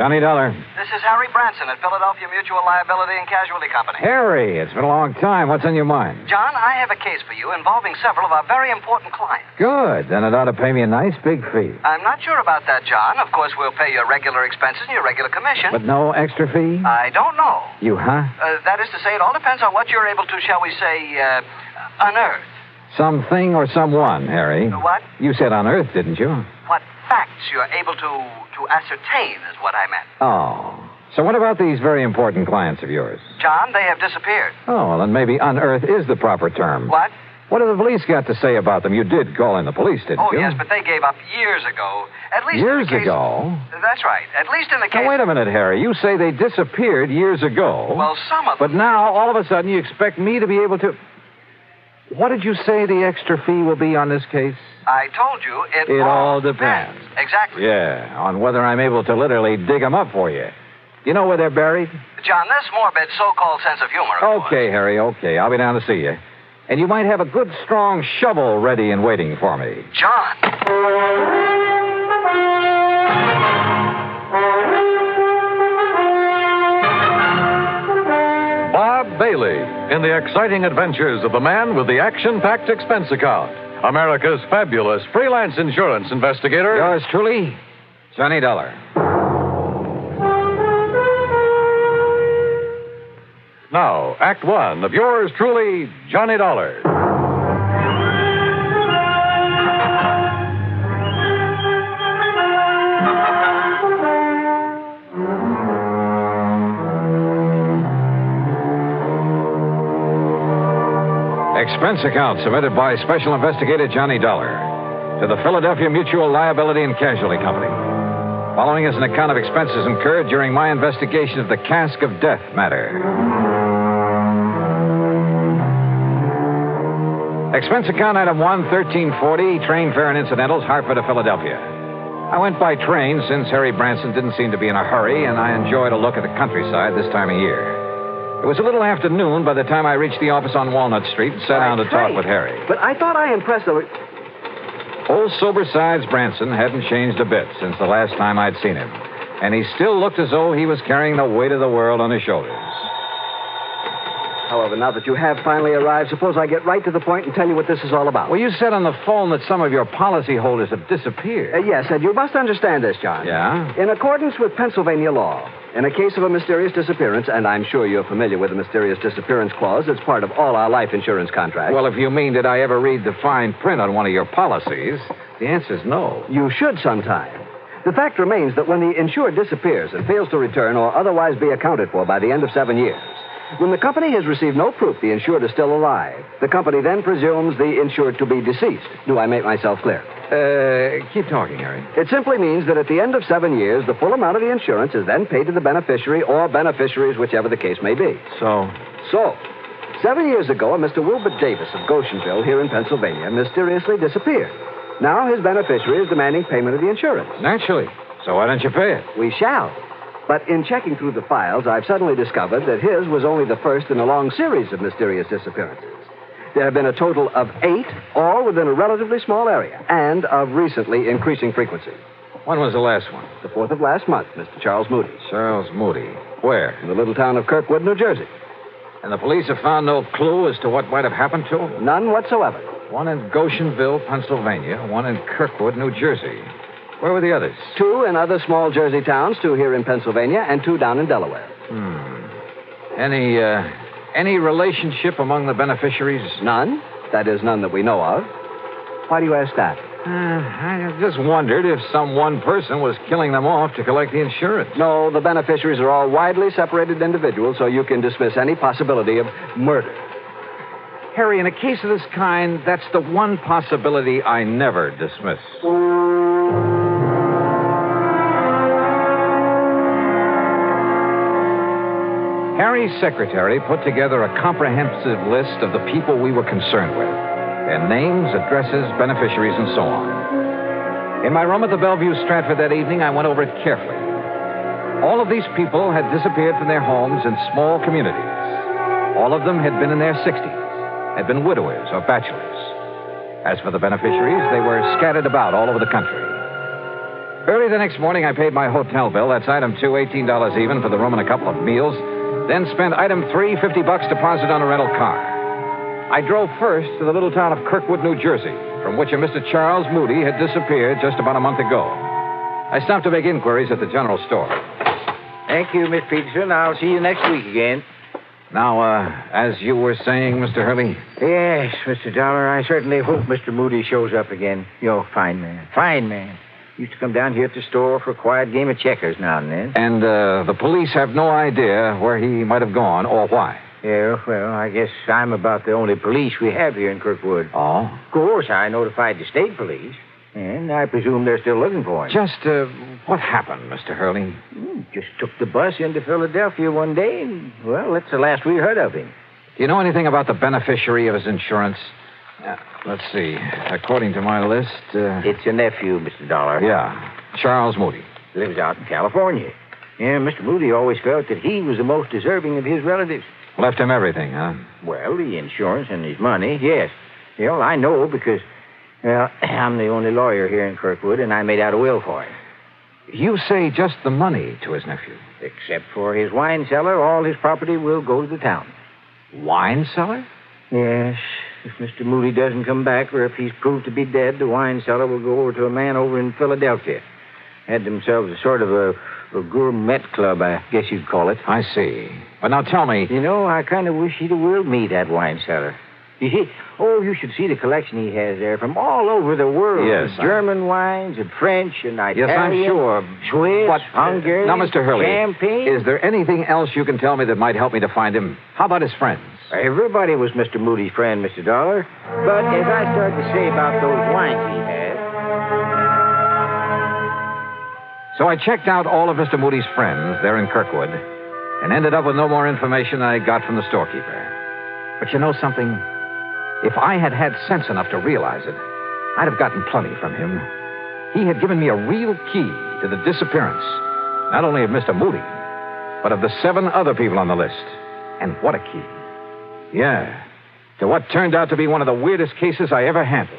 Johnny Dollar. This is Harry Branson at Philadelphia Mutual Liability and Casualty Company. Harry, it's been a long time. What's on your mind? John, I have a case for you involving several of our very important clients. Good. Then it ought to pay me a nice big fee. I'm not sure about that, John. Of course, we'll pay your regular expenses and your regular commission. But no extra fee? I don't know. You, huh? That is to say, it all depends on what you're able to, shall we say, unearth. Something or someone, Harry. What? You said unearth, didn't you? What facts you're able to ascertain is what I meant. Oh. So what about these very important clients of yours? John, they have disappeared. Oh, well, then maybe unearth is the proper term. What? What have the police got to say about them? You did call in the police, didn't you? Oh, yes, but they gave up years ago. At least years in the case... ago? That's right. At least in the case... Now, wait a minute, Harry. You say they disappeared years ago. Well, some of them... But now, all of a sudden, you expect me to be able to... What did you say the extra fee will be on this case? I told you it all depends. Exactly. Yeah, on whether I'm able to literally dig them up for you. You know where they're buried? John, this morbid so-called sense of humor, of course. Okay, Harry, okay. I'll be down to see you. And you might have a good, strong shovel ready and waiting for me. John! Bob Bailey in the exciting adventures of the man with the action-packed expense account. America's fabulous freelance insurance investigator. Yours truly, Johnny Dollar. Now, Act One of yours truly, Johnny Dollar. Expense account submitted by Special Investigator Johnny Dollar to the Philadelphia Mutual Liability and Casualty Company. Following is an account of expenses incurred during my investigation of the Casque of Death Matter. Expense account item 1, 1340, train fare and incidentals, Hartford to Philadelphia. I went by train since Harry Branson didn't seem to be in a hurry, and I enjoyed a look at the countryside this time of year. It was a little after noon by the time I reached the office on Walnut Street and sat down to talk with Harry. But I thought I impressed the... Old sober-sides Branson hadn't changed a bit since the last time I'd seen him, and he still looked as though he was carrying the weight of the world on his shoulders. However, now that you have finally arrived, suppose I get right to the point and tell you what this is all about. Well, you said on the phone that some of your policyholders have disappeared. Yes, and you must understand this, John. Yeah? In accordance with Pennsylvania law, in a case of a mysterious disappearance, and I'm sure you're familiar with the mysterious disappearance clause, it's part of all our life insurance contracts. Well, if you mean, did I ever read the fine print on one of your policies, the answer's no. You should sometime. The fact remains that when the insured disappears and fails to return or otherwise be accounted for by the end of 7 years, when the company has received no proof the insured is still alive, the company then presumes the insured to be deceased. Do I make myself clear? Keep talking, Harry. It simply means that at the end of 7 years, the full amount of the insurance is then paid to the beneficiary or beneficiaries, whichever the case may be. So, 7 years ago, a Mr. Wilbur Davis of Goshenville here in Pennsylvania mysteriously disappeared. Now his beneficiary is demanding payment of the insurance. Naturally. So why don't you pay it? We shall. But in checking through the files, I've suddenly discovered that his was only the first in a long series of mysterious disappearances. There have been a total of 8, all within a relatively small area, and of recently increasing frequency. When was the last one? The 4th of last month, Mr. Charles Moody. Charles Moody. Where? In the little town of Kirkwood, New Jersey. And the police have found no clue as to what might have happened to him? None whatsoever. One in Goshenville, Pennsylvania, one in Kirkwood, New Jersey. Where were the others? 2 in other small Jersey towns, 2 here in Pennsylvania, and 2 down in Delaware. Any relationship among the beneficiaries? None. That is, none that we know of. Why do you ask that? I just wondered if some one person was killing them off to collect the insurance. No, the beneficiaries are all widely separated individuals, so you can dismiss any possibility of murder. Harry, in a case of this kind, that's the one possibility I never dismiss. Harry's secretary put together a comprehensive list of the people we were concerned with. Their names, addresses, beneficiaries, and so on. In my room at the Bellevue Stratford that evening, I went over it carefully. All of these people had disappeared from their homes in small communities. All of them had been in their 60s, had been widowers or bachelors. As for the beneficiaries, they were scattered about all over the country. Early the next morning, I paid my hotel bill. That's item 2, $18 even for the room and a couple of meals. Then spent item 3, $50 deposit on a rental car. I drove first to the little town of Kirkwood, New Jersey, from which a Mr. Charles Moody had disappeared just about a month ago. I stopped to make inquiries at the general store. Thank you, Miss Peterson. I'll see you next week again. Now, as you were saying, Mr. Hurley? Yes, Mr. Dollar, I certainly hope Mr. Moody shows up again. You're a fine man. Fine man. Used to come down here at the store for a quiet game of checkers now and then. And the police have no idea where he might have gone or why? Yeah, well, I guess I'm about the only police we have here in Kirkwood. Oh? Of course, I notified the state police, and I presume they're still looking for him. Just, what happened, Mr. Hurley? Just took the bus into Philadelphia one day, and, well, that's the last we heard of him. Do you know anything about the beneficiary of his insurance? Let's see. According to my list... It's a nephew, Mr. Dollar. Yeah, Charles Moody. Lives out in California. Yeah, Mr. Moody always felt that he was the most deserving of his relatives. Left him everything, huh? Well, the insurance and his money, yes. Well, I know because, well, I'm the only lawyer here in Kirkwood, and I made out a will for him. You say just the money to his nephew? Except for his wine cellar, all his property will go to the town. Wine cellar? Yes. If Mr. Moody doesn't come back, or if he's proved to be dead, the wine cellar will go over to a man over in Philadelphia. Had themselves a sort of a gourmet club, I guess you'd call it. I see. But now tell me... You know, I kind of wish he'd have willed me that wine cellar. You see, you should see the collection he has there from all over the world. Yes. German wines and French and Italian. Yes, I'm sure. Swiss, but, Hungarian, now, Mr. Hurley, champagne. Is there anything else you can tell me that might help me to find him? How about his friends? Everybody was Mr. Moody's friend, Mr. Dollar. But as I started to say about those wines he had... So I checked out all of Mr. Moody's friends there in Kirkwood and ended up with no more information than I got from the storekeeper. But you know something? If I had had sense enough to realize it, I'd have gotten plenty from him. He had given me a real key to the disappearance, not only of Mr. Moody, but of the 7 other people on the list. And what a key. Yeah, to what turned out to be one of the weirdest cases I ever handled.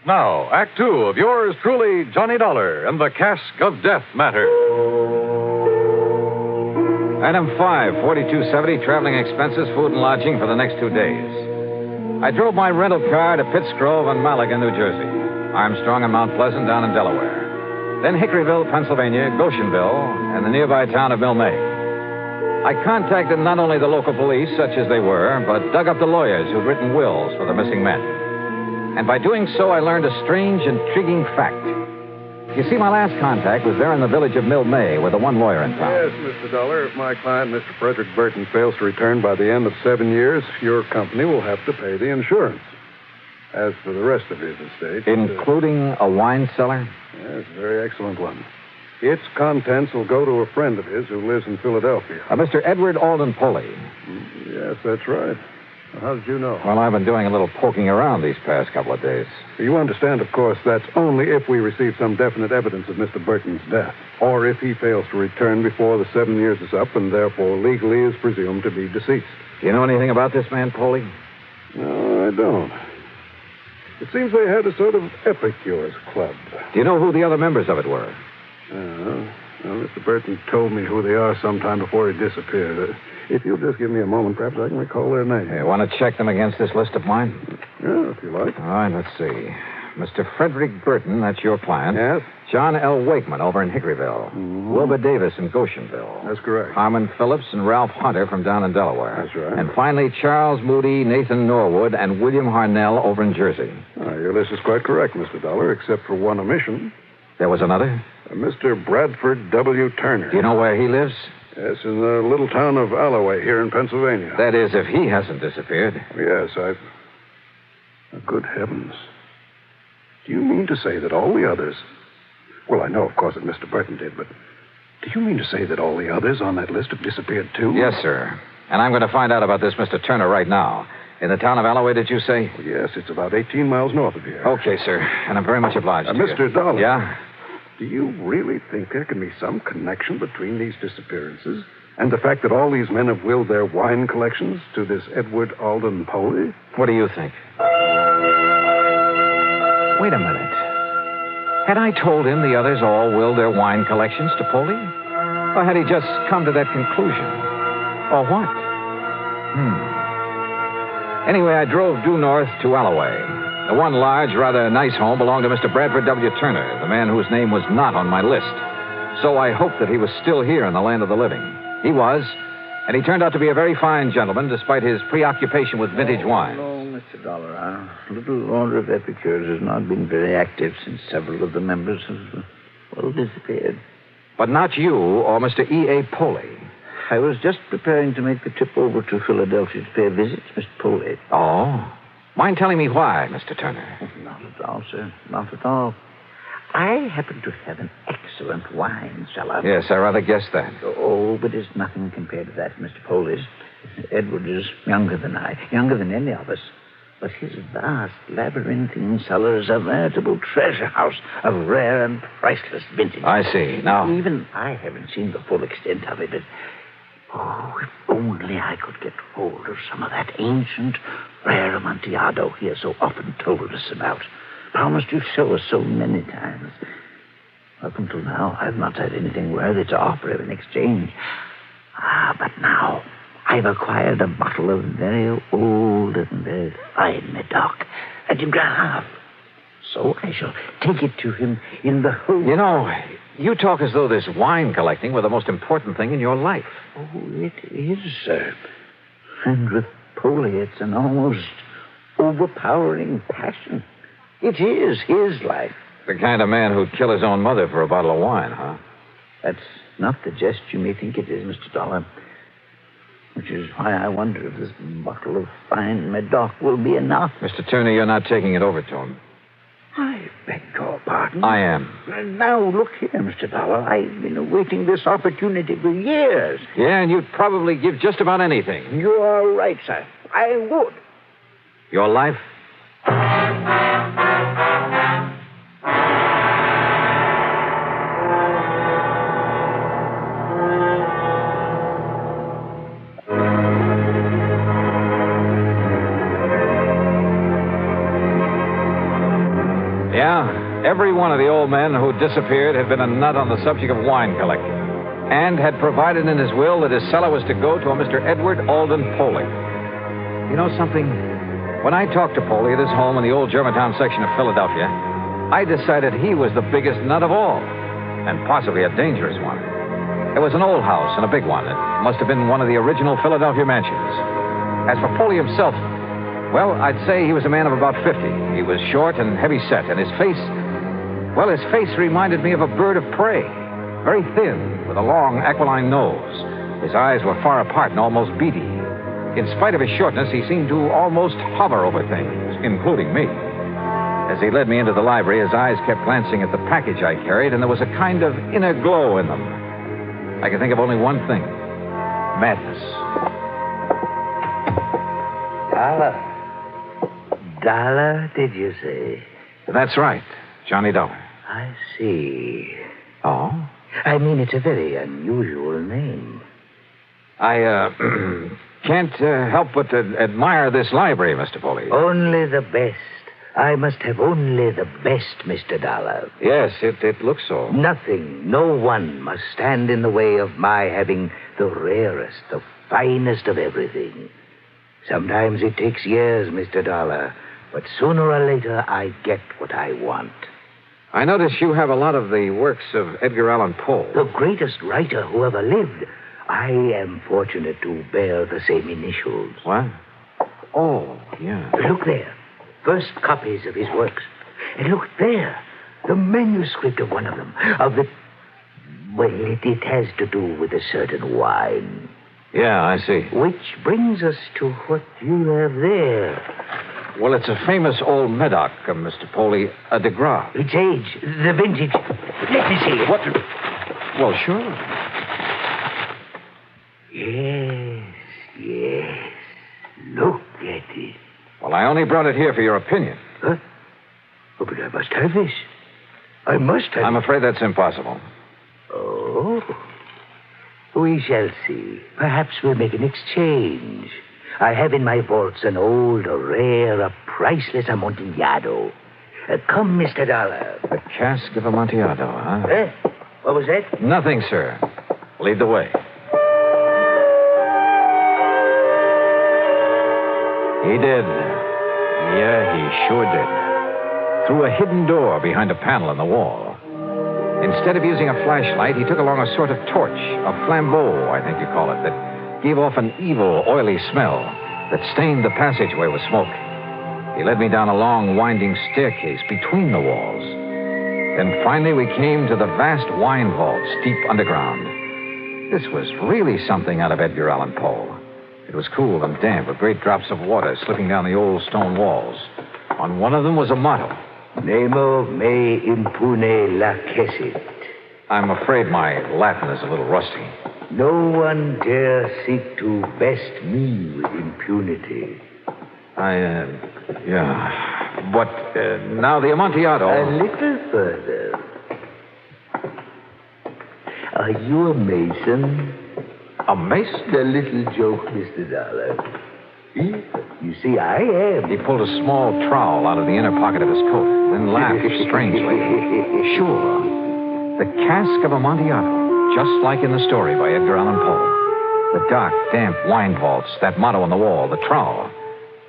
Now, Act 2 of yours truly, Johnny Dollar, and the Casque of Death Matter. Item 5, $42.70, traveling expenses, food and lodging for the next 2 days. I drove my rental car to Pittsgrove and Malaga, New Jersey, Armstrong and Mount Pleasant down in Delaware, then Hickoryville, Pennsylvania, Goshenville, and the nearby town of Milne. I contacted not only the local police, such as they were, but dug up the lawyers who'd written wills for the missing men. And by doing so, I learned a strange, intriguing fact. You see, my last contact was there in the village of Milne with the one lawyer in town. Yes, Mr. Dollar. If my client, Mr. Frederick Burton, fails to return by the end of 7 years, your company will have to pay the insurance. As for the rest of his estate... Including a wine cellar? Yes, a very excellent one. Its contents will go to a friend of his who lives in Philadelphia. Mr. Edward Alden Poley. Yes, that's right. How did you know? Well, I've been doing a little poking around these past couple of days. You understand, of course, that's only if we receive some definite evidence of Mr. Burton's death, or if he fails to return before the 7 years is up and therefore legally is presumed to be deceased. Do you know anything about this man, Poley? No, I don't. It seems they had a sort of epicures club. Do you know who the other members of it were? Well, Mr. Burton told me who they are sometime before he disappeared. If you'll just give me a moment, perhaps I can recall their names. You want to check them against this list of mine? Yeah, if you like. All right, let's see. Mr. Frederick Burton, that's your client. Yes? John L. Wakeman over in Hickoryville. Mm-hmm. Wilbur Davis in Goshenville. That's correct. Harmon Phillips and Ralph Hunter from down in Delaware. That's right. And finally, Charles Moody, Nathan Norwood, and William Harnell over in Jersey. Your list is quite correct, Mr. Dollar, except for one omission. There was another? Mr. Bradford W. Turner. Do you know where he lives? Yes, in the little town of Alloway here in Pennsylvania. That is, if he hasn't disappeared. Yes, Oh, good heavens. Do you mean to say that all the others... Well, I know, of course, that Mr. Burton did, but do you mean to say that all the others on that list have disappeared, too? Yes, sir. And I'm going to find out about this Mr. Turner right now. In the town of Alloway, did you say? Well, yes, it's about 18 miles north of here. Okay, sir. And I'm very much obliged to you. Mr. Dollar. Yeah? Do you really think there can be some connection between these disappearances and the fact that all these men have willed their wine collections to this Edward Alden Poley? What do you think? wait a minute. Had I told him the others all willed their wine collections to Polly? Or had he just come to that conclusion? Or what? Anyway, I drove due north to Alloway. The one large, rather nice home belonged to Mr. Bradford W. Turner, the man whose name was not on my list. So I hoped that he was still here in the land of the living. He was, and he turned out to be a very fine gentleman, despite his preoccupation with vintage wine. No, Mr. Dollar. Our little order of epicures has not been very active since several of the members have, disappeared. But not you or Mr. E.A. Poley. I was just preparing to make the trip over to Philadelphia to pay a visit to Mr. Poley. Oh? Mind telling me why, Mr. Turner? Not at all, sir. Not at all. I happen to have an excellent wine cellar. Yes, I rather guessed that. Oh, but it's nothing compared to that, Mr. Poley's. Edward is younger than I, younger than any of us. But his vast, labyrinthine cellar is a veritable treasure house of rare and priceless vintage. I see. Now... Even I haven't seen the full extent of it, but... Oh, if only I could get hold of some of that ancient, rare Amontillado he has so often told us about. Promised to show us so many times. Up until now, I've not had anything worthy to offer him in exchange. But now, I've acquired a bottle of very old and very fine Medoc, a de Grave. So I shall take it to him in the hope... You know, you talk as though this wine collecting were the most important thing in your life. Oh, it is, sir. And with Poley, it's an almost overpowering passion. It is his life. The kind of man who'd kill his own mother for a bottle of wine, huh? That's not the jest you may think it is, Mr. Dollar. Which is why I wonder if this bottle of fine Medoc will be enough. Mr. Turner, you're not taking it over to him. I beg your pardon. I am. Now, look here, Mr. Dollar. I've been awaiting this opportunity for years. Yeah, and you'd probably give just about anything. You're right, sir. I would. Your life? Every one of the old men who disappeared had been a nut on the subject of wine collecting, and had provided in his will that his cellar was to go to a Mr. Edward Alden Poley. You know something? When I talked to Poley at his home in the old Germantown section of Philadelphia, I decided he was the biggest nut of all, and possibly a dangerous one. It was an old house and a big one. It must have been one of the original Philadelphia mansions. As for Poley himself, well, I'd say he was a man of about 50. He was short and heavy-set, and his face... Well, his face reminded me of a bird of prey. Very thin, with a long, aquiline nose. His eyes were far apart and almost beady. In spite of his shortness, he seemed to almost hover over things, including me. As he led me into the library, his eyes kept glancing at the package I carried, and there was a kind of inner glow in them. I could think of only one thing. Madness. Dollar, did you say? That's right. Johnny Dollar. I see. Oh? I mean, it's a very unusual name. I, can't help but admire this library, Mr. Poley. Only the best. I must have only the best, Mr. Dollar. Yes, it looks so. Nothing, no one must stand in the way of my having the rarest, the finest of everything. Sometimes it takes years, Mr. Dollar, but sooner or later I get what I want. I notice you have a lot of the works of Edgar Allan Poe. The greatest writer who ever lived. I am fortunate to bear the same initials. What? Oh, yeah. Look there. First copies of his works. And look there. The manuscript of one of them. Of the... Well, it has to do with a certain wine. Yeah, I see. Which brings us to what you have there. Well, it's a famous old Medoc, Mr. Poley, a de Grave. Its age, the vintage. Let me see it. What? Well, sure. Yes. Look at it. Well, I only brought it here for your opinion. Huh? Oh, but I must have this. I must have I'm afraid that's impossible. Oh. We shall see. Perhaps we'll make an exchange. I have in my vaults an old, a rare, a priceless Amontillado. Come, Mr. Dollar. The Casque of Amontillado, huh? What was that? Nothing, sir. Lead the way. He did. Yeah, he sure did. Through a hidden door behind a panel in the wall. Instead of using a flashlight, he took along a sort of torch, a flambeau, I think you call it, that gave off an evil, oily smell that stained the passageway with smoke. He led me down a long, winding staircase between the walls. Then finally we came to the vast wine vaults deep underground. This was really something out of Edgar Allan Poe. It was cool and damp with great drops of water slipping down the old stone walls. On one of them was a motto. Nemo me impune lacessit. I'm afraid my Latin is a little rusty. No one dare seek to best me with impunity. Yeah. But now the Amontillado. A little further. Are you a mason? A mason? A little joke, Mr. Dollar. You see, I am. He pulled a small trowel out of the inner pocket of his coat, then laughed strangely. Sure. The Casque of Amontillado, just like in the story by Edgar Allan Poe. The dark, damp wine vaults, that motto on the wall, the trowel.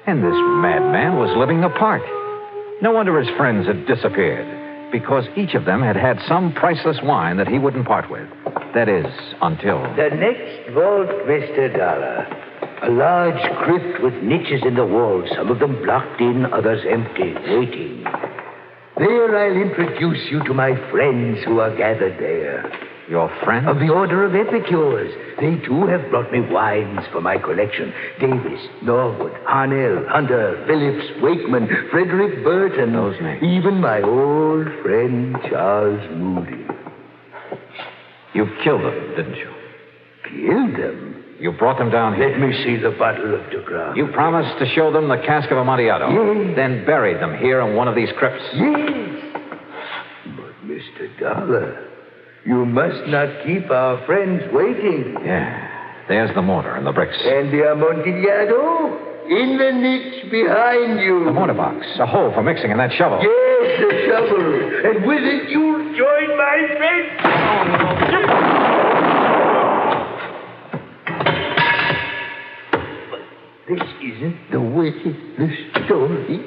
And this madman was living the part. No wonder his friends had disappeared, because each of them had had some priceless wine that he wouldn't part with. That is, until... The next vault, Mr. Dollar. A large crypt with niches in the wall, some of them blocked in, others empty, waiting. There I'll introduce you to my friends who are gathered there. Your friends? Of the Order of Epicures. They, too, have brought me wines for my collection. Davis, Norwood, Harnell, Hunter, Phillips, Wakeman, Frederick Burton. Those names. Even my old friend Charles Moody. You killed them, didn't you? Killed them? You brought them down here. Let me see the bottle of Durango. You promised to show them the Casque of Amontillado. Yes. Then buried them here in one of these crypts. Yes. But, Mr. Dollar, you must not keep our friends waiting. Yeah. There's the mortar and the bricks. And the Amontillado? In the niche behind you. The mortar box. A hole for mixing in that shovel. Yes, the shovel. And with it, you'll join my friends. But this isn't the way the story.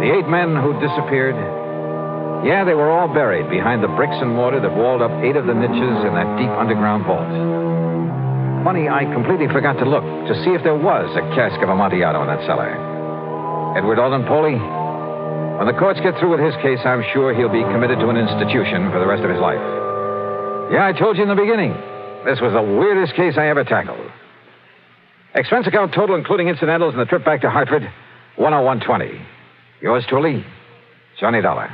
The 8 men who disappeared, yeah, they were all buried behind the bricks and mortar that walled up 8 of the niches in that deep underground vault. Funny, I completely forgot to look to see if there was a Casque of Amontillado in that cellar. Edward Alden Poley, when the courts get through with his case, I'm sure he'll be committed to an institution for the rest of his life. Yeah, I told you in the beginning, this was the weirdest case I ever tackled. Expense account total, including incidentals and the trip back to Hartford, $101.20. Yours truly, Johnny Dollar.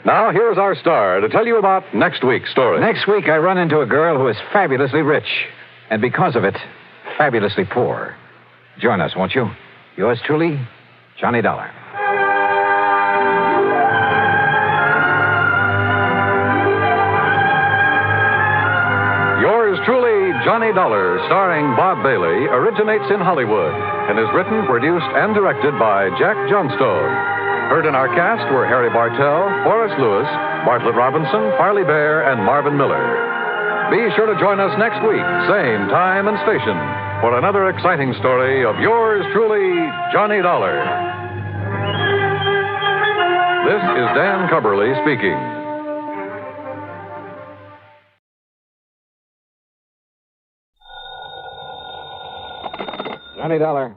Now, here's our star to tell you about next week's story. Next week, I run into a girl who is fabulously rich, and because of it, fabulously poor. Join us, won't you? Yours truly, Johnny Dollar. Yours truly, Johnny Dollar, starring Bob Bailey, originates in Hollywood and is written, produced, and directed by Jack Johnstone. Heard in our cast were Harry Bartell, Forrest Lewis, Bartlett Robinson, Farley Bear, and Marvin Miller. Be sure to join us next week, same time and station, for another exciting story of yours truly, Johnny Dollar. This is Dan Cubberly speaking. Johnny Dollar.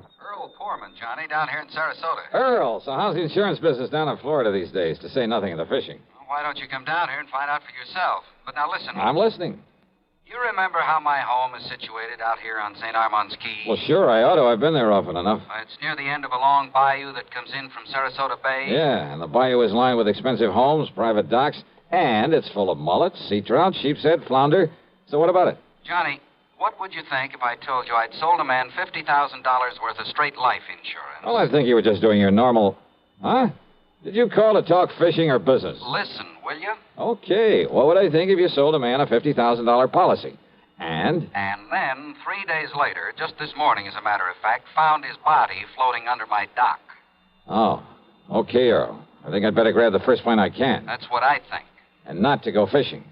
Johnny, down here in Sarasota. Earl, so how's the insurance business down in Florida these days, to say nothing of the fishing? Well, why don't you come down here and find out for yourself? But now listen. I'm listening. You remember how my home is situated out here on St. Armand's Key? Well, sure, I ought to. I've been there often enough. It's near the end of a long bayou that comes in from Sarasota Bay. Yeah, and the bayou is lined with expensive homes, private docks, and it's full of mullets, sea trout, sheep's head, flounder. So what about it? Johnny, What would you think if I told you I'd sold a man $50,000 worth of straight life insurance? Well, I think you were just doing your normal... Huh? Did you call to talk fishing or business? Listen, will you? Okay. What would I think if you sold a man a $50,000 policy? And? And then, 3 days later, just this morning, as a matter of fact, found his body floating under my dock. Oh. Okay, Earl. I think I'd better grab the first plane I can. That's what I think. And not to go fishing.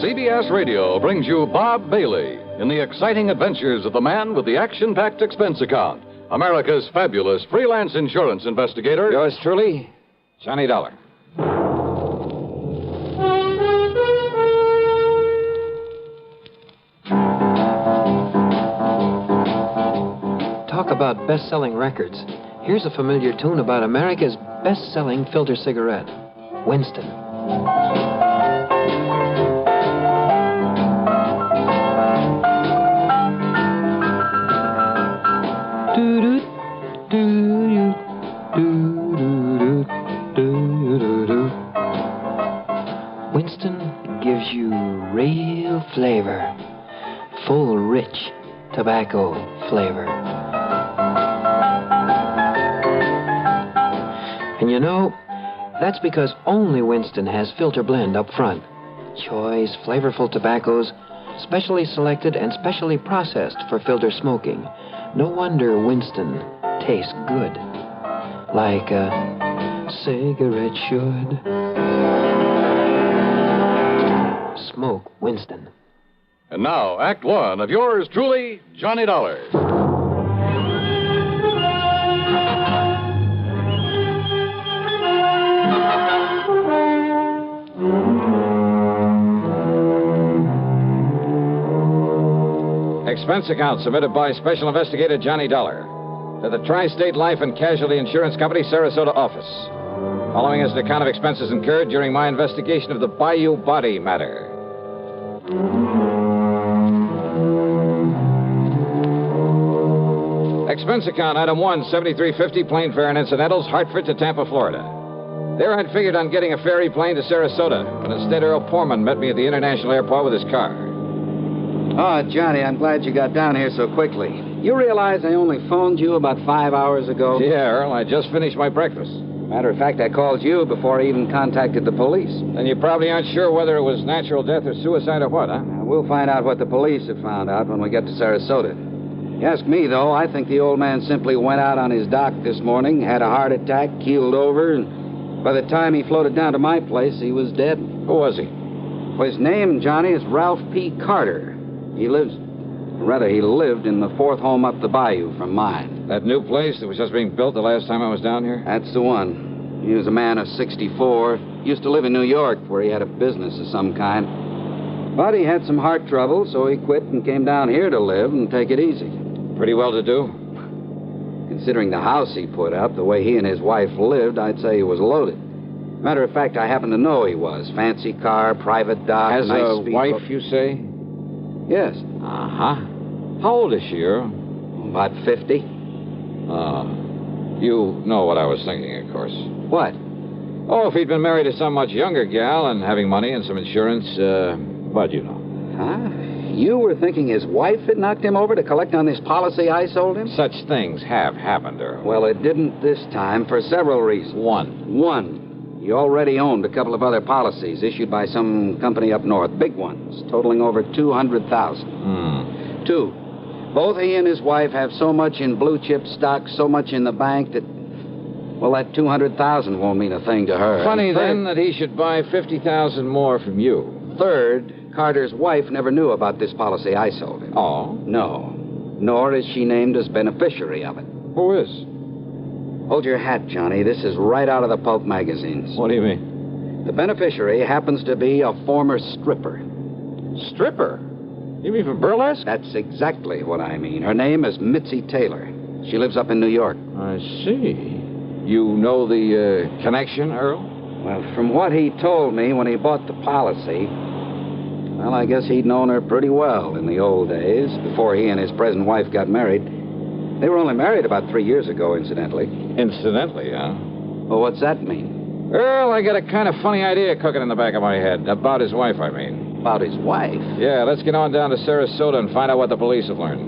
CBS Radio brings you Bob Bailey in the exciting adventures of the man with the action-packed expense account, America's fabulous freelance insurance investigator. Yours truly, Johnny Dollar. Talk about best-selling records. Here's a familiar tune about America's best-selling filter cigarette, Winston. Winston gives you real flavor, full, rich tobacco flavor. And you know, that's because only Winston has filter blend up front. Choice, flavorful tobaccos, specially selected and specially processed for filter smoking. No wonder Winston tastes good, like a cigarette should. Smoke Winston. And now, Act One of yours truly, Johnny Dollar. Expense account submitted by Special Investigator Johnny Dollar to the Tri-State Life and Casualty Insurance Company, Sarasota office. Following is an account of expenses incurred during my investigation of the Bayou Body Matter. Expense account, item 1, $73.50, plane fare and incidentals, Hartford to Tampa, Florida. There I'd figured on getting a ferry plane to Sarasota, but instead Earl Poorman met me at the international airport with his car. Oh, Johnny, I'm glad you got down here so quickly. You realize I only phoned you about 5 hours ago? Yeah, Earl, I just finished my breakfast. Matter of fact, I called you before I even contacted the police. Then you probably aren't sure whether it was natural death or suicide or what, huh? We'll find out what the police have found out when we get to Sarasota. You ask me, though, I think the old man simply went out on his dock this morning, had a heart attack, keeled over, and by the time he floated down to my place, he was dead. Who was he? Well, his name, Johnny, is Ralph P. Carter. He lived in the fourth home up the bayou from mine. That new place that was just being built the last time I was down here? That's the one. He was a man of 64. Used to live in New York, where he had a business of some kind. But he had some heart trouble, so he quit and came down here to live and take it easy. Pretty well to do? Considering the house he put up, the way he and his wife lived, I'd say he was loaded. Matter of fact, I happen to know he was. Fancy car, private dock, Has nice a speedboat. wife, you say? Yes. Uh-huh. How old is she, Earl? About 50. You know what I was thinking, of course. What? Oh, if he'd been married to some much younger gal and having money and some insurance, but you know. Huh? You were thinking his wife had knocked him over to collect on this policy I sold him? Such things have happened, Earl. Well, it didn't this time for several reasons. One. He already owned a couple of other policies issued by some company up north, big ones, totaling over $200,000. Two, both he and his wife have so much in blue chip stock, so much in the bank that, well, that $200,000 won't mean a thing to her. Funny, then, that he should buy $50,000 more from you. Third, Carter's wife never knew about this policy I sold him. Oh? No. Nor is she named as beneficiary of it. Who is? Hold your hat, Johnny. This is right out of the pulp magazines. What do you mean? The beneficiary happens to be a former stripper. Stripper? You mean from burlesque? That's exactly what I mean. Her name is Mitzi Taylor. She lives up in New York. I see. You know the connection, Earl? Well, from what he told me when he bought the policy, well, I guess he'd known her pretty well in the old days, before he and his present wife got married. They were only married about 3 years ago, incidentally. Incidentally, huh? Well, what's that mean? Earl, I got a kind of funny idea cooking in the back of my head. About his wife, I mean. About his wife? Yeah, let's get on down to Sarasota and find out what the police have learned.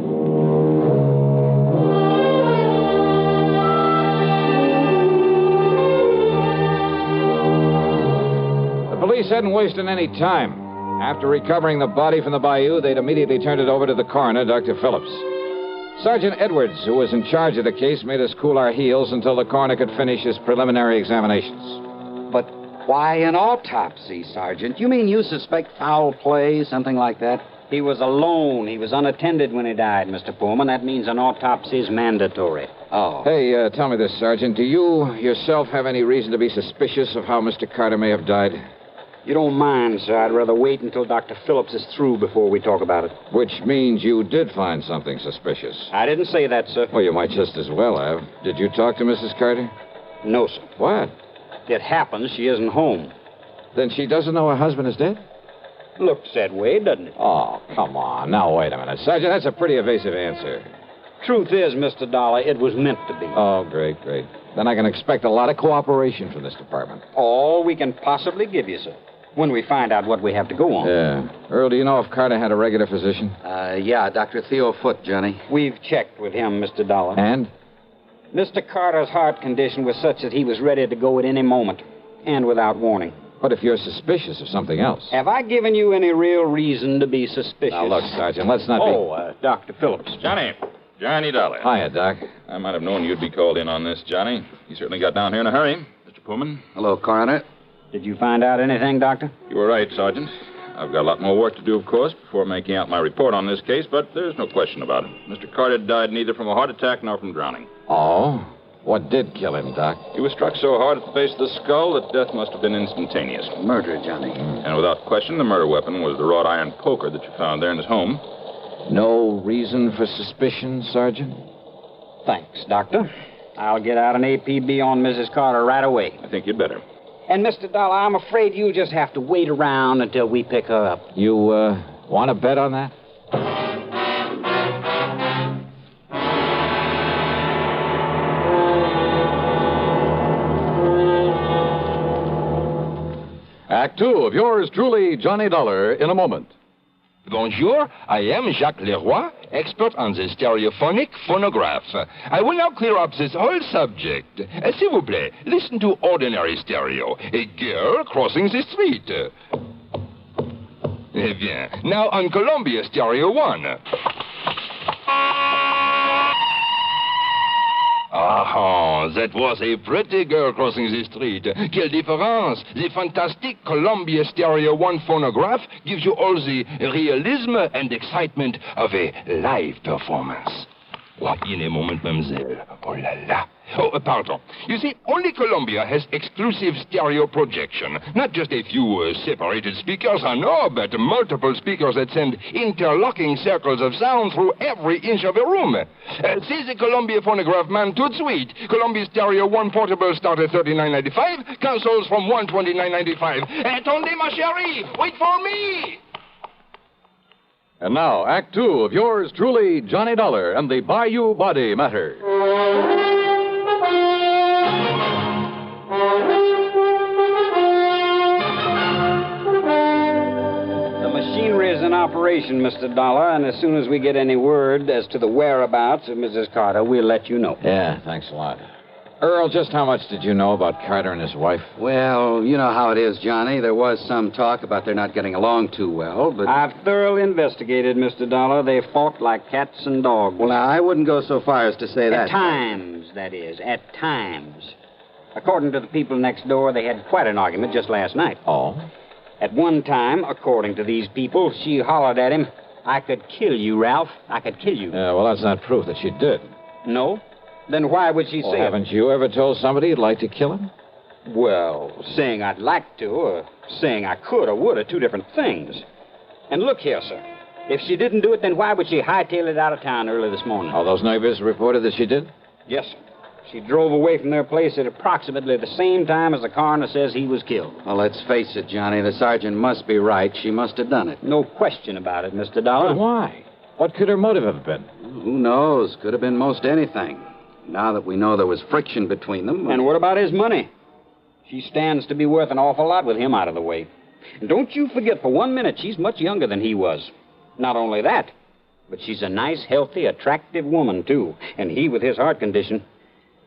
The police hadn't wasted any time. After recovering the body from the bayou, they'd immediately turned it over to the coroner, Dr. Phillips. Sergeant Edwards, who was in charge of the case, made us cool our heels until the coroner could finish his preliminary examinations. But why an autopsy, Sergeant? You mean you suspect foul play, something like that? He was alone. He was unattended when he died, Mr. Pullman. That means an autopsy is mandatory. Oh. Hey, tell me this, Sergeant. Do you yourself have any reason to be suspicious of how Mr. Carter may have died? You don't mind, sir. I'd rather wait until Dr. Phillips is through before we talk about it. Which means you did find something suspicious. I didn't say that, sir. Well, you might just as well have. Did you talk to Mrs. Carter? No, sir. What? It happens she isn't home. Then she doesn't know her husband is dead? Looks that way, doesn't it? Oh, come on. Now, wait a minute. Sergeant, that's a pretty evasive answer. Truth is, Mr. Dollar, it was meant to be. Oh, great. Then I can expect a lot of cooperation from this department. All we can possibly give you, sir. When we find out what we have to go on. Yeah. Earl, do you know if Carter had a regular physician? Yeah, Dr. Theo Foote, Johnny. We've checked with him, Mr. Dollar. And? Mr. Carter's heart condition was such that he was ready to go at any moment, and without warning. What if you're suspicious of something else? Have I given you any real reason to be suspicious? Now, look, Sergeant, let's not be... Dr. Phillips. Johnny Dollar. Hiya, Doc. I might have known you'd be called in on this, Johnny. You certainly got down here in a hurry. Mr. Pullman. Hello, Coroner. Did you find out anything, Doctor? You were right, Sergeant. I've got a lot more work to do, of course, before making out my report on this case, but there's no question about it. Mr. Carter died neither from a heart attack nor from drowning. Oh? What did kill him, Doc? He was struck so hard at the base of the skull that death must have been instantaneous. Murder, Johnny. And without question, the murder weapon was the wrought iron poker that you found there in his home. No reason for suspicion, Sergeant? Thanks, Doctor. I'll get out an APB on Mrs. Carter right away. I think you'd better. And, Mr. Dollar, I'm afraid you'll just have to wait around until we pick her up. You, want to bet on that? Act two of yours truly, Johnny Dollar, in a moment. Bonjour, I am Jacques Leroy, expert on the stereophonic phonograph. I will now clear up this whole subject. S'il vous plaît, listen to ordinary stereo. A girl crossing the street. Eh bien, now on Columbia Stereo 1. Ah, that was a pretty girl crossing the street. Quelle différence! The fantastic Columbia Stereo 1 phonograph gives you all the realism and excitement of a live performance. Oh, in a moment, mademoiselle. Oh la la. Oh, pardon. You see, only Columbia has exclusive stereo projection. Not just a few separated speakers, I know, but multiple speakers that send interlocking circles of sound through every inch of a room. See the Columbia phonograph, man, tout de suite. Columbia Stereo 1 portable start at $39.95. Consoles from $129.95. Attendez, ma chérie! Wait for me! And now, Act two of yours truly, Johnny Dollar and the Bayou Body Matter. The machinery is in operation, Mr. Dollar, and as soon as we get any word as to the whereabouts of Mrs. Carter, we'll let you know. Yeah, thanks a lot. Earl, just how much did you know about Carter and his wife? Well, you know how it is, Johnny. There was some talk about their not getting along too well, but... I've thoroughly investigated, Mr. Dollar. They fought like cats and dogs. Well, now, I wouldn't go so far as to say that. At times, that is. At times. According to the people next door, they had quite an argument just last night. Oh? At one time, according to these people, she hollered at him, "I could kill you, Ralph. I could kill you." Yeah, well, that's not proof that she did. No? Then why would she say haven't you ever told somebody you'd like to kill him? Well, saying I'd like to, or saying I could or would are two different things. And look here, sir. If she didn't do it, then why would she hightail it out of town early this morning? All those neighbors reported that she did? Yes, sir. She drove away from their place at approximately the same time as the coroner says he was killed. Well, let's face it, Johnny. The sergeant must be right. She must have done it. No question about it, Mr. Dollar. But why? What could her motive have been? Who knows? Could have been most anything. Now that we know there was friction between them... And what about his money? She stands to be worth an awful lot with him out of the way. And don't you forget for 1 minute she's much younger than he was. Not only that, but she's a nice, healthy, attractive woman, too. And he, with his heart condition,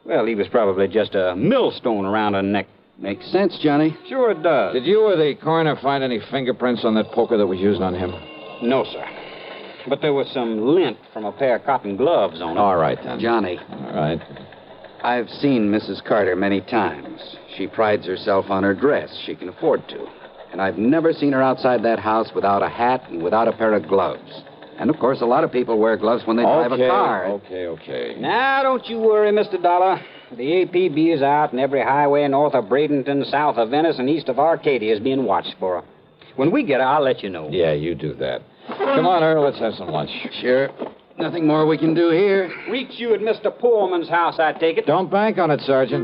well, he was probably just a millstone around her neck. Makes sense, Johnny. Sure it does. Did you or the coroner find any fingerprints on that poker that was used on him? No, sir. But there was some lint from a pair of cotton gloves on it. All right, then. Johnny. All right. I've seen Mrs. Carter many times. She prides herself on her dress. She can afford to. And I've never seen her outside that house without a hat and without a pair of gloves. And, of course, a lot of people wear gloves when they drive a car. Okay. Now, don't you worry, Mr. Dollar. The APB is out, and every highway north of Bradenton, south of Venice, and east of Arcadia is being watched for her. When we get her, I'll let you know. Yeah, you do that. Come on, Earl, let's have some lunch. Sure. Nothing more we can do here. Reach you at Mr. Pullman's house, I take it. Don't bank on it, Sergeant.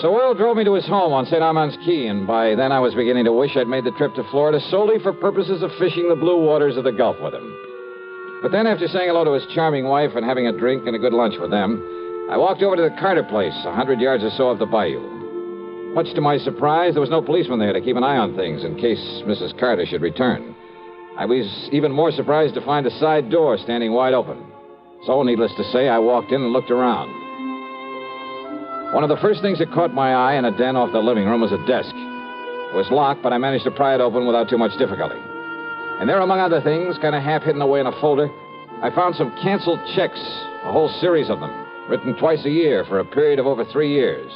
So Earl drove me to his home on St. Armand's Key, and by then I was beginning to wish I'd made the trip to Florida solely for purposes of fishing the blue waters of the Gulf with him. But then, after saying hello to his charming wife and having a drink and a good lunch with them, I walked over to the Carter place, 100 yards or so up the bayou. Much to my surprise, there was no policeman there to keep an eye on things in case Mrs. Carter should return. I was even more surprised to find a side door standing wide open. So, needless to say, I walked in and looked around. One of the first things that caught my eye in a den off the living room was a desk. It was locked, but I managed to pry it open without too much difficulty. And there, among other things, kind of half hidden away in a folder, I found some canceled checks, a whole series of them, written twice a year for a period of over 3 years.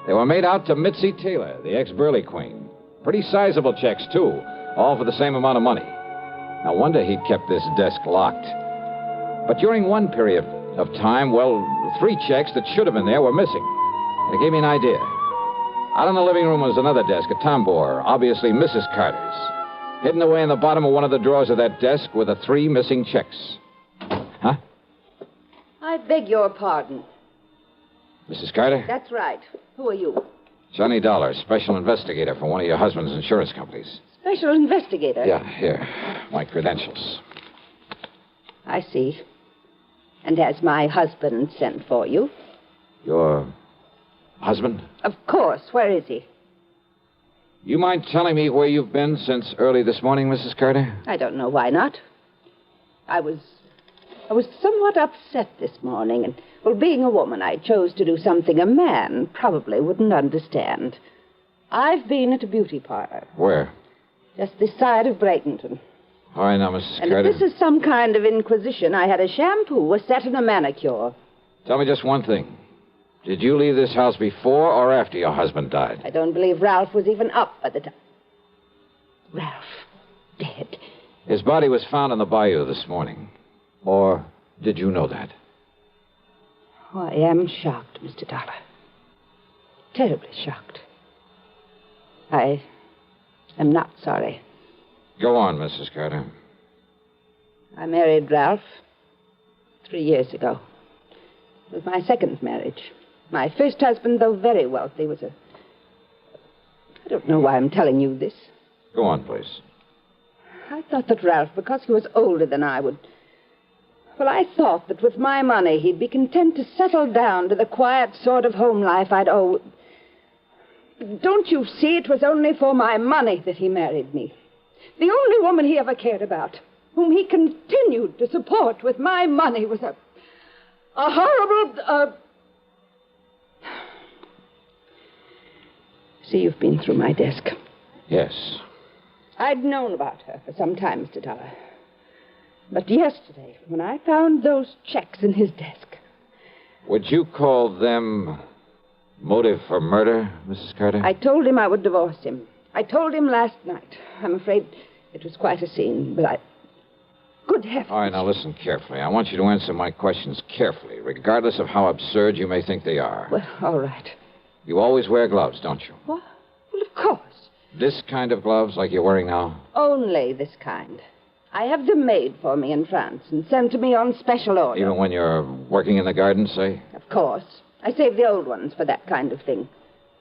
They were made out to Mitzi Taylor, the ex-Burley Queen. Pretty sizable checks, too, all for the same amount of money. No wonder he'd kept this desk locked. But during one period of time, well, 3 checks that should have been there were missing. It gave me an idea. Out in the living room was another desk, a tambour, obviously Mrs. Carter's. Hidden away in the bottom of one of the drawers of that desk were the 3 missing checks. Huh? I beg your pardon. Mrs. Carter? That's right. Who are you? Johnny Dollar, special investigator for one of your husband's insurance companies. Special investigator? Yeah, here. My credentials. I see. And has my husband sent for you? Your husband? Of course. Where is he? You mind telling me where you've been since early this morning, Mrs. Carter? I don't know why not. I was somewhat upset this morning, and, well, being a woman, I chose to do something a man probably wouldn't understand. I've been at a beauty parlor. Where? Just this side of Bradenton. All right, now, Mrs. And Carter. if this is some kind of inquisition, I had a shampoo, a set, and a manicure. Tell me just one thing. Did you leave this house before or after your husband died? I don't believe Ralph was even up at the time. Ralph, dead. His body was found in the bayou this morning. Or did you know that? Oh, I am shocked, Mr. Dollar. Terribly shocked. I am not sorry. Go on, Mrs. Carter. I married Ralph 3 years ago. It was my second marriage. My first husband, though very wealthy, was I don't know why I'm telling you this. Go on, please. I thought that Ralph, because he was older than I would... Well, I thought that with my money, he'd be content to settle down to the quiet sort of home life I'd owe... Don't you see, it was only for my money that he married me. The only woman he ever cared about, whom he continued to support with my money, was a horrible... See, you've been through my desk. Yes. I'd known about her for some time, Mr. Dollar. But yesterday, when I found those checks in his desk... Would you call them motive for murder, Mrs. Carter? I told him I would divorce him. I told him last night. I'm afraid it was quite a scene, but Good heavens. All right, now listen carefully. I want you to answer my questions carefully, regardless of how absurd you may think they are. Well, all right. You always wear gloves, don't you? What? Well, of course. This kind of gloves, like you're wearing now? Only this kind. I have them made for me in France and sent to me on special order. Even when you're working in the garden, say? Of course. I save the old ones for that kind of thing.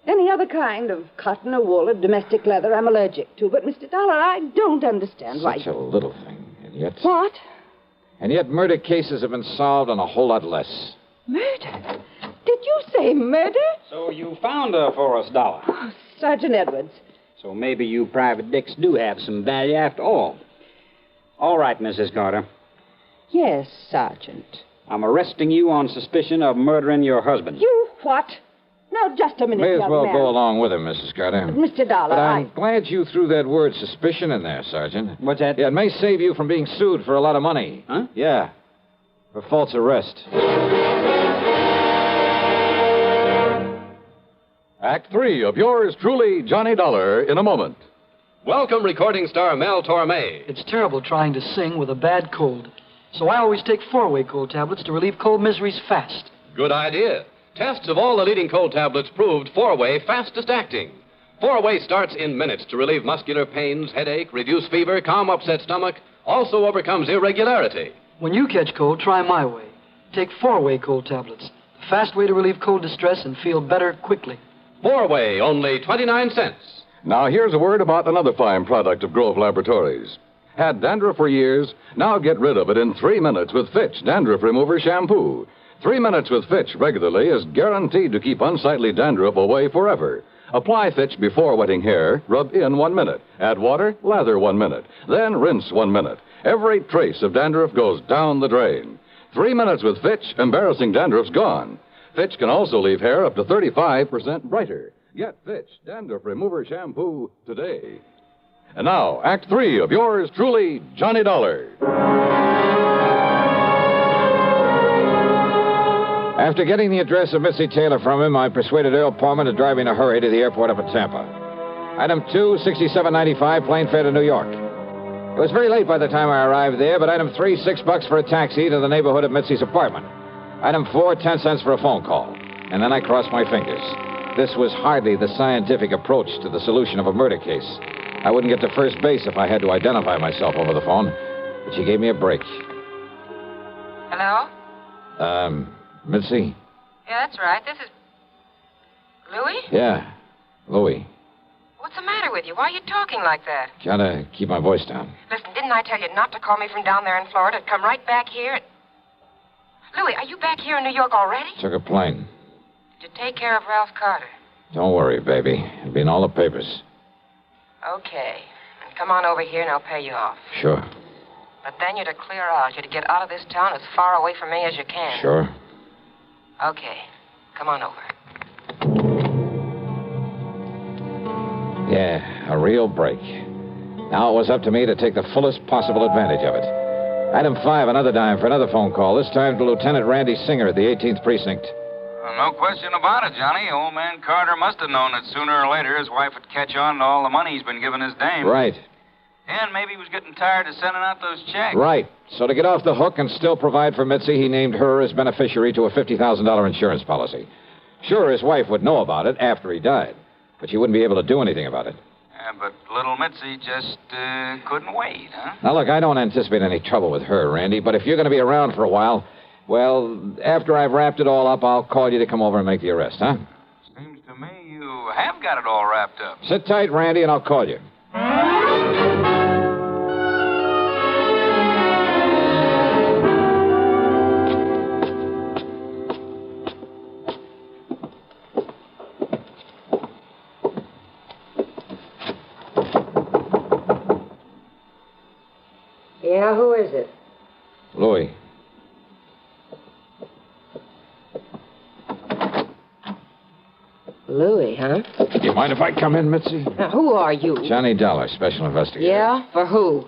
Any other kind of cotton or wool or domestic leather I'm allergic to. But, Mr. Dollar, I don't understand why... Such a little thing, and yet... What? And yet murder cases have been solved on a whole lot less. Murder? Did you say murder? So you found her for us, Dollar. Oh, Sergeant Edwards. So maybe you private dicks do have some value after all. All right, Mrs. Carter. Yes, Sergeant. I'm arresting you on suspicion of murdering your husband. You what? Now, just a minute, May as young well man. go along with him, Mrs. Carter. But, Mr. Dollar, But I'm glad you threw that word suspicion in there, Sergeant. What's that? Yeah, it may save you from being sued for a lot of money. Huh? Yeah. For false arrest. Act 3 of yours truly, Johnny Dollar, in a moment. Welcome, recording star Mel Torme. It's terrible trying to sing with a bad cold. So I always take 4-way cold tablets to relieve cold miseries fast. Good idea. Tests of all the leading cold tablets proved 4-way fastest acting. 4-way starts in minutes to relieve muscular pains, headache, reduce fever, calm upset stomach, also overcomes irregularity. When you catch cold, try my way. Take 4-way cold tablets. The fast way to relieve cold distress and feel better quickly. 4-way, only 29 cents. Now, here's a word about another fine product of Grove Laboratories. Had dandruff for years? Now get rid of it in 3 minutes with Fitch Dandruff Remover Shampoo. 3 minutes with Fitch regularly is guaranteed to keep unsightly dandruff away forever. Apply Fitch before wetting hair, rub in 1 minute. Add water, lather 1 minute. Then rinse 1 minute. Every trace of dandruff goes down the drain. 3 minutes with Fitch, embarrassing dandruff's gone. Fitch can also leave hair up to 35% brighter. Get Fitch Dandruff Remover Shampoo today. And now, Act 3 of yours truly, Johnny Dollar. After getting the address of Mitzi Taylor from him, I persuaded Earl Palmer to drive in a hurry to the airport up at Tampa. Item 2, 67.95, plane fare to New York. It was very late by the time I arrived there, but item 3, $6 for a taxi to the neighborhood of Mitzi's apartment. Item 4, 10 cents for a phone call. And then I crossed my fingers. This was hardly the scientific approach to the solution of a murder case. I wouldn't get to first base if I had to identify myself over the phone. But she gave me a break. Hello? Mitzi? Yeah, that's right. This is... Louis? Yeah, Louis. What's the matter with you? Why are you talking like that? Gotta keep my voice down. Listen, didn't I tell you not to call me from down there in Florida? Come right back here. Louis, are you back here in New York already? Took a plane. Did you take care of Ralph Carter? Don't worry, baby. It'll be in all the papers. Okay. And come on over here and I'll pay you off. Sure. But then you're to clear out. You're to get out of this town as far away from me as you can. Sure. Okay. Come on over. Yeah, a real break. Now it was up to me to take the fullest possible advantage of it. Item 5, another dime for another phone call, this time to Lieutenant Randy Singer at the 18th Precinct. No question about it, Johnny. Old man Carter must have known that sooner or later his wife would catch on to all the money he's been giving his dame. Right. And maybe he was getting tired of sending out those checks. Right. So to get off the hook and still provide for Mitzi, he named her as beneficiary to a $50,000 insurance policy. Sure, his wife would know about it after he died, but she wouldn't be able to do anything about it. Yeah, but little Mitzi just couldn't wait, huh? Now, look, I don't anticipate any trouble with her, Randy, but if you're going to be around for a while, well, after I've wrapped it all up, I'll call you to come over and make the arrest, huh? Seems to me you have got it all wrapped up. Sit tight, Randy, and I'll call you. Yeah, who is it? Louis. Louis, huh? Do you mind if I come in, Mitzi? Now, who are you? Johnny Dollar, special investigator. Yeah? For who?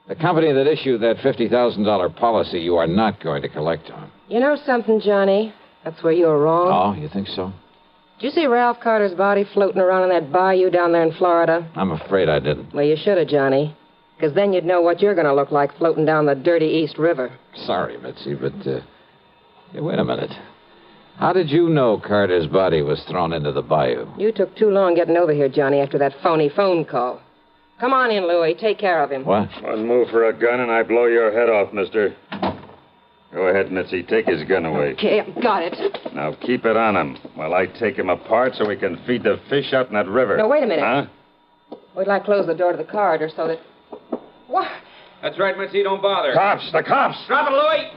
The company that issued that $50,000 policy you are not going to collect on. You know something, Johnny? That's where you're wrong. Oh, you think so? Did you see Ralph Carter's body floating around in that bayou down there in Florida? I'm afraid I didn't. Well, you should have, Johnny. Because then you'd know what you're going to look like floating down the dirty East River. Sorry, Mitzi, but, hey, wait a minute. How did you know Carter's body was thrown into the bayou? You took too long getting over here, Johnny, after that phony phone call. Come on in, Louis. Take care of him. What? One move for a gun and I blow your head off, mister. Go ahead, Mitzi. Take his gun away. Okay, I've got it. Now keep it on him while I take him apart so we can feed the fish out in that river. No, wait a minute. Huh? We'd like to close the door to the corridor so that... What? That's right, Mitzi. Don't bother. Cops! The cops! Drop it, Louie!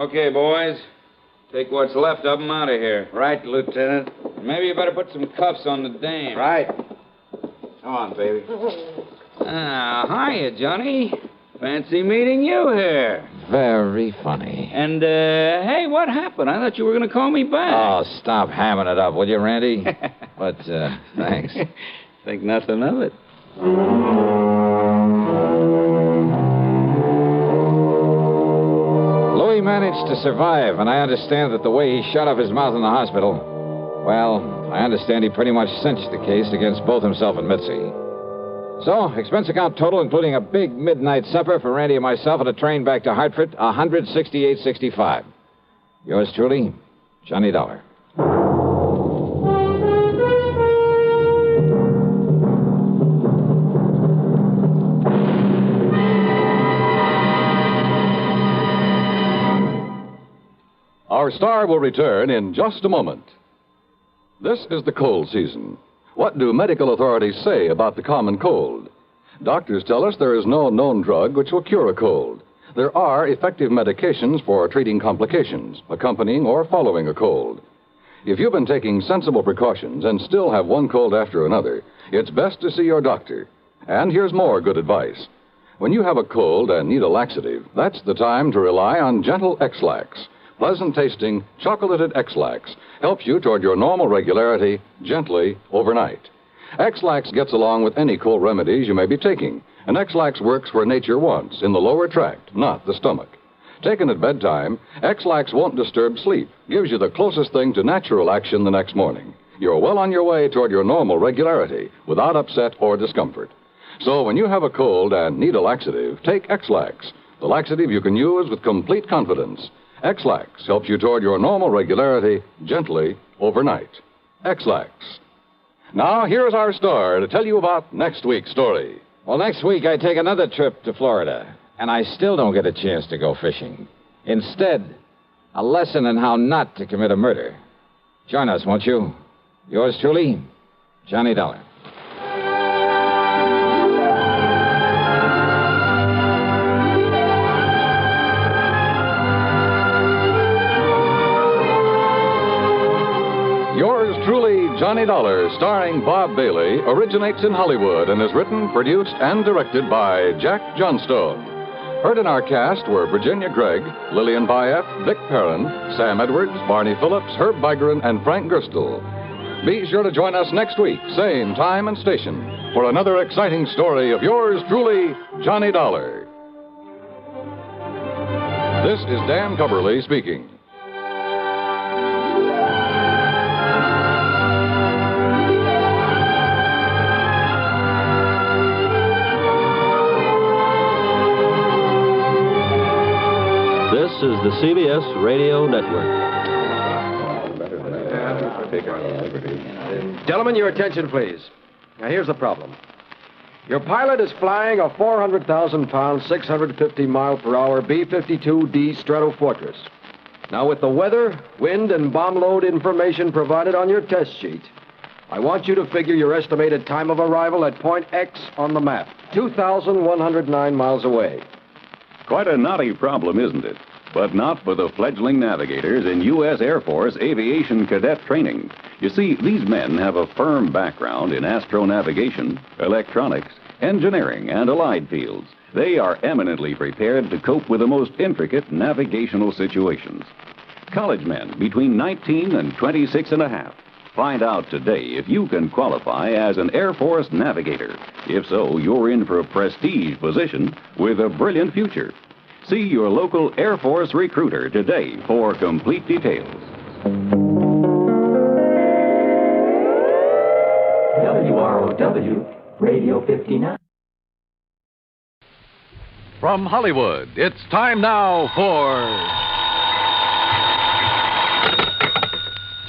Okay, boys. Take what's left of them out of here. Right, Lieutenant. Maybe you better put some cuffs on the dame. Right. Come on, baby. Hiya, Johnny. Fancy meeting you here. Very funny. And, hey, what happened? I thought you were going to call me back. Oh, stop hamming it up, will you, Randy? But, thanks. Think nothing of it. Louis managed to survive, and I understand that the way he shut off his mouth in the hospital, well, I understand he pretty much cinched the case against both himself and Mitzi. So, expense account total, including a big midnight supper for Randy and myself and a train back to Hartford, $168.65. Yours truly, Johnny Dollar. Our star will return in just a moment. This is the cold season. What do medical authorities say about the common cold? Doctors tell us there is no known drug which will cure a cold. There are effective medications for treating complications, accompanying or following a cold. If you've been taking sensible precautions and still have one cold after another, it's best to see your doctor. And here's more good advice. When you have a cold and need a laxative, that's the time to rely on gentle X-Lax. Pleasant-tasting, chocolated X-Lax helps you toward your normal regularity gently overnight. X-Lax gets along with any cold remedies you may be taking, and X-Lax works where nature wants, in the lower tract, not the stomach. Taken at bedtime, X-Lax won't disturb sleep, gives you the closest thing to natural action the next morning. You're well on your way toward your normal regularity, without upset or discomfort. So when you have a cold and need a laxative, take X-Lax, the laxative you can use with complete confidence. X-Lax helps you toward your normal regularity gently overnight. X-Lax. Now, here's our star to tell you about next week's story. Well, next week I take another trip to Florida, and I still don't get a chance to go fishing. Instead, a lesson in how not to commit a murder. Join us, won't you? Yours truly, Johnny Dollar. Yours truly, Johnny Dollar, starring Bob Bailey, originates in Hollywood and is written, produced, and directed by Jack Johnstone. Heard in our cast were Virginia Gregg, Lillian Bayef, Vic Perrin, Sam Edwards, Barney Phillips, Herb Vigran, and Frank Gerstle. Be sure to join us next week, same time and station, for another exciting story of yours truly, Johnny Dollar. This is Dan Cubberly speaking. This is the CBS Radio Network. Gentlemen, your attention, please. Now, here's the problem. Your pilot is flying a 400,000-pound, 650-mile-per-hour B-52D Stratofortress. Now, with the weather, wind, and bomb load information provided on your test sheet, I want you to figure your estimated time of arrival at point X on the map, 2,109 miles away. Quite a knotty problem, isn't it? But not for the fledgling navigators in U.S. Air Force aviation cadet training. You see, these men have a firm background in astronavigation, electronics, engineering, and allied fields. They are eminently prepared to cope with the most intricate navigational situations. College men between 19 and 26 and a half. Find out today if you can qualify as an Air Force navigator. If so, you're in for a prestige position with a brilliant future. See your local Air Force recruiter today for complete details. WROW, Radio 59. From Hollywood, it's time now for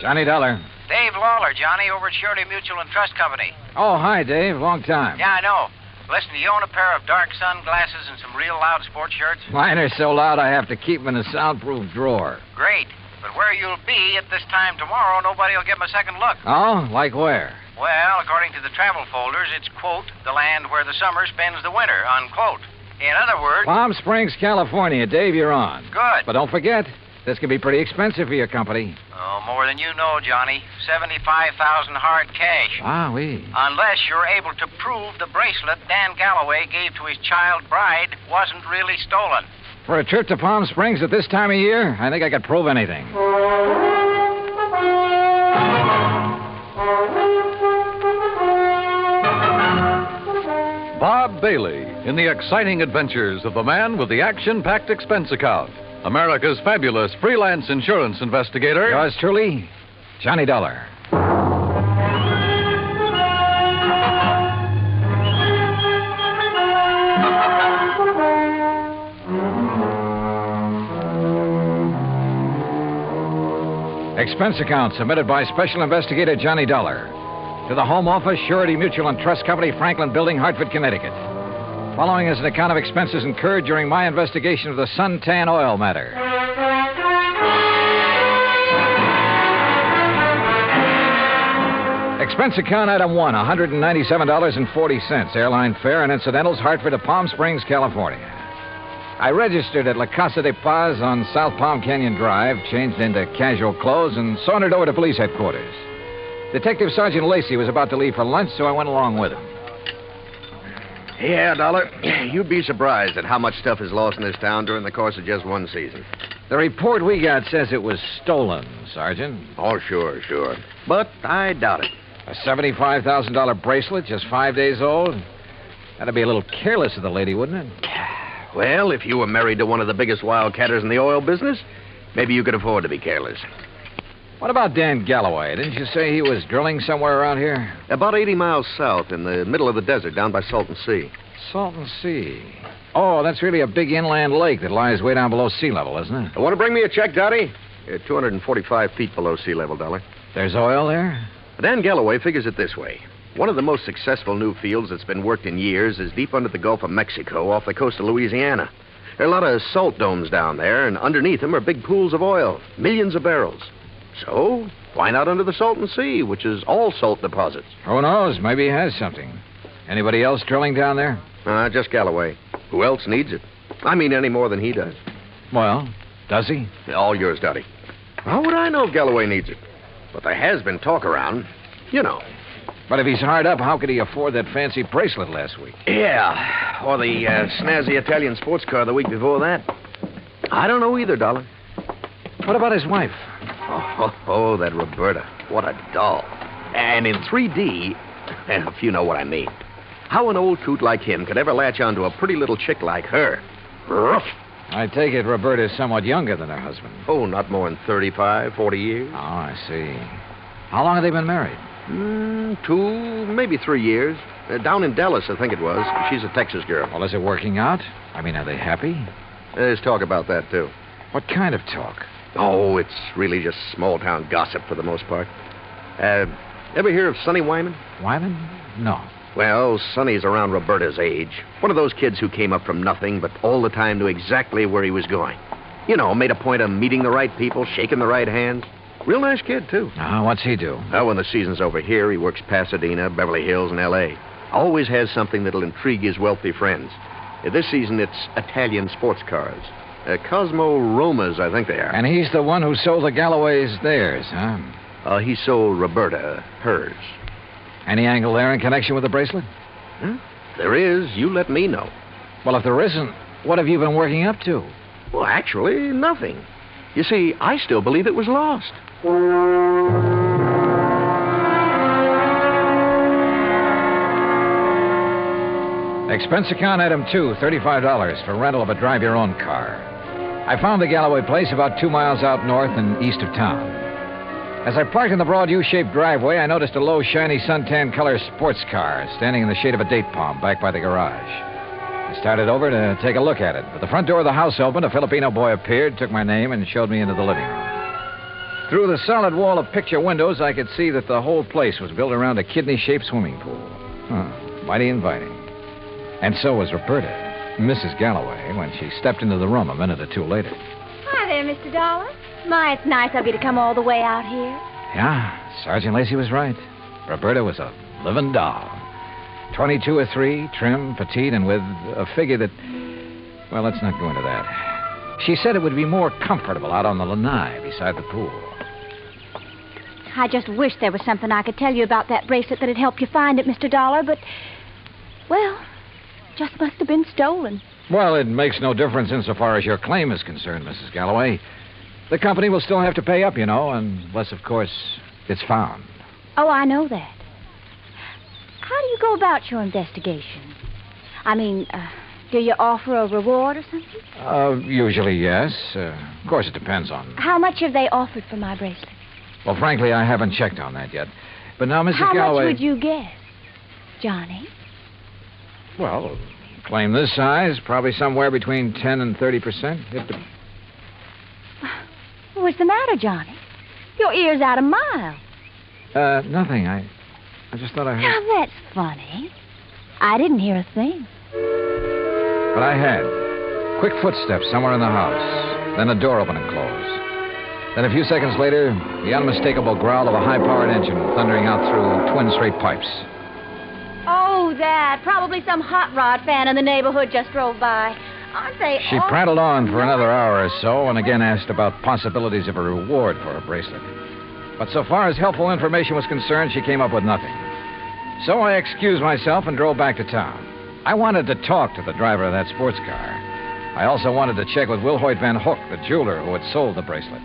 Johnny Dollar. Dave Lawler, Johnny, over at Surety Mutual and Trust Company. Oh, hi, Dave. Long time. Yeah, I know. Listen, do you own a pair of dark sunglasses and some real loud sports shirts? Mine are so loud I have to keep them in a soundproof drawer. Great. But where you'll be at this time tomorrow, nobody will give him a second look. Oh, like where? Well, according to the travel folders, it's, quote, the land where the summer spends the winter, unquote. In other words... Palm Springs, California. Dave, you're on. Good. But don't forget, this could be pretty expensive for your company. Oh, more than you know, Johnny. $75,000 hard cash. Wowee. Unless you're able to prove the bracelet Dan Galloway gave to his child bride wasn't really stolen. For a trip to Palm Springs at this time of year, I think I could prove anything. Bob Bailey in the exciting adventures of the man with the action-packed expense account. America's fabulous freelance insurance investigator. Yours truly, Johnny Dollar. Expense account submitted by Special Investigator Johnny Dollar to the Home Office, Surety Mutual and Trust Company, Franklin Building, Hartford, Connecticut. Following is an account of expenses incurred during my investigation of the Suntan Oil Matter. Expense account item 1, $197.40. Airline fare and incidentals, Hartford to Palm Springs, California. I registered at La Casa de Paz on South Palm Canyon Drive, changed into casual clothes, and sauntered over to police headquarters. Detective Sergeant Lacey was about to leave for lunch, so I went along with him. Yeah, Dollar. You'd be surprised at how much stuff is lost in this town during the course of just one season. The report we got says it was stolen, Sergeant. Oh, sure. But I doubt it. A $75,000 bracelet, just 5 days old? That'd be a little careless of the lady, wouldn't it? Well, if you were married to one of the biggest wildcatters in the oil business, maybe you could afford to be careless. What about Dan Galloway? Didn't you say he was drilling somewhere around here? About 80 miles south, in the middle of the desert, down by Salton Sea. Salton Sea. Oh, that's really a big inland lake that lies way down below sea level, isn't it? Want to bring me a check, Dottie? 245 feet below sea level, Dollar. There's oil there? Dan Galloway figures it this way. One of the most successful new fields that's been worked in years is deep under the Gulf of Mexico off the coast of Louisiana. There are a lot of salt domes down there, and underneath them are big pools of oil, millions of barrels. So, why not under the Salton Sea, which is all salt deposits? Who knows? Maybe he has something. Anybody else drilling down there? Just Galloway. Who else needs it? I mean, any more than he does. Well, does he? All yours, Dottie. How would I know if Galloway needs it? But there has been talk around. You know. But if he's hard up, how could he afford that fancy bracelet last week? Yeah, or the snazzy Italian sports car the week before that. I don't know either, Dollar. What about his wife? Oh, that Roberta. What a doll. And in 3D, if you know what I mean. How an old coot like him could ever latch onto a pretty little chick like her? Ruff. I take it Roberta is somewhat younger than her husband. Oh, not more than 35, 40 years. Oh, I see. How long have they been married? 2, maybe 3 years. Down in Dallas, I think it was. She's a Texas girl. Well, is it working out? I mean, are they happy? There's talk about that, too. What kind of talk? Oh, it's really just small-town gossip for the most part. Ever hear of Sonny Wyman? Wyman? No. Well, Sonny's around Roberta's age. One of those kids who came up from nothing, but all the time knew exactly where he was going. You know, made a point of meeting the right people, shaking the right hands. Real nice kid, too. What's he do? Well, when the season's over here, he works Pasadena, Beverly Hills, and L.A. Always has something that'll intrigue his wealthy friends. This season, it's Italian sports cars. Cosmo Romas, I think they are. And he's the one who sold the Galloways theirs, huh? He sold Roberta hers. Any angle there in connection with the bracelet? There is. You let me know. Well, if there isn't, what have you been working up to? Well, actually, nothing. You see, I still believe it was lost. Expense account item 2, $35 for rental of a drive-your-own car. I found the Galloway place about 2 miles out north and east of town. As I parked in the broad U-shaped driveway, I noticed a low, shiny suntan color sports car standing in the shade of a date palm back by the garage. I started over to take a look at it, but the front door of the house opened, a Filipino boy appeared, took my name, and showed me into the living room. Through the solid wall of picture windows, I could see that the whole place was built around a kidney-shaped swimming pool. Mighty inviting. And so was Roberta, Mrs. Galloway, when she stepped into the room a minute or two later. Hi there, Mr. Dollar. My, it's nice of you to come all the way out here. Yeah, Sergeant Lacey was right. Roberta was a living doll. 22 or 3, trim, petite, and with a figure that... Well, let's not go into that. She said it would be more comfortable out on the lanai beside the pool. I just wish there was something I could tell you about that bracelet that'd help you find it, Mr. Dollar, but... Well, just must have been stolen. Well, it makes no difference insofar as your claim is concerned, Mrs. Galloway. The company will still have to pay up, you know, unless, of course, it's found. Oh, I know that. How do you go about your investigation? I mean, do you offer a reward or something? Usually, yes. Of course, it depends on... How much have they offered for my bracelet? Well, frankly, I haven't checked on that yet. But now, Mrs. How Galloway... much would you guess, Johnny? Well, claim this size, probably somewhere between 10 and 30%. What's the matter, Johnny? Your ear's out a mile. Nothing. I just thought I heard... Now, that's funny. I didn't hear a thing. But I had. Quick footsteps somewhere in the house. Then a door open and close. Then a few seconds later, the unmistakable growl of a high-powered engine thundering out through twin straight pipes. Oh, that. Probably some hot rod fan in the neighborhood just drove by. Aren't they She prattled on for another hour or so and again asked about possibilities of a reward for her bracelet. But so far as helpful information was concerned, she came up with nothing. So I excused myself and drove back to town. I wanted to talk to the driver of that sports car. I also wanted to check with Wilhoit Van Hook, the jeweler who had sold the bracelet.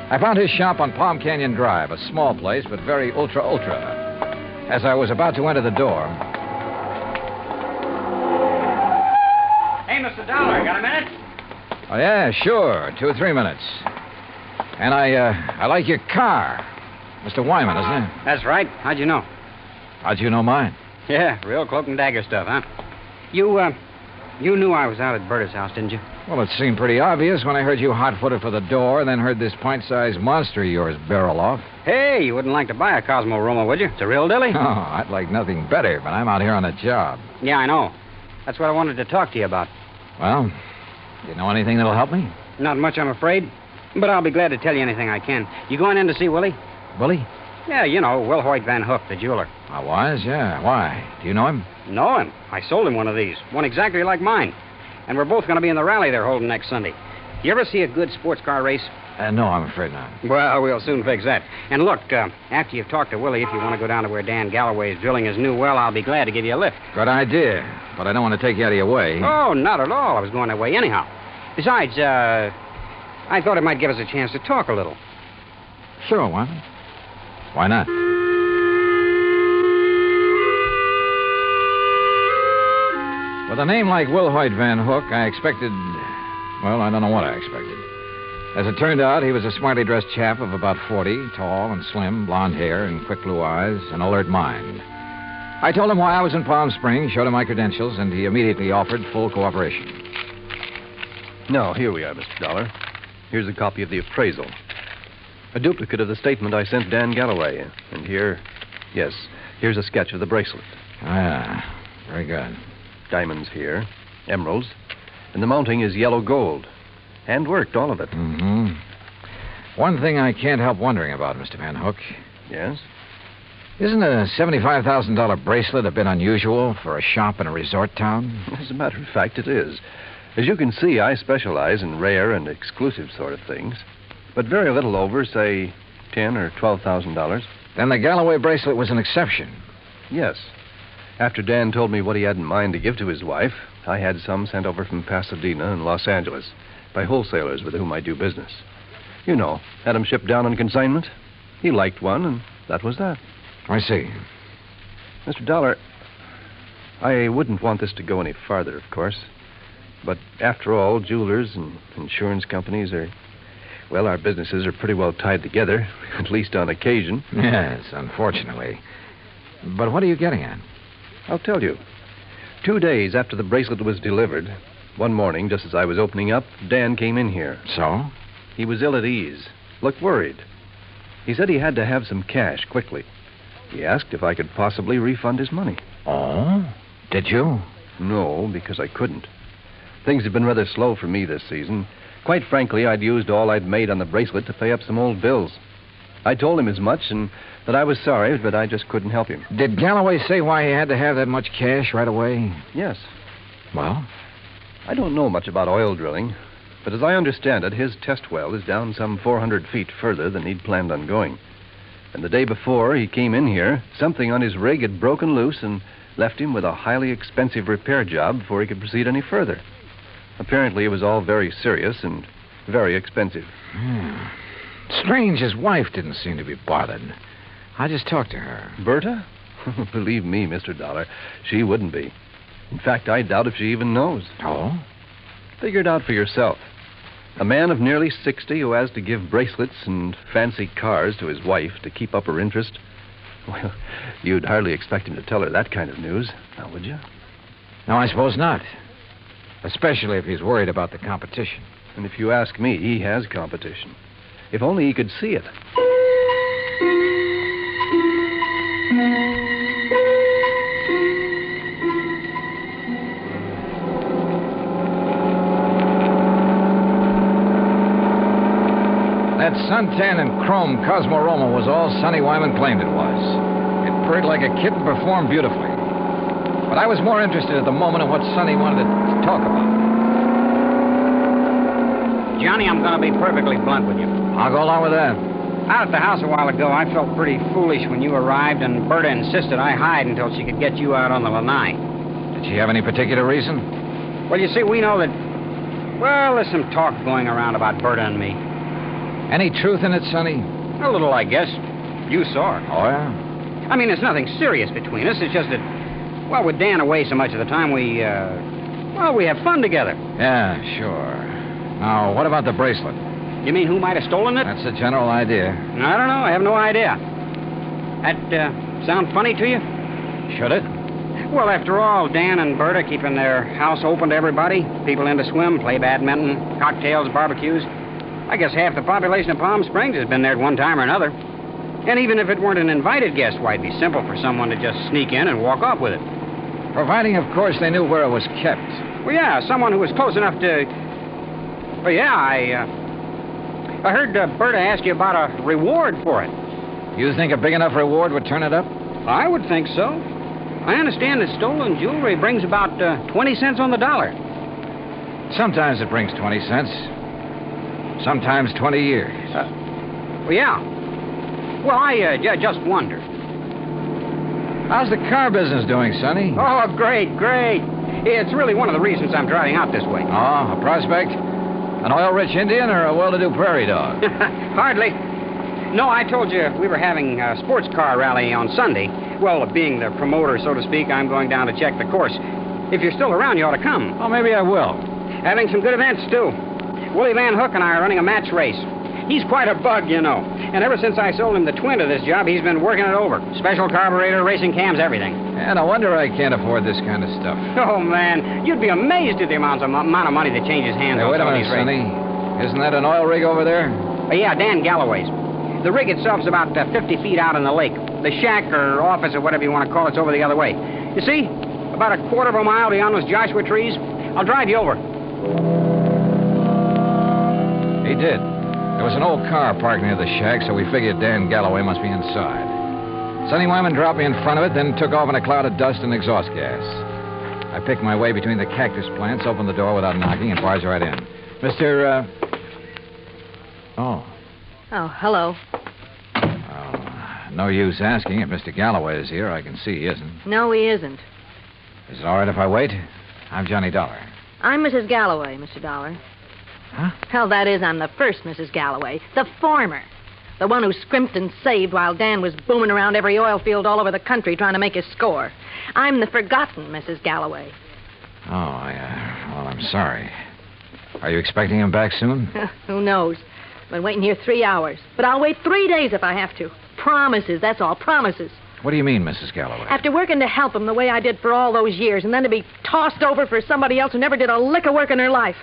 I found his shop on Palm Canyon Drive, a small place, but very ultra. As I was about to enter the door... Hey, Mr. Dollar, got a minute? Oh, yeah, sure. 2 or 3 minutes. And I like your car. Mr. Wyman, isn't it? That's right. How'd you know? How'd you know mine? Yeah, real cloak and dagger stuff, huh? You knew I was out at Berta's house, didn't you? Well, it seemed pretty obvious when I heard you hot-footed for the door and then heard this pint-sized monster of yours barrel off. Hey, you wouldn't like to buy a Cosmo Roma, would you? It's a real dilly. Oh, I'd like nothing better, but I'm out here on a job. Yeah, I know. That's what I wanted to talk to you about. Well, do you know anything that'll help me? Not much, I'm afraid. But I'll be glad to tell you anything I can. You going in to see Willie? Willie? Yeah, you know, Wilhoit Van Hook, the jeweler. I was, yeah. Why? Do you know him? Know him. I sold him one of these. One exactly like mine. And we're both going to be in the rally they're holding next Sunday. You ever see a good sports car race? No, I'm afraid not. Well, we'll soon fix that. And look, after you've talked to Willie, if you want to go down to where Dan Galloway is drilling his new well, I'll be glad to give you a lift. Good idea. But I don't want to take you out of your way. Oh, not at all. I was going that way anyhow. Besides, I thought it might give us a chance to talk a little. Sure, why not? Why not? With a name like Wilhoit Van Hook, I expected... Well, I don't know what I expected. As it turned out, he was a smartly dressed chap of about 40, tall and slim, blonde hair and quick blue eyes, an alert mind. I told him why I was in Palm Springs, showed him my credentials, and he immediately offered full cooperation. Now, here we are, Mr. Dollar. Here's a copy of the appraisal. A duplicate of the statement I sent Dan Galloway. And here, yes, here's a sketch of the bracelet. Ah, very good. Diamonds here, emeralds, and the mounting is yellow gold. Hand-worked, all of it. Mm-hmm. One thing I can't help wondering about, Mr. Van Hook. Yes? Isn't a $75,000 bracelet a bit unusual for a shop in a resort town? As a matter of fact, it is. As you can see, I specialize in rare and exclusive sort of things. But very little over, say, $10,000 or $12,000. Then the Galloway bracelet was an exception. Yes. After Dan told me what he had in mind to give to his wife, I had some sent over from Pasadena and Los Angeles by wholesalers with whom I do business. You know, had them shipped down on consignment. He liked one, and that was that. I see. Mr. Dollar, I wouldn't want this to go any farther, of course. But after all, jewelers and insurance companies are... Well, our businesses are pretty well tied together, at least on occasion. Yes, unfortunately. But what are you getting at? I'll tell you. 2 days after the bracelet was delivered, one morning, just as I was opening up, Dan came in here. So? He was ill at ease, looked worried. He said he had to have some cash quickly. He asked if I could possibly refund his money. Oh? Did you? No, because I couldn't. Things have been rather slow for me this season, Quite frankly, I'd used all I'd made on the bracelet to pay up some old bills. I told him as much and that I was sorry, but I just couldn't help him. Did Galloway say why he had to have that much cash right away? Yes. Well? I don't know much about oil drilling, but as I understand it, his test well is down some 400 feet further than he'd planned on going. And the day before he came in here, something on his rig had broken loose and left him with a highly expensive repair job before he could proceed any further. Apparently, it was all very serious and very expensive. Strange his wife didn't seem to be bothered. I just talked to her. Berta? Believe me, Mr. Dollar, she wouldn't be. In fact, I doubt if she even knows. Oh? Figure it out for yourself. A man of nearly 60 who has to give bracelets and fancy cars to his wife to keep up her interest. Well, you'd hardly expect him to tell her that kind of news, now would you? No, I suppose not. Especially if he's worried about the competition. And if you ask me, he has competition. If only he could see it. That suntan and chrome Cosmorama was all Sonny Wyman claimed it was. It purred like a kitten, performed beautifully. But I was more interested at the moment in what Sonny wanted to talk about. Johnny, I'm going to be perfectly blunt with you. I'll go along with that. Out at the house a while ago, I felt pretty foolish when you arrived, and Berta insisted I hide until she could get you out on the lanai. Did she have any particular reason? Well, you see, we know that... Well, there's some talk going around about Berta and me. Any truth in it, Sonny? A little, I guess. You saw it. Oh, yeah? I mean, there's nothing serious between us. It's just that, well, with Dan away so much of the time, we have fun together. Yeah, sure. Now, what about the bracelet? You mean who might have stolen it? That's the general idea. I don't know. I have no idea. That sound funny to you? Should it? Well, after all, Dan and Berta keeping their house open to everybody. People in to swim, play badminton, cocktails, barbecues. I guess half the population of Palm Springs has been there at one time or another. And even if it weren't an invited guest, why, it'd be simple for someone to just sneak in and walk off with it. Providing, of course, they knew where it was kept. Well, yeah, someone who was close enough to... Well, yeah, I heard Berta ask you about a reward for it. You think a big enough reward would turn it up? I would think so. I understand that stolen jewelry brings about 20 cents on the dollar. Sometimes it brings 20 cents. Sometimes 20 years. Well, yeah. Well, I just wondered. How's the car business doing, Sonny? Oh, great. It's really one of the reasons I'm driving out this way. Oh, a prospect? An oil-rich Indian or a well-to-do prairie dog? Hardly. No, I told you we were having a sports car rally on Sunday. Well, being the promoter, so to speak, I'm going down to check the course. If you're still around, you ought to come. Oh, maybe I will. Having some good events, too. Willie Van Hook and I are running a match race. He's quite a bug, you know. And ever since I sold him the twin to this job, he's been working it over. Special carburetor, racing cams, everything. And no wonder I can't afford this kind of stuff. Oh, man. You'd be amazed at the amount of money that changes hands on wait a minute, Sonny. Isn't that an oil rig over there? Yeah, Dan Galloway's. The rig itself's about 50 feet out in the lake. The shack or office or whatever you want to call it's over the other way. You see? About a quarter of a mile beyond those Joshua trees. I'll drive you over. He did. There was an old car parked near the shack, so we figured Dan Galloway must be inside. Sonny Wyman dropped me in front of it, then took off in a cloud of dust and exhaust gas. I picked my way between the cactus plants, opened the door without knocking, and barged right in. Mr. Oh, hello. No use asking if Mr. Galloway is here. I can see he isn't. No, he isn't. Is it all right if I wait? I'm Johnny Dollar. I'm Mrs. Galloway, Mr. Dollar. Huh? Hell, that is, I'm the first Mrs. Galloway. The former. The one who scrimped and saved while Dan was booming around every oil field all over the country trying to make his score. I'm the forgotten Mrs. Galloway. Oh, yeah. Well, I'm sorry. Are you expecting him back soon? Who knows? I've been waiting here 3 hours. But I'll wait 3 days if I have to. Promises, that's all. Promises. What do you mean, Mrs. Galloway? After working to help him the way I did for all those years, and then to be tossed over for somebody else who never did a lick of work in her life.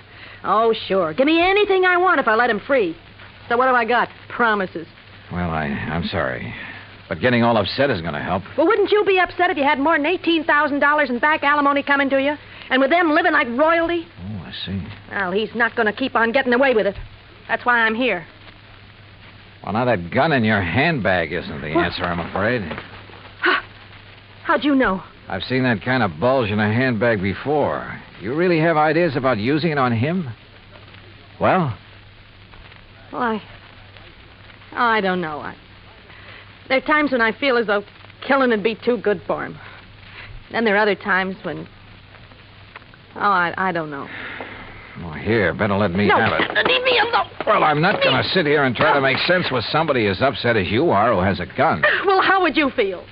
Oh, sure. Give me anything I want if I let him free. So what have I got? Promises. Well, I'm sorry. But getting all upset is going to help. Well, wouldn't you be upset if you had more than $18,000 in back alimony coming to you? And with them living like royalty? Oh, I see. Well, he's not going to keep on getting away with it. That's why I'm here. Well, now that gun in your handbag isn't the answer, I'm afraid. How'd you know? I've seen that kind of bulge in a handbag before. You really have ideas about using it on him? Well? Well, I don't know. There are times when I feel as though killing would be too good for him. Then there are other times when... I don't know. Well, here, better let me have it. Leave me alone. Well, I'm not going to sit here and try to make sense with somebody as upset as you are who has a gun. Well, how would you feel?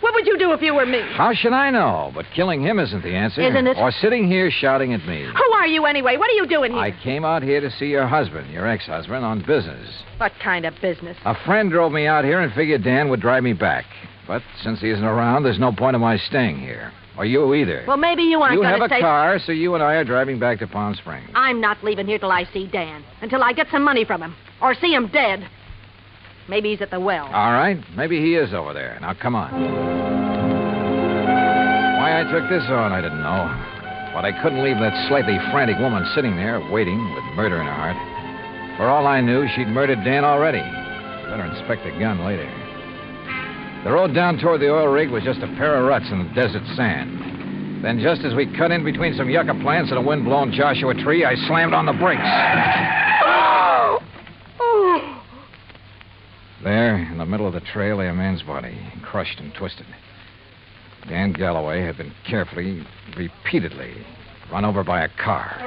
What would you do if you were me? How should I know? But killing him isn't the answer. Isn't it? Or sitting here shouting at me. Who are you anyway? What are you doing here? I came out here to see your husband, your ex-husband, on business. What kind of business? A friend drove me out here and figured Dan would drive me back. But since he isn't around, there's no point in my staying here. Or you either. Well, maybe you aren't going to You have a car, so you and I are driving back to Palm Springs. I'm not leaving here till I see Dan. Until I get some money from him. Or see him dead. Maybe he's at the well. All right. Maybe he is over there. Now, come on. Why I took this on, I didn't know. But I couldn't leave that slightly frantic woman sitting there, waiting, with murder in her heart. For all I knew, she'd murdered Dan already. Better inspect the gun later. The road down toward the oil rig was just a pair of ruts in the desert sand. Then, just as we cut in between some yucca plants and a wind-blown Joshua tree, I slammed on the brakes. There, in the middle of the trail, lay a man's body, crushed and twisted. Dan Galloway had been carefully, repeatedly, run over by a car.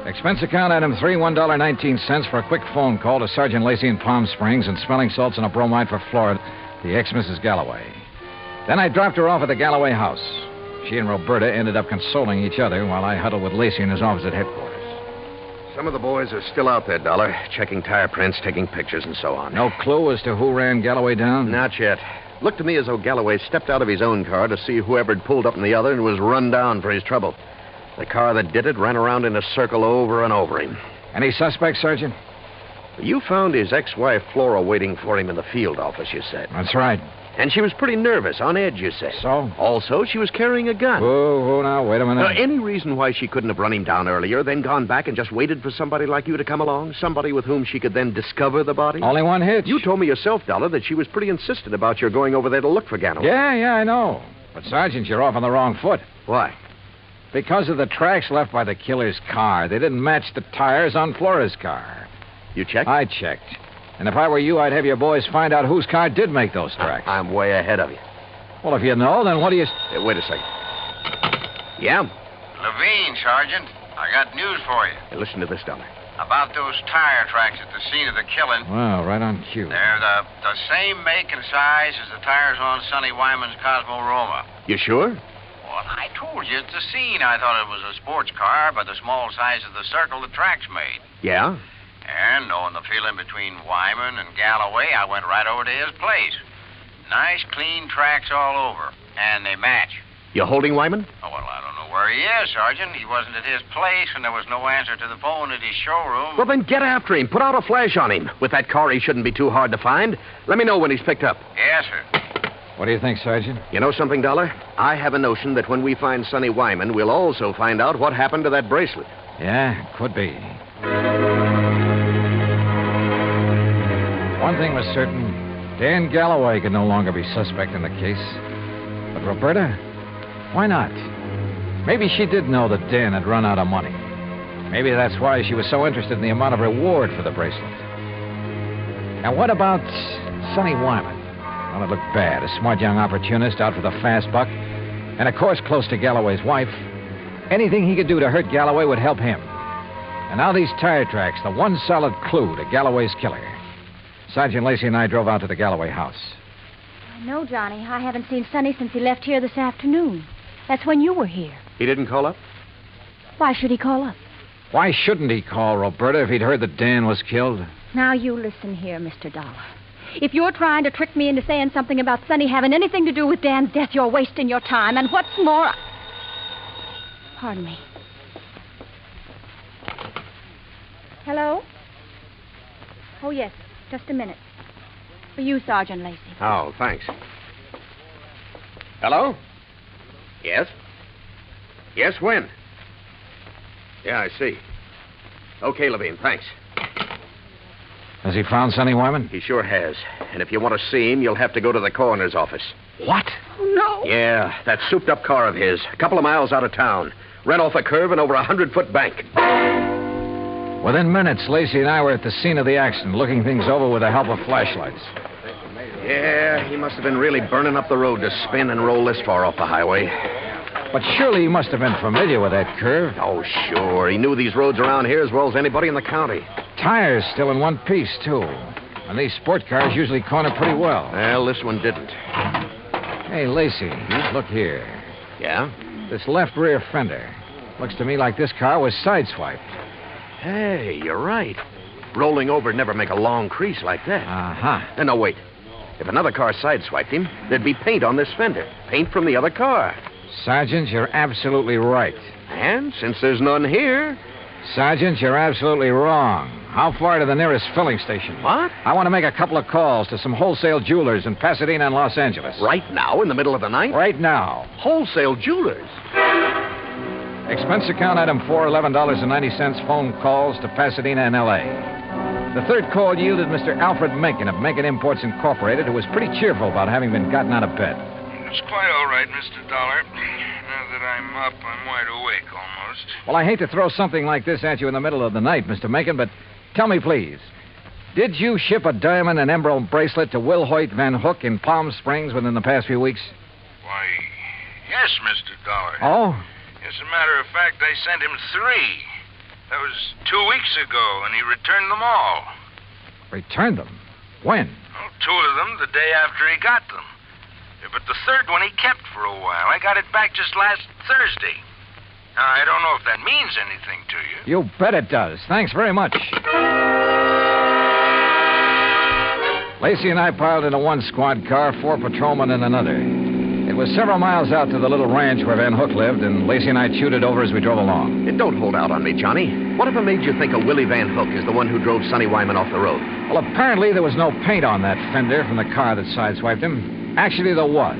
Expense account item 3, $1.19 for a quick phone call to Sergeant Lacey in Palm Springs and smelling salts and a bromide for Florida, the ex-Mrs. Galloway. Then I dropped her off at the Galloway house. She and Roberta ended up consoling each other while I huddled with Lacey in his office at headquarters. Some of the boys are still out there, Dollar, checking tire prints, taking pictures, and so on. No clue as to who ran Galloway down? Not yet. Looked to me as though Galloway stepped out of his own car to see whoever had pulled up in the other and was run down for his trouble. The car that did it ran around in a circle over and over him. Any suspects, Sergeant? You found his ex-wife, Flora, waiting for him in the field office, you said. That's right. And she was pretty nervous, on edge, you said. So? Also, she was carrying a gun. Whoa, now, wait a minute. Any reason why she couldn't have run him down earlier, then gone back and just waited for somebody like you to come along? Somebody with whom she could then discover the body? Only one hitch. You told me yourself, Dollar, that she was pretty insistent about your going over there to look for Galloway. Yeah, I know. But, Sergeant, you're off on the wrong foot. Why? Because of the tracks left by the killer's car. They didn't match the tires on Flora's car. You checked? I checked. And if I were you, I'd have your boys find out whose car did make those tracks. I'm way ahead of you. Well, if you know, then what do you... wait a second. Yeah? Levine, Sergeant. I got news for you. Hey, listen to this, Dollar. About those tire tracks at the scene of the killing. Well, right on cue. They're the same make and size as the tires on Sonny Wyman's Cosmo Roma. You sure? Well, I told you, at the scene, I thought it was a sports car by the small size of the circle the tracks made. Yeah? And knowing the feeling between Wyman and Galloway, I went right over to his place. Nice, clean tracks all over. And they match. You holding Wyman? Oh, well, I don't know where he is, Sergeant. He wasn't at his place, and there was no answer to the phone at his showroom. Well, then get after him. Put out a flash on him. With that car, he shouldn't be too hard to find. Let me know when he's picked up. Yes, sir. What do you think, Sergeant? You know something, Dollar? I have a notion that when we find Sonny Wyman, we'll also find out what happened to that bracelet. Yeah, could be. One thing was certain. Dan Galloway could no longer be suspect in the case. But Roberta? Why not? Maybe she did know that Dan had run out of money. Maybe that's why she was so interested in the amount of reward for the bracelet. And what about Sonny Wyman? Well, it looked bad. A smart young opportunist out for the fast buck. And, of course, close to Galloway's wife. Anything he could do to hurt Galloway would help him. And now these tire tracks, the one solid clue to Galloway's killer. Sergeant Lacey and I drove out to the Galloway house. No, Johnny. I haven't seen Sonny since he left here this afternoon. That's when you were here. He didn't call up? Why should he call up? Why shouldn't he call, Roberta, if he'd heard that Dan was killed? Now, you listen here, Mr. Dollar. If you're trying to trick me into saying something about Sonny having anything to do with Dan's death, you're wasting your time. And what's more... Pardon me. Hello? Oh, yes. Just a minute. For you, Sergeant Lacey. Oh, thanks. Hello? Yes? Yes, when? Yeah, I see. Okay, Levine, thanks. Has he found Sonny Wyman? He sure has. And if you want to see him, you'll have to go to the coroner's office. What? Oh, no. Yeah, that souped-up car of his, a couple of miles out of town. Ran off a curve and over a 100-foot bank. Within minutes, Lacey and I were at the scene of the accident, looking things over with the help of flashlights. Yeah, he must have been really burning up the road to spin and roll this far off the highway. But surely he must have been familiar with that curve. Oh, sure. He knew these roads around here as well as anybody in the county. Tires still in one piece, too. And these sport cars usually corner pretty well. Well, this one didn't. Hey, Lacey, look here. Yeah? This left rear fender. Looks to me like this car was sideswiped. Hey, you're right. Rolling over would never make a long crease like that. Uh-huh. No, wait. If another car sideswiped him, there'd be paint on this fender. Paint from the other car. Sergeant, you're absolutely right. And since there's none here... Sergeant, you're absolutely wrong. How far to the nearest filling station? What? I want to make a couple of calls to some wholesale jewelers in Pasadena and Los Angeles. Right now, in the middle of the night? Right now. Wholesale jewelers? Expense account item 4, $11.90 phone calls to Pasadena and L.A. The third call yielded Mr. Alfred Mencken of Mencken Imports Incorporated, who was pretty cheerful about having been gotten out of bed. It's quite all right, Mr. Dollar. Now that I'm up, I'm wide awake almost. Well, I hate to throw something like this at you in the middle of the night, Mr. Mencken, but tell me, please, did you ship a diamond and emerald bracelet to Will Hoyt Van Hook in Palm Springs within the past few weeks? Why, yes, Mr. Dollar. Oh? As a matter of fact, I sent him 3. That was 2 weeks ago, and he returned them all. Returned them? When? Well, 2 of them the day after he got them. But the third one he kept for a while. I got it back just last Thursday. Now, I don't know if that means anything to you. You bet it does. Thanks very much. Lacey and I piled into one squad car, 4 patrolmen in another. It was several miles out to the little ranch where Van Hook lived, and Lacey and I chewed it over as we drove along. Don't hold out on me, Johnny. Whatever made you think a Willie Van Hook is the one who drove Sonny Wyman off the road? Well, apparently there was no paint on that fender from the car that sideswiped him. Actually, there was.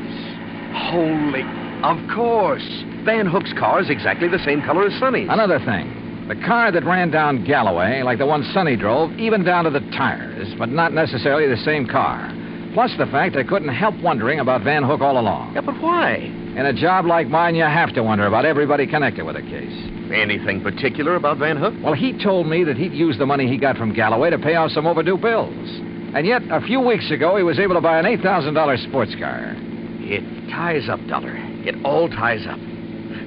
Holy... Of course. Van Hook's car is exactly the same color as Sonny's. Another thing. The car that ran down Galloway, like the one Sonny drove, even down to the tires, but not necessarily the same car. Plus the fact I couldn't help wondering about Van Hook all along. Yeah, but why? In a job like mine, you have to wonder about everybody connected with a case. Anything particular about Van Hook? Well, he told me that he'd used the money he got from Galloway to pay off some overdue bills. And yet, a few weeks ago, he was able to buy an $8,000 sports car. It ties up, Dollar. It all ties up.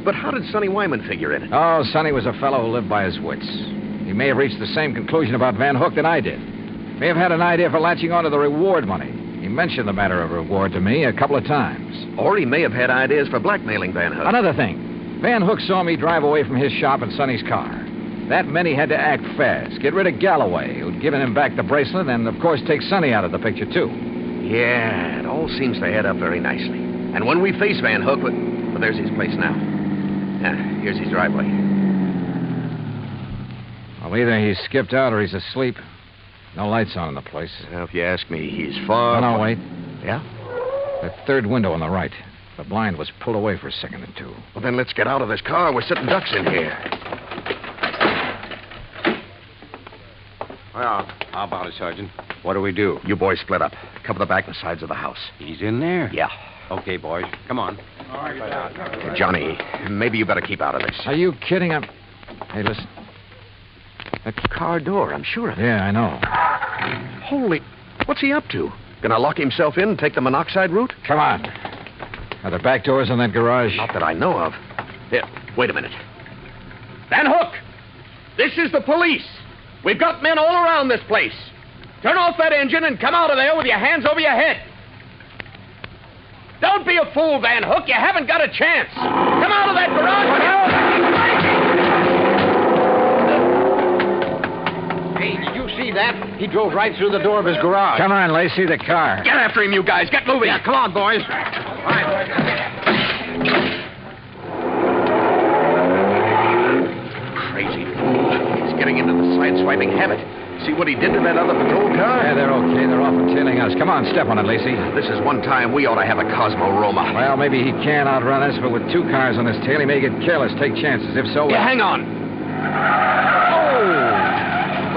But how did Sonny Wyman figure in it? Oh, Sonny was a fellow who lived by his wits. He may have reached the same conclusion about Van Hook that I did. May have had an idea for latching onto the reward money. He mentioned the matter of reward to me a couple of times. Or he may have had ideas for blackmailing Van Hook. Another thing. Van Hook saw me drive away from his shop in Sonny's car. That meant he had to act fast, get rid of Galloway, who'd given him back the bracelet, and, of course, take Sonny out of the picture, too. Yeah, it all seems to add up very nicely. And when we face Van Hook, well, there's his place now. Yeah, here's his driveway. Well, either he's skipped out or he's asleep. No lights on in the place. Well, if you ask me, he's far... No, wait. Yeah? The third window on the right. The blind was pulled away for a second or two. Well, then let's get out of this car. We're sitting ducks in here. Well, how about it, Sergeant? What do we do? You boys split up. Cover the back and sides of the house. He's in there? Yeah. Okay, boys. Come on. Johnny, maybe you better keep out of this. Are you kidding? Hey, listen. That car door, I'm sure of it. Yeah, I know. Holy... What's he up to? Gonna lock himself in and take the monoxide route? Come on. Are there back doors in that garage? Not that I know of. Here, wait a minute. Van Hook! This is the police! We've got men all around this place. Turn off that engine and come out of there with your hands over your head. Don't be a fool, Van Hook. You haven't got a chance. Come out of that garage. Hey, did you see that? He drove right through the door of his garage. Come on, Lacey, the car. Get after him, you guys. Get moving. Yeah, come on, boys. Crazy fool. He's getting into the side-swiping habit. See what he did to that other patrol car? Yeah, they're okay. They're off and tailing us. Come on, step on it, Lacey. This is one time we ought to have a Cosmo-Roma. Well, maybe he can outrun us, but with 2 cars on his tail, he may get careless, take chances. If so... Yeah, hang on. Oh!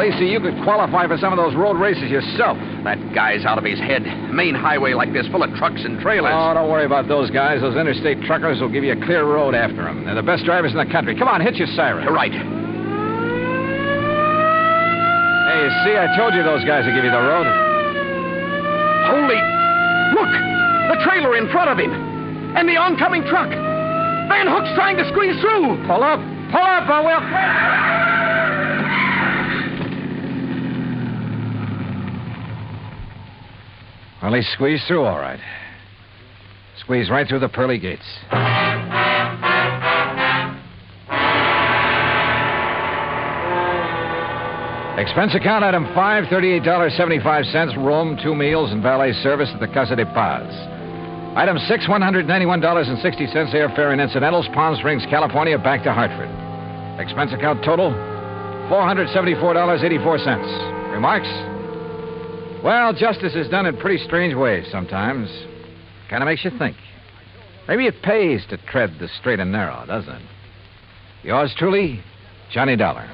Lacey, you could qualify for some of those road races yourself. That guy's out of his head. Main highway like this, full of trucks and trailers. Oh, don't worry about those guys. Those interstate truckers will give you a clear road after them. They're the best drivers in the country. Come on, hit your siren. Right. Hey, see, I told you those guys would give you the road. Holy... Look! The trailer in front of him. And the oncoming truck. Van Hook's trying to squeeze through. Pull up. Pull up, or we'll... Well, he squeezed through all right. Squeezed right through the pearly gates. Expense account item 5, $38.75, room, 2 meals, and valet service at the Casa de Paz. Item 6, $191.60, airfare and incidentals, Palm Springs, California, back to Hartford. Expense account total, $474.84. Remarks? Well, justice is done in pretty strange ways sometimes. Kind of makes you think. Maybe it pays to tread the straight and narrow, doesn't it? Yours truly, Johnny Dollar.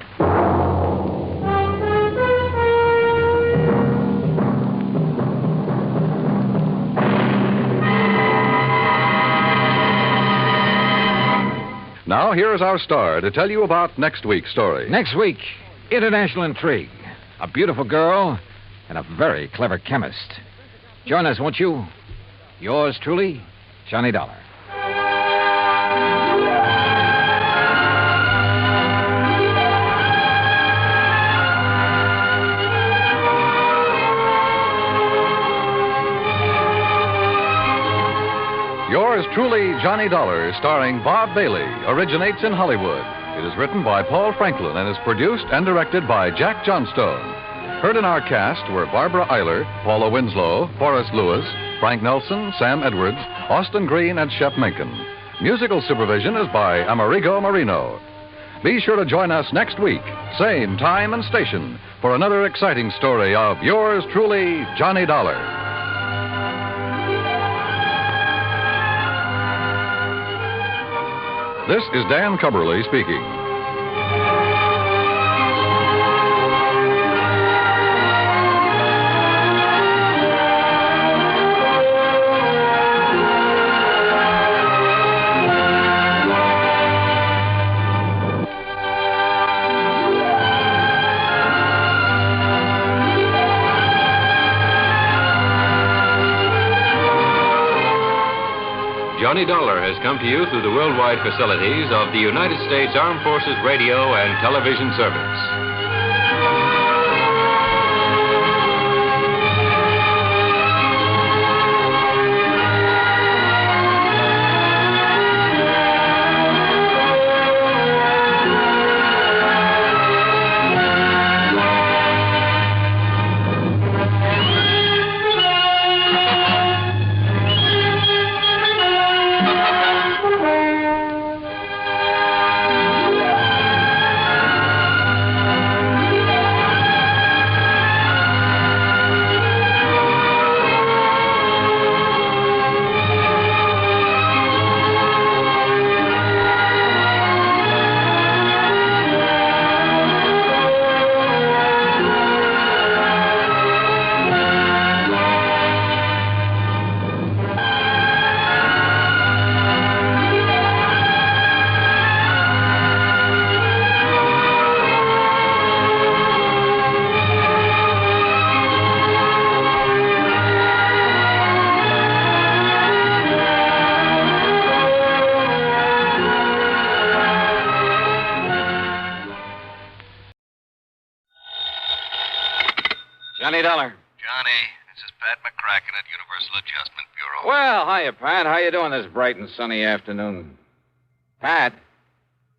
Now, here is our star to tell you about next week's story. Next week, international intrigue. A beautiful girl and a very clever chemist. Join us, won't you? Yours truly, Johnny Dollar. Yours truly, Johnny Dollar, starring Bob Bailey, originates in Hollywood. It is written by Paul Franklin and is produced and directed by Jack Johnstone. Heard in our cast were Barbara Eiler, Paula Winslow, Forrest Lewis, Frank Nelson, Sam Edwards, Austin Green, and Shep Menken. Musical supervision is by Amerigo Marino. Be sure to join us next week, same time and station, for another exciting story of yours truly, Johnny Dollar. This is Dan Cubberly speaking. Johnny Dollar has come to you through the worldwide facilities of the United States Armed Forces Radio and Television Service. Johnny Dollar. Johnny, this is Pat McCracken at Universal Adjustment Bureau. Well, hiya, Pat. How you doing this bright and sunny afternoon? Pat?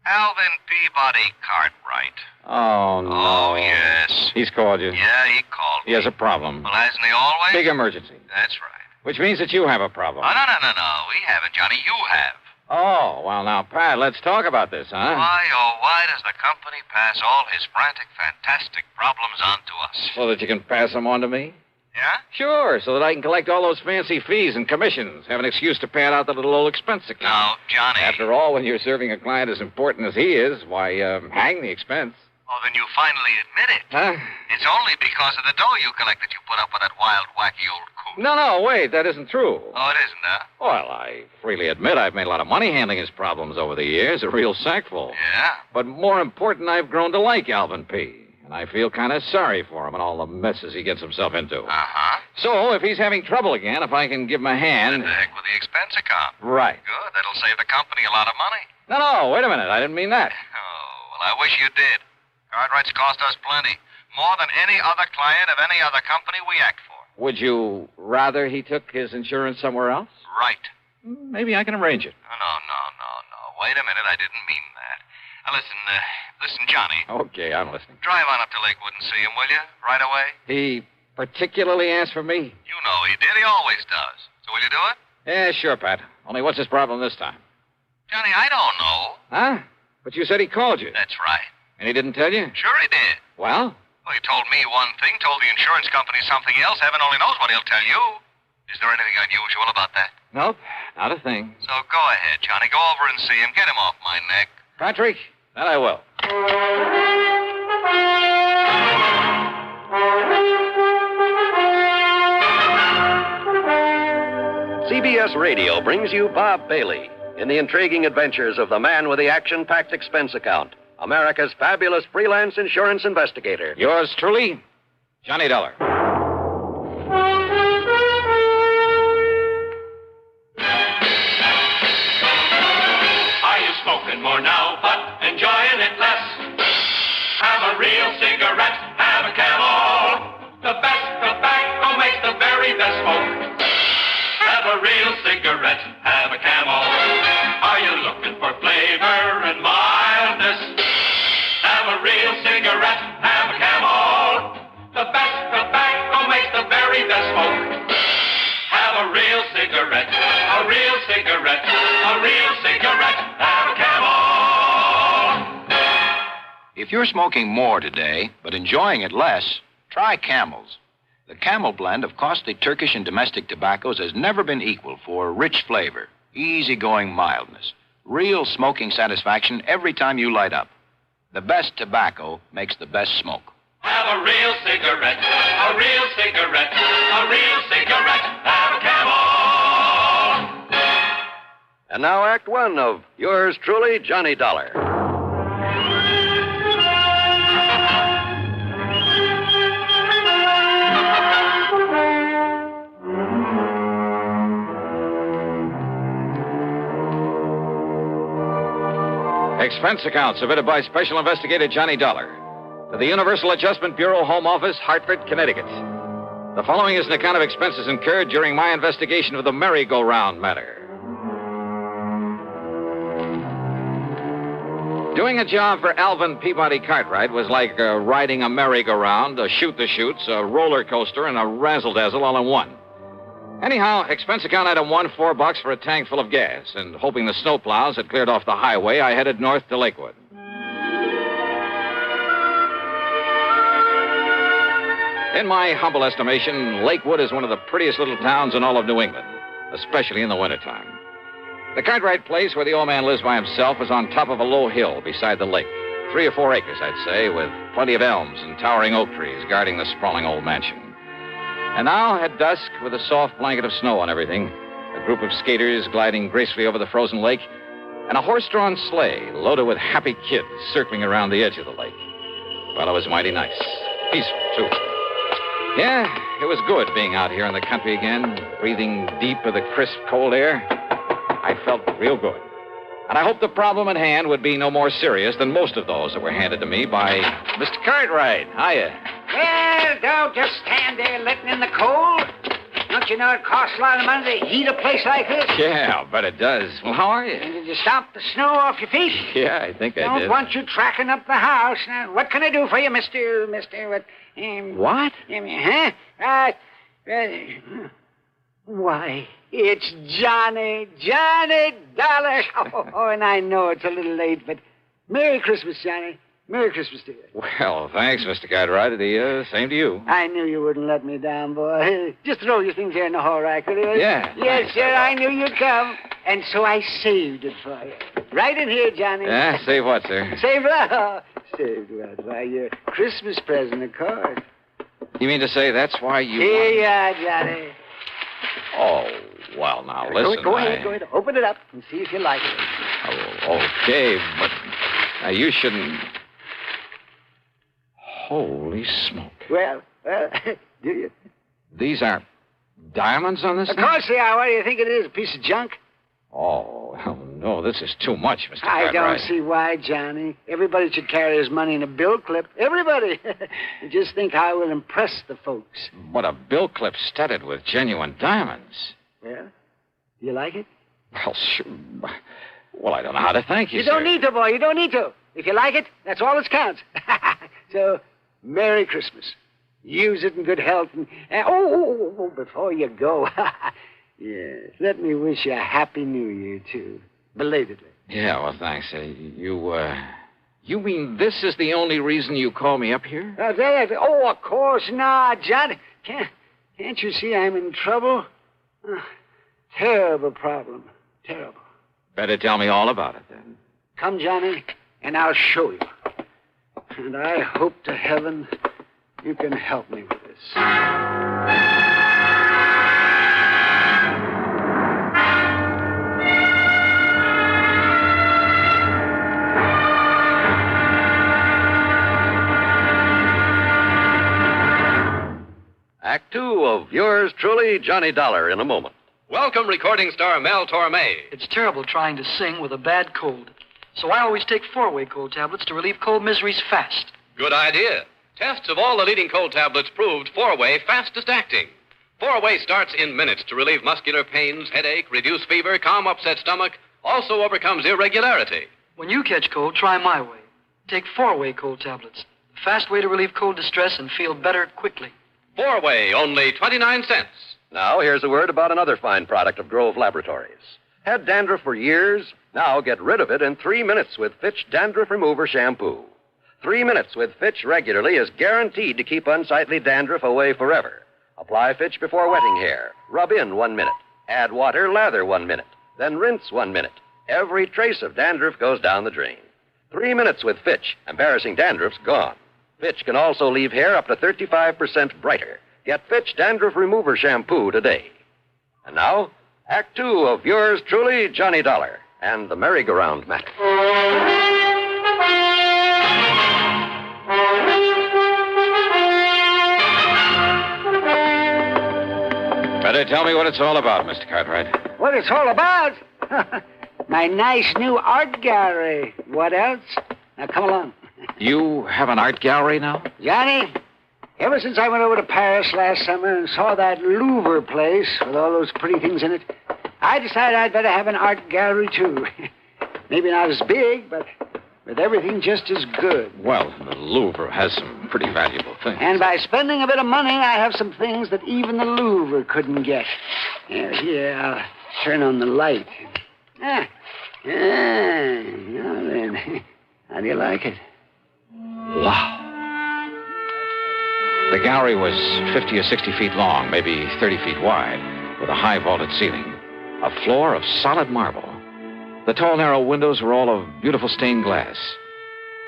Alvin Peabody Cartwright. Oh, no. Oh, yes. He's called you. Yeah, he called me. He has a problem. Well, hasn't he always? Big emergency. That's right. Which means that you have a problem. Oh, no. We haven't, Johnny. You have. Oh, well, now, Pat, let's talk about this, huh? Why, oh, why does the company pass all his frantic, fantastic problems on to us? So that you can pass them on to me? Yeah? Sure, so that I can collect all those fancy fees and commissions. Have an excuse to pad out the little old expense account. Now, Johnny. After all, when you're serving a client as important as he is, why, hang the expense. Oh, then you finally admit it. Huh? It's only because of the dough you collect that you put up with that wild, wacky old coot. No, wait, that isn't true. Oh, it isn't, huh? Well, I freely admit I've made a lot of money handling his problems over the years, a real sackful. Yeah? But more important, I've grown to like Alvin P., and I feel kind of sorry for him and all the messes he gets himself into. Uh-huh. So, if he's having trouble again, if I can give him a hand... What the heck with the expense account? Right. Good, that'll save the company a lot of money. No, wait a minute, I didn't mean that. Oh, well, I wish you did. Cartwrights cost us plenty. More than any other client of any other company we act for. Would you rather he took his insurance somewhere else? Right. Maybe I can arrange it. No. Wait a minute, I didn't mean that. Now, listen, Johnny. Okay, I'm listening. Drive on up to Lakewood and see him, will you? Right away? He particularly asked for me? You know he did. He always does. So will you do it? Yeah, sure, Pat. Only what's his problem this time? Johnny, I don't know. Huh? But you said he called you. That's right. And he didn't tell you? Sure he did. Well? Well, he told me one thing, told the insurance company something else. Heaven only knows what he'll tell you. Is there anything unusual about that? Nope, not a thing. So go ahead, Johnny. Go over and see him. Get him off my neck. Patrick, that I will. CBS Radio brings you Bob Bailey in the intriguing adventures of the man with the action-packed expense account, America's fabulous freelance insurance investigator. Yours truly, Johnny Dollar. Are you smoking more now, but enjoying it less? Have a real cigarette, have a Camel. The best tobacco makes the very best smoke. Have a real cigarette, have a Camel. Are you looking for flavor and mildness? Have a real cigarette, have a Camel. The best tobacco makes the very best smoke. Have a real cigarette, a real cigarette, a real cigarette, have a Camel. If you're smoking more today, but enjoying it less, try Camels. The Camel blend of costly Turkish and domestic tobaccos has never been equal for rich flavor, easygoing mildness, real smoking satisfaction every time you light up. The best tobacco makes the best smoke. Have a real cigarette, a real cigarette, a real cigarette, have a Camel. And now Act One of yours truly, Johnny Dollar. Expense account submitted by Special Investigator Johnny Dollar to the Universal Adjustment Bureau, Home Office, Hartford, Connecticut. The following is an account of expenses incurred during my investigation of the merry-go-round matter. Doing a job for Alvin Peabody Cartwright was like riding a merry-go-round, a shoot-the-chutes, a roller coaster, and a razzle-dazzle all in one. Anyhow, expense account item 1, $4 for a tank full of gas, and hoping the snowplows had cleared off the highway, I headed north to Lakewood. In my humble estimation, Lakewood is one of the prettiest little towns in all of New England, especially in the wintertime. The Cartwright place where the old man lives by himself is on top of a low hill beside the lake. 3 or 4 acres, I'd say, with plenty of elms and towering oak trees guarding the sprawling old mansion. And now, at dusk, with a soft blanket of snow on everything, a group of skaters gliding gracefully over the frozen lake, and a horse-drawn sleigh loaded with happy kids circling around the edge of the lake. Well, it was mighty nice. Peaceful, too. Yeah, it was good being out here in the country again, breathing deep of the crisp, cold air. I felt real good. And I hoped the problem at hand would be no more serious than most of those that were handed to me by Mr. Cartwright. Hiya. Well, don't just stand there letting in the cold. Don't you know it costs a lot of money to heat a place like this? Yeah, I'll bet it does. Well, how are you? And did you stomp the snow off your feet? Yeah, I think I Don't did. want you tracking up the house. Now, what can I do for you, Mr. What? Huh? Why, it's Johnny Dollar. Oh, and I know it's a little late, but Merry Christmas, Johnny. Merry Christmas to you. Well, thanks, Mr. Cartwright. The same to you. I knew you wouldn't let me down, boy. Just throw your things here in the hall rack, will you? Yeah. Yes, sir, I knew you'd come. And so I saved it for you. Right in here, Johnny. Yeah, save what, sir? Saved what? Saved what? Why, your Christmas present, of course. You mean to say that's why you... Here you are, Johnny. Oh, well, now, listen. Go ahead. Open it up and see if you like it. Oh, okay, but now you shouldn't... Holy smoke. Well, do you? These are diamonds on this Of thing? course they are. What do you think it is, a piece of junk? Oh, hell no, this is too much, Mr. I Cartwright. don't see why, Johnny. Everybody should carry his money in a bill clip. Everybody. Just think how it will impress the folks. But a bill clip studded with genuine diamonds. Well, you like it? Well, sure. Well, I don't know how to thank you, You don't sir. need to, boy. You don't need to. If you like it, that's all that counts. So, Merry Christmas. Use it in good health. And before you go, yes, let me wish you a Happy New Year, too. Belatedly. Yeah, well, thanks. You mean this is the only reason you call me up here? Oh, of course not, Johnny. Can't you see I'm in trouble? Terrible problem. Terrible. Better tell me all about it, then. Come, Johnny, and I'll show you. And I hope to heaven you can help me with this. Act 2 of yours truly, Johnny Dollar, in a moment. Welcome, recording star Mel Torme. It's terrible trying to sing with a bad cold. So I always take 4-way cold tablets to relieve cold miseries fast. Good idea. Tests of all the leading cold tablets proved 4-way fastest acting. 4-way starts in minutes to relieve muscular pains, headache, reduce fever, calm upset stomach, also overcomes irregularity. When you catch cold, try my way. Take 4-way cold tablets. The fast way to relieve cold distress and feel better quickly. 4-way, only 29 cents. Now, here's a word about another fine product of Grove Laboratories. Had dandruff for years? Now get rid of it in 3 minutes with Fitch Dandruff Remover Shampoo. 3 minutes with Fitch regularly is guaranteed to keep unsightly dandruff away forever. Apply Fitch before wetting hair. Rub in 1 minute. Add water, lather 1 minute. Then rinse 1 minute. Every trace of dandruff goes down the drain. 3 minutes with Fitch. Embarrassing dandruff's gone. Fitch can also leave hair up to 35% brighter. Get Fitch Dandruff Remover Shampoo today. And now, Act 2 of yours truly, Johnny Dollar, and the Merry-Go-Round Matter. Better tell me what it's all about, Mr. Cartwright. What it's all about? My nice new art gallery. What else? Now, come along. You have an art gallery now? Johnny, ever since I went over to Paris last summer and saw that Louvre place with all those pretty things in it, I decided I'd better have an art gallery, too. Maybe not as big, but with everything just as good. Well, the Louvre has some pretty valuable things. And by spending a bit of money, I have some things that even the Louvre couldn't get. Here, I'll turn on the light. Now then, how do you like it? Wow. The gallery was 50 or 60 feet long, maybe 30 feet wide, with a high vaulted ceiling. A floor of solid marble. The tall, narrow windows were all of beautiful stained glass.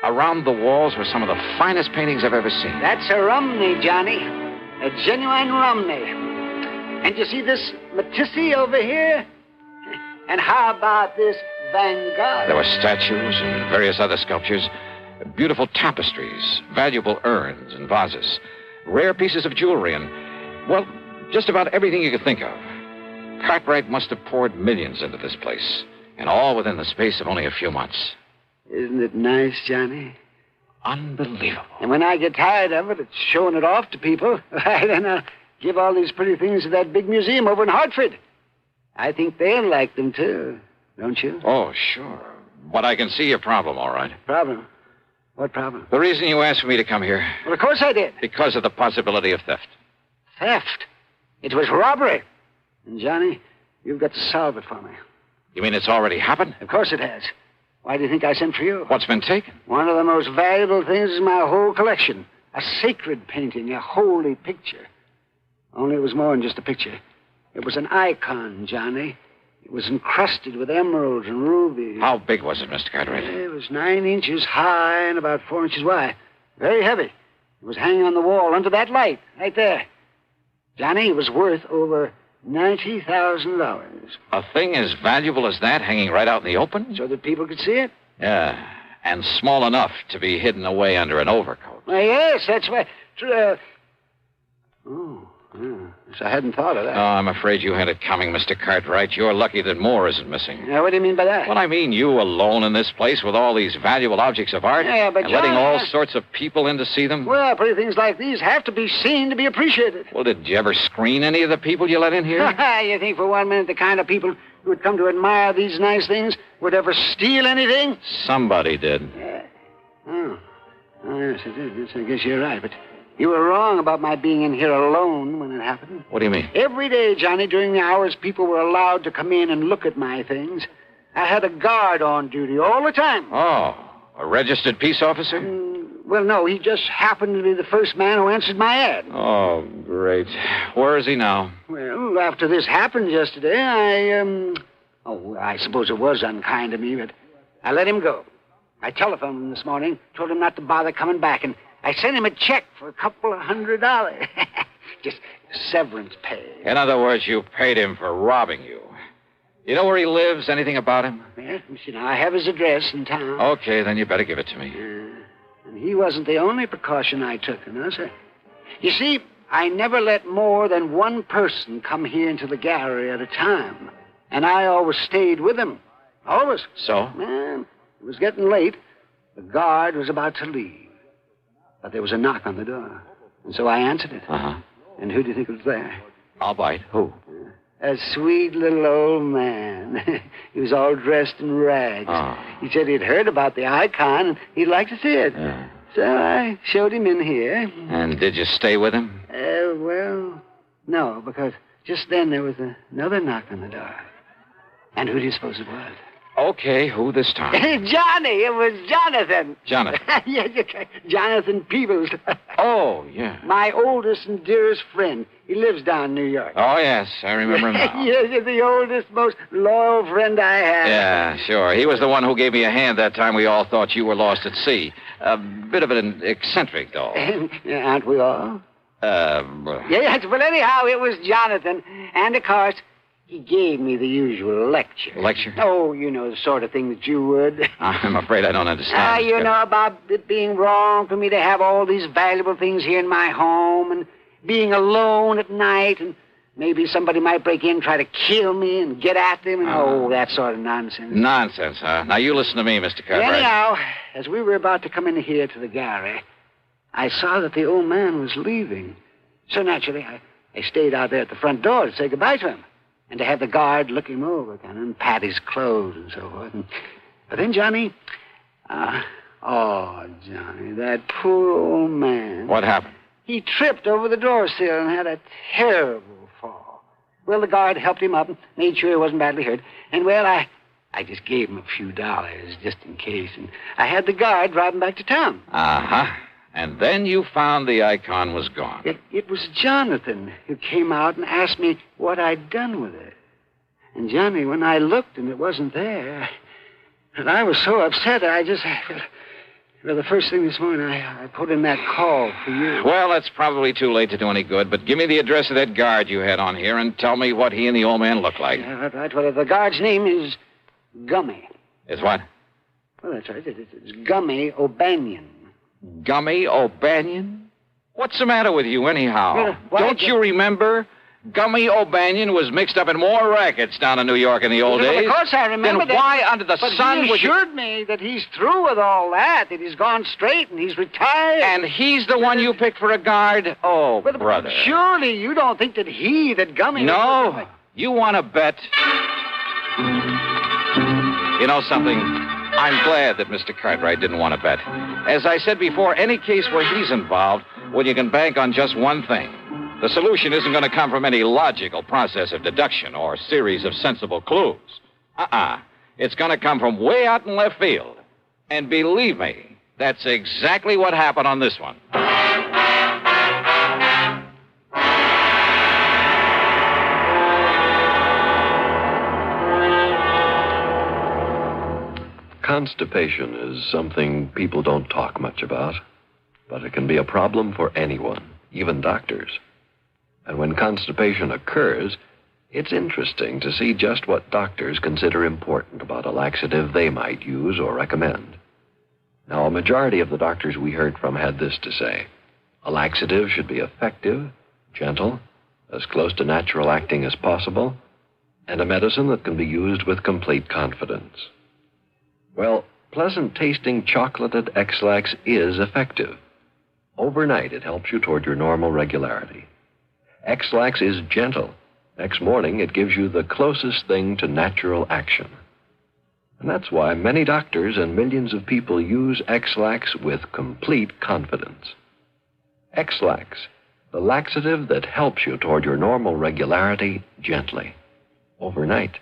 Around the walls were some of the finest paintings I've ever seen. That's a Romney, Johnny. A genuine Romney. And you see this Matisse over here? And how about this Van Gogh? There were statues and various other sculptures, beautiful tapestries, valuable urns and vases, rare pieces of jewelry, and, well, just about everything you could think of. Cartwright must have poured millions into this place, and all within the space of only a few months. Isn't it nice, Johnny? Unbelievable. And when I get tired of it, it's showing it off to people. Then I'll give all these pretty things to that big museum over in Hartford. I think they'll like them, too. Don't you? Oh, sure. But I can see your problem, all right. Problem? What problem? The reason you asked for me to come here. Well, of course I did. Because of the possibility of theft. Theft? It was robbery. And, Johnny, you've got to solve it for me. You mean it's already happened? Of course it has. Why do you think I sent for you? What's been taken? One of the most valuable things in my whole collection. A sacred painting, a holy picture. Only it was more than just a picture. It was an icon, Johnny. It was encrusted with emeralds and rubies. How big was it, Mr. Cartwright? It was 9 inches high and about 4 inches wide. Very heavy. It was hanging on the wall under that light, right there. Johnny, it was worth over $90,000. A thing as valuable as that hanging right out in the open? So that people could see it? Yeah, and small enough to be hidden away under an overcoat. Well, yes, that's why. So I hadn't thought of that. Oh, I'm afraid you had it coming, Mr. Cartwright. You're lucky that more isn't missing. Now, what do you mean by that? Well, I mean you alone in this place with all these valuable objects of art. Yeah, but and letting John, all sorts of people in to see them. Well, pretty things like these have to be seen to be appreciated. Well, did you ever screen any of the people you let in here? You think for 1 minute the kind of people who would come to admire these nice things would ever steal anything? Somebody did. Oh, yes, it did. Yes, I guess you're right, but you were wrong about my being in here alone when it happened. What do you mean? Every day, Johnny, during the hours people were allowed to come in and look at my things, I had a guard on duty all the time. Oh, a registered peace officer? Well, no, he just happened to be the first man who answered my ad. Oh, great. Where is he now? Well, after this happened yesterday, I suppose it was unkind of me, but I let him go. I telephoned him this morning, told him not to bother coming back, and I sent him a check for a couple of $100. Just severance pay. In other words, you paid him for robbing you. You know where he lives? Anything about him? Yes, you know, I have his address in town. Okay, then you better give it to me. And he wasn't the only precaution I took, you know, sir. You see, I never let more than one person come here into the gallery at a time. And I always stayed with him. Always. So? Man, it was getting late. The guard was about to leave. But there was a knock on the door. And so I answered it. Uh-huh. And who do you think was there? I'll bite. Who? A sweet little old man. He was all dressed in rags. Oh. He said he'd heard about the icon and he'd like to see it. So I showed him in here. And did you stay with him? Well, no, because just then there was another knock on the door. And who do you suppose it was? Okay, who this time? Johnny, it was Jonathan. Jonathan? Yes, Jonathan Peebles. Oh, yeah. My oldest and dearest friend. He lives down in New York. Oh, yes, I remember him now. Yes, he's the oldest, most loyal friend I have. Yeah, sure. He was the one who gave me a hand that time we all thought you were lost at sea. A bit of an eccentric, though. Aren't we all? Yes, well, anyhow, it was Jonathan. And, of course, he gave me the usual lecture. Lecture? Oh, you know, the sort of thing that you would. I'm afraid I don't understand. You know, about it being wrong for me to have all these valuable things here in my home and being alone at night and maybe somebody might break in and try to kill me and get at them and, that sort of nonsense. Nonsense, huh? Now, you listen to me, Mr. Cartwright. Anyhow, as we were about to come in here to the gallery, I saw that the old man was leaving. So naturally, I stayed out there at the front door to say goodbye to him. And to have the guard look him over, kind of, and pat his clothes and so forth. But then, Johnny, Johnny, that poor old man. What happened? He tripped over the door sill and had a terrible fall. Well, the guard helped him up and made sure he wasn't badly hurt. And, well, I just gave him a few dollars just in case. And I had the guard drive him back to town. Uh-huh. And then you found the icon was gone. It was Jonathan who came out and asked me what I'd done with it. And, Johnny, when I looked and it wasn't there, and I was so upset, well, the first thing this morning, I put in that call for you. Well, that's probably too late to do any good, but give me the address of that guard you had on here and tell me what he and the old man look like. Yeah, right. Well, the guard's name is Gummy. Is what? Well, that's right. It's Gummy O'Banion. Gummy O'Banion? What's the matter with you, anyhow? Don't you remember? Gummy O'Banion was mixed up in more rackets down in New York in the old days. Of course I remember then why under the sun he assured me that he's through with all that he's gone straight and he's retired. And he's the one you picked for a guard? Oh, brother. Surely you don't think that Gummy... No. You want to bet? You know something? I'm glad that Mr. Cartwright didn't want to bet. As I said before, any case where he's involved, well, you can bank on just one thing. The solution isn't going to come from any logical process of deduction or series of sensible clues. It's going to come from way out in left field. And believe me, that's exactly what happened on this one. Constipation is something people don't talk much about, but it can be a problem for anyone, even doctors. And when constipation occurs, it's interesting to see just what doctors consider important about a laxative they might use or recommend. Now, a majority of the doctors we heard from had this to say: a laxative should be effective, gentle, as close to natural acting as possible, and a medicine that can be used with complete confidence. Well, pleasant-tasting chocolated X-Lax is effective. Overnight, it helps you toward your normal regularity. X-Lax is gentle. Next morning, it gives you the closest thing to natural action. And that's why many doctors and millions of people use X-Lax with complete confidence. X-Lax, the laxative that helps you toward your normal regularity gently, overnight.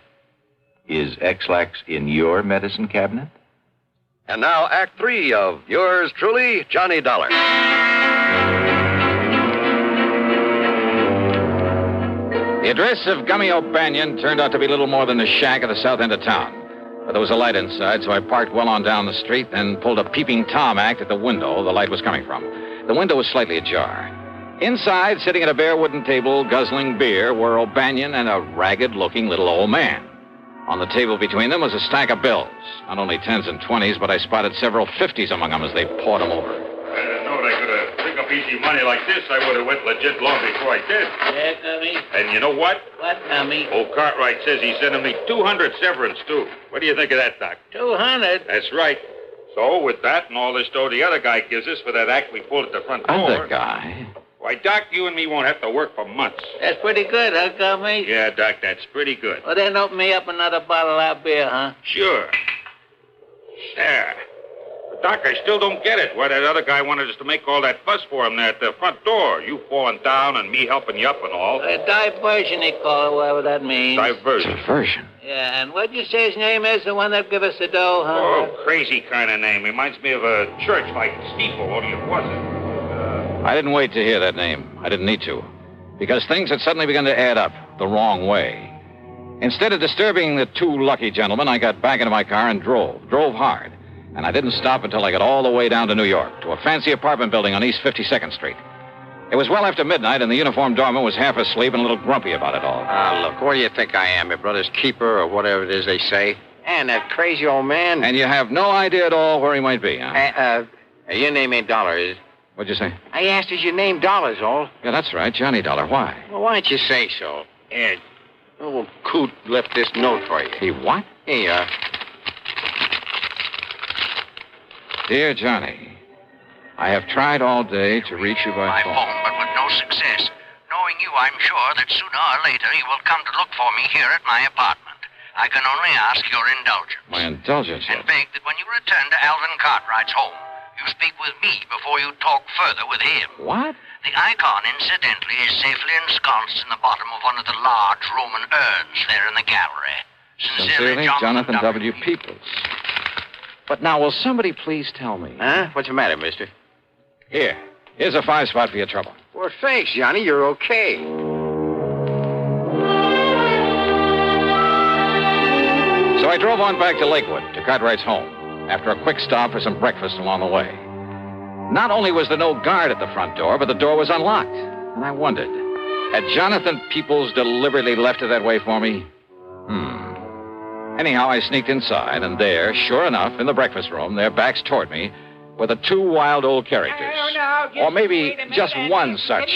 Is X-Lax in your medicine cabinet? And now, Act 3 of yours truly, Johnny Dollar. The address of Gummy O'Banion turned out to be little more than the shack at the south end of town. But there was a light inside, so I parked well on down the street, then pulled a peeping Tom act at the window the light was coming from. The window was slightly ajar. Inside, sitting at a bare wooden table, guzzling beer, were O'Banion and a ragged-looking little old man. On the table between them was a stack of bills. Not only 10s and 20s, but I spotted several 50s among them as they poured them over. I didn't know they could have picked up easy money like this. I would have went legit long before I did. Yeah, Gummy? And you know what? What, Gummy? Old Cartwright says he's sending me 200 severance, too. What do you think of that, Doc? 200? That's right. So, with that and all this dough the other guy gives us for that act we pulled at the front door... Other guy? Why, Doc, you and me won't have to work for months. That's pretty good, huh, Gummy? Yeah, Doc, that's pretty good. Well, then open me up another bottle of that beer, huh? Sure. There. But, Doc, I still don't get it. Why that other guy wanted us to make all that fuss for him there at the front door. You falling down and me helping you up and all. A diversion, they call it, whatever that means. Diversion. Diversion? Yeah, and what'd you say his name is, the one that give us the dough, huh? Oh, crazy kind of name. Reminds me of a church like steeple, only it wasn't. I didn't wait to hear that name. I didn't need to. Because things had suddenly begun to add up the wrong way. Instead of disturbing the two lucky gentlemen, I got back into my car and drove hard. And I didn't stop until I got all the way down to New York, to a fancy apartment building on East 52nd Street. It was well after midnight, and the uniformed doorman was half asleep and a little grumpy about it all. Look, what do you think I am, your brother's keeper or whatever it is they say? And that crazy old man... And you have no idea at all where he might be, huh? Your name ain't Dollar, is it? What'd you say? I asked, is your name Dollar's all? Yeah, that's right, Johnny Dollar. Why? Well, why don't you say so? Here, little coot left this note for you. He what? Here you are. Dear Johnny, I have tried all day to reach you by phone. But with no success. Knowing you, I'm sure that sooner or later you will come to look for me here at my apartment. I can only ask your indulgence. My indulgence? And beg that when you return to Alvin Cartwright's home, you speak with me before you talk further with him. What? The icon, incidentally, is safely ensconced in the bottom of one of the large Roman urns there in the gallery. Sincerely, Jonathan W. Peoples. But now, will somebody please tell me? Huh? What's the matter, mister? Here's a 5-spot for your trouble. Well, thanks, Johnny. You're okay. So I drove on back to Lakewood, to Cartwright's home, after a quick stop for some breakfast along the way. Not only was there no guard at the front door, but the door was unlocked. And I wondered, had Jonathan Peoples deliberately left it that way for me? Anyhow, I sneaked inside, and there, sure enough, in the breakfast room, their backs toward me, were the two wild old characters. Or maybe just one such,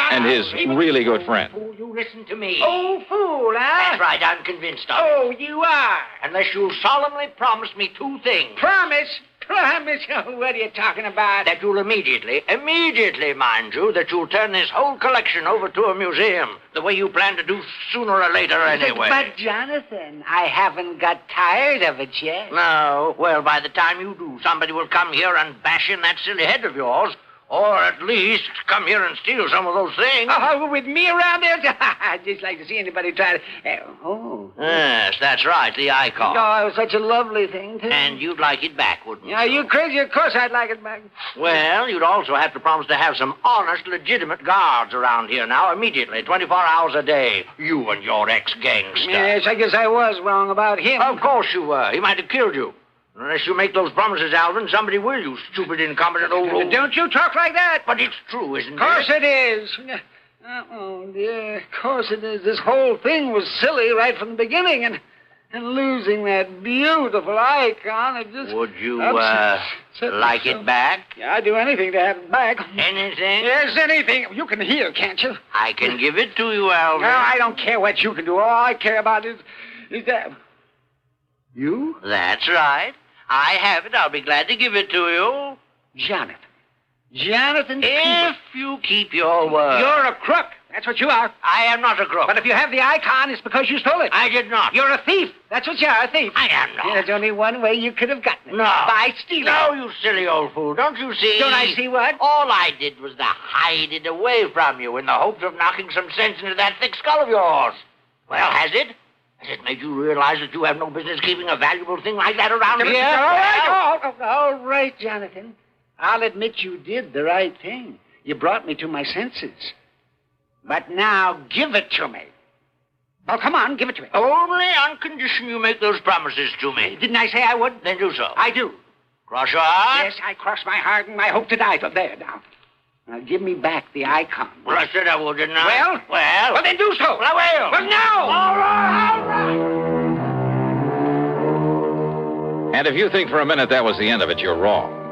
and his really good friend. Fool, you listen to me. Oh, fool, huh? That's right, I'm convinced of it. Oh, you are? Unless you'll solemnly promise me two things. Promise? Promise? Oh, what are you talking about? That you'll immediately, mind you, that you'll turn this whole collection over to a museum, the way you plan to do sooner or later anyway. But, Jonathan, I haven't got tired of it yet. No. Well, by the time you do, somebody will come here and bash in that silly head of yours, Or at least come here and steal some of those things. Oh, with me around there? I'd just like to see anybody try to... Yes, that's right, the icon. Oh, it was such a lovely thing, too. And you'd like it back, wouldn't you? Yeah, you crazy? Of course I'd like it back. Well, you'd also have to promise to have some honest, legitimate guards around here now, immediately, 24 hours a day. You and your ex-gangster. Yes, I guess I was wrong about him. Of course you were. He might have killed you. Unless you make those promises, Alvin, somebody will, you stupid, incompetent old... Don't you talk like that. But it's true, isn't it? Of course it is. Oh, dear, of course it is. This whole thing was silly right from the beginning, and losing that beautiful icon, it just... Would you, like it back? Yeah, I'd do anything to have it back. Anything? Yes, anything. You can hear, can't you? I can give it to you, Alvin. No, I don't care what you can do. All I care about is that... You? That's right. I have it. I'll be glad to give it to you. Jonathan. Jonathan If you keep your word. You're a crook. That's what you are. I am not a crook. But if you have the icon, it's because you stole it. I did not. You're a thief. That's what you are, a thief. I am not. There's only one way you could have gotten it. No. By stealing. No, you silly old fool. Don't you see? Don't I see what? All I did was to hide it away from you in the hopes of knocking some sense into that thick skull of yours. Well, has it? Has it made you realize that you have no business keeping a valuable thing like that around here? All right, Jonathan. I'll admit you did the right thing. You brought me to my senses. But now, give it to me. Oh, come on, give it to me. Only on condition you make those promises to me. Didn't I say I would? Then do so. I do. Cross your heart? Yes, I cross my heart and I hope to die from there now. Now, give me back the icon. Well, I said I would, didn't I? Well, then do so. Well, I will. Well, now! All right. And if you think for a minute that was the end of it, you're wrong.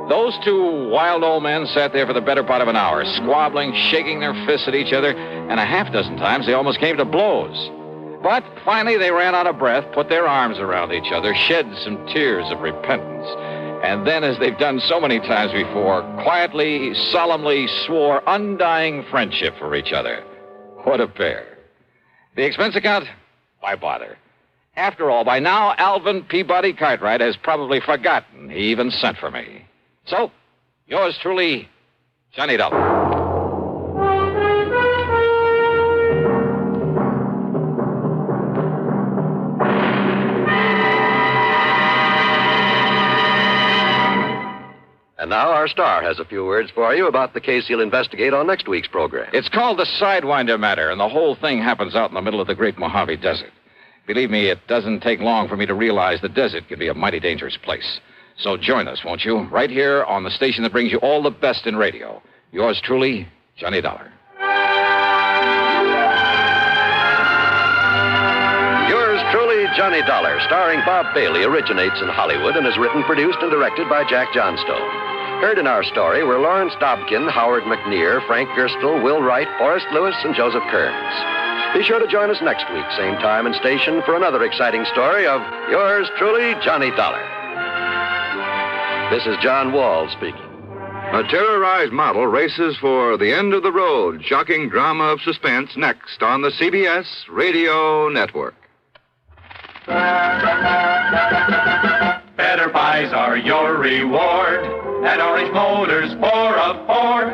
Those two wild old men sat there for the better part of an hour, squabbling, shaking their fists at each other, and a half dozen times they almost came to blows. But finally they ran out of breath, put their arms around each other, shed some tears of repentance, and then, as they've done so many times before, quietly, solemnly swore undying friendship for each other. What a pair. The expense account? Why bother? After all, by now, Alvin Peabody Cartwright has probably forgotten he even sent for me. So, yours truly, Johnny Dollar. And now our star has a few words for you about the case he'll investigate on next week's program. It's called the Sidewinder Matter, and the whole thing happens out in the middle of the Great Mojave Desert. Believe me, it doesn't take long for me to realize the desert can be a mighty dangerous place. So join us, won't you? Right here on the station that brings you all the best in radio. Yours truly, Johnny Dollar. Yours truly, Johnny Dollar, starring Bob Bailey, originates in Hollywood and is written, produced, and directed by Jack Johnstone. Heard in our story were Lawrence Dobkin, Howard McNear, Frank Gerstle, Will Wright, Forrest Lewis, and Joseph Kearns. Be sure to join us next week, same time and station, for another exciting story of yours truly, Johnny Dollar. This is John Wall speaking. A terrorized model races for the end of the road. Shocking drama of suspense next on the CBS Radio Network. Better buys are your reward at Orange Motors for a Ford.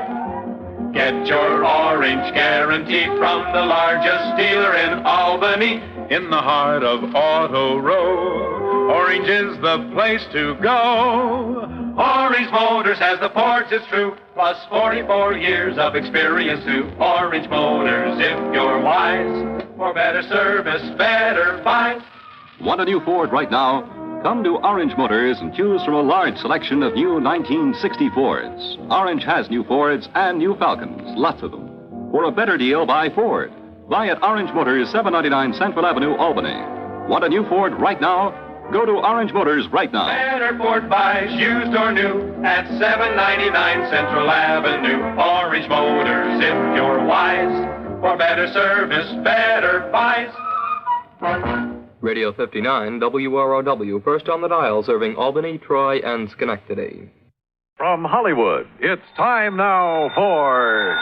Get your orange guaranteed from the largest dealer in Albany, in the heart of Auto Row. Orange is the place to go. Orange Motors has the ports, it's true, plus 44 years of experience too. Orange Motors, if you're wise, for better service, better buys. Want a new Ford right now? Come to Orange Motors and choose from a large selection of new 1960 Fords. Orange has new Fords and new Falcons, lots of them. For a better deal, buy Ford. Buy at Orange Motors, 799 Central Avenue, Albany. Want a new Ford right now? Go to Orange Motors right now. Better Ford buys, used or new, at 799 Central Avenue. Orange Motors, if you're wise, for better service, better buys. Radio 59, WROW, first on the dial, serving Albany, Troy, and Schenectady. From Hollywood, it's time now for...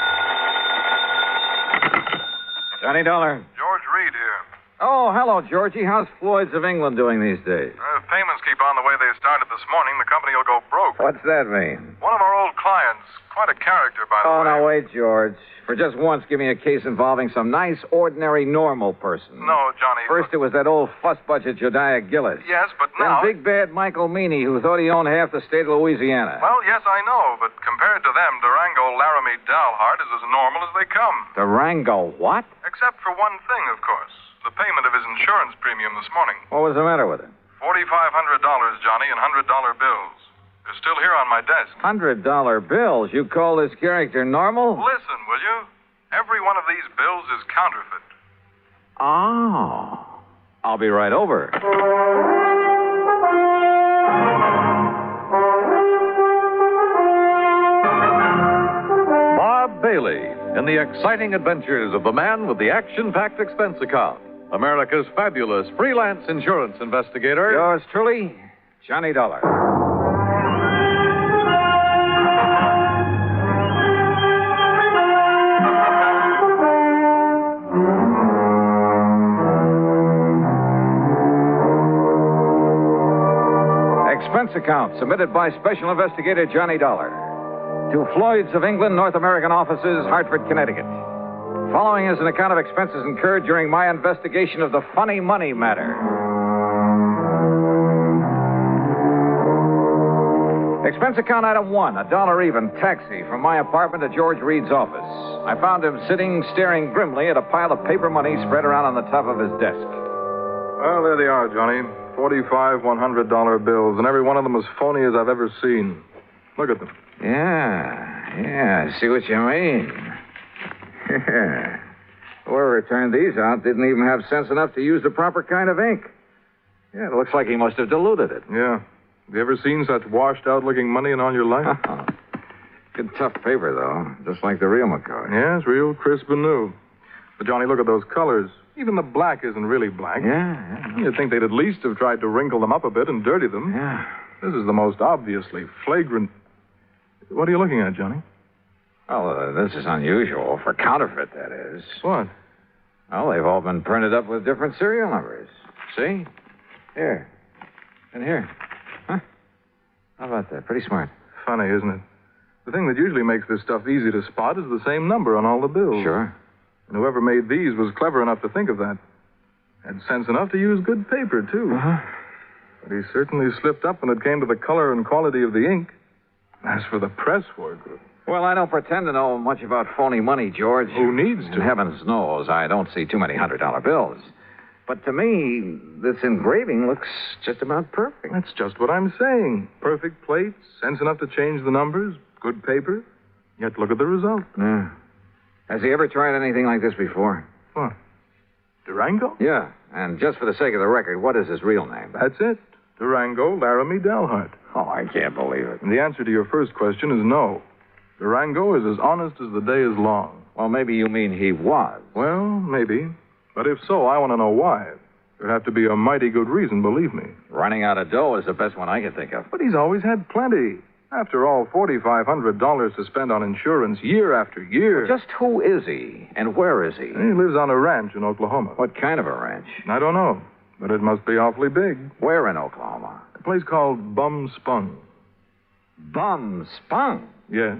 Johnny Dollar. George Reed here. Oh, hello, Georgie. How's Floyd's of England doing these days? if payments keep on the way they started this morning, the company will go broke. What's that mean? One of our old clients, quite a character, by the way. Oh, now wait, George. For just once, give me a case involving some nice, ordinary, normal person. No, Johnny. First, it was that old fuss-budget Jediah Gillis. Yes, but now... Then big bad Michael Meany, who thought he owned half the state of Louisiana. Well, yes, I know, but compared to them, Durango Laramie Dalhart is as normal as they come. Durango what? Except for one thing, of course. The payment of his insurance premium this morning. What was the matter with it? $4,500, Johnny, in $100 bills. They're still here on my desk. $100 bills? You call this character normal? Listen, will you? Every one of these bills is counterfeit. Oh. I'll be right over. Bob Bailey in the exciting adventures of the man with the action-packed expense account. America's fabulous freelance insurance investigator. Yours truly, Johnny Dollar. Expense account submitted by Special Investigator Johnny Dollar to Floyd's of England, North American offices, Hartford, Connecticut. Following is an account of expenses incurred during my investigation of the funny money matter. Expense account item 1, $1 even, taxi from my apartment to George Reed's office. I found him sitting, staring grimly at a pile of paper money spread around on the top of his desk. Well, there they are, Johnny. 45 $100 bills, and every one of them as phony as I've ever seen. Look at them. Yeah, I see what you mean. Whoever turned these out didn't even have sense enough to use the proper kind of ink. Yeah, it looks like he must have diluted it. Yeah. Have you ever seen such washed-out-looking money in all your life? Good tough paper, though, just like the real McCoy. Yes, real crisp and new. But, Johnny, look at those colors. Even the black isn't really black. Yeah. You'd think they'd at least have tried to wrinkle them up a bit and dirty them. Yeah. This is the most obviously flagrant... What are you looking at, Johnny? Well, this is unusual. For counterfeit, that is. What? Well, they've all been printed up with different serial numbers. See? Here. And here. Huh? How about that? Pretty smart. Funny, isn't it? The thing that usually makes this stuff easy to spot is the same number on all the bills. Sure. And whoever made these was clever enough to think of that. Had sense enough to use good paper, too. Uh-huh. But he certainly slipped up when it came to the color and quality of the ink. As for the press work... Well, I don't pretend to know much about phony money, George. Who needs to? And heavens knows I don't see too many $100 bills. But to me, this engraving looks just about perfect. That's just what I'm saying. Perfect plates, sense enough to change the numbers, good paper. Yet look at the result. Yeah. Has he ever tried anything like this before? What? Durango? Yeah. And just for the sake of the record, what is his real name? That's it. Durango Laramie Dalhart. Oh, I can't believe it. And the answer to your first question is no. Durango is as honest as the day is long. Well, maybe you mean he was. Well, maybe. But if so, I want to know why. There'd have to be a mighty good reason, believe me. Running out of dough is the best one I can think of. But he's always had plenty. After all, $4,500 to spend on insurance year after year. Well, just who is he? And where is he? He lives on a ranch in Oklahoma. What kind of a ranch? I don't know. But it must be awfully big. Where in Oklahoma? A place called Bum Spung. Bum Spung? Yes.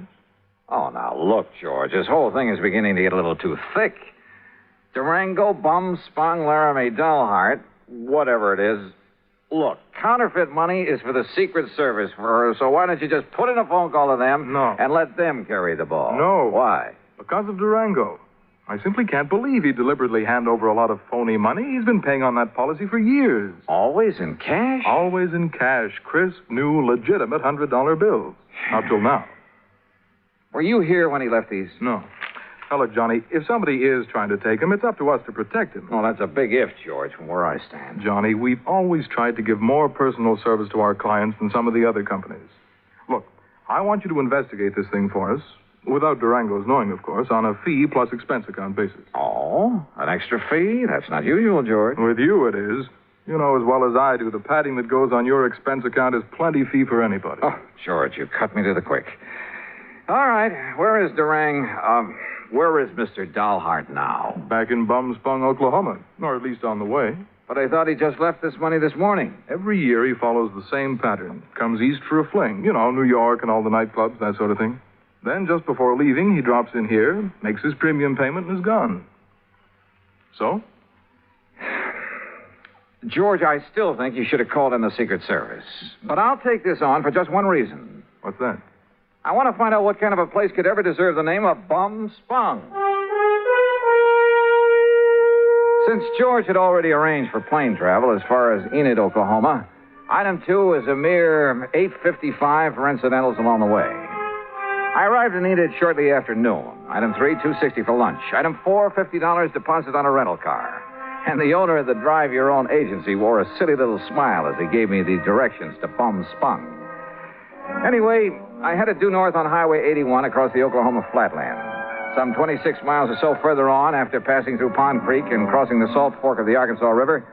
Oh, now, look, George, this whole thing is beginning to get a little too thick. Durango, Bum, Spung, Laramie, Dalhart, whatever it is. Look, counterfeit money is for the Secret Service, so why don't you just put in a phone call to them and let them carry the ball? No. Why? Because of Durango. I simply can't believe he'd deliberately hand over a lot of phony money. He's been paying on that policy for years. Always in cash? Always in cash. Crisp, new, legitimate $100 bills. Up till now. Were you here when he left these? No. Now, look, Johnny, if somebody is trying to take him, it's up to us to protect him. Well, that's a big if, George, from where I stand. Johnny, we've always tried to give more personal service to our clients than some of the other companies. Look, I want you to investigate this thing for us, without Durango's knowing, of course, on a fee plus expense account basis. Oh, an extra fee? That's not usual, George. With you, it is. You know as well as I do, the padding that goes on your expense account is plenty fee for anybody. Oh, George, you cut me to the quick. All right, where is Where is Mr. Dalhart now? Back in Bum Spung, Oklahoma. Or at least on the way. But I thought he just left this money this morning. Every year he follows the same pattern. Comes east for a fling. You know, New York and all the nightclubs, that sort of thing. Then, just before leaving, he drops in here, makes his premium payment, and is gone. So? George, I still think you should have called in the Secret Service. But I'll take this on for just one reason. What's that? I want to find out what kind of a place could ever deserve the name of Bum Spung. Since George had already arranged for plane travel as far as Enid, Oklahoma, item 2 is a mere $8.55 for incidentals along the way. I arrived in Enid shortly after noon. Item 3, $2.60 for lunch. Item 4, $50 deposit on a rental car. And the owner of the drive-your-own agency wore a silly little smile as he gave me the directions to Bum Spung. Anyway, I headed due north on Highway 81 across the Oklahoma flatland. Some 26 miles or so further on, after passing through Pond Creek and crossing the Salt Fork of the Arkansas River,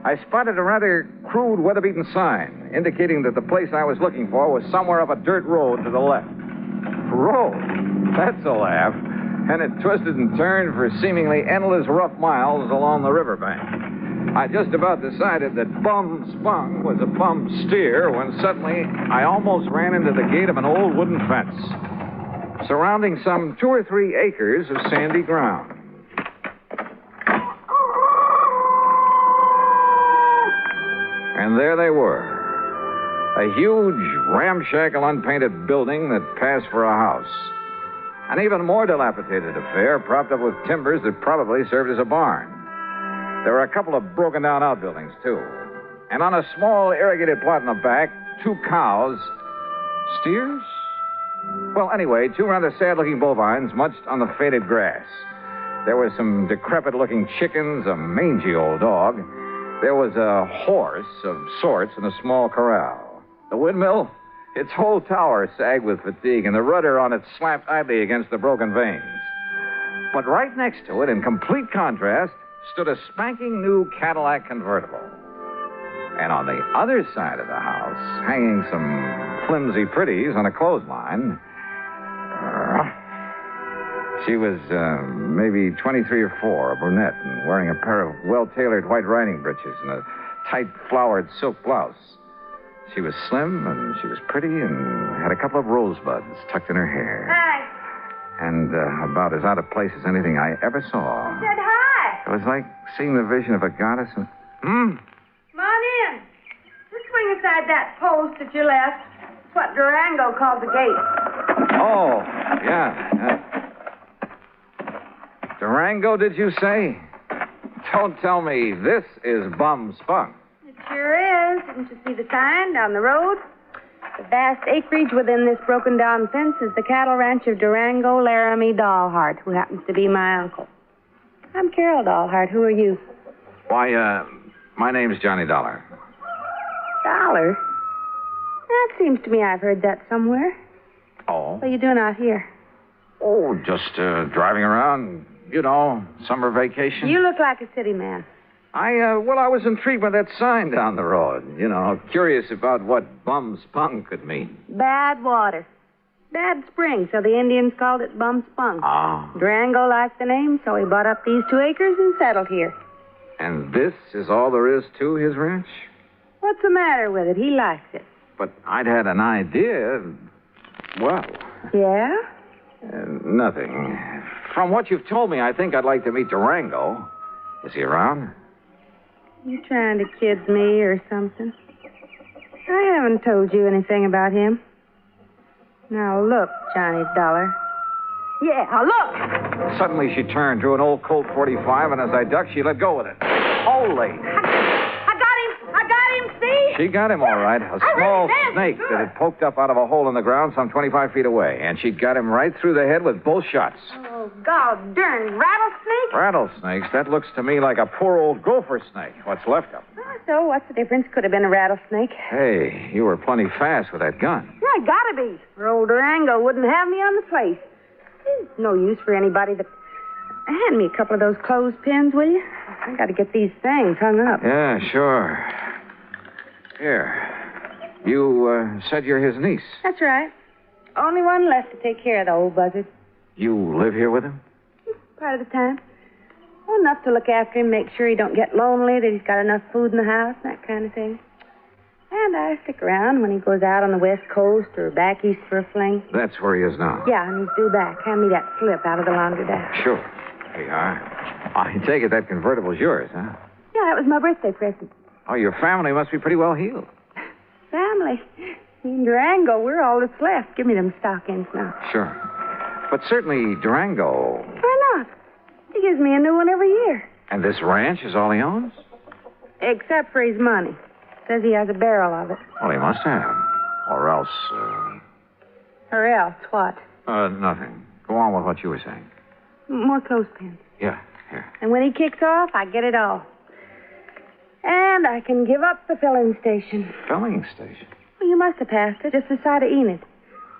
I spotted a rather crude, weather-beaten sign indicating that the place I was looking for was somewhere up a dirt road to the left. Road? That's a laugh. And it twisted and turned for seemingly endless rough miles along the riverbank. I just about decided that Bum Spung was a bum steer when suddenly I almost ran into the gate of an old wooden fence, surrounding some 2 or 3 acres of sandy ground. And there they were. A huge, ramshackle, unpainted building that passed for a house. An even more dilapidated affair, propped up with timbers that probably served as a barn. There were a couple of broken-down outbuildings, too. And on a small irrigated plot in the back, 2 cows. Steers? Well, anyway, 2 rather sad-looking bovines munched on the faded grass. There were some decrepit-looking chickens, a mangy old dog. There was a horse of sorts in a small corral. The windmill, its whole tower sagged with fatigue, and the rudder on it slapped idly against the broken vanes. But right next to it, in complete contrast, stood a spanking new Cadillac convertible. And on the other side of the house, hanging some flimsy pretties on a clothesline, she was maybe 23 or 4, a brunette, and wearing a pair of well-tailored white riding breeches and a tight flowered silk blouse. She was slim, and she was pretty, and had a couple of rosebuds tucked in her hair. Hi. And about as out of place as anything I ever saw. I said hi. It was like seeing the vision of a goddess. And... Come on in. Just swing aside that post that you left. It's what Durango called the gate. Oh, yeah. Durango, did you say? Don't tell me this is Bum Spung. It sure is. Didn't you see the sign down the road? The vast acreage within this broken-down fence is the cattle ranch of Durango Laramie Dahlhart, who happens to be my uncle. I'm Carol Dahlhart. Who are you? Why, my name's Johnny Dollar. Dollar? That seems to me I've heard that somewhere. Oh? What are you doing out here? Oh, just driving around, you know, summer vacation. You look like a city man. I was intrigued by that sign down the road. You know, curious about what Bum Spung could mean. Bad water. Bad spring, so the Indians called it Bum Spung. Ah. Durango liked the name, so he bought up these 2 acres and settled here. And this is all there is to his ranch? What's the matter with it? He likes it. But I'd had an idea. Well. Yeah? Nothing. From what you've told me, I think I'd like to meet Durango. Is he around? You trying to kid me or something? I haven't told you anything about him. Now look, Johnny Dollar. Yeah, look! Suddenly she turned, drew an old Colt 45, and as I ducked, she let go with it. Holy! I got him, see? She got him all right. A small snake that had poked up out of a hole in the ground some 25 feet away, and she'd got him right through the head with both shots. Oh, God darn rattlesnake? Rattlesnakes? That looks to me like a poor old gopher snake. What's left of him? Oh, so what's the difference? Could have been a rattlesnake. Hey, you were plenty fast with that gun. Yeah, gotta be. Or old Durango wouldn't have me on the place. There's no use for anybody to... Hand me a couple of those clothespins, will you? I gotta get these things hung up. Yeah, sure. Here. You said you're his niece. That's right. Only one left to take care of the old buzzard. You live here with him? Part of the time. Oh, enough to look after him, make sure he don't get lonely, that he's got enough food in the house, that kind of thing. And I stick around when he goes out on the West Coast or back east for a fling. That's where he is now. Yeah, and he's due back. Hand me that slip out of the laundromat. Sure. Here you are. I take it that convertible's yours, huh? Yeah, that was my birthday present. Oh, your family must be pretty well heeled. Family. Me and Durango, we're all that's left. Give me them stockings now. Sure. But certainly Durango. Why not? He gives me a new one every year. And this ranch is all he owns? Except for his money. Says he has a barrel of it. Well, he must have. Or else, Or else, what? nothing. Go on with what you were saying. More clothespins. Yeah, here. And when he kicks off, I get it all. And I can give up the filling station. Filling station? Well, you must have passed it, just the side of Enid.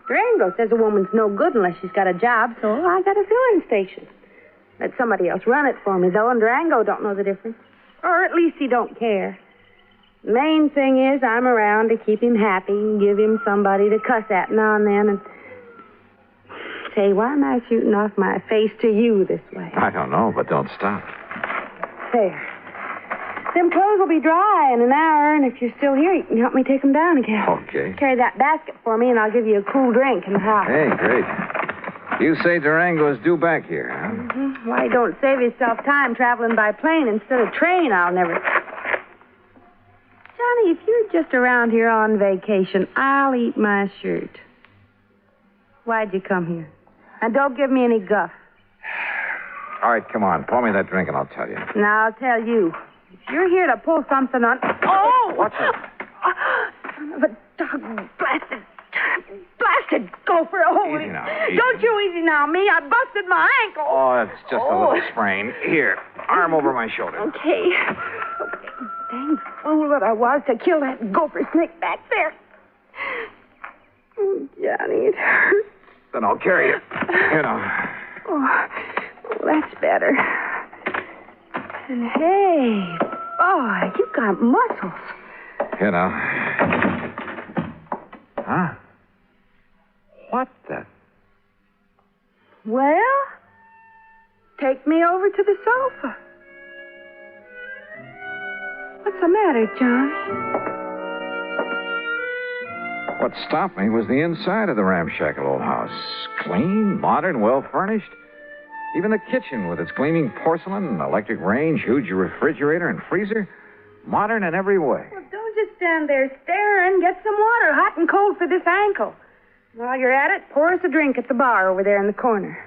Durango says a woman's no good unless she's got a job, so I got a filling station. Let somebody else run it for me, though, and Durango don't know the difference. Or at least he don't care. The main thing is I'm around to keep him happy and give him somebody to cuss at now and then. And say, why am I shooting off my face to you this way? I don't know, but don't stop. There. Them clothes will be dry in an hour, and if you're still here, you can help me take them down again. Okay. Carry that basket for me, and I'll give you a cool drink in the house. Hey, great. You say Durango's due back here, huh? Mm-hmm. Why don't save yourself time traveling by plane instead of train? I'll never... Johnny, if you're just around here on vacation, I'll eat my shirt. Why'd you come here? And don't give me any guff. All right, come on. Pour me that drink and I'll tell you. Now, I'll tell you. If you're here to pull something on... Oh! What's it? Son of a dog blasted gopher. Oh, Easy now. Easy. Don't you easy now, me. I busted my ankle. Oh, it's just a little sprain. Here, arm over my shoulder. Okay. Dang fool that I was to kill that gopher snake back there. Oh, Johnny, it hurts. Then I'll carry you. You know. Oh, that's better. And hey, boy, you got muscles. You know. Huh? What the? Well, take me over to the sofa. What's the matter, Johnny? What stopped me was the inside of the ramshackle old house. Clean, modern, well-furnished. Even the kitchen with its gleaming porcelain, electric range, huge refrigerator, and freezer. Modern in every way. Well, don't just stand there staring. Get some water, hot and cold for this ankle. While you're at it, pour us a drink at the bar over there in the corner.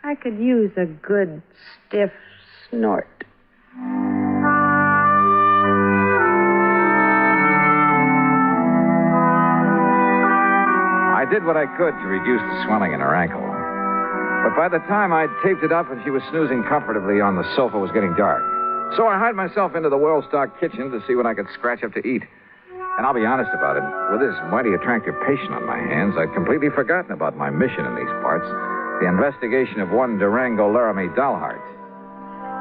I could use a good, stiff snort. I did what I could to reduce the swelling in her ankle. But by the time I'd taped it up and she was snoozing comfortably on the sofa, it was getting dark. So I hied myself into the well-stocked kitchen to see what I could scratch up to eat. And I'll be honest about it, with this mighty attractive patient on my hands, I'd completely forgotten about my mission in these parts, the investigation of one Durango Laramie dollheart.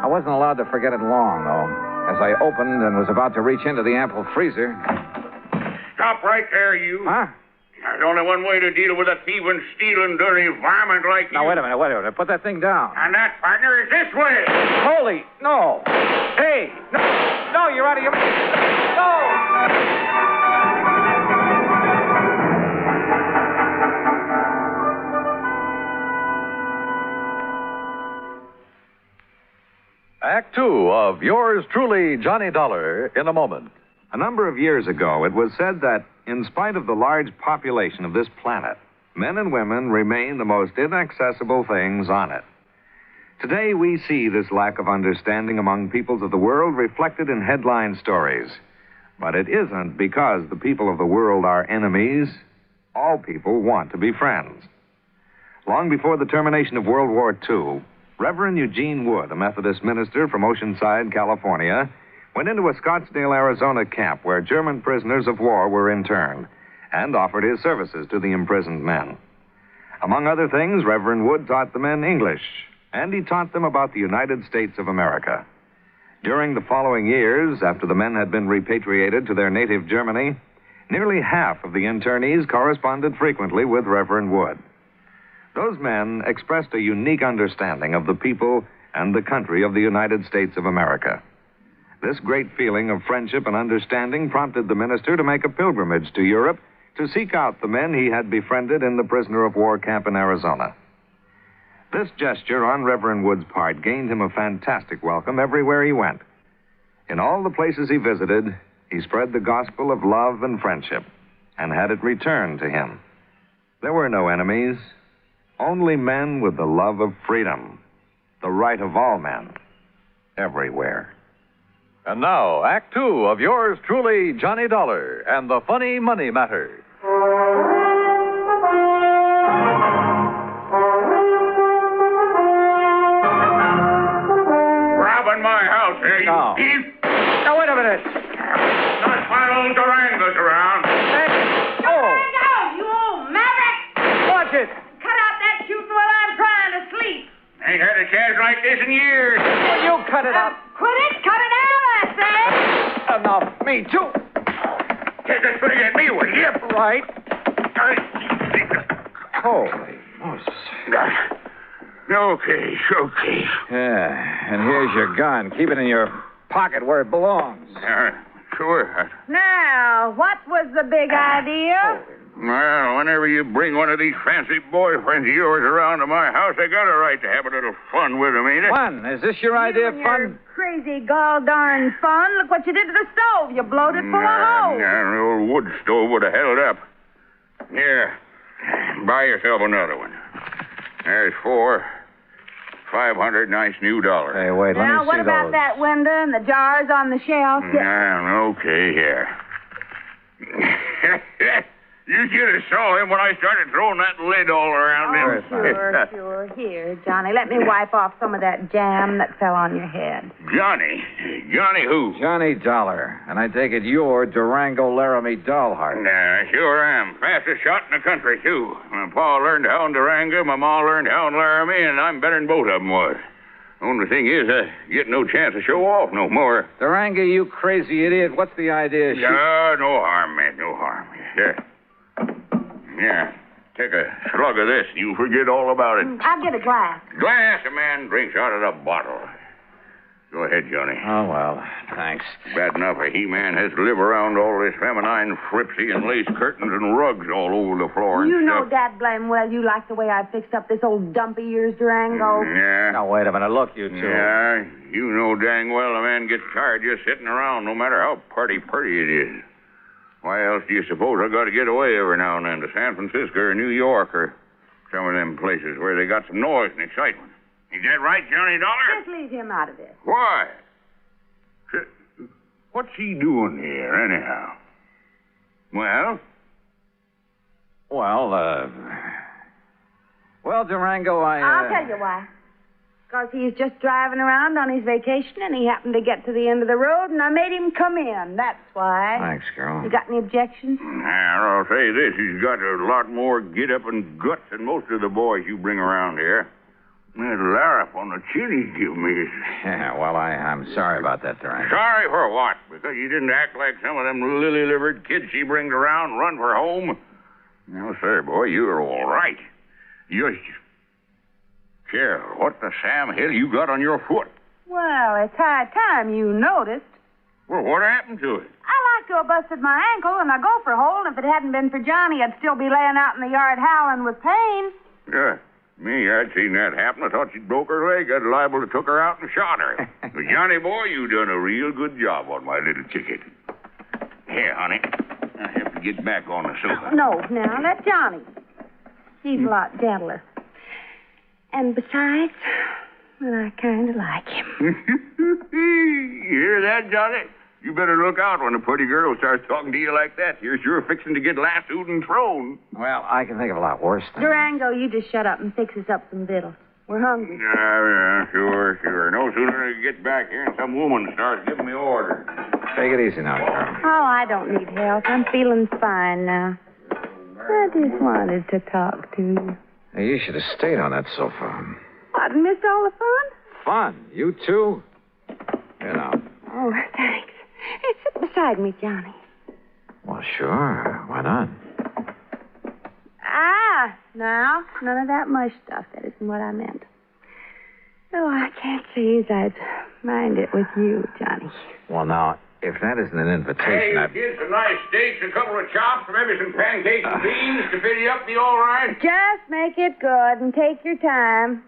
I wasn't allowed to forget it long, though. As I opened and was about to reach into the ample freezer... Stop right there, you. Huh? There's only one way to deal with a thieving, stealing, dirty varmint like you. Now, wait a minute. Put that thing down. And that, partner, is this way. Holy, no. Hey, no, you're out of your... No! Act Two of yours truly, Johnny Dollar, in a moment. A number of years ago, it was said that, in spite of the large population of this planet, men and women remain the most inaccessible things on it. Today, we see this lack of understanding among peoples of the world reflected in headline stories. But it isn't because the people of the world are enemies. All people want to be friends. Long before the termination of World War II, Reverend Eugene Wood, a Methodist minister from Oceanside, California, went into a Scottsdale, Arizona camp where German prisoners of war were interned and offered his services to the imprisoned men. Among other things, Reverend Wood taught the men English, and he taught them about the United States of America. During the following years, after the men had been repatriated to their native Germany, nearly half of the internees corresponded frequently with Reverend Wood. Those men expressed a unique understanding of the people and the country of the United States of America. This great feeling of friendship and understanding prompted the minister to make a pilgrimage to Europe to seek out the men he had befriended in the prisoner of war camp in Arizona. This gesture on Reverend Wood's part gained him a fantastic welcome everywhere he went. In all the places he visited, he spread the gospel of love and friendship and had it returned to him. There were no enemies, only men with the love of freedom, the right of all men, everywhere. And now, Act Two of yours truly, Johnny Dollar and the Funny Money Matter. Robbing my house, eh, you No. thief? Now, wait a minute. Not my old Durango's around. Durango, you old maverick! Watch it. Cut out that shooting while I'm trying to sleep. Ain't had a chance like this in years. Will you cut it out? Quit it! Cut it out, I say! Enough. Me, too. Take a swing at me, will you? Right. Holy Moses. Okay. Yeah, and here's your gun. Keep it in your pocket where it belongs. Sure. Now, what was the big idea? Well, whenever you bring one of these fancy boyfriends of yours around to my house, I got a right to have a little fun with them, ain't it? Fun? Is this your idea of You and fun? your crazy gall darn fun. Look what you did to the stove. You blowed it full of holes. The old wood stove would have held up. Here, buy yourself another one. There's $500 nice new dollars. Hey, wait, let Now, me what see about those. that window and the jars on the shelf? Okay, here. You should have saw him when I started throwing that lid all around him. Sure. Here, Johnny, let me wipe off some of that jam that fell on your head. Johnny? Johnny who? Johnny Dollar. And I take it you're Durango Laramie Dollheart. Nah, sure am. Fastest shot in the country, too. My pa learned how in Durango, my ma learned how in Laramie, and I'm better than both of them was. Only thing is, I get no chance to show off no more. Durango, you crazy idiot. What's the idea? No harm, man, no harm. Yeah, take a slug of this. You forget all about it. I'll get a glass. Glass, a man drinks out of the bottle. Go ahead, Johnny. Oh, well, thanks. Bad enough a he-man has to live around all this feminine fripsy and lace curtains and rugs all over the floor and You know, stuff. Dad, blame well, you like the way I fixed up this old dumpy ears, Durango. Yeah. Now, wait a minute. Look, you two. Yeah, you know dang well a man gets tired just sitting around, no matter how pretty it is. Why else do you suppose I got to get away every now and then to San Francisco or New York or some of them places where they got some noise and excitement? Is that right, Johnny Dollar? Just leave him out of this. Why? What's he doing here, anyhow? Well, Durango, I'll tell you why. Because he's just driving around on his vacation, and he happened to get to the end of the road, and I made him come in. That's why. Thanks, girl. You got any objections? Now, I'll say this. He's got a lot more get-up and guts than most of the boys you bring around here. That larrup on the chin he give me is... Yeah, well, I'm sorry about that, Durango. Sorry for what? Because you didn't act like some of them lily-livered kids she brings around and run for home? No, sir, boy, you're all right. Carol, what the Sam Hill you got on your foot? Well, it's high time you noticed. Well, what happened to it? I like to have busted my ankle and a gopher hole, and if it hadn't been for Johnny, I'd still be laying out in the yard howling with pain. Yeah, me, I'd seen that happen. I thought she'd broke her leg. I'd liable to took her out and shot her. But Johnny, boy, you done a real good job on my little ticket. Here, honey, I have to get back on the sofa. No, now, let Johnny. He's a lot gentler. And besides, well, I kind of like him. You hear that, Johnny? You better look out when a pretty girl starts talking to you like that. You're sure fixing to get lassoed and thrown. Well, I can think of a lot worse things. Durango, you just shut up and fix us up some victuals. We're hungry. Yeah, sure. No sooner than I get back here and some woman starts giving me orders. Take it easy now, girl. Oh, I don't need help. I'm feeling fine now. I just wanted to talk to you. Hey, you should have stayed on that sofa. What, missed all the fun? Fun? You too? You know. Oh, thanks. Hey, sit beside me, Johnny. Well, sure. Why not? Now, none of that mush stuff. That isn't what I meant. Oh, I can't please, I'd mind it with you, Johnny. Well, now, if that isn't an Hey, invitation, you kids, some nice steaks, a couple of chops, maybe some pancakes and beans to fill you up, be all right? Just make it good and take your time.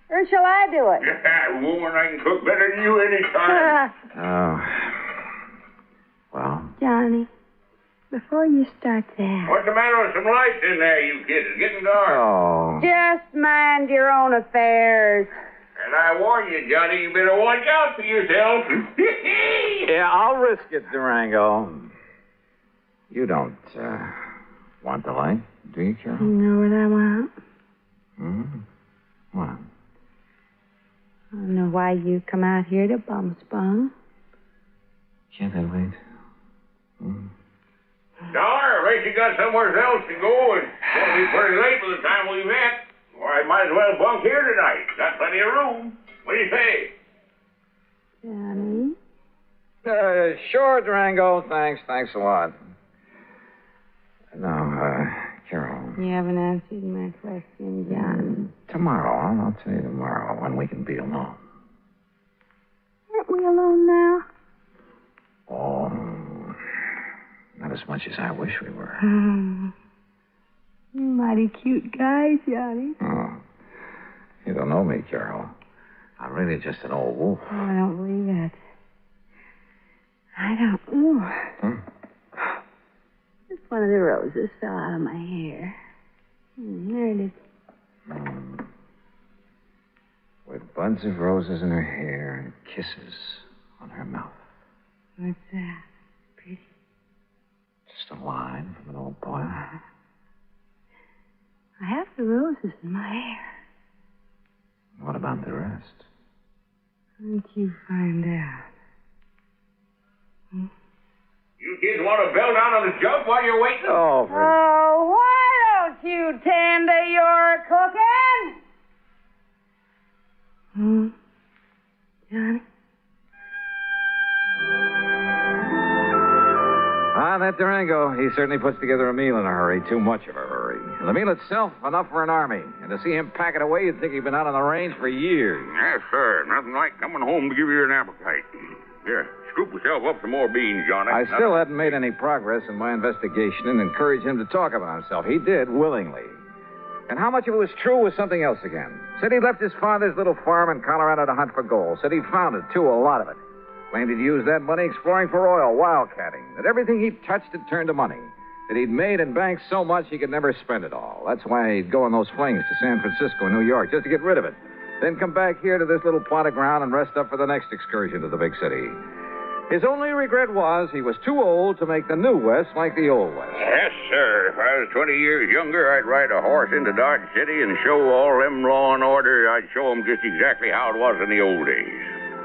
Or shall I do it? Yeah, woman, I can cook better than you any time. Oh. Well, Johnny, before you start that... What's the matter with some lights in there, you kids? It's getting dark. oh. Just mind your own affairs. And I warn you, Johnny, you better watch out for yourself. Yeah, I'll risk it, Durango. You don't, want the light, do you, Carol? You know what I want? What? I don't know why you come out here to bum-spun. Can't that wait? Dollar, I bet you got somewhere else to go. It's going to be pretty late by the time we met. Or I might as well bunk here tonight. Got plenty of room. What do you say? Johnny? Sure, Durango. Thanks a lot. No, Carol. You haven't answered my question, John. Tomorrow. I'll tell you tomorrow when we can be alone. Aren't we alone now? Oh, not as much as I wish we were. You're a mighty cute guy, Johnny. Oh, you don't know me, Carol. I'm really just an old wolf. Oh, I don't believe it. I don't. Ooh. Just one of the roses fell out of my hair. There it is. With buds of roses in her hair and kisses on her mouth. What's that? Pretty? Just a line from an old poem. I have the roses in my hair. What about the rest? Why don't you find out? You kids want to bell down on the jug while you're waiting? Oh, why don't you tend to your cooking? Johnny? That Durango, he certainly puts together a meal in a hurry. Too much of a hurry. And the meal itself, enough for an army. And to see him pack it away, you'd think he'd been out on the range for years. Yes, sir. Nothing like coming home to give you an appetite. Here, scoop yourself up some more beans, Johnny. I still hadn't made any progress in my investigation and encouraged him to talk about himself. He did, willingly. And how much of it was true was something else again. Said he left his father's little farm in Colorado to hunt for gold. Said he'd found it, too, a lot of it. Claimed he'd used that money exploring for oil, wildcatting. That everything he touched had turned to money. That he'd made and banked so much he could never spend it all. That's why he'd go on those flings to San Francisco and New York, just to get rid of it. Then come back here to this little plot of ground and rest up for the next excursion to the big city. His only regret was he was too old to make the New West like the Old West. Yes, sir. If I was 20 years younger, I'd ride a horse into Dodge City and show all them law and order. I'd show them just exactly how it was in the old days.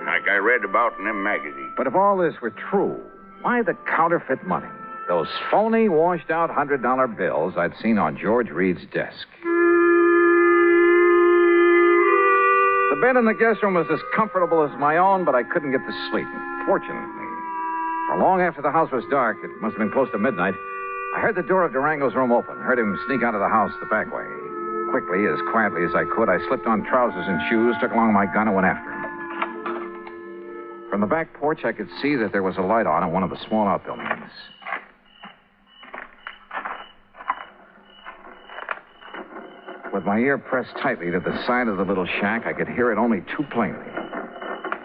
Like I read about in them magazines. But if all this were true, why the counterfeit money? Those phony, washed-out $100 bills I'd seen on George Reed's desk. The bed in the guest room was as comfortable as my own, but I couldn't get to sleep. Fortunately, for long after the house was dark, it must have been close to midnight, I heard the door of Durango's room open, heard him sneak out of the house the back way. Quickly, as quietly as I could, I slipped on trousers and shoes, took along my gun, and went after him. From the back porch, I could see that there was a light on in one of the small outbuildings. With my ear pressed tightly to the side of the little shack, I could hear it only too plainly.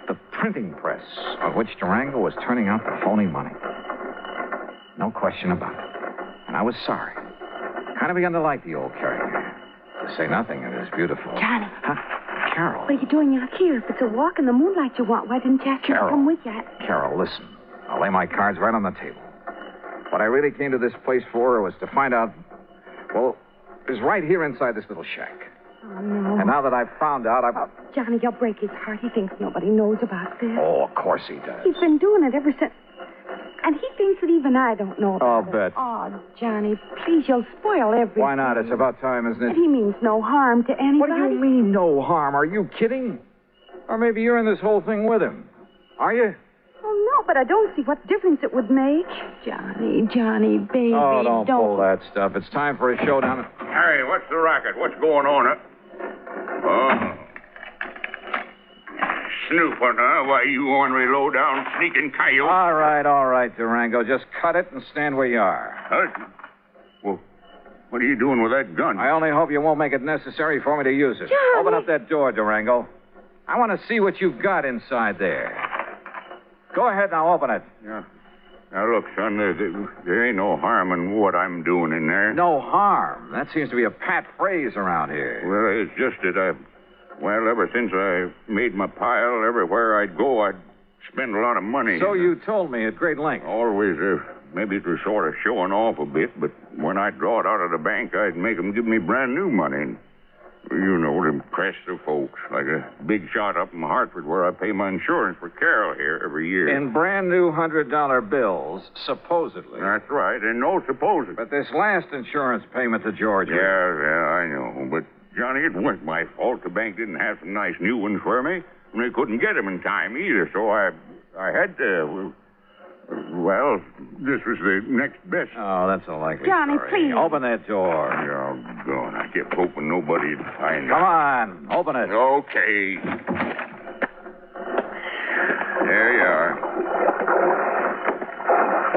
The printing press on which Durango was turning out the phony money. No question about it. And I was sorry. Kind of begun to like the old character. To say nothing of his beautiful... Johnny. Huh? Carol. What are you doing out here? If it's a walk in the moonlight you want, why didn't you ask me to come with you? Carol, listen. I'll lay my cards right on the table. What I really came to this place for was to find out... Well, it was right here inside this little shack. Oh, no. And now that I've found out, Johnny, you'll break his heart. He thinks nobody knows about this. Oh, of course he does. He's been doing it ever since... And he thinks that even I don't know about I'll bet. Oh, Johnny, please, you'll spoil everything. Why not? It's about time, isn't it? And he means no harm to anybody. What do you mean, no harm? Are you kidding? Or maybe you're in this whole thing with him. Are you? Oh, no, but I don't see what difference it would make. Johnny, baby, Oh, don't pull that stuff. It's time for a showdown. Harry, what's the racket? What's going on, huh? Oh. snooping, huh? Why, you ornery, low-down, sneaking coyote. All right, Durango. Just cut it and stand where you are. Well, what are you doing with that gun? I only hope you won't make it necessary for me to use it. Johnny. Open up that door, Durango. I want to see what you've got inside there. Go ahead now, open it. Yeah. Now, look, son, there ain't no harm in what I'm doing in there. No harm. That seems to be a pat phrase around here. Well, it's just that ever since I made my pile, everywhere I'd go, I'd spend a lot of money. So you told me at great length. Always, maybe it was sort of showing off a bit, but when I'd draw it out of the bank, I'd make them give me brand new money. You know, to impress the folks. Like a big shot up in Hartford where I pay my insurance for Carol here every year. In brand new $100 bills, supposedly. That's right, and no supposedly. But this last insurance payment to Georgia. Yeah, I know. But, Johnny, it wasn't my fault. The bank didn't have some nice new ones for me. And they couldn't get them in time either, so I had to... Well, this was the next best. Oh, that's a likely Johnny, story. please. Open that door. Oh, God, I kept hoping nobody'd find it. Come on, open it. Okay. There you are.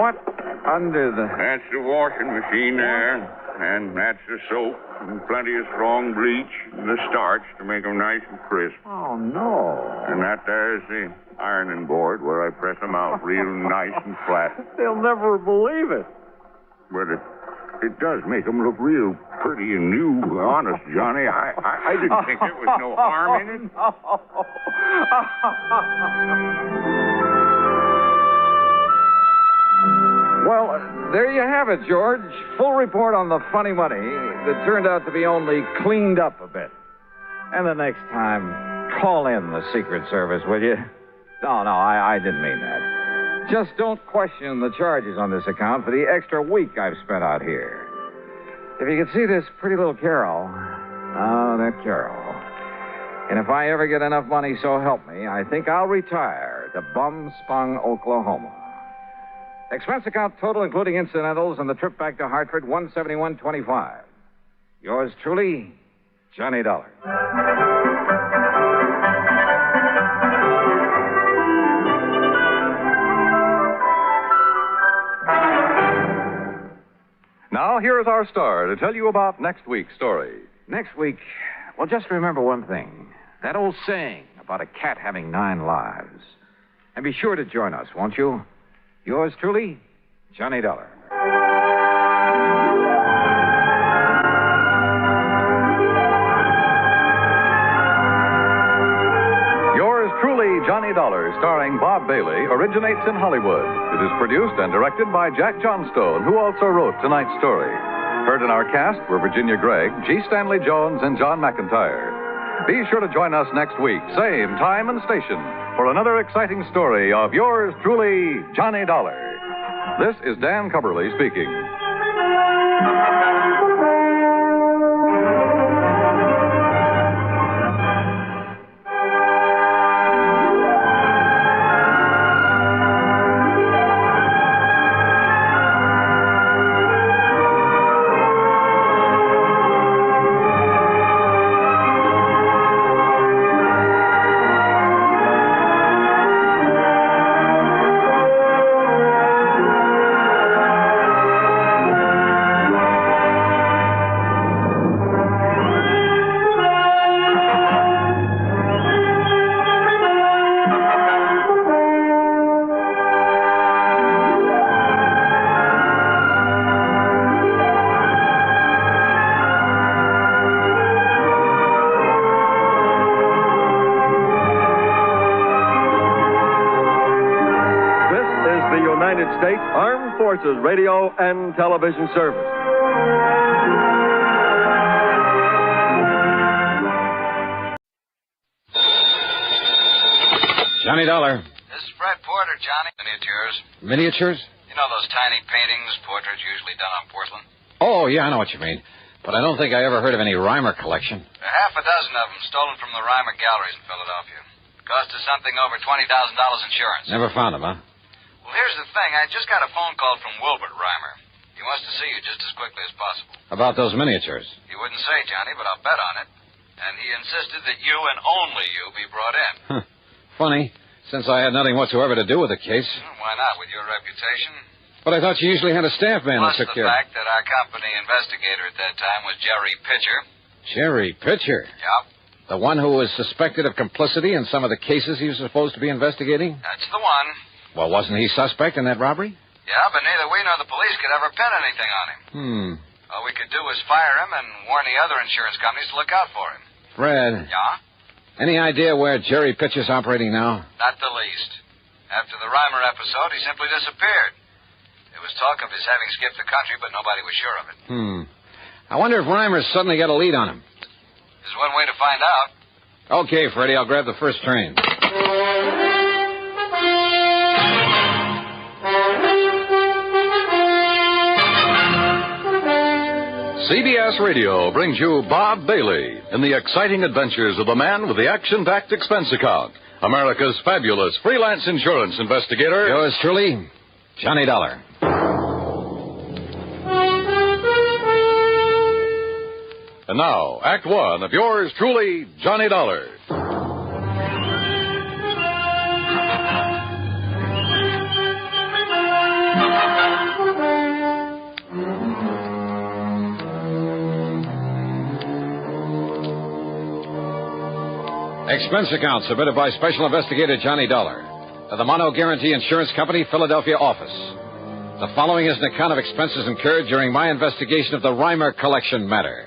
What under the... That's the washing machine there. And that's the soap and plenty of strong bleach and the starch to make them nice and crisp. Oh, no. And that there's the ironing board where I press them out real nice and flat. They'll never believe it. But it does make them look real pretty and new. Honest, Johnny, I didn't think there was no harm in it. Well, there you have it, George. Full report on the funny money that turned out to be only cleaned up a bit. And the next time, call in the Secret Service, will you? No, I didn't mean that. Just don't question the charges on this account for the extra week I've spent out here. If you could see this pretty little Carol. Oh, that Carol. And if I ever get enough money, so help me, I think I'll retire to Bum-Spung, Oklahoma. Expense account total, including incidentals, and the trip back to Hartford, $171.25. Yours truly, Johnny Dollar. Now, here is our star to tell you about next week's story. Next week, well, just remember one thing. That old saying about a cat having 9 lives. And be sure to join us, won't you? Yours truly, Johnny Dollar. Yours truly, Johnny Dollar, starring Bob Bailey, originates in Hollywood. It is produced and directed by Jack Johnstone, who also wrote tonight's story. Heard in our cast were Virginia Gregg, G. Stanley Jones, and John McIntyre. Be sure to join us next week, same time and station, for another exciting story of yours truly, Johnny Dollar. This is Dan Cubberly speaking. States Armed Forces Radio and Television Service. Johnny Dollar. This is Fred Porter, Johnny. Miniatures. Miniatures? You know those tiny paintings, portraits usually done on porcelain? Oh, yeah, I know what you mean. But I don't think I ever heard of any Reimer collection. There are half a dozen of them stolen from the Reimer galleries in Philadelphia. Cost us something over $20,000 insurance. Never found them, huh? Well, here's the thing. I just got a phone call from Wilbert Reimer. He wants to see you just as quickly as possible. About those miniatures. He wouldn't say, Johnny, but I'll bet on it. And he insisted that you and only you be brought in. funny, since I had nothing whatsoever to do with the case. Well, why not, with your reputation? But I thought you usually had a staff man Plus that took the care of it. fact that our company investigator at that time was Jerry Pitcher. Jerry Pitcher? Yep. The one who was suspected of complicity in some of the cases he was supposed to be investigating? That's the one. Well, wasn't he suspect in that robbery? Yeah, but neither we nor the police could ever pin anything on him. All we could do was fire him and warn the other insurance companies to look out for him. Fred. Yeah? Any idea where Jerry Pitcher's operating now? Not the least. After the Reimer episode, he simply disappeared. There was talk of his having skipped the country, but nobody was sure of it. I wonder if Reimer's suddenly got a lead on him. There's one way to find out. Okay, Freddie, I'll grab the first train. CBS Radio brings you Bob Bailey in the exciting adventures of the man with the action-packed expense account, America's fabulous freelance insurance investigator. Yours truly, Johnny Dollar. And now, Act One of yours truly, Johnny Dollar. Expense account submitted by Special Investigator Johnny Dollar to the Mono Guarantee Insurance Company, Philadelphia office. The following is an account of expenses incurred during my investigation of the Reimer collection matter.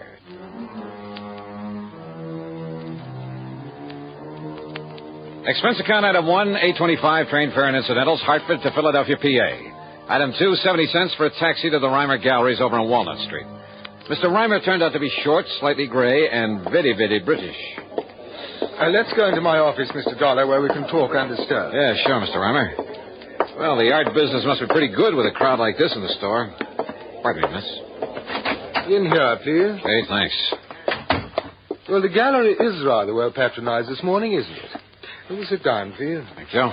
Expense account item 1, 825, train fare and incidentals, Hartford to Philadelphia, PA. Item 2, 70 cents for a taxi to the Reimer Galleries over on Walnut Street. Mr. Reimer turned out to be short, slightly gray, and very, very British. Let's go into my office, Mr. Dollar, where we can talk undisturbed. Yeah, sure, Mr. Reimer. Well, the art business must be pretty good with a crowd like this in the store. Pardon me, miss. In here, please. Hey, thanks. Well, the gallery is rather well patronized this morning, isn't it? Will sit down, please. Thank you.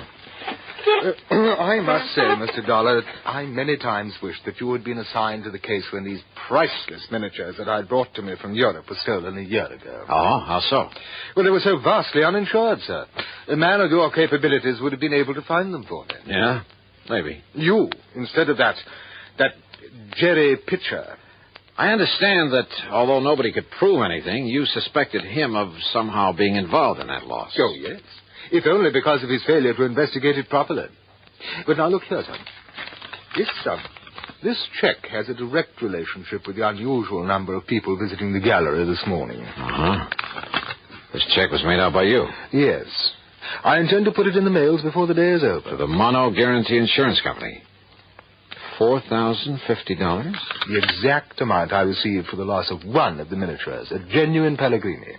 I must say, Mr. Dollar, that I many times wished that you had been assigned to the case when these priceless miniatures that I brought to me from Europe were stolen a year ago. Oh, how so? Well, they were so vastly uninsured, sir. A man of your capabilities would have been able to find them for me. Yeah, maybe. You, instead of that Jerry Pitcher. I understand that, although nobody could prove anything, you suspected him of somehow being involved in that loss. Oh, yes. If only because of his failure to investigate it properly. But now look here, son. This check has a direct relationship with the unusual number of people visiting the gallery this morning. Uh-huh. This check was made out by you? Yes. I intend to put it in the mails before the day is over. To the Mono Guarantee Insurance Company. $4,050? The exact amount I received for the loss of one of the miniatures, a genuine Pellegrini.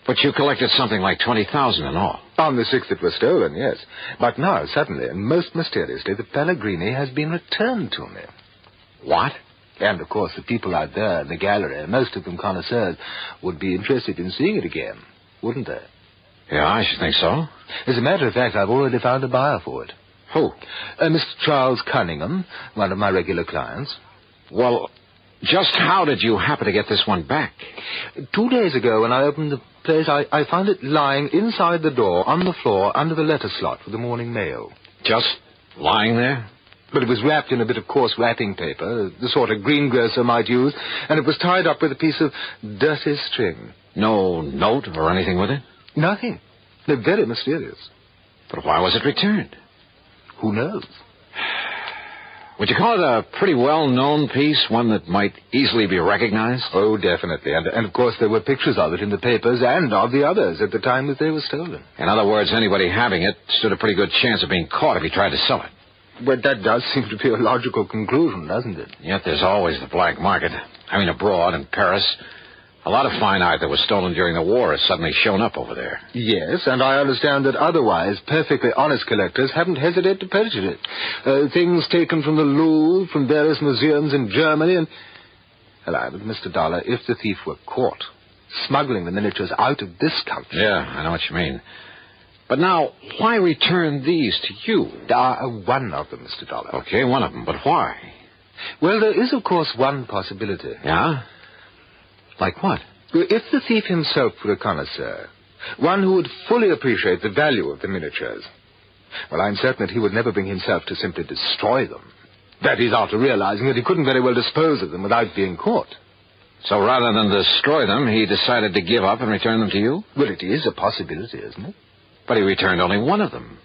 But you collected something like $20,000 in all. On the 6 that were stolen, yes. But now, suddenly, and most mysteriously, the Pellegrini has been returned to me. What? And, of course, the people out there in the gallery, most of them connoisseurs, would be interested in seeing it again, wouldn't they? Yeah, I should think so. As a matter of fact, I've already found a buyer for it. Who? Mr. Charles Cunningham, one of my regular clients. Well, just how did you happen to get this one back? 2 days ago, when I opened the place, I found it lying inside the door, on the floor, under the letter slot for the morning mail. Just lying there? But it was wrapped in a bit of coarse wrapping paper, the sort a greengrocer might use, and it was tied up with a piece of dirty string. No note or anything with it? Nothing. They're very mysterious. But why was it returned? Who knows? Would you call it a pretty well-known piece, one that might easily be recognized? Oh, definitely. And of course, there were pictures of it in the papers and of the others at the time that they were stolen. In other words, anybody having it stood a pretty good chance of being caught if he tried to sell it. But that does seem to be a logical conclusion, doesn't it? Yet there's always the black market. I mean, abroad, in Paris. A lot of fine art that was stolen during the war has suddenly shown up over there. Yes, and I understand that otherwise perfectly honest collectors haven't hesitated to purchase it. Things taken from the Louvre, from various museums in Germany, and... Hello, but Mr. Dollar, if the thief were caught smuggling the miniatures out of this country... Yeah, I know what you mean. But now, why return these to you? One of them, Mr. Dollar. Okay, one of them, but why? Well, there is, of course, one possibility. Yeah? Like what? If the thief himself were a connoisseur, One who would fully appreciate the value of the miniatures. Well, I'm certain that he would never bring himself to simply destroy them. That is, after realizing that he couldn't very well dispose of them without being caught. So rather than destroy them, he decided to give up and return them to you? Well, it is a possibility, isn't it? But he returned only one of them.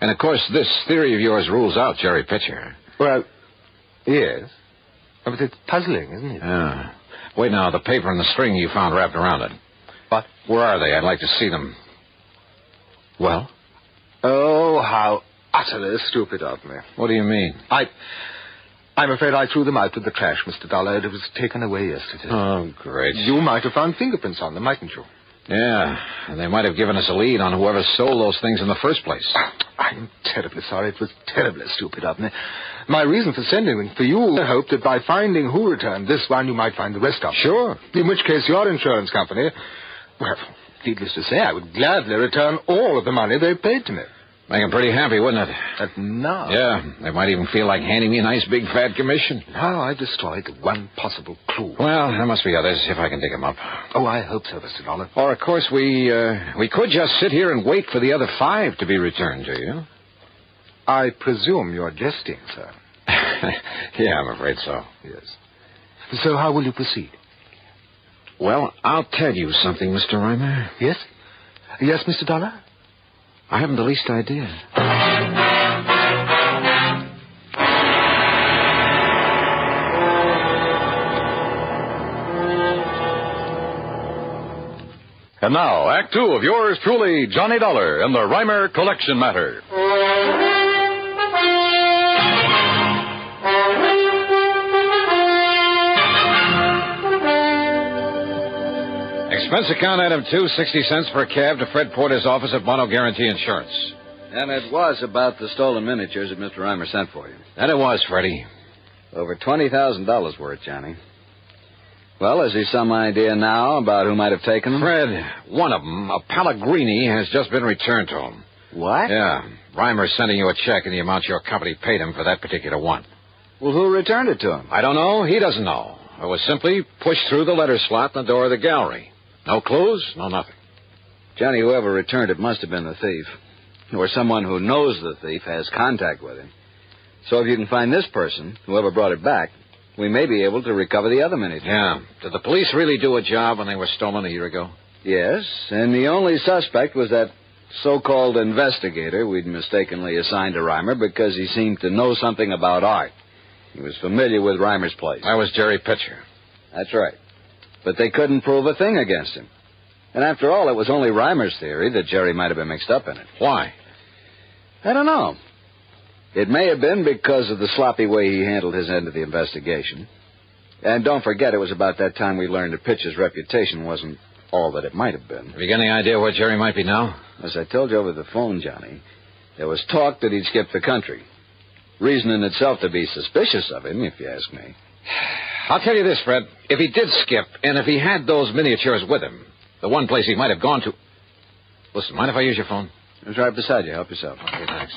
And, of course, this theory of yours rules out Jerry Pitcher. Well, yes. But it's puzzling, isn't it? Yeah. Wait now, the paper and the string you found wrapped around it. What? Where are they? I'd like to see them. Well? Oh, how utterly stupid of me. What do you mean? I'm afraid I threw them out to the trash, Mr. Dollar. It was taken away yesterday. Oh, great. You might have found fingerprints on them, mightn't you? Yeah, and they might have given us a lead on whoever sold those things in the first place. I'm terribly sorry. It was terribly stupid of me. My reason for sending them for you, I hoped that by finding who returned this one, you might find the rest of them. Sure. In which case, your insurance company, well, needless to say, I would gladly return all of the money they paid to me. Make them pretty happy, wouldn't it? But now... Yeah, they might even feel like handing me a nice big fat commission. Now I've destroyed the one possible clue. Well, there must be others, if I can dig them up. Oh, I hope so, Mr. Dollar. Or, of course, we could just sit here and wait for the other 5 to be returned to you. I presume you're jesting, sir. Yeah, I'm afraid so. Yes. So how will you proceed? Well, I'll tell you something, Mr. Reimer. Yes? Yes, Mr. Dollar? I haven't the least idea. And now, Act 2 of yours truly, Johnny Dollar, and the Reimer Collection Matter. Expense account item 2, 60 cents per cab to Fred Porter's office at Mono Guarantee Insurance. And it was about the stolen miniatures that Mr. Reimer sent for you. That it was, Freddie. Over $20,000 worth, Johnny. Well, has he some idea now about who might have taken them? Fred, one of them, a Pellegrini, has just been returned to him. What? Yeah. Reimer's sending you a check in the amount your company paid him for that particular one. Well, who returned it to him? I don't know. He doesn't know. It was simply pushed through the letter slot in the door of the gallery. No clues, no nothing. Johnny, whoever returned it must have been the thief. Or someone who knows the thief has contact with him. So if you can find this person, whoever brought it back, we may be able to recover the other miniatures. Yeah. Did the police really do a job when they were stolen a year ago? Yes, and the only suspect was that so-called investigator we'd mistakenly assigned to Reimer because he seemed to know something about art. He was familiar with Reimer's place. That was Jerry Pitcher. That's right. But they couldn't prove a thing against him. And after all, it was only Reimer's theory that Jerry might have been mixed up in it. Why? I don't know. It may have been because of the sloppy way he handled his end of the investigation. And don't forget, it was about that time we learned that Pitcher's reputation wasn't all that it might have been. Have you got any idea where Jerry might be now? As I told you over the phone, Johnny, there was talk that he'd skipped the country. Reason in itself to be suspicious of him, if you ask me. I'll tell you this, Fred. If he did skip, and if he had those miniatures with him, the one place he might have gone to... Listen, mind if I use your phone? It's right beside you. Help yourself. Okay, thanks.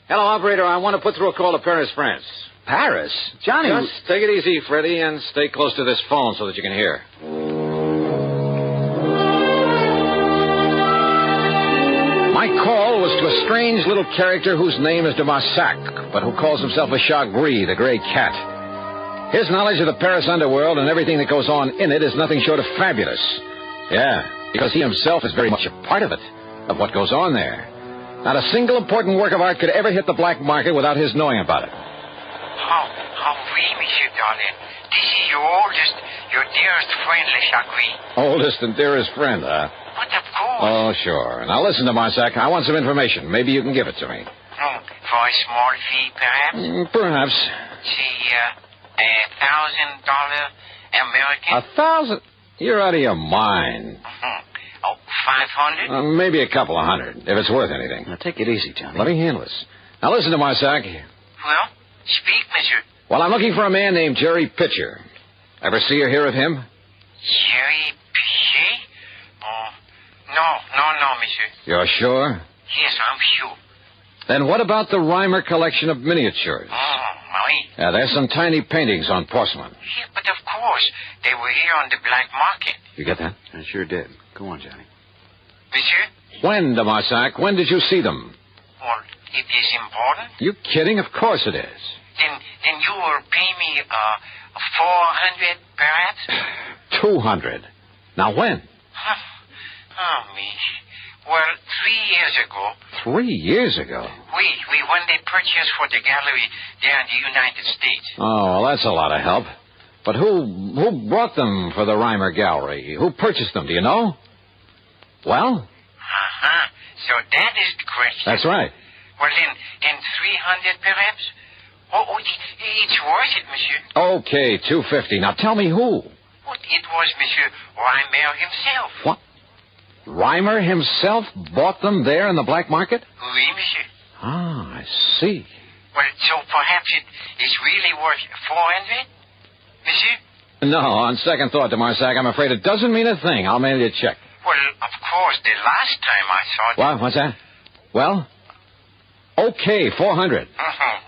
Hello, operator. I want to put through a call to Paris, France. Paris? Johnny... Just take it easy, Freddie, and stay close to this phone so that you can hear. My call was to a strange little character whose name is de Marsac, but who calls himself a Chagris, the gray cat. His knowledge of the Paris underworld and everything that goes on in it is nothing short of fabulous. Yeah, because he himself is very much a part of it, of what goes on there. Not a single important work of art could ever hit the black market without his knowing about it. How oui, Monsieur Darlin. This is your oldest, your dearest friend, Le Chagris. Oldest and dearest friend, huh? But of course. Oh, sure. Now listen to Marsac. I want some information. Maybe you can give it to me. For a small fee, perhaps? Perhaps. Say, $1,000 American. 1,000? You're out of your mind. Oh, 500? Maybe a couple of hundred, if it's worth anything. Now, take it easy, Johnny. Let me handle this. Now listen to Marsac. Well, speak, monsieur. Well, I'm looking for a man named Jerry Pitcher. Ever see or hear of him? Jerry Pitcher? No, monsieur. You're sure? Yes, I'm sure. Then what about the Reimer collection of miniatures? Well, Oui. There's some tiny paintings on porcelain. Yeah, but of course, they were here on the black market. You get that? I sure did. Go on, Johnny. Monsieur? When, de Marsac? When did you see them? Well, it is important. You kidding? Of course it is. Then you will pay me, 400, perhaps? 200. Now when? Oh, me. Well, 3 years ago. 3 years ago? We won the purchase for the gallery there in the United States. Oh, well, that's a lot of help. But who brought them for the Reimer Gallery? Who purchased them, do you know? Well? Uh-huh. So that is the question. That's right. Well, then 300, perhaps? Oh, it's worth it, monsieur. Okay, 250. Now tell me who. Well, it was Monsieur Reimer himself. What? Reimer himself bought them there in the black market? Oui, monsieur. Ah, I see. Well, so perhaps it is really worth 400, monsieur? No, on second thought, de Marsac, I'm afraid it doesn't mean a thing. I'll mail you a check. Well, of course, the last time I saw it... What? What's that? Well? Okay, 400.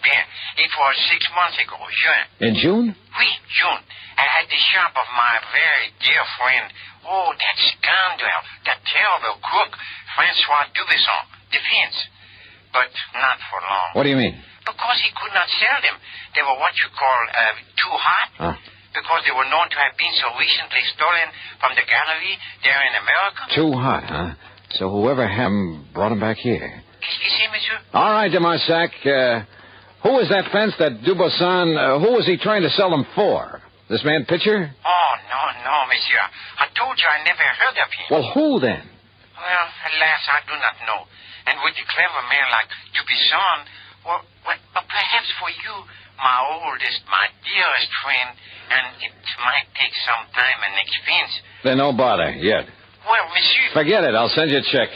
Bien. It was 6 months ago, June. In June? Oui, June. At the shop of my very dear friend, that scoundrel, that terrible crook, Francois Dubesson, defense. But not for long. What do you mean? Because he could not sell them. They were what you call too hot. Huh? Because they were known to have been so recently stolen from the gallery there in America. Too hot, huh? So whoever had them brought them back here. You see, monsieur? All right, de Marsac. Who was that fence, that Dubosson? Who was he trying to sell them for? This man Pitcher? Oh, no, monsieur. I told you I never heard of him. Well, who then? Well, alas, I do not know. And with a clever man like Dubosson, well, perhaps for you, my oldest, my dearest friend, and it might take some time and expense. Then no bother, yet. Well, monsieur... Forget it. I'll send you a check.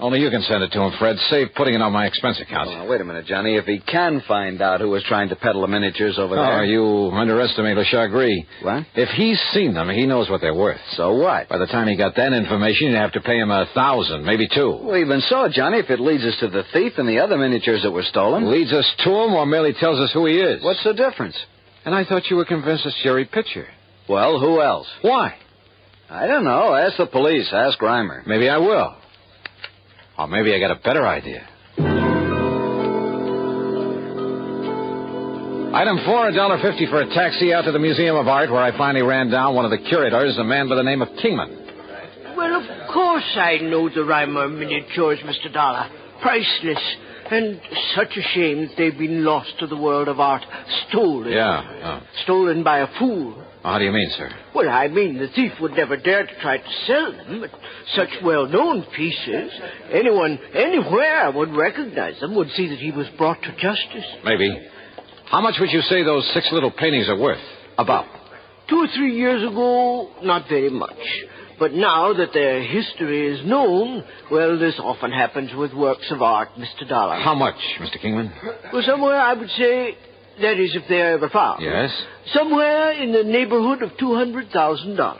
Only you can send it to him, Fred. Save putting it on my expense account. Oh, wait a minute, Johnny. If he can find out who was trying to peddle the miniatures over there... Oh, you underestimate Le Chagris. What? If he's seen them, he knows what they're worth. So what? By the time he got that information, you'd have to pay him 1,000, maybe 2. Well, even so, Johnny, if it leads us to the thief and the other miniatures that were stolen... Leads us to him or merely tells us who he is? What's the difference? And I thought you were convinced it's Jerry Pitcher. Well, who else? Why? I don't know. Ask the police. Ask Reimer. Maybe I will. Or maybe I got a better idea. Item 4, $1.50 for a taxi out to the Museum of Art, where I finally ran down one of the curators, a man by the name of Kingman. Well, of course I know the Reimer miniatures, Mr. Dollar. Priceless. And such a shame that they've been lost to the world of art. Stolen. Yeah. Stolen by a fool. How do you mean, sir? Well, I mean, the thief would never dare to try to sell them, but such well-known pieces, anyone, anywhere would recognize them, would see that he was brought to justice. Maybe. How much would you say those 6 little paintings are worth? About? 2 or 3 years ago, not very much. But now that their history is known, well, this often happens with works of art, Mr. Dollar. How much, Mr. Kingman? Well, somewhere, I would say, that is, if they're ever found. Yes? Somewhere in the neighborhood of $200,000.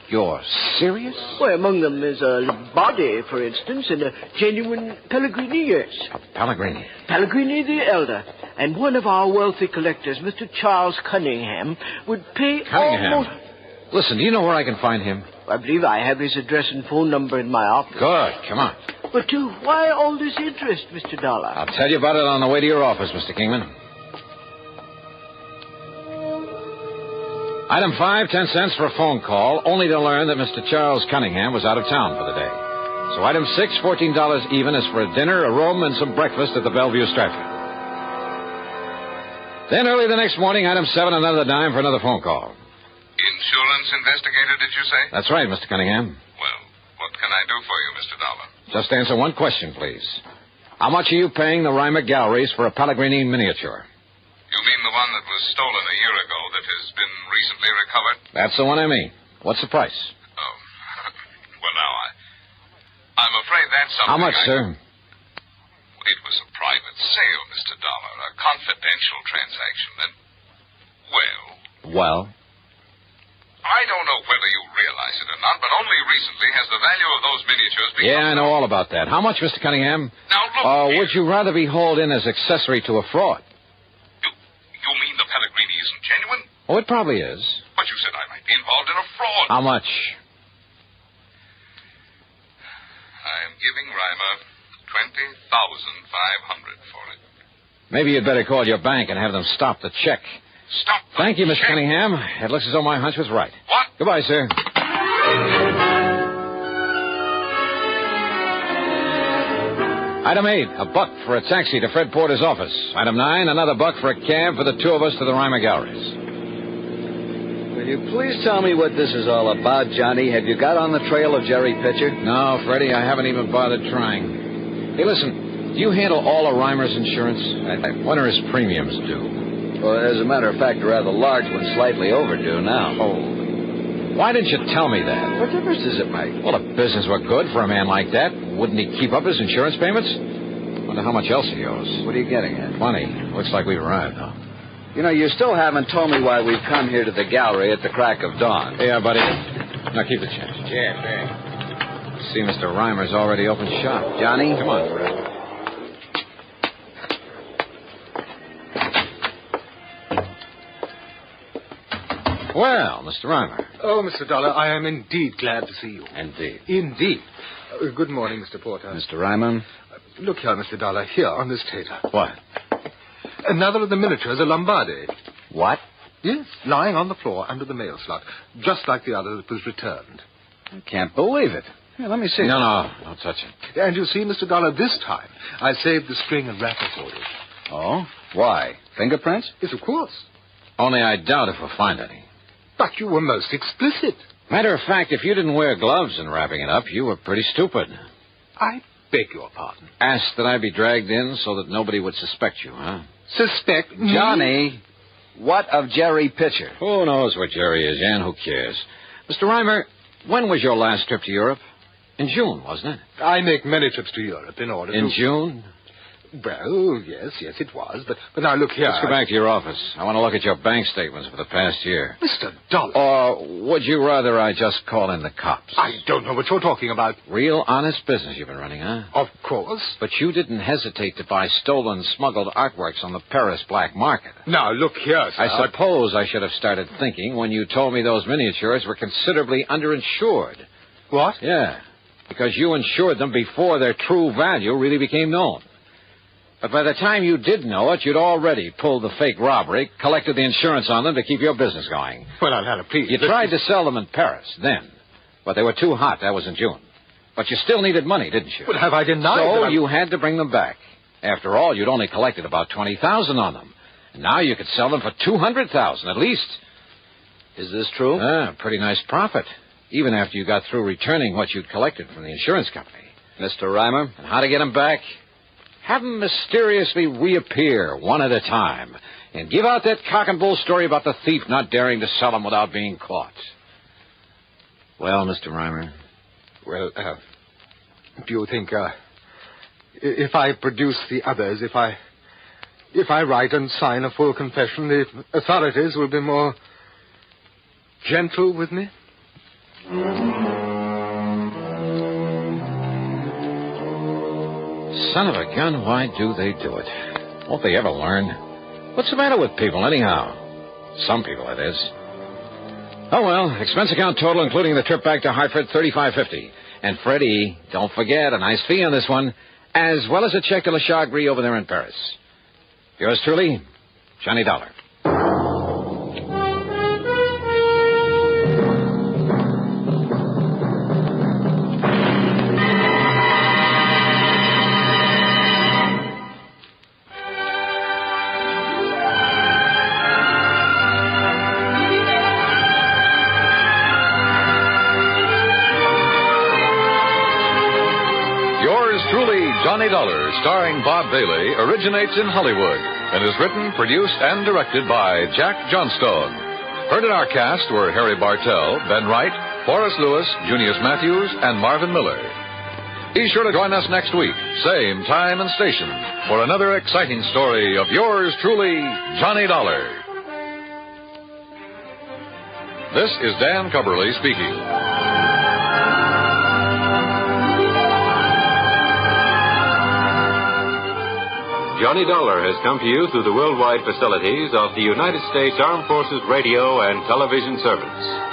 You're serious? Well, among them is a body, for instance, and a genuine Pellegrini, yes. A Pellegrini? Pellegrini the Elder. And one of our wealthy collectors, Mr. Charles Cunningham, would pay almost... Listen, do you know where I can find him? I believe I have his address and phone number in my office. Good. Come on. But why all this interest, Mr. Dollar? I'll tell you about it on the way to your office, Mr. Kingman. Item 5, 10 cents for a phone call, only to learn that Mr. Charles Cunningham was out of town for the day. So item 6, $14 even, is for a dinner, a room, and some breakfast at the Bellevue Stratford. Then early the next morning, item 7, another dime for another phone call. Insurance investigator, did you say? That's right, Mr. Cunningham. Well, what can I do for you, Mr. Dollar? Just answer one question, please. How much are you paying the Reimer Galleries for a Pellegrini miniature? You mean the one that was stolen a year ago that has been recently recovered? That's the one I mean. What's the price? Oh, well, now, I'm afraid that's something... How much, sir? It was a private sale, Mr. Dollar, a confidential transaction, and, Well? I don't know whether you realize it or not, but only recently has the value of those miniatures become... Yeah, I know all about that. How much, Mr. Cunningham? Now, look Or here. would you rather be hauled in as accessory to a fraud? Oh, it probably is. But you said I might be involved in a fraud. How much? I am giving Reimer $20,500 for it. Maybe you'd better call your bank and have them stop the check. Stop the Thank you, Miss check? Cunningham. It looks as though my hunch was right. What? Goodbye, sir. Item 8, a buck for a taxi to Fred Porter's office. Item 9, another buck for a cab for the two of us to the Reimer Galleries. Will you please tell me what this is all about, Johnny? Have you got on the trail of Jerry Pitcher? No, Freddie, I haven't even bothered trying. Hey, listen, do you handle all of Reimer's insurance? When are his premiums due? Well, as a matter of fact, a rather large one, slightly overdue now. Oh. Why didn't you tell me that? What difference does it make? Well, if business were good for a man like that, wouldn't he keep up his insurance payments? Wonder how much else he owes. What are you getting at? Plenty. Looks like we've arrived, though. You know, you still haven't told me why we've come here to the gallery at the crack of dawn. Yeah, buddy. Now keep the change. Yeah, thanks. See, Mr. Reimer's already opened shop. Johnny? Come on, Fred. Well, Mr. Reimer. Oh, Mr. Dollar, I am indeed glad to see you. Indeed. Indeed. Good morning, Mr. Porter. Mr. Reimer? Look here, Mr. Dollar, here on this table. What? Another of the miniatures, a Lombardi. What? Yes, lying on the floor under the mail slot, just like the other that was returned. I can't believe it. Here, let me see. No, don't touch it. And you see, Mr. Dollar, this time I saved the string and wrapper for you. Oh? Why? Fingerprints? Yes, of course. Only I doubt if we'll find any. But you were most explicit. Matter of fact, if you didn't wear gloves in wrapping it up, you were pretty stupid. I beg your pardon. Asked that I be dragged in so that nobody would suspect you, huh? Suspect me? Johnny, what of Jerry Pitcher? Who knows where Jerry is, and who cares? Mr. Reimer, when was your last trip to Europe? In June, wasn't it? I make many trips to Europe in order In June? Well, yes, it was. But now look here. Let's go back to your office. I want to look at your bank statements for the past year. Mr. Dollar. Or would you rather I just call in the cops? I don't know what you're talking about. Real honest business you've been running, huh? Of course. But you didn't hesitate to buy stolen, smuggled artworks on the Paris black market. Now, look here, sir. I suppose I should have started thinking when you told me those miniatures were considerably underinsured. What? Yeah, because you insured them before their true value really became known. But by the time you did know it, you'd already pulled the fake robbery, collected the insurance on them to keep your business going. Well, now, please. You tried to sell them in Paris then, but they were too hot. That was in June. But you still needed money, didn't you? Well, have I denied So that you had to bring them back. After all, you'd only collected about $20,000 on them. And now you could sell them for $200,000 at least. Is this true? Pretty nice profit, even after you got through returning what you'd collected from the insurance company. Mr. Reimer? And how to get them back? Have them mysteriously reappear one at a time and give out that cock and bull story about the thief not daring to sell them without being caught. Well, Mr. Reimer? Well, do you think, if I produce the others, if I write and sign a full confession, the authorities will be more gentle with me? Son of a gun, why do they do it? Won't they ever learn? What's the matter with people, anyhow? Some people, that is. Oh, well, expense account total, including the trip back to Hartford, $35.50. And Freddie, don't forget, a nice fee on this one, as well as a check to Le Chagris over there in Paris. Yours truly, Johnny Dollar. Johnny Dollar, starring Bob Bailey, originates in Hollywood and is written, produced, and directed by Jack Johnstone. Heard in our cast were Harry Bartell, Ben Wright, Forrest Lewis, Junius Matthews, and Marvin Miller. Be sure to join us next week, same time and station, for another exciting story of yours truly, Johnny Dollar. This is Dan Cubberly speaking. Johnny Dollar has come to you through the worldwide facilities of the United States Armed Forces Radio and Television Service.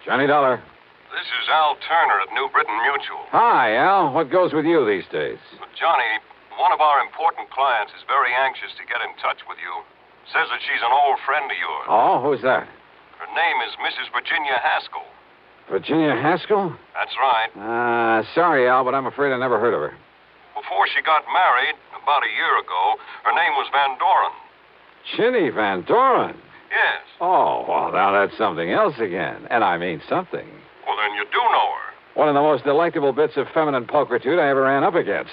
Johnny Dollar. This is Al Turner at New Britain Mutual. Hi, Al. What goes with you these days? Johnny, one of our important clients is very anxious to get in touch with you. Says that she's an old friend of yours. Oh, who's that? Her name is Mrs. Virginia Haskell. Virginia Haskell? That's right. Sorry, Al, but I'm afraid I never heard of her. Before she got married, about a year ago, her name was Van Doren. Chinny Van Doren? Yes. Oh, well, now that's something else again. And I mean something. Well, then you do know her. One of the most delectable bits of feminine pulchritude I ever ran up against.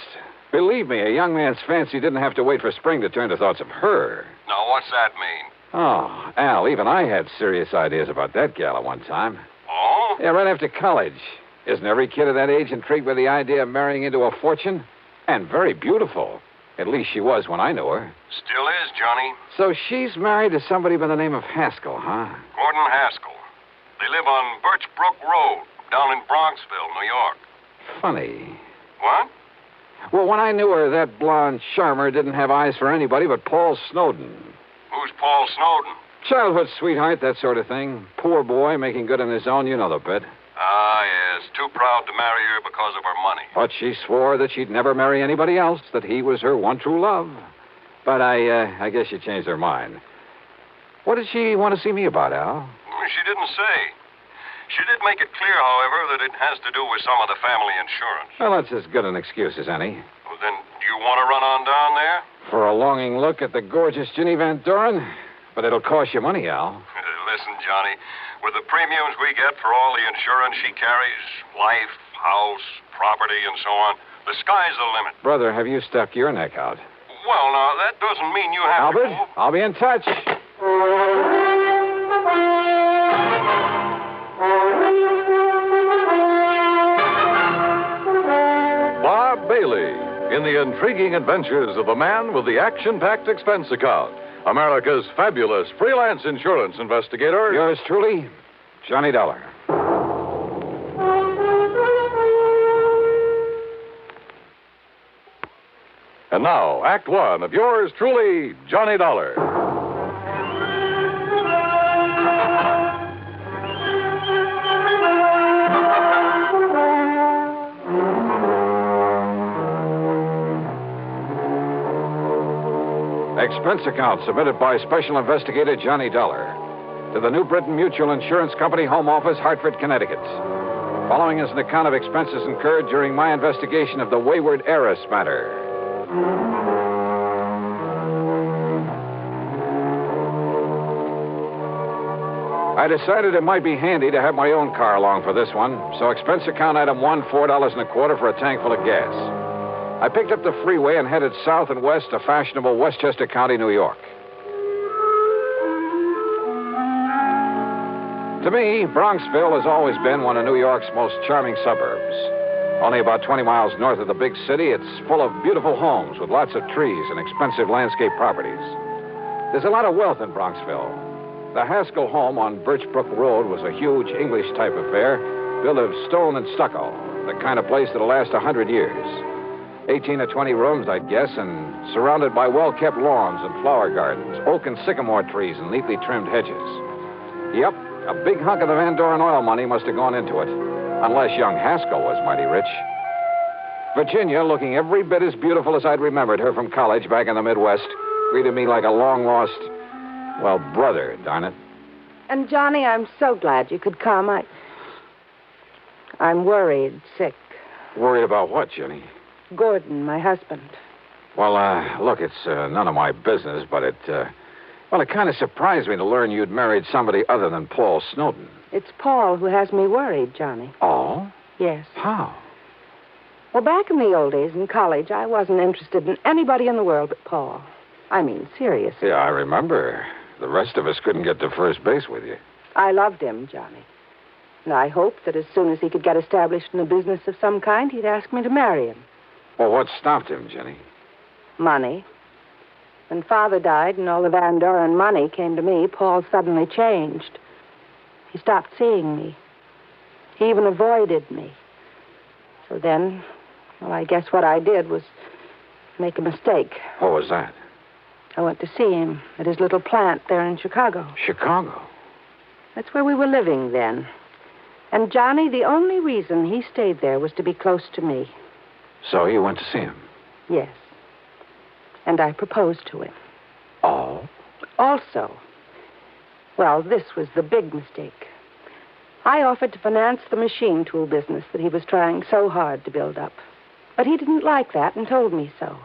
Believe me, a young man's fancy didn't have to wait for spring to turn to thoughts of her. Now, what's that mean? Oh, Al, even I had serious ideas about that gal at one time. Oh? Yeah, right after college. Isn't every kid of that age intrigued by the idea of marrying into a fortune? And very beautiful. At least she was when I knew her. Still is, Johnny. So she's married to somebody by the name of Haskell, huh? Gordon Haskell. They live on Birch Brook Road, down in Bronxville, New York. Funny. What? Well, when I knew her, that blonde charmer didn't have eyes for anybody but Paul Snowden. Who's Paul Snowden? Childhood sweetheart, that sort of thing. Poor boy, making good on his own, you know the bit. Ah, yes. Too proud to marry her because of her money. But she swore that she'd never marry anybody else, that he was her one true love. But I guess she changed her mind. What did she want to see me about, Al? She didn't say. She did make it clear, however, that it has to do with some of the family insurance. Well, that's as good an excuse as any. Well, then, do you want to run on down there? For a longing look at the gorgeous Ginny Van Doren? But it'll cost you money, Al. Listen, Johnny, with the premiums we get for all the insurance she carries, life, house, property, and so on, the sky's the limit. Brother, have you stuck your neck out? Well, now, that doesn't mean you have Albert, to... I'll be in touch. Bob Bailey in the intriguing adventures of the man with the action-packed expense account. America's fabulous freelance insurance investigator. Yours truly, Johnny Dollar. And now, Act One of yours truly, Johnny Dollar. Expense account submitted by Special Investigator Johnny Dollar to the New Britain Mutual Insurance Company, Home Office, Hartford, Connecticut. Following is an account of expenses incurred during my investigation of the Wayward Heiress Matter. I decided it might be handy to have my own car along for this one, so expense account item 1, $4.25 for a tank full of gas. I picked up the freeway and headed south and west to fashionable Westchester County, New York. To me, Bronxville has always been one of New York's most charming suburbs. Only about 20 miles north of the big city, it's full of beautiful homes with lots of trees and expensive landscape properties. There's a lot of wealth in Bronxville. The Haskell home on Birch Brook Road was a huge English-type affair, built of stone and stucco, the kind of place that'll last 100 years. 18 or 20 rooms, I'd guess, and surrounded by well-kept lawns and flower gardens, oak and sycamore trees, and neatly trimmed hedges. Yep, a big hunk of the Van Doren oil money must have gone into it, unless young Haskell was mighty rich. Virginia, looking every bit as beautiful as I'd remembered her from college back in the Midwest, greeted me like a long-lost, well, brother, darn it. And, Johnny, I'm so glad you could come. I'm worried, sick. Worried about what, Jenny? Gordon, my husband. Well, look, it's none of my business, but it kind of surprised me to learn you'd married somebody other than Paul Snowden. It's Paul who has me worried, Johnny. Oh? Yes. How? Well, back in the old days in college, I wasn't interested in anybody in the world but Paul. I mean, seriously. Yeah, I remember. The rest of us couldn't get to first base with you. I loved him, Johnny. And I hoped that as soon as he could get established in a business of some kind, he'd ask me to marry him. Well, what stopped him, Jenny? Money. When Father died and all the Van Doren money came to me, Paul suddenly changed. He stopped seeing me. He even avoided me. So then, well, I guess what I did was make a mistake. What was that? I went to see him at his little plant there in Chicago. Chicago? That's where we were living then. And Johnny, the only reason he stayed there was to be close to me. So you went to see him? Yes. And I proposed to him. Oh? Also, well, this was the big mistake. I offered to finance the machine tool business that he was trying so hard to build up. But he didn't like that and told me so.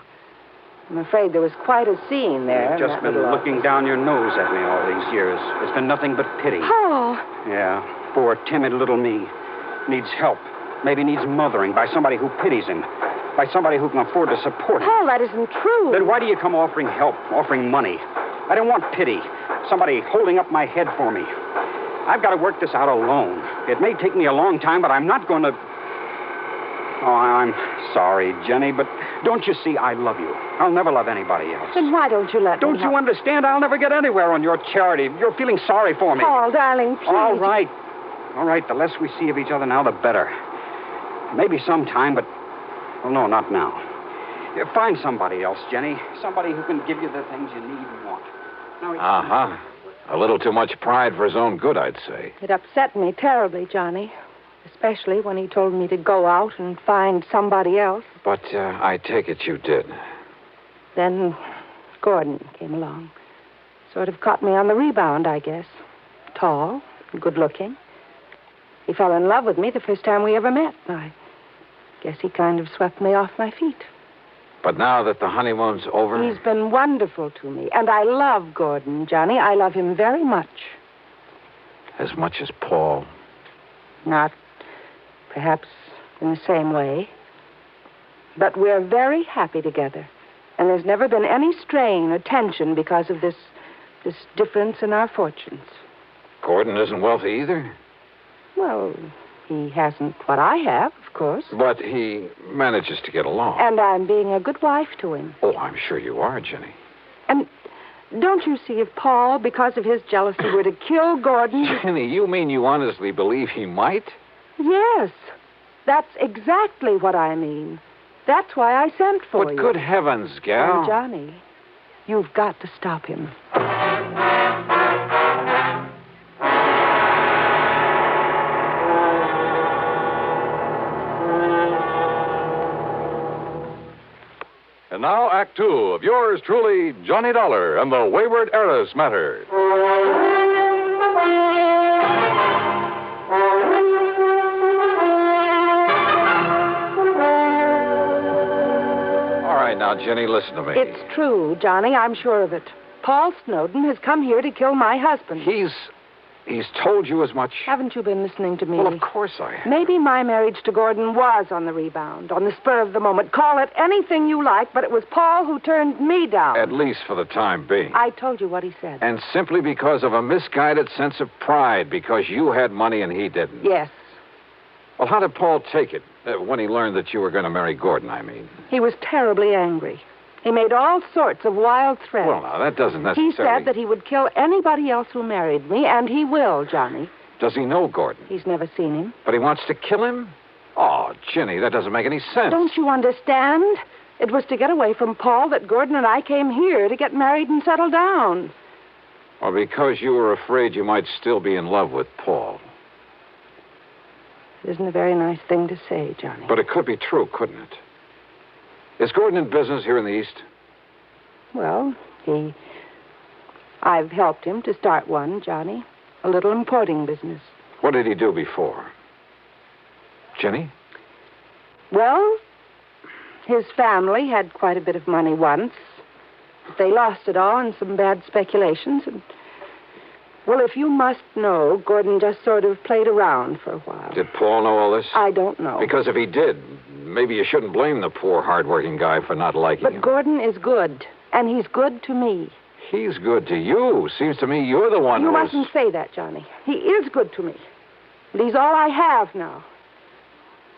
I'm afraid there was quite a scene there. You've just been looking down your nose at me all these years. It's been nothing but pity. Paul! Yeah, poor, timid little me. Needs help. Maybe needs mothering by somebody who pities him. By somebody who can afford to support him. Paul, that isn't true. Then why do you come offering help, offering money? I don't want pity. Somebody holding up my head for me. I've got to work this out alone. It may take me a long time, but I'm not going to... Oh, I'm sorry, Jenny, but don't you see I love you? I'll never love anybody else. Then why don't you let me Don't you understand? I'll never get anywhere on your charity. You're feeling sorry for me. Paul, darling, please. All right. All right, the less we see of each other now, the better. Maybe sometime, but... Well, no, not now. Find somebody else, Jenny. Somebody who can give you the things you need and want. Uh-huh. A little too much pride for his own good, I'd say. It upset me terribly, Johnny. Especially when he told me to go out and find somebody else. But I take it you did. Then Gordon came along. Sort of caught me on the rebound, I guess. Tall, good-looking. He fell in love with me the first time we ever met. I guess he kind of swept me off my feet. But now that the honeymoon's over... He's been wonderful to me. And I love Gordon, Johnny. I love him very much. As much as Paul? Not perhaps in the same way. But we're very happy together. And there's never been any strain or tension because of this difference in our fortunes. Gordon isn't wealthy either? Well, he hasn't what I have, of course. But he manages to get along. And I'm being a good wife to him. Oh, I'm sure you are, Jenny. And don't you see if Paul, because of his jealousy, were to kill Gordon... Jenny, you mean you honestly believe he might? Yes. That's exactly what I mean. That's why I sent for you. But good heavens, gal. And Johnny, you've got to stop him. And now, Act Two of yours truly, Johnny Dollar and the Wayward Heiress Matter. All right, now, Jenny, listen to me. It's true, Johnny. I'm sure of it. Paul Snowden has come here to kill my husband. He's told you as much? Haven't you been listening to me? Well, of course I have. Maybe my marriage to Gordon was on the rebound, on the spur of the moment. Call it anything you like, but it was Paul who turned me down. At least for the time being. I told you what he said. And simply because of a misguided sense of pride, because you had money and he didn't. Yes. Well, how did Paul take it when he learned that you were going to marry Gordon, I mean? He was terribly angry. He made all sorts of wild threats. Well, now, that doesn't necessarily... He said that he would kill anybody else who married me, and he will, Johnny. Does he know Gordon? He's never seen him. But he wants to kill him? Oh, Jenny, that doesn't make any sense. Don't you understand? It was to get away from Paul that Gordon and I came here to get married and settle down. Or because you were afraid you might still be in love with Paul. It isn't a very nice thing to say, Johnny. But it could be true, couldn't it? Is Gordon in business here in the East? Well, I've helped him to start one, Johnny. A little importing business. What did he do before? Jenny? Well, his family had quite a bit of money once. But they lost it all in some bad speculations. And, well, if you must know, Gordon just sort of played around for a while. Did Paul know all this? I don't know. Because if he did, maybe you shouldn't blame the poor, hard-working guy for not liking him. But Gordon is good, and he's good to me. He's good to you. Seems to me you're the one You who mustn't say that, Johnny. He is good to me. And he's all I have now.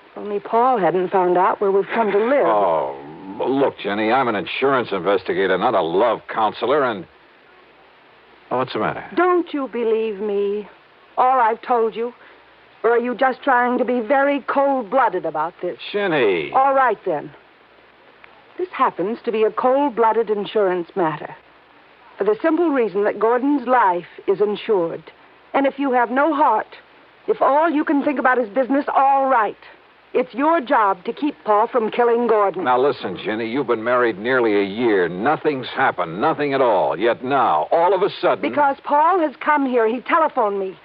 If only Paul hadn't found out where we've come to live. Oh, look, Jenny, I'm an insurance investigator, not a love counselor, and... Oh, what's the matter? Don't you believe me? All I've told you? Or are you just trying to be very cold-blooded about this? Jenny! All right, then. This happens to be a cold-blooded insurance matter. For the simple reason that Gordon's life is insured. And if you have no heart, if all you can think about is business, all right. It's your job to keep Paul from killing Gordon. Now, listen, Jenny, you've been married nearly a year. Nothing's happened, nothing at all. Yet now, all of a sudden... Because Paul has come here. He telephoned me.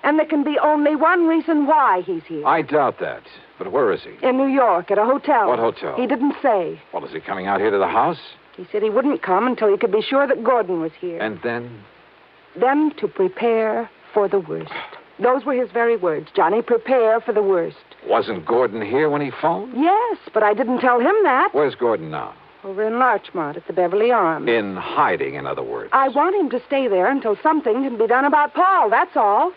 And there can be only one reason why he's here. I doubt that. But where is he? In New York, at a hotel. What hotel? He didn't say. Well, is he coming out here to the house? He said he wouldn't come until he could be sure that Gordon was here. And then? Then to prepare for the worst. Those were his very words, Johnny. Prepare for the worst. Wasn't Gordon here when he phoned? Yes, but I didn't tell him that. Where's Gordon now? Over in Larchmont at the Beverly Arms. In hiding, in other words. I want him to stay there until something can be done about Paul, that's all.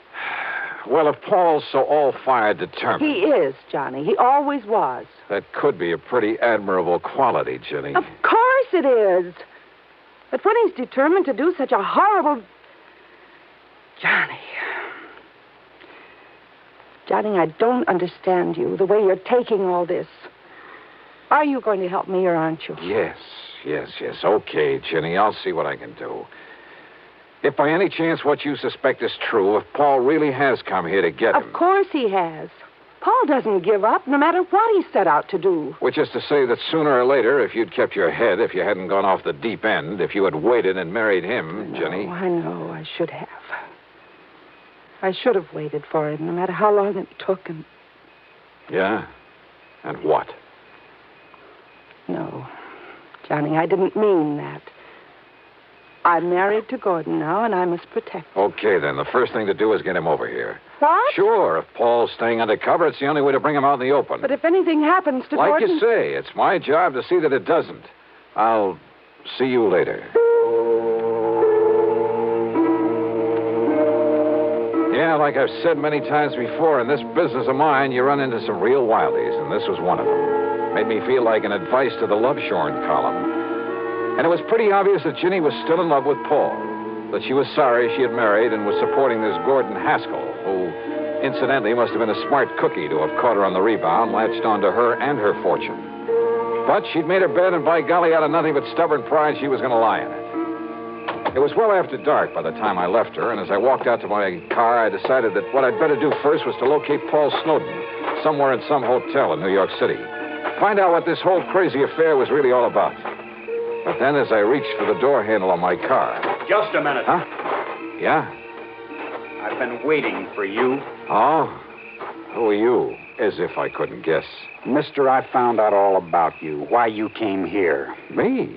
Well, if Paul's so all-fired determined... He is, Johnny. He always was. That could be a pretty admirable quality, Jenny. Of course it is. But when he's determined to do such a horrible... Johnny, I don't understand you, the way you're taking all this. Are you going to help me or aren't you? Yes. Okay, Jenny, I'll see what I can do. If by any chance what you suspect is true, if Paul really has come here to get him... Of course he has. Paul doesn't give up, no matter what he set out to do. Which is to say that sooner or later, if you'd kept your head, if you hadn't gone off the deep end, if you had waited and married him, Jenny... I know, I should have. I should have waited for him, no matter how long it took. And... Yeah? And what? No, Johnny, I didn't mean that. I'm married to Gordon now, and I must protect him. Okay, then. The first thing to do is get him over here. What? Sure. If Paul's staying undercover, it's the only way to bring him out in the open. But if anything happens to Gordon... Like you say, it's my job to see that it doesn't. I'll see you later. Yeah, like I've said many times before, in this business of mine, you run into some real wildies, and this was one of them. Made me feel like an advice to the love shorn column. And it was pretty obvious that Ginny was still in love with Paul, that she was sorry she had married and was supporting this Gordon Haskell, who, incidentally, must have been a smart cookie to have caught her on the rebound, latched onto her and her fortune. But she'd made her bed, and by golly, out of nothing but stubborn pride, she was going to lie in it. It was well after dark by the time I left her, and as I walked out to my car, I decided that what I'd better do first was to locate Paul Snowden, somewhere in some hotel in New York City. Find out what this whole crazy affair was really all about. But then as I reached for the door handle on my car... Just a minute. Huh? Yeah? I've been waiting for you. Oh? Who are you? As if I couldn't guess. Mister, I found out all about you, why you came here. Me?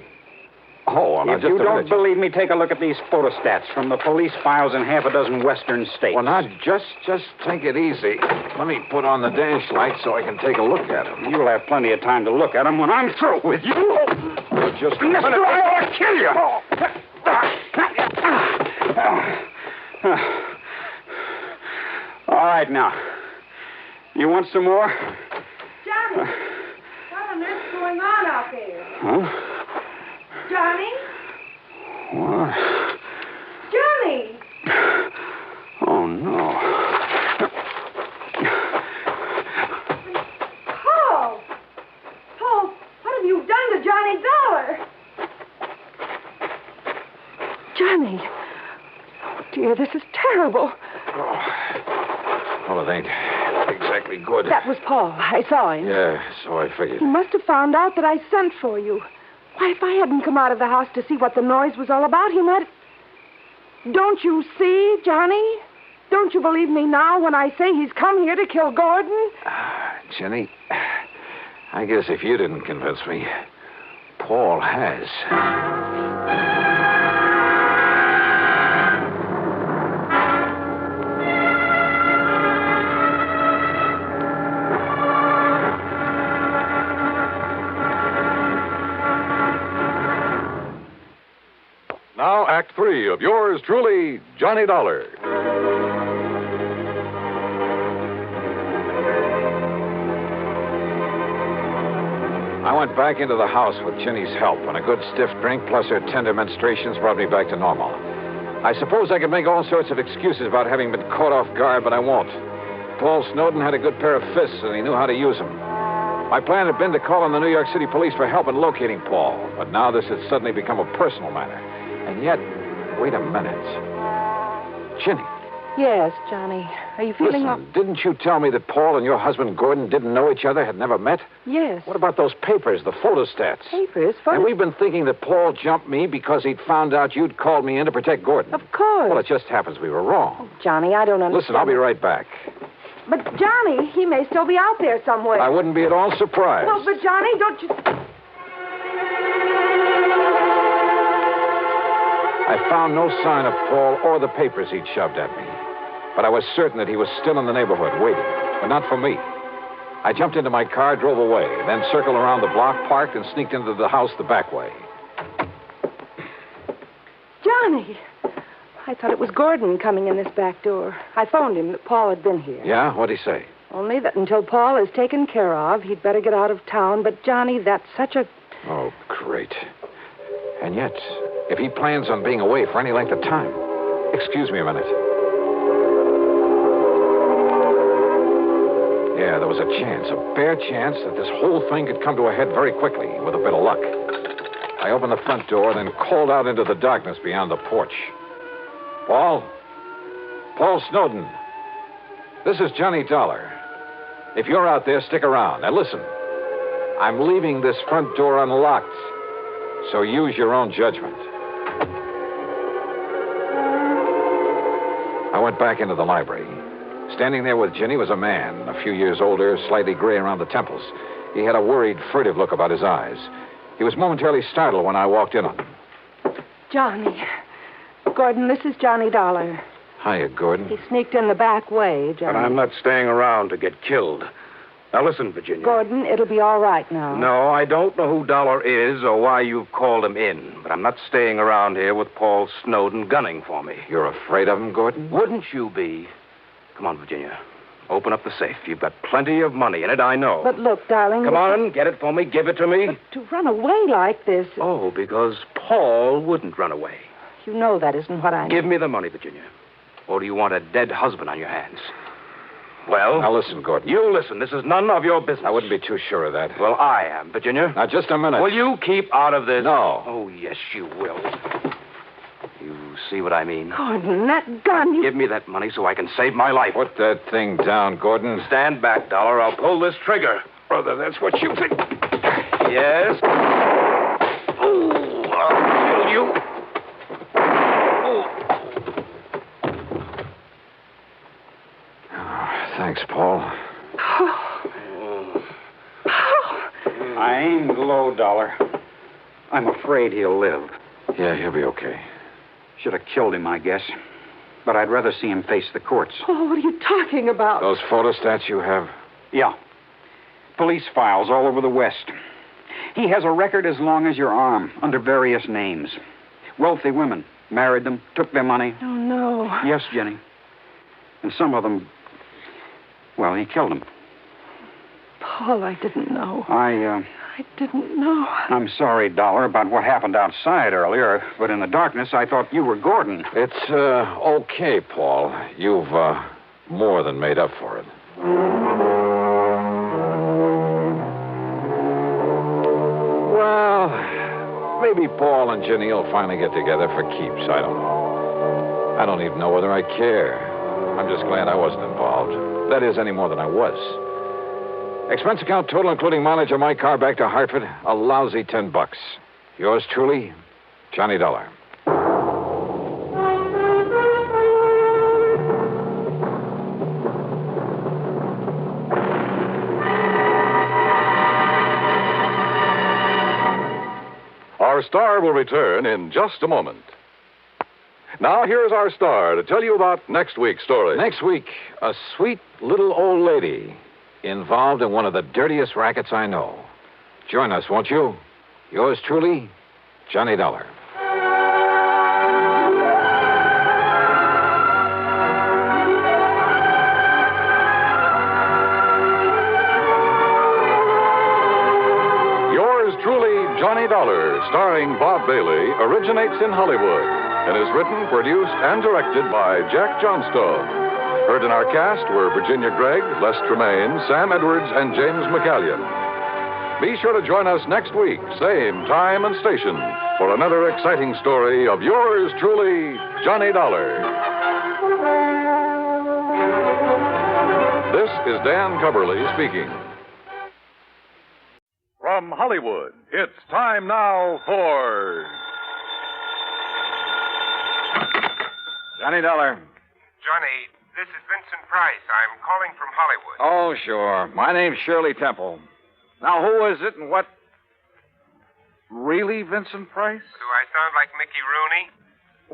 Oh, well, if you don't believe me, take a look at these photostats from the police files in half a dozen western states. Well, now, just take it easy. Let me put on the dash light so I can take a look at them. You'll have plenty of time to look at them when I'm through with you. Well, just a minute. Mister, I want to kill you. All right, now. You want some more? Johnny, what on earth's going on out there? Huh? Johnny? What? Johnny! Oh, no. Paul! Paul, what have you done to Johnny Dollar? Johnny! Oh, dear, this is terrible. Well, it ain't exactly good. That was Paul. I saw him. Yeah, so I figured. He must have found out that I sent for you. Why, if I hadn't come out of the house to see what the noise was all about, he might... Don't you see, Johnny? Don't you believe me now when I say he's come here to kill Gordon? Jenny, I guess if you didn't convince me, Paul has. Now, Act 3 of yours truly, Johnny Dollar. went back into the house with Ginny's help, and a good stiff drink plus her tender menstruations brought me back to normal. I suppose I could make all sorts of excuses about having been caught off guard, but I won't. Paul Snowden had a good pair of fists, and he knew how to use them. My plan had been to call on the New York City police for help in locating Paul, but now this had suddenly become a personal matter. And yet, wait a minute. Ginny. Yes, Johnny. Are you feeling... Listen, didn't you tell me that Paul and your husband Gordon didn't know each other, had never met? Yes. What about those papers, the photostats? Papers? And we've been thinking that Paul jumped me because he'd found out you'd called me in to protect Gordon. Of course. Well, it just happens we were wrong. Oh, Johnny, I don't understand. Listen, I'll be right back. But, Johnny, he may still be out there somewhere. I wouldn't be at all surprised. Well, but, Johnny, don't you... I found no sign of Paul or the papers he'd shoved at me. But I was certain that he was still in the neighborhood, waiting. But not for me. I jumped into my car, drove away, then circled around the block, parked, and sneaked into the house the back way. Johnny! I thought it was Gordon coming in this back door. I phoned him that Paul had been here. Yeah? What'd he say? Only that until Paul is taken care of, he'd better get out of town. But, Johnny, that's such a... Oh, great. And yet, if he plans on being away for any length of time... Excuse me a minute. Yeah, there was a chance, a bare chance, that this whole thing could come to a head very quickly, with a bit of luck. I opened the front door, then called out into the darkness beyond the porch. Paul? Paul Snowden. This is Johnny Dollar. If you're out there, stick around. Now listen, I'm leaving this front door unlocked, so use your own judgment. I went back into the library. Standing there with Ginny was a man, a few years older, slightly gray around the temples. He had a worried, furtive look about his eyes. He was momentarily startled when I walked in on him. Johnny. Gordon, this is Johnny Dollar. Hiya, Gordon. He sneaked in the back way, Johnny. But I'm not staying around to get killed. Now listen, Virginia. Gordon, it'll be all right now. No, I don't know who Dollar is or why you've called him in, but I'm not staying around here with Paul Snowden gunning for me. You're afraid of him, Gordon? Wouldn't you be? Come on, Virginia. Open up the safe. You've got plenty of money in it, I know. But look, darling... Come on, get it for me. Give it to me. But to run away like this... Oh, because Paul wouldn't run away. You know that isn't what I mean. Give me the money, Virginia. Or do you want a dead husband on your hands? Well... Now listen, Gordon. You listen. This is none of your business. I wouldn't be too sure of that. Well, I am, Virginia. Now, just a minute. Will you keep out of this? No. Oh, yes, you will. You see what I mean? Gordon, that gun... Give me that money so I can save my life. Put that thing down, Gordon. Stand back, Dollar. I'll pull this trigger. Brother, that's what you think. Yes? Oh, I'll kill you. Thanks, Paul. I aimed low, Dollar. I'm afraid he'll live. Yeah, he'll be okay. Should have killed him, I guess. But I'd rather see him face the courts. Oh, what are you talking about? Those photostats you have? Yeah. Police files all over the West. He has a record as long as your arm, under various names. Wealthy women. Married them, took their money. Oh, no. Yes, Jenny. And some of them... Well, he killed them. Paul, I didn't know. I didn't know. I'm sorry, Dollar, about what happened outside earlier, but in the darkness, I thought you were Gordon. It's, okay, Paul. You've, more than made up for it. Well, maybe Paul and Ginny will finally get together for keeps. I don't know. I don't even know whether I care. I'm just glad I wasn't involved. That is, any more than I was. Expense account total, including mileage of my car back to Hartford, a lousy $10. Yours truly, Johnny Dollar. Our star will return in just a moment. Now, here's our star to tell you about next week's story. Next week, a sweet little old lady involved in one of the dirtiest rackets I know. Join us, won't you? Yours truly, Johnny Dollar. Your Johnny Dollar, starring Bob Bailey, originates in Hollywood and is written, produced, and directed by Jack Johnstone. Heard in our cast were Virginia Gregg, Les Tremaine, Sam Edwards, and James McCallion. Be sure to join us next week, same time and station, for another exciting story of yours truly, Johnny Dollar. This is Dan Coverly speaking. From Hollywood, it's time now for... Johnny Dollar. Johnny, this is Vincent Price. I'm calling from Hollywood. Oh, sure. My name's Shirley Temple. Now, who is it and what... Really, Vincent Price? Do I sound like Mickey Rooney?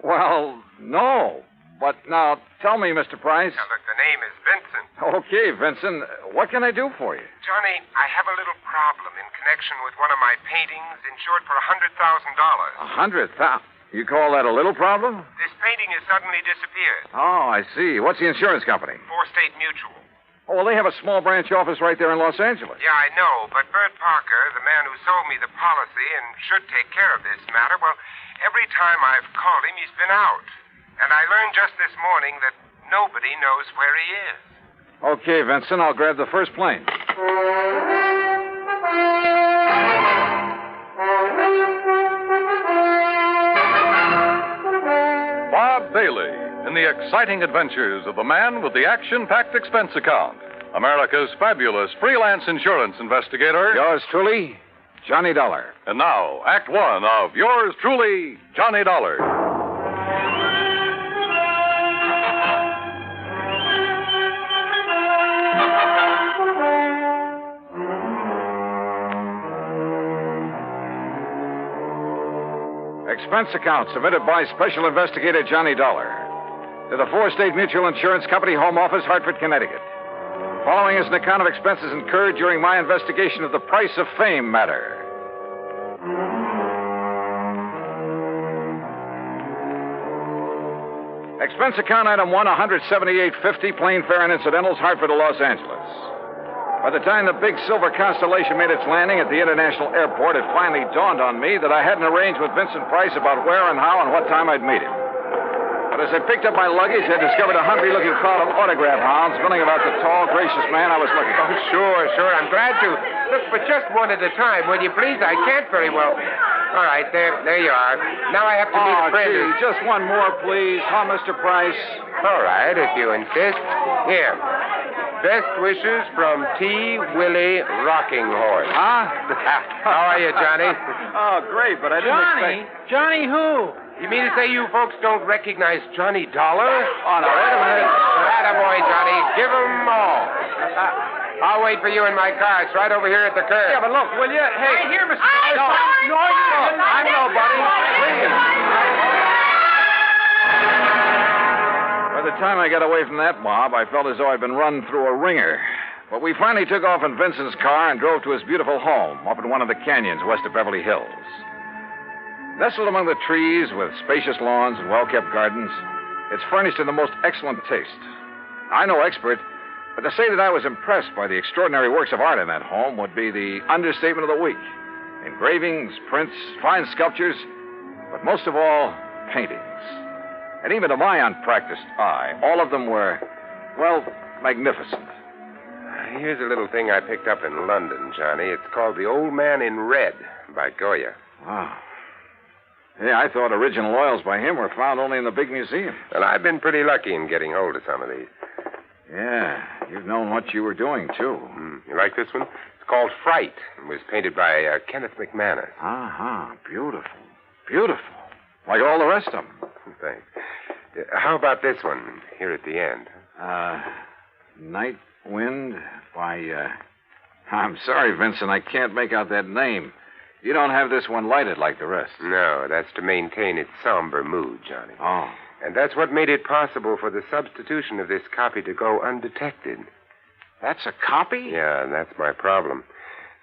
Well, no. But now, tell me, Mr. Price. Now, look, the name is Vincent. Okay, Vincent. What can I do for you? Johnny, I have a little problem in connection with one of my paintings insured for $100,000. $100,000? You call that a little problem? This painting has suddenly disappeared. Oh, I see. What's the insurance company? State Mutual. Oh, well, they have a small branch office right there in Los Angeles. Yeah, I know, but Bert Parker, the man who sold me the policy and should take care of this matter, well, every time I've called him, he's been out. And I learned just this morning that nobody knows where he is. Okay, Vincent, I'll grab the first plane. Bob Bailey in the exciting adventures of the man with the action-packed expense account. America's fabulous freelance insurance investigator. Yours truly, Johnny Dollar. And now, Act One of yours truly, Johnny Dollar. Expense account submitted by Special Investigator Johnny Dollar to the State Mutual Insurance Company, Home Office, Hartford, Connecticut. Following is an account of expenses incurred during my investigation of the Price of Fame matter. Expense account item 1, $178.50, plane fare and incidentals, Hartford to Los Angeles. By the time the big silver Constellation made its landing at the international airport, it finally dawned on me that I hadn't arranged with Vincent Price about where and how and what time I'd meet him. But as I picked up my luggage, I discovered a hungry-looking crowd of autograph hounds milling about the tall, gracious man I was looking for. Oh, sure. I'm glad to. Look, but just one at a time, will you please? I can't very well. All right, there you are. Now I have to meet a friend. Gee, just one more, please. Huh, Mr. Price? All right, if you insist. Here. Best wishes from T. Willie Rocking Horse. Huh? How are you, Johnny? Oh, great, but I didn't expect... Johnny who? You mean to say you folks don't recognize Johnny Dollar? Oh, no, wait a minute. Attaboy, Johnny. Give 'em all. I'll wait for you in my car. It's right over here at the curb. Yeah, but look, will you? Hey. Right here, Mr. No, I'm nobody. Please. By the time I got away from that mob, I felt as though I'd been run through a ringer. But we finally took off in Vincent's car and drove to his beautiful home up in one of the canyons west of Beverly Hills. Nestled among the trees with spacious lawns and well-kept gardens, it's furnished in the most excellent taste. I'm no expert, but to say that I was impressed by the extraordinary works of art in that home would be the understatement of the week. Engravings, prints, fine sculptures, but most of all, paintings. And even to my unpracticed eye, all of them were, well, magnificent. Here's a little thing I picked up in London, Johnny. It's called The Old Man in Red by Goya. Wow. Yeah, I thought original oils by him were found only in the big museum. Well, I've been pretty lucky in getting hold of some of these. Yeah, you've known what you were doing, too. You like this one? It's called Fright. It was painted by Kenneth McManus. Beautiful. Beautiful. Like all the rest of them. Thanks. How about this one here at the end? Night Wind by, I'm sorry, Vincent, I can't make out that name. You don't have this one lighted like the rest. No, that's to maintain its somber mood, Johnny. Oh. And that's what made it possible for the substitution of this copy to go undetected. That's a copy? Yeah, and that's my problem.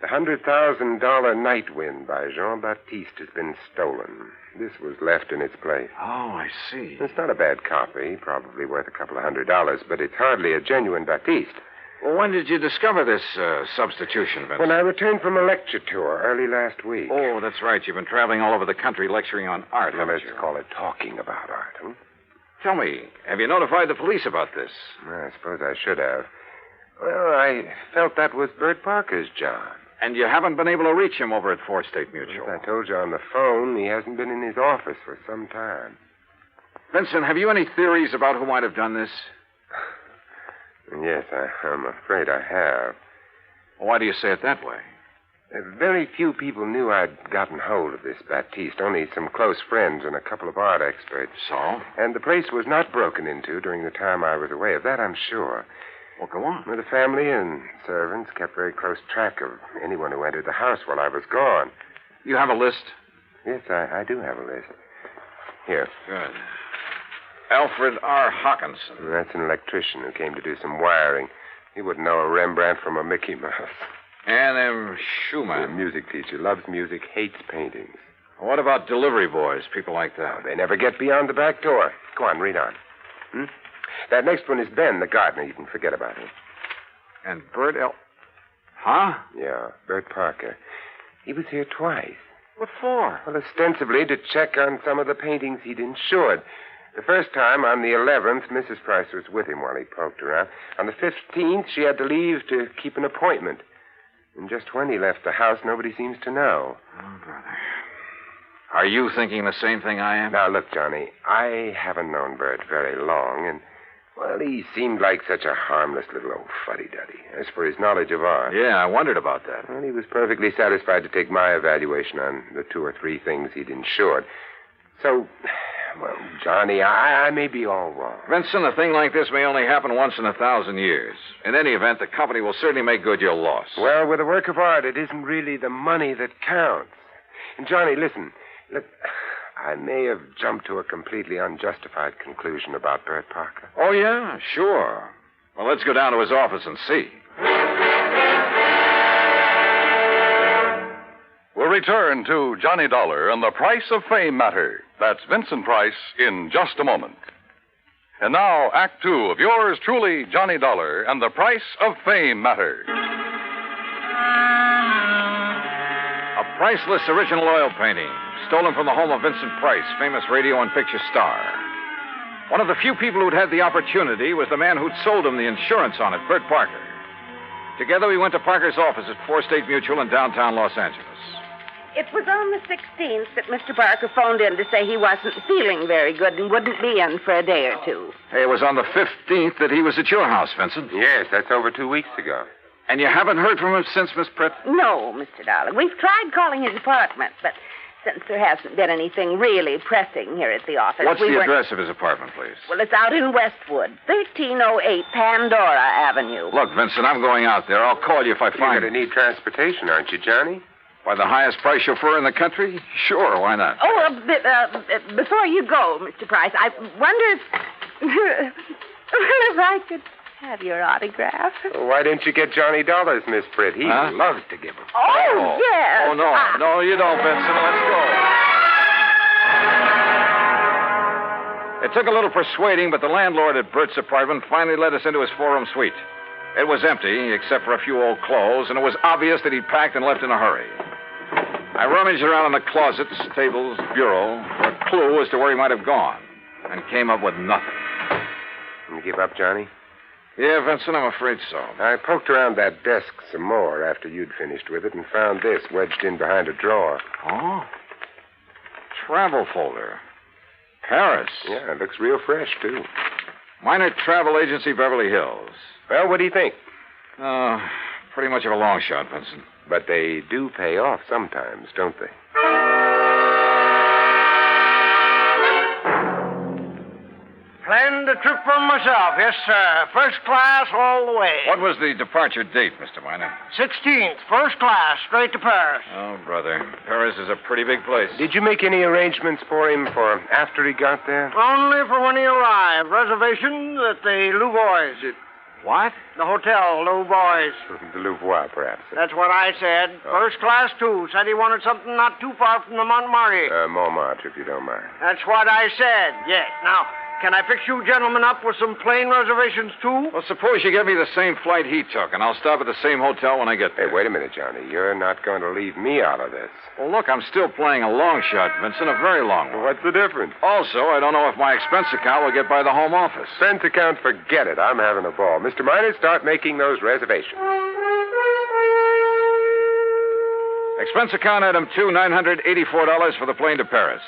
The $100,000 Night Wind by Jean-Baptiste has been stolen. This was left in its place. Oh, I see. It's not a bad copy, probably worth a couple of $100, but it's hardly a genuine Baptiste. Well, when did you discover this substitution, Vincent? When I returned from a lecture tour early last week. Oh, that's right. You've been traveling all over the country lecturing on art, Well, let's haven't you? call it talking about art, huh? Tell me, have you notified the police about this? I suppose I should have. Well, I felt that was Bert Parker's job. And you haven't been able to reach him over at 4 State Mutual? As I told you on the phone, he hasn't been in his office for some time. Vincent, have you any theories about who might have done this? Yes, I'm afraid I have. Why do you say it that way? Very few people knew I'd gotten hold of this Baptiste, only some close friends and a couple of art experts. So? And the place was not broken into during the time I was away. Of that I'm sure. Well, go on. Well, the family and servants kept very close track of anyone who entered the house while I was gone. You have a list? Yes, I do have a list. Here. Good. Alfred R. Hawkinson. That's an electrician who came to do some wiring. He wouldn't know a Rembrandt from a Mickey Mouse. Ann M. Schumann. A music teacher. Loves music, hates paintings. What about delivery boys, people like that? Oh, they never get beyond the back door. Go on, read on. That next one is Ben, the gardener. You can forget about him. And Bert L. Huh? Yeah, Bert Parker. He was here twice. What for? Well, ostensibly to check on some of the paintings he'd insured. The first time, on the 11th, Mrs. Price was with him while he poked around. On the 15th, she had to leave to keep an appointment. And just when he left the house, nobody seems to know. Oh, brother. Are you thinking the same thing I am? Now, look, Johnny, I haven't known Bert very long, and, well, he seemed like such a harmless little old fuddy-duddy. As for his knowledge of art... Yeah, I wondered about that. Well, he was perfectly satisfied to take my evaluation on the 2 or 3 things he'd insured. So, well, Johnny, I may be all wrong. Vincent, a thing like this may only happen once in 1,000 years. In any event, the company will certainly make good your loss. Well, with a work of art, it isn't really the money that counts. And, Johnny, listen. Look, I may have jumped to a completely unjustified conclusion about Bert Parker. Oh, yeah? Sure. Well, let's go down to his office and see. We'll return to Johnny Dollar and the Price of Fame Matter. That's Vincent Price in just a moment. And now, Act 2 of yours truly, Johnny Dollar and the Price of Fame Matter. A priceless original oil painting, stolen from the home of Vincent Price, famous radio and picture star. One of the few people who'd had the opportunity was the man who'd sold him the insurance on it, Bert Parker. Together, we went to Parker's office at 4 State Mutual in downtown Los Angeles. It was on the 16th that Mr. Parker phoned in to say he wasn't feeling very good and wouldn't be in for a day or two. Hey, it was on the 15th that he was at your house, Vincent. Yes, that's over 2 weeks ago. And you haven't heard from him since, Miss Pritt? No, Mr. Dollar. We've tried calling his apartment, but since there hasn't been anything really pressing here at the office... What's the address of his apartment, please? Well, it's out in Westwood, 1308 Pandora Avenue. Look, Vincent, I'm going out there. I'll call you if I find... You're going to need transportation, aren't you, Johnny? By the highest price chauffeur in the country? Sure, why not? Oh, before you go, Mr. Price, I wonder if... if I could have your autograph. Well, why didn't you get Johnny Dollars, Miss Pritt? He loves to give them. Oh, yes. Oh, no. No, you don't, Vincent. Let's go. It took a little persuading, but the landlord at Bert's apartment finally let us into his 4-room suite. It was empty, except for a few old clothes, and it was obvious that he'd packed and left in a hurry. I rummaged around in the closets, tables, bureau, for a clue as to where he might have gone, and came up with nothing. You give up, Johnny? Yeah, Vincent, I'm afraid so. I poked around that desk some more after you'd finished with it and found this wedged in behind a drawer. Oh? Travel folder. Paris. Yeah, it looks real fresh, too. Minor Travel Agency, Beverly Hills. Well, what do you think? Pretty much of a long shot, Vincent. But they do pay off sometimes, don't they? Planned a trip for myself, yes, sir. First class all the way. What was the departure date, Mr. Miner? 16th, first class, straight to Paris. Oh, brother. Paris is a pretty big place. Did you make any arrangements for him for after he got there? Only for when he arrived. Reservation at the Louvois. What? The hotel, Louvois. The Louvois, perhaps. That's what I said. Oh. First class, too. Said he wanted something not too far from the Montmartre. Montmartre, if you don't mind. That's what I said, yes. Now, Can I fix you gentlemen up with some plane reservations, too? Well, suppose you give me the same flight he took, and I'll stop at the same hotel when I get there. Hey, wait a minute, Johnny. You're not going to leave me out of this. Well, look, I'm still playing a long shot, Vincent, a very long one. What's the difference? Also, I don't know if my expense account will get by the home office. Expense account, forget it. I'm having a ball. Mr. Miner, start making those reservations. Expense account item 2, $984 for the plane to Paris.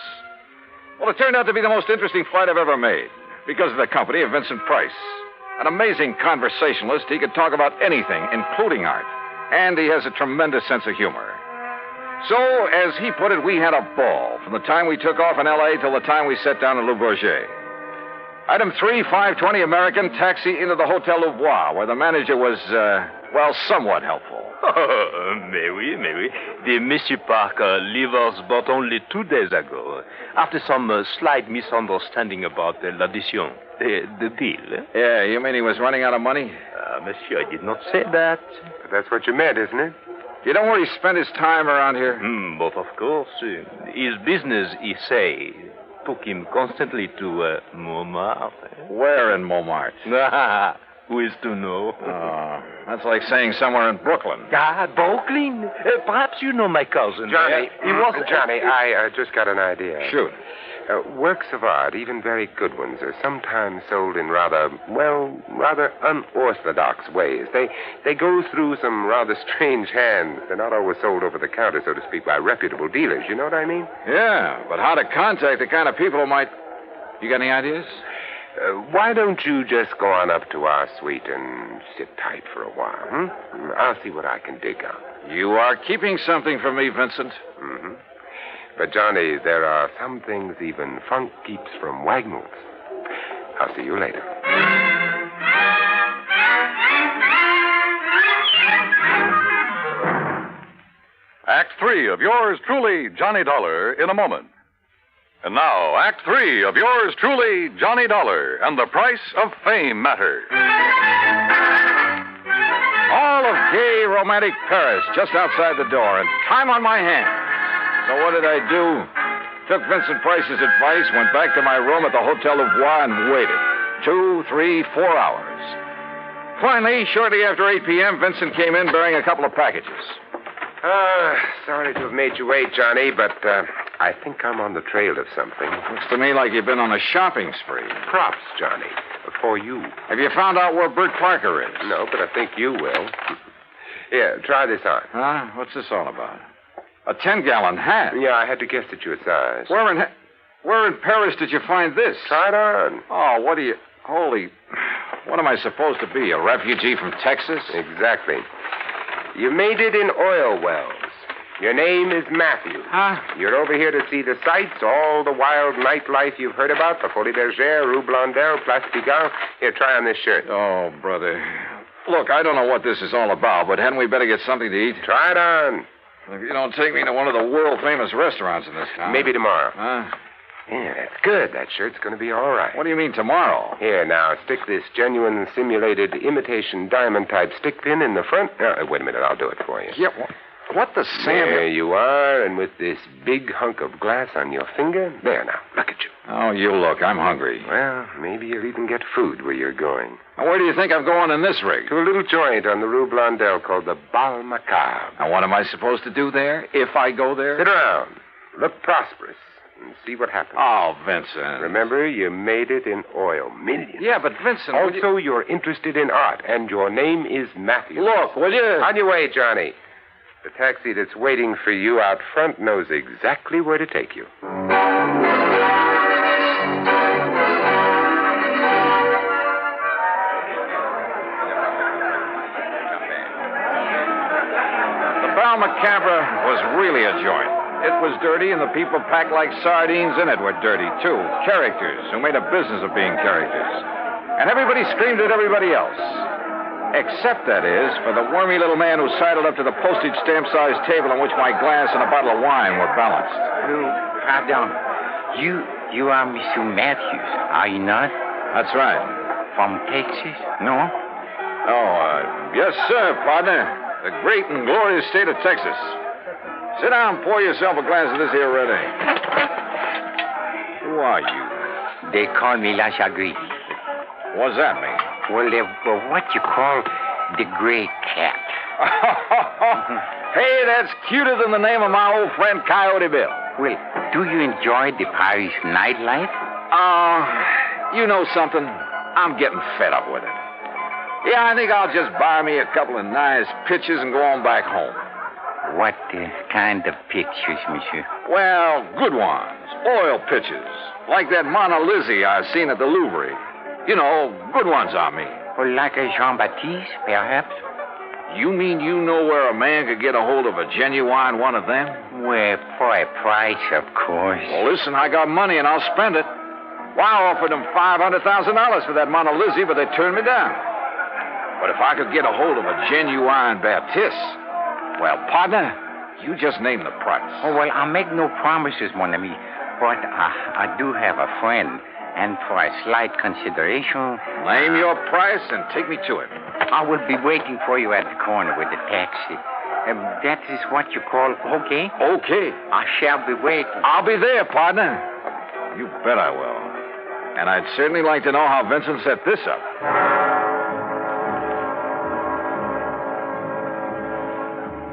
Well, it turned out to be the most interesting flight I've ever made because of the company of Vincent Price. An amazing conversationalist. He could talk about anything, including art. And he has a tremendous sense of humor. So, as he put it, we had a ball from the time we took off in L.A. till the time we sat down in Le Bourget. Item 3, 520 American, taxi into the Hotel Louvois, where the manager was, somewhat helpful. Oh, mais oui. The Monsieur Parker leave us but only 2 days ago, after some slight misunderstanding about l'addition, the deal. Yeah, you mean he was running out of money? Monsieur, I did not say that. That's what you meant, isn't it? You know where he spent his time around here? But of course. His business, he say, took him constantly to Montmartre. Where in Montmartre? Who is to know? Oh, that's like saying somewhere in Brooklyn. Brooklyn? Perhaps you know my cousin. Johnny, he was... Johnny, I just got an idea. Shoot. Works of art, even very good ones, are sometimes sold in rather unorthodox ways. They go through some rather strange hands. They're not always sold over the counter, so to speak, by reputable dealers. You know what I mean? Yeah, but how to contact the kind of people who might... You got any ideas? Why don't you just go on up to our suite and sit tight for a while, I'll see what I can dig out. You are keeping something from me, Vincent. Mm-hmm. But, Johnny, there are some things even funk keeps from Wagnalls. I'll see you later. Act 3 of yours truly, Johnny Dollar, in a moment. And now, Act 3 of yours truly, Johnny Dollar, and the Price of Fame Matter. All of gay, romantic Paris just outside the door, and time on my hands. So what did I do? Took Vincent Price's advice, went back to my room at the Hotel Louvois, and waited. 2, 3, 4 hours. Finally, shortly after 8 p.m., Vincent came in bearing a couple of packages. Sorry to have made you wait, Johnny, but I think I'm on the trail of something. Looks to me like you've been on a shopping spree. Props, Johnny, for you. Have you found out where Bert Parker is? No, but I think you will. Here, try this on. Huh? What's this all about? A 10-gallon hat? Yeah, I had to guess at your size. Where in Paris did you find this? Try it on. Oh, what do you... Holy... What am I supposed to be, a refugee from Texas? Exactly. You made it in oil wells. Your name is Matthew. Huh? You're over here to see the sights, all the wild nightlife you've heard about, the Folie Bergère, Rue Blondel, Place Pigalle. Here, try on this shirt. Oh, brother. Look, I don't know what this is all about, but hadn't we better get something to eat? Try it on. If you don't take me to one of the world-famous restaurants in this town... Maybe tomorrow. Huh? Yeah, that's good. That shirt's going to be all right. What do you mean tomorrow? Here, now, stick this genuine simulated imitation diamond-type stick pin in the front. Wait a minute, I'll do it for you. Yeah, what the Sam... There you are, and with this big hunk of glass on your finger. There, now, look at you. Oh, you look. I'm hungry. Well, maybe you'll even get food where you're going. Now, where do you think I'm going in this rig? To a little joint on the Rue Blondel called the Bal Macabre. Now, what am I supposed to do there, if I go there? Sit around. Look prosperous. And see what happens. Oh, Vincent. Remember, you made it in oil. Millions. Yeah, but Vincent... Also, you're interested in art, and your name is Matthew. Look, will you... On your way, Johnny. The taxi that's waiting for you out front knows exactly where to take you. The Bal Macabre was really a joint. It was dirty, and the people packed like sardines in it were dirty, too. Characters who made a business of being characters. And everybody screamed at everybody else. Except, that is, for the wormy little man who sidled up to the postage stamp-sized table on which my glass and a bottle of wine were balanced. Pardon. You are Monsieur Matthews, are you not? That's right. From Texas? No? Yes, sir, partner. The great and glorious state of Texas. Sit down and pour yourself a glass of this here red ink. Who are you? They call me La Chagrin. What's that mean? Well, they're what you call the gray cat. Hey, that's cuter than the name of my old friend Coyote Bill. Well, do you enjoy the Paris nightlife? You know something? I'm getting fed up with it. Yeah, I think I'll just buy me a couple of nice pictures and go on back home. What kind of pictures, monsieur? Well, good ones. Oil pictures. Like that Mona Lisa I seen at the Louvre. You know, good ones, I mean. Well, like a Jean-Baptiste, perhaps? You mean you know where a man could get a hold of a genuine one of them? Well, for a price, of course. Well, listen, I got money and I'll spend it. Well, I offered them $500,000 for that Mona Lisa, but they turned me down. But if I could get a hold of a genuine Baptiste, well, partner, you just name the price. Oh, well, I make no promises, mon ami. But I do have a friend. And for a slight consideration... Name your price and take me to it. I will be waiting for you at the corner with the taxi. That is what you call okay? Okay. I shall be waiting. I'll be there, partner. You bet I will. And I'd certainly like to know how Vincent set this up.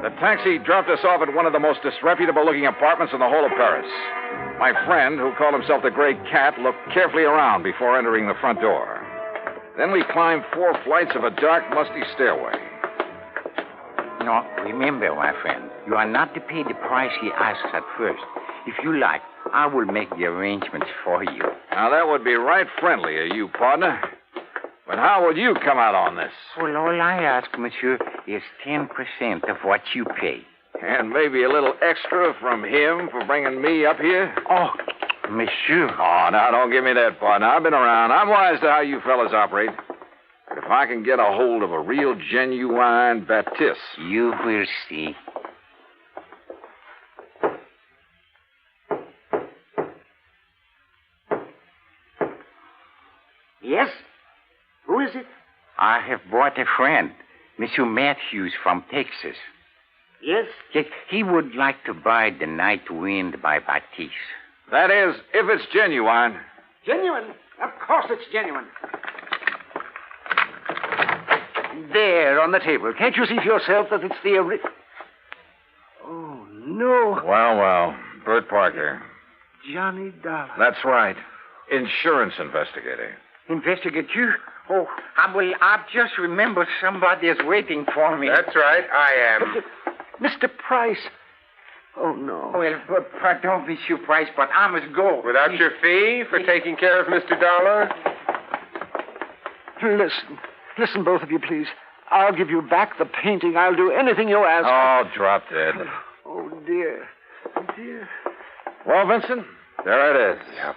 The taxi dropped us off at one of the most disreputable-looking apartments in the whole of Paris. My friend, who called himself the Gray Cat, looked carefully around before entering the front door. Then we climbed 4 flights of a dark, musty stairway. No, remember, my friend, you are not to pay the price he asks at first. If you like, I will make the arrangements for you. Now, that would be right friendly of you, partner. But how will you come out on this? Well, all I ask, monsieur, is 10% of what you pay. And maybe a little extra from him for bringing me up here? Oh, monsieur. Oh, now, don't give me that, partner. I've been around. I'm wise to how you fellas operate. But if I can get a hold of a real, genuine Baptiste... You will see. Yes? Who is it? I have brought a friend, Monsieur Matthews from Texas. Yes? He would like to buy The Night Wind by Baptiste. That is, if it's genuine. Genuine? Of course it's genuine. There, on the table. Can't you see for yourself that it's the original? Oh, no. Well, Bert Parker. Johnny Dollar. That's right. Insurance investigator. Investigator? Oh, I've just remembered somebody is waiting for me. That's right, I am. Mr. Price. Oh, no. Well, pardon, Monsieur Price, but I must go. Without your fee for taking care of Mr. Dollar? Listen, both of you, please. I'll give you back the painting. I'll do anything you ask. Oh, drop dead. Oh, dear. Dear. Well, Vincent, there it is. Yep.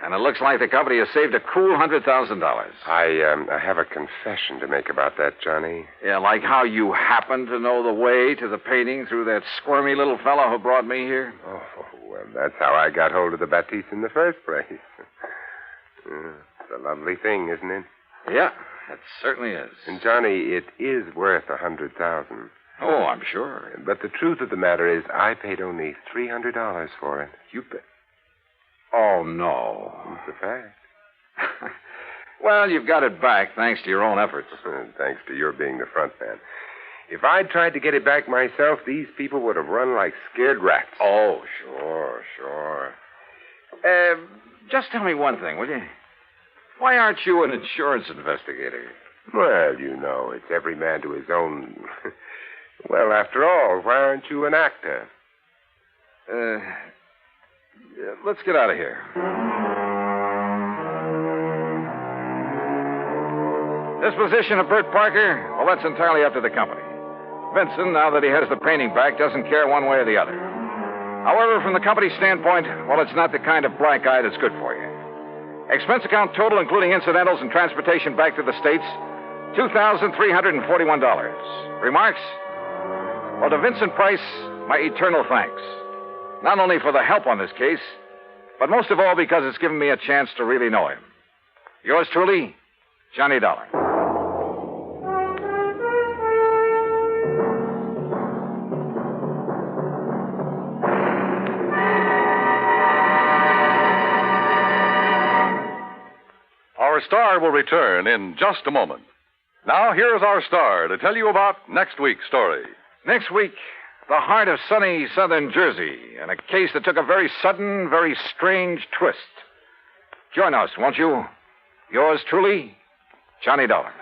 And it looks like the company has saved a cool $100,000. I have a confession to make about that, Johnny. Yeah, like how you happen to know the way to the painting through that squirmy little fellow who brought me here? Oh, well, that's how I got hold of the Baptiste in the first place. It's a lovely thing, isn't it? Yeah, it certainly is. And, Johnny, it is worth $100,000. Oh, I'm sure. But the truth of the matter is I paid only $300 for it. You paid... Oh, no. It's a fact. Well, you've got it back, thanks to your own efforts. Thanks to your being the front man. If I'd tried to get it back myself, these people would have run like scared rats. Oh, sure. Just tell me one thing, will you? Why aren't you an insurance investigator? Well, you know, it's every man to his own. Well, after all, why aren't you an actor? Let's get out of here. Disposition of Bert Parker, well, that's entirely up to the company. Vincent, now that he has the painting back, doesn't care one way or the other. However, from the company's standpoint, well, it's not the kind of black eye that's good for you. Expense account total, including incidentals and transportation back to the States, $2,341. Remarks? Well, to Vincent Price, my eternal thanks. Not only for the help on this case, but most of all because it's given me a chance to really know him. Yours truly, Johnny Dollar. Our star will return in just a moment. Now, here's our star to tell you about next week's story. Next week, the heart of sunny southern Jersey, and a case that took a very sudden, very strange twist. Join us, won't you? Yours truly, Johnny Dollar.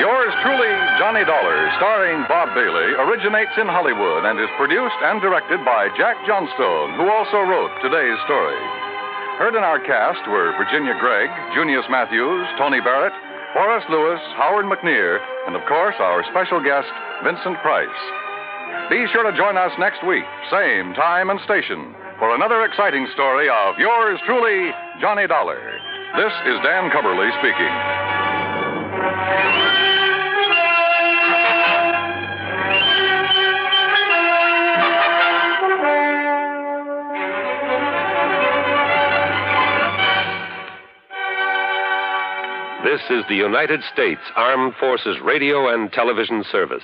Yours truly, Johnny Dollar, starring Bob Bailey, originates in Hollywood and is produced and directed by Jack Johnstone, who also wrote today's story. Heard in our cast were Virginia Gregg, Junius Matthews, Tony Barrett, Horace Lewis, Howard McNear, and of course our special guest, Vincent Price. Be sure to join us next week, same time and station, for another exciting story of yours truly, Johnny Dollar. This is Dan Cubberly speaking. This is the United States Armed Forces Radio and Television Service.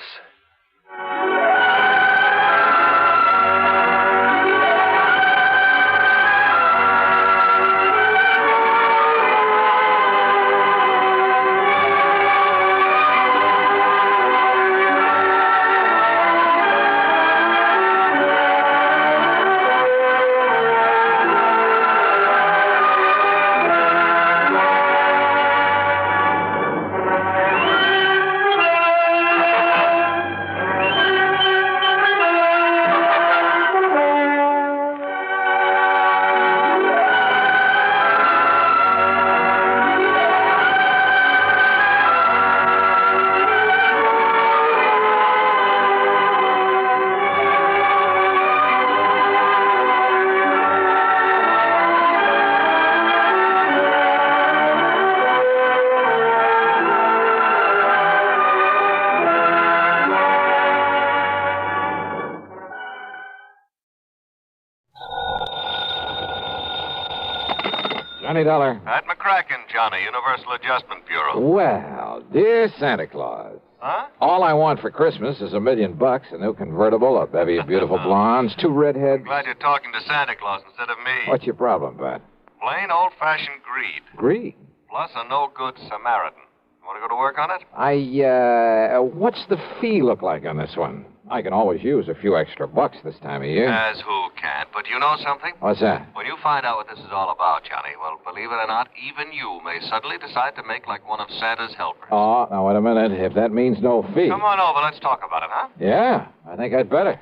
Johnny Dollar. Pat McCracken, Johnny, Universal Adjustment Bureau. Well, dear Santa Claus. Huh? All I want for Christmas is $1 million, a new convertible, a bevy of beautiful blondes, 2 redheads. Glad you're talking to Santa Claus instead of me. What's your problem, Pat? Plain old-fashioned greed. Greed? Plus a no-good Samaritan. You want to go to work on it? What's the fee look like on this one? I can always use a few extra bucks this time of year. As who can't. But you know something? What's that? When you find out what this is all about, Johnny, well, believe it or not, even you may suddenly decide to make like one of Santa's helpers. Oh, now, wait a minute. If that means no fee. Come on over. Let's talk about it, huh? Yeah, I think I'd better.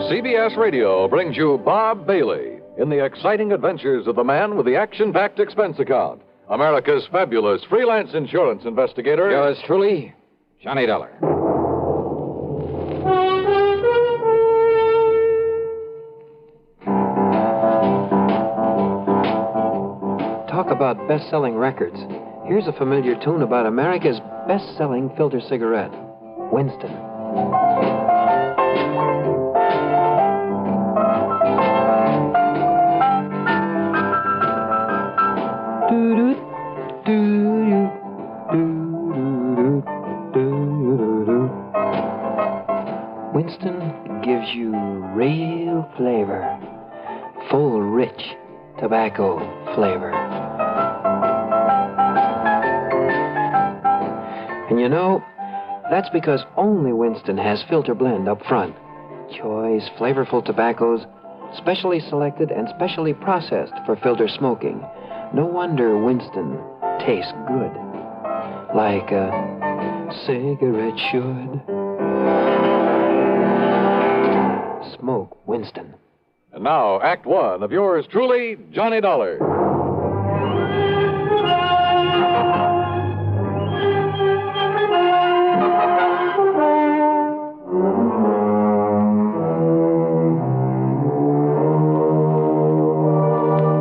CBS Radio brings you Bob Bailey in the exciting adventures of the man with the action-packed expense account, America's fabulous freelance insurance investigator. Yours truly, Johnny Dollar. Talk about best-selling records. Here's a familiar tune about America's best-selling filter cigarette, Winston. Winston gives you real flavor, full, rich tobacco flavor. And you know, that's because only Winston has filter blend up front. Choice, flavorful tobaccos, specially selected and specially processed for filter smoking. No wonder Winston tastes good, like a cigarette should. Smoke Winston. And now, Act One of yours truly, Johnny Dollar.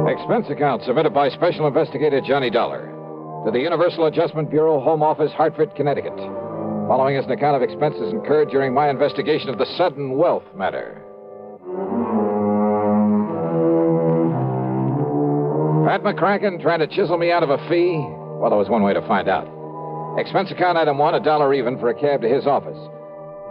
Expense account submitted by Special Investigator Johnny Dollar to the Universal Adjustment Bureau, Home Office, Hartford, Connecticut. Following is an account of expenses incurred during my investigation of the Sudden Wealth Matter. Pat McCracken trying to chisel me out of a fee? Well, there was one way to find out. Expense account item 1, $1 even for a cab to his office.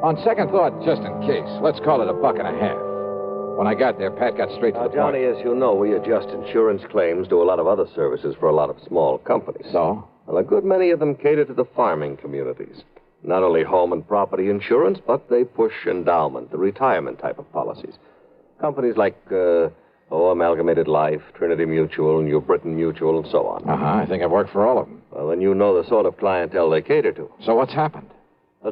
On second thought, just in case, let's call it $1.50. When I got there, Pat got straight to the Johnny, point. as you know, we adjust insurance claims, do a lot of other services for a lot of small companies. So? Well, a good many of them cater to the farming communities. Not only home and property insurance, but they push endowment, the retirement type of policies. Companies like, Amalgamated Life, Trinity Mutual, New Britain Mutual, and so on. I think I've worked for all of them. Well, then you know the sort of clientele they cater to. So what's happened?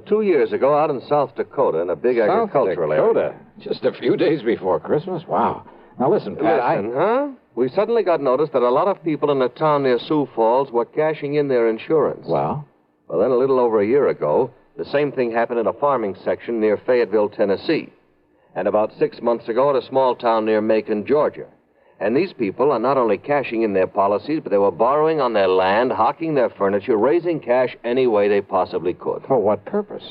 2 years ago, out in South Dakota, in a big agricultural area. Just a few days before Christmas? Wow. Now listen, Pat, Huh? We suddenly got notice that a lot of people in a town near Sioux Falls were cashing in their insurance. Well, then a little over a year ago, the same thing happened in a farming section near Fayetteville, Tennessee. And about 6 months ago at a small town near Macon, Georgia. And these people are not only cashing in their policies, but they were borrowing on their land, hawking their furniture, raising cash any way they possibly could. For what purpose?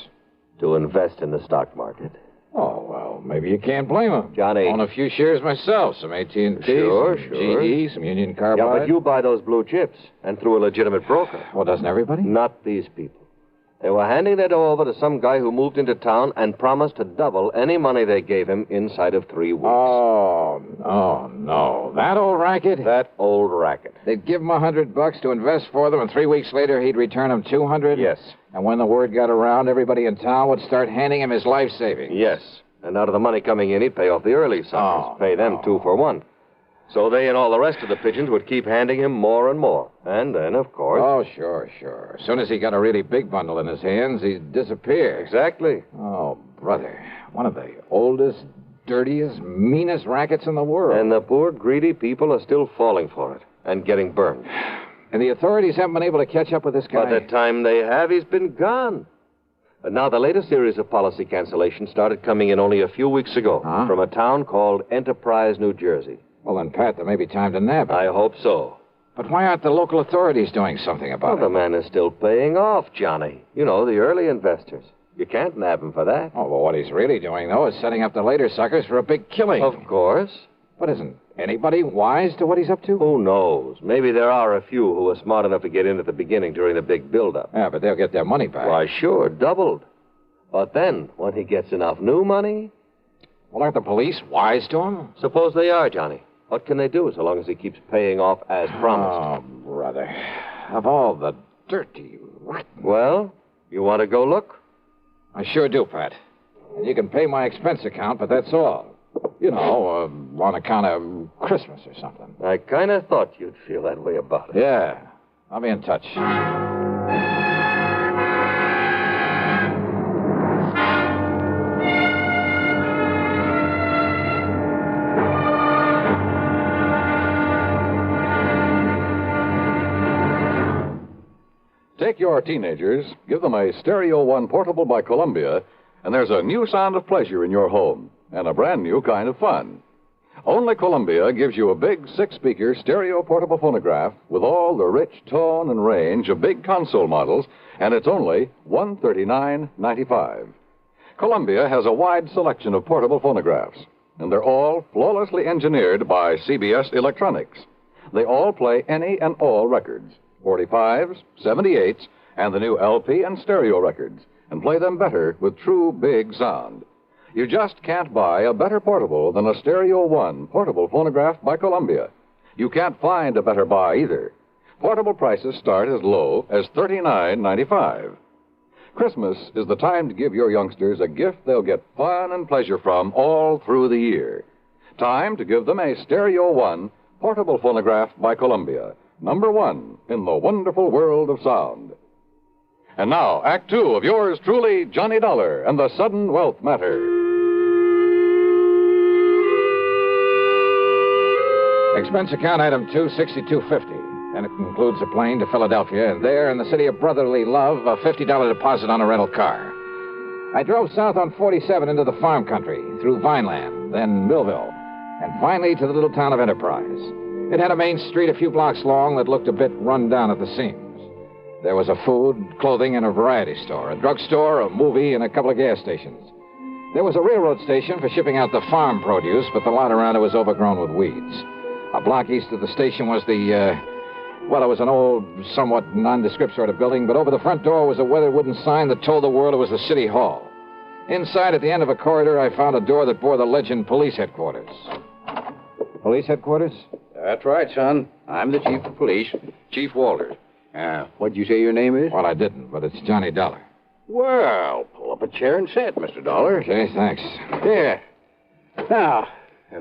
To invest in the stock market. Oh, well, maybe you can't blame them. Johnny. Own a few shares myself, some AT&T, Sure. some GE, some Union Carbide. Yeah, but you buy those blue chips, and through a legitimate broker. Well, doesn't everybody? Not these people. They were handing their dough over to some guy who moved into town and promised to double any money they gave him inside of 3 weeks. Oh, no. That old racket? That old racket. They'd give him $100 to invest for them, and 3 weeks later he'd return them $200? Yes. And when the word got around, everybody in town would start handing him his life savings. Yes. And out of the money coming in, he'd pay off the early suckers. Pay them 2 for 1. So they and all the rest of the pigeons would keep handing him more and more. And then, of course... Oh, sure. As soon as he got a really big bundle in his hands, he'd disappear. Exactly. Oh, brother. One of the oldest, dirtiest, meanest rackets in the world. And the poor, greedy people are still falling for it and getting burned. And the authorities haven't been able to catch up with this guy? By the time they have, he's been gone. And now the latest series of policy cancellations started coming in only a few weeks ago from a town called Enterprise, New Jersey. Well, then, Pat, there may be time to nab him. I hope so. But why aren't the local authorities doing something about it? The man is still paying off, Johnny. You know, the early investors. You can't nab him for that. Oh, well, what he's really doing, though, is setting up the later suckers for a big killing. Of course. But isn't anybody wise to what he's up to? Who knows? Maybe there are a few who were smart enough to get in at the beginning during the big build-up. Yeah, but they'll get their money back. Why, sure, doubled. But then, when he gets enough new money... Well, aren't the police wise to him? Suppose they are, Johnny. What can they do so long as he keeps paying off as promised? Oh, brother. Of all the dirty, rotten... Well, you want to go look? I sure do, Pat. And you can pay my expense account, but that's all. You know, on account of Christmas or something. I kind of thought you'd feel that way about it. Yeah. I'll be in touch. Take your teenagers, give them a Stereo One portable by Columbia, and there's a new sound of pleasure in your home and a brand new kind of fun. Only Columbia gives you a big 6-speaker stereo portable phonograph with all the rich tone and range of big console models, and it's only $139.95. Columbia has a wide selection of portable phonographs, and they're all flawlessly engineered by CBS Electronics. They all play any and all records. 45s, 78s, and the new LP and stereo records, and play them better with true big sound. You just can't buy a better portable than a Stereo One portable phonograph by Columbia. You can't find a better buy either. Portable prices start as low as $39.95. Christmas is the time to give your youngsters a gift they'll get fun and pleasure from all through the year. Time to give them a Stereo One portable phonograph by Columbia. #1 in the wonderful world of sound. And now, Act 2 of yours truly, Johnny Dollar and the Sudden Wealth Matter. Expense account item 2, $62.50. And it includes a plane to Philadelphia, and there in the city of brotherly love, a $50 deposit on a rental car. I drove south on 47 into the farm country, through Vineland, then Millville, and finally to the little town of Enterprise. It had a main street a few blocks long that looked a bit run down at the seams. There was a food, clothing, and a variety store, a drugstore, a movie, and a couple of gas stations. There was a railroad station for shipping out the farm produce, but the lot around it was overgrown with weeds. A block east of the station was the Well, it was an old, somewhat nondescript sort of building, but over the front door was a weathered wooden sign that told the world it was the city hall. Inside, at the end of a corridor, I found a door that bore the legend Police Headquarters. Police Headquarters? That's right, son. I'm the chief of police, Chief Walters. What'd you say your name is? Well, I didn't, but it's Johnny Dollar. Well, pull up a chair and sit, Mr. Dollar. Okay, thanks. Yeah. Now,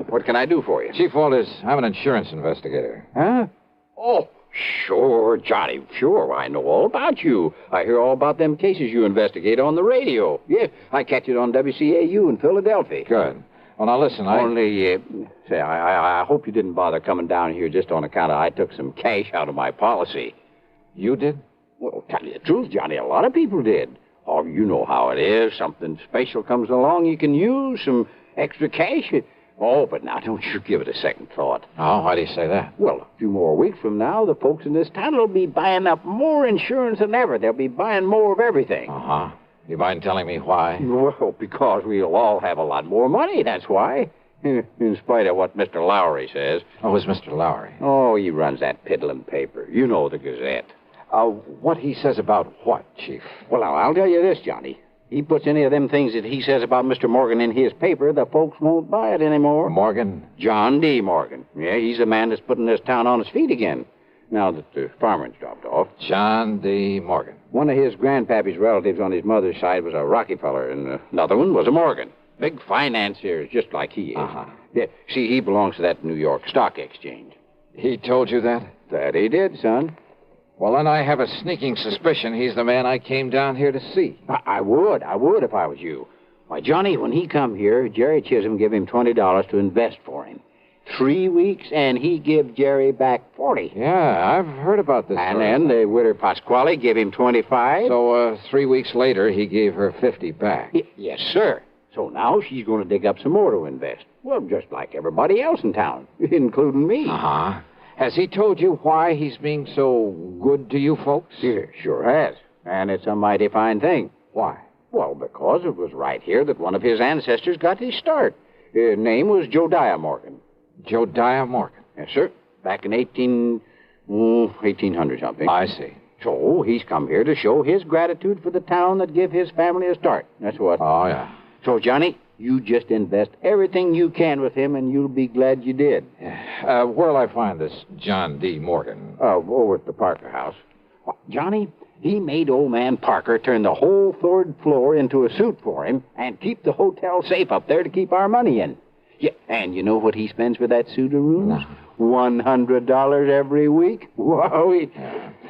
what can I do for you? Chief Walters, I'm an insurance investigator. Huh? Oh, sure, Johnny. Sure, I know all about you. I hear all about them cases you investigate on the radio. Yeah, I catch it on WCAU in Philadelphia. Good. Well, now listen, I hope you didn't bother coming down here just on account of I took some cash out of my policy. You did? Well, tell you the truth, Johnny, a lot of people did. Oh, you know how it is. Something special comes along you can use, some extra cash. Oh, but now don't you give it a second thought. Oh, why do you say that? Well, a few more weeks from now, the folks in this town will be buying up more insurance than ever. They'll be buying more of everything. Uh-huh. You mind telling me why? Well, because we'll all have a lot more money, that's why. In spite of what Mr. Lowry says. Oh, who's Mr. Lowry? Oh, he runs that piddling paper. You know, the Gazette. What he says about what, Chief? Well, I'll tell you this, Johnny. He puts any of them things that he says about Mr. Morgan in his paper, the folks won't buy it anymore. Morgan? John D. Morgan. Yeah, he's the man that's putting this town on its feet again, now that the farmer's dropped off. John D. Morgan. One of his grandpappy's relatives on his mother's side was a Rockefeller, and another one was a Morgan. Big financiers, just like he is. Uh-huh. Yeah, see, he belongs to that New York Stock Exchange. He told you that? That he did, son. Well, then I have a sneaking suspicion he's the man I came down here to see. I would if I was you. Why, Johnny, when he come here, Jerry Chisholm gave him $20 to invest for him. 3 weeks, and he give Jerry back 40. Yeah, I've heard about this. And then the widow Pasquale gave him 25. So, 3 weeks later, he gave her 50 back. Yes, sir. So now she's going to dig up some more to invest. Well, just like everybody else in town, including me. Uh-huh. Has he told you why he's being so good to you folks? Yeah, sure has. And it's a mighty fine thing. Why? Well, because it was right here that one of his ancestors got his start. His name was Josiah Morgan. Josiah Morgan? Yes, sir. Back in 1800 something. I see. So he's come here to show his gratitude for the town that gave his family a start. That's what. Oh, yeah. So, Johnny, you just invest everything you can with him, and you'll be glad you did. Where'll I find this John D. Morgan? Over at the Parker house. Johnny, he made old man Parker turn the whole third floor into a suite for him and keep the hotel safe up there to keep our money in. Yeah, and you know what he spends for that suite of rooms? No. $100 every week. Whoa.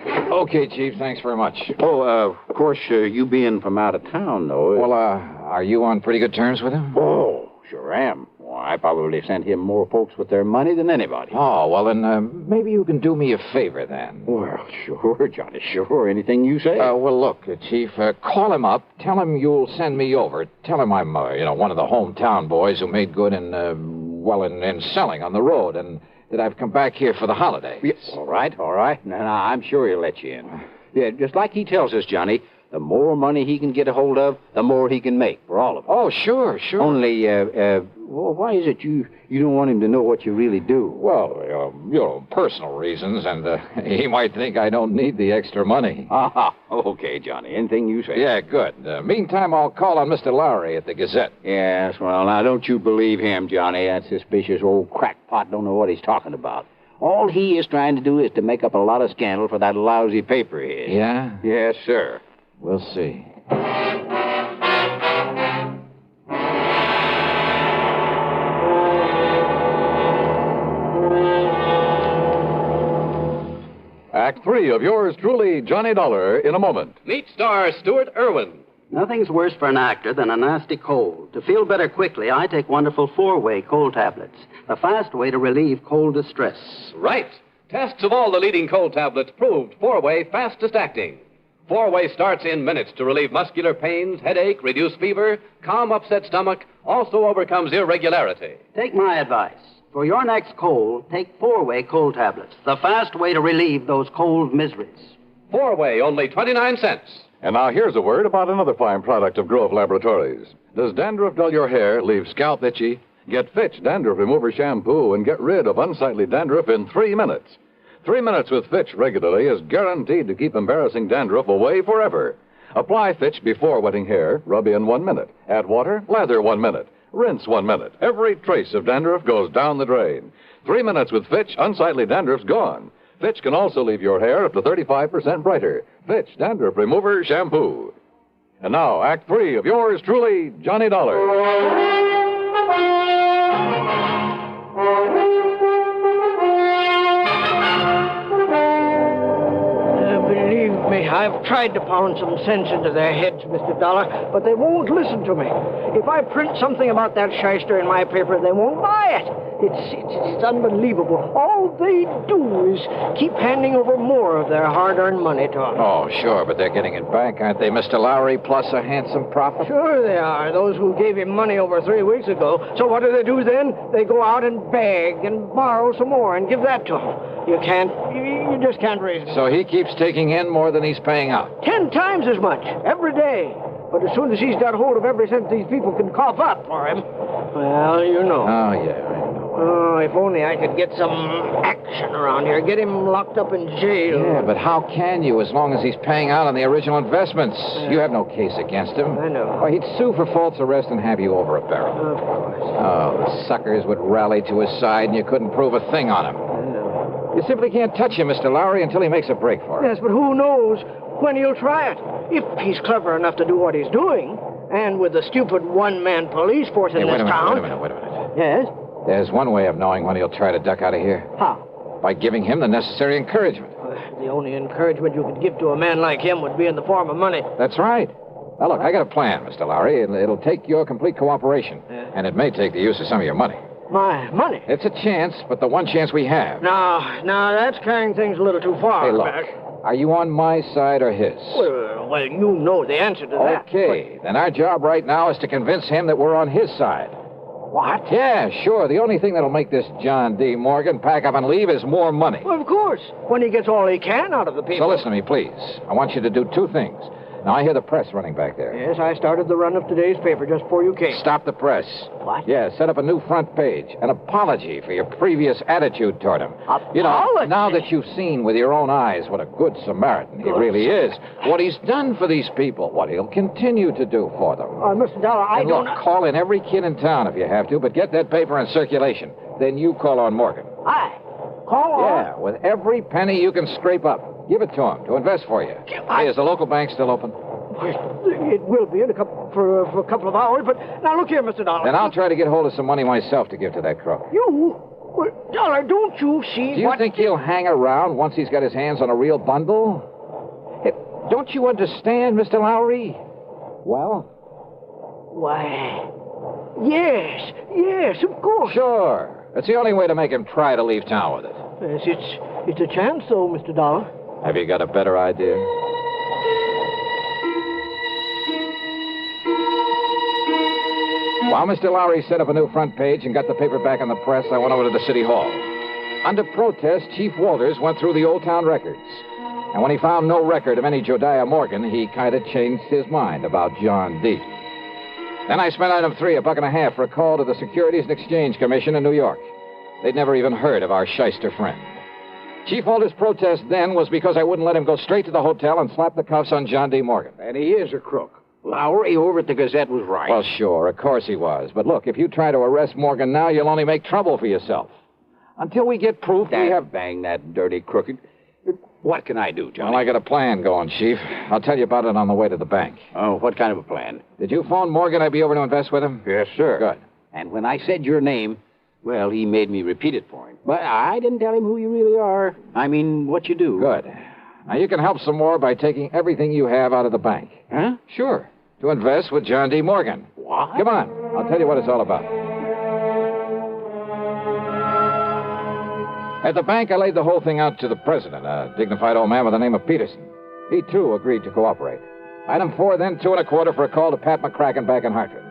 Okay, Chief, thanks very much. Oh, of course, you being from out of town, though. Well, are you on pretty good terms with him? Oh, sure am. Well, I probably sent him more folks with their money than anybody. Oh, well, then maybe you can do me a favor, then. Well, sure, Johnny, sure. Anything you say. Well, look, Chief, call him up. Tell him you'll send me over. Tell him I'm, one of the hometown boys who made good in selling on the road, and that I've come back here for the holidays. Yes. All right. Now, I'm sure he'll let you in. Yeah, just like he tells us, Johnny, the more money he can get a hold of, the more he can make for all of us. Oh, sure. Only, why is it you don't want him to know what you really do? Well, personal reasons, and he might think I don't need the extra money. Aha. Okay, Johnny. Anything you say. Yeah, good. Meantime, I'll call on Mr. Lowry at the Gazette. Yes, well, now, don't you believe him, Johnny. That suspicious old crackpot don't know what he's talking about. All he is trying to do is to make up a lot of scandal for that lousy paper of his. Yeah? Yes, sir. We'll see. Act 3 of yours truly, Johnny Dollar, in a moment. Meet star Stuart Irwin. Nothing's worse for an actor than a nasty cold. To feel better quickly, I take wonderful 4-way cold tablets. The fast way to relieve cold distress. Right. Tests of all the leading cold tablets proved 4-way fastest acting. 4-way starts in minutes to relieve muscular pains, headache, reduce fever, calm upset stomach, also overcomes irregularity. Take my advice. For your next cold, take 4-way cold tablets. The fast way to relieve those cold miseries. 4-way, only 29 cents. And now here's a word about another fine product of Grove Laboratories. Does dandruff dull your hair, leave scalp itchy? Get Fitch Dandruff Remover Shampoo and get rid of unsightly dandruff in 3 minutes. 3 minutes with Fitch regularly is guaranteed to keep embarrassing dandruff away forever. Apply Fitch before wetting hair, rub in 1 minute. Add water, lather 1 minute. Rinse 1 minute. Every trace of dandruff goes down the drain. 3 minutes with Fitch, unsightly dandruff's gone. Fitch can also leave your hair up to 35% brighter. Fitch Dandruff Remover Shampoo. And now, Act 3 of yours truly, Johnny Dollar. Believe me, I've tried to pound some sense into their heads, Mr. Dollar, but they won't listen to me. If I print something about that shyster in my paper, they won't buy it. It's unbelievable. All they do is keep handing over more of their hard-earned money to us. Oh, sure, but they're getting it back, aren't they, Mr. Lowry, plus a handsome profit? Sure they are, those who gave him money over 3 weeks ago. So what do they do then? They go out and beg and borrow some more and give that to him. You just can't raise it. So he keeps taking in more than he's paying out. 10 times as much, every day. But as soon as he's got hold of every cent these people can cough up for him, well, you know. Oh, yeah. Oh, if only I could get some action around here. Get him locked up in jail. Yeah, but how can you as long as he's paying out on the original investments? You have no case against him. I know. Well, he'd sue for false arrest and have you over a barrel. Of course. Oh, the suckers would rally to his side and you couldn't prove a thing on him. I know. You simply can't touch him, Mr. Lowry, until he makes a break for it. Yes, but who knows when he'll try it. If he's clever enough to do what he's doing, and with the stupid one-man police force in this town... Wait a minute. Yes? There's one way of knowing when he'll try to duck out of here. How? By giving him the necessary encouragement. The only encouragement you could give to a man like him would be in the form of money. That's right. Now, look, I got a plan, Mr. Lowry. It'll take your complete cooperation. Yeah. And it may take the use of some of your money. My money? It's a chance, but the one chance we have. No, that's carrying things a little too far. Hey, look. Back. Are you on my side or his? Well, you know the answer to that. Okay, then our job right now is to convince him that we're on his side. What? Yeah, sure. The only thing that'll make this John D. Morgan pack up and leave is more money. Well, of course. When he gets all he can out of the people. So listen to me, please. I want you to do 2 things. Now, I hear the press running back there. Yes, I started the run of today's paper just before you came. Stop the press. What? Yeah, set up a new front page. An apology for your previous attitude toward him. Apology? You know, now that you've seen with your own eyes what a good Samaritan he really is, what he's done for these people, what he'll continue to do for them. Mr. Dollar, I don't... Look, call in every kid in town if you have to, but get that paper in circulation. Then you call on Morgan. Call on? Yeah, with every penny you can scrape up. Give it to him to invest for you. Hey, is the local bank still open? It will be for a couple of hours, but now look here, Mr. Dollar. Then I'll try to get hold of some money myself to give to that crook. You? Well, Dollar, don't you see Do you think he'll hang around once he's got his hands on a real bundle? Hey, don't you understand, Mr. Lowry? Well? Why, yes, of course. Sure. It's the only way to make him try to leave town with it. Yes, it's a chance, though, Mr. Dollar. Have you got a better idea? While Mr. Lowry set up a new front page and got the paper back in the press, I went over to the city hall. Under protest, Chief Walters went through the old town records. And when he found no record of any Jodiah Morgan, he kind of changed his mind about John D. Then I spent item 3, $1.50 for a call to the Securities and Exchange Commission in New York. They'd never even heard of our shyster friend. Chief Walters' protest then was because I wouldn't let him go straight to the hotel and slap the cuffs on John D. Morgan. And he is a crook. Lowry over at the Gazette was right. Well, sure, of course he was. But look, if you try to arrest Morgan now, you'll only make trouble for yourself. Until we get proof, we have... Bang that dirty crooked. What can I do, Johnny? Well, I got a plan going, Chief. I'll tell you about it on the way to the bank. Oh, what kind of a plan? Did you phone Morgan I'd be over to invest with him? Yes, sir. Good. And when I said your name, well, he made me repeat it for him. But I didn't tell him who you really are. I mean, what you do. Good. Now, you can help some more by taking everything you have out of the bank. Huh? Sure. To invest with John D. Morgan. What? Come on. I'll tell you what it's all about. At the bank, I laid the whole thing out to the president, a dignified old man by the name of Peterson. He, too, agreed to cooperate. Item 4, then $2.25 for a call to Pat McCracken back in Hartford.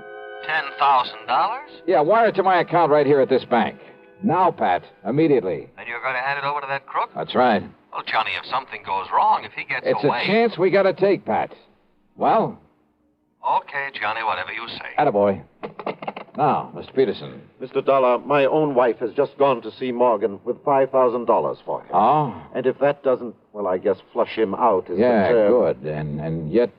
$10,000? Yeah, wire it to my account right here at this bank. Now, Pat, immediately. And you're going to hand it over to that crook? That's right. Well, Johnny, if something goes wrong, if he gets It's away... a chance we got to take, Pat. Well? Okay, Johnny, whatever you say. Attaboy. Now, Mr. Peterson. Mr. Dollar, my own wife has just gone to see Morgan with $5,000 for him. Oh? And if that doesn't, well, I guess flush him out is Yeah, the term. good. And yet,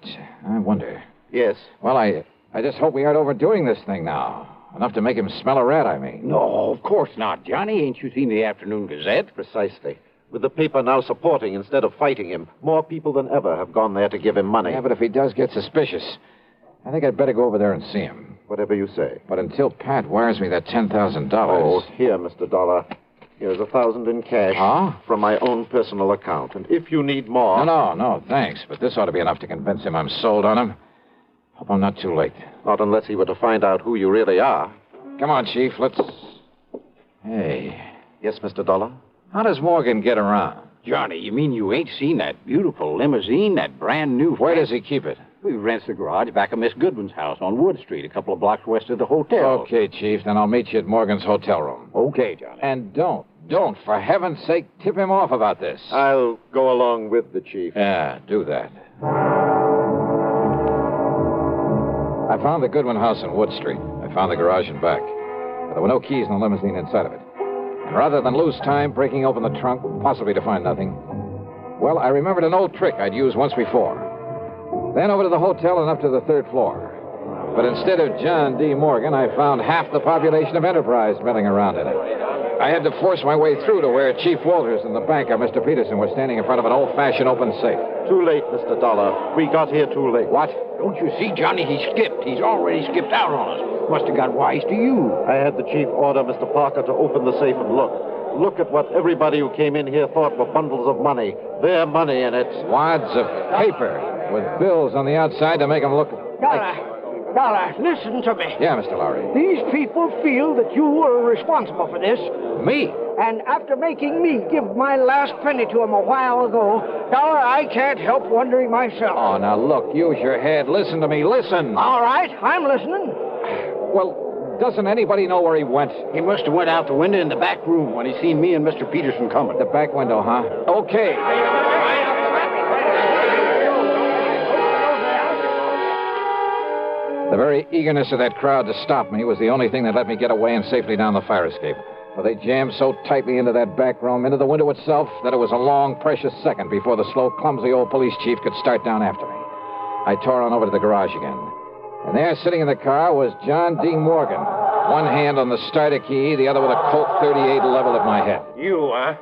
I wonder. Yes? Well, I just hope we aren't overdoing this thing now. Enough to make him smell a rat, I mean. No, of course not, Johnny. Ain't you seen the Afternoon Gazette? Precisely. With the paper now supporting instead of fighting him, more people than ever have gone there to give him money. Yeah, but if he does get suspicious, I think I'd better go over there and see him. Whatever you say. But until Pat wires me that $10,000... Oh, here, Mr. Dollar. Here's $1,000 in cash. Huh? From my own personal account. And if you need more... No, thanks. But this ought to be enough to convince him I'm sold on him. Hope I'm not too late. Not unless he were to find out who you really are. Come on, Chief, let's... Hey. Yes, Mr. Dollar? How does Morgan get around? Johnny, you mean you ain't seen that beautiful limousine, that brand new... Where does he keep it? We rents the garage back of Miss Goodwin's house on Wood Street, a couple of blocks west of the hotel. Okay, Chief, then I'll meet you at Morgan's hotel room. Okay, Johnny. And don't, for heaven's sake, tip him off about this. I'll go along with the chief. Yeah, do that. I found the Goodwin house on Wood Street. I found the garage and back. But there were no keys in the limousine inside of it. And rather than lose time breaking open the trunk, possibly to find nothing, well, I remembered an old trick I'd used once before. Then over to the hotel and up to the third floor. But instead of John D. Morgan, I found half the population of Enterprise milling around in it. I had to force my way through to where Chief Walters and the banker, Mr. Peterson, were standing in front of an old-fashioned open safe. Too late, Mr. Dollar. We got here too late. What? Don't you see, Johnny? He skipped. He's already skipped out on us. Must have got wise to you. I had the chief order Mr. Parker to open the safe and look. Look at what everybody who came in here thought were bundles of money. Their money in it. Wads of paper with bills on the outside to make them look Dollar, listen to me. Yeah, Mr. Lowry. These people feel that you were responsible for this. Me? And after making me give my last penny to them a while ago, Dollar, I can't help wondering myself. Oh, now look, use your head. Listen to me, listen. All right, I'm listening. Well, doesn't anybody know where he went? He must have went out the window in the back room when he seen me and Mr. Peterson coming. The back window, huh? Okay. The very eagerness of that crowd to stop me was the only thing that let me get away and safely down the fire escape. For they jammed so tightly into that back room, into the window itself, that it was a long, precious second before the slow, clumsy old police chief could start down after me. I tore on over to the garage again. And there, sitting in the car, was John D. Morgan. One hand on the starter key, the other with a Colt 38 leveled at my head. You, huh?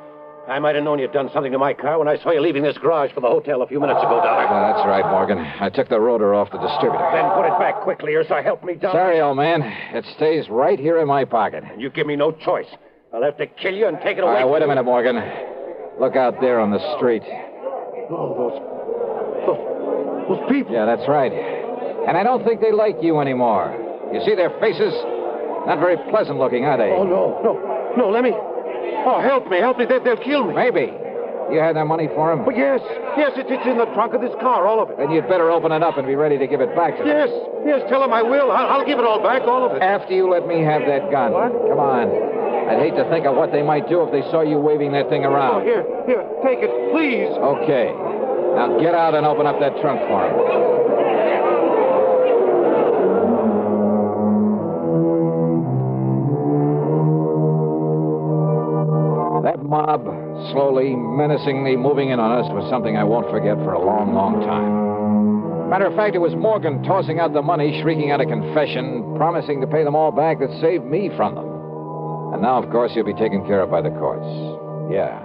I might have known you'd done something to my car when I saw you leaving this garage for the hotel a few minutes ago, Dollar. Yeah, that's right, Morgan. I took the rotor off the distributor. Then put it back quickly, or so help me, Dollar. Sorry, old man. It stays right here in my pocket. And you give me no choice. I'll have to kill you and take it All away. right, wait a minute, Morgan. Look out there on the street. Oh, those people. Yeah, that's right. And I don't think they like you anymore. You see their faces? Not very pleasant looking, are they? Oh, no, let me... Oh, help me. They'll kill me. Maybe. You had that money for him? But yes, it's in the trunk of this car, all of it. Then you'd better open it up and be ready to give it back to them. Yes, tell them I will. I'll give it all back, all of it. After you let me have that gun. What? Come on. I'd hate to think of what they might do if they saw you waving that thing around. Oh, here, take it, please. Okay. Now get out and open up that trunk for him. That mob, slowly, menacingly moving in on us, was something I won't forget for a long, long time. Matter of fact, it was Morgan tossing out the money, shrieking out a confession, promising to pay them all back that saved me from them. And now, of course, he'll be taken care of by the courts. Yeah,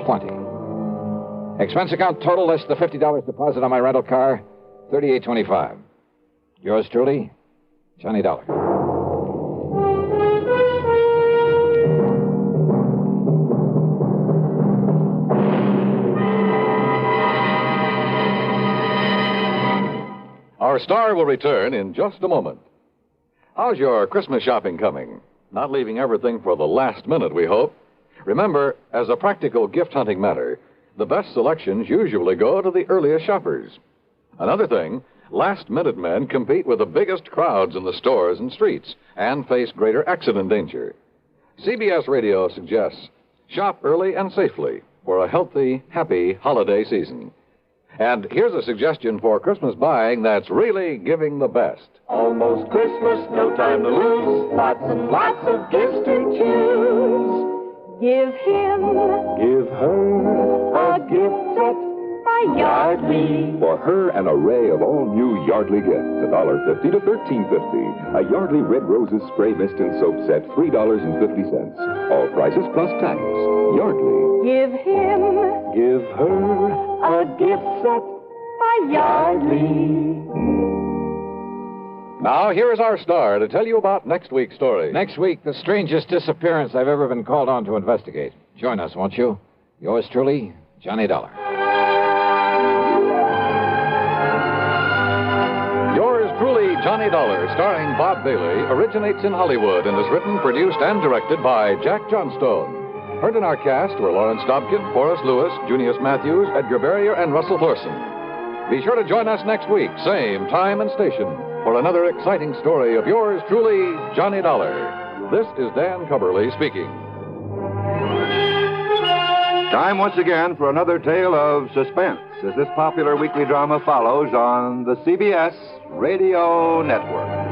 plenty. Expense account total less the $50 deposit on my rental car, $38.25. Yours truly, Johnny Dollar. Our star will return in just a moment. How's your Christmas shopping coming? Not leaving everything for the last minute, we hope. Remember, as a practical gift-hunting matter, the best selections usually go to the earliest shoppers. Another thing, last-minute men compete with the biggest crowds in the stores and streets and face greater accident danger. CBS Radio suggests shop early and safely for a healthy, happy holiday season. And here's a suggestion for Christmas buying that's really giving the best. Almost Christmas, no time to lose. Lots and lots of gifts to choose. Give him, give her a gift set by Yardley. For her, an array of all new Yardley gifts, $1.50 to $13.50. A Yardley Red Roses Spray Mist and Soap Set, $3.50. All prices plus tax. Yardley. Give him, give her a gift set by Yardley. Now, here is our star to tell you about next week's story. Next week, the strangest disappearance I've ever been called on to investigate. Join us, won't you? Yours truly, Johnny Dollar. Yours truly, Johnny Dollar, starring Bob Bailey, originates in Hollywood and is written, produced, and directed by Jack Johnstone. Heard in our cast were Lawrence Dobkin, Forrest Lewis, Junius Matthews, Edgar Barrier, and Russell Thorson. Be sure to join us next week, same time and station, for another exciting story of yours truly, Johnny Dollar. This is Dan Cubberly speaking. Time once again for another tale of suspense as this popular weekly drama follows on the CBS Radio Network.